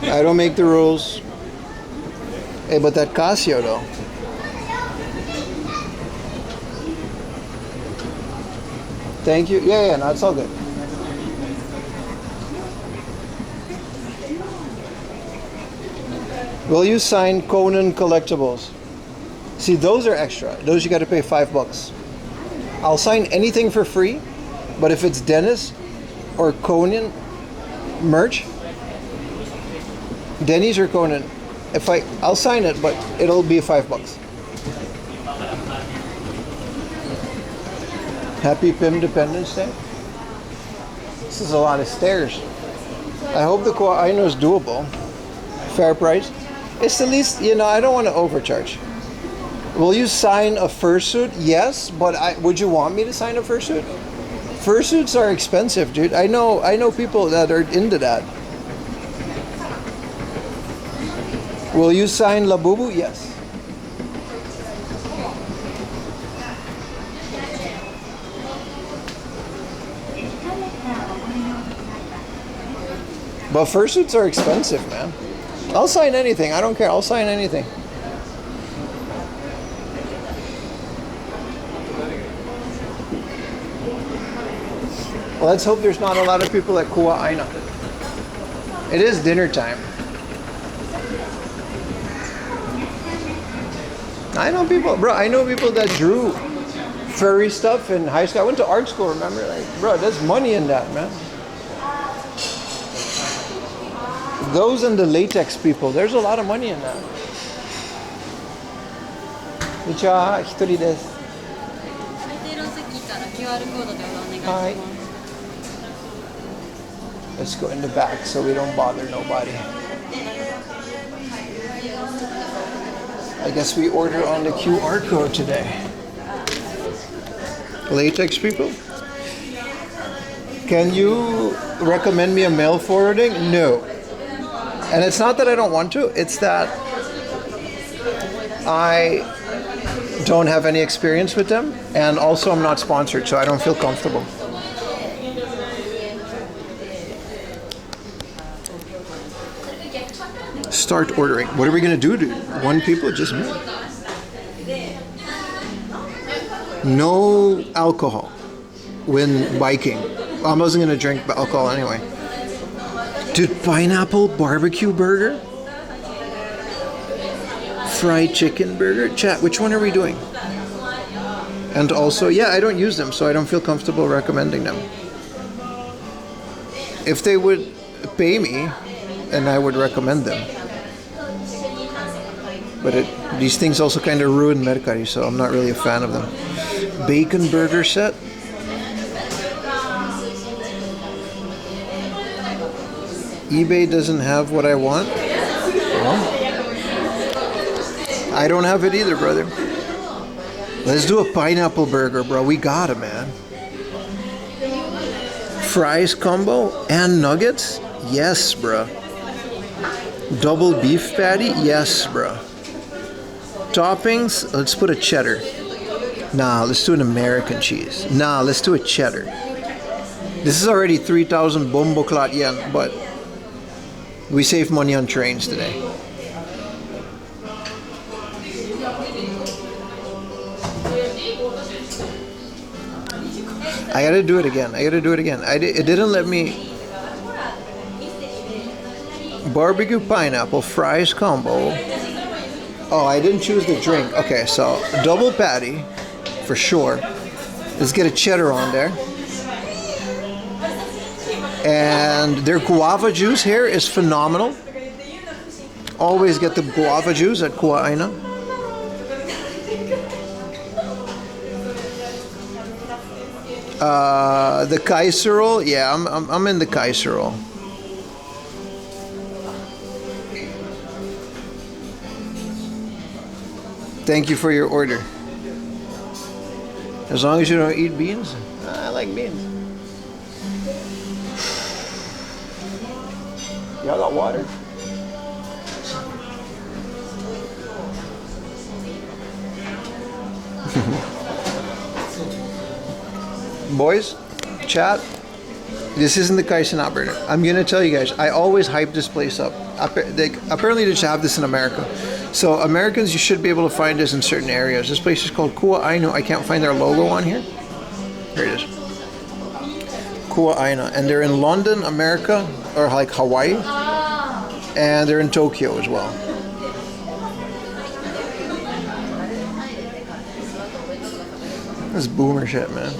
I don't make the rules. Hey, but that Casio though. Thank you. Yeah, no, it's all good. Will you sign Conan collectibles? See, those are extra. Those you got to pay $5. I'll sign anything for free, but if it's Dennis or Conan merch, Denny's or Conan, I'll sign it, but it'll be $5. Happy PIM Dependence Day. This is a lot of stairs. I hope the Kua'aina is doable. Fair price. It's the least, you know, I don't want to overcharge. Will you sign a fursuit? Yes, but would you want me to sign a fursuit? Fursuits are expensive, dude. I know people that are into that. Will you sign Labubu? Yes. But fursuits are expensive, man. I'll sign anything. I don't care. I'll sign anything. Let's hope there's not a lot of people at Kua'aina. It is dinner time. I know people, bro. I know people that drew furry stuff in high school. I went to art school, remember? Like, bro, there's money in that, man. Those and the latex people, there's a lot of money in that. Konnichiwa, hitori desu. Hi. Let's go in the back so we don't bother nobody. I guess we order on the QR code today. Latex people? Can you recommend me a mail forwarding? No. And it's not that I don't want to, it's that I don't have any experience with them, and also I'm not sponsored, so I don't feel comfortable. Start ordering. What are we gonna do, dude? One people, just me. No alcohol when biking. I wasn't gonna drink alcohol anyway. Dude, pineapple barbecue burger? Fried chicken burger? Chat, which one are we doing? And also, yeah, I don't use them, so I don't feel comfortable recommending them. If they would pay me, then I would recommend them. But these things also kind of ruin Mercari, so I'm not really a fan of them. Bacon burger set? eBay doesn't have what I want? Well, I don't have it either, brother. Let's do a pineapple burger, bro. We got it, man. Fries combo and nuggets? Yes, bro. Double beef patty? Yes, bro. Toppings? Let's put a cheddar. Nah, let's do an American cheese. Nah, let's do a cheddar. This is already 3,000 bomboklat yen, but we save money on trains today. I gotta do it again. It didn't let me. Barbecue pineapple fries combo. Oh, I didn't choose the drink. Okay, so double patty for sure. Let's get a cheddar on there. And their guava juice here is phenomenal. Always get the guava juice at Kua'aina. The Kaiserol, yeah, I'm in the Kaiserol. Thank you for your order. As long as you don't eat beans, I like beans. Y'all got water? Boys, chat, this isn't the Kaisen operator. I'm gonna tell you guys, I always hype this place up. Apparently they just have this in America. So Americans, you should be able to find this in certain areas. This place is called Kua'aina. I can't find their logo on here. Here it is. Kua'aina. And they're in London, America, or like Hawaii. And they're in Tokyo as well. This boomer shit, man.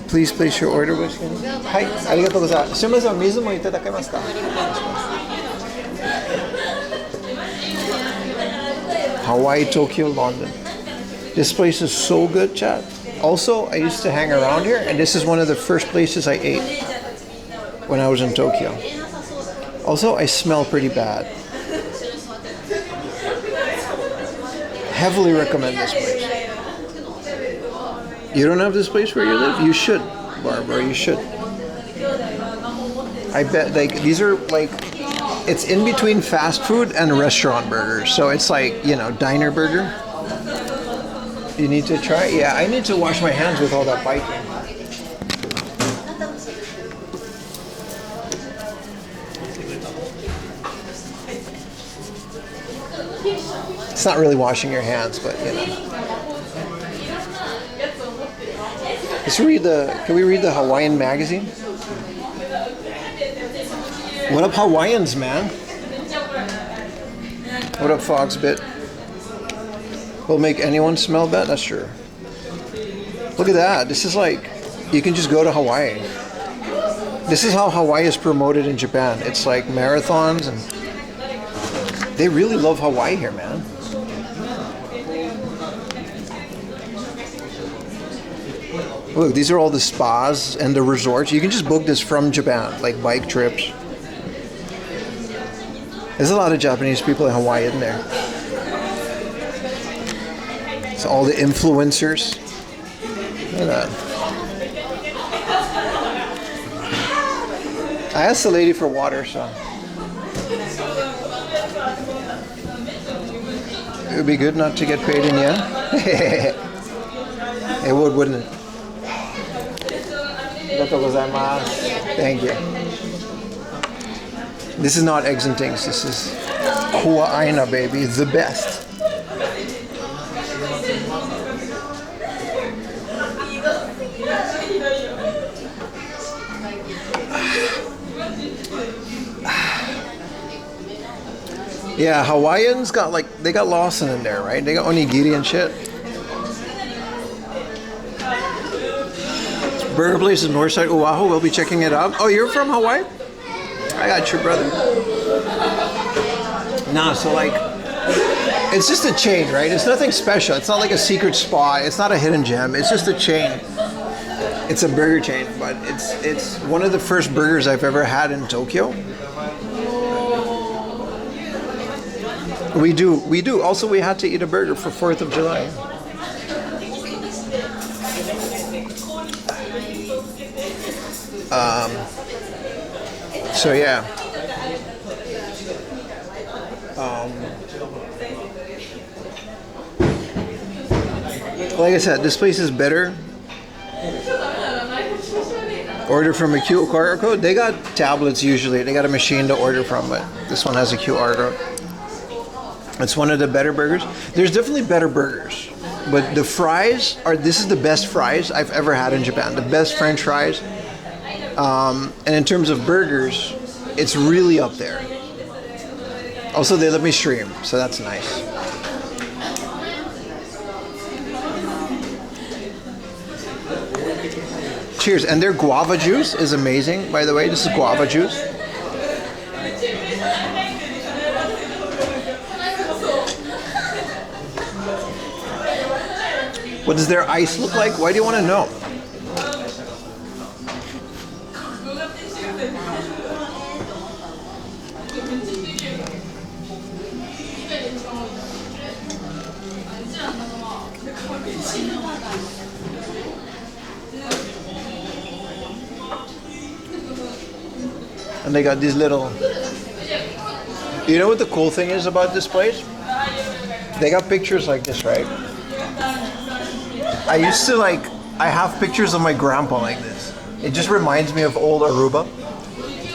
Please place your order with him. Hi, arigatou gozaimasu. Sumimasen, mizu mo itadakemasu ka? Hawaii, Tokyo, London. This place is so good, chat. Also, I used to hang around here, and this is one of the first places I ate when I was in Tokyo. Also, I smell pretty bad. Heavily recommend this place. You don't have this place where you live? You should, Barbara, you should. I bet, like, these are, like, it's in between fast food and restaurant burgers. So it's like, you know, diner burger. You need to try it? Yeah, I need to wash my hands with all that biking. It's not really washing your hands, but you know. Let's read can we read the Hawaiian magazine? What up, Hawaiians, man? What up, Foxbit? Will make anyone smell bad? That's true. Look at that. This is like, you can just go to Hawaii. This is how Hawaii is promoted in Japan. It's like marathons, and they really love Hawaii here, man. Look, these are all the spas and the resorts. You can just book this from Japan, like bike trips. There's a lot of Japanese people in Hawaii, isn't there? It's all the influencers. Look at that. I asked the lady for water, so. It would be good not to get paid in yen. It would, wouldn't it? Thank you. This is not eggs and things. This is Kua'aina, baby. The best. Yeah, Hawaiians got like, they got Lawson in there, right? They got onigiri and shit. Burger place in Northside Oahu. We'll be checking it out. Oh, you're from Hawaii? I got you, brother. Nah, so like, it's just a chain, right? It's nothing special. It's not like a secret spot. It's not a hidden gem. It's just a chain. It's a burger chain, but it's one of the first burgers I've ever had in Tokyo. We do. Also, we had to eat a burger for 4th of July. So yeah. Like I said, this place is better. Order from a QR code. They got tablets usually. They got a machine to order from, but this one has a QR code. It's one of the better burgers. There's definitely better burgers, but the fries this is the best fries I've ever had in Japan. The best French fries. And in terms of burgers, it's really up there. Also, they let me stream, so that's nice. Cheers. And their guava juice is amazing, by the way. This is guava juice. What does their ice look like? Why do you want to know? And they got these little... You know what the cool thing is about this place? They got pictures like this, right? I used to I have pictures of my grandpa like this. It just reminds me of old Aruba.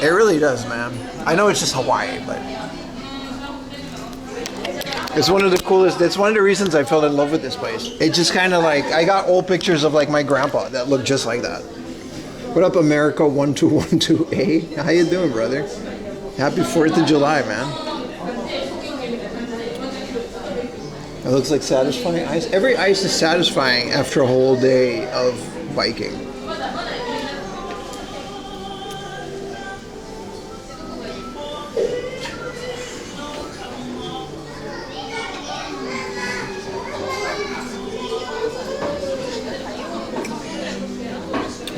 It really does, man. I know it's just Hawaii, but... It's one of the coolest, that's one of the reasons I fell in love with this place. It just kind of I got old pictures of my grandpa that look just like that. What up, America 1212A? How you doing, brother? Happy 4th of July, man. It looks like satisfying ice. Every ice is satisfying after a whole day of biking.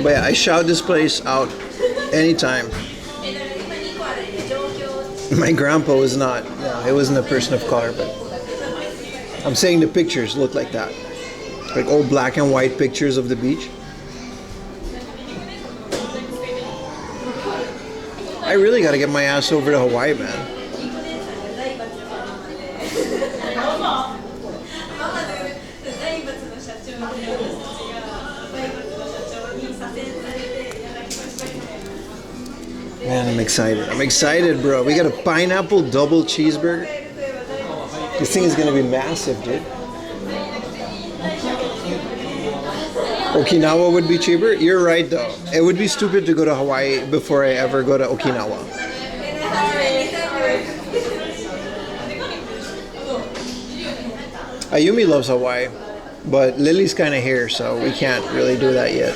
But yeah, I shout this place out anytime. My grandpa was not, no, he wasn't a person of color, but I'm saying the pictures look like that. Like old black and white pictures of the beach. I really gotta get my ass over to Hawaii, man. Man, I'm excited. I'm excited, bro. We got a pineapple double cheeseburger. This thing is gonna be massive, dude. Okinawa would be cheaper? You're right, though. It would be stupid to go to Hawaii before I ever go to Okinawa. Ayumi loves Hawaii, but Lily's kind of here, so we can't really do that yet.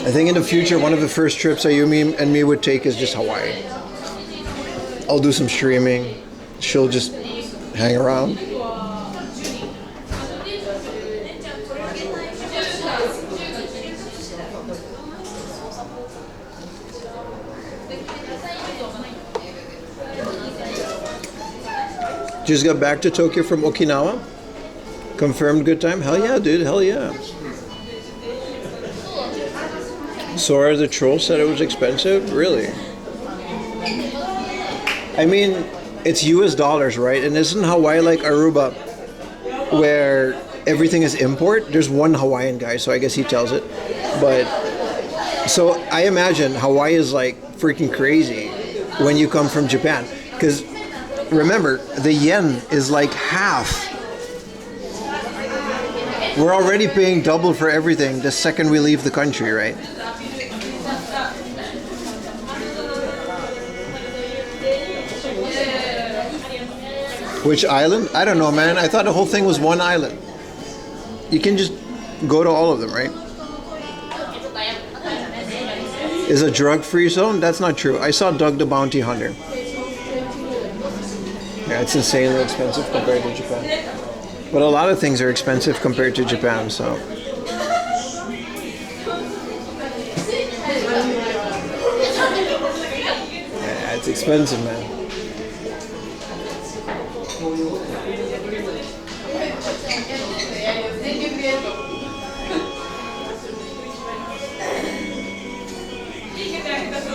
I think in the future, one of the first trips Ayumi and me would take is just Hawaii. I'll do some streaming. She'll just hang around. Just got back to Tokyo from Okinawa. Confirmed good time. Hell yeah, dude. Hell yeah. Sora the Troll said it was expensive? Really? I mean, it's US dollars, right? And isn't Hawaii like Aruba, where everything is import? There's one Hawaiian guy, so I guess he tells it. But, so I imagine Hawaii is like freaking crazy when you come from Japan. Because remember, the yen is like half. We're already paying double for everything the second we leave the country, right? Which island? I don't know, man. I thought the whole thing was one island. You can just go to all of them, right? Is a drug-free zone? That's not true. I saw Doug the Bounty Hunter. Yeah, it's insanely expensive compared to Japan. But a lot of things are expensive compared to Japan, so. Yeah, it's expensive, man.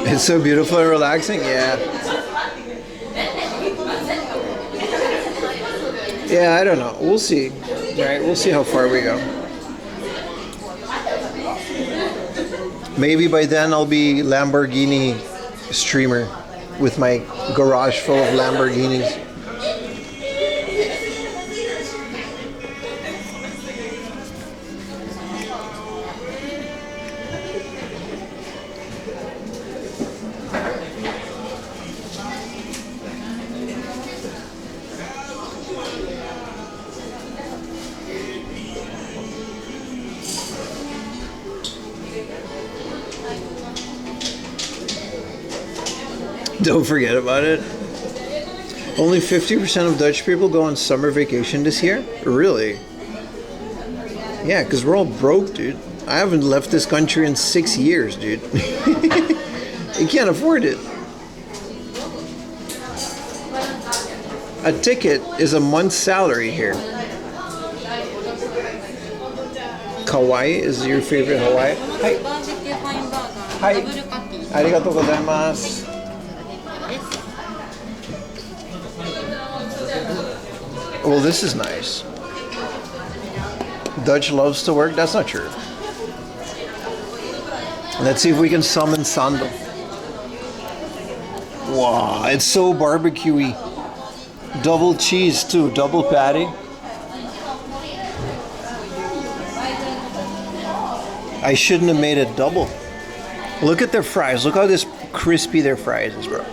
It's so beautiful and relaxing, yeah. Yeah, I don't know. We'll see. Right? We'll see how far we go. Maybe by then I'll be Lamborghini streamer with my garage full of Lamborghinis. Don't forget about it. Only 50% of Dutch people go on summer vacation this year? Really? Yeah, because we're all broke, dude. I haven't left this country in 6 years, dude. You can't afford it. A ticket is a month's salary here. Kawaii is your favorite Hawaii? Hi. Hi. Arigatou gozaimasu. Well, this is nice. Dutch loves to work? That's not true. Let's see if we can summon Sando. Wow, it's so barbecue-y. Double cheese too, double patty. I shouldn't have made it double. Look at their fries. Look how this crispy their fries is, bro.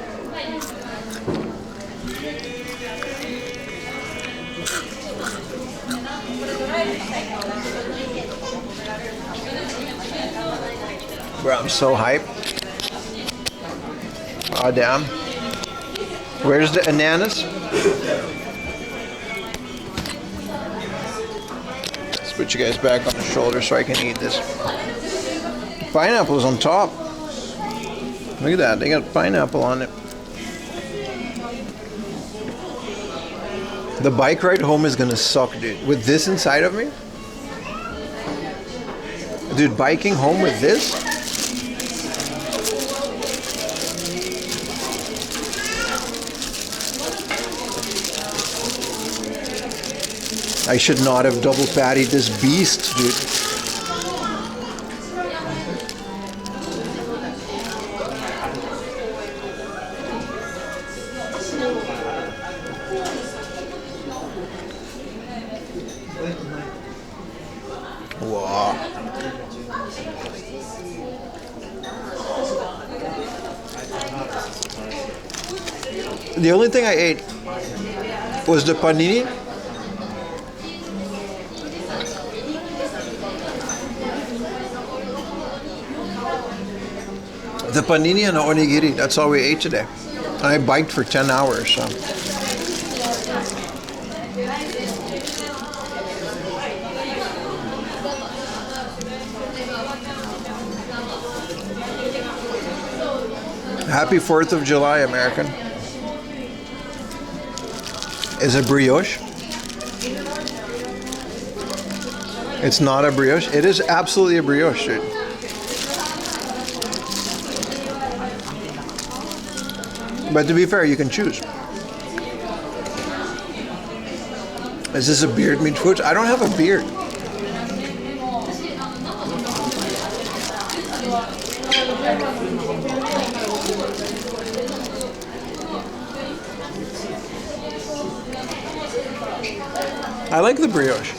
Bro, I'm so hyped. Oh damn. Where's the ananas? Let's put you guys back on the shoulder so I can eat this. Pineapple's on top. Look at that, they got pineapple on it. The bike ride home is gonna suck, dude. With this inside of me? Dude, biking home with this? I should not have double pattied this beast, dude. Wow. The only thing I ate was the panini. The panini and the onigiri, that's all we ate today. And I biked for 10 hours, so. Happy 4th of July, American. Is it brioche? It's not a brioche. It is absolutely a brioche, dude. But to be fair, you can choose. Is this a beard meat food? I don't have a beard. I like the brioche.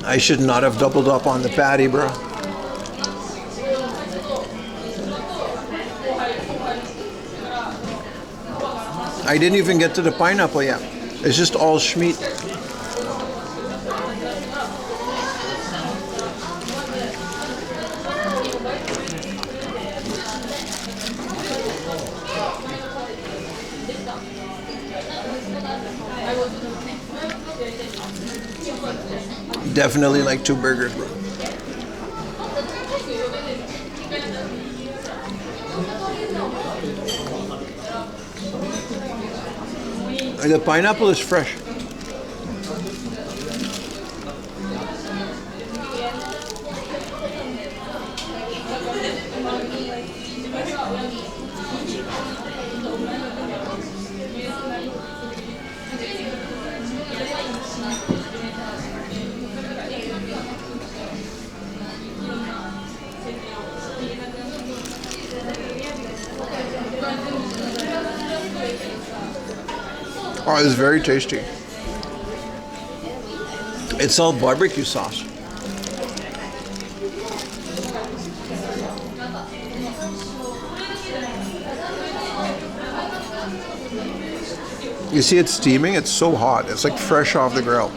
I should not have doubled up on the patty, bro. I didn't even get to the pineapple yet. It's just all schmeat. Definitely like 2 burgers, bro. The pineapple is fresh. Oh, it's very tasty. It's all barbecue sauce. You see it's steaming? It's so hot. It's like fresh off the grill.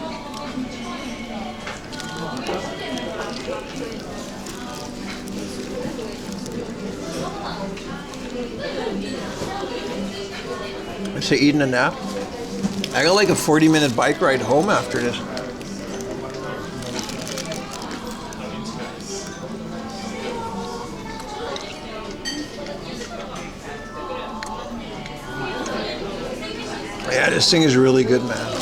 I say eating a nap. I got like a 40-minute bike ride home after this. Yeah, this thing is really good, man.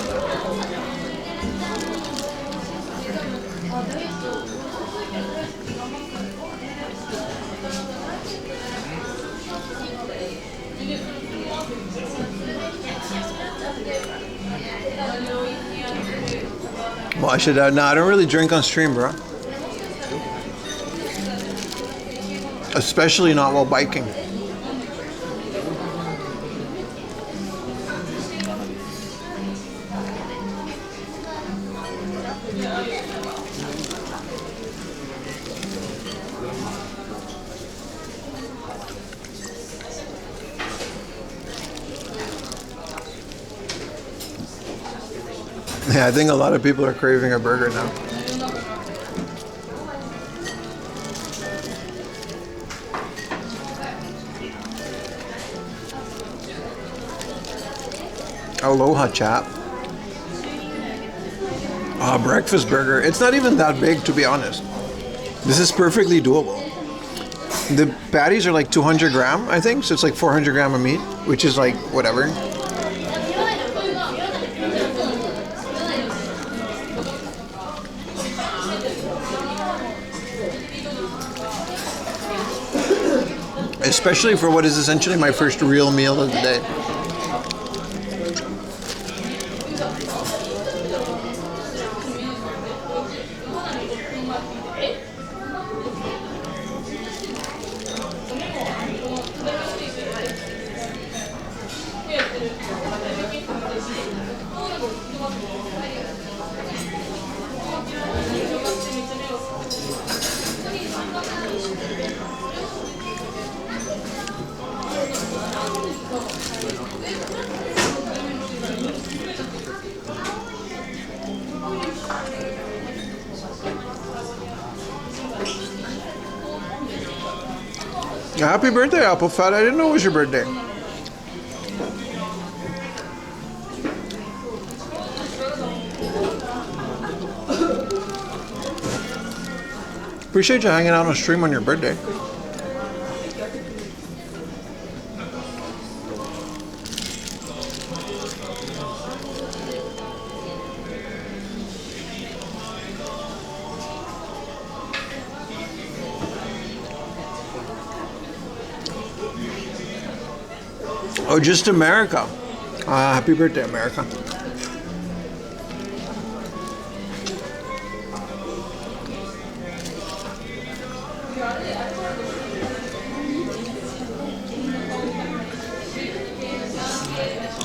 Well, I should, no, I don't really drink on stream, bro. Especially not while biking. Yeah, I think a lot of people are craving a burger now. Aloha chap. Breakfast burger. It's not even that big, to be honest. This is perfectly doable. The patties are like 200 gram, I think, so it's like 400 gram of meat, which is like whatever. Especially for what is essentially my first real meal of the day. Happy birthday, Apple Fat. I didn't know it was your birthday. Appreciate you hanging out on stream on your birthday. Oh, just America. Happy birthday, America.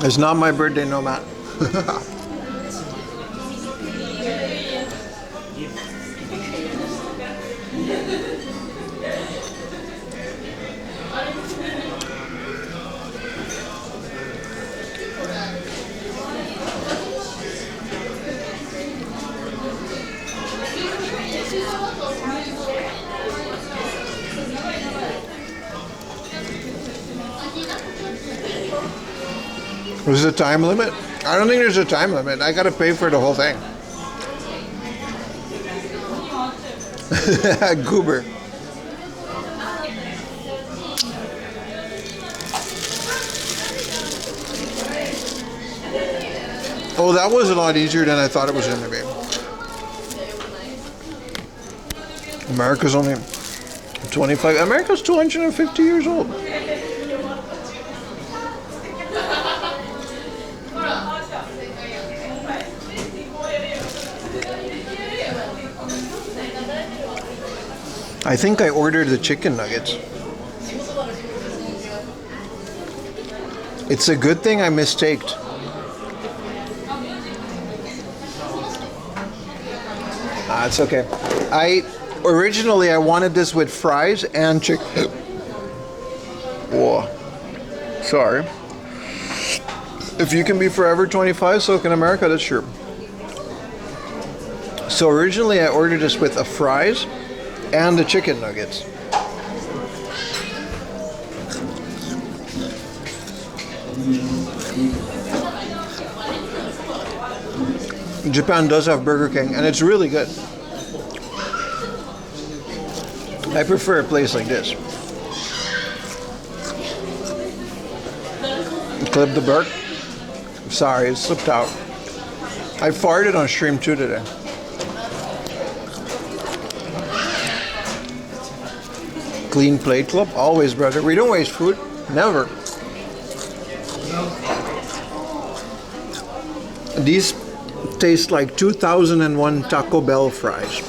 It's not my birthday, no, Matt. Was there a time limit? I don't think there's a time limit. I gotta pay for the whole thing. Goober. Oh, that was a lot easier than I thought it was going to be. America's only 25. America's 250 years old. I think I ordered the chicken nuggets. It's a good thing I mistaked. It's okay. Originally I wanted this with fries and chicken. Whoa. Sorry. If you can be forever 25, so can America, that's true. So originally I ordered this with the fries and the chicken nuggets. Japan does have Burger King, and it's really good. I prefer a place like this. Clip the burp. Sorry, it slipped out. I farted on stream too today. Clean plate club, always, brother. We don't waste food, never. These taste like 2001 Taco Bell fries.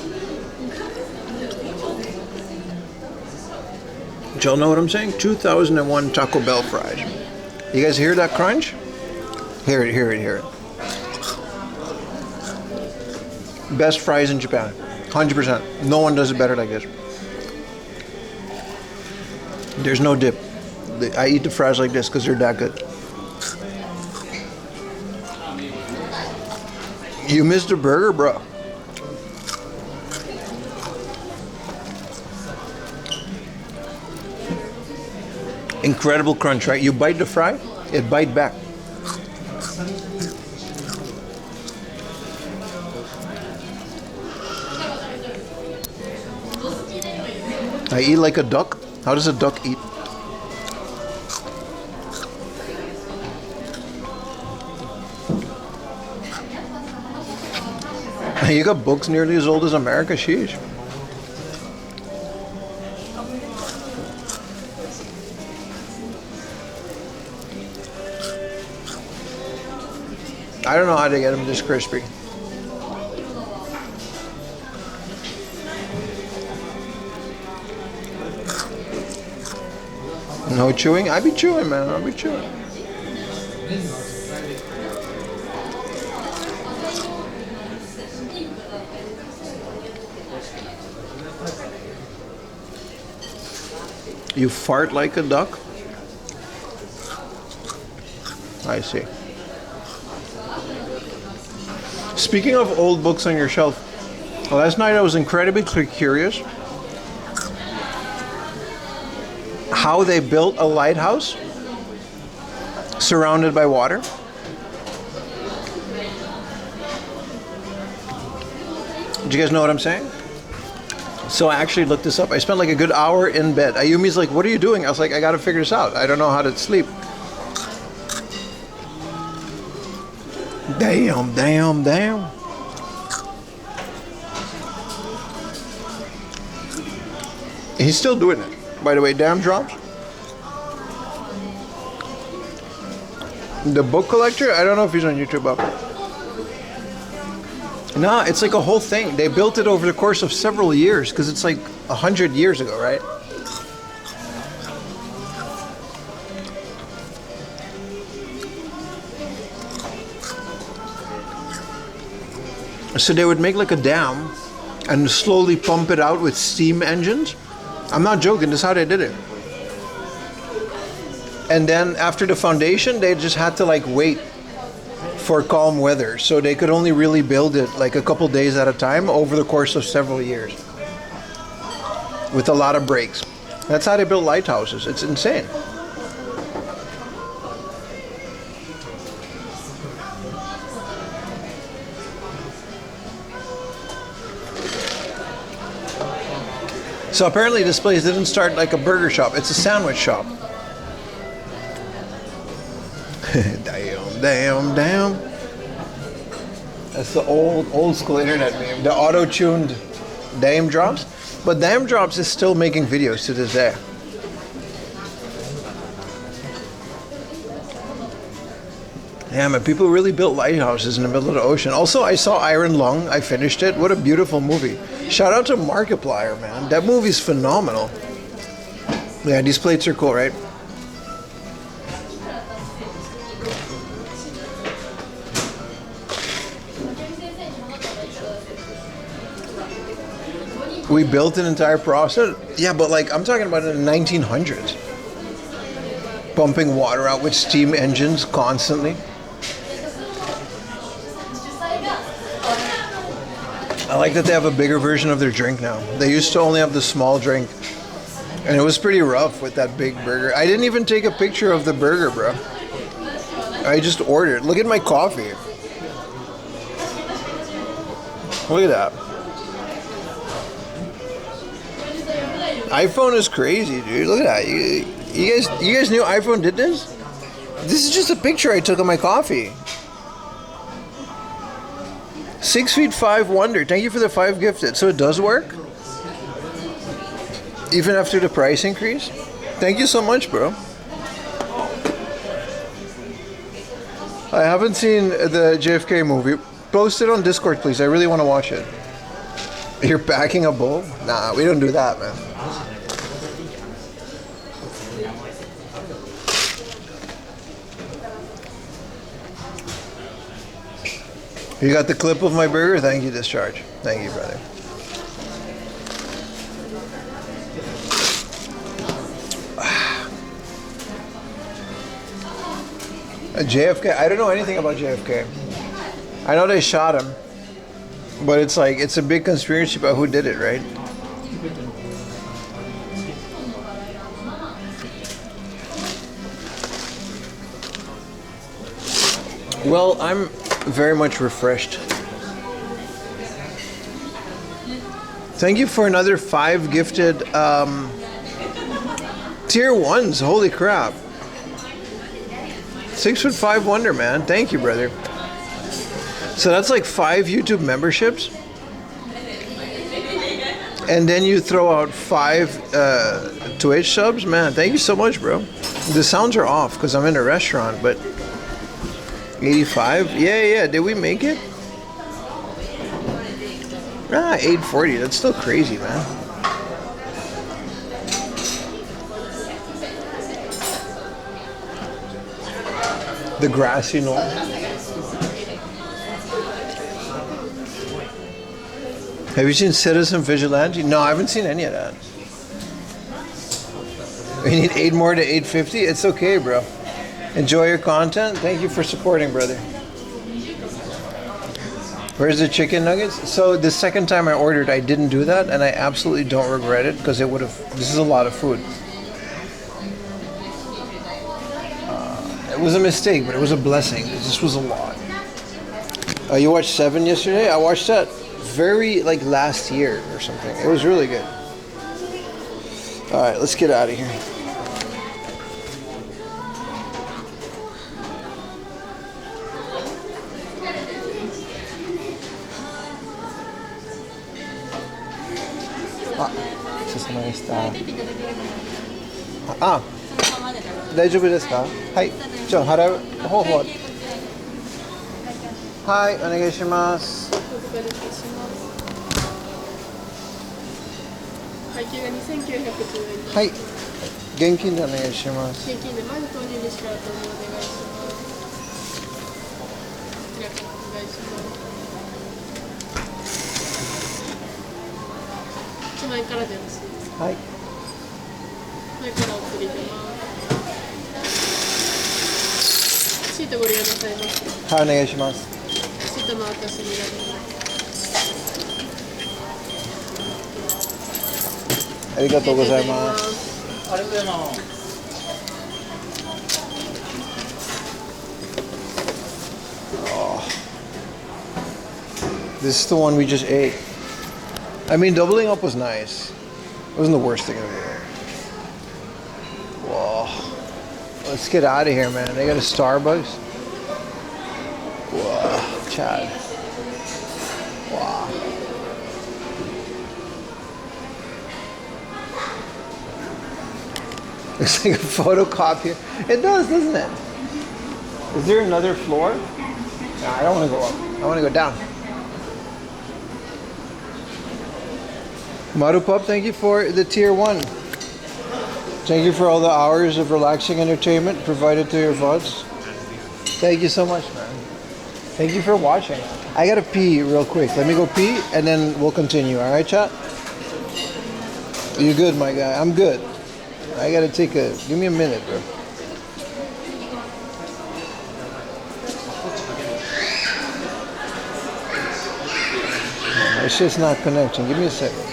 Do y'all know what I'm saying? 2001 Taco Bell fries. You guys hear that crunch? Hear it, hear it, hear it. Best fries in Japan, 100%. No one does it better like this. There's no dip. I eat the fries like this because they're that good. You missed a burger, bro. Incredible crunch, right? You bite the fry, it bite back. I eat like a duck. How does a duck eat? You got books nearly as old as America, sheesh. I don't know how to get them this crispy. No chewing? I be chewing, man. I be chewing. You fart like a duck? I see. Speaking of old books on your shelf, last night I was incredibly curious how they built a lighthouse surrounded by water. Do you guys know what I'm saying? So I actually looked this up. I spent like a good hour in bed. Ayumi's like, what are you doing? I was like, I gotta figure this out. I don't know how to sleep. Damn, damn, damn. He's still doing it. By the way, damn drops. The book collector, I don't know if he's on YouTube. No, it's like a whole thing. They built it over the course of several years because it's like 100 years ago, right? So they would make like a dam and slowly pump it out with steam engines. I'm not joking, this is how they did it. And then after the foundation, they just had to like wait for calm weather. So they could only really build it like a couple days at a time over the course of several years. With a lot of breaks. That's how they build lighthouses. It's insane. So apparently this place didn't start like a burger shop. It's a sandwich shop. Damn, damn, damn. That's the old school internet meme. The auto-tuned Dame Drops. But Dame Drops is still making videos to this day. Yeah, man, people really built lighthouses in the middle of the ocean. Also, I saw Iron Lung. I finished it. What a beautiful movie. Shout out to Markiplier, man. That movie's phenomenal. Yeah, these plates are cool, right? We built an entire process. Yeah, but like, I'm talking about in the 1900s. Pumping water out with steam engines constantly. I like that they have a bigger version of their drink now. They used to only have the small drink. And it was pretty rough with that big burger. I didn't even take a picture of the burger, bro. I just ordered. Look at my coffee. Look at that. iPhone is crazy, dude. Look at that. You guys knew iPhone did this? This is just a picture I took of my coffee. 6'5" wonder. Thank you for the 5 gifted. So it does work? Even after the price increase? Thank you so much, bro. I haven't seen the JFK movie. Post it on Discord, please. I really want to watch it. You're packing a bowl? Nah, we don't do that, man. You got the clip of my burger? Thank you, Discharge. Thank you, brother. JFK, I don't know anything about JFK. I know they shot him. But it's like, it's a big conspiracy about who did it, right? Well, I'm very much refreshed. Thank you for another 5 gifted tier 1s. Holy crap. 6'5" wonder, man. Thank you, brother. So that's like 5 YouTube memberships. And then you throw out 5 Twitch subs. Man, thank you so much, bro. The sounds are off because I'm in a restaurant, but 85? Yeah. Did we make it? 840. That's still crazy, man. The grassy knoll. Have you seen Citizen Vigilante? No, I haven't seen any of that. We need 8 more to 850? It's okay, bro. Enjoy your content. Thank you for supporting, brother. Where's the chicken nuggets? So the second time I ordered, I didn't do that, and I absolutely don't regret it because it would have. This is a lot of food. It was a mistake, but it was a blessing. This was a lot. You watched 7 yesterday? I watched that very like last year or something. It was really good. All right, let's get out of here.大丈夫ですか？はい。じゃあ払う方法。はい、お願いします。会計が2910円。はい。現金でお願いします。現金でまず投入にしから投入お願いします。こちらからお願いします。1万円からでよろしいですか？はい。それからお釣り出ます。シートご利用なさいます。はい、お願いします。シートの私になります。ありがとうございます。ありがとうございます。This is the one we just ate. I mean, doubling up was nice. It wasn't the worst thing ever. Whoa. Let's get out of here, man. They got a Starbucks. Whoa, Chad. Wow. Looks like a photocopier. It does, doesn't it? Is there another floor? No, I don't want to go up. I want to go down. Marupup, thank you for the tier 1. Thank you for all the hours of relaxing entertainment provided to your VODs. Thank you so much, man. Thank you for watching. I gotta pee real quick. Let me go pee and then we'll continue. All right, chat? You good, my guy? I'm good. I gotta take a... Give me a minute, bro. It's just not connecting. Give me a second.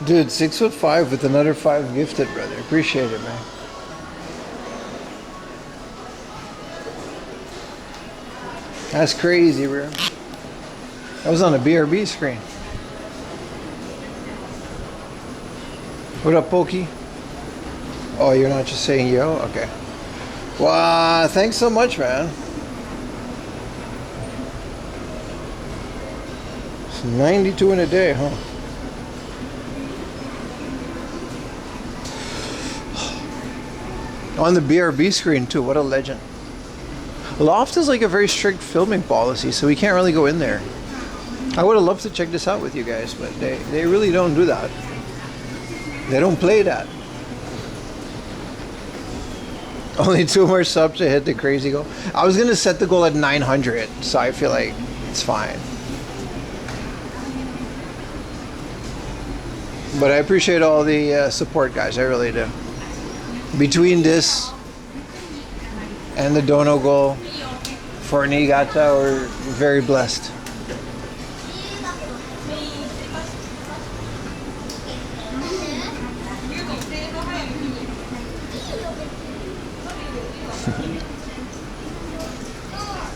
Dude, 6'5" with another 5 gifted, brother. Appreciate it, man. That's crazy, bro. That was on a BRB screen. What up, Pokey? Oh, you're not just saying yo? Okay. Wow, thanks so much, man. It's 92 in a day, huh? On the BRB screen too, what a legend. Loft is like a very strict filming policy, so we can't really go in there. I would have loved to check this out with you guys, but they really don't do that. They don't play that. Only 2 more subs to hit the crazy goal. I was gonna set the goal at 900, so I feel like it's fine. But I appreciate all the support, guys. I really do. Between this and the dono goal for Niigata, we're very blessed.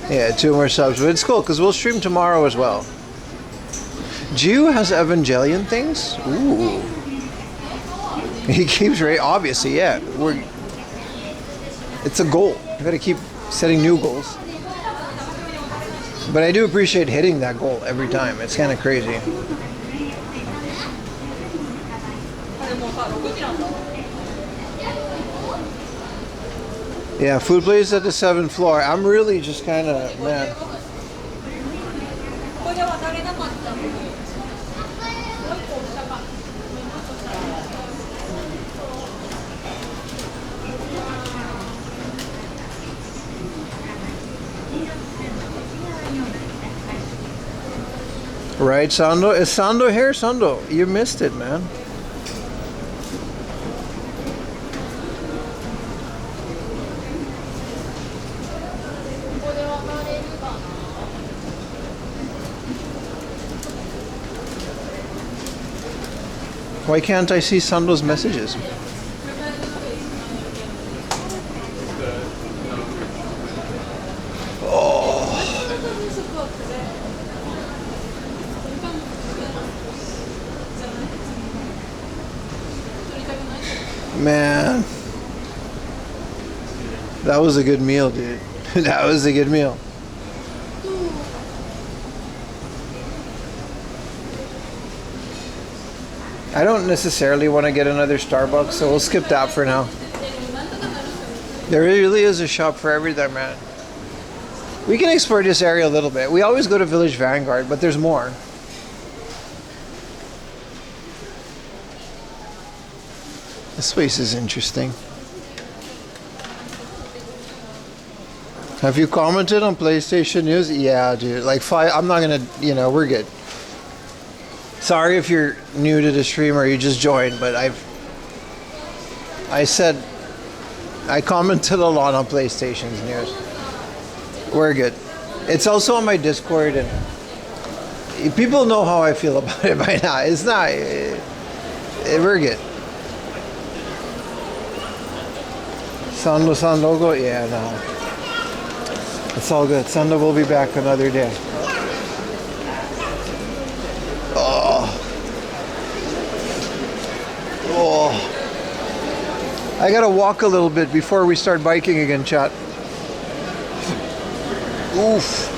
Yeah, 2 more subs, but it's cool because we'll stream tomorrow as well. Jiu has Evangelion things? Ooh. He keeps right, obviously, yeah. It's a goal. You gotta keep setting new goals. But I do appreciate hitting that goal every time. It's kind of crazy. Yeah, food place at the 7th floor. I'm really just kind of, man. Right, Sando? Is Sando here? Sando, you missed it, man. Why can't I see Sando's messages? Man, that was a good meal, dude. That was a good meal. I don't necessarily want to get another Starbucks, so we'll skip that for now. There really is a shop for everything, man. We can explore this area a little bit. We always go to Village Vanguard, but there's more. This place is interesting. Have you commented on PlayStation News? Yeah, dude. Like 5. I'm not gonna. We're good. Sorry if you're new to the stream or you just joined, but I commented a lot on PlayStation's news. We're good. It's also on my Discord, and people know how I feel about it by now. It's not. We're good. San logo? Yeah, no. It's all good. Sando will be back another day. Oh. I gotta walk a little bit before we start biking again, chat. Oof.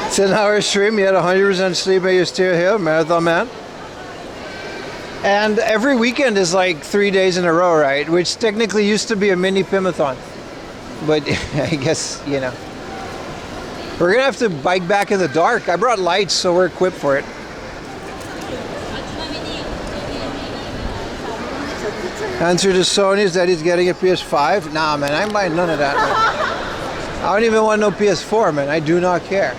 It's an hour stream. You had 100% sleep, but you're still here, Marathon Man. And every weekend is like 3 days in a row, right? Which technically used to be a mini Pimathon. But I guess, we're gonna have to bike back in the dark. I brought lights, so we're equipped for it. Answer to Sony's that he's getting a PS5. Nah, man, I'm buying none of that. Man. I don't even want no PS4, man. I do not care.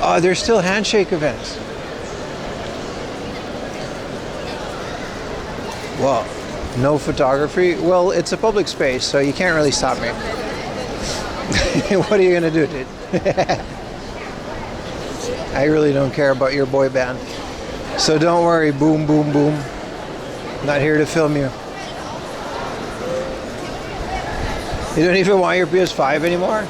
Oh, there's still handshake events. Well, no photography. Well, it's a public space, so you can't really stop me. What are you gonna do, dude? I really don't care about your boy band. So don't worry, boom, boom, boom. Not here to film you. You don't even want your PS5 anymore?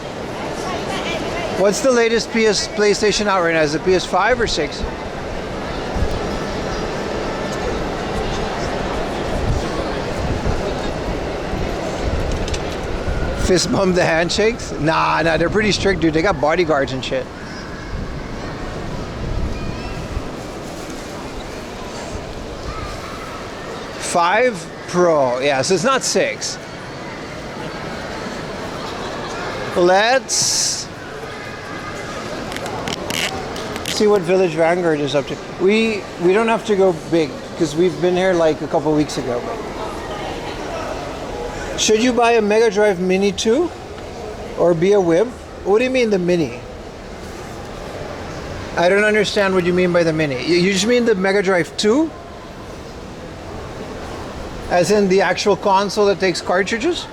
What's the latest PlayStation out right now? Is it PS5 or 6? Fist bump the handshakes? Nah, they're pretty strict, dude. They got bodyguards and shit. Five Pro, yeah, so it's not 6. Let's see what Village Vanguard is up to. We don't have to go big because we've been here like a couple weeks ago. But should you buy a Mega Drive Mini 2 or be a whip? What do you mean the Mini? I don't understand what you mean by the Mini. You just mean the Mega Drive 2? As in the actual console that takes cartridges?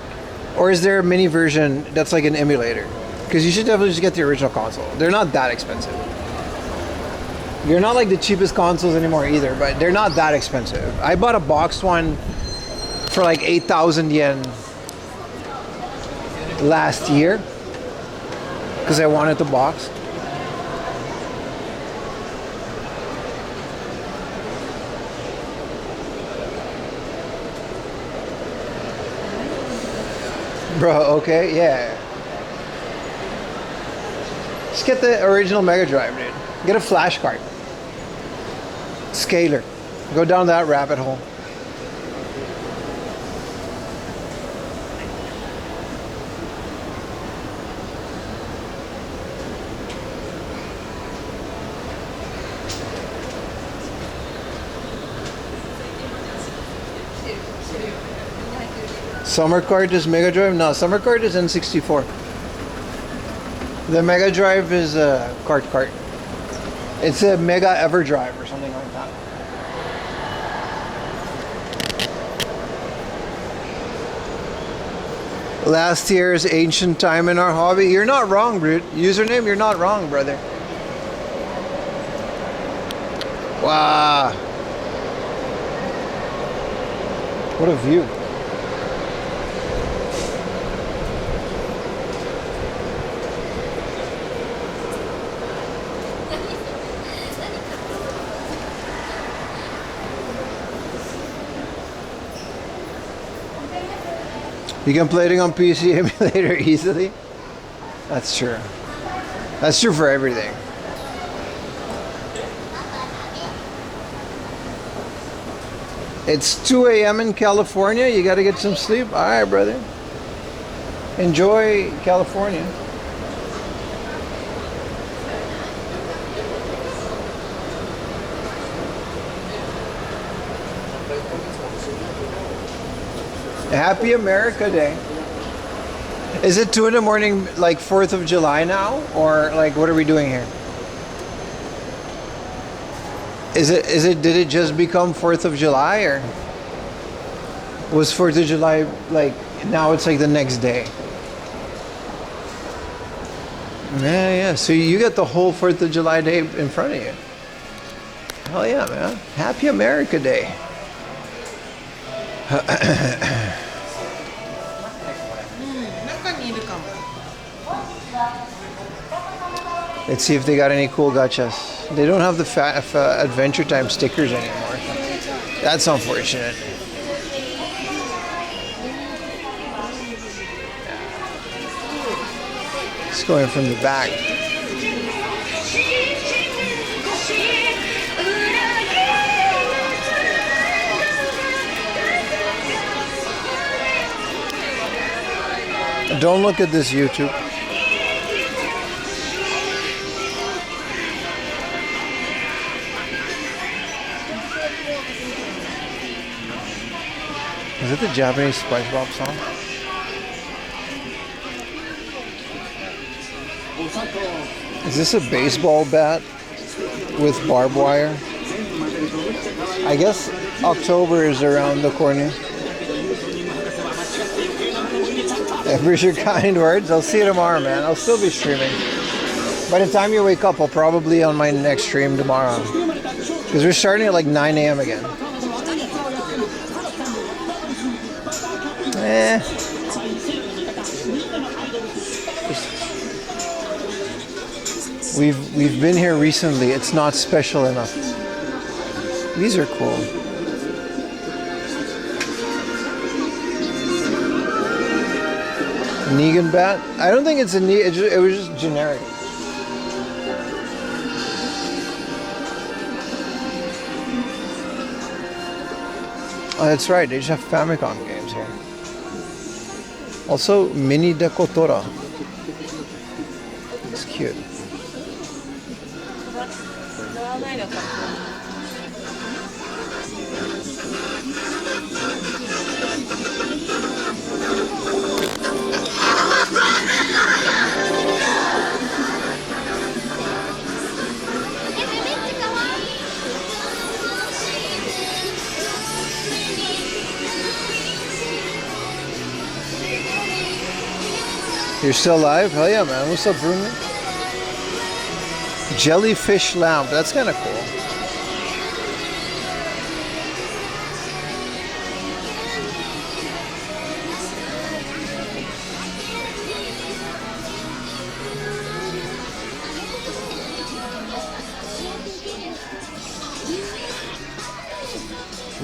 Or is there a mini version that's like an emulator? Because you should definitely just get the original console. They're not that expensive. You're not like the cheapest consoles anymore either, but they're not that expensive. I bought a boxed one for like 8,000 yen last year because I wanted the box. Bro, okay, yeah. Just get the original Mega Drive, dude. Get a flash card. Scaler. Go down that rabbit hole. Summer card is Mega Drive? No, Summer card is N64. The Mega Drive is a cart. It's a Mega Everdrive or something like that. Last year's ancient time in our hobby. You're not wrong, dude. Username, you're not wrong, brother. Wow. What a view. You can play it on PC emulator easily. That's true. That's true for everything. It's 2 a.m. in California. You got to get some sleep. All right, brother. Enjoy California. Happy America Day. Is it 2 in the morning, like 4th of July now? Or like, what are we doing here? Did it just become 4th of July, or was 4th of July like, now it's like the next day? Yeah, so you got the whole 4th of July day in front of you. Hell yeah, man. Happy America Day. Let's see if they got any cool gachas. They don't have the Adventure Time stickers anymore. That's unfortunate. It's going from the back. Don't look at this, YouTube. Is it the Japanese SpongeBob song? Is this a baseball bat with barbed wire? I guess October is around the corner. Appreciate your kind words. I'll see you tomorrow, man. I'll still be streaming. By the time you wake up, I'll probably on my next stream tomorrow. Because we're starting at like 9 a.m. again. We've been here recently. It's not special enough. These are cool. Negan bat? I don't think it's a Negan. It was just generic. Oh, that's right. They just have Famicom games here. Also, Mini de Kotora. It's cute. You're still live? Hell yeah, man. What's up, Bruno? Jellyfish lamp. That's kind of cool.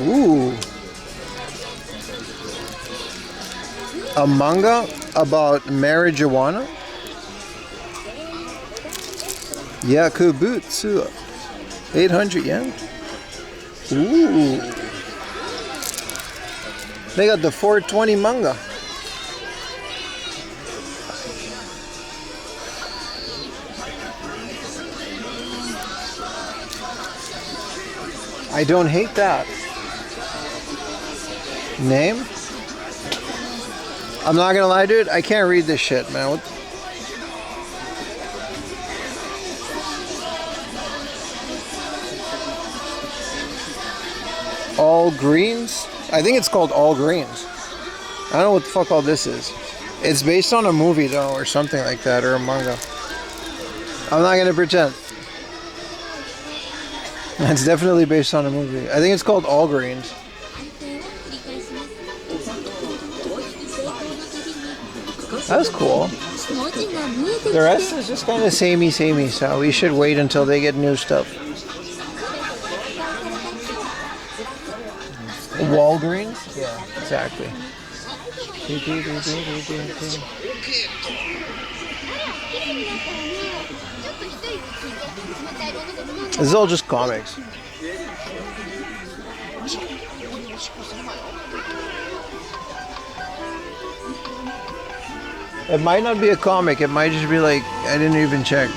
Ooh. A manga about marijuana? Yakubutsu. 800 yen? Ooh. They got the 420 manga. I don't hate that. Name? I'm not gonna lie, dude. I can't read this shit, man. What? All Greens? I think it's called All Greens. I don't know what the fuck all this is. It's based on a movie, though, or something like that, or a manga. I'm not gonna pretend. It's definitely based on a movie. I think it's called All Greens. That's cool. The rest is just kind of samey, so we should wait until they get new stuff. Walgreens? Yeah, exactly. This is all just comics. It might not be a comic, it might just be like, I didn't even check.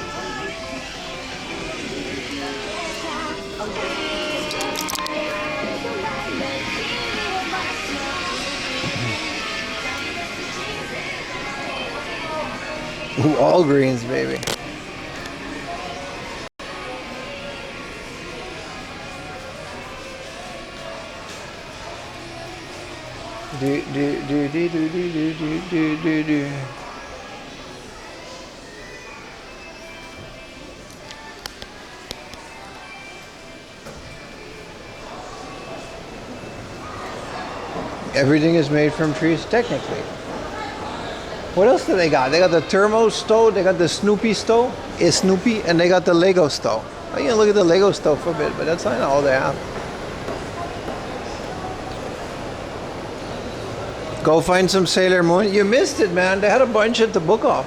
Ooh, all greens, baby. Do. Everything is made from trees, technically. What else do they got? They got the thermo stove, they got the Snoopy stove, it's Snoopy, and they got the Lego stove. I can look at the Lego stove for a bit, but that's not all they have. Go find some Sailor Moon. You missed it, man. They had a bunch at the book off.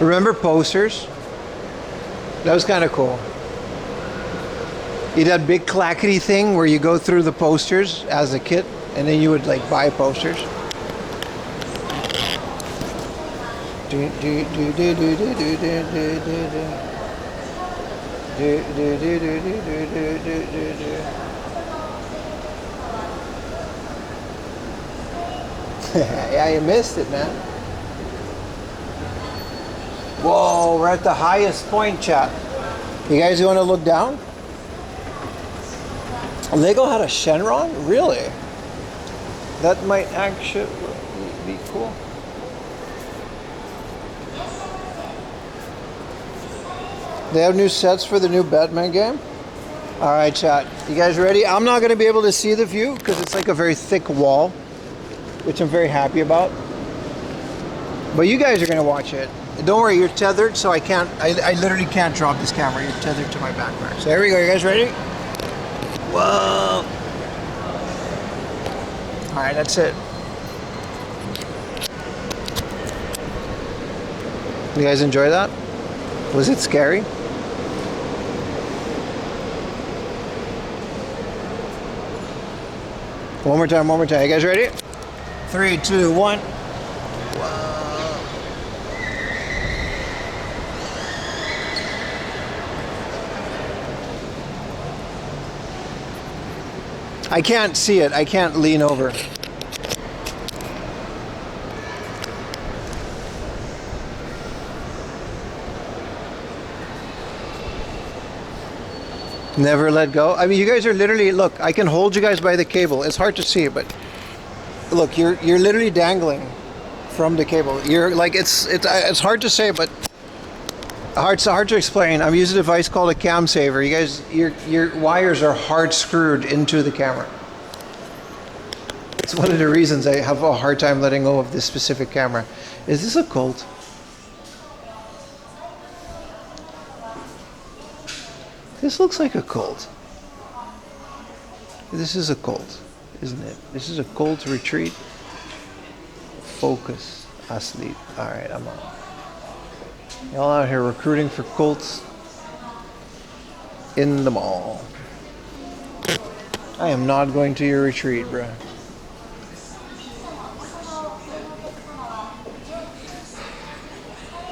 Remember posters? That was kind of cool. You had that big clackety thing where you go through the posters as a kid, and then you would like buy posters. Yeah, you missed it, man. Whoa, we're at the highest point, chat. You guys want to look down? Lego had a Shenron? Really? That might actually be cool. They have new sets for the new Batman game? Alright, chat. You guys ready? I'm not going to be able to see the view because it's like a very thick wall, which I'm very happy about. But you guys are going to watch it. Don't worry, you're tethered, so I literally can't drop this camera. You're tethered to my backpack. So here we go. You guys ready? Whoa. Alright, that's it. You guys enjoy that? Was it scary? One more time, one more time. You guys ready? 3, 2, 1. I can't see it. I can't lean over. Never let go. I mean, you guys are literally, look, I can hold you guys by the cable. It's hard to see, but look, you're literally dangling from the cable. You're like, it's hard to say, but it's hard to explain. I'm using a device called a cam saver. You guys, your wires are hard screwed into the camera. It's one of the reasons I have a hard time letting go of this specific camera. Is this a Colt? This looks like a Colt. This is a Colt, isn't it? This is a Colt Retreat. Focus. Asleep. Alright, I'm on. Y'all out here recruiting for Colts in the mall. I am not going to your retreat, bruh.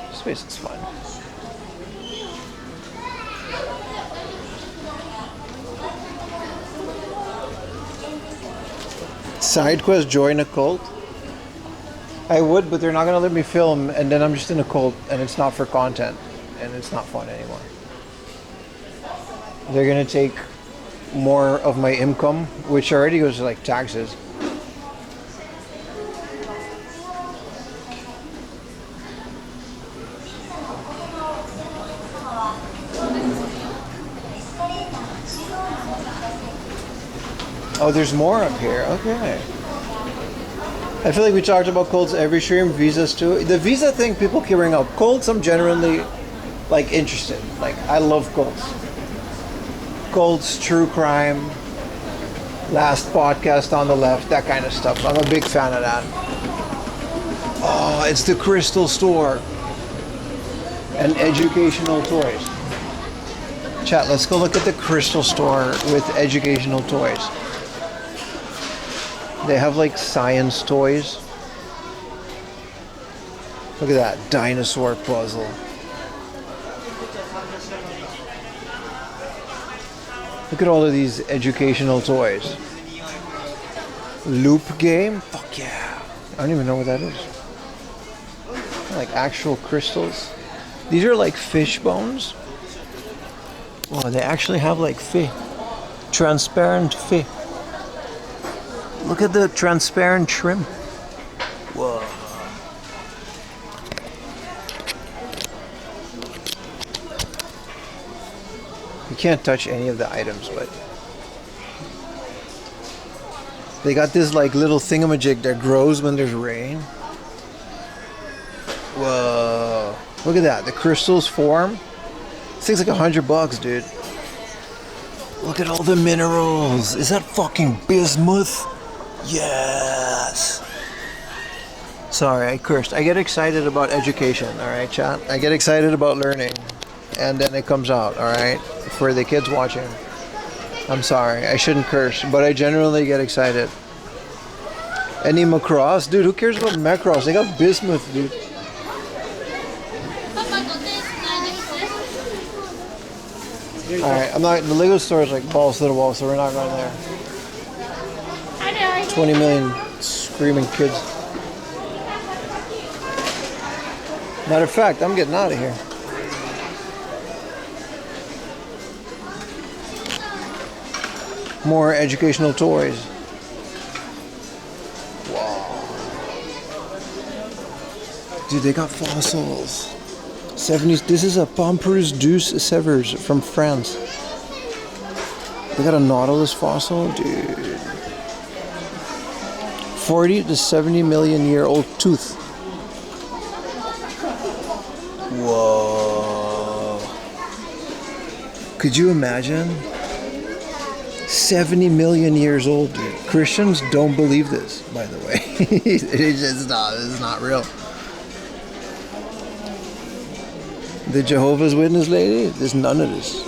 This place is fun. Side quest, join a cult. I would, but they're not gonna let me film, and then I'm just in a cult, and it's not for content, and it's not fun anymore. They're gonna take more of my income, which already goes to like taxes. Oh, there's more up here. Okay. I feel like we talked about Colts every stream, visas too. The visa thing people keep bringing up. Colts, I'm generally like interested. Like, I love Colts. Colts, true crime, last podcast on the left, that kind of stuff. I'm a big fan of that. Oh, it's the Crystal Store and educational toys. Chat, let's go look at the Crystal Store with educational toys. They have like science toys. Look at that dinosaur puzzle. Look at all of these educational toys. Loop game? Fuck yeah. I don't even know what that is. Like actual crystals. These are like fish bones. Oh, they actually have like fish. Transparent fish. Look at the transparent shrimp. Whoa. You can't touch any of the items, but they got this like little thingamajig that grows when there's rain. Whoa. Look at that. The crystals form. This thing's like $100, dude. Look at all the minerals. Is that fucking bismuth? Yes. Sorry, I cursed. I get excited about education, alright, chat? I get excited about learning. And then it comes out, alright? For the kids watching. I'm sorry, I shouldn't curse, but I generally get excited. Any Macross? Dude, who cares about Macross? They got bismuth, dude. Alright, I'm not. The Lego store is like balls to the wall, so we're not going there. 20 million screaming kids. Matter of fact, I'm getting out of here. More educational toys. Wow. Dude, they got fossils. 70s. This is a Pampereuse Douce Severs from France. They got a Nautilus fossil, dude. 40 to 70 million year old tooth. Whoa. Could you imagine? 70 million years old, dude. Christians don't believe this, by the way. It's not real. The Jehovah's Witness lady, there's none of this.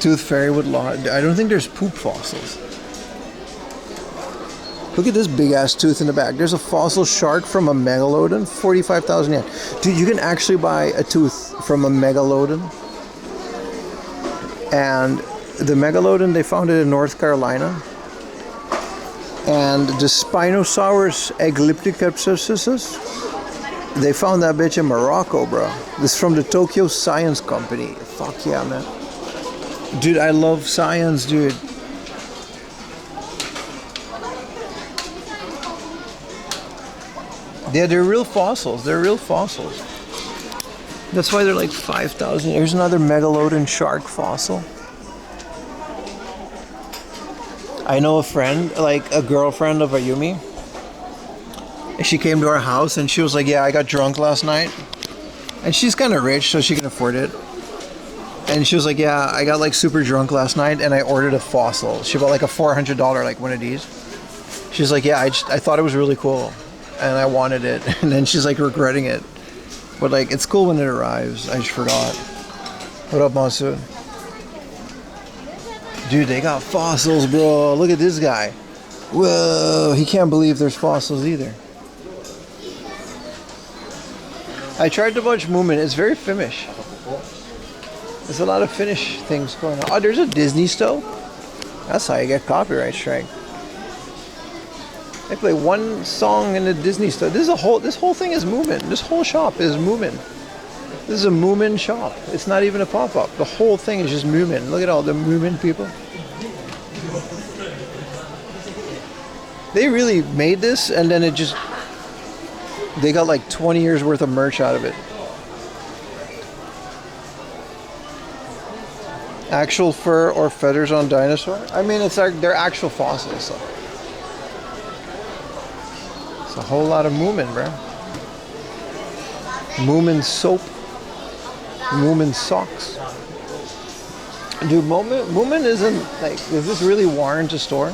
Tooth fairy with law. I don't think there's poop fossils. Look at this big ass tooth in the back. There's a fossil shark from a megalodon, 45,000 yen. Dude, you can actually buy a tooth from a megalodon. And the megalodon, they found it in North Carolina. And the Spinosaurus eglypticus, they found that bitch in Morocco, bro. This is from the Tokyo Science Company. Fuck yeah, man. Dude, I love science, dude. Yeah, they're real fossils. They're real fossils. That's why they're like 5,000. Here's another megalodon shark fossil. I know a friend, like a girlfriend of Ayumi. She came to our house and she was like, yeah, I got drunk last night. And she's kind of rich, so she can afford it. And she was like, yeah, I got like super drunk last night and I ordered a fossil. She bought like a $400, like one of these. She's like, yeah, I thought it was really cool and I wanted it. And then she's like regretting it. But like, it's cool when it arrives. I just forgot. What up, Masood? Dude, they got fossils, bro. Look at this guy. Whoa, he can't believe there's fossils either. I tried to watch Moomin. It's very Finnish. There's a lot of Finnish things going on. Oh, there's a Disney stove. That's how you get copyright strike. They play one song in the Disney store. This whole thing is Moomin. This whole shop is Moomin. This is a Moomin shop. It's not even a pop-up. The whole thing is just Moomin. Look at all the Moomin people. They really made this and then they got like 20 years worth of merch out of it. Actual fur or feathers on dinosaur? I mean, they're actual fossils. So. It's a whole lot of Moomin, bro. Moomin soap. Moomin socks. Dude, Moomin isn't like, is this really warrant to store?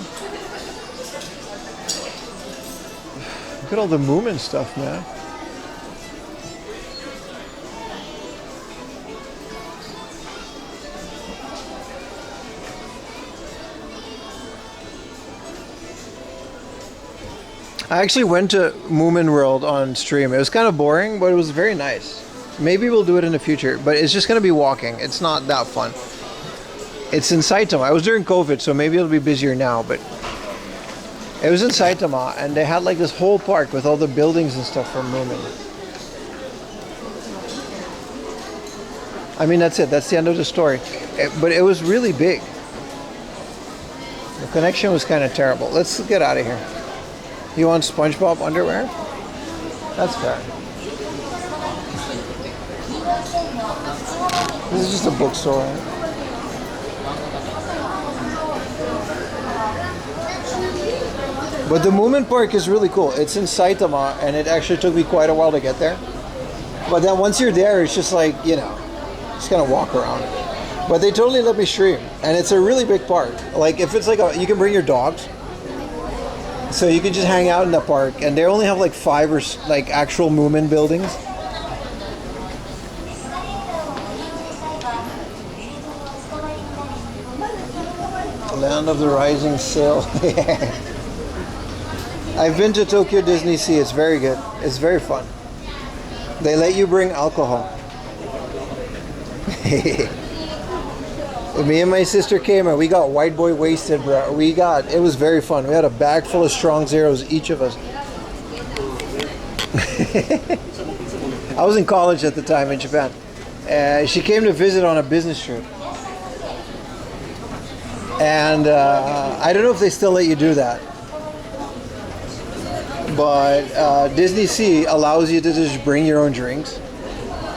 Look at all the Moomin stuff, man. I actually went to Moomin World on stream. It was kind of boring, but it was very nice. Maybe we'll do it in the future, but it's just going to be walking. It's not that fun. It's in Saitama. I was during COVID, so maybe it'll be busier now, but it was in Saitama, and they had like this whole park with all the buildings and stuff from Moomin. I mean, that's it. That's the end of the story. But it was really big. The connection was kind of terrible. Let's get out of here. You want SpongeBob underwear? That's fair. This is just a bookstore. But the Moomin Park is really cool. It's in Saitama, and it actually took me quite a while to get there. But then once you're there, it's just like, you know, just kind of walk around. But they totally let me stream, and it's a really big park. Like, if it's like you can bring your dogs. So you can just hang out in the park, and they only have like 5 or like actual Moomin buildings. Land of the Rising Sail. I've been to Tokyo Disney Sea. It's very good. It's very fun. They let you bring alcohol. Me and my sister came and we got white boy wasted, bro. It was very fun. We had a bag full of strong zeros, each of us. I was in college at the time in Japan. She came to visit on a business trip. And I don't know if they still let you do that. But Disney Sea allows you to just bring your own drinks.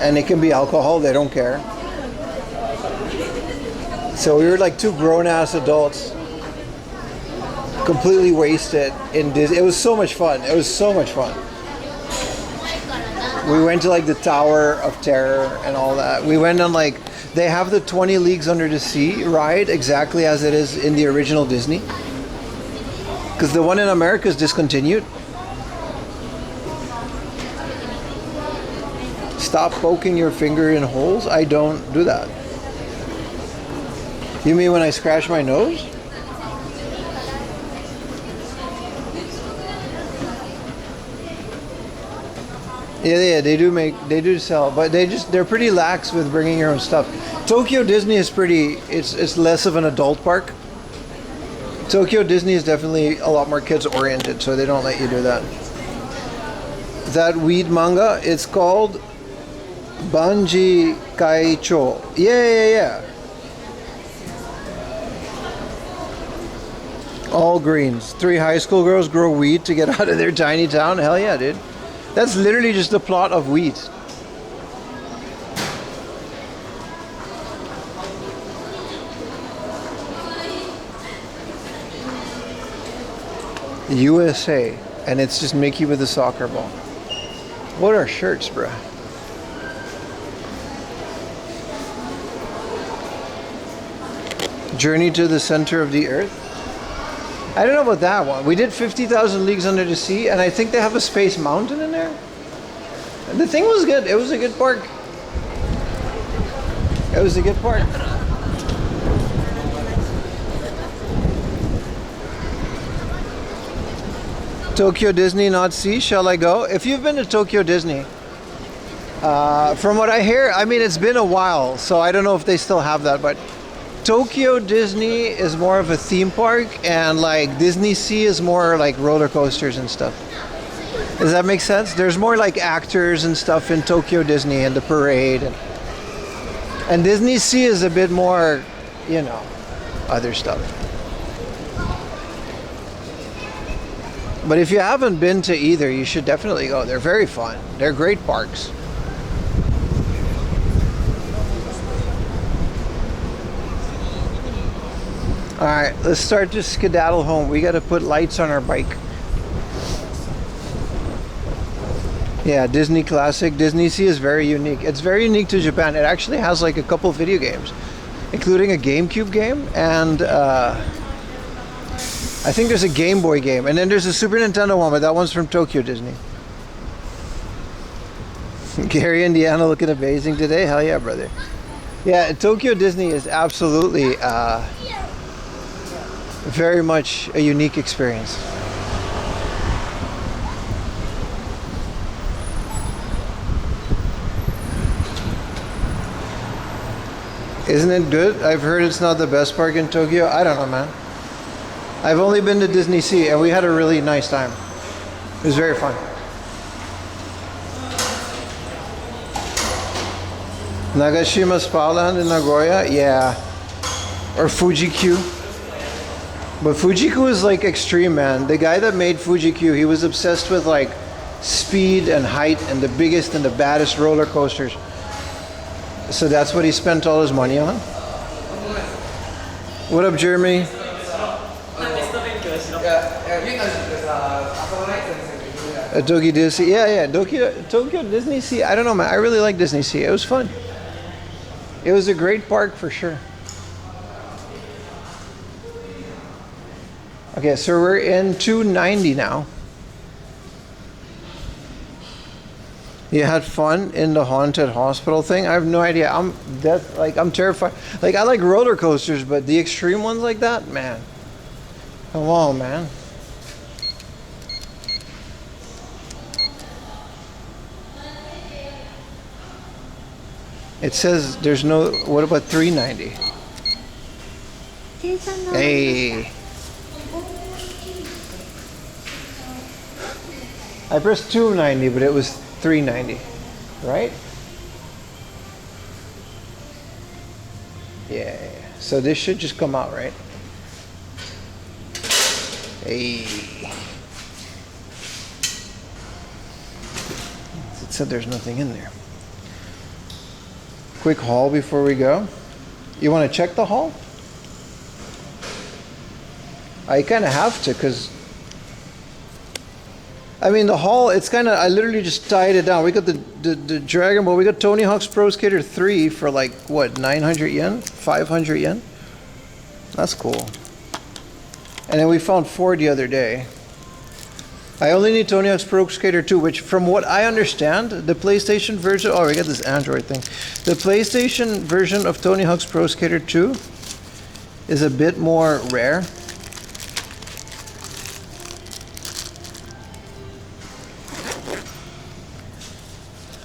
And it can be alcohol, they don't care. So we were like two grown-ass adults, completely wasted in Disney. It was so much fun. It was so much fun. We went to like the Tower of Terror and all that. We went on like, they have the 20 Leagues Under the Sea ride exactly as it is in the original Disney. Because the one in America is discontinued. Stop poking your finger in holes. I don't do that. You mean when I scratch my nose? Yeah, they do sell, but they're pretty lax with bringing your own stuff. Tokyo Disney is it's less of an adult park. Tokyo Disney is definitely a lot more kids oriented, so they don't let you do that. That weed manga, it's called Banji Kaicho. Yeah. All greens. 3 high school girls grow weed to get out of their tiny town. Hell yeah, dude. That's literally just the plot of Weed. USA, and it's just Mickey with a soccer ball. What are shirts, bruh? Journey to the Center of the Earth. I don't know about that one. We did 50,000 Leagues Under the Sea, and I think they have a Space Mountain in there. And the thing was good. It was a good park. It was a good park. Tokyo Disney, not Sea. Shall I go? If you've been to Tokyo Disney, from what I hear, I mean, it's been a while, so I don't know if they still have that, but Tokyo Disney is more of a theme park, and like Disney Sea is more like roller coasters and stuff. Does that make sense? There's more like actors and stuff in Tokyo Disney and the parade, and Disney Sea is a bit more, you know, other stuff. But if you haven't been to either, you should definitely go. They're very fun. They're great parks. Alright, let's start to skedaddle home. We gotta put lights on our bike. Yeah, Disney Classic. Disney Sea is very unique. It's very unique to Japan. It actually has like a couple video games, including a GameCube game, and I think there's a Game Boy game, and then there's a Super Nintendo one, but that one's from Tokyo Disney. Gary, Indiana looking amazing today. Hell yeah, brother. Yeah, Tokyo Disney is absolutely very much a unique experience. Isn't it good? I've heard it's not the best park in Tokyo. I don't know, man. I've only been to Disney Sea, and we had a really nice time. It was very fun. Nagashima Spa Land in Nagoya? Yeah. Or Fuji-Q. But Fuji-Q is like extreme, man. The guy that made Fuji-Q, he was obsessed with like speed and height and the biggest and the baddest roller coasters. So that's what he spent all his money on. What up, Jeremy? Tokyo Disney, yeah, Tokyo Disney Sea. I don't know, man. I really like Disney Sea. It was fun. It was a great park for sure. Okay, so we're in 290 now. You had fun in the haunted hospital thing? I have no idea. I'm terrified. Like, I like roller coasters, but the extreme ones like that, man. Come on, man. It says there's no. What about 390? Hey. I pressed 290, but it was 390, right? Yeah. So this should just come out, right? Hey. It said there's nothing in there. Quick haul before we go. You want to check the haul? I kind of have to, because I mean the haul, it's kind of, I literally just tied it down. We got the Dragon Ball, we got Tony Hawk's Pro Skater 3 for like what, 900 yen, 500 yen. That's cool. And then we found 4 the other day. I only need Tony Hawk's Pro Skater 2, which from what I understand, the PlayStation version, oh, we got this Android thing. The PlayStation version of Tony Hawk's Pro Skater 2 is a bit more rare.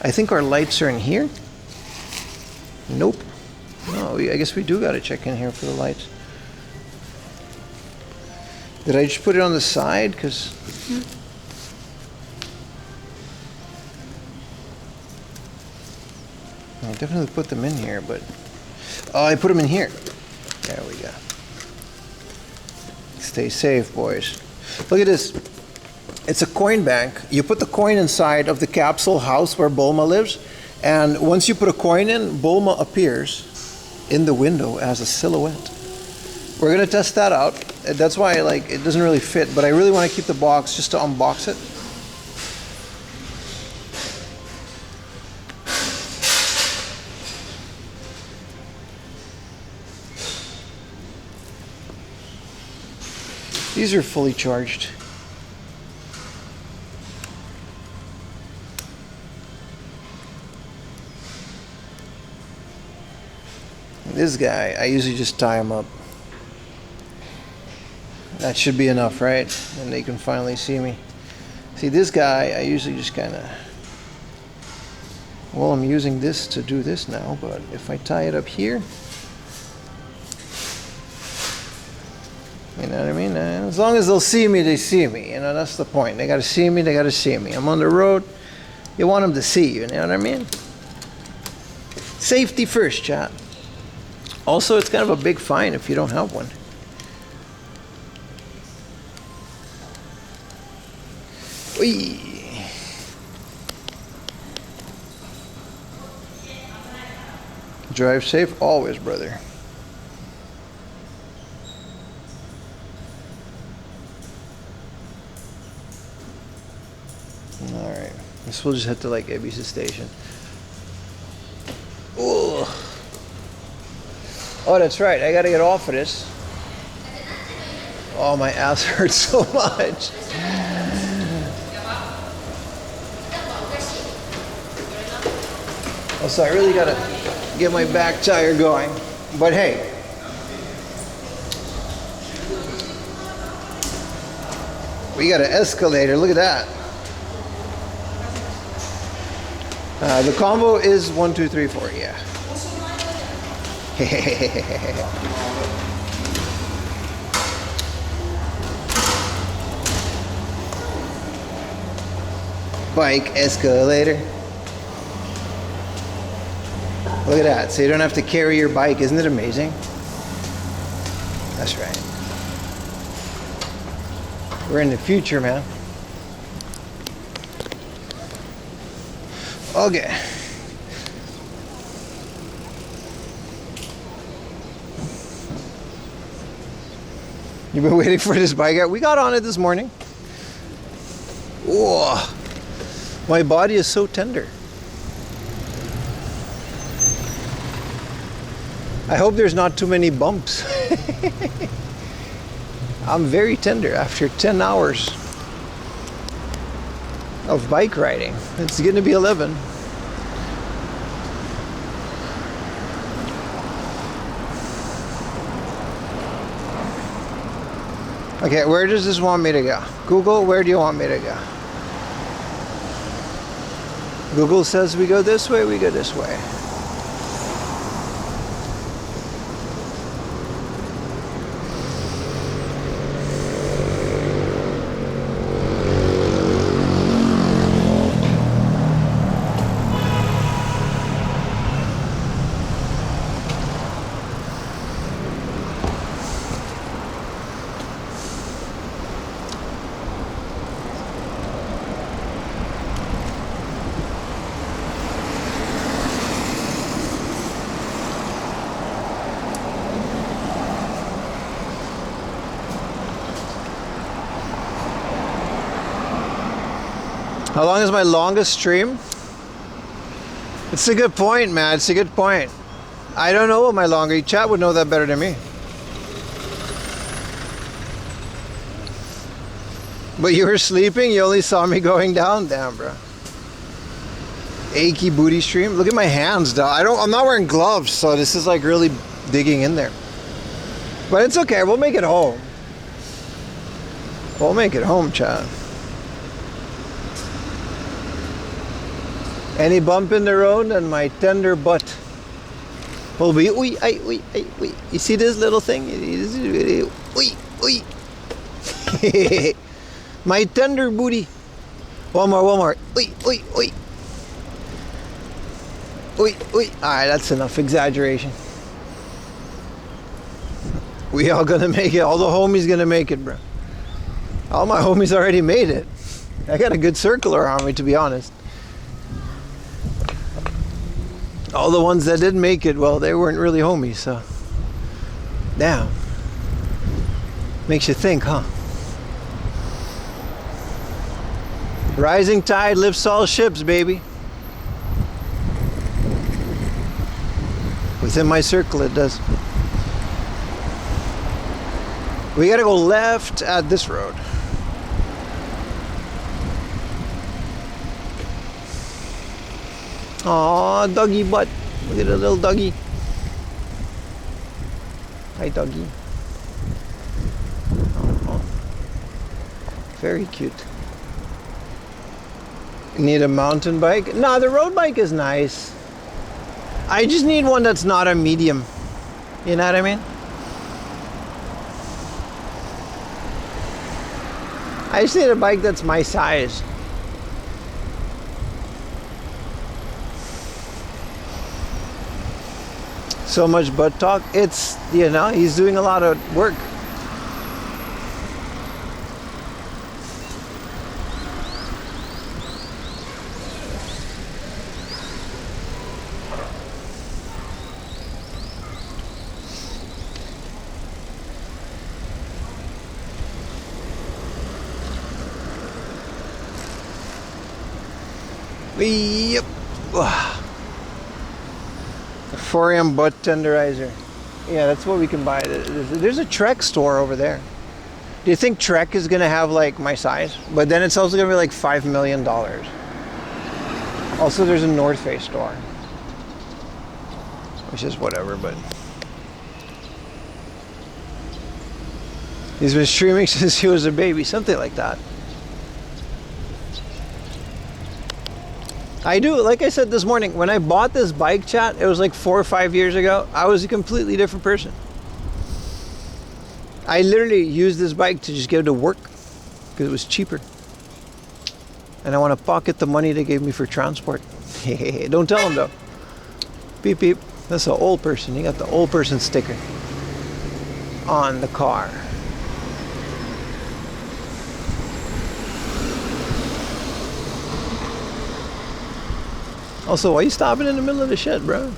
I think our lights are in here. Nope. No, I guess we do gotta check in here for the lights. Did I just put it on the side? Because I definitely put them in here, but oh, I put them in here. There we go. Stay safe, boys. Look at this. It's a coin bank. You put the coin inside of the capsule house where Bulma lives, and once you put a coin in, Bulma appears in the window as a silhouette. We're gonna test that out. That's why like it doesn't really fit, but I really want to keep the box just to unbox it. These are fully charged. This guy, I usually just tie him up. That should be enough, right? And they can finally see me. See, this guy, I usually just kind of... Well, I'm using this to do this now, but if I tie it up here... You know what I mean? As long as they'll see me, they see me. You know, that's the point. They got to see me, they got to see me. I'm on the road. You want them to see you, you know what I mean? Safety first, chat. Also, it's kind of a big fine if you don't have one. Whee. Drive safe always, brother. Alright. This will just head to like Ebisu Station. Ooh. Oh, that's right. I gotta get off of this. Oh, my ass hurts so much. Oh, so I really gotta get my back tire going. But hey. We got an escalator. Look at that. The combo is 1, 2, 3, 4. Yeah. Bike escalator. Look at that. So you don't have to carry your bike. Isn't it amazing? That's right. We're in the future, man. Okay. You've been waiting for this bike out. We got on it this morning. Whoa. My body is so tender. I hope there's not too many bumps. I'm very tender after 10 hours of bike riding. It's going to be 11. Okay, where does this want me to go? Google, where do you want me to go? Google says we go this way, we go this way. How long is my longest stream? It's a good point, man. It's a good point. I don't know what my longer. Chat would know that better than me. But you were sleeping. You only saw me going down. Damn, bro. Achy booty stream. Look at my hands, though. I'm not wearing gloves, so this is like really digging in there. But it's okay. We'll make it home. We'll make it home, chat. Any bump in the road and my tender butt will be oi, ay, oi, ay, oi. You see this little thing? Oi, oi. My tender booty. One more. Oi, oi, oi. Oi, oi. Alright, that's enough exaggeration. We all gonna make it. All the homies gonna make it, bro. All my homies already made it. I got a good circle around me, to be honest. All the ones that didn't make it, well, they weren't really homies, so. Damn. Makes you think, huh? Rising tide lifts all ships, baby. Within my circle, it does. We gotta go left at this road. Aw, doggy butt. Look at the little doggy. Hi, doggy. Oh. Very cute. Need a mountain bike? Nah, the road bike is nice. I just need one that's not a medium. You know what I mean? I just need a bike that's my size. So much butt talk. It's, you know, he's doing a lot of work. Yep. 4am butt tenderizer. Yeah, that's what we can buy. There's a Trek store over there. Do you think Trek is gonna have like my size? But then it's also gonna be like $5 million. Also, there's a North Face store, which is whatever. But he's been streaming since he was a baby, something like that. I do, like I said this morning, when I bought this bike, chat, it was like 4 or 5 years ago. I was a completely different person. I literally used this bike to just get to work because it was cheaper. And I want to pocket the money they gave me for transport. Don't tell them though. Beep beep. That's an old person. You got the old person sticker on the car. Also, why are you stopping in the middle of the shit, bro?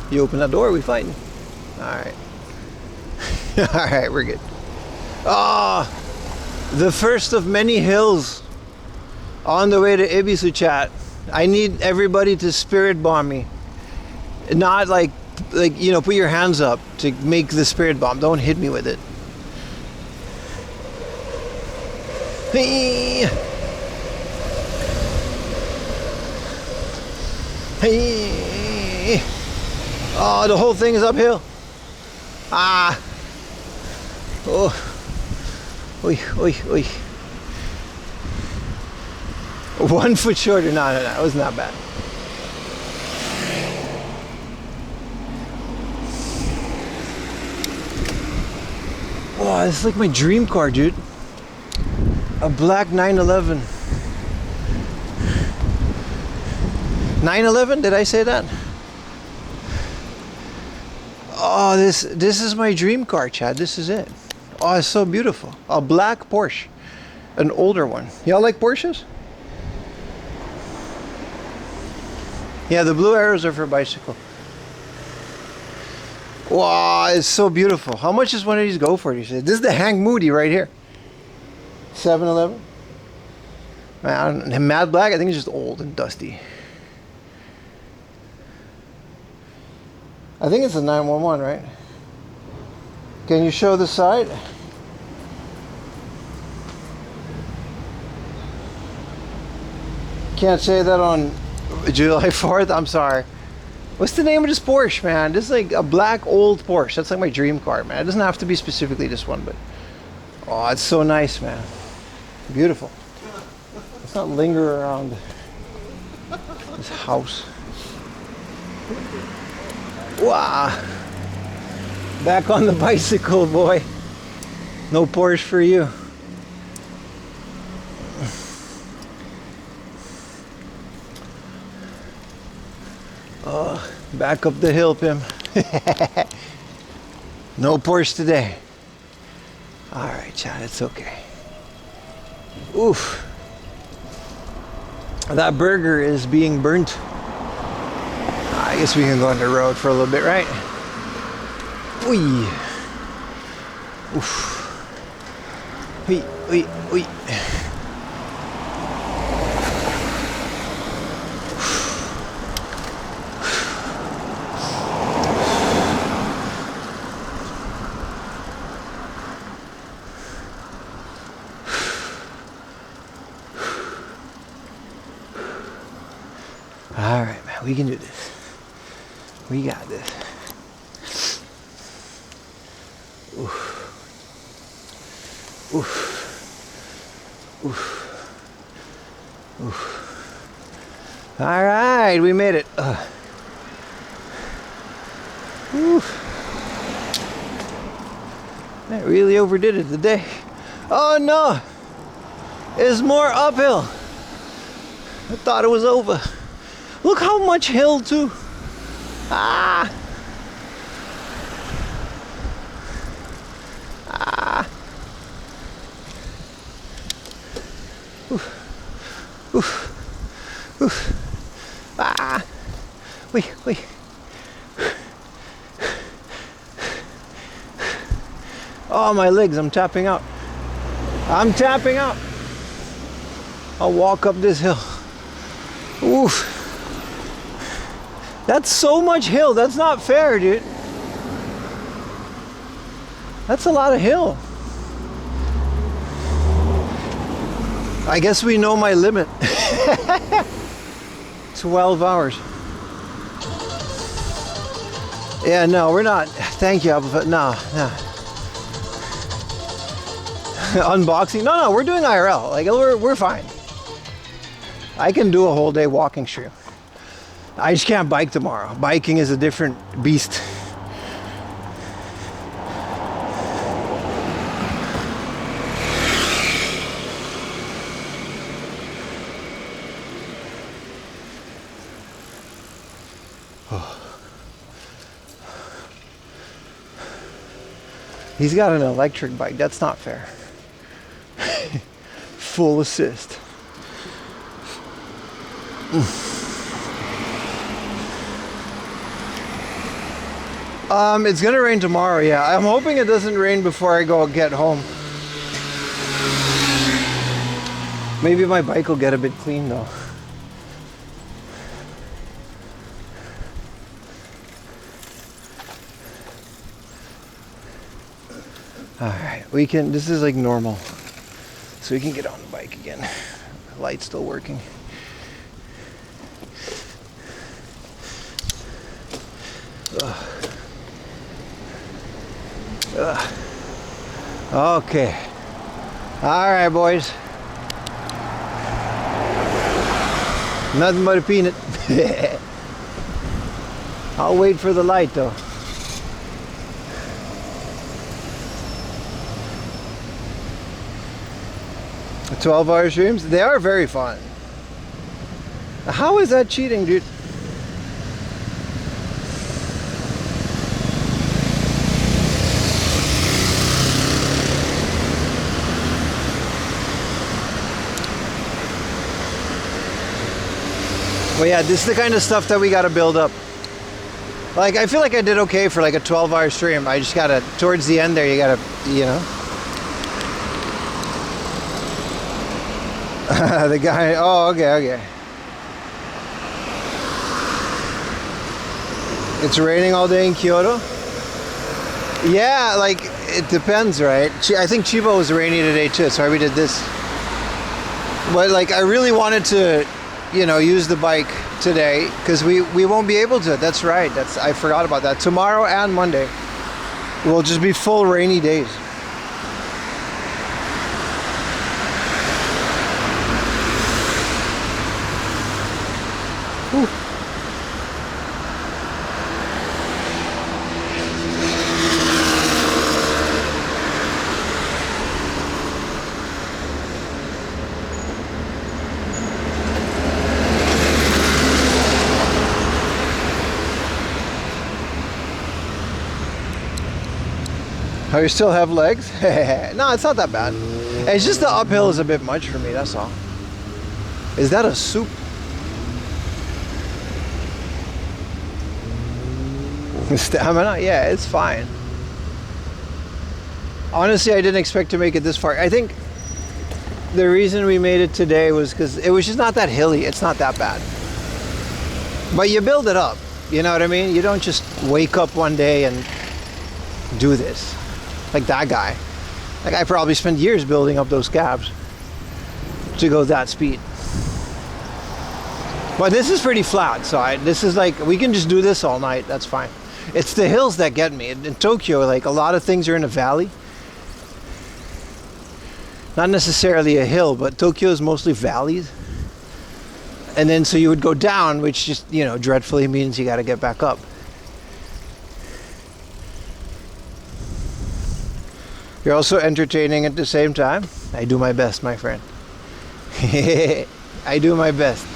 You open that door, we fighting. Alright. Alright, we're good. Ah, the first of many hills on the way to Ibisu, chat. I need everybody to spirit bomb me. Not like, you know, put your hands up to make the spirit bomb. Don't hit me with it. Hey. Hey. Oh, the whole thing is uphill. Ah. Oh. Oi, oi, oi. 1 foot shorter. No, it was not bad. Oh, this is like my dream car, dude. A black 911. 911, did I say that? Oh, this is my dream car, Chad. This is it. Oh, it's so beautiful. A black Porsche. An older one. Y'all like Porsches? Yeah, the blue arrows are for bicycle. Wow, it's so beautiful. How much does one of these go for? You said this is the Hank Moody right here. 7-Eleven. Man, matte black, I think it's just old and dusty. I think it's a 911, right? Can you show the side? Can't say that on July 4th. I'm sorry. What's the name of this Porsche, man? This is like a black old Porsche. That's like my dream car, man. It doesn't have to be specifically this one, but oh, it's so nice, man. Beautiful. Let's not linger around this house. Wow. Back on the bicycle, boy. No Porsche for you. Oh, back up the hill, Pim. No Porsche today. All right, Chad, it's okay. Oof. That burger is being burnt. I guess we can go on the road for a little bit, right? Wee. Oof. Wee, wee, wee. All right, man, we can do this. We got this. Oof. Oof. Oof. Oof. All right, we made it. Oof. I really overdid it today. Oh no! It's more uphill. I thought it was over. Look how much hill too. Ah. Ah. Oof. Oof. Oof. Ah. Wait, wait. Oh, my legs, I'm tapping out. I'm tapping out. I'll walk up this hill. Oof. That's so much hill. That's not fair, dude. That's a lot of hill. I guess we know my limit. 12 hours. Yeah, no, we're not. Thank you, but no. Unboxing? No, we're doing IRL. Like, we're fine. I can do a whole day walking stream. I just can't bike tomorrow. Biking is a different beast. He's got an electric bike. That's not fair. Full assist. It's gonna rain tomorrow, yeah. I'm hoping it doesn't rain before I go get home. Maybe my bike will get a bit clean though. Alright, we can, this is like normal. So we can get on the bike again. The light's still working. Ugh. Ugh. Okay. Alright, boys. Nothing but a peanut. I'll wait for the light though. The 12-hour streams, they are very fun. How is that cheating, dude? Well, yeah, this is the kind of stuff that we got to build up. Like, I feel like I did okay for like a 12-hour stream. I just got to, towards the end there, you got to, you know. The guy. Oh, okay. It's raining all day in Kyoto. Yeah, like it depends, right? I think Chiba was rainy today too, so we did this. But like, I really wanted to, use the bike today because we won't be able to. That's right. I forgot about that. Tomorrow and Monday will just be full rainy days. Whew. Oh, you still have legs? No, it's not that bad. It's just the uphill is a bit much for me, that's all. Is that a soup? Stamina? Yeah, it's fine. Honestly, I didn't expect to make it this far. I think the reason we made it today was because it was just not that hilly. It's not that bad. But you build it up. You know what I mean? You don't just wake up one day and do this. Like that guy. That guy probably spent years building up those cabs to go that speed. But this is pretty flat, so this is like, we can just do this all night. That's fine. It's the hills that get me. In Tokyo, like a lot of things are in a valley. Not necessarily a hill, but Tokyo is mostly valleys. And then so you would go down, which just, dreadfully means you got to get back up. You're also entertaining at the same time. I do my best, my friend. I do my best.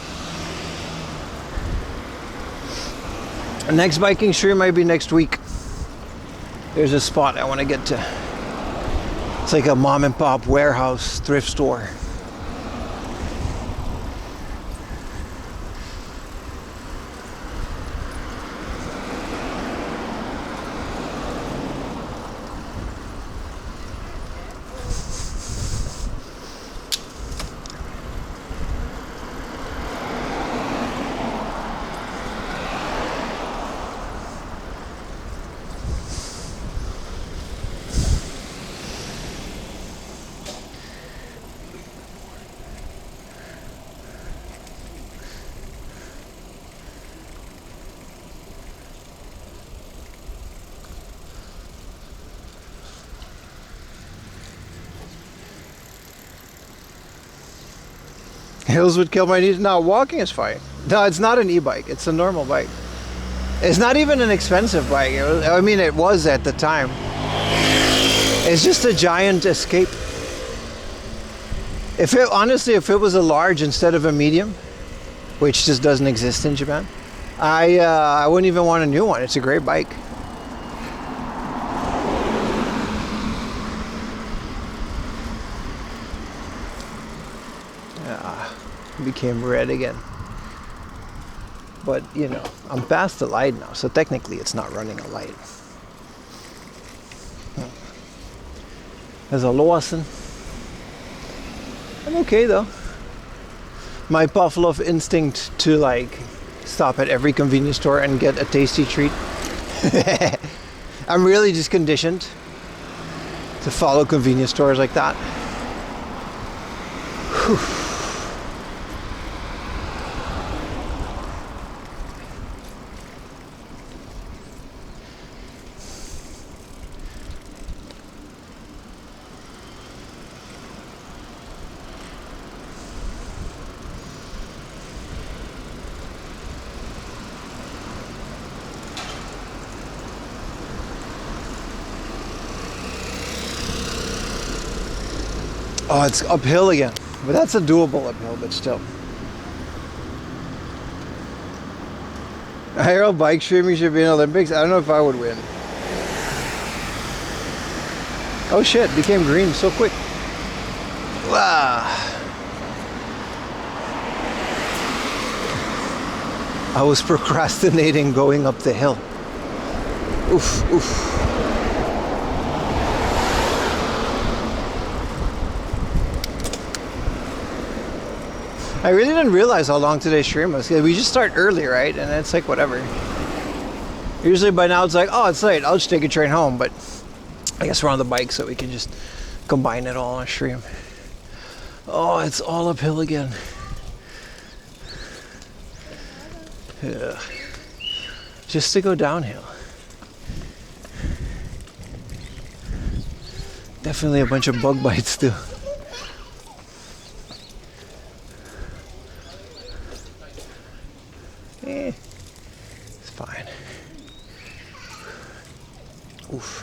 Next biking stream might be next week. There's a spot I want to get to. It's like a mom and pop warehouse thrift store. Hills would kill my knees. No, walking is fine. No, it's not an e-bike. It's a normal bike. It's not even an expensive bike. It was at the time. It's just a giant escape. If it was a large instead of a medium, which just doesn't exist in Japan, I wouldn't even want a new one. It's a great bike. Became red again, but I'm past the light now, so technically it's not running a light. There's a Lawson. I'm okay though. My Pavlov instinct to stop at every convenience store and get a tasty treat. I'm really just conditioned to follow convenience stores like that. Whew. Oh, it's uphill again. But that's a doable uphill, but still. IRL bike streaming should be in Olympics. I don't know if I would win. Oh shit, became green so quick. Wow. I was procrastinating going up the hill. Oof, oof. I really didn't realize how long today's stream was. We just start early, right? And it's like whatever. Usually by now it's like, oh, it's late. I'll just take a train home. But I guess we're on the bike, so we can just combine it all on a stream. Oh, it's all uphill again. Yeah. Just to go downhill. Definitely a bunch of bug bites too. It's fine. Oof.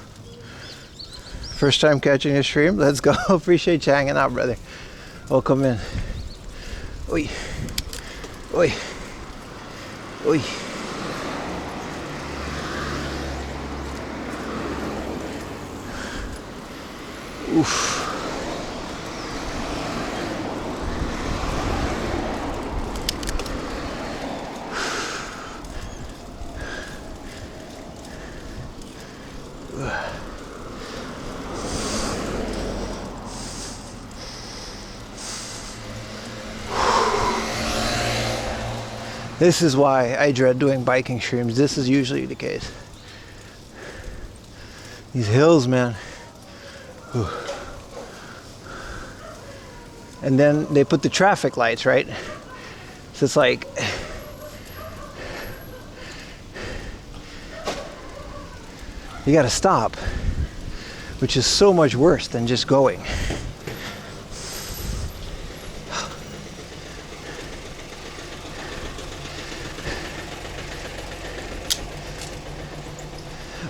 First time catching a stream? Let's go. Appreciate you hanging out, brother. Welcome in. Oi. Oi. Oi. Oof. This is why I dread doing biking streams. This is usually the case. These hills, man. Whew. And then they put the traffic lights, right? So it's like you gotta stop, which is so much worse than just going.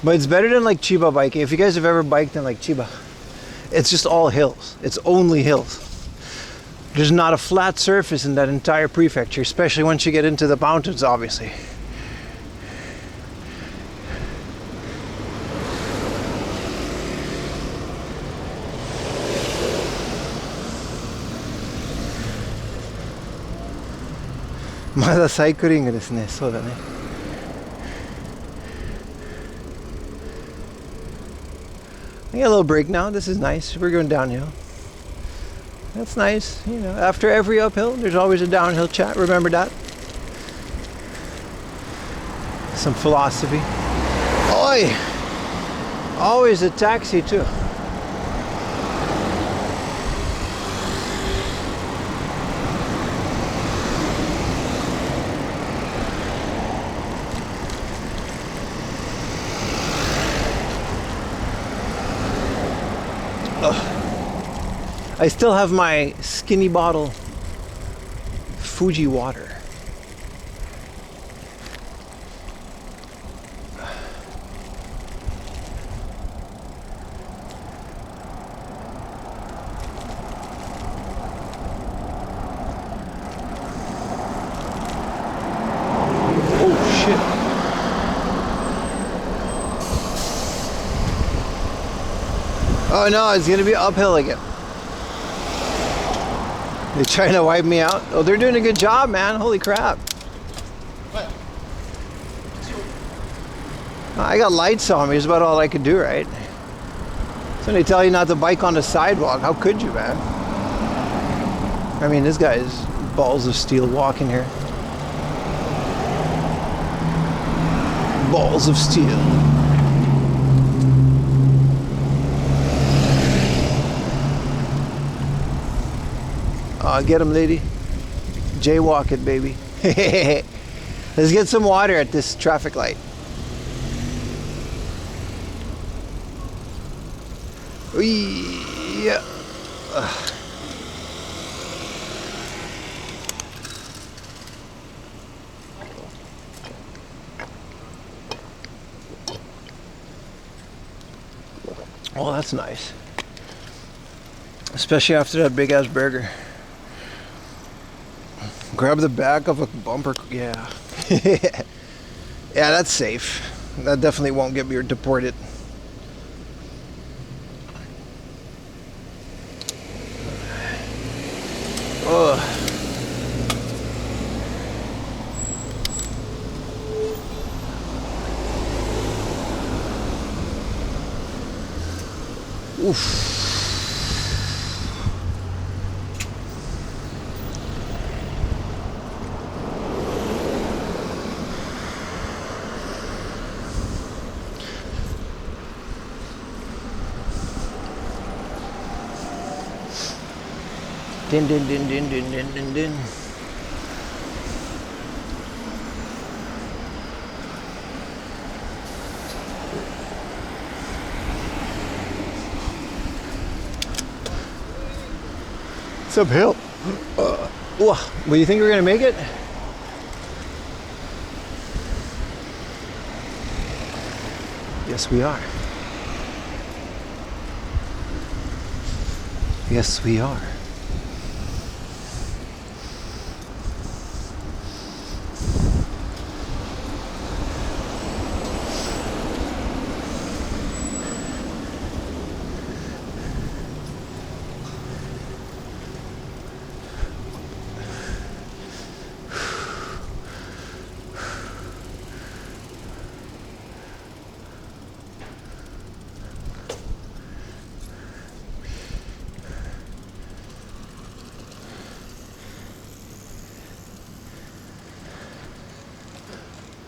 But it's better than like Chiba biking. If you guys have ever biked in like Chiba, it's just all hills. It's only hills. There's not a flat surface in that entire prefecture, especially once you get into the mountains, obviously. Mada cycling desu ne. そうだね. I got a little break now. This is nice. We're going downhill. That's nice. You know, after every uphill, there's always a downhill chat. Remember that? Some philosophy. Oi! Always a taxi too. I still have my skinny bottle Fuji water. Oh shit. Oh no, it's gonna be uphill again. They're trying to wipe me out. Oh, they're doing a good job, man. Holy crap. I got lights on me. It's about all I could do, right? So they tell you not to bike on the sidewalk. How could you, man? I mean, this guy is balls of steel walking here. Balls of steel. Get him, lady. Jaywalk it, baby. Let's get some water at this traffic light. Yeah. Oh, that's nice. Especially after that big ass burger. Grab the back of a bumper. Yeah. Yeah, that's safe. That definitely won't get me deported. Ugh. Oof. Din din din din din din din din. It's uphill. What do you think we're gonna make it? Yes, we are. Yes, we are.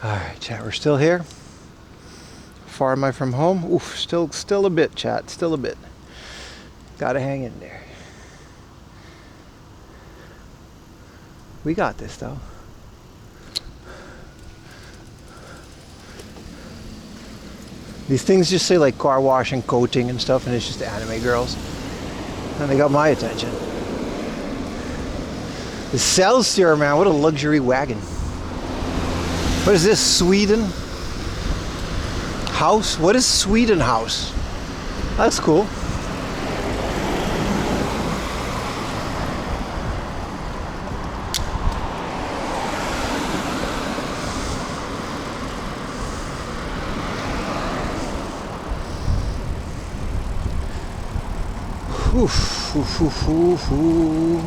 All right, chat, we're still here. How far am I from home? Oof, still a bit, chat, still a bit. Gotta hang in there. We got this, though. These things just say like car wash and coating and stuff, and it's just anime girls. And they got my attention. The Celsior, man, what a luxury wagon. What is this, Sweden House? What is Sweden House? That's cool. Oof, oof, oof, oof, oof.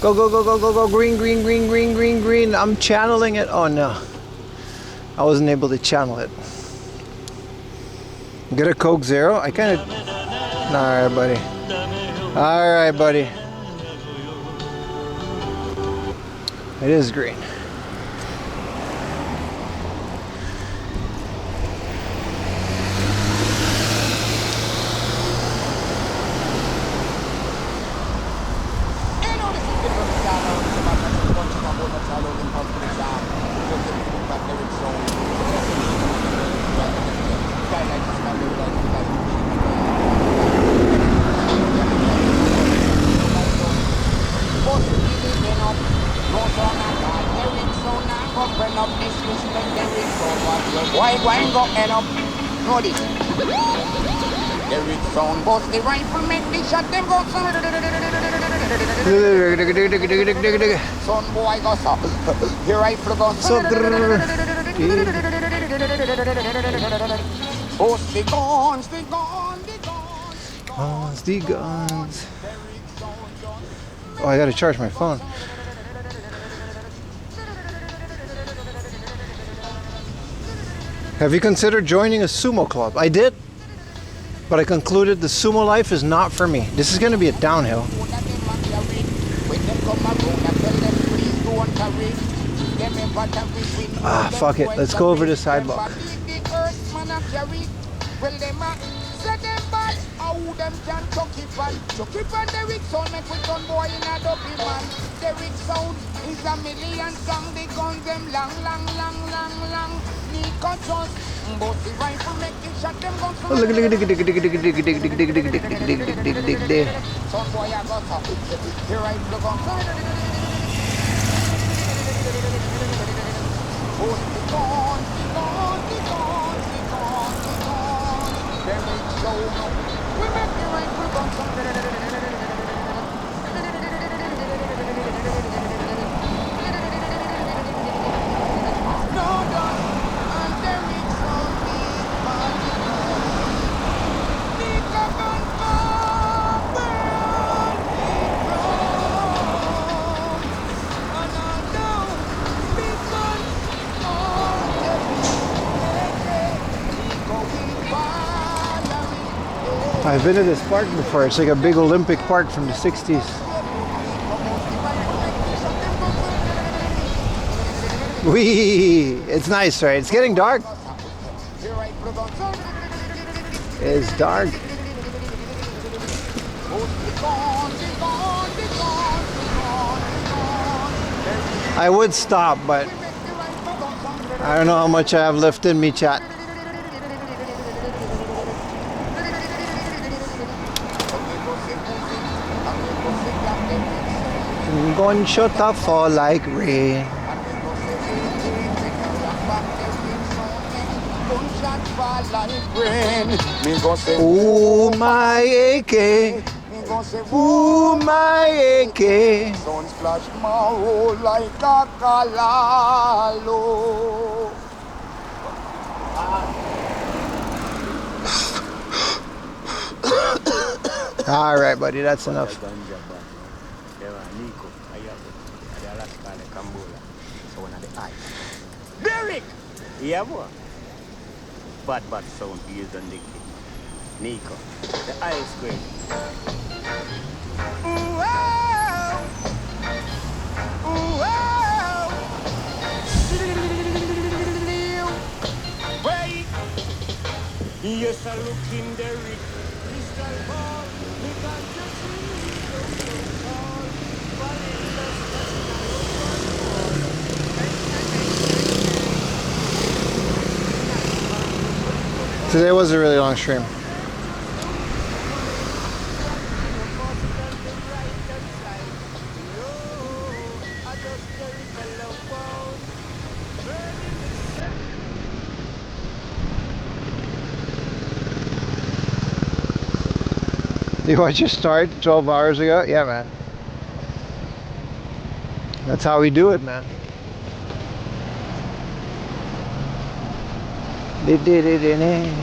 Go, go, go, go, go, go, green, green, green, green, green, green. I'm channeling it. Oh no, I wasn't able to channel it. Get a Coke Zero? I kind of... Alright, buddy. Alright, buddy. It is green. The rifle make the shot them go son boy go so the rifle go so the guns the guns the guns. Oh, I gotta charge my phone. Have you considered joining a sumo club? I did, but I concluded the sumo life is not for me. This is going to be a downhill. Ah, fuck it. Let's go over the sidewalk. I've been to this park before. It's like a big Olympic park from the 60s. Wee! It's nice, right? It's getting dark. is dark. I would stop, but I don't know how much I have left in me, chat. Gunshot fall like rain. Ooh, my AK. Ooh, my AK. Sun splash my hole like a calalo. All right, buddy, that's enough. Derek! Yeah, boy. Bad sound used on the kid. Nico, the ice cream. Ooh, wow. Ooh, wow. Wait. Yes, I look in Derek. Crystal ball. We can just see the ball. Today was a really long stream. You watch your start 12 hours ago? Yeah, man. That's how we do it, man. They did it in it.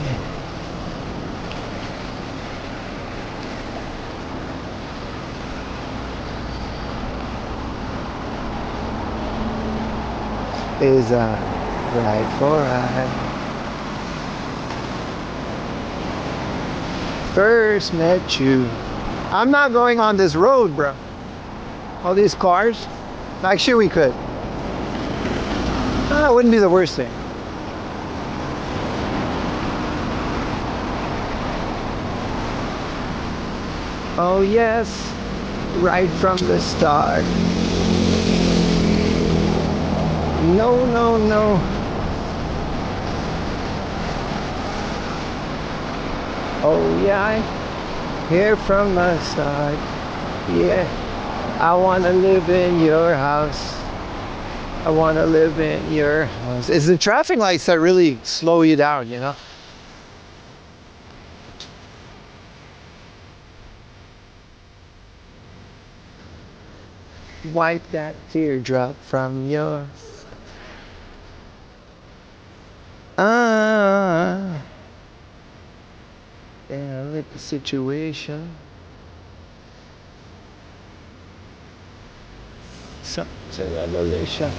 Is right for right. First met you. I'm not going on this road, bro. All these cars. Actually, we could. That wouldn't be the worst thing. Oh yes, right from the start. No, no, no. Oh yeah, here from the start. Yeah, I wanna live in your house. I wanna live in your house. It's the traffic lights that really slow you down, you know? Wipe that teardrop from your yeah, look at the situation. It's a revelation.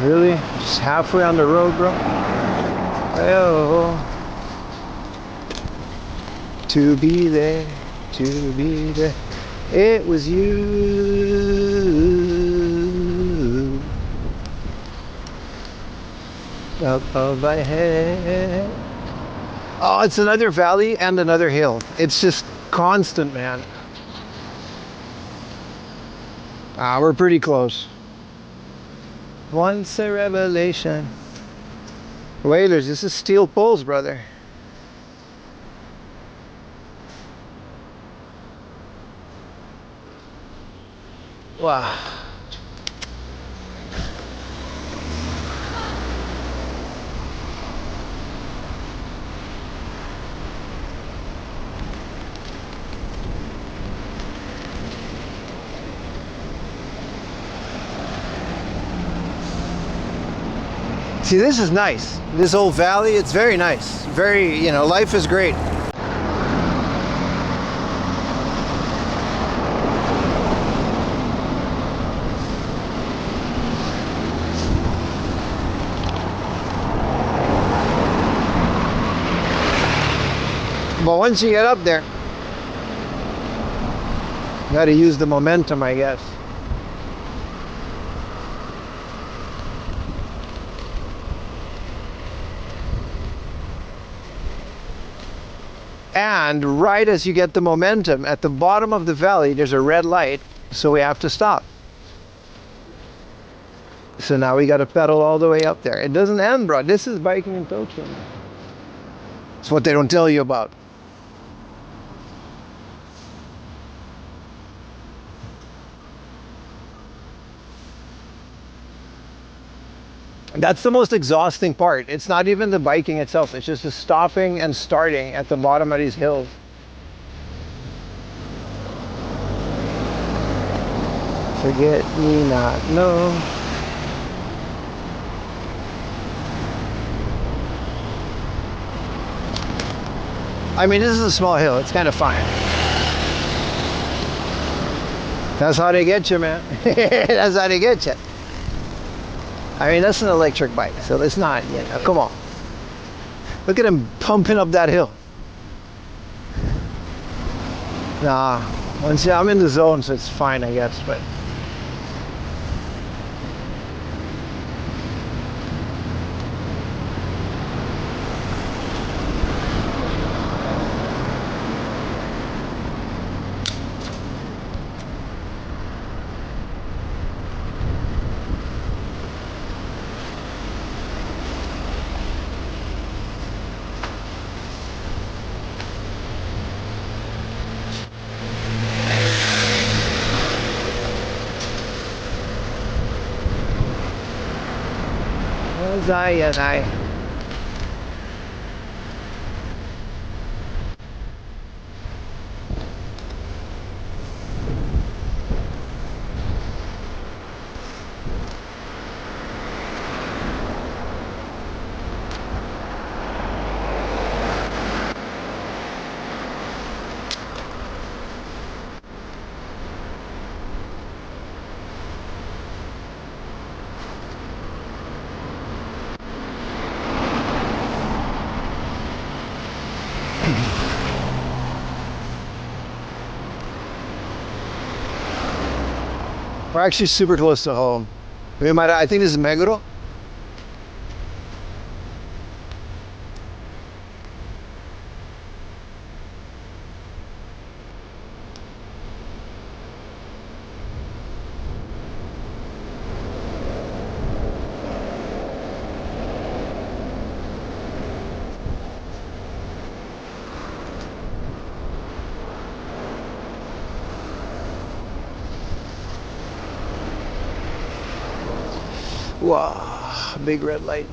Really? Just halfway on the road, bro? Oh. To be there, to be there. It was you. Up ahead. Oh, it's another valley and another hill. It's just constant, man. We're pretty close. Once a revelation. Whalers, this is steel poles, brother. Wow. See, this is nice. This old valley, it's very nice. Very, you know, life is great. But once you get up there, you got to use the momentum, I guess. And right as you get the momentum, at the bottom of the valley, there's a red light, so we have to stop. So now we got to pedal all the way up there. It doesn't end, bro. This is biking in Tokyo. It's what they don't tell you about. That's the most exhausting part. It's not even the biking itself. It's just the stopping and starting at the bottom of these hills. Forget me not, no. I mean, this is a small hill. It's kind of fine. That's how they get you, man. That's how they get you. I mean, that's an electric bike, so it's not, you know, come on. Look at him pumping up that hill. Nah, once I'm in the zone, so it's fine, I guess, but. I. We're actually super close to home. I think this is Meguro. Wow, big red light.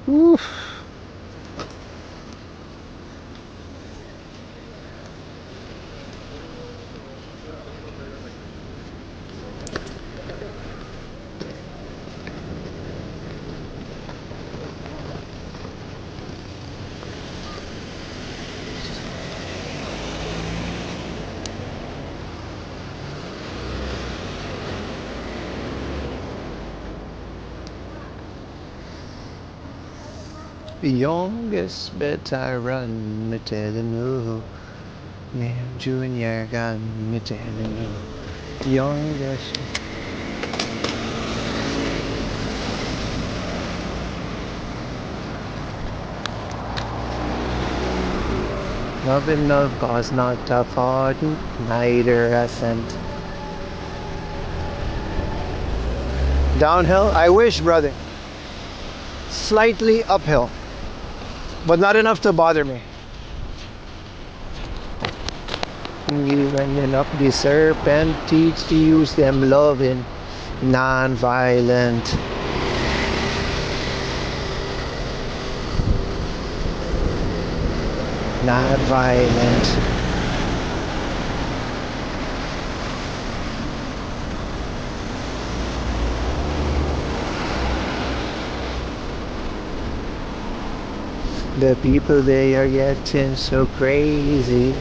Oof. The youngest bet I run, me telling you. Man, Junior got me telling you. The youngest. Loving love cause not a pardon, neither a cent. Downhill? I wish, brother. Slightly uphill, but not enough to bother me. You running up the serpent, teach to use them loving, non-violent. Not violent. The people, they are getting so crazy.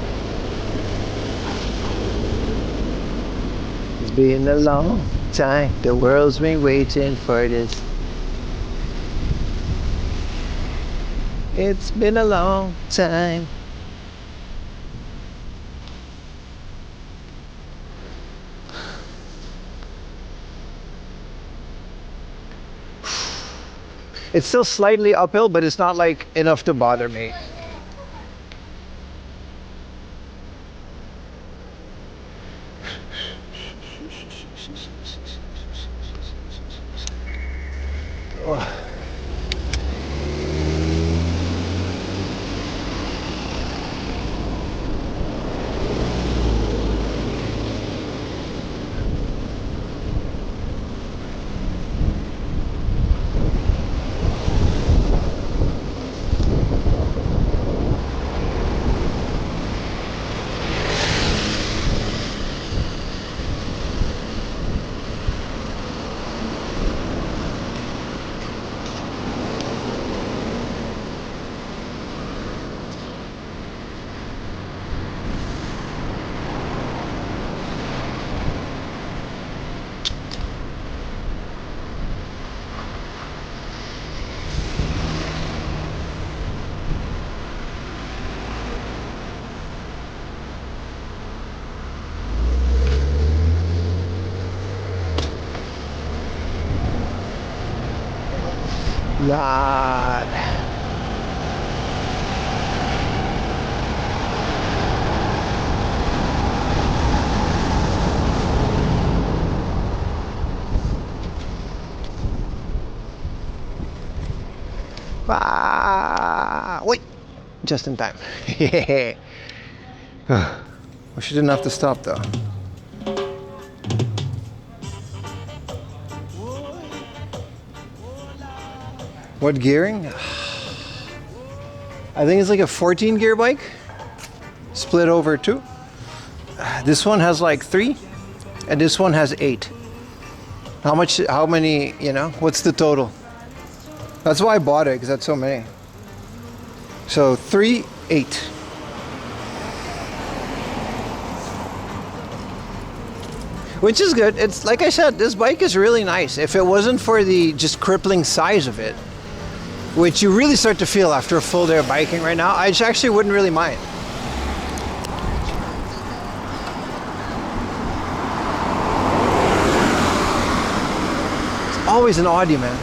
It's been a long time. The world's been waiting for this. It's been a long time. It's still slightly uphill, but it's not like enough to bother me. God. Wait, just in time. Yeah. We shouldn't have to stop though. What gearing? I think it's like a 14 gear bike split over two. This one has like 3 and this one has 8. How many, you know, what's the total? That's why I bought it, because that's so many. So 3, 8. Which is good. It's like I said, this bike is really nice. If it wasn't for the just crippling size of it, which you really start to feel after a full day of biking right now, I actually wouldn't really mind. It's always an Audi, man.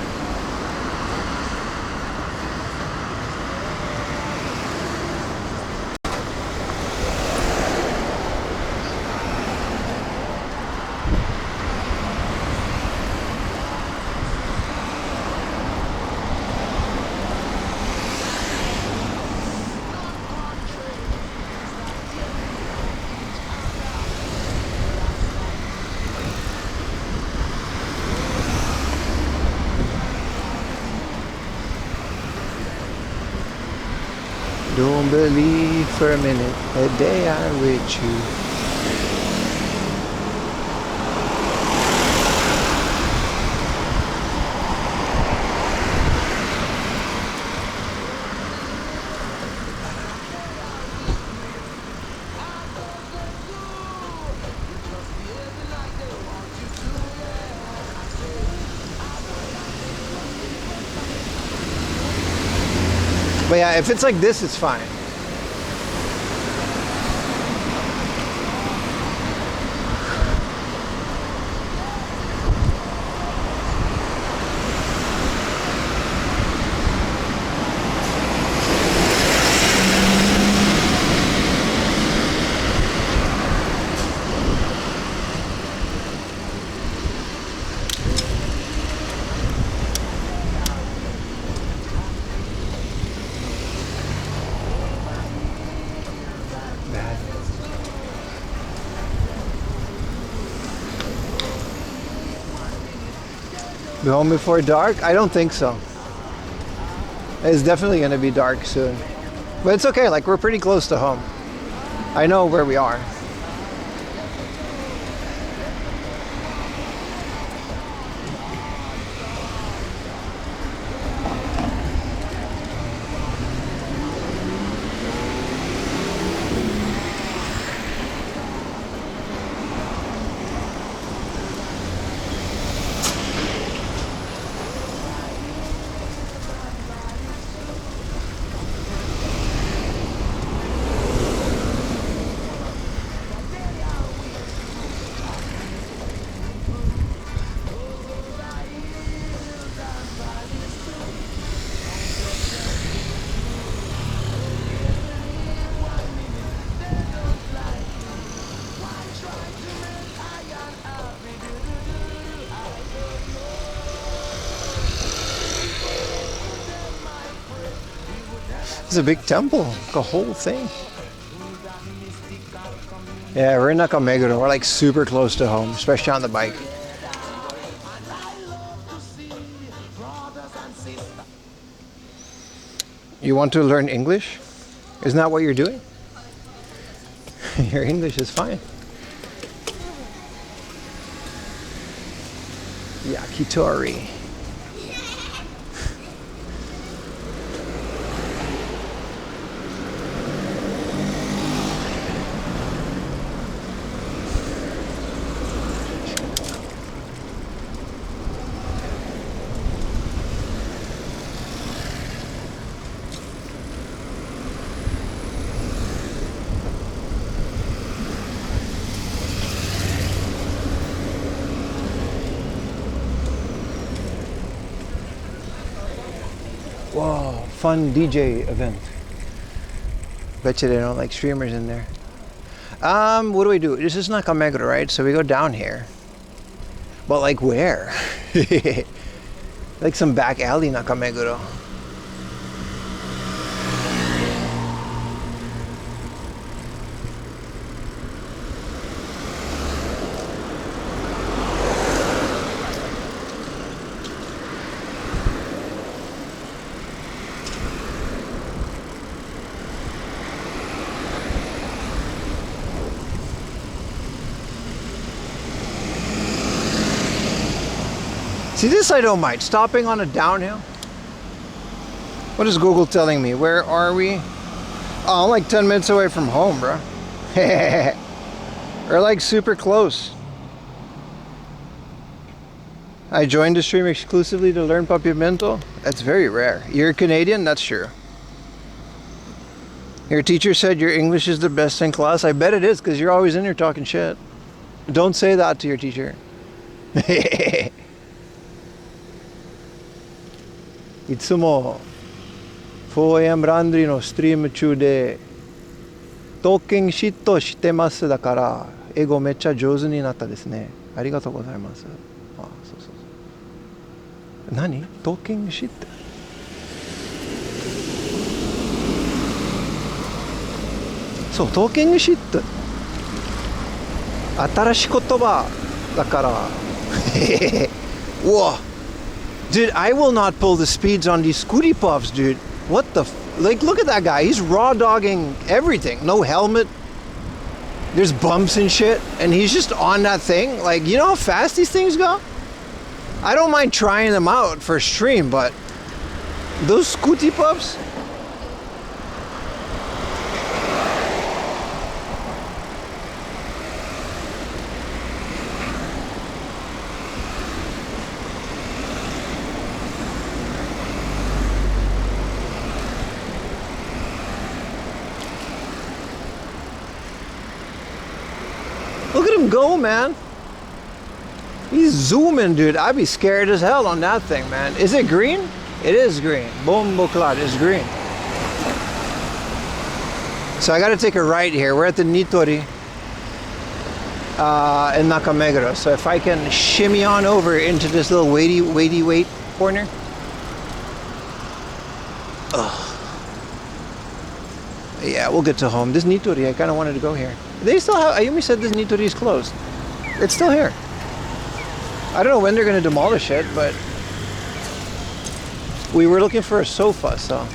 Don't believe for a minute that they are with you. But yeah, if it's like this, it's fine. Be home before dark? I don't think so. It's definitely going to be dark soon. But it's okay, like we're pretty close to home. I know where we are. It's a big temple, the whole thing. Yeah, we're in Nakameguro. We're like super close to home, especially on the bike. You want to learn English? Isn't that what you're doing? Your English is fine. Yakitori. Whoa, fun DJ event. Bet you they don't like streamers in there. What do we do? This is Nakameguro, right? So we go down here. But like where? Like some back alley Nakameguro. See, this I don't mind. Stopping on a downhill. What is Google telling me? Where are we? Oh, I'm like 10 minutes away from home, bro. We're like super close. I joined the stream exclusively to learn Papiamento. That's very rare. You're Canadian? That's true. Your teacher said your English is the best in class. I bet it is, because you're always in here talking shit. Don't say that to your teacher. いつも 4am ランドリーのストリーム中でトーキングシットしてますだから英語めっちゃ上手になったですね。ありがとうございます。あ、そうそうそう。何？トーキングシット？そう、トーキングシット。新しい言葉だから。うわ。Dude, I will not pull the speeds on these scooty puffs, dude. What the like, look at that guy. He's raw dogging everything. No helmet. There's bumps and shit. And he's just on that thing. Like, you know how fast these things go? I don't mind trying them out for stream, but those scooty puffs? Look at him go, man. He's zooming, dude. I'd be scared as hell on that thing, man. Is it green? It is green. Bombo cloud is green. So I gotta take a right here. We're at the Nitori in Nakameguro. So if I can shimmy on over into this little weighty corner. Ugh. Yeah, we'll get to home. This Nitori, I kind of wanted to go here. They still have, Ayumi said this Nitori is closed. It's still here. I don't know when they're going to demolish it, but We were looking for a sofa, so.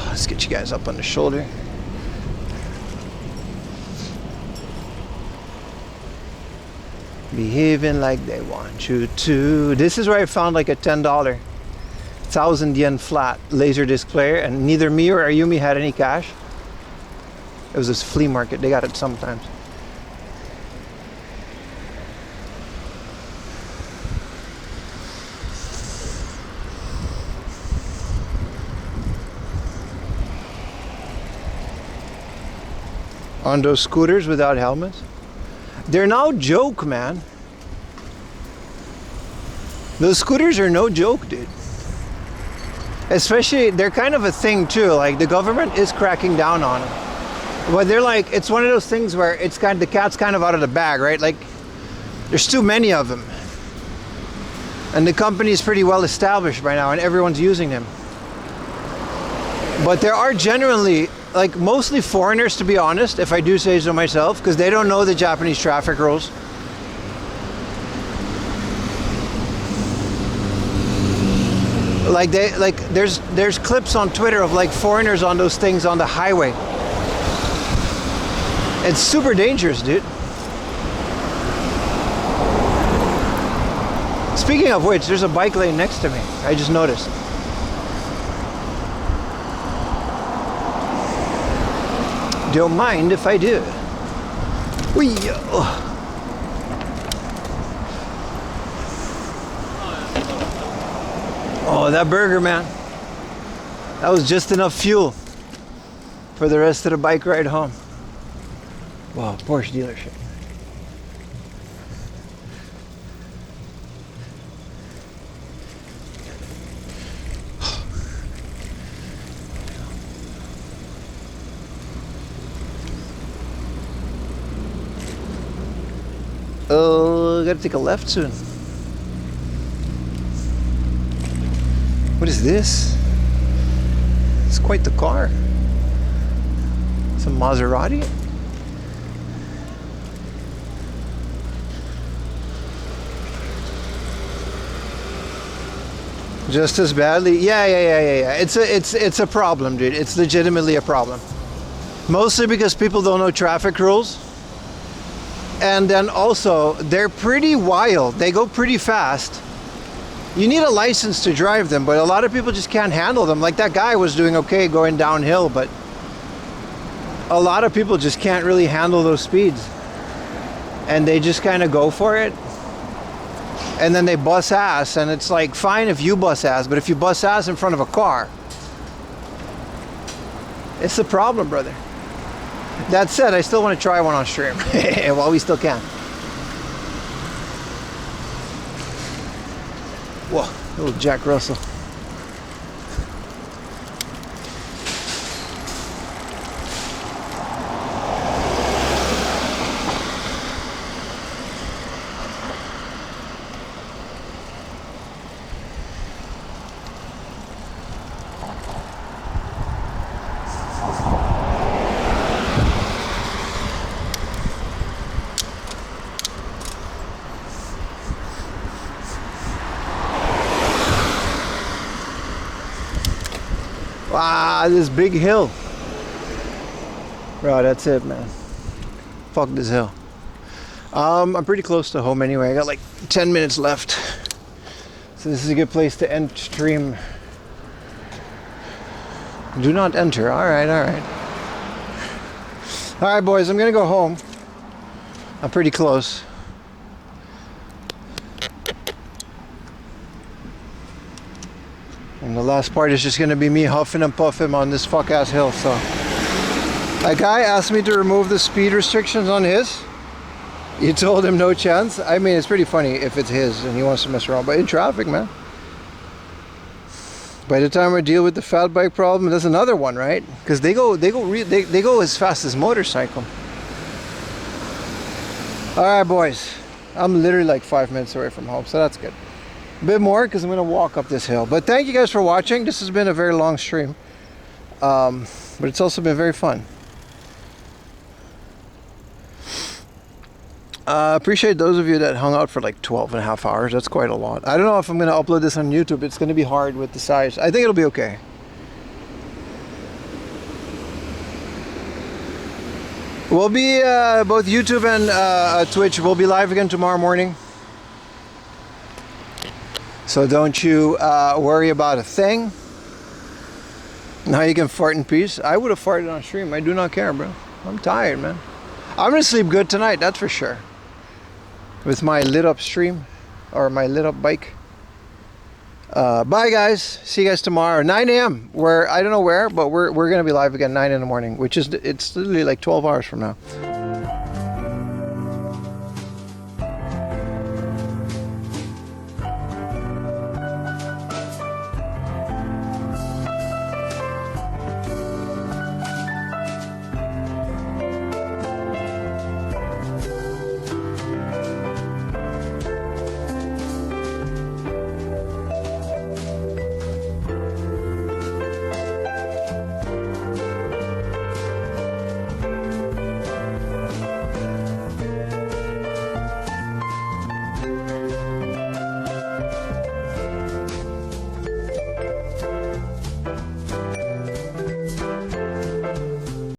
Let's get you guys up on the shoulder. Behaving like they want you to. This is where I found like a $10 1,000 yen flat Laserdisc player, and neither me or Ayumi had any cash. It was this flea market. They got it sometimes. On those scooters without helmets. They're no joke, man. Those scooters are no joke, dude. Especially, they're kind of a thing too. Like, the government is cracking down on them. But they're like, it's one of those things where it's kind of, the cat's kind of out of the bag, right? Like, there's too many of them. And the company is pretty well established by now, and everyone's using them. But there are generally, like, mostly foreigners, to be honest, if I do say so myself, because they don't know the Japanese traffic rules. Like, there's clips on Twitter of like foreigners on those things on the highway. It's super dangerous, dude. Speaking of which, there's a bike lane next to me. I just noticed. Don't mind if I do. Whee! Oh, that burger, man. That was just enough fuel for the rest of the bike ride home. Wow, Porsche dealership. Oh, gotta take a left soon. What is this? It's quite the car. It's a Maserati. Just as badly? Yeah. It's a problem, dude. It's legitimately a problem. Mostly because people don't know traffic rules. And then also, they're pretty wild. They go pretty fast. You need a license to drive them, but a lot of people just can't handle them. Like, that guy was doing okay going downhill, but a lot of people just can't really handle those speeds. And they just kind of go for it. And then they bust ass, and it's like, fine if you bust ass, but if you bust ass in front of a car, it's a problem, brother. That said, I still want to try one on stream while we still can. Whoa, little Jack Russell. Wow, this big hill. Bro, that's it, man. Fuck this hill. I'm pretty close to home anyway. I got like 10 minutes left. So this is a good place to end stream. Do not enter. Alright. Alright, boys, I'm gonna go home. I'm pretty close. And the last part is just gonna be me huffing and puffing on this fuck ass hill. So a guy asked me to remove the speed restrictions on his. You told him no chance. I mean, it's pretty funny if it's his and he wants to mess around, but in traffic, man. By the time we deal with the fat bike problem, there's another one, right? Because they go as fast as motorcycle. All right, boys. I'm literally like 5 minutes away from home, so that's good. A bit more because I'm gonna walk up this hill. But thank you guys for watching. This has been a very long stream. but it's also been very fun. Appreciate those of you that hung out for like 12 and a half hours. That's quite a lot. I don't know if I'm going to upload this on YouTube. It's going to be hard with the size. I think it'll be okay. We'll be both YouTube and Twitch. We'll be live again tomorrow morning. So don't you worry about a thing. Now you can fart in peace. I would have farted on stream. I do not care, bro. I'm tired, man. I'm going to sleep good tonight, that's for sure. With my lit up stream or my lit up bike. Bye guys. See you guys tomorrow. 9 a.m. Where I don't know where, but we're gonna be live again 9 in the morning, which is it's literally like 12 hours from now.